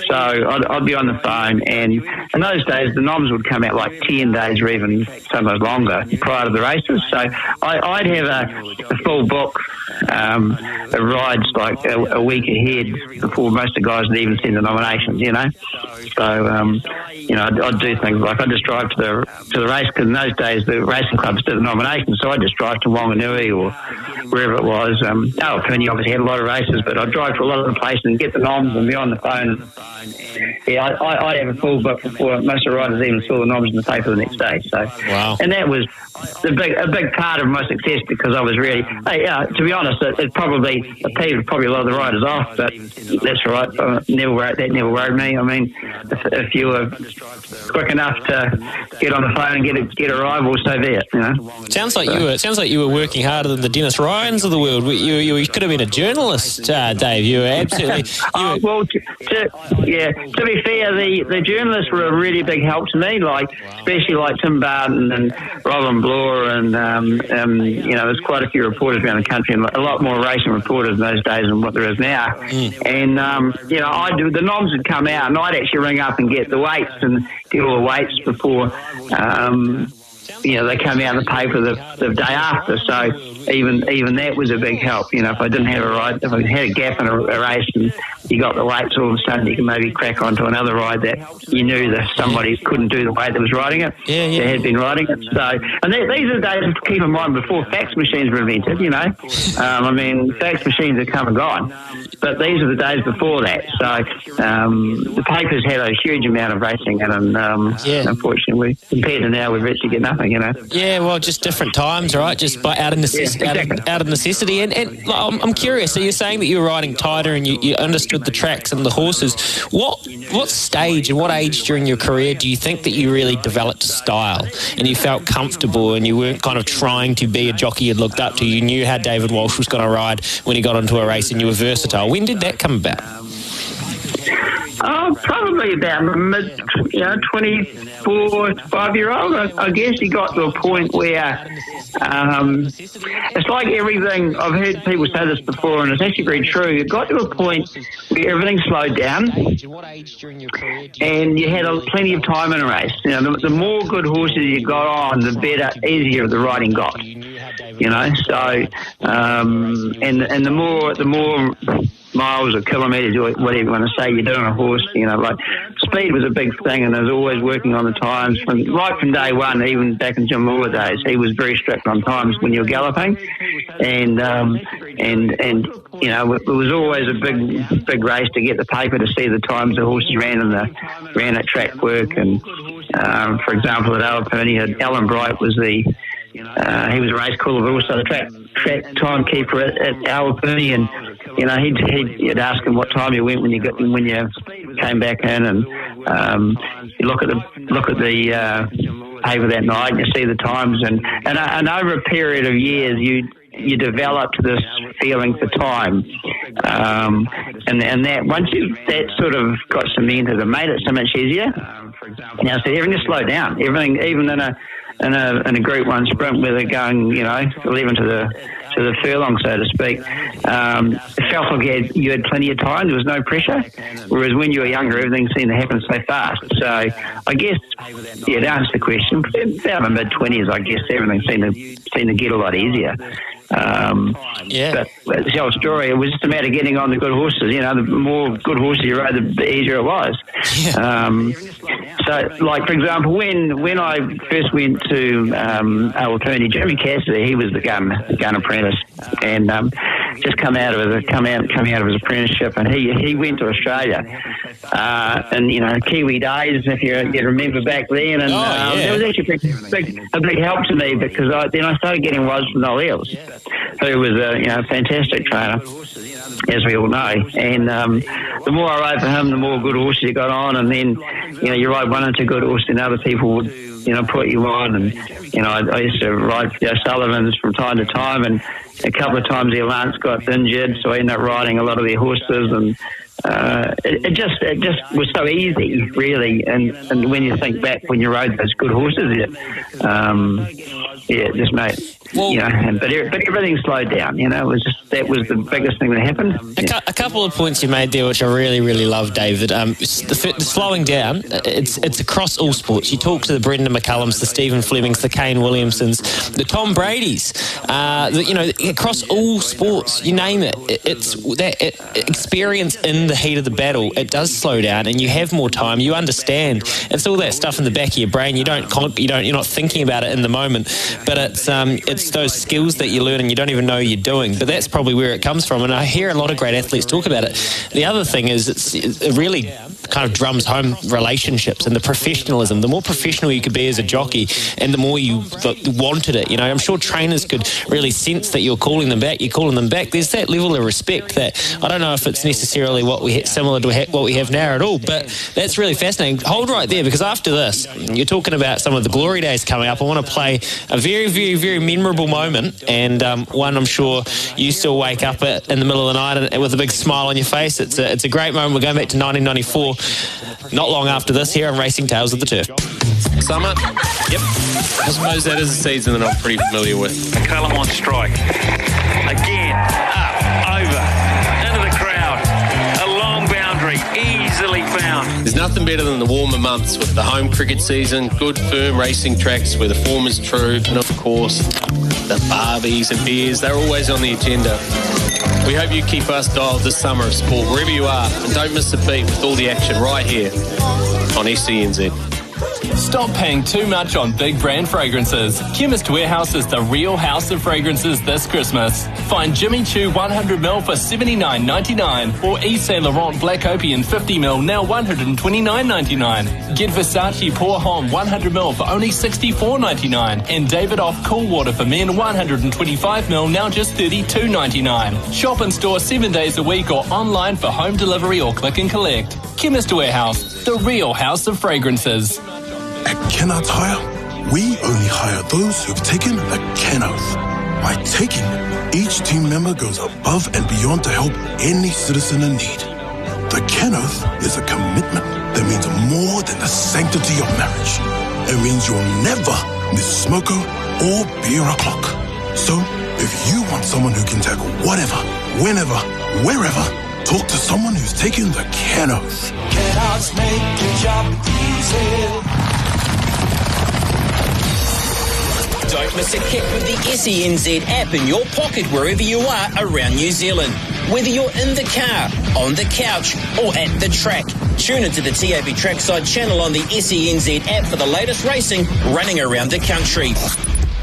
So I'd be on the phone, and in those days, the noms would come out like 10 days or even sometimes longer prior to the races. So I'd have a full book of rides like a week ahead before most of the guys would even send the nominations, So, I'd do things like I'd just drive to the race, because in those days the racing clubs did the nominations, so I'd just drive to Wanganui or wherever it was. Penny obviously had a lot of races, but I'd drive to a lot of the places and get the noms and be on the phone. Yeah, I'd have a full book before most of the riders even saw the noms in the paper the next day. So, wow. And that was a big part of my success, because I was really, to be honest, it probably peeved probably a lot of the riders off, but that's all right. That never worried me. I mean, if you were quick enough to get on the phone and get a ride, well, so be it. Sounds like you were working harder than the Dennis Ryans of the world. You could have been a journalist, Dave. You were absolutely. To be fair, the journalists were a really big help to me. Especially like Tim Barton and Robin Bloor, and there's quite a few reporters around the country, and a lot more racing reporters in those days than what there is now. And the noms would come out, and I'd actually ring up and get the weights and get all the weights before they come out in the paper the day after. So even that was a big help. If I didn't have a ride, if I had a gap in a race and you got the weights, all of a sudden you can maybe crack onto another ride that you knew that somebody couldn't do the weight that was riding it. They had been riding it. So, and these are the days, to keep in mind, before fax machines were invented. Fax machines have come and gone, but these are the days before that. So the papers had a huge amount of racing, and unfortunately, compared to now, we've actually get nothing. Yeah, well, just different times, right? Just out of necessity. Out of necessity. And I'm curious. So you're saying that you were riding tighter and you understood the tracks and the horses. What stage and what age during your career do you think that you really developed style and you felt comfortable and you weren't kind of trying to be a jockey you'd looked up to? You knew how David Walsh was going to ride when he got onto a race, and you were versatile. When did that come about? Probably about mid, 24, 5-year-old. I guess he got to a point where it's like everything. I've heard people say this before, and it's actually very true. It got to a point where everything slowed down, and you had plenty of time in a race. The more good horses you got on, the better, easier the riding got. So and the more miles or kilometres or whatever you want to say you do on a horse, speed was a big thing, and I was always working on the times right from day one. Even back in Jim Moore days, he was very strict on times when you were galloping, and it was always a big race to get the paper to see the times the horses ran at track work, and For example, at Awapuni, Alan Bright was he was a race caller, but also the track timekeeper at Awapuni, and he'd ask him what time you went when you came back in, and you look at the paper that night and you see the times, and over a period of years you developed this feeling for time, and that once that sort of got cemented and made it so much easier. Now, so everything just slowed down. Everything, even in a Group 1 sprint where they're going, 11 to the furlong, so to speak, it felt like you had plenty of time. There was no pressure. Whereas when you were younger, everything seemed to happen so fast. So I guess, to answer the question, about my mid-20s, I guess everything seemed to get a lot easier. But the whole story, it was just a matter of getting on the good horses. The more good horses you rode, the easier it was. So, like, for example, when I first went to Awapuni, Jimmy Cassidy, he was the gun apprentice, and just come out of his apprenticeship, and he went to Australia, and Kiwi days, if you remember back then, and it was actually a big help to me, because then I started getting rides from Noel Eels, who was a fantastic trainer, as we all know, and the more I rode for him, the more good horses you got on, and then you ride one or two good horses, and other people would put you on, and I used to ride Sullivan's from time to time, and a couple of times their Lance got injured, so I ended up riding a lot of their horses, and it just was so easy, really, and when you think back when you rode those good horses, it just made. Well, but everything slowed down. That was the biggest thing that happened. A couple of points you made there, which I really, really love, David. The slowing down, it's across all sports. You talk to the Brendan McCullums, the Stephen Flemings, the Kane Williamsons, the Tom Bradys. Across all sports, you name it. It's that experience in the heat of the battle. It does slow down, and you have more time. You understand. It's all that stuff in the back of your brain. You're not thinking about it in the moment, but it's those skills that you learn and you don't even know you're doing. But that's probably where it comes from, and I hear a lot of great athletes talk about it. The other thing is it really kind of drums home relationships and the professionalism. The more professional you could be as a jockey, and the more you wanted it. I'm sure trainers could really sense that you're calling them back. There's that level of respect that I don't know if it's necessarily similar to what we have now at all, but that's really fascinating. Hold right there, because after this, you're talking about some of the glory days coming up. I want to play a very, very, very memorable moment, and one I'm sure you still wake up in the middle of the night with a big smile on your face. It's a great moment. We're going back to 1994, not long after this, here on Racing Tales of the Turf. Summer? Yep. I suppose that is a season that I'm pretty familiar with. McCullum on strike. Again, up, over, into the crowd. A long boundary, easily found. There's nothing better than the warmer months with the home cricket season, good firm racing tracks where the form is true, and of course, the barbies and beers, they're always on the agenda. We hope you keep us dialed this summer of sport wherever you are, and don't miss a beat with all the action right here on SENZ. Stop paying too much on big brand fragrances. Chemist Warehouse is the real house of fragrances this Christmas. Find Jimmy Choo 100ml for $79.99 or Yves Saint Laurent Black Opium 50ml now $129.99. Get Versace Pour Homme 100ml for only $64.99 and Davidoff Cool Water for Men 125ml now just $32.99. Shop in store 7 days a week or online for home delivery or click and collect. Chemist Warehouse, the real house of fragrances. At Kennards Hire, we only hire those who've taken the Ken Oath. By taking it, each team member goes above and beyond to help any citizen in need. The Ken Oath is a commitment that means more than the sanctity of marriage. It means you'll never miss smoko or beer o'clock. So, if you want someone who can tackle whatever, whenever, wherever, talk to someone who's taken the Ken Oath. Kennards make your job easy. Don't miss a kick with the SENZ app in your pocket wherever you are around New Zealand. Whether you're in the car, on the couch, or at the track, tune into the TAB Trackside channel on the SENZ app for the latest racing running around the country.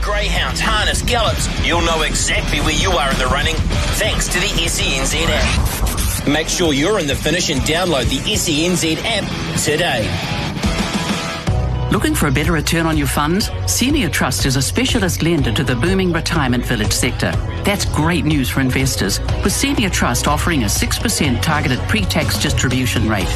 Greyhounds, harness, gallops, you'll know exactly where you are in the running thanks to the SENZ app. Make sure you're in the finish and download the SENZ app today. Looking for a better return on your funds? Senior Trust is a specialist lender to the booming retirement village sector. That's great news for investors, with Senior Trust offering a 6% targeted pre-tax distribution rate.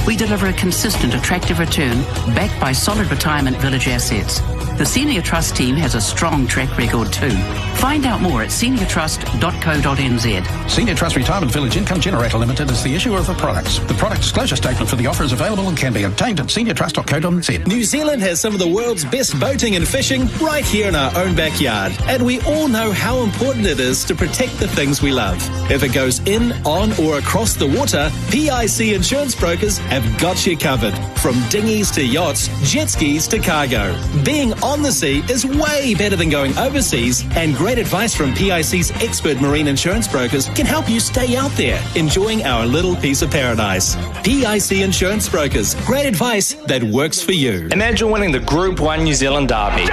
We deliver a consistent, attractive return backed by solid retirement village assets. The Senior Trust team has a strong track record too. Find out more at seniortrust.co.nz. Senior Trust Retirement Village Income Generator Limited is the issuer of the products. The product disclosure statement for the offer is available and can be obtained at seniortrust.co.nz. New Zealand has some of the world's best boating and fishing right here in our own backyard. And we all know how important it is to protect the things we love. If it goes in, on or across the water, PIC Insurance Brokers have got you covered. From dinghies to yachts, jet skis to cargo. Being on the sea is way better than going overseas, and great advice from PIC's expert marine insurance brokers can help you stay out there, enjoying our little piece of paradise. PIC Insurance Brokers. Great advice that works for you. Imagine winning the Group 1 New Zealand Derby.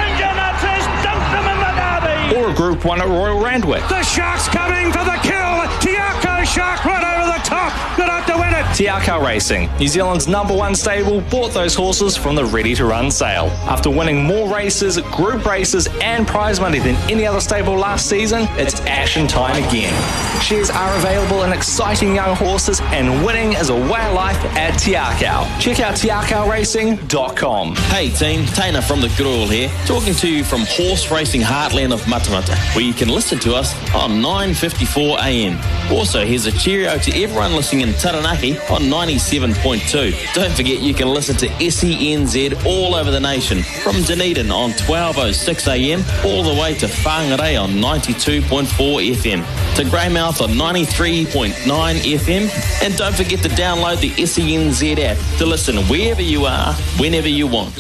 Or a Group 1 at Royal Randwick. The Shark's coming for the kill. Tiako Shark right over the top. Good enough to win it. Tiako Racing, New Zealand's #1 stable, bought those horses from the ready-to-run sale. After winning more races, group races and prize money than any other stable last season, it's action time again. Shares are available in exciting young horses, and winning is a way of life at Tiako. Check out tiakoracing.com. Hey team, Tainer from the Good Oil here, talking to you from horse racing heartland of Matamata, where you can listen to us on 9:54 AM. Also, here's a cheerio to everyone listening in Taranaki on 97.2. Don't forget you can listen to SENZ all over the nation, from Dunedin on 12:06 AM all the way to Whangarei on 92.4 FM, to Greymouth on 93.9 FM, and don't forget to download the SENZ app to listen wherever you are, whenever you want.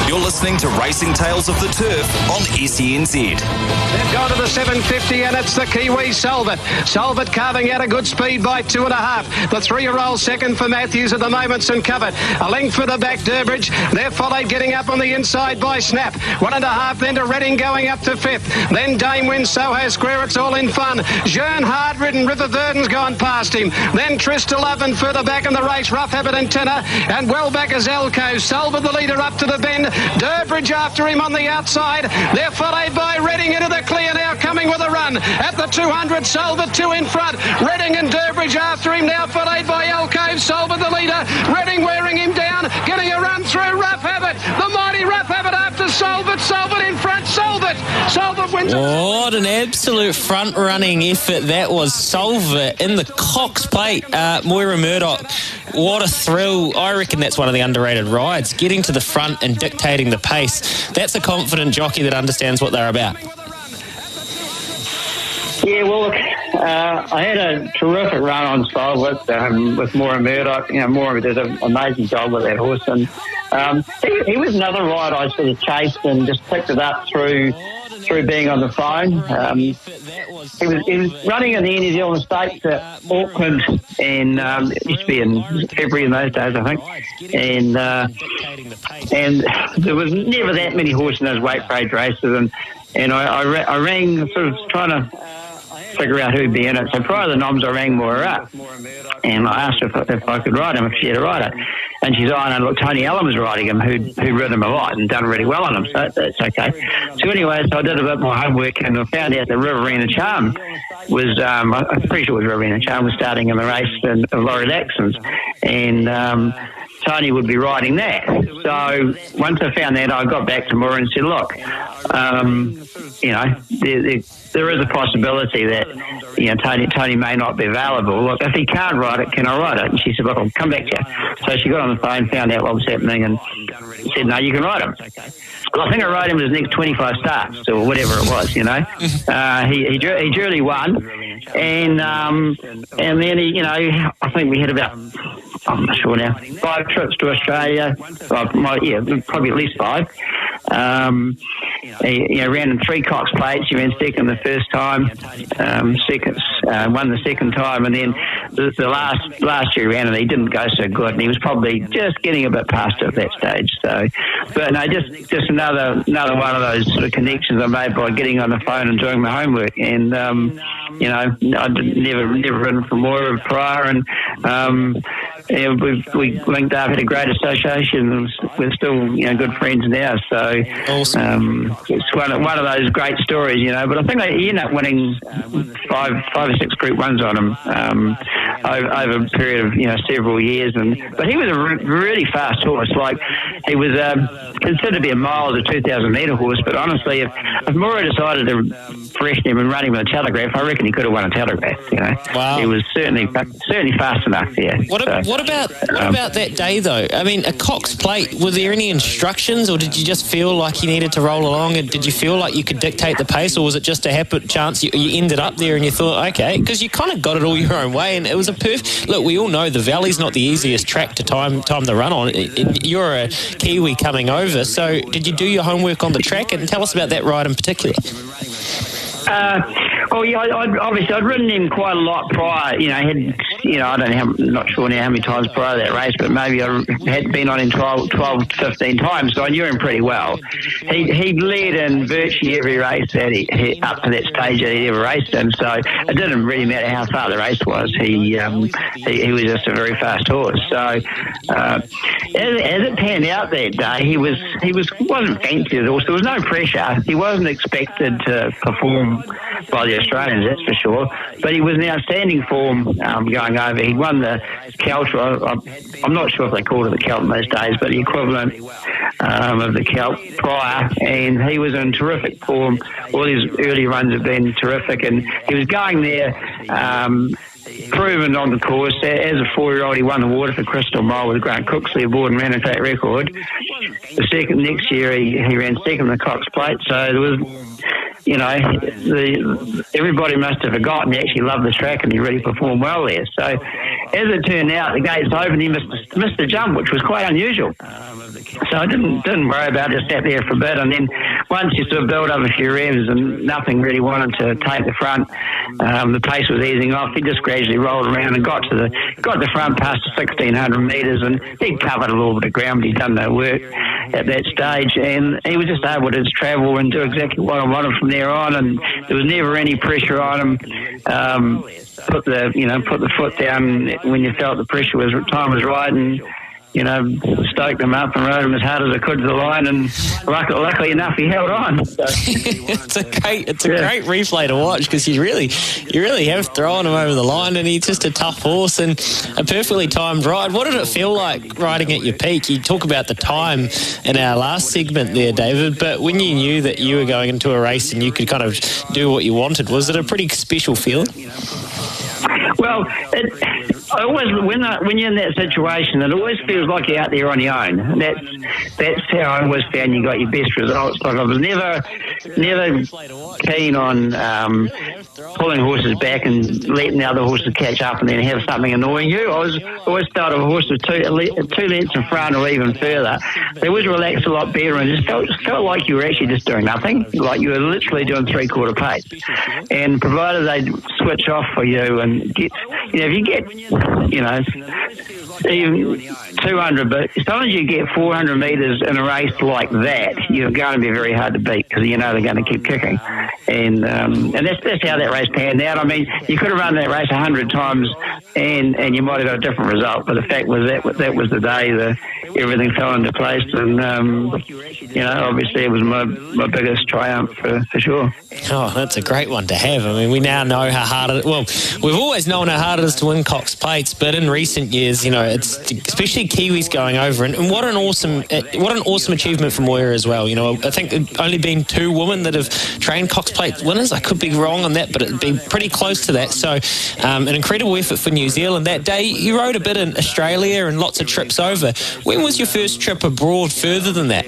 You're listening to Racing Tales of the Turf on SENZ. They've gone to the 750 and it's the Kiwi Solvit. Solvit carving out a good speed by 2.5. The 3-year-old second for Matthews at the moment's uncovered. A length for the back Durbridge. They're followed getting up on the inside by Snap. 1.5 then to Reading going up to 5th. Then Dame wins Soho Square. It's all in fun. Jean hard ridden. River Verdon's gone past him. Then Trista Love and further back in the race. Rough Habit and Tinner. And well back is Elko. Solvit the leader up to the bend. Durbridge after him on the outside. They're followed by Reading into the clear now, coming with a run. At the 200, Solvit 2 in front. Reading and Durbridge after him now, followed by Elko. Solvit the leader. Reading wearing him down, getting a run through. Rough Habit. The mighty Rough Habit after Solvit. Solvit in front. Solvit. Solvit wins. What an absolute front-running effort that was. Solvit in the Cox Plate. Moira Murdoch. What a thrill. I reckon that's one of the underrated rides. Getting to the front and dictating the pace. That's a confident jockey that understands what they're about. Yeah, well, look, I had a terrific run on Solvit with Moira Murdoch. You know, Moira did an amazing job with that horse. And he was another ride I sort of chased and just picked it up through being on the phone. He was running in the New Zealand Stakes at Auckland, and it used to be in February in those days, I think. And there was never that many horses in those weight grade races, and I rang, sort of trying to figure out who'd be in it. So prior to the noms, I rang Moira up, and I asked her if I could ride him, if she had a rider. And she's oh, no, look, Tony Allen was riding him, who'd ridden him a lot and done really well on him, so that's okay. So anyway, so I did a bit more homework and I found out that Riverina Charm was, I'm pretty sure it was Riverina Charm, was starting in the race of Laurie Laxon's, and Tony would be riding that. So once I found that, I got back to Moira and said, look, you know, there is a possibility that, you know, Tony may not be available. Look, if he can't ride it, can I ride it? And she said, look, I'll come back to you. So she got on the phone, found out what was happening, and said, no, you can ride him. Well, I think I rode him his next 25 starts or whatever it was, you know. He duly won, and then he, you know, I think we had about, I'm not sure now, 5 trips to Australia. Probably at least 5. He ran in 3 Cox Plates. He ran second the first time, won the second time, and then the last year he ran and he didn't go so good, and he was probably just getting a bit past it at that stage. So, but no, just another one of those sort of connections I made by getting on the phone and doing my homework. And you know, I'd never ridden for Moira prior, and we linked up, had a great association. We're still, good friends now. So it's one of those great stories, But I think he ended up winning five or six Group 1s on him over a period of several years. But he was a really fast horse. Like, he was considered to be a mile as a 2,000-metre horse. But honestly, if Moore decided to freshen him and run him with a Telegraph, I reckon he could have won a Telegraph. Wow. He was certainly fast enough. Yeah. What about that day though? I mean, a Cox Plate. Were there any instructions, or did you just feel like you needed to roll along? And did you feel like you could dictate the pace, or was it just a happen chance you ended up there and you thought, okay, because you kind of got it all your own way, and it was a perfect. Look, we all know the Valley's not the easiest track to time the run on. You're a Kiwi coming over, so did you do your homework on the track? And tell us about that ride in particular. I'd ridden him quite a lot prior. I'm not sure now how many times prior to that race, but maybe I had been on him 12 to 15 times, so I knew him pretty well. He'd led in virtually every race that he up to that stage that he'd ever raced in, so it didn't really matter how far the race was. He was just a very fast horse. So as it panned out that day, he wasn't fancy at all. So there was no pressure. He wasn't expected to perform by the Australians, that's for sure. But he was in outstanding form going over. He won the Celt. I'm not sure if they called it the Celt in those days, but the equivalent of the Celt prior. And he was in terrific form. All his early runs have been terrific. And he was going there proven on the course. As a 4-year-old, he won the Waterford Crystal Mile with Grant Cooksley aboard and ran a track record. The next year, he ran second in the Cox Plate. So there was... everybody must have forgotten he actually loved the track and he really performed well there. So as it turned out, the gates opened, he missed the jump, which was quite unusual. So I didn't worry about it, just sat there for a bit, and then once you sort of built up a few revs and nothing really wanted to take the front, the pace was easing off. He just gradually rolled around and got the front past 1,600 metres, and he covered a little bit of ground, but he'd done no work at that stage, and he was just able to just travel and do exactly what I wanted from there on, and there was never any pressure on him. Put the foot down when you felt the time was right, and stoked him up and rode him as hard as I could to the line, and luckily enough he held on. So. It's a great replay to watch, because you really have thrown him over the line, and he's just a tough horse and a perfectly timed ride. What did it feel like riding at your peak? You talk about the time in our last segment there, David, but when you knew that you were going into a race and you could kind of do what you wanted, was it a pretty special feeling? Well, when you're in that situation, it always feels like you're out there on your own. That's how I always found you got your best results. Like, I was never keen on pulling horses back and letting the other horses catch up and then have something annoying you. I always felt if a horse was two lengths in front or even further, they would relax a lot better and just felt like you were actually just doing nothing, like you were literally doing three-quarter pace. And provided they switch off for you and get, if you get, even 200, but as long as you get 400 metres in a race like that, you're going to be very hard to beat, because they're going to keep kicking. And that's how that race panned out. I mean, you could have run that race 100 times and you might have got a different result, but the fact was that was the day that everything fell into place, and obviously it was my biggest triumph for sure. Oh, that's a great one to have. I mean, we now know how hard it is. Well, we've always known how hard it is to win Cox Plates, but in recent years, it's especially Kiwis going over, and what an awesome achievement from Moira as well. I think there've only been 2 women that have trained Cox Plate winners. I could be wrong on that, but it'd be pretty close to that. So, an incredible effort for New Zealand that day. You rode a bit in Australia and lots of trips over. When was your first trip abroad further than that?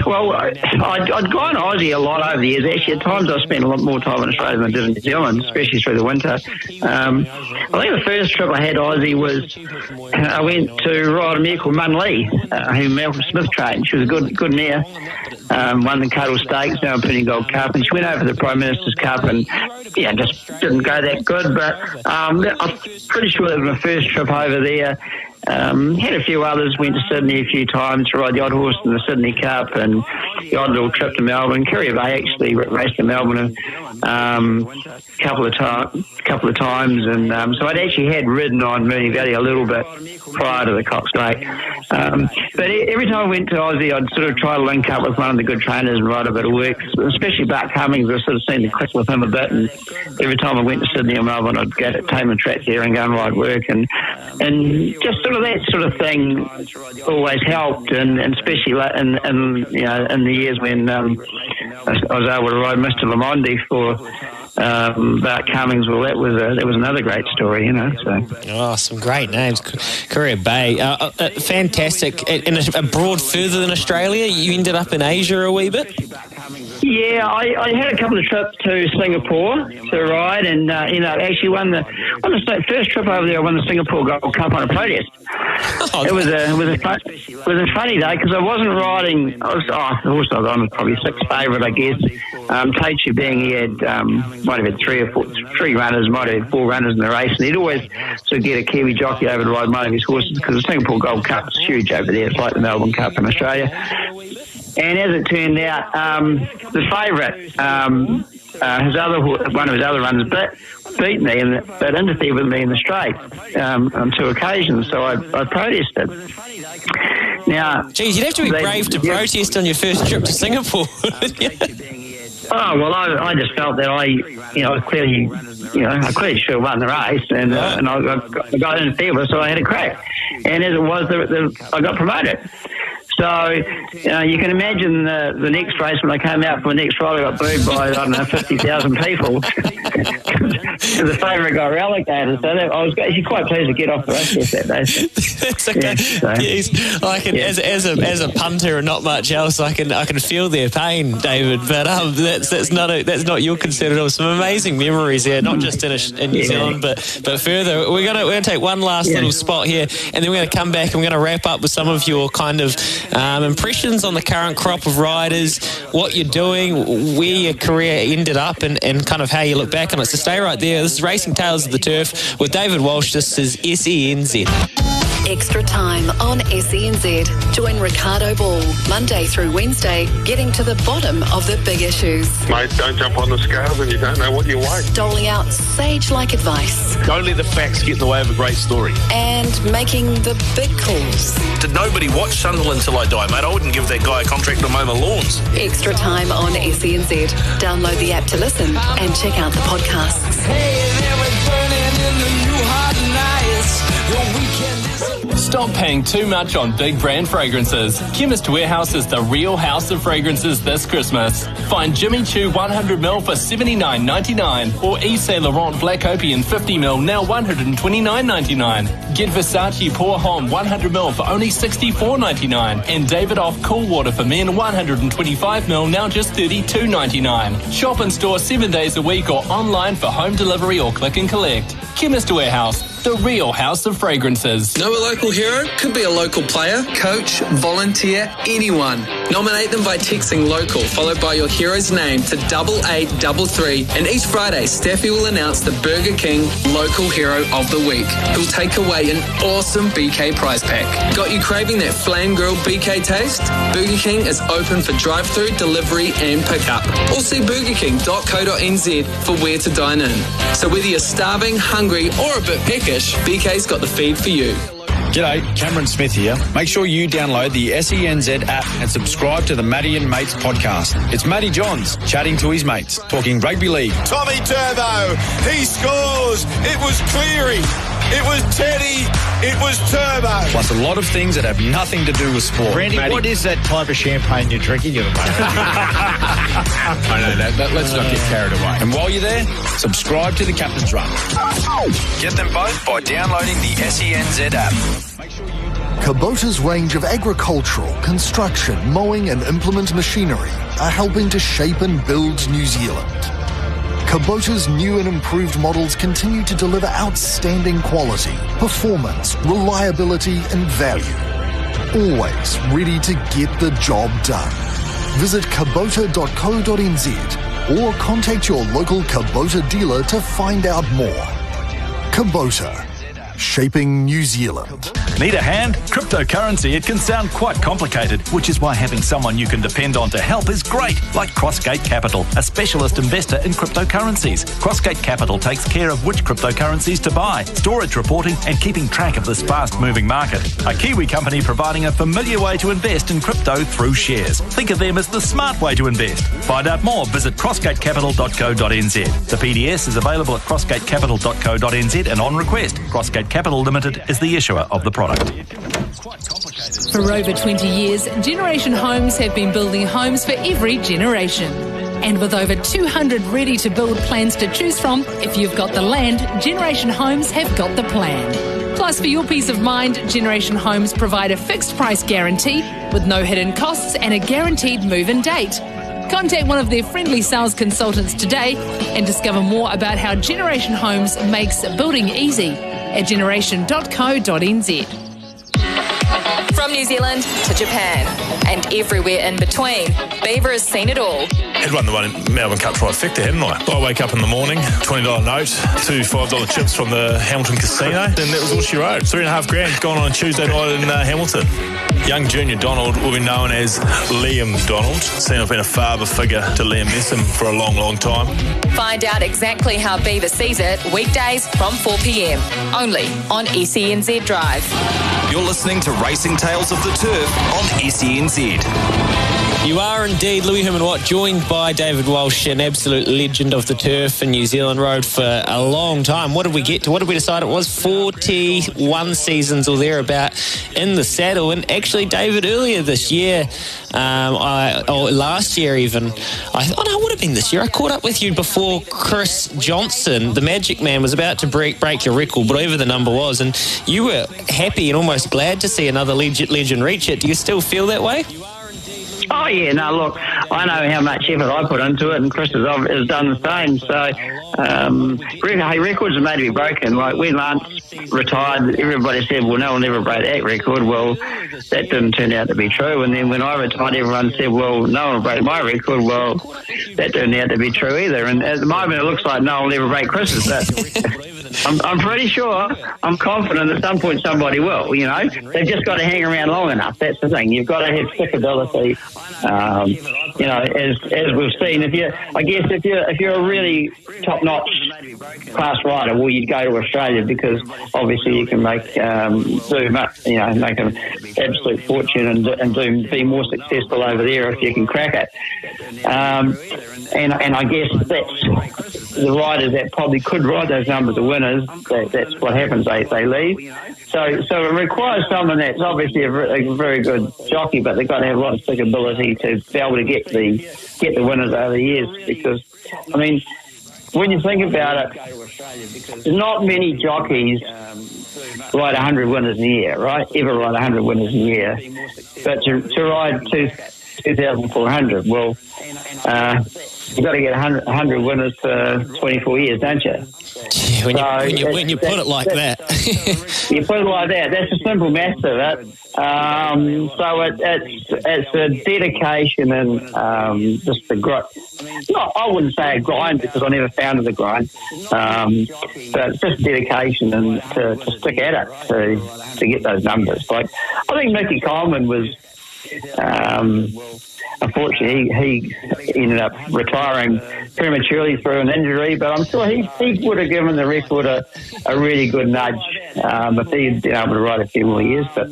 Well, I'd gone Aussie a lot over the years. Actually, at times I spent a lot more time in Australia than I did in New Zealand, especially through the winter. I think the first trip I had Aussie was I went to ride a mare called Mun Lee, who Malcolm Smith trained. She was a good mare. Won the Cuddle Stakes, now Penny Gold Cup, and she went over the Prime Minister's Cup and just didn't go that good. But I'm pretty sure that was my first trip over there. Had a few others, went to Sydney a few times to ride the odd horse in the Sydney Cup and the odd little trip to Melbourne. Courier Bay actually raced in Melbourne couple of times, and so I'd actually had ridden on Moonee Valley a little bit prior to the Cox Straight. But every time I went to Aussie, I'd sort of try to link up with one of the good trainers and ride a bit of work, especially Bart Cummings. I sort of seemed to click with him a bit, and every time I went to Sydney or Melbourne, I'd go to tame the track there and go and ride work, and just sort of that sort of thing always helped, and especially in the years when I was able to ride Mr. Lamondi for Bart Cummings. Well, that was another great story, So. Oh, some great names. Courier Bay, fantastic. And abroad further than Australia, you ended up in Asia a wee bit. Yeah, I had a couple of trips to Singapore to ride, and actually won the first trip over there. I won the Singapore Gold Cup on a protest. It was a funny day because I wasn't riding. The horse I was on was probably sixth favourite, I guess. Taichu Bing, he had might have had three runners, might have had four runners in the race, and he'd always sort of get a Kiwi jockey over to ride one of his horses because the Singapore Gold Cup is huge over there. It's like the Melbourne Cup in Australia. And as it turned out, the favourite, one of his other runners, beat me, but interfered with me in the straight on two occasions. So I protested. Now, geez, you'd have to be brave to protest on your first trip to Singapore. Oh well, I just felt that I clearly should have won the race, and I got interfered with, so I had a crack. And as it was, I got promoted. So, you can imagine the next race when I came out for the next ride, I got booed by, 50,000 people. The favourite got relegated. So I was actually quite pleased to get off the race that day. That's okay. Yes, as a punter and not much else, I can feel their pain, David. But that's not your concern at all. Some amazing memories there, not just in New Zealand, but further. We're gonna take one last little spot here, and then we're gonna come back and we're gonna wrap up with some of your kind of impressions on the current crop of riders, what you're doing, where your career ended up, and kind of how you look back on it. So stay right there. This is Racing Tales of the Turf with David Walsh. This is SENZ. Extra time on SENZ. Join Ricardo Ball Monday through Wednesday, getting to the bottom of the big issues. Mate, don't jump on the scales when you don't know what you weigh. Doling out sage-like advice. Don't let the facts get in the way of a great story. And making the big calls. Did nobody watch Sunderland Till I Die, mate? I wouldn't give that guy a contract to mow my lawns. Extra time on SENZ. Download the app to listen and check out the podcasts. Hey, there was burning in the new hot nights. Your weekend is... Stop paying too much on big brand fragrances. Chemist Warehouse is the real house of fragrances this Christmas. Find Jimmy Choo 100ml for $79.99 or Yves Saint Laurent Black Opium 50ml now $129.99. Get Versace Pour Homme 100ml for only $64.99 and David Off Cool Water for Men 125ml now just $32.99. Shop in store 7 days a week or online for home delivery or click and collect. Chemist Warehouse, the real house of fragrances. Know a local hero? Could be a local player, coach, volunteer, anyone. Nominate them by texting local, followed by your hero's name to 8833. And each Friday, Staffy will announce the Burger King Local Hero of the Week, who'll take away an awesome BK prize pack. Got you craving that flame grilled BK taste? Burger King is open for drive-through, delivery and pickup. Or see burgerking.co.nz for where to dine in. So whether you're starving, hungry or a bit peckish, BK's got the feed for you. G'day, Cameron Smith here. Make sure you download the SENZ app and subscribe to the Matty and Mates podcast. It's Matty Johns chatting to his mates, talking rugby league. Tommy Turbo, he scores. It was Cleary. It was Teddy. It was Turbo. Plus a lot of things that have nothing to do with sport. Randy, Matty, what is that type of champagne you're drinking at the moment? I know that. Let's not get carried away. And while you're there, subscribe to the Captain's Run. Get them both by downloading the SENZ app. Kubota's range of agricultural, construction, mowing and implement machinery are helping to shape and build New Zealand. Kubota's new and improved models continue to deliver outstanding quality, performance, reliability and value. Always ready to get the job done. Visit kubota.co.nz or contact your local Kubota dealer to find out more. Kubota, shaping New Zealand. Need a hand? Cryptocurrency, it can sound quite complicated, which is why having someone you can depend on to help is great, like Crossgate Capital, a specialist investor in cryptocurrencies. Crossgate Capital takes care of which cryptocurrencies to buy, storage reporting, and keeping track of this fast-moving market. A Kiwi company providing a familiar way to invest in crypto through shares. Think of them as the smart way to invest. Find out more, visit crossgatecapital.co.nz. The PDS is available at crossgatecapital.co.nz and on request. Crossgate Capital Limited is the issuer of the product. For over 20 years, Generation Homes have been building homes for every generation. And with over 200 ready-to-build plans to choose from, if you've got the land, Generation Homes have got the plan. Plus, for your peace of mind, Generation Homes provide a fixed price guarantee with no hidden costs and a guaranteed move-in date. Contact one of their friendly sales consultants today and discover more about how Generation Homes makes building easy at generation.co.nz. From New Zealand to Japan and everywhere in between, Beaver has seen it all. Had won the one in Melbourne Cup trifecta, hadn't I? I wake up in the morning, $20 note, 2 $5 chips from the Hamilton Casino, and that was all she wrote. $3,500 gone on a Tuesday night in Hamilton. Young Junior Donald will be known as Liam Donald. Seen I've been a father figure to Liam Neeson for a long, long time. Find out exactly how Beaver sees it weekdays from 4 p.m. only on SENZ Drive. You're listening to Racing Tales of the Turf on SENZ. You are indeed. Louis Herman Watt, joined by David Walsh, an absolute legend of the turf in New Zealand Road for a long time. What did we get to? What did we decide it was? 41 seasons or thereabout in the saddle. And actually, David, earlier this year, last year even, it would have been this year. I caught up with you before Chris Johnson, the Magic Man, was about to break your record, whatever the number was, and you were happy and almost glad to see another legend reach it. Do you still feel that way? Oh, yeah, no, look, I know how much effort I put into it, and Chris has done the same. So, records are made to be broken. Like, when Lance retired, everybody said, well, no one ever broke that record. Well, that didn't turn out to be true. And then when I retired, everyone said, well, no one will break my record. Well, that turned out to be true either. And at the moment, it looks like no one will ever break Chris's. I'm pretty sure, I'm confident at some point somebody will, you know. They've just got to hang around long enough. That's the thing. You've got to have stickability. You know, as we've seen, if you're a really top-notch class rider, well, you'd go to Australia because obviously you can make an absolute fortune and be more successful over there if you can crack it. And I guess that's the riders that probably could ride those numbers of winners. That's what happens. They leave. So it requires someone that's obviously a very good jockey, but they've got to have a lot of stickability to be able to get the winners over the years. Because, I mean, when you think about it, there's not many jockeys ride 100 winners a year, right? Ever ride 100 winners a year. But to ride 2,400, well, you've got to get 100 winners for 24 years, don't you? When you put it like that. You put it like that. That's the simple maths of it. So it's a dedication and just the grind. No, I wouldn't say a grind because I never founded the grind. But just dedication and to stick at it to get those numbers. Like, I think Mickey Coleman was... unfortunately, he ended up retiring prematurely through an injury, but I'm sure he would have given the record a really good nudge if he'd been able to ride a few more years. But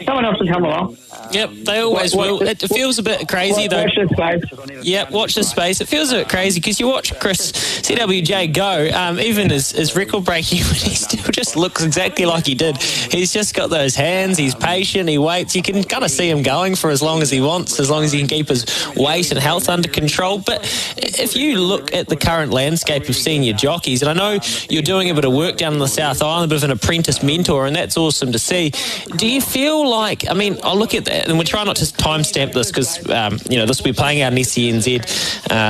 someone else will come along. Yep, they always will. It feels a bit crazy, though. Watch this space. Yep, watch this space. It feels a bit crazy because you watch Chris CWJ go, even his record breaking, he still just looks exactly like he did. He's just got those hands, he's patient, he waits. You can kind of see him going for as long as he wants, as long as he can keep his weight and health under control. But if you look at the current landscape of senior jockeys, and I know you're doing a bit of work down in the South Island, a bit of an apprentice mentor, and that's awesome to see. Do you feel like, I mean, I'll look at that, and we'll try not to timestamp this because, this will be playing out in SENZ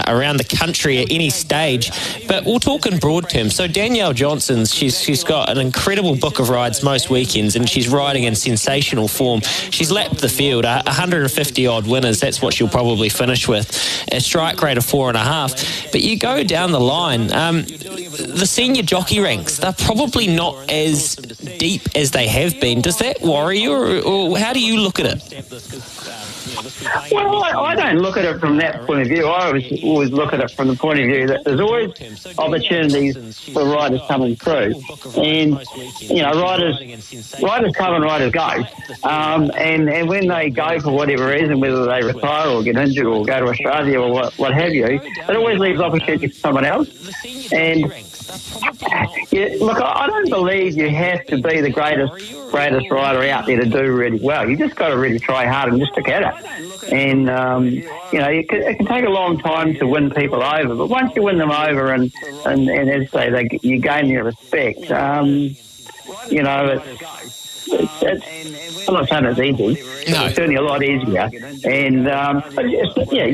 around the country at any stage, but we'll talk in broad terms. So Danielle Johnson's, she's got an incredible book of rides most weekends, and she's riding in sensational form form. She's lapped the field, 150-odd winners. That's what she'll probably finish with. A strike rate of 4.5. But you go down the line, the senior jockey ranks, they're probably not as deep as they have been. Does that worry you, or how do you look at it? Well, I don't look at it from that point of view. I always look at it from the point of view that there's always opportunities for riders coming through. And, you know, riders come and riders go. And when they go for whatever reason, whether they retire or get injured or go to Australia or what have you, it always leaves opportunity for someone else. And look, I don't believe you have to be the greatest rider out there to do really well. You just got to really try hard and just stick at it. And, you know, it can take a long time to win people over, but once you win them over and as I say, you gain their respect, you know, I'm not saying it's easy. No. It's certainly a lot easier. And,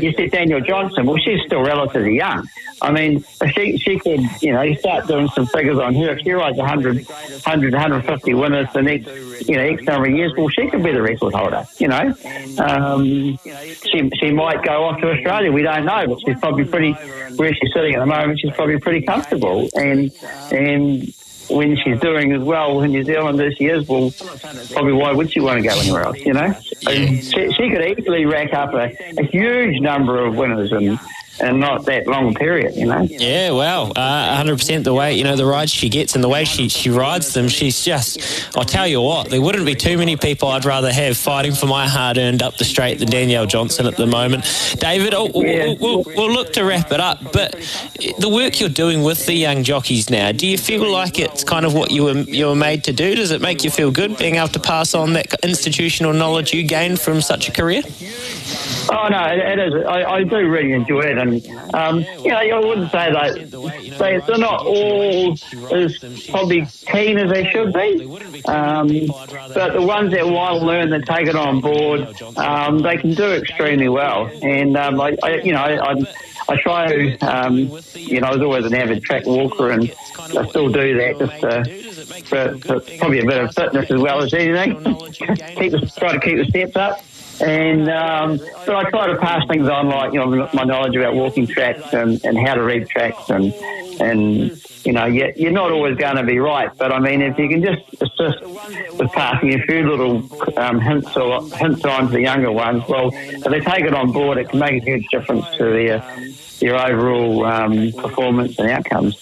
you said Daniel Johnson. Well, she's still relatively young. I mean, she could, you know, you start doing some figures on her. If she rides 150 winners the next, X number of years, well, she could be the record holder, you know. She might go off to Australia. We don't know, but she's probably where she's sitting at the moment, she's probably pretty comfortable. And when she's doing as well in New Zealand as she is, well, probably why would she want to go anywhere else, you know? She could easily rack up a huge number of winners and not that long period, you know? Yeah, wow, 100% the way, the rides she gets and the way she rides them, she's just, I'll tell you what, there wouldn't be too many people I'd rather have fighting for my hard-earned up the straight than Danielle Johnson at the moment. David, we'll look to wrap it up, but the work you're doing with the young jockeys now, do you feel like it's kind of what you were made to do? Does it make you feel good being able to pass on that institutional knowledge you gained from such a career? Oh, no, it is. I do really enjoy it. And, I wouldn't say that they're not all as probably keen as they should be. But the ones that want to learn, that take it on board, they can do extremely well. And, I try to, I was always an avid track walker, and I still do that just for probably a bit of fitness as well as anything. Try to keep the steps up. And but I try to pass things on, like my knowledge about walking tracks and how to read tracks, and you're not always going to be right, but I mean, if you can just assist with passing a few little hints on to the younger ones, well, if they take it on board, it can make a huge difference to their overall performance and outcomes.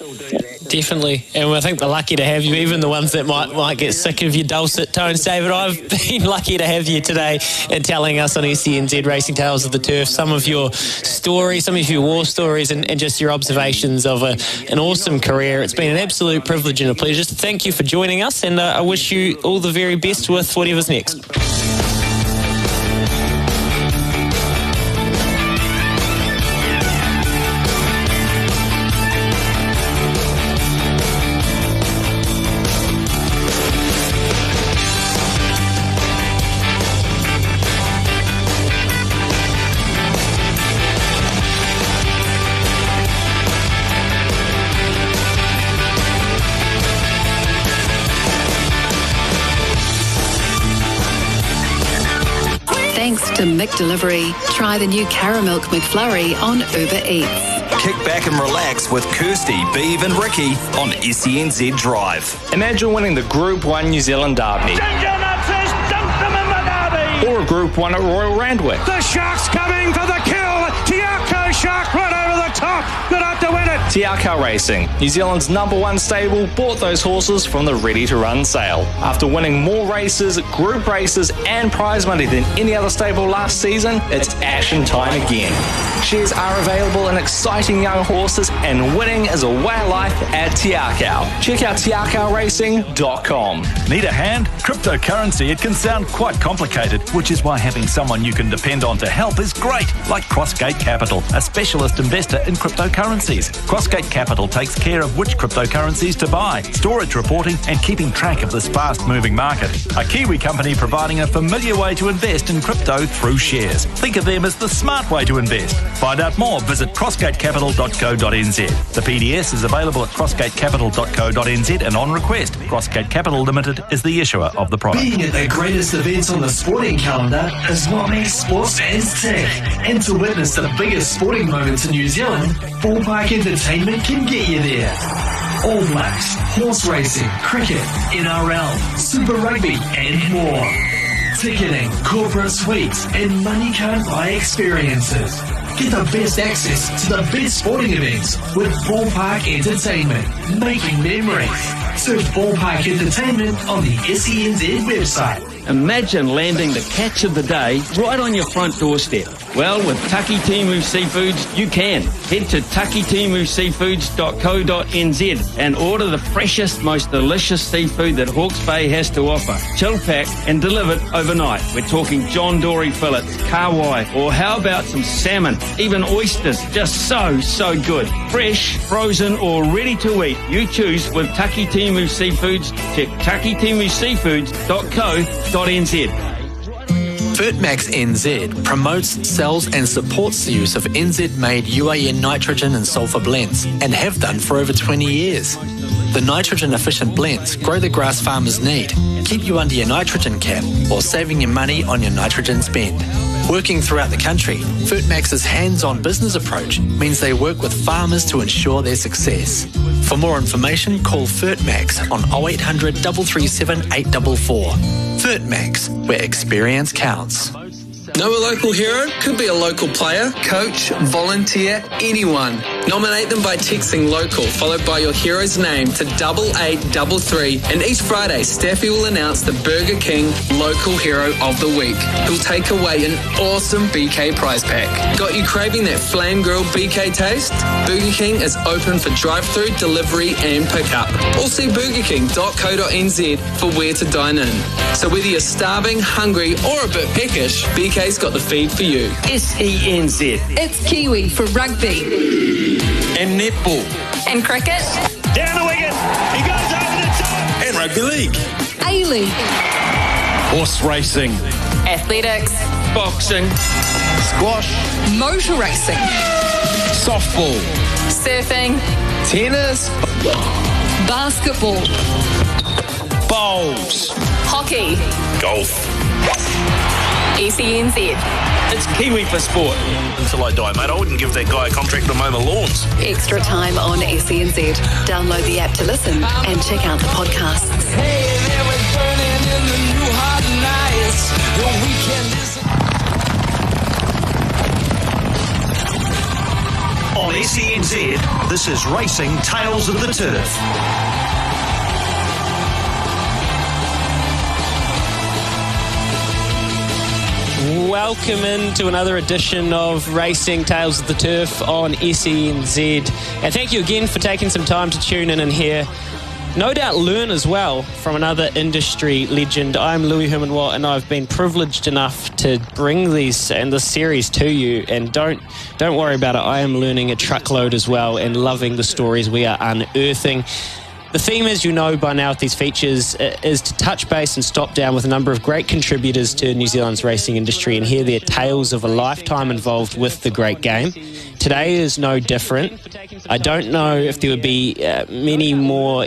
Definitely, and I think they're lucky to have you, even the ones that might get sick of your dulcet tones, David. I've been lucky to have you today and telling us on SENZ Racing Tales of the Turf some of your stories, some of your war stories, and just your observations of an awesome career. It's been an absolute privilege and a pleasure. Thank you for joining us, and I wish you all the very best with whatever's next. Thanks to McDelivery. Try the new Caramilk McFlurry on Uber Eats. Kick back and relax with Kirsty, Beav and Ricky on SENZ Drive. Imagine winning the Group 1 New Zealand Derby. Ginger Nuts has dunked them in the Derby. Or a Group 1 at Royal Randwick. The Sharks coming for the kill. Tiako Shark right over the top. Good up to win it. Tiako Racing, New Zealand's #1 stable, bought those horses from the Ready to Run sale. After winning more races, group races and prize money than any other stable last season, it's action time again. Shares are available in exciting young horses, and winning is a way of life at Tiako. Check out tiakoracing.com. Need a hand? Cryptocurrency, it can sound quite complicated, which is why having someone you can depend on to help is great, like Crossgate Capital, a specialist investor in cryptocurrencies. Crossgate Capital takes care of which cryptocurrencies to buy, storage reporting and keeping track of this fast-moving market. A Kiwi company providing a familiar way to invest in crypto through shares. Think of them as the smart way to invest. Find out more, visit crossgatecapital.co.nz. The PDS is available at crossgatecapital.co.nz and on request. Crossgate Capital Limited is the issuer of the product. Being at the greatest events on the sporting calendar is what makes sports fans tick. And to witness the biggest sporting moments in New Zealand, Ballpark Entertainment can get you there. All Blacks, horse racing, cricket, NRL, Super Rugby and more. Ticketing, corporate suites and money can't buy experiences. Get the best access to the best sporting events with Ballpark Entertainment. Making memories. Search Ballpark Entertainment on the SENZ website. Imagine landing the catch of the day right on your front doorstep. Well, with Taki Timu Seafoods, you can. Head to takitimuseafoods.co.nz and order the freshest, most delicious seafood that Hawke's Bay has to offer. Chill packed and delivered overnight. We're talking John Dory fillets, kawai, or how about some salmon, even oysters, just so good. Fresh, frozen or ready to eat, you choose with Taki Timu Seafoods. Check takitimuseafoods.co.nz. Fertmax NZ promotes, sells and supports the use of NZ-made UAN nitrogen and sulphur blends and have done for over 20 years. The nitrogen-efficient blends grow the grass farmers need, keep you under your nitrogen cap while saving you money on your nitrogen spend. Working throughout the country, Fertmax's hands-on business approach means they work with farmers to ensure their success. For more information, call Fertmax on 0800 337 844. Fertmax, where experience counts. Know a local hero? Could be a local player, coach, volunteer, anyone. Nominate them by texting local, followed by your hero's name to 8833. And each Friday, Staffy will announce the Burger King Local Hero of the Week, who'll take away an awesome BK prize pack. Got you craving that flame grilled BK taste? Burger King is open for drive-through, delivery and pickup. Or see burgerking.co.nz for where to dine in. So whether you're starving, hungry or a bit peckish, BK's got the feed for you. SENZ. It's Kiwi for rugby. And netball. And cricket. Down the wicket. He goes over the top. And rugby league. A-League. Horse racing. Athletics. Boxing. Squash. Motor racing. Softball. Surfing. Tennis. Basketball. Bowls. Hockey. Golf. SENZ. It's Kiwi for sport. Until I die, mate, I wouldn't give that guy a contract to mow my lawns. Extra time on SENZ. Download the app to listen and check out the podcasts. Hey, there was burning in the new hot nights. The weekend is... On SENZ, this is Racing Tales of the Turf. Welcome into another edition of Racing Tales of the Turf on SENZ. And thank you again for taking some time to tune in and hear, no doubt learn as well, from another industry legend. I'm Louis Herman Watt, and I've been privileged enough to bring these and this series to you. And don't worry about it, I am learning a truckload as well and loving the stories we are unearthing. The theme, as you know by now with these features, is to touch base and stop down with a number of great contributors to New Zealand's racing industry and hear their tales of a lifetime involved with the great game. Today is no different. I don't know if there would be any more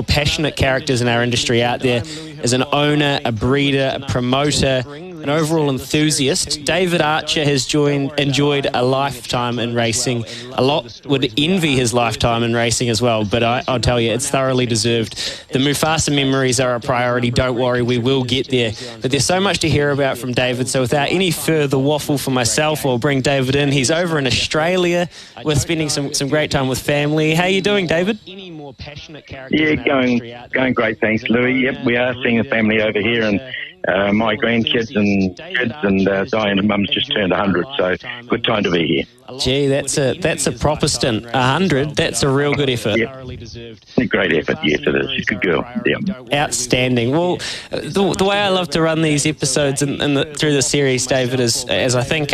passionate characters in our industry out there as an owner, a breeder, a promoter, an overall enthusiast. David Archer has enjoyed a lifetime in racing. A lot would envy his lifetime in racing as well, but I'll tell you, it's thoroughly deserved. The Mufasa memories are a priority. Don't worry, we will get there. But there's so much to hear about from David, so without any further waffle for myself, I'll bring David in. He's over in Australia. We're spending some great time with family. How are you doing, David? Yeah, going great, thanks, Louis. Yep, we are seeing a family over here, and my grandkids and kids, and Diane's mum's just turned 100, so good time to be here. Gee, that's a proper stint. 100, that's a real good effort. Yep. A great effort, yes it is. She's a good girl. Yeah. Outstanding. Well, the way I love to run these episodes through the series, David, is as I think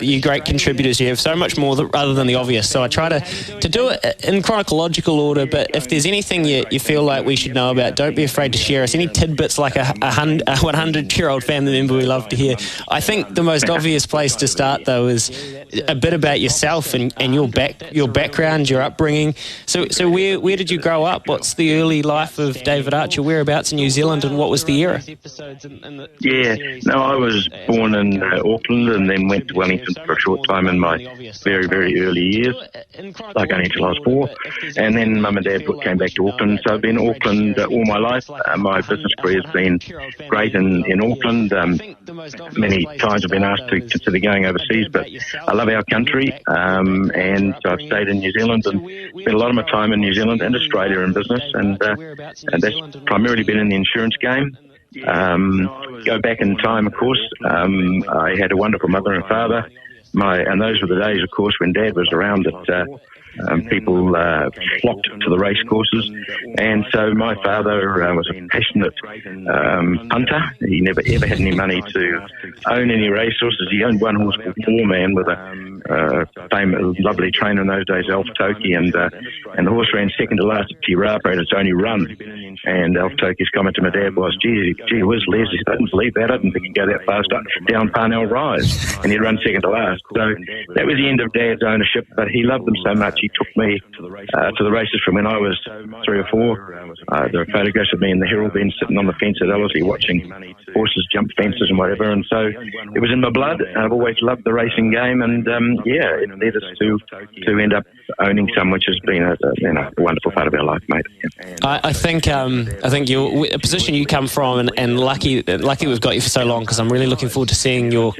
you great contributors, you have so much more other than the obvious. So I try to do it in chronological order, but if there's anything you feel like we should know about, don't be afraid to share us. Any tidbits like a 100-year-old family member we love to hear. I think the most obvious place to start, though, is a bit about yourself and your background, your upbringing. So where did you grow up? What's the early life of David Archer? Whereabouts in New Zealand, and what was the era? Yeah, no, I was born in Auckland and then went to Wellington for a short time in my very, very early years, like only until I was 4. And then Mum and Dad came back to Auckland, so I've been in Auckland all my life. My business career has been great in Auckland. Many times I've been asked to consider going overseas, but I love our country, and so I've stayed in New Zealand and spent a lot of my time in New Zealand and Australia in business, and that's primarily been in the insurance game. Go back in time, of course, I had a wonderful mother and father, and those were the days, of course, when Dad was around that people flocked to the race courses, and so my father was a passionate punter. He never ever had any money to own any racehorses. He owned one horse called Foreman with a famous, lovely trainer in those days, Alf Toki, and the horse ran second to last at Te Rapa at its only run. And Alf Toki's comment to my dad was, gee whiz, Les, I didn't believe that. I didn't think he'd go that fast down Parnell Rise. And he'd run second to last. So that was the end of Dad's ownership, but he loved them so much, he took me to the races from when I was 3 or 4. There are photographs of me in the Herald Bend sitting on the fence at Ellerslie watching horses jump fences and whatever, and so it was in my blood. I've always loved the racing game, and it led us to end up owning some, which has been a wonderful part of our life, mate. Yeah. I think a position you come from, and lucky we've got you for so long, because I'm really looking forward to seeing your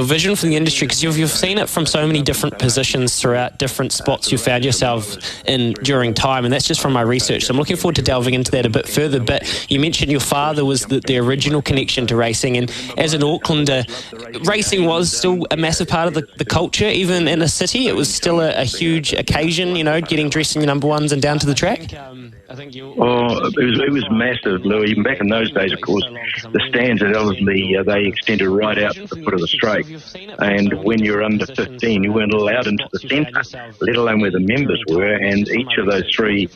vision for the industry, because you've seen it from so many different positions throughout different spots you found yourself in during time, and that's just from my research. So I'm looking forward to delving into that a bit further. But you mentioned your father was the original connection to racing, and as an Aucklander, racing was still a massive part of the culture. Even in a city, it was still a huge occasion, getting dressed in your number ones and down to the track. It was massive, Lou. Even back in those days, of course, the stands at Ellerslie, they extended right out to the foot of the straight. And when you were under 15, you weren't allowed into the centre, let alone where the members were. And each of those 3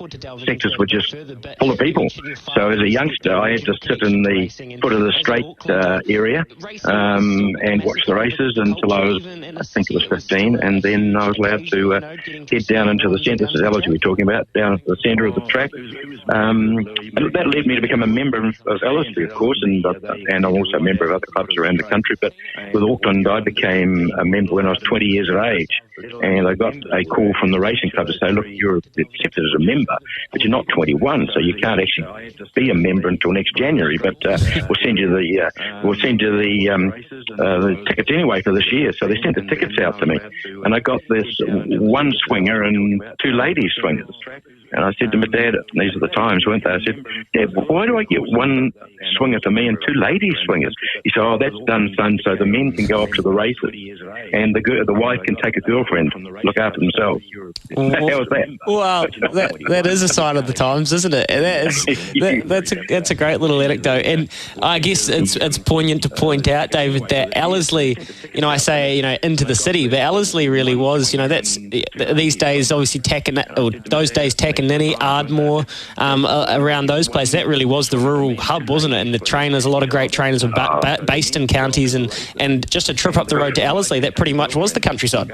sectors were just full of people. So as a youngster, I had to sit in the foot of the straight area and watch the races until I think it was 15. And then I was allowed to head down into the centre. This is Ellerslie we're talking about, down into the centre of the track. That led me to become a member of Ellerslie, of course, and I'm also a member of other clubs around the country. But with Auckland, I became a member when I was 20 years of age, and I got a call from the racing club to say, look, you're accepted as a member, but you're not 21, so you can't actually be a member until next January. But we'll send you the tickets anyway for this year. So they sent the tickets out to me, and I got this one swinger and 2 ladies swingers. And I said to my dad, these are the times, weren't they? I said, Dad, why do I get one swinger for me and 2 lady swingers? He said, oh, that's done, son, so the men can go off to the races and the wife can take a girlfriend, look after themselves. How was that? Well, that is a sign of the times, isn't it? That's a great little anecdote. And I guess it's poignant to point out, David, that Ellerslie, I say, into the city, but Ellerslie really was, that's these days, obviously, Takanini, Ardmore, around those places. That really was the rural hub, wasn't it? And the trainers, a lot of great trainers were based in counties, and just a trip up the road to Ellerslie, that pretty much was the countryside.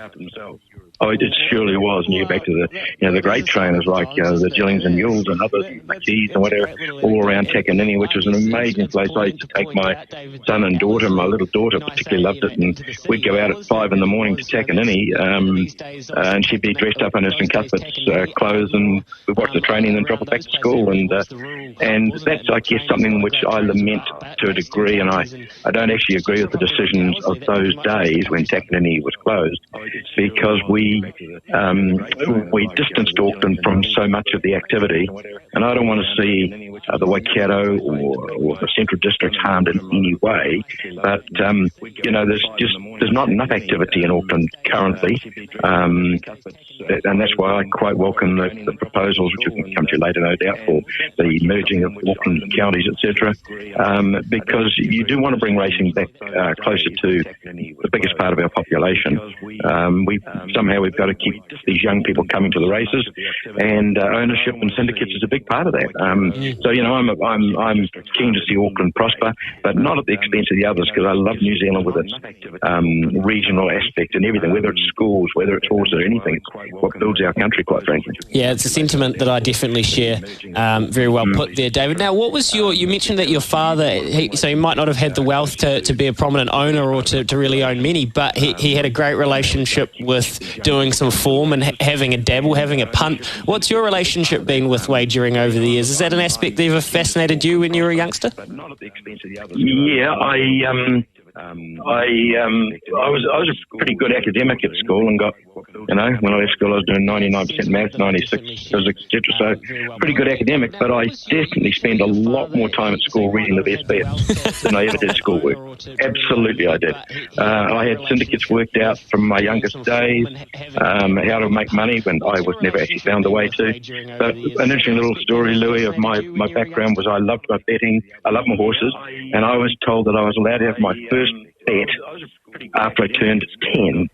Oh, it surely was. And you go back to the great trainers like the Gillings and Mules and others, McKees and whatever, all around Takanini, which was an amazing place. I used to take my son and daughter. My little daughter particularly loved it, and we'd go out at 5 in the morning to Takanini, and she'd be dressed up in her St Cuthbert's clothes, and we'd watch the training and then drop her back to school. And that's, I guess, something which I lament to a degree, and I don't actually agree with the decisions of those days when Takanini was closed, because we we distanced Auckland from so much of the activity, and I don't want to see the Waikato or the Central District harmed in any way, but there's not enough activity in Auckland currently, and that's why I quite welcome the proposals, which we can come to later, no doubt, for the merging of Auckland counties, etc., because you do want to bring racing back closer to the biggest part of our population. We've got to keep these young people coming to the races, and ownership and syndicates is a big part of that. I'm keen to see Auckland prosper, but not at the expense of the others, because I love New Zealand with its regional aspect and everything, whether it's schools, whether it's horses or anything. It's what builds our country, quite frankly. Yeah, it's a sentiment that I definitely share. Very well put there, David. Now, what was you mentioned that your father, he might not have had the wealth to be a prominent owner or to really own many, but he had a great relationship with doing some form and having a dabble, having a punt. What's your relationship been with wagering over the years? Is that an aspect that ever fascinated you when you were a youngster? Yeah, I was a pretty good academic at school and got, when I left school I was doing 99% maths, 96 physics, etc. So pretty good academic, but I definitely spent a lot more time at school reading the best bets than I ever did schoolwork. Absolutely I did. I had syndicates worked out from my youngest days, how to make money when I was never actually found a way to. But an interesting little story, Louis, of my background was I loved my betting, I loved my horses, and I was told that I was allowed to have my first bet after I turned 10.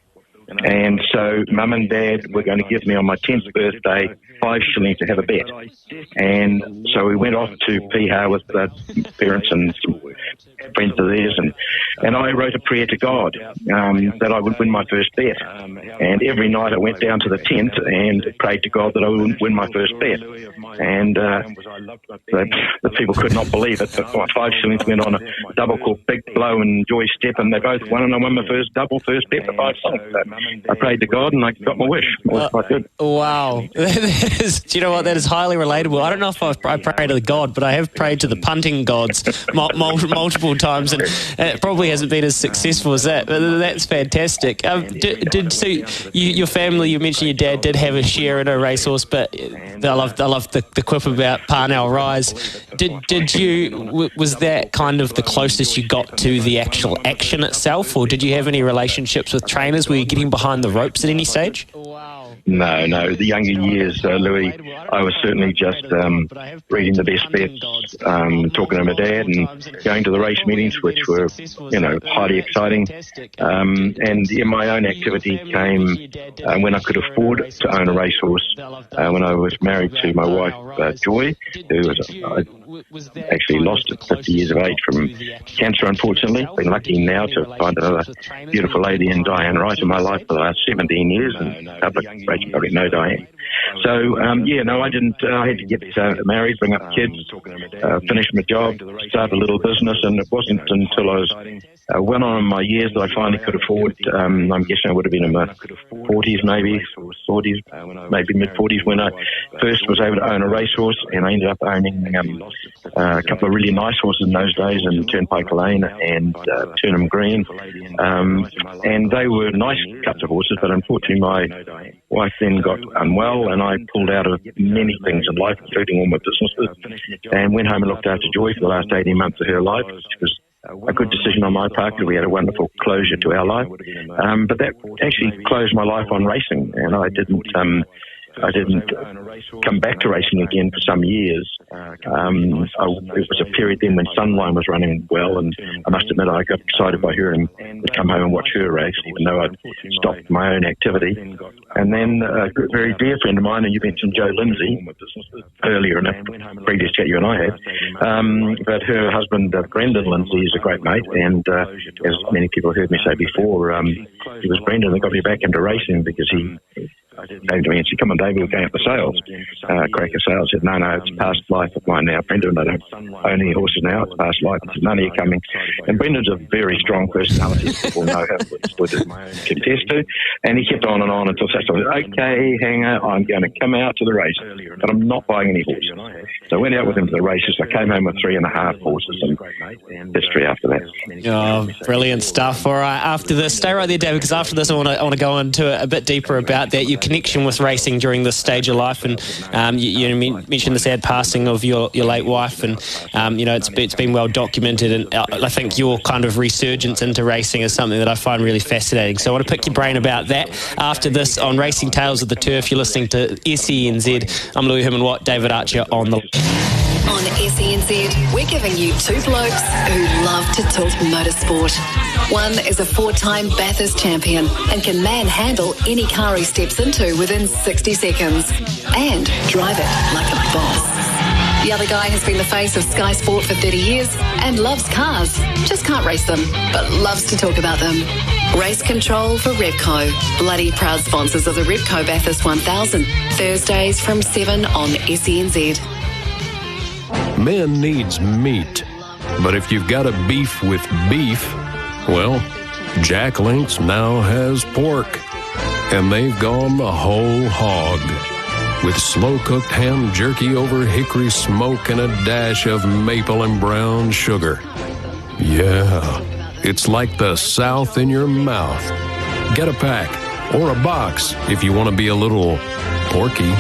And so Mum and Dad were going to give me on my 10th birthday 5 shillings to have a bet. And so we went off to Piha with parents and some friends of theirs, and I wrote a prayer to God that I would win my first bet. And every night I went down to the tent and prayed to God that I would win my first bet. And the people could not believe it, but my 5 shillings went on a double called Big Blow and Joy Step, and they both won, and I won my first bet for 5 shillings. So I prayed to God and I got my wish. It was quite good. Wow. Do you know what? That is highly relatable. I don't know if I prayed to God, but I have prayed to the punting gods multiple times, and it probably hasn't been as successful as that. But that's fantastic. Your family, you mentioned your dad did have a share in a racehorse, but I love the quip about Parnell Rise. Was that kind of the closest you got to the actual action itself, or did you have any relationships with trainers? Were you getting behind the ropes at any stage? No. The younger years, Louis, I was certainly just reading the best bets, talking to my dad and going to the race meetings, which were, highly exciting. And my own activity came when I could afford to own a racehorse. When I was married to my wife, Joy, who was actually lost at 50 years of age from cancer, unfortunately. Been lucky now to find another beautiful lady in Diane Wright in my life for the last 17 years, and public race probably know Diane. So, I didn't. I had to get married, bring up kids, finish my job, start a little business, and it wasn't until I was well on in my years that I finally could afford. I'm guessing I would have been in my 40s, maybe 40s, maybe mid-40s, when I first was able to own a racehorse, and I ended up owning a couple of really nice horses in those days in Turnpike Lane and Turnham Green, and they were nice cuts of horses, but unfortunately my wife then got unwell, and I pulled out of many things in life, including all my businesses, and went home and looked after Joy for the last 18 months of her life, which was a good decision on my part, because we had a wonderful closure to our life. But that actually closed my life on racing, and I didn't come back to racing again for some years. It was a period then when Sunline was running well, and I must admit I got excited by her and would come home and watch her race, even though I'd stopped my own activity. And then a very dear friend of mine, and you mentioned Joe Lindsay earlier in a previous chat you and I had, but her husband, Brendan Lindsay, is a great mate, and as many people heard me say before, it was Brendan that got me back into racing, because he came to me and said, come on, David, we're going up for sales. Cracker Sales said, no, it's past life of mine now. Brendan, I don't own any horses now. It's past life. He said, none of you coming. And Brendan's a very strong personality. People know how would contest to. And he kept on and on until such time. Okay, Hanger, I'm going to come out to the race, but I'm not buying any horses. So I went out with him to the races. I came home with 3.5 horses and history after that. Oh, brilliant stuff. All right, after this, stay right there, David, because after this I want to go into a bit deeper about that, your connection with racing during this stage of life. And you mentioned the sad passing of your late wife, and it's been well documented, and I think your kind of resurgence into racing is something that I find really fascinating. So I want to pick your brain about that after this on Racing Tales of the Turf. You're listening to SENZ. I'm Louis Herman-Watt, David Archer on the... On SENZ, we're giving you two blokes who love to talk motorsport. One is a 4-time Bathurst champion and can manhandle any car he steps into within 60 seconds and drive it like a boss. The other guy has been the face of Sky Sport for 30 years and loves cars. Just can't race them, but loves to talk about them. Race Control for Repco. Bloody proud sponsors of the Repco Bathurst 1000. Thursdays from 7 on SENZ. Man needs meat, but if you've got a beef with beef, well, Jack Links now has pork, and they've gone the whole hog. With slow-cooked ham jerky over hickory smoke and a dash of maple and brown sugar. Yeah, it's like the South in your mouth. Get a pack or a box if you want to be a little porky.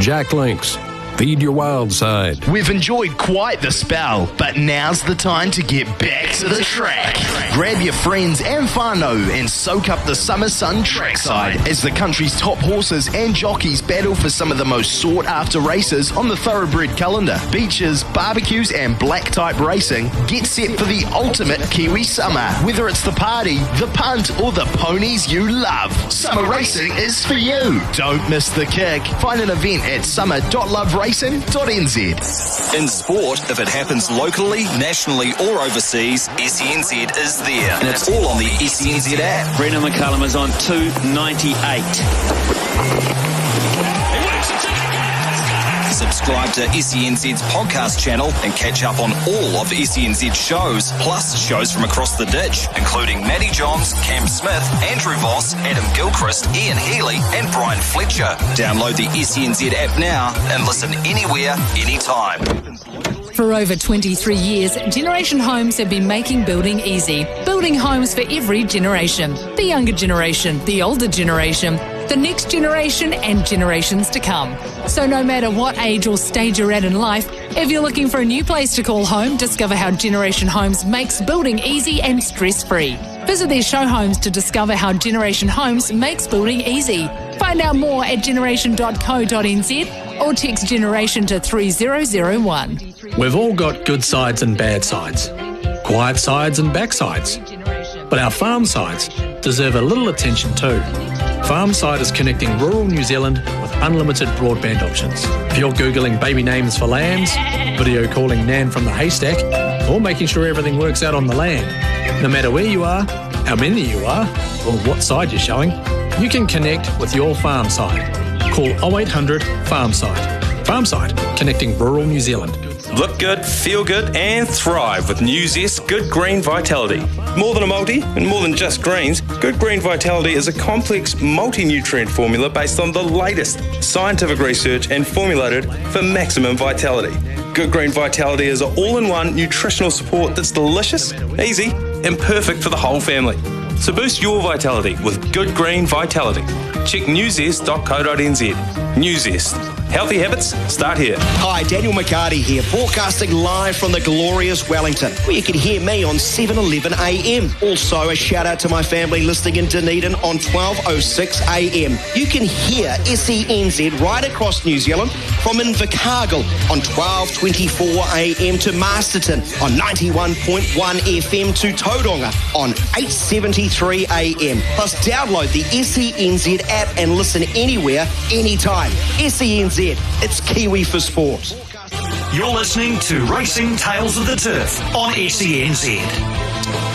Jack Links. Feed your wild side. We've enjoyed quite the spell, but now's the time to get back to the track. Grab your friends and whānau and soak up the summer sun trackside as the country's top horses and jockeys battle for some of the most sought-after races on the thoroughbred calendar. Beaches, barbecues and black-type racing. Get set for the ultimate Kiwi summer. Whether it's the party, the punt or the ponies you love, summer racing is for you. Don't miss the kick. Find an event at summer.loveracing.nz. In sport, if it happens locally, nationally or overseas, SENZ is there. And it's all on the SENZ app. Brendan McCullum is on 298. Subscribe to SENZ's podcast channel and catch up on all of SENZ's shows, plus shows from across the ditch, including Matty Johns, Cam Smith, Andrew Voss, Adam Gilchrist, Ian Healy and Brian Fletcher. Download the SENZ app now and listen anywhere, anytime. For over 23 years, Generation Homes have been making building easy. Building homes for every generation. The younger generation, the older generation, the next generation and generations to come. So no matter what age or stage you're at in life, if you're looking for a new place to call home, discover how Generation Homes makes building easy and stress-free. Visit their show homes to discover how Generation Homes makes building easy. Find out more at generation.co.nz or text Generation to 3001. We've all got good sides and bad sides, quiet sides and backsides. But our farm sides deserve a little attention too. Farmside is connecting rural New Zealand with unlimited broadband options. If you're Googling baby names for lambs, video calling Nan from the haystack, or making sure everything works out on the land, no matter where you are, how many you are, or what side you're showing, you can connect with your Farmside. Call 0800 Farmside. Farmside, connecting rural New Zealand. Look good, feel good and thrive with New Zest Good Green Vitality. More than a multi and more than just greens, Good Green Vitality is a complex multi-nutrient formula based on the latest scientific research and formulated for maximum vitality. Good Green Vitality is an all-in-one nutritional support that's delicious, easy and perfect for the whole family. So boost your vitality with Good Green Vitality. Check newzest.co.nz. New Zest. Healthy habits start here. Hi, Daniel McCarty here, broadcasting live from the glorious Wellington, where you can hear me on 7:11 a.m. Also, a shout out to my family listening in Dunedin on 12:06 a.m. You can hear SENZ right across New Zealand from Invercargill on 12:24 a.m. to Masterton on 91.1 FM to Tauranga on 8:73 a.m. Plus, download the SENZ app and listen anywhere, anytime. SENZ, it's Kiwi for sport. You're listening to Racing Tales of the Turf on SENZ.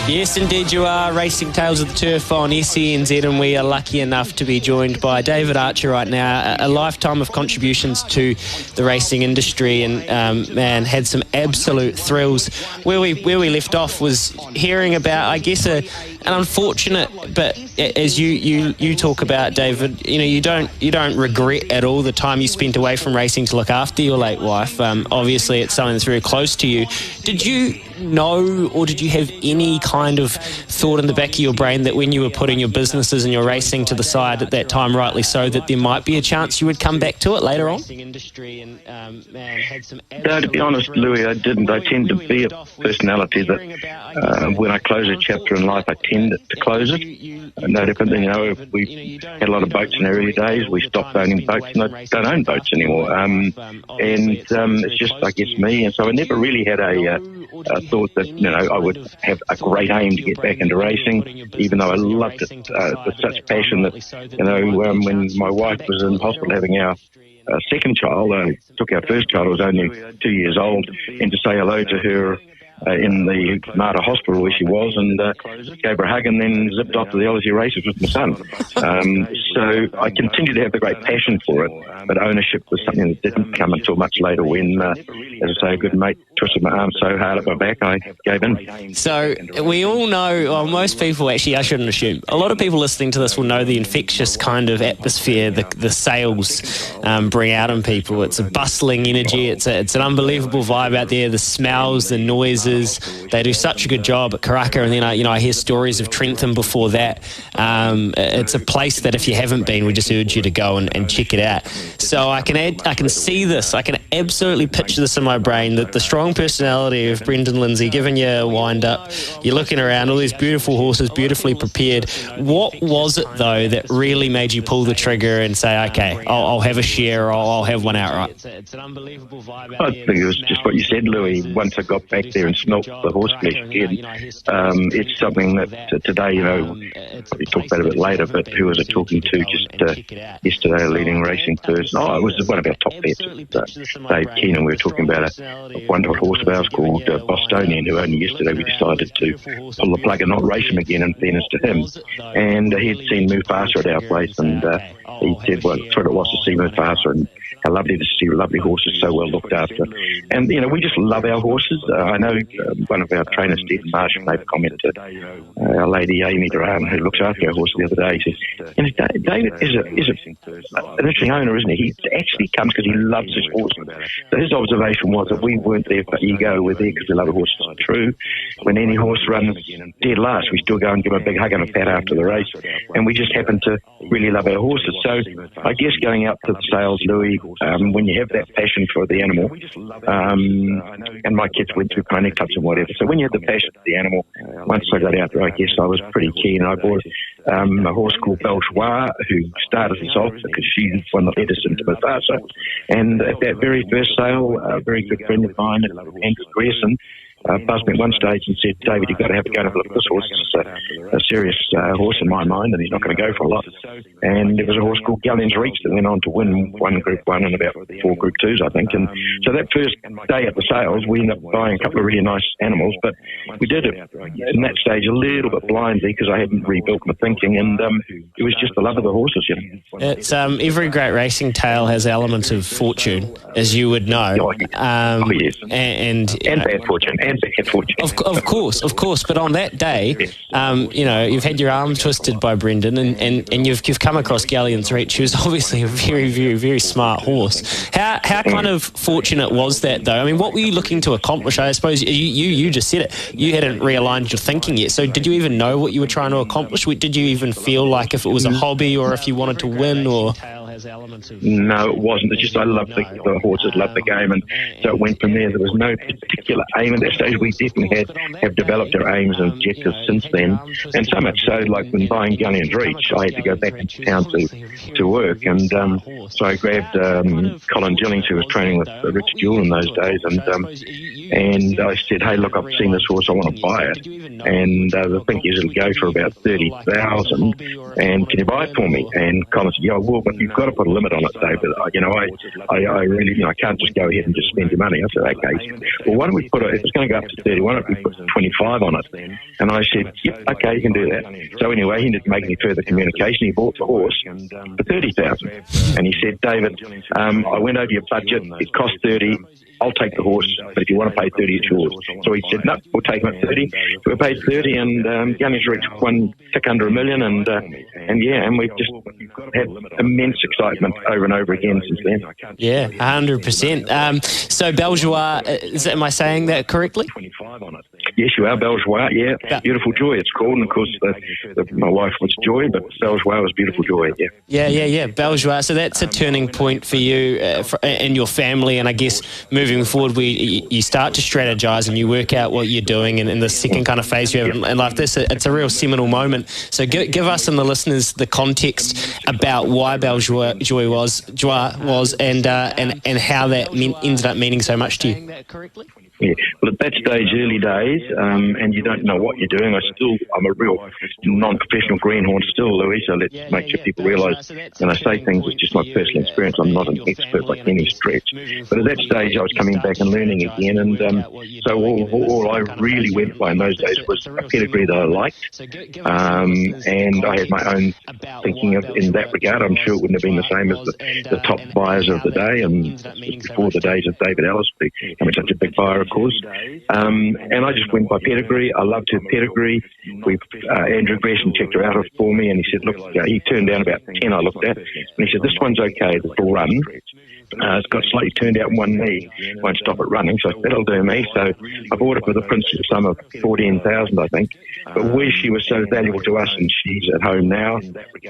Yes, indeed you are. Racing Tales of the Turf on SENZ, and we are lucky enough to be joined by David Archer right now. A lifetime of contributions to the racing industry, and man, had some absolute thrills. Where we left off was hearing about, I guess, an unfortunate, but as you talk about, David, you don't regret at all the time you spent away from racing to look after your late wife. Obviously, it's something that's very close to you. Did you know, or did you have any kind of thought in the back of your brain that when you were putting your businesses and your racing to the side at that time, rightly so, that there might be a chance you would come back to it later on? No, to be honest, Louis, I didn't. I tend to be a personality that when I close a chapter in life, I tend to close it. No different than, if we had a lot of boats in the early days, we stopped owning boats, and I don't own boats anymore. It's just, I guess, me. And so I never really had a thought that, I would have a great aim to get back into racing, even though I loved it with such passion that, when my wife was in hospital having our second child, I took our first child, I was only 2 years old, and to say hello to her in the Marta Hospital where she was, and gave her a hug, and then zipped off to the Aussie races with my son. So I continue to have a great passion for it, but ownership was something that didn't come until much later when, as I say, a good mate twisted my arm so hard at my back, I gave in. So we all know, well, most people, actually, I shouldn't assume, a lot of people listening to this will know the infectious kind of atmosphere the sales bring out in people. It's a bustling energy, it's an unbelievable vibe out there, the smells, the noises. They do such a good job at Karaka, and then I hear stories of Trentham before that. It's a place that if you haven't been, we just urge you to go and check it out. So I can see this, I can absolutely picture this in my brain, that the strong personality of Brendan Lindsay giving you a wind up, you're looking around, all these beautiful horses, beautifully prepared. What was it though that really made you pull the trigger and say, okay, I'll have a share, or I'll have one outright? It's an unbelievable vibe. I think it was just what you said, Louis. Once I got back there and smelt the horse flesh again, it's something that today, probably talk about it a bit later, but who was I talking to just yesterday, a leading racing person? Oh, it was one of our top vets, Dave Keenan. We were talking about a wonderful horse of ours called Bostonian, who only yesterday we decided to pull the plug and not race him again, in fairness to him. And he'd seen Mufasa at our place, and he said, well, that's what it was to see Mufasa, and how lovely to see lovely horses so well looked after. And, we just love our horses. I know one of our trainers, Stephen Marshall, made a comment to our lady Amy Duran, who looks after our horse the other day. He says, David is an interesting owner, isn't he? He actually comes because he loves his horses. So his observation was that we weren't there for ego, we're there because we love the horses. It's true. When any horse runs dead last, we still go and give him a big hug and a pat after the race. And we just happen to really love our horses. So I guess going out to the sales, Louis, when you have that passion for the animal, and my kids went through pony clubs and whatever, so when you have the passion for the animal, once I got out there, I guess I was pretty keen. I bought a horse called Belchoir, who started us off because she's one that led us into Mufasa. And at that very first sale, a very good friend of mine, Andrew Grierson, buzzed me at one stage and said, David, you've got to have a go and have a look at this horse. It's a serious horse in my mind, and he's not going to go for a lot. And there was a horse called Galleon's Reach that went on to win one Group 1 and about 4 Group 2s, I think. And so that first day at the sales, we ended up buying a couple of really nice animals, but we did it in that stage a little bit blindly because I hadn't rebuilt my thinking, and it was just the love of the horses. It's every great racing tale has elements of fortune, as you would know. Yes. And bad fortune. Of course. But on that day, you've had your arm twisted by Brendan, and you've come across Galleon's Reach, who's obviously a very, very, very smart horse. How kind of fortunate was that, though? I mean, what were you looking to accomplish? I suppose you just said it. You hadn't realigned your thinking yet. So did you even know what you were trying to accomplish? Did you even feel like if it was a hobby or if you wanted to win, or? No, it wasn't. It's just I loved the horses, loved the game, and so it went from there. There was no particular aim at that stage. We definitely have developed our aims and objectives since then, and so much so, like when buying Galleon's Reach, I had to go back into town to work, and so I grabbed Colin Gillings, who was training with Richard Jewell in those days, and I said, hey, look, I've seen this horse, I want to buy it, and the thing is it'll go for about 30,000, and can you buy it for me? And Colin said, yeah, I will, but you've got to put a limit on it, David. I really, I can't just go ahead and just spend your money. I said, okay. Well, why don't we put it, if it's going to go up to 30, why don't we put 25 on it? And I said, yep, okay, you can do that. So anyway, he didn't make any further communication. He bought the horse for 30,000. And he said, David, I went over your budget. It cost 30. I'll take the horse, but if you want to pay 30, it's yours. So he said, no, we'll take him at 30. So we paid 30, and Gunny's reached one tick under $1 million, and we've just had immense excitement over and over again since then. Yeah, 100%. So Beljois, am I saying that correctly? Yes, you are, Beljois, yeah. Beautiful Joy, it's called, and of course my wife was Joy, but Beljois was Beautiful Joy, yeah. Yeah, Beljois. So that's a turning point for you and your family, and I guess moving forward, you start to strategize and you work out what you're doing, and in the second kind of phase you have in life, it's a real seminal moment. So give us and the listeners the context about why Beljois was and how that ended up meaning so much to you. Yeah, well, at that stage, early days, and you don't know what you're doing. I'm a real non-professional greenhorn still, Louis, so let's make sure people realise when I say things, it's just my personal experience. I'm not an expert by any stretch. But at that stage, I was coming back and learning again, and so all I really went by in those days was a pedigree that I liked, and I had my own thinking in that regard. I'm sure it wouldn't have been the same as the top buyers of the day, and before the days of David Ellis becoming such a big buyer, of course. And I just went by pedigree. I loved her pedigree. Andrew Gresham checked her out for me, and he said, look, he turned down about 10 I looked at, and he said, this one's okay, this will run. It's got slightly turned out one knee, won't stop it running, so that'll do me. So I bought it for the princely sum of 14,000, I think. But where she was so valuable to us, and she's at home now,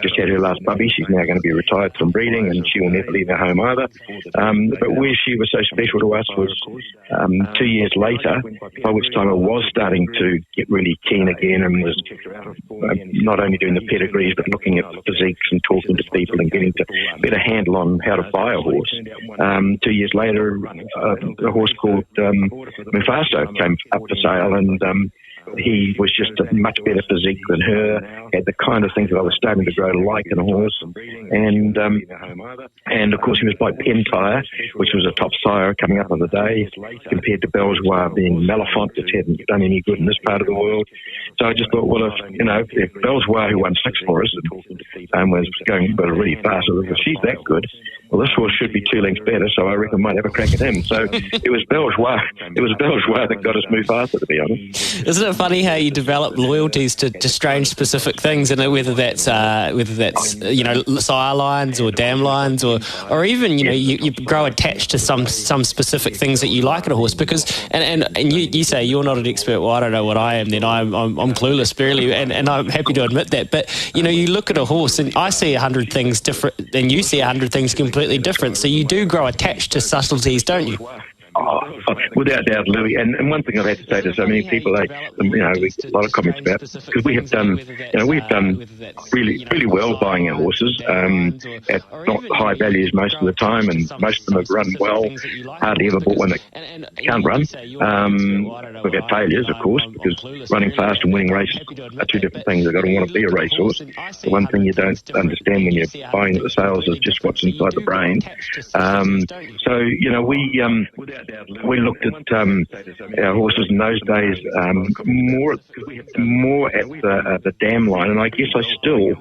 just had her last puppy, she's now going to be retired from breeding, and she will never leave our home either. But where she was so special to us was 2 years later, by which time I was starting to get really keen again, and was not only doing the pedigrees, but looking at the physiques and talking to people and getting a better handle on how to buy a horse. 2 years later, a horse called Mufasa came up for sale, and he was just a much better physique than her, had the kind of things that I was starting to grow to like in a horse, and of course he was by Pentire, which was a top sire coming up of the day, compared to Beljois being Malafont, which hadn't done any good in this part of the world. So I just thought, well, if Beljois, who won 6 for us, and was going really fast, if she's that good, well, this horse should be 2 lengths better, so I reckon I might have a crack at him. So it was Beljois that got us Mufasa, to be honest. Isn't it funny how you develop loyalties to strange specific things, and whether that's sire lines or dam lines, or even you grow attached to some specific things that you like in a horse, because and you say you're not an expert. Well, I don't know what I am. Then I'm clueless, barely, and I'm happy to admit that. But you look at a horse, and I see 100 things different, and you see 100 things completely different. So you do grow attached to subtleties, don't you? Oh, without doubt, Louis. And one thing I've had to say to so many people, we get a lot of comments about, because we've done really, really well buying our horses at not high values most of the time, and most of them have run well. Hardly ever bought one that can't run. We've had failures, of course, because running fast and winning races are two different things. You've got to want to be a racehorse. The one thing you don't understand when you're buying at the sales is just what's inside the brain. We looked at our horses in those days more at the dam line, and I guess I still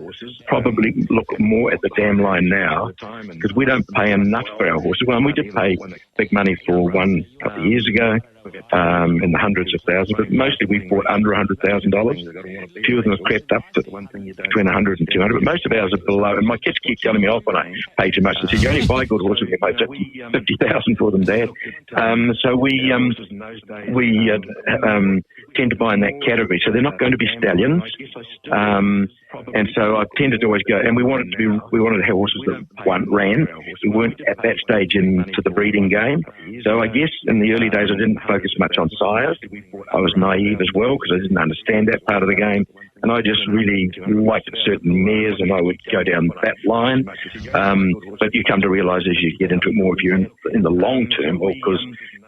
probably look more at the dam line now, because we don't pay enough for our horses. Well, we did pay big money for one a couple of years ago, in the hundreds of thousands, but mostly we bought under $100,000. A few of them have crept up to between 100 and 200, but most of ours are below. And my kids keep telling me off when I pay too much. They say, you only buy good horses, you pay 50,000 for them, Dad. So we tend to buy in that category. So they're not going to be stallions. And so I tended to always go, and we wanted to have horses that ran. We weren't at that stage into the breeding game. So I guess in the early days I didn't focus much on sires. I was naive as well, because I didn't understand that part of the game. And I just really liked certain mares, and I would go down that line. But you come to realise as you get into it more, if you're in the long term, because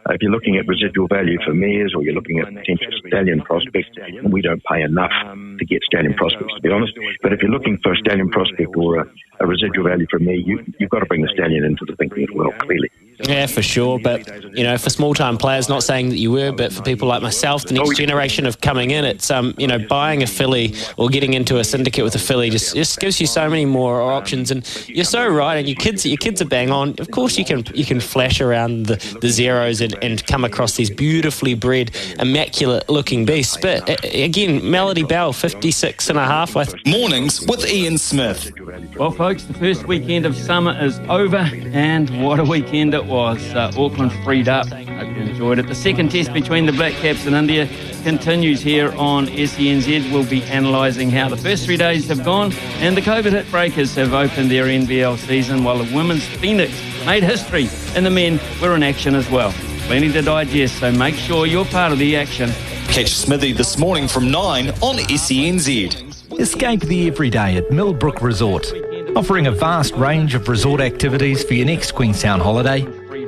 if you're looking at residual value for mares, or you're looking at potential stallion prospects, we don't pay enough to get stallion prospects, to be honest. But if you're looking for a stallion prospect or a residual value from there, you've got to bring the stallion into the thinking as well, clearly. Yeah, for sure. But, you know, for small-time players, not saying that you were, but for people like myself, the next generation of coming in, it's, you know, buying a filly or getting into a syndicate with a filly just gives you so many more options. And you're so right, and your kids are bang on. Of course, you can flash around the zeros and come across these beautifully bred, immaculate-looking beasts. But, again, Melody Bell, 56 and a half. Mornings with Ian Smith. Well, folks, the first weekend of summer is over, and what a weekend it was. Auckland freed up. Hope you enjoyed it. The second test between the Black Caps and India continues here on SENZ. We'll be analysing how the first 3 days have gone, and the COVID hit breakers have opened their NBL season, while the women's Phoenix made history, and the men were in action as well. Plenty to digest, so make sure you're part of the action. Catch Smithy this morning from 9 on SENZ. Escape the everyday at Millbrook Resort. Offering a vast range of resort activities for your next Queenstown holiday,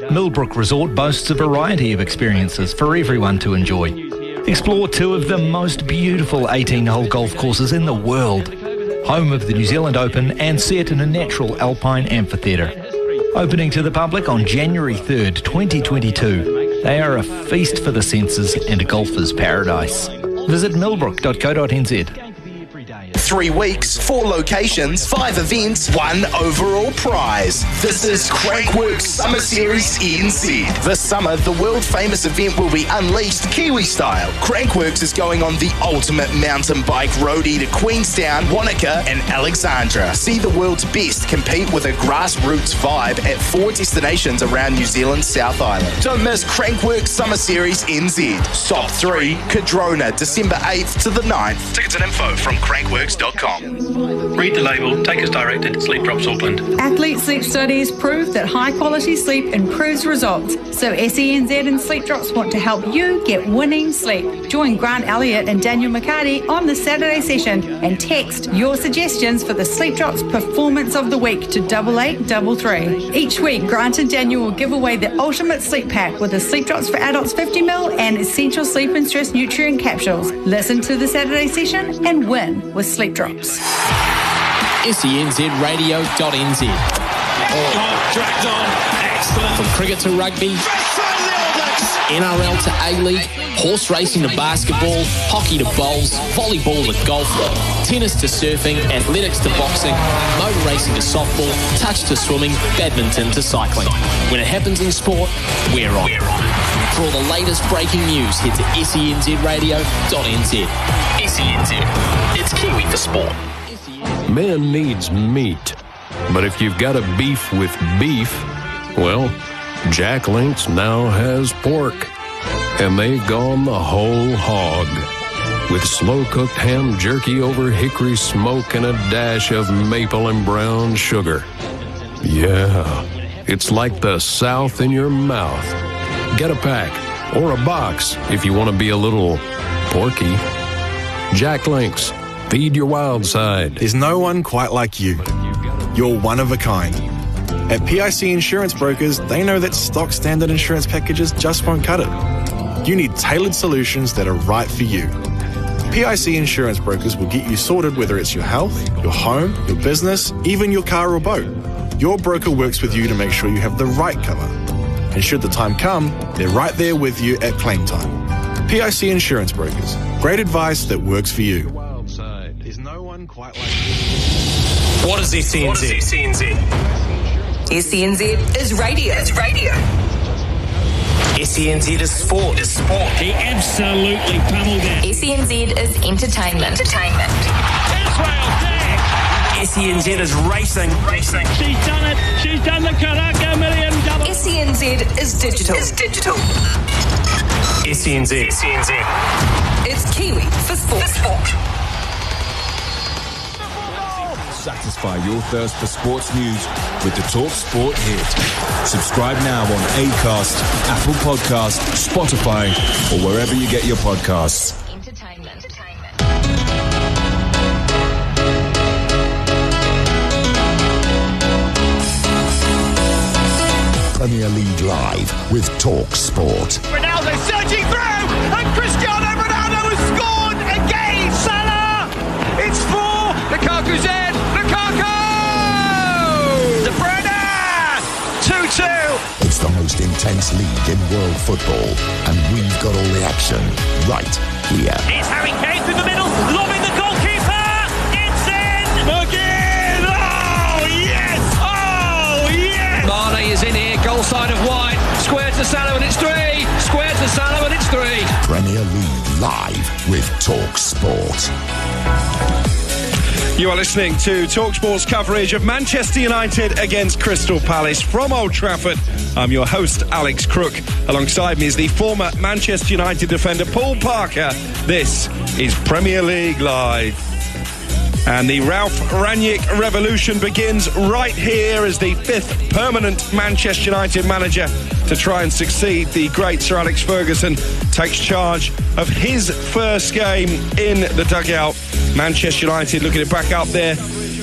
Millbrook Resort boasts a variety of experiences for everyone to enjoy. Explore two of the most beautiful 18-hole golf courses in the world, home of the New Zealand Open and set in a natural alpine amphitheatre. Opening to the public on January 3rd, 2022, they are a feast for the senses and a golfer's paradise. Visit millbrook.co.nz. 3 weeks, 4 locations, 5 events, 1 overall prize. This is Crankworx Summer Series NZ. This summer, the world-famous event will be unleashed Kiwi style. Crankworx is going on the ultimate mountain bike roadie to Queenstown, Wanaka and Alexandra. See the world's best compete with a grassroots vibe at 4 destinations around New Zealand's South Island. Don't miss Crankworx Summer Series NZ. Stop 3, Cadrona, December 8th to the 9th. Tickets and info from Crankworx.com. Read the label, take as directed. Sleep Drops Auckland. Athlete sleep studies prove that high quality sleep improves results. So SENZ and Sleep Drops want to help you get winning sleep. Join Grant Elliott and Daniel McCarty on the Saturday session and text your suggestions for the Sleep Drops Performance of the Week to 8833. Each week, Grant and Daniel will give away the ultimate sleep pack with the Sleep Drops for Adults 50ml and Essential Sleep and Stress Nutrient Capsules. Listen to the Saturday session and win with Sleep Drops. SENZradio.nz. Dragged on. Excellent. From cricket to rugby, NRL to A-League, horse racing to basketball, hockey to bowls, volleyball to golf, tennis to surfing, athletics to boxing, motor racing to softball, touch to swimming, badminton to cycling. When it happens in sport, we're on. For all the latest breaking news, head to SENZradio.nz. SENZ. It's Kiwi for sport. Man needs meat. But if you've got a beef with beef, well, Jack Links now has pork. And they've gone the whole hog. With slow-cooked ham jerky over hickory smoke and a dash of maple and brown sugar. Yeah, it's like the South in your mouth. Get a pack or a box if you want to be a little porky. Jack Links, feed your wild side. There's no one quite like you. You're one of a kind. At PIC Insurance Brokers, they know that stock standard insurance packages just won't cut it. You need tailored solutions that are right for you. PIC Insurance Brokers will get you sorted whether it's your health, your home, your business, even your car or boat. Your broker works with you to make sure you have the right cover. And should the time come, they're right there with you at claim time. PIC Insurance Brokers. Great advice that works for you. There's no one quite like you. What is SENZ? SENZ is radio. It's radio. SENZ is sport. He absolutely pummeled that. SENZ is entertainment. SENZ is racing. She's done it. She's done the Karaka Million double. SENZ is digital. SENZ. It's Kiwi for sport. Satisfy your thirst for sports news with the Talk Sport hit. Subscribe now on Acast, Apple Podcasts, Spotify, or wherever you get your podcasts. Premier League Live with Talk Sport. Ronaldo surging through, and Cristiano Ronaldo has scored again. 4. Lukaku's in. Lukaku! intense league in world football, and we've got all the action right here. It's Harry Kane through the middle, lobbing the goalkeeper. It's in. McGinn. Oh, yes. Oh, yes. Mane is in here, goal side of White. Square to Salah and it's 3. Square to Salah and it's 3. Premier League live with Talk Sport. You are listening to TalkSport's coverage of Manchester United against Crystal Palace from Old Trafford. I'm your host, Alex Crook. Alongside me is the former Manchester United defender, Paul Parker. This is Premier League Live. And the Ralf Rangnick revolution begins right here as the 5th permanent Manchester United manager to try and succeed the great Sir Alex Ferguson takes charge of his first game in the dugout. Manchester United looking to back up their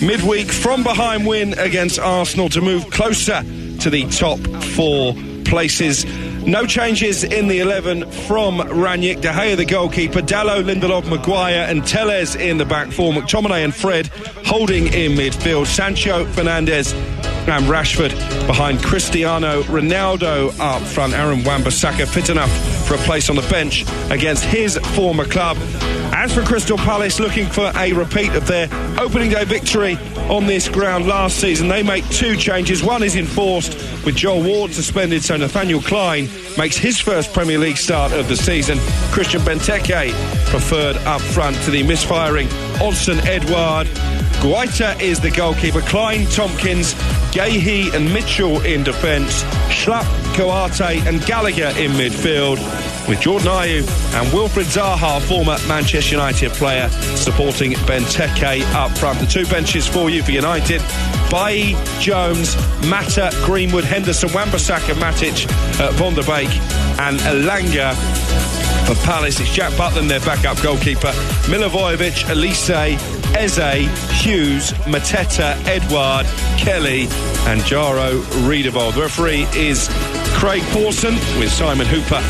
midweek from behind win against Arsenal to move closer to the top 4 places. No changes in the 11 from Rangnick. De Gea the goalkeeper, Dalot, Lindelof, Maguire and Telles in the back 4. McTominay and Fred holding in midfield. Sancho, Fernandes and Rashford behind Cristiano Ronaldo up front. Aaron Wan-Bissaka fit enough for a place on the bench against his former club. As for Crystal Palace, looking for a repeat of their opening day victory on this ground last season, they make 2 changes. One is enforced with Joel Ward suspended, so Nathaniel Klein makes his first Premier League start of the season. Christian Benteke preferred up front to the misfiring Odsonne Edouard. Guaita is the goalkeeper. Klein, Tompkins, Gahey and Mitchell in defence. Schlupp, Koate and Gallagher in midfield, with Jordan Ayew and Wilfried Zaha, former Manchester United player, supporting Benteke up front. The 2 benches for you for United: Bailly, Jones, Mata, Greenwood, Henderson, Wan-Bissaka, Matic, Van der Beek and Elanga. For Palace, it's Jack Butland, their backup goalkeeper, Milivojevic, Elise, Eze, Hughes, Mateta, Edouard, Kelly and Jaro Riedewald. The referee is Craig Pawson, with Simon Hooper,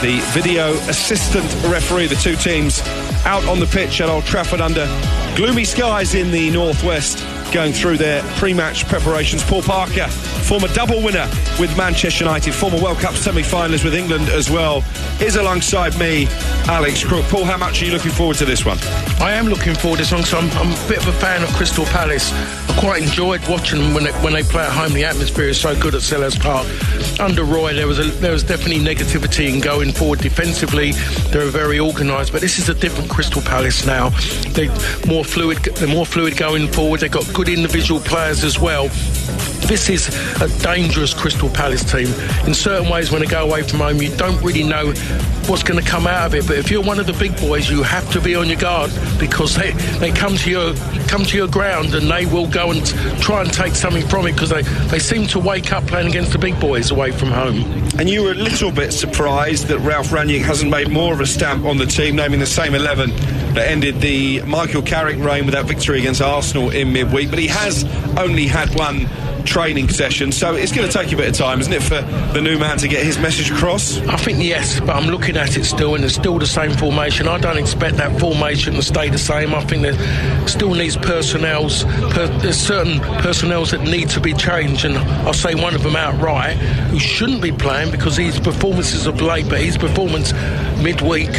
the video assistant referee. The 2 teams out on the pitch at Old Trafford under gloomy skies in the northwest, going through their pre-match preparations. Paul Parker, former double winner with Manchester United, former World Cup semi-finalist with England as well, is alongside me, Alex Crook. Paul, how much are you looking forward to this one? I am looking forward to this one, because I'm a bit of a fan of Crystal Palace. I quite enjoyed watching them when they play at home. The atmosphere is so good at Selhurst Park. Under Roy, there was definitely negativity in going forward defensively. They were very organised, but this is a different Crystal Palace now. They're more fluid going forward. They've got good individual players as well. This is a dangerous Crystal Palace team. In certain ways, when they go away from home, you don't really know what's going to come out of it. But if you're one of the big boys, you have to be on your guard, because they come to your ground and they will go and try and take something from it, because they seem to wake up playing against the big boys away from home. And you were a little bit surprised that Ralf Rangnick hasn't made more of a stamp on the team, naming the same 11 that ended the Michael Carrick reign with that victory against Arsenal in midweek. But he has only had 1 training session, so it's going to take a bit of time, isn't it, for the new man to get his message across? I think yes, but I'm looking at it still, and it's still the same formation. I don't expect that formation to stay the same. I think there still needs there's certain personnels that need to be changed, and I'll say one of them outright, who shouldn't be playing because his performances of late, but his performance midweek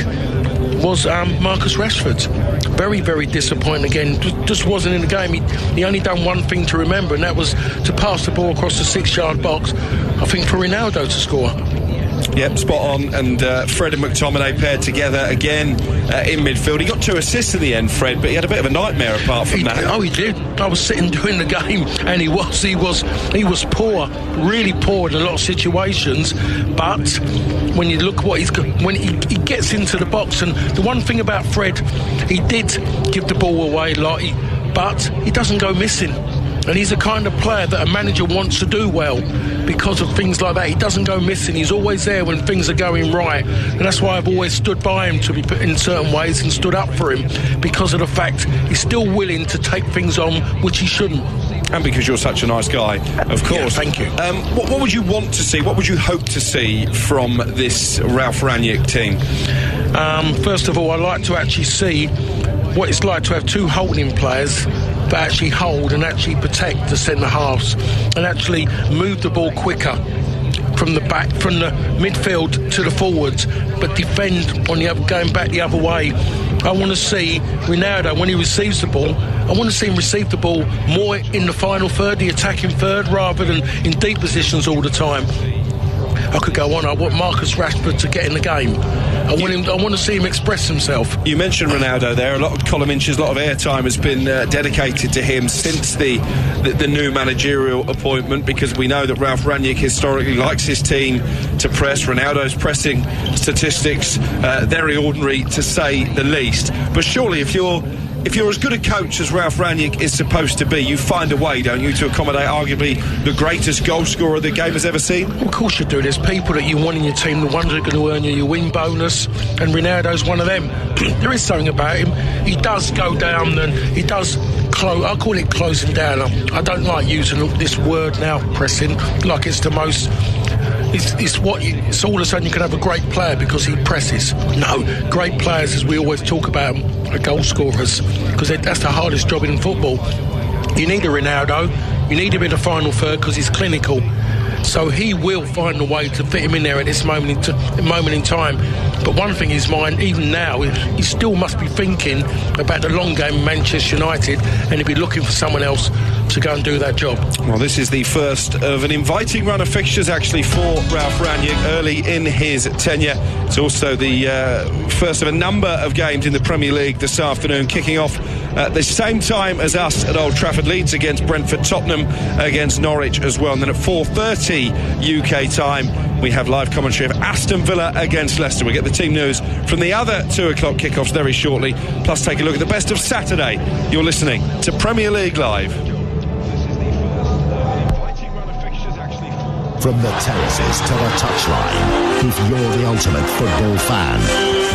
was Marcus Rashford. Very, very disappointing again. Just wasn't in the game. He only done one thing to remember, and that was to pass the ball across the 6-yard box, I think, for Ronaldo to score. Yep, spot on. And Fred and McTominay paired together again in midfield. He got 2 assists in the end, Fred, but he had a bit of a nightmare apart from that. Oh, he did. I was sitting during the game, and he was poor, really poor in a lot of situations. But when you look what when he gets into the box, and the one thing about Fred, he did give the ball away a lot, but he doesn't go missing. And he's the kind of player that a manager wants to do well because of things like that. He doesn't go missing. He's always there when things are going right. And that's why I've always stood by him to be put in certain ways and stood up for him, because of the fact he's still willing to take things on which he shouldn't. And because you're such a nice guy, of course. Yeah, thank you. What would you want to see? What would you hope to see from this Ralf Rangnick team? First of all, I'd like to actually see what it's like to have 2 holding players that actually hold and actually protect the centre halves and actually move the ball quicker. from the back, from the midfield to the forwards, but defend on the other, going back the other way. I want to see Ronaldo, when he receives the ball, I want to see him receive the ball more in the final third, the attacking third, rather than in deep positions all the time. I could go on. I want Marcus Rashford to get in the game. I want to see him express himself. You mentioned Ronaldo there. A lot of column inches, a lot of airtime has been dedicated to him since the new managerial appointment, because we know that Ralf Rangnick historically likes his team to press. Ronaldo's pressing statistics, very ordinary to say the least. But surely if you're as good a coach as Ralf Rangnick is supposed to be, you find a way, don't you, to accommodate arguably the greatest goal scorer the game has ever seen? Well, of course you do. There's people that you want in your team, the ones that are going to earn you your win bonus, and Ronaldo's one of them. There is something about him. He does go down and he does close. I call it closing down. I don't like using this word now, pressing, like it's the most... It's all of a sudden you can have a great player because he presses. No, great players, as we always talk about, are goal scorers, because that's the hardest job in football. You need a Ronaldo, you need him in the final third because he's clinical. So he will find a way to fit him in there at this moment in time. But one thing is mine, even now, he still must be thinking about the long game in Manchester United, and he'll be looking for someone else to go and do that job. Well, this is the first of an inviting run of fixtures actually for Ralf Rangnick early in his tenure. It's also the first of a number of games in the Premier League this afternoon, kicking off at the same time as us at Old Trafford. Leeds against Brentford, Tottenham against Norwich as well. And then at 4:30 UK time, we have live commentary of Aston Villa against Leicester. We'll get the team news from the other 2 o'clock kickoffs very shortly, plus take a look at the best of Saturday. You're listening to Premier League Live. From the terraces to the touchline, if you're the ultimate football fan,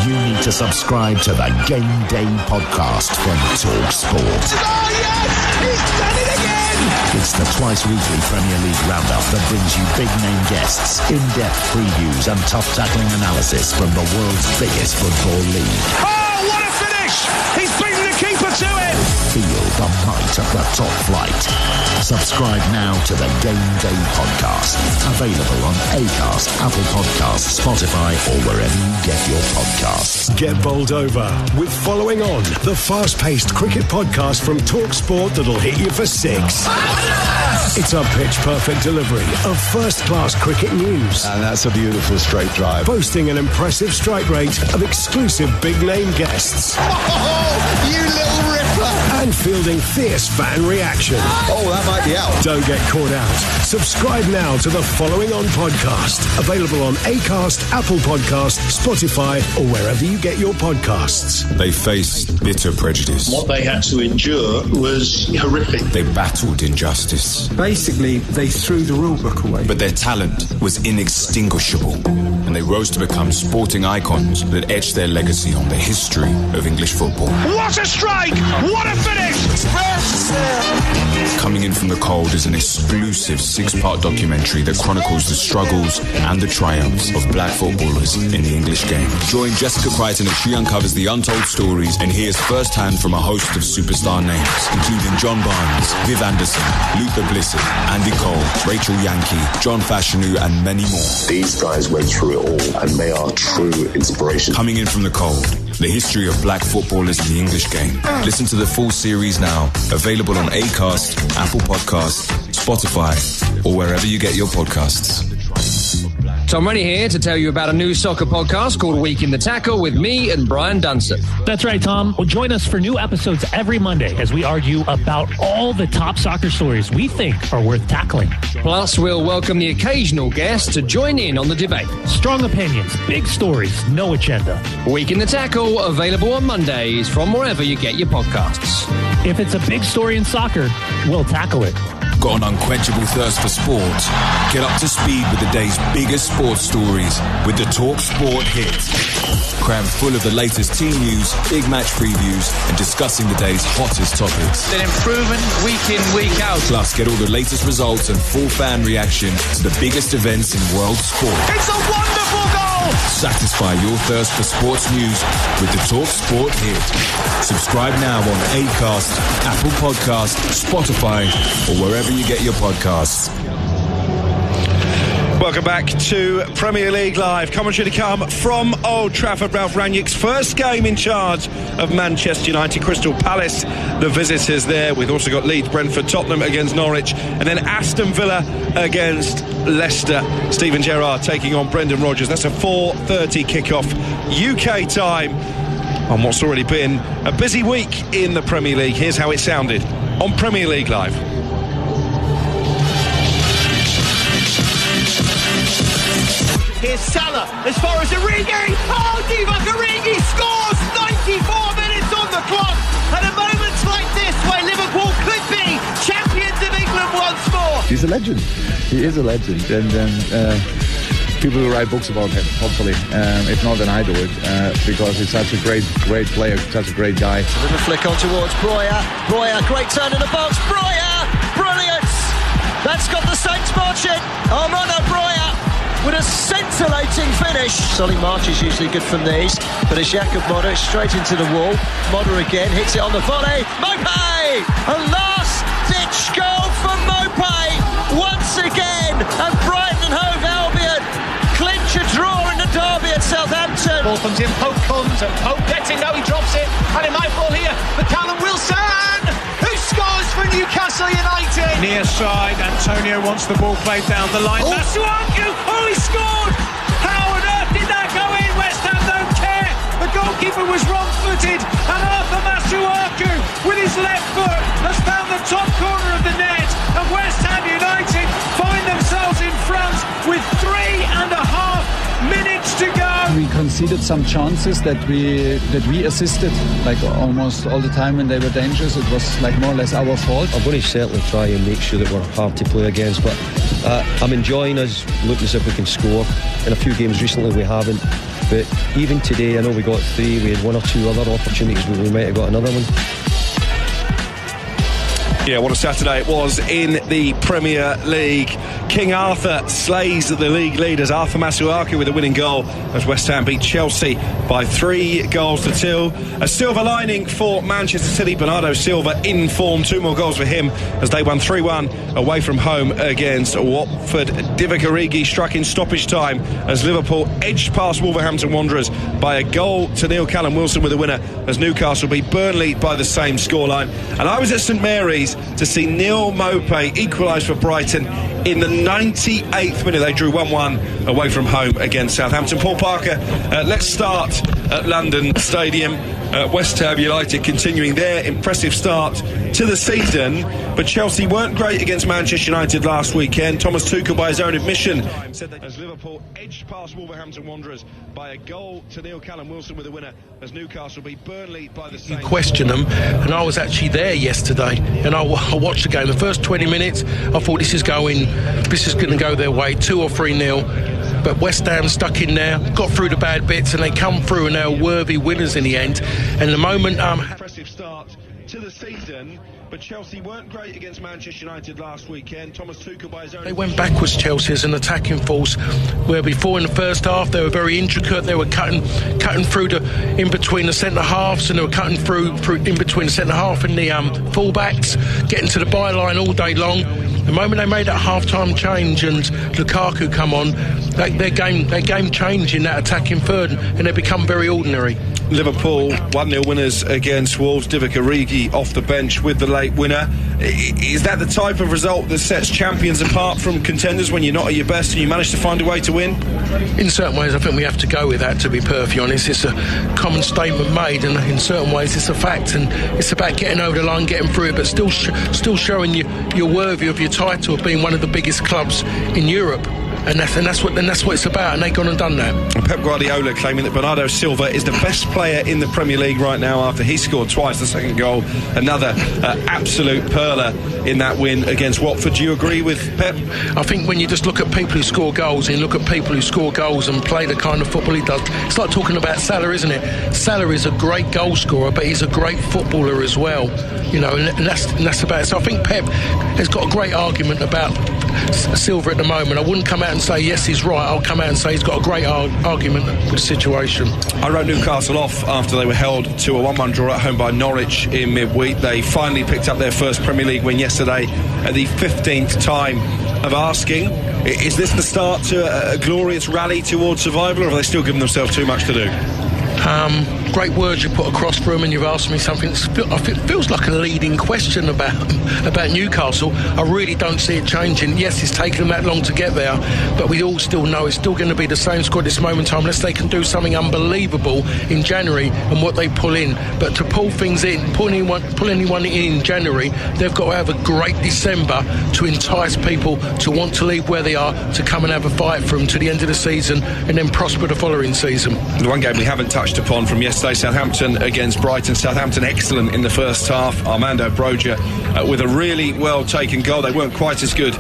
you need to subscribe to the Game Day podcast from TalkSport. Oh yes! He's done it again! It's the twice-weekly Premier League roundup that brings you big-name guests, in-depth previews and tough tackling analysis from the world's biggest football league. Oh, what a finish! He's beaten the keeper to it! Feel the might of the top flight. Subscribe now to the Game Day podcast. Available on Acast, Apple Podcasts, Spotify, or wherever you get your podcasts. Get bowled over with Following On, the fast-paced cricket podcast from TalkSport that'll hit you for 6. It's a pitch-perfect delivery of first-class cricket news. And that's a beautiful straight drive. Boasting an impressive strike rate of exclusive big-name guests. Oh, you little ripper! And fielding fierce fan reaction. Oh, that might be out. Don't get caught out. Subscribe now to the Following On podcast. Available on Acast, Apple Podcasts, Spotify, or wherever you get your podcasts. They faced bitter prejudice. What they had to endure was horrific. They battled injustice. Basically, they threw the rule book away. But their talent was inextinguishable, and they rose to become sporting icons that etched their legacy on the history of English football. What a strike! What a finish! Coming in from the cold is an exclusive 6-part documentary that chronicles the struggles and the triumphs of black footballers in the English game. Join Jessica Crichton as she uncovers the untold stories and hears firsthand from a host of superstar names, including John Barnes, Viv Anderson, Luther Blissett, Andy Cole, Rachel Yankee, John Fashanu, and many more. These guys went through it all, and they are true inspiration. Coming in from the cold, the history of black footballers in the English game. Listen to the full series now, available on Acast, Apple Podcasts, Spotify, or wherever you get your podcasts. Tom Rennie here to tell you about a new soccer podcast called Week in the Tackle with me and Brian Dunseth. That's right, Tom. Well, join us for new episodes every Monday as we argue about all the top soccer stories we think are worth tackling. Plus, we'll welcome the occasional guest to join in on the debate. Strong opinions, big stories, no agenda. Week in the Tackle, available on Mondays from wherever you get your podcasts. If it's a big story in soccer, we'll tackle it. Got an unquenchable thirst for sport? Get up to speed with the day's biggest sports stories with the TalkSport hit. Crammed full of the latest team news, big match previews, and discussing the day's hottest topics. An improvement week in, week out. Plus, get all the latest results and full fan reaction to the biggest events in world sport. It's a wonderful goal! Satisfy your thirst for sports news with the TalkSport hit. Subscribe now on Acast, Apple Podcasts, Spotify, or wherever you get your podcasts. Welcome back to Premier League Live. Commentary to come from Old Trafford. Ralph Rangnick's first game in charge of Manchester United. Crystal Palace, the visitors there. We've also got Leeds, Brentford, Tottenham against Norwich, and then Aston Villa against Leicester. Steven Gerrard taking on Brendan Rodgers. That's a 4:30 kickoff UK time on what's already been a busy week in the Premier League. Here's how it sounded on Premier League Live. Here's Salah as far as Origi. Oh, Divock Origi scores! 94 minutes on the clock. At a moment like this where Liverpool could be champions of England once more. He's a legend. He is a legend. And people will write books about him, hopefully. If not, then I do it. Because he's such a great player, such a great guy. A little flick on towards Breuer. Breuer, great turn in the box. Breuer! Brilliant! That's got the Saints marching. Armando Breuer with a scintillating finish. Solly March is usually good from these, but it's Jakub Moder straight into the wall. Moder again hits it on the volley. Maupay! A last-ditch goal for Maupay once again, and Brighton and Hove Albion clinch a draw in the derby at Southampton. Ball comes in, Pope comes, and Pope gets it. No, he drops it, and it might fall here for Callum Wilson, who scores for Newcastle United. Near side, Antonio wants the ball played down the line. Masuaku, he scored! How on earth did that go in? West Ham don't care. The goalkeeper was wrong-footed, and Arthur Masuaku, with his left foot, has found the top corner of the net, and West Ham United find themselves in front with 3.5 minutes to go. We conceded some chances that we assisted, like almost all the time when they were dangerous. It was like more or less our fault. I'm going to certainly try and make sure that we're hard to play against, but I'm enjoying us looking as if we can score. In a few games recently we haven't, but even today I know we got 3. We had 1 or 2 other opportunities where we might have got another one. Yeah, what a Saturday it was in the Premier League. King Arthur slays the league leaders. Arthur Masuaku with a winning goal as West Ham beat Chelsea by 3-2. A silver lining for Manchester City. Bernardo Silva in form. 2 more goals for him as they won 3-1 away from home against Watford. Divock Origi struck in stoppage time as Liverpool edged past Wolverhampton Wanderers by 1-0. Callum Wilson with a winner as Newcastle beat Burnley by the same scoreline. And I was at St Mary's to see Neal Maupay equalise for Brighton in the 98th minute. They drew 1-1 away from home against Southampton. Paul Parker, let's start at London Stadium. West Ham United continuing their impressive start to the season, but Chelsea weren't great against Manchester United last weekend. Thomas Tuchel, by his own admission, said that as Liverpool edged past Wolverhampton Wanderers by 1-0. Callum Wilson with a winner as Newcastle beat Burnley by the same. You question them, and I was actually there yesterday, and I watched the game. The first 20 minutes, I thought this is going to go their way, 2 or 3-0. But West Ham stuck in there, got through the bad bits, and they come through, and they're worthy winners in the end. And the moment impressive start to the season, but Chelsea weren't great against Manchester United last weekend. Thomas Tuchel, by his own. They went backwards, Chelsea, as an attacking force, where before in the first half they were very intricate. They were cutting through in between the centre halves, and they were cutting through in between the centre half and the full-backs, getting to the byline all day long. The moment they made that half-time change and Lukaku come on, their game changed in that attacking third, and they become very ordinary. Liverpool 1-0 winners against Wolves. Divock Origi off the bench with the late winner. Is that the type of result that sets champions apart from contenders when you're not at your best and you manage to find a way to win? In certain ways I think we have to go with that, to be perfectly honest. It's a common statement made, and in certain ways it's a fact, and it's about getting over the line, getting through it, but still showing you're worthy of your title of being one of the biggest clubs in Europe. And that's what it's about, and they've gone and done that. And Pep Guardiola claiming that Bernardo Silva is the best player in the Premier League right now after he scored twice, the second goal, another absolute perler in that win against Watford. Do you agree with Pep? I think when you just look at people who score goals, and you look at people who score goals and play the kind of football he does, it's like talking about Salah, isn't it? Salah is a great goal scorer, but he's a great footballer as well, you know, and that's about it. So I think Pep has got a great argument about Silva at the moment. I wouldn't come out and say yes, he's right. I'll come out and say he's got a great argument with the situation. I wrote Newcastle off after they were held to a 1-1 draw at home by Norwich in midweek. They finally picked up their first Premier League win yesterday at the 15th time of asking. Is this the start to a glorious rally towards survival, or have they still given themselves too much to do? Great words you put across for him, and you've asked me something that feels like a leading question about Newcastle. I really don't see it changing. Yes, it's taken them that long to get there, but we all still know it's still going to be the same squad at this moment in time, unless they can do something unbelievable in January and what they pull in. But to pull things in, pull anyone in January, they've got to have a great December to entice people to want to leave where they are, to come and have a fight for them to the end of the season, and then prosper the following season. The one game we haven't touched upon from yesterday, Southampton against Brighton. Southampton excellent in the first half. Armando Broja with a really well taken goal. They weren't quite as good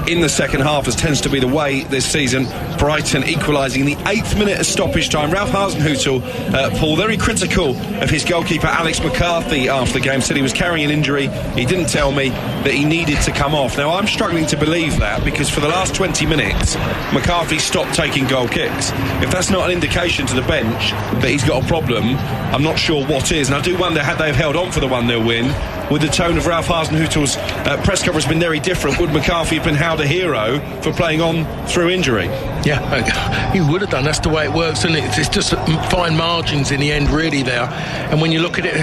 in the second half, as tends to be the way this season. Brighton equalising in the 8th minute of stoppage time. Ralph Hasenhüttl, Paul, very critical of his goalkeeper Alex McCarthy after the game, said he was carrying an injury. He didn't tell me that he needed to come off. Now, I'm struggling to believe that, because for the last 20 minutes McCarthy stopped taking goal kicks. If that's not an indication to the bench that he's got a problem, I'm not sure what is. And I do wonder, had they have held on for the 1-0 win, would the tone of Ralph Hasenhüttl's press conference have been very different? Would McCarthy have been hailed a hero for playing on through injury? Yeah, he would have done. That's the way it works, and it's just fine margins in the end, really, there. And when you look at it,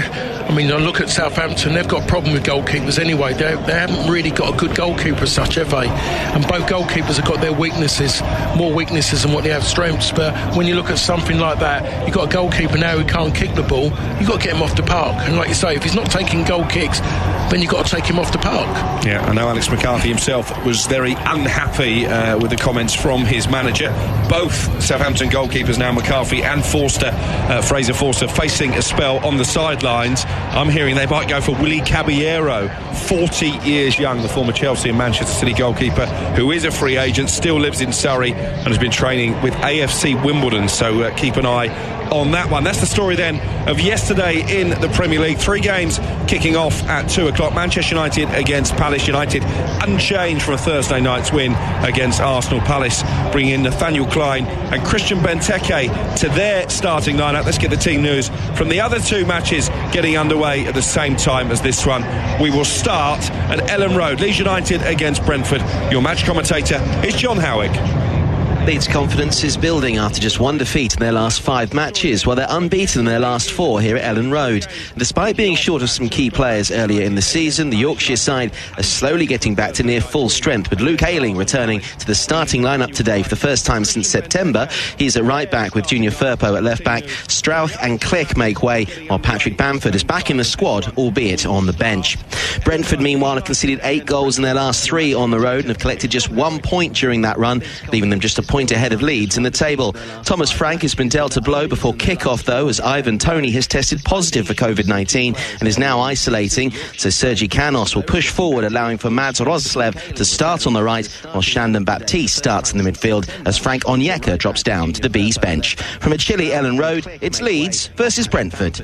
I mean, I look at Southampton, they've got a problem with goalkeepers anyway. They haven't really got a good goalkeeper as such, have they? And both goalkeepers have got their weaknesses, more weaknesses than what they have strengths. But when you look at something like that, you've got a goalkeeper now who can't kick the ball, you've got to get him off the park. And like you say, if he's not taking goal kicks, then you've got to take him off the park. Yeah, I know Alex McCarthy himself was very unhappy with the comments from his manager. Both Southampton goalkeepers now, McCarthy and Forster, Fraser Forster, facing a spell on the sidelines. I'm hearing they might go for Willy Caballero, 40 years young, the former Chelsea and Manchester City goalkeeper, who is a free agent, still lives in Surrey and has been training with AFC Wimbledon, so keep an eye on that one. That's the story then of yesterday in the Premier League. 3 games kicking off at 2 o'clock. Manchester United against Palace United, unchanged from a Thursday night's win against Arsenal. Palace bringing in Nathaniel Klein and Christian Benteke to their starting lineup. Let's get the team news from the other 2 matches getting underway at the same time as this one. We will start at Ellen Road. Leeds United against Brentford. Your match commentator is John Howick. Leeds' confidence is building after just 1 defeat in their last 5 matches, while they're unbeaten in their last 4 here at Ellen Road. Despite being short of some key players earlier in the season, the Yorkshire side are slowly getting back to near full strength, with Luke Ayling returning to the starting lineup today for the first time since September. He's at right back with Junior Firpo at left back. Strauch and Click make way, while Patrick Bamford is back in the squad, albeit on the bench. Brentford, meanwhile, have conceded 8 goals in their last 3 on the road and have collected just 1 point during that run, leaving them just a point ahead of Leeds in the table. Thomas Frank has been dealt a blow before kick-off, though, as Ivan Toney has tested positive for COVID-19 and is now isolating. So Sergi Canos will push forward, allowing for Mads Roslev to start on the right, while Shandon Baptiste starts in the midfield as Frank Onyeka drops down to the Bees bench. From a chilly Ellen Road, it's Leeds versus Brentford.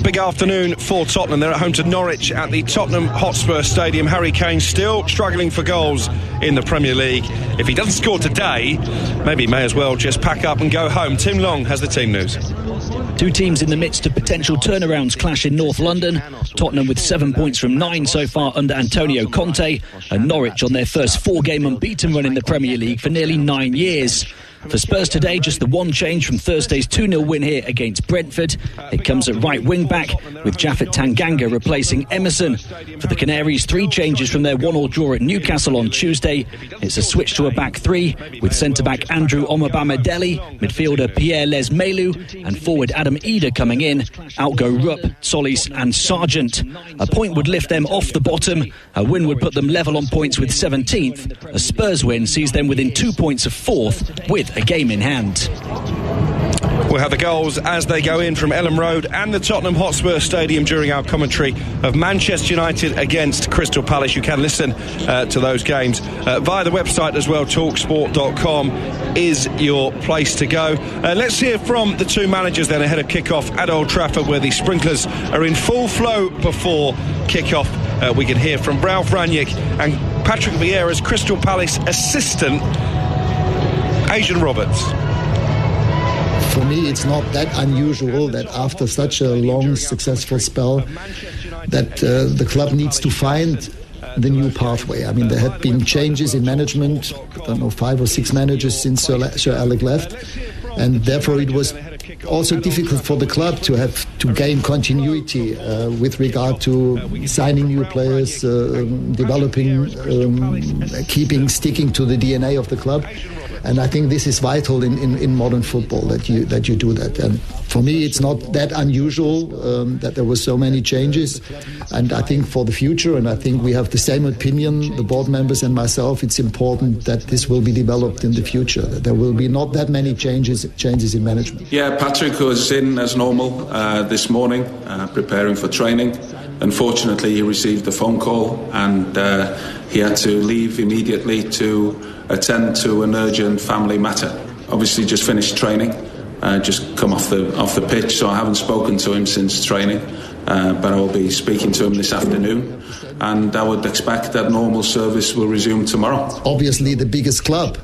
Big afternoon for Tottenham. They're at home to Norwich at the Tottenham Hotspur Stadium. Harry Kane still struggling for goals in the Premier League. If he doesn't score today, maybe he may as well just pack up and go home. Tim Long has the team news. 2 teams in the midst of potential turnarounds clash in North London. Tottenham with 7 points from 9 so far under Antonio Conte, and Norwich on their first 4-game unbeaten run in the Premier League for nearly 9 years. For Spurs today, just the one change from Thursday's 2-0 win here against Brentford. It comes at right wing-back, with Japhet Tanganga replacing Emerson. For the Canaries, 3 changes from their 1-1 draw at Newcastle on Tuesday. It's a switch to a back 3, with centre-back Andrew Omobamidele, midfielder Pierre Lesmelu, and forward Adam Eder coming in. Out go Rupp, Solis and Sargent. A point would lift them off the bottom. A win would put them level on points with 17th. A Spurs win sees them within 2 points of 4th, with a game in hand. We'll have the goals as they go in from Ellen Road and the Tottenham Hotspur Stadium during our commentary of Manchester United against Crystal Palace. You can listen to those games via the website as well. Talksport.com is your place to go. Let's hear from the 2 managers then ahead of kick-off at Old Trafford, where the sprinklers are in full flow before kick-off. We can hear from Ralph Rangnick and Patrick Vieira's Crystal Palace assistant, Adrian Roberts. For me, it's not that unusual that after such a long, successful spell that the club needs to find the new pathway. I mean, there had been changes in management, I don't know, 5 or 6 managers since Sir Alec left, and therefore it was also difficult for the club to have to gain continuity with regard to signing new players, developing, sticking to the DNA of the club. And I think this is vital in modern football, that you do that. And for me, it's not that unusual that there were so many changes. And I think for the future, and I think we have the same opinion, the board members and myself, it's important that this will be developed in the future. That there will be not that many changes in management. Yeah, Patrick was in as normal this morning, preparing for training. Unfortunately, he received a phone call and he had to leave immediately to attend to an urgent family matter. Obviously just finished training, just come off the pitch, so I haven't spoken to him since training, but I will be speaking to him this afternoon, and I would expect that normal service will resume tomorrow. Obviously the biggest club,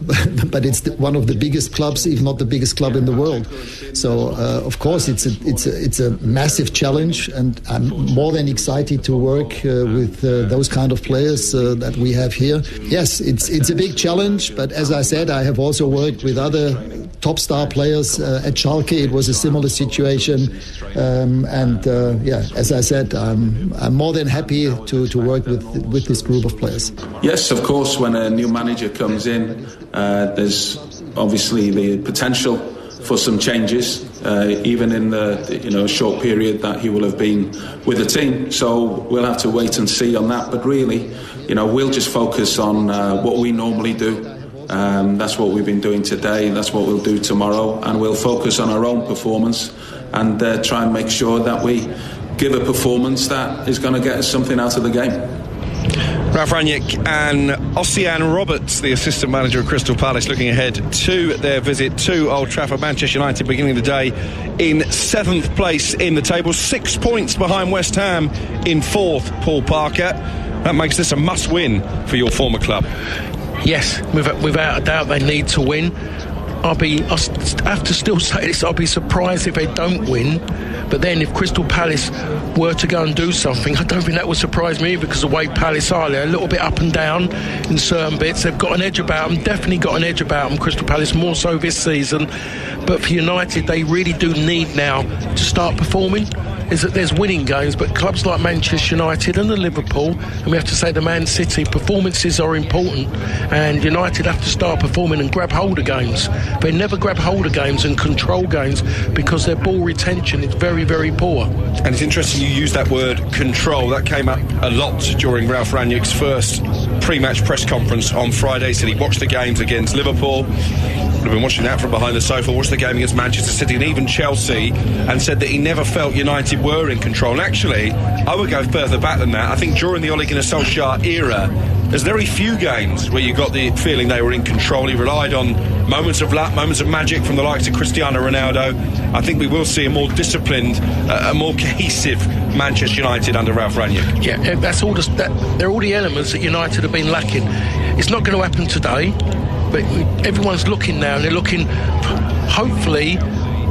but it's one of the biggest clubs, if not the biggest club in the world. So of course it's a massive challenge, and I'm more than excited to work with those kind of players that we have here. Yes, it's a big challenge, but as I said, I have also worked with other top star players at Schalke. It was a similar situation, as I said, I'm more than happy to work with this group of players. Yes, of course, when a new manager comes in, there's obviously the potential for some changes, even in the short period that he will have been with the team. So we'll have to wait and see on that. But really, we'll just focus on what we normally do. That's what we've been doing today. That's what we'll do tomorrow, and we'll focus on our own performance and try and make sure that we give a performance that is going to get us something out of the game. Ralf Rangnick and Ossian Roberts, the assistant manager of Crystal Palace, looking ahead to their visit to Old Trafford. Manchester United beginning the day in 7th place in the table, 6 points behind West Ham in 4th, Paul Parker. That makes this a must-win for your former club. Yes, without a doubt they need to win. I have to still say this, I'll be surprised if they don't win. But then if Crystal Palace were to go and do something, I don't think that would surprise me, because the way Palace are, they're a little bit up and down in certain bits. They've got an edge about them, definitely got an edge about them, Crystal Palace, more so this season. But for United, they really do need now to start performing. Is that there's winning games, but clubs like Manchester United and the Liverpool, and we have to say the Man City, performances are important, and United have to start performing and grab hold of games. They never grab hold of games and control games because their ball retention is very, very poor. And it's interesting you use that word control. That came up a lot during Ralf Rangnick's first pre-match press conference on Friday. He said he watched the games against Liverpool, would have been watching that from behind the sofa, watched the game against Manchester City and even Chelsea, and said that he never felt United were in control. And actually, I would go further back than that. I think during the Ole Gunnar Solskjaer era, there's very few games where you got the feeling they were in control. He relied on moments of luck, moments of magic from the likes of Cristiano Ronaldo. I think we will see a more disciplined, a more cohesive Manchester United under Ralf Rangnick. Yeah, they're all the elements that United have been lacking. It's not going to happen today, but everyone's looking now, and they're looking, hopefully,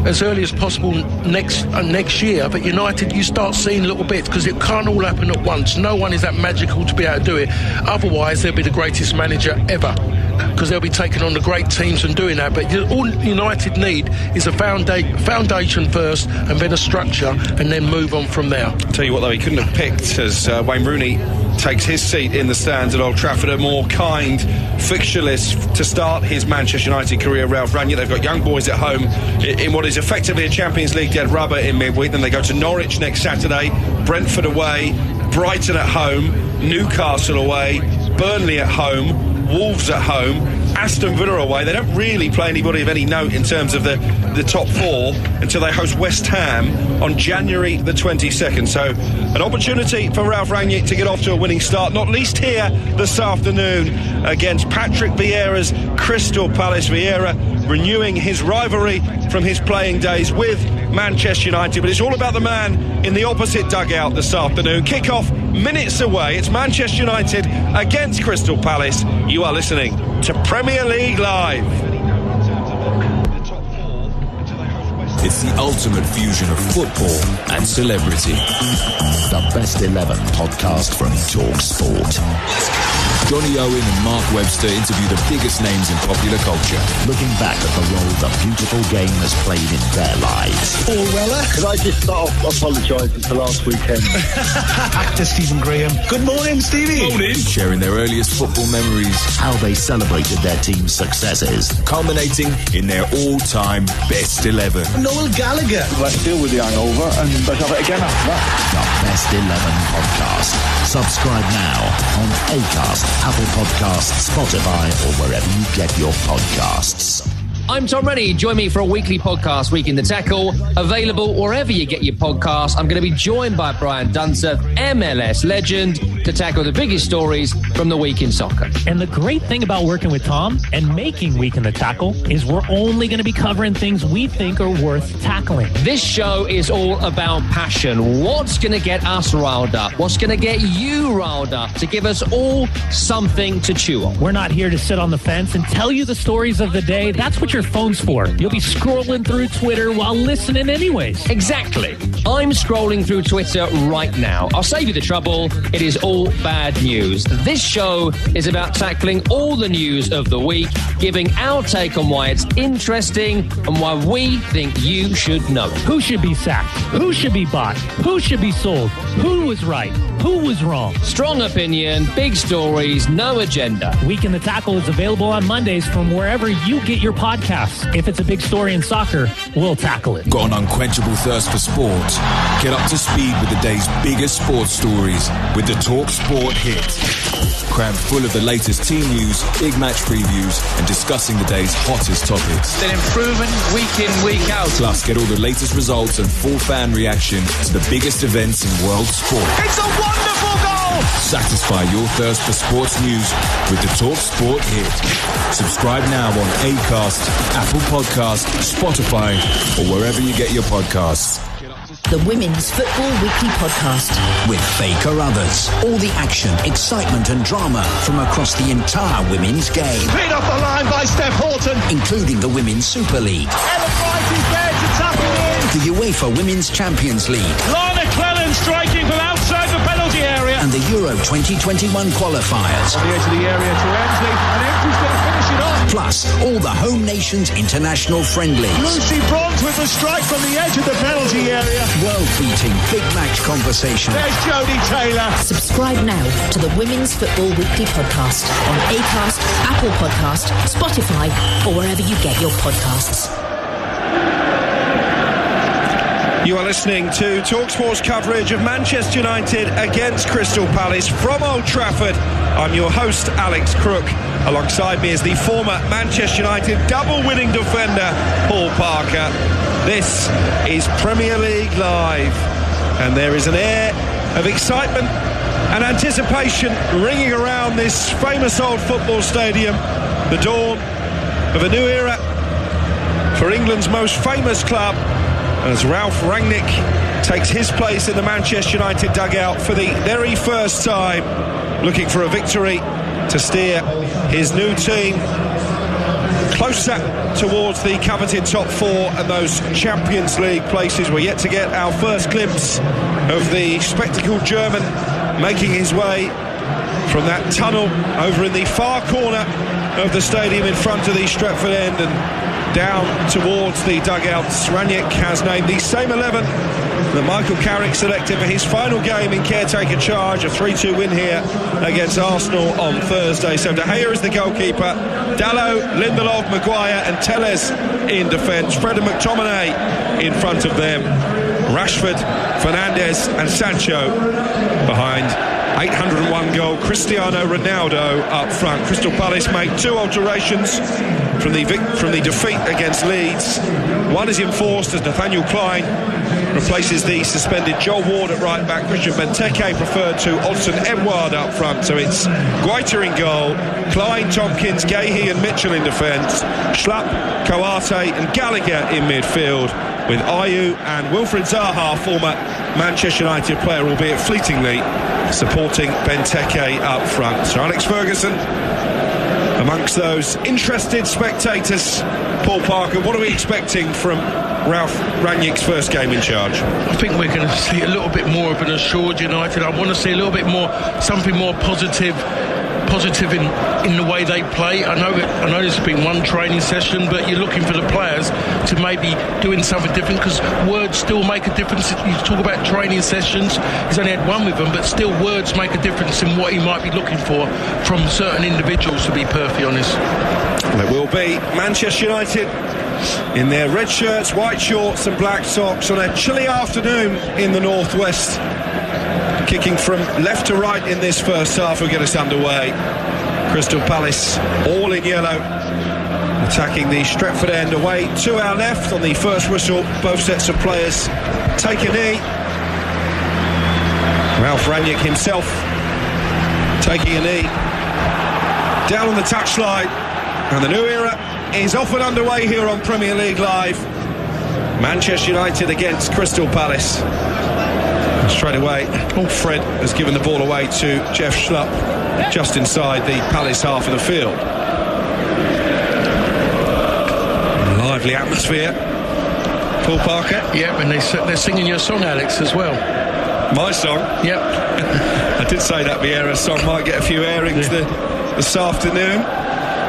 as early as possible next year. But United, you start seeing little bits, because it can't all happen at once. No one is that magical to be able to do it. Otherwise, they'll be the greatest manager ever, because they'll be taking on the great teams and doing that. But all United need is a foundation first, and then a structure, and then move on from there. I'll tell you what, though, he couldn't have picked, as Wayne Rooney takes his seat in the stands at Old Trafford, a more kind fixture list to start his Manchester United career. Ralf Rangnick, they've got young boys at home in what is effectively a Champions League dead rubber in midweek. Then they go to Norwich next Saturday, Brentford away, Brighton at home, Newcastle away, Burnley at home, Wolves at home, Aston Villa away. They don't really play anybody of any note in terms of the top 4 until they host West Ham on January the 22nd. So an opportunity for Ralf Rangnick to get off to a winning start, not least here this afternoon against Patrick Vieira's Crystal Palace. Vieira renewing his rivalry from his playing days with Manchester United, but it's all about the man in the opposite dugout this afternoon. Kick-off minutes away. It's Manchester United against Crystal Palace. You are listening to Premier League Live. It's the ultimate fusion of football and celebrity. The Best 11 podcast from TalkSport. Johnny Owen and Mark Webster interview the biggest names in popular culture. Looking back at the role the beautiful game has played in their lives. Paul Weller. Could I just start off apologising for last weekend? Actor Stephen Graham. Good morning, Stevie. Morning. Sharing their earliest football memories. How they celebrated their team's successes. Culminating in their all-time best 11. Noel Gallagher. Let's deal with the hangover and let's have it again after that. The Best 11 podcast. Subscribe now on Acast, Apple Podcasts, Spotify, or wherever you get your podcasts. I'm Tom Rennie. Join me for a weekly podcast, Week in the Tackle, available wherever you get your podcasts. I'm going to be joined by Brian Dunseth, MLS legend, to tackle the biggest stories from the week in soccer. And the great thing about working with Tom and making Week in the Tackle is we're only going to be covering things we think are worth tackling. This show is all about passion. What's going to get us riled up? What's going to get you riled up to give us all something to chew on? We're not here to sit on the fence and tell you the stories of the day. That's what your phone's for. You'll be scrolling through Twitter while listening anyways. Exactly. I'm scrolling through Twitter right now. I'll save you the trouble. It is all bad news. This show is about tackling all the news of the week, giving our take on why it's interesting and why we think you should know. Who should be sacked? Who should be bought? Who should be sold? Who was right? Who was wrong? Strong opinion, big stories, no agenda. Week in the Tackle is available on Mondays from wherever you get your podcasts. If it's a big story in soccer, we'll tackle it. Got an unquenchable thirst for sport? Get up to speed with the day's biggest sports stories with the TalkSport hit. Crammed full of the latest team news, big match previews, and discussing the day's hottest topics. An improvement week in, week out. Plus, get all the latest results and full fan reaction to the biggest events in world sport. It's a wonderful goal! Satisfy your thirst for sports news with the TalkSport hit. Subscribe now on Acast, Apple Podcasts, Spotify, or wherever you get your podcasts. The Women's Football Weekly Podcast. With Faye Carruthers. All the action, excitement and drama from across the entire women's game. Pinned off the line by Steph Horton. Including the Women's Super League. Ellen White is there to tap it in. The UEFA Women's Champions League. Lana Clellan striking from outside the penalty area. And the Euro 2021 qualifiers. On the edge of the area to Emsley. And Emsley's going to finish it off. Plus, all the home nations international friendlies. Lucy Bronze with the strike from the edge of the penalty area. World-beating big match conversation. There's Jodie Taylor. Subscribe now to the Women's Football Weekly Podcast on Acast, Apple Podcast, Spotify, or wherever you get your podcasts. You are listening to TalkSport's coverage of Manchester United against Crystal Palace from Old Trafford. I'm your host, Alex Crook. Alongside me is the former Manchester United double-winning defender, Paul Parker. This is Premier League Live, and there is an air of excitement and anticipation ringing around this famous old football stadium, the dawn of a new era for England's most famous club, as Ralph Rangnick takes his place in the Manchester United dugout for the very first time, looking for a victory to steer his new team closer towards the coveted top four and those Champions League places. We're yet to get our first glimpse of the spectacled German making his way from that tunnel over in the far corner of the stadium in front of the Stretford end and down towards the dugouts. Rangnick has named the same 11 that Michael Carrick selected for his final game in caretaker charge, a 3-2 win here against Arsenal on Thursday. So De Gea is the goalkeeper, Dalot, Lindelof, Maguire and Telles in defence, Fred and McTominay in front of them, Rashford, Fernandes and Sancho behind 801 goal Cristiano Ronaldo up front. Crystal Palace make two alterations from the defeat against Leeds. One is enforced as Nathaniel Klein replaces the suspended Joel Ward at right back. Christian Benteke preferred to Odsonne Edouard up front. So it's Guaita in goal, Klein, Tompkins, Gahey and Mitchell in defence, Schlapp, Kouyaté and Gallagher in midfield, with Ayew and Wilfried Zaha, former Manchester United player, albeit fleetingly, supporting Benteke up front. So Alex Ferguson amongst those interested spectators. Paul Parker, what are we expecting from Ralf Rangnick's first game in charge? I think we're going to see a little bit more of an assured United. I want to see a little bit more, something more positive in the way they play. I know this has been one training session, but you're looking for the players to maybe doing something different, because words still make a difference. You talk about training sessions, he's only had one with them, but still words make a difference in what he might be looking for from certain individuals, to be perfectly honest. Well, it will be Manchester United in their red shirts, white shorts and black socks on a chilly afternoon in the northwest. Kicking from left to right in this first half will get us underway. Crystal Palace all in yellow, attacking the Stretford end away to our left. On the first whistle, both sets of players take a knee. Ralf Rangnick himself taking a knee down on the touchline, and the new era is off and underway here on Premier League Live. Manchester United against Crystal Palace. Straight away, Fred has given the ball away to Jeff Schlupp just inside the Palace half of the field. Lively atmosphere. Paul Parker. Yep, and they're singing your song, Alex, as well. My song? Yep. I did say that Vieira's song might get a few airings this afternoon.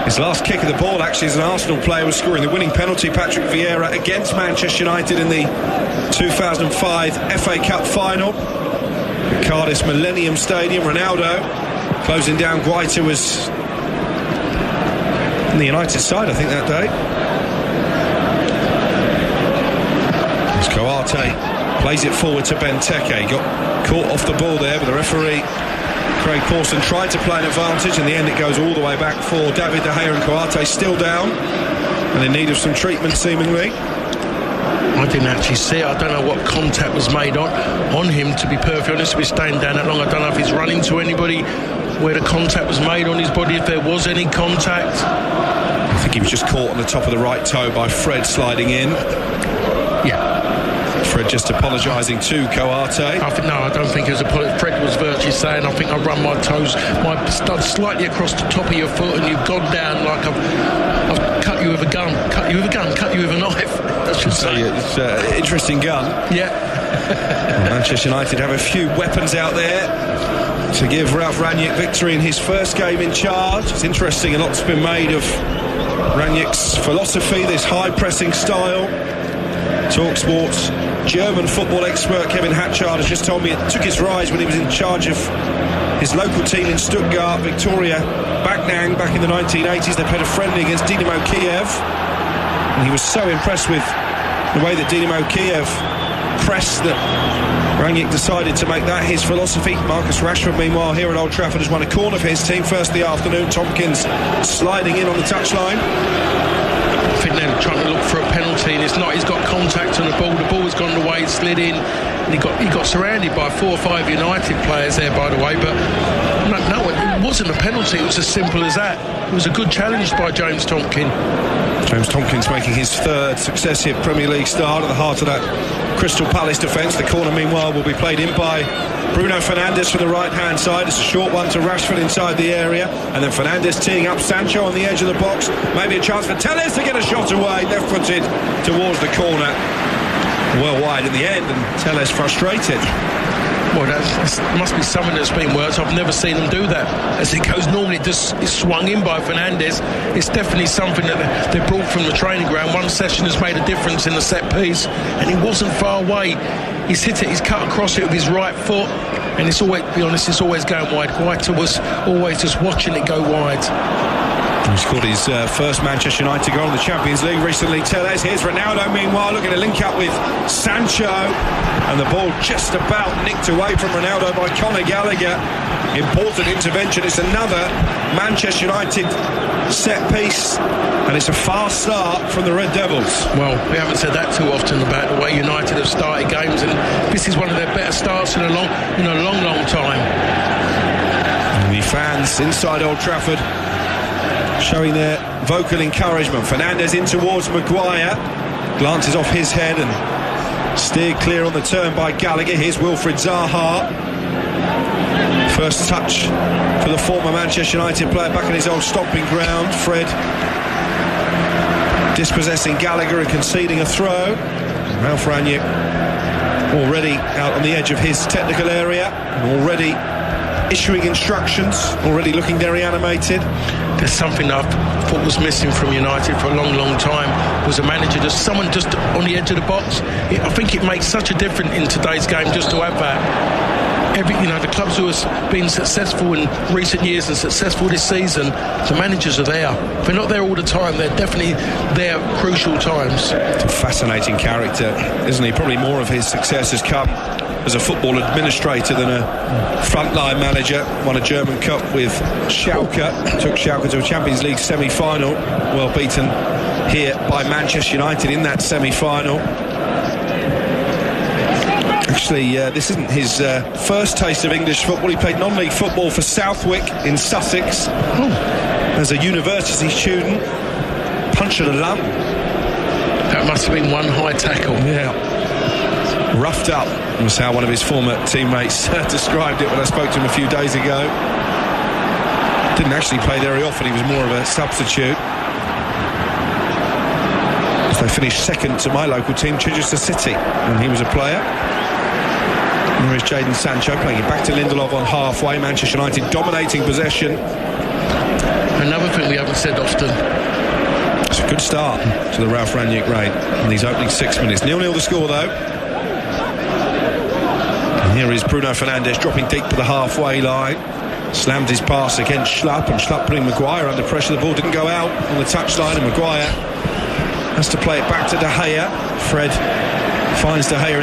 His last kick of the ball, actually, as an Arsenal player, was scoring the winning penalty, Patrick Vieira, against Manchester United in the 2005 FA Cup final at Cardiff's Millennium Stadium. Ronaldo closing down. Guaita was on the United side, I think, that day. As Coate plays it forward to Benteke. Got caught off the ball there, but the referee Craig Pawson tried to play an advantage. In the end, it goes all the way back for David De Gea, and Coate still down and in need of some treatment, seemingly. I didn't actually see it. I don't know what contact was made on him, to be perfectly honest. We're staying down that long. I don't know if he's run into anybody, where the contact was made on his body, if there was any contact. I think he was just caught on the top of the right toe by Fred sliding in. Yeah. Fred just apologising to Coate. I don't think it was Fred was virtually saying, I think I've run my toes, my stud slightly across the top of your foot, and you've gone down like I've cut you with a gun, cut you with a knife. I should say. It's an interesting gun. Yeah. Manchester United have a few weapons out there to give Ralf Rangnick victory in his first game in charge. It's interesting, a lot's been made of Rangnick's philosophy, this high-pressing style. TalkSport's German football expert Kevin Hatchard has just told me it took its rise when he was in charge of his local team in Stuttgart, Victoria Backnang, back in the 1980s. They played a friendly against Dynamo Kiev, and he was so impressed with the way that Dynamo Kiev pressed that Rangnick decided to make that his philosophy. Marcus Rashford, meanwhile, here at Old Trafford, has won a corner for his team first of the afternoon. Tompkins sliding in on the touchline. I think they're trying to look for a penalty, and it's not. He's got contact on the ball. The ball has gone away, slid in, and he got surrounded by 4 or 5 United players there, by the way. But no, it wasn't a penalty. It was as simple as that. It was a good challenge by James Tompkins. James Tompkins making his third successive Premier League start at the heart of that Crystal Palace defence. The corner, meanwhile, will be played in by Bruno Fernandes from the right-hand side. It's a short one to Rashford inside the area, and then Fernandes teeing up Sancho on the edge of the box. Maybe a chance for Telles to get a shot away, left-footed towards the corner. Well wide in the end, and Telles frustrated. Well, that must be something that's been worked. I've never seen them do that. As it goes, normally it just is swung in by Fernandes. It's definitely something that they brought from the training ground. One session has made a difference in the set piece, and he wasn't far away. He's hit it, he's cut across it with his right foot, and it's always, to be honest, it's always going wide. Guaita was always just watching it go wide. He scored his first Manchester United goal in the Champions League recently. Telles, here's Ronaldo, meanwhile, looking to link up with Sancho, and the ball just about nicked away from Ronaldo by Conor Gallagher. Important intervention. It's another Manchester United set piece, and it's a fast start from the Red Devils. Well, we haven't said that too often about the way United have started games, and this is one of their better starts in a long time. And the fans inside Old Trafford showing their vocal encouragement. Fernandes in towards Maguire, glances off his head and steered clear on the turn by Gallagher. Here's Wilfried Zaha. First touch for the former Manchester United player back in his old stomping ground. Fred dispossessing Gallagher and conceding a throw. Ralph Rangnick already out on the edge of his technical area and already issuing instructions, already looking very animated. There's something I thought was missing from United for a long time, was a manager, just someone just on the edge of the box. I think it makes such a difference in today's game just to have that. The clubs who have been successful in recent years and successful this season, the managers are there. If they're not there all the time, they're definitely there at crucial times. It's a fascinating character, isn't he? Probably more of his success has come as a football administrator than a frontline manager. Won a German Cup with Schalke, took Schalke to a Champions League semi-final, well beaten here by Manchester United in that semi-final. Actually, this isn't his first taste of English football. He played non-league football for Southwick in Sussex as a university student. Punch of the lung. That must have been one high tackle. Yeah. Roughed up was how one of his former teammates described it when I spoke to him a few days ago. Didn't actually play very often. He was more of a substitute. They finished second to my local team, Chichester City, when he was a player. There is Jadon Sancho playing it back to Lindelof on halfway. Manchester United dominating possession. Another thing we haven't said often. It's a good start to the Ralph Rangnick reign in these opening 6 minutes. 0-0 the score though. And here is Bruno Fernandes dropping deep to the halfway line. Slammed his pass against Schlupp, and Schlupp putting Maguire under pressure. The ball didn't go out on the touchline, and Maguire has to play it back to De Gea. Fred finds De Gea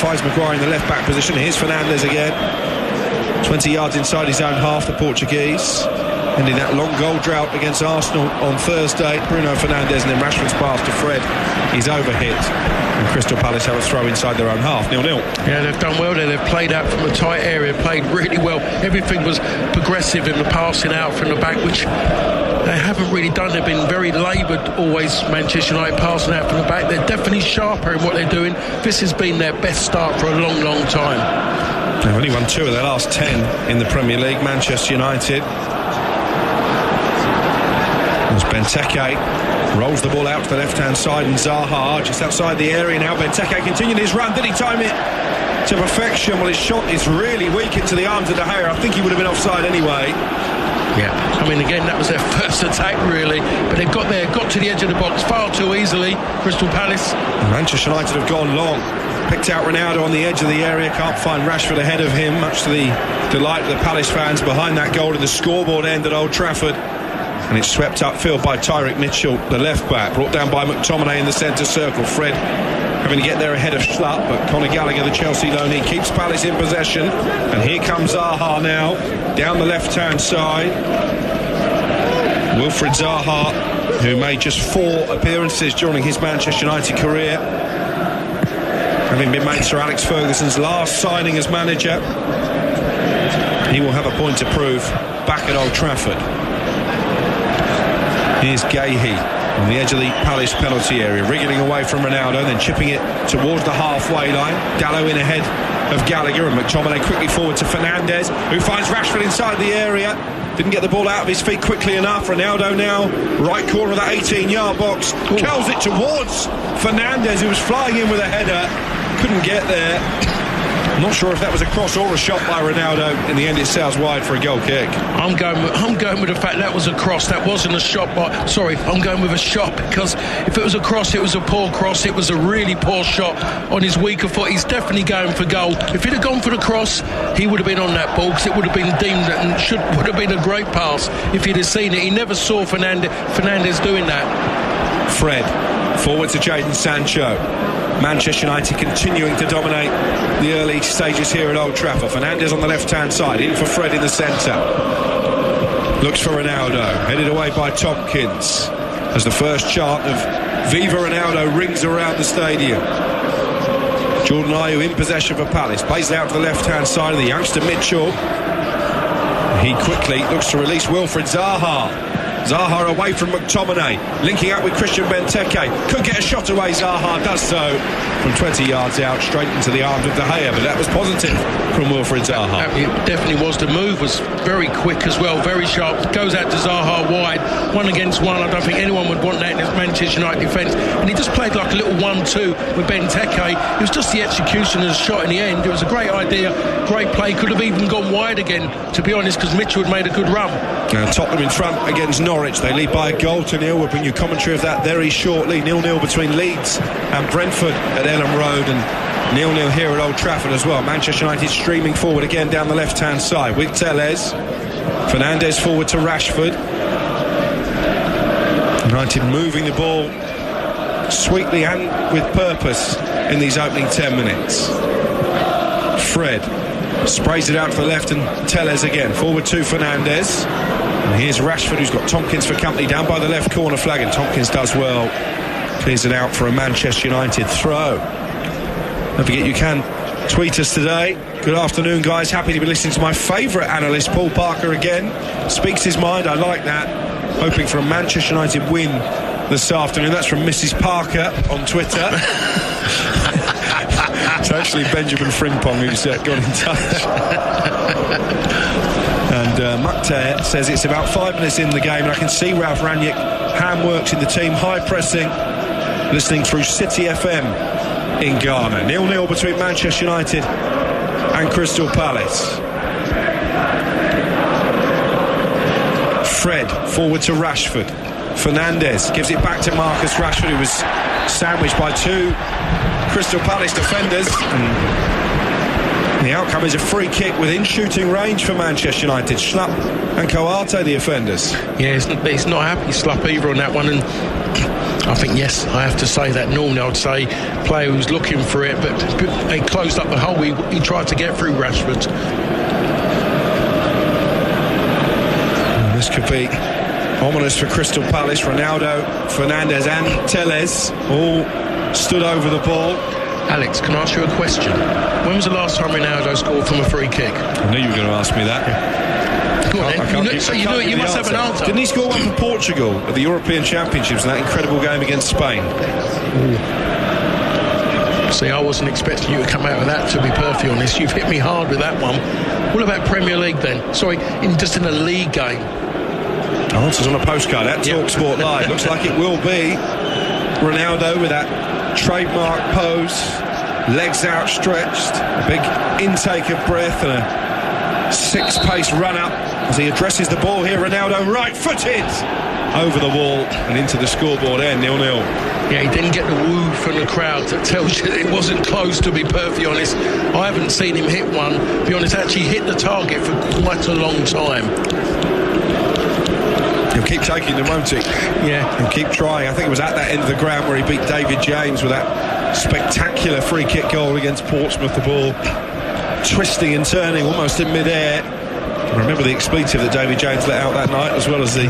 finds Maguire in the left back position. Here's Fernandes again. 20 yards inside his own half, the Portuguese. Ending that long goal drought against Arsenal on Thursday. Bruno Fernandes, and then Rashford's pass to Fred. He's overhit. And Crystal Palace have a throw inside their own half. 0-0. Yeah, they've done well there. They've played out from a tight area, played really well. Everything was progressive in the passing out from the back, which they haven't really done. They've been very laboured always, Manchester United, passing out from the back. They're definitely sharper in what they're doing. This has been their best start for a long time. They've only won 2 of their last 10 in the Premier League, Manchester United. As Benteke rolls the ball out to the left-hand side, and Zaha just outside the area now. Benteke continuing his run. Did he time it to perfection? Well, his shot is really weak into the arms of De Gea. I think he would have been offside anyway. Yeah, I mean, again, that was their first attack, really. But they've got to the edge of the box far too easily, Crystal Palace. Manchester United have gone long. Picked out Ronaldo on the edge of the area. Can't find Rashford ahead of him, much to the delight of the Palace fans behind that goal at the scoreboard end at Old Trafford. And it's swept upfield by Tyrick Mitchell, the left back, brought down by McTominay in the centre circle. Fred having to get there ahead of Schlupp, but Conor Gallagher, the Chelsea loanee, keeps Palace in possession. And here comes Zaha now, down the left-hand side. Wilfried Zaha, who made just 4 appearances during his Manchester United career, having been made Sir Alex Ferguson's last signing as manager. He will have a point to prove back at Old Trafford. Here's Guéhi on the edge of the Palace penalty area, wriggling away from Ronaldo, then chipping it towards the halfway line. Dalot in ahead of Gallagher, and McTominay quickly forward to Fernandes, who finds Rashford inside the area. Didn't get the ball out of his feet quickly enough. Ronaldo now, right corner of that 18-yard box, curls it towards Fernandes, who was flying in with a header. Couldn't get there. I'm not sure if that was a cross or a shot by Ronaldo. In the end, it sails wide for a goal kick. I'm going with the fact that was a cross. That wasn't a shot. I'm going with a shot, because if it was a cross, it was a poor cross. It was a really poor shot on his weaker foot. He's definitely going for goal. If he'd have gone for the cross, he would have been on that ball, because it would have been deemed and would have been a great pass if he'd have seen it. He never saw Fernandes doing that. Fred forward to Jadon Sancho. Manchester United continuing to dominate the early stages here at Old Trafford. Fernandes on the left-hand side, in for Fred in the centre. Looks for Ronaldo, headed away by Tompkins, as the first chant of Viva Ronaldo rings around the stadium. Jordan Ayew in possession for Palace, plays it out to the left-hand side of the youngster Mitchell. He quickly looks to release Wilfried Zaha. Zaha away from McTominay, linking up with Christian Benteke. Could get a shot away, Zaha does so from 20 yards out, straight into the arms of De Gea, but that was positive from Wilfried Zaha. It definitely was. The move was very quick as well, very sharp. Goes out to Zaha wide, 1 against 1. I don't think anyone would want that in this Manchester United defence. And he just played like a little 1-2 with Benteke. It was just the execution of the shot in the end. It was a great idea, great play. Could have even gone wide again, to be honest, because Mitchell had made a good run. Now Tottenham in front against Norwich. They lead by a goal to nil. We'll bring you commentary of that very shortly. 0-0 between Leeds and Brentford at Elland Road, and 0-0 here at Old Trafford as well. Manchester United streaming forward again down the left-hand side with Telles. Fernandes forward to Rashford. United moving the ball sweetly and with purpose in these opening 10 minutes. Fred sprays it out to the left, and Telles again forward to Fernandes. And here's Rashford, who's got Tompkins for company down by the left corner flag, and Tompkins does well, clears it out for a Manchester United throw. Don't forget you can tweet us today. Good afternoon, guys. Happy to be listening to my favourite analyst, Paul Parker, again. Speaks his mind. I like that. Hoping for a Manchester United win this afternoon. That's from Mrs. Parker on Twitter. It's actually Benjamin Frimpong who's got in touch. And Mukhtar says it's about 5 minutes in the game, and I can see Ralph Rangnick hand works in the team, high pressing, listening through City FM in Ghana. 0-0 between Manchester United and Crystal Palace. Fred forward to Rashford. Fernandes gives it back to Marcus Rashford, who was sandwiched by 2 Crystal Palace defenders, and the outcome is a free kick within shooting range for Manchester United. Schlupp and Coate, the offenders. Yeah, he's not happy, Schlupp, either on that one, and I think, yes, I have to say that. Normally I would say player who's looking for it, but they closed up the hole. He tried to get through Rashford. And this could be ominous for Crystal Palace. Ronaldo, Fernandes and Telles all stood over the ball. Alex, can I ask you a question? When was the last time Ronaldo scored from a free kick? I knew you were going to ask me that. Go on, then. You must have an answer. Didn't he score one for Portugal at the European Championships in that incredible game against Spain? See, I wasn't expecting you to come out with that, to be perfectly honest. You've hit me hard with that one. What about Premier League then? Sorry, just in a league game. Answers on a postcard at TalkSport Live. Looks like it will be Ronaldo with that trademark pose, legs outstretched, a big intake of breath and a 6-pace run-up as he addresses the ball here. Ronaldo right-footed over the wall and into the scoreboard end, 0-0. Yeah, he didn't get the woo from the crowd that tells you that it wasn't close, to be perfectly honest. I haven't seen him hit one, to be honest, actually hit the target for quite a long time. He'll keep taking them, won't he? Yeah. He'll keep trying. I think it was at that end of the ground where he beat David James with that spectacular free kick goal against Portsmouth. The ball twisting and turning almost in mid-air. I remember the expletive that David James let out that night, as well as the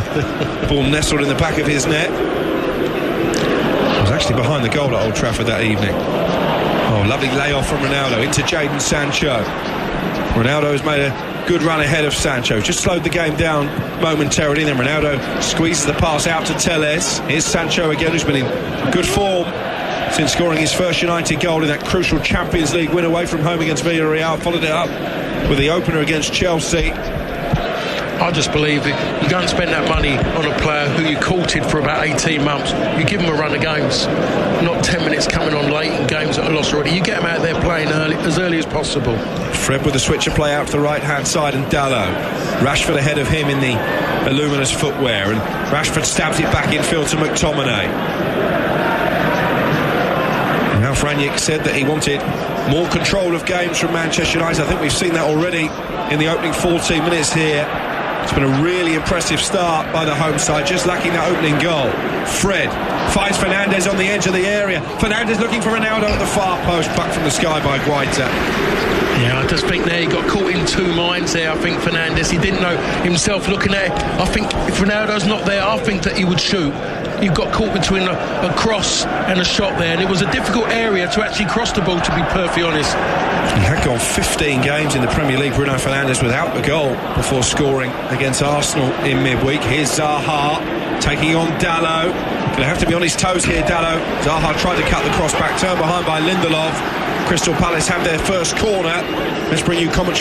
ball nestled in the back of his net. I was actually behind the goal at Old Trafford that evening. Oh, lovely layoff from Ronaldo into Jadon Sancho. Ronaldo has made a good run ahead of Sancho, just slowed the game down momentarily. Then Ronaldo squeezes the pass out to Telles. Here's Sancho again, who's been in good form since scoring his first United goal in that crucial Champions League win away from home against Villarreal. Followed it up with the opener against Chelsea. I just believe that you go and spend that money on a player who you courted for about 18 months. You give him a run of games, not 10 minutes coming on late in games that are lost already. You get him out there playing as early as possible. Fred with the switcher play out to the right-hand side, and Dalot. Rashford ahead of him in the luminous footwear, and Rashford stabs it back infield to McTominay. Ralph Rangnick said that he wanted more control of games from Manchester United. I think we've seen that already in the opening 14 minutes here. It's been a really impressive start by the home side, just lacking that opening goal. Fred finds Fernandes on the edge of the area. Fernandes looking for Ronaldo at the far post, back from the sky by Guaita. Yeah, I just think there he got caught in 2 minds there. I think Fernandes, he didn't know himself looking at it. I think if Ronaldo's not there, I think that he would shoot. he got caught between a cross and a shot there, and it was a difficult area to actually cross the ball, to be perfectly honest. He had gone 15 games in the Premier League, Bruno Fernandes, without a goal before scoring against Arsenal in midweek. Here's Zaha taking on Dalot. Going to have to be on his toes here, Dalot. Zaha tried to cut the cross back, turned behind by Lindelof. Crystal Palace have their first corner. Let's bring you commentary.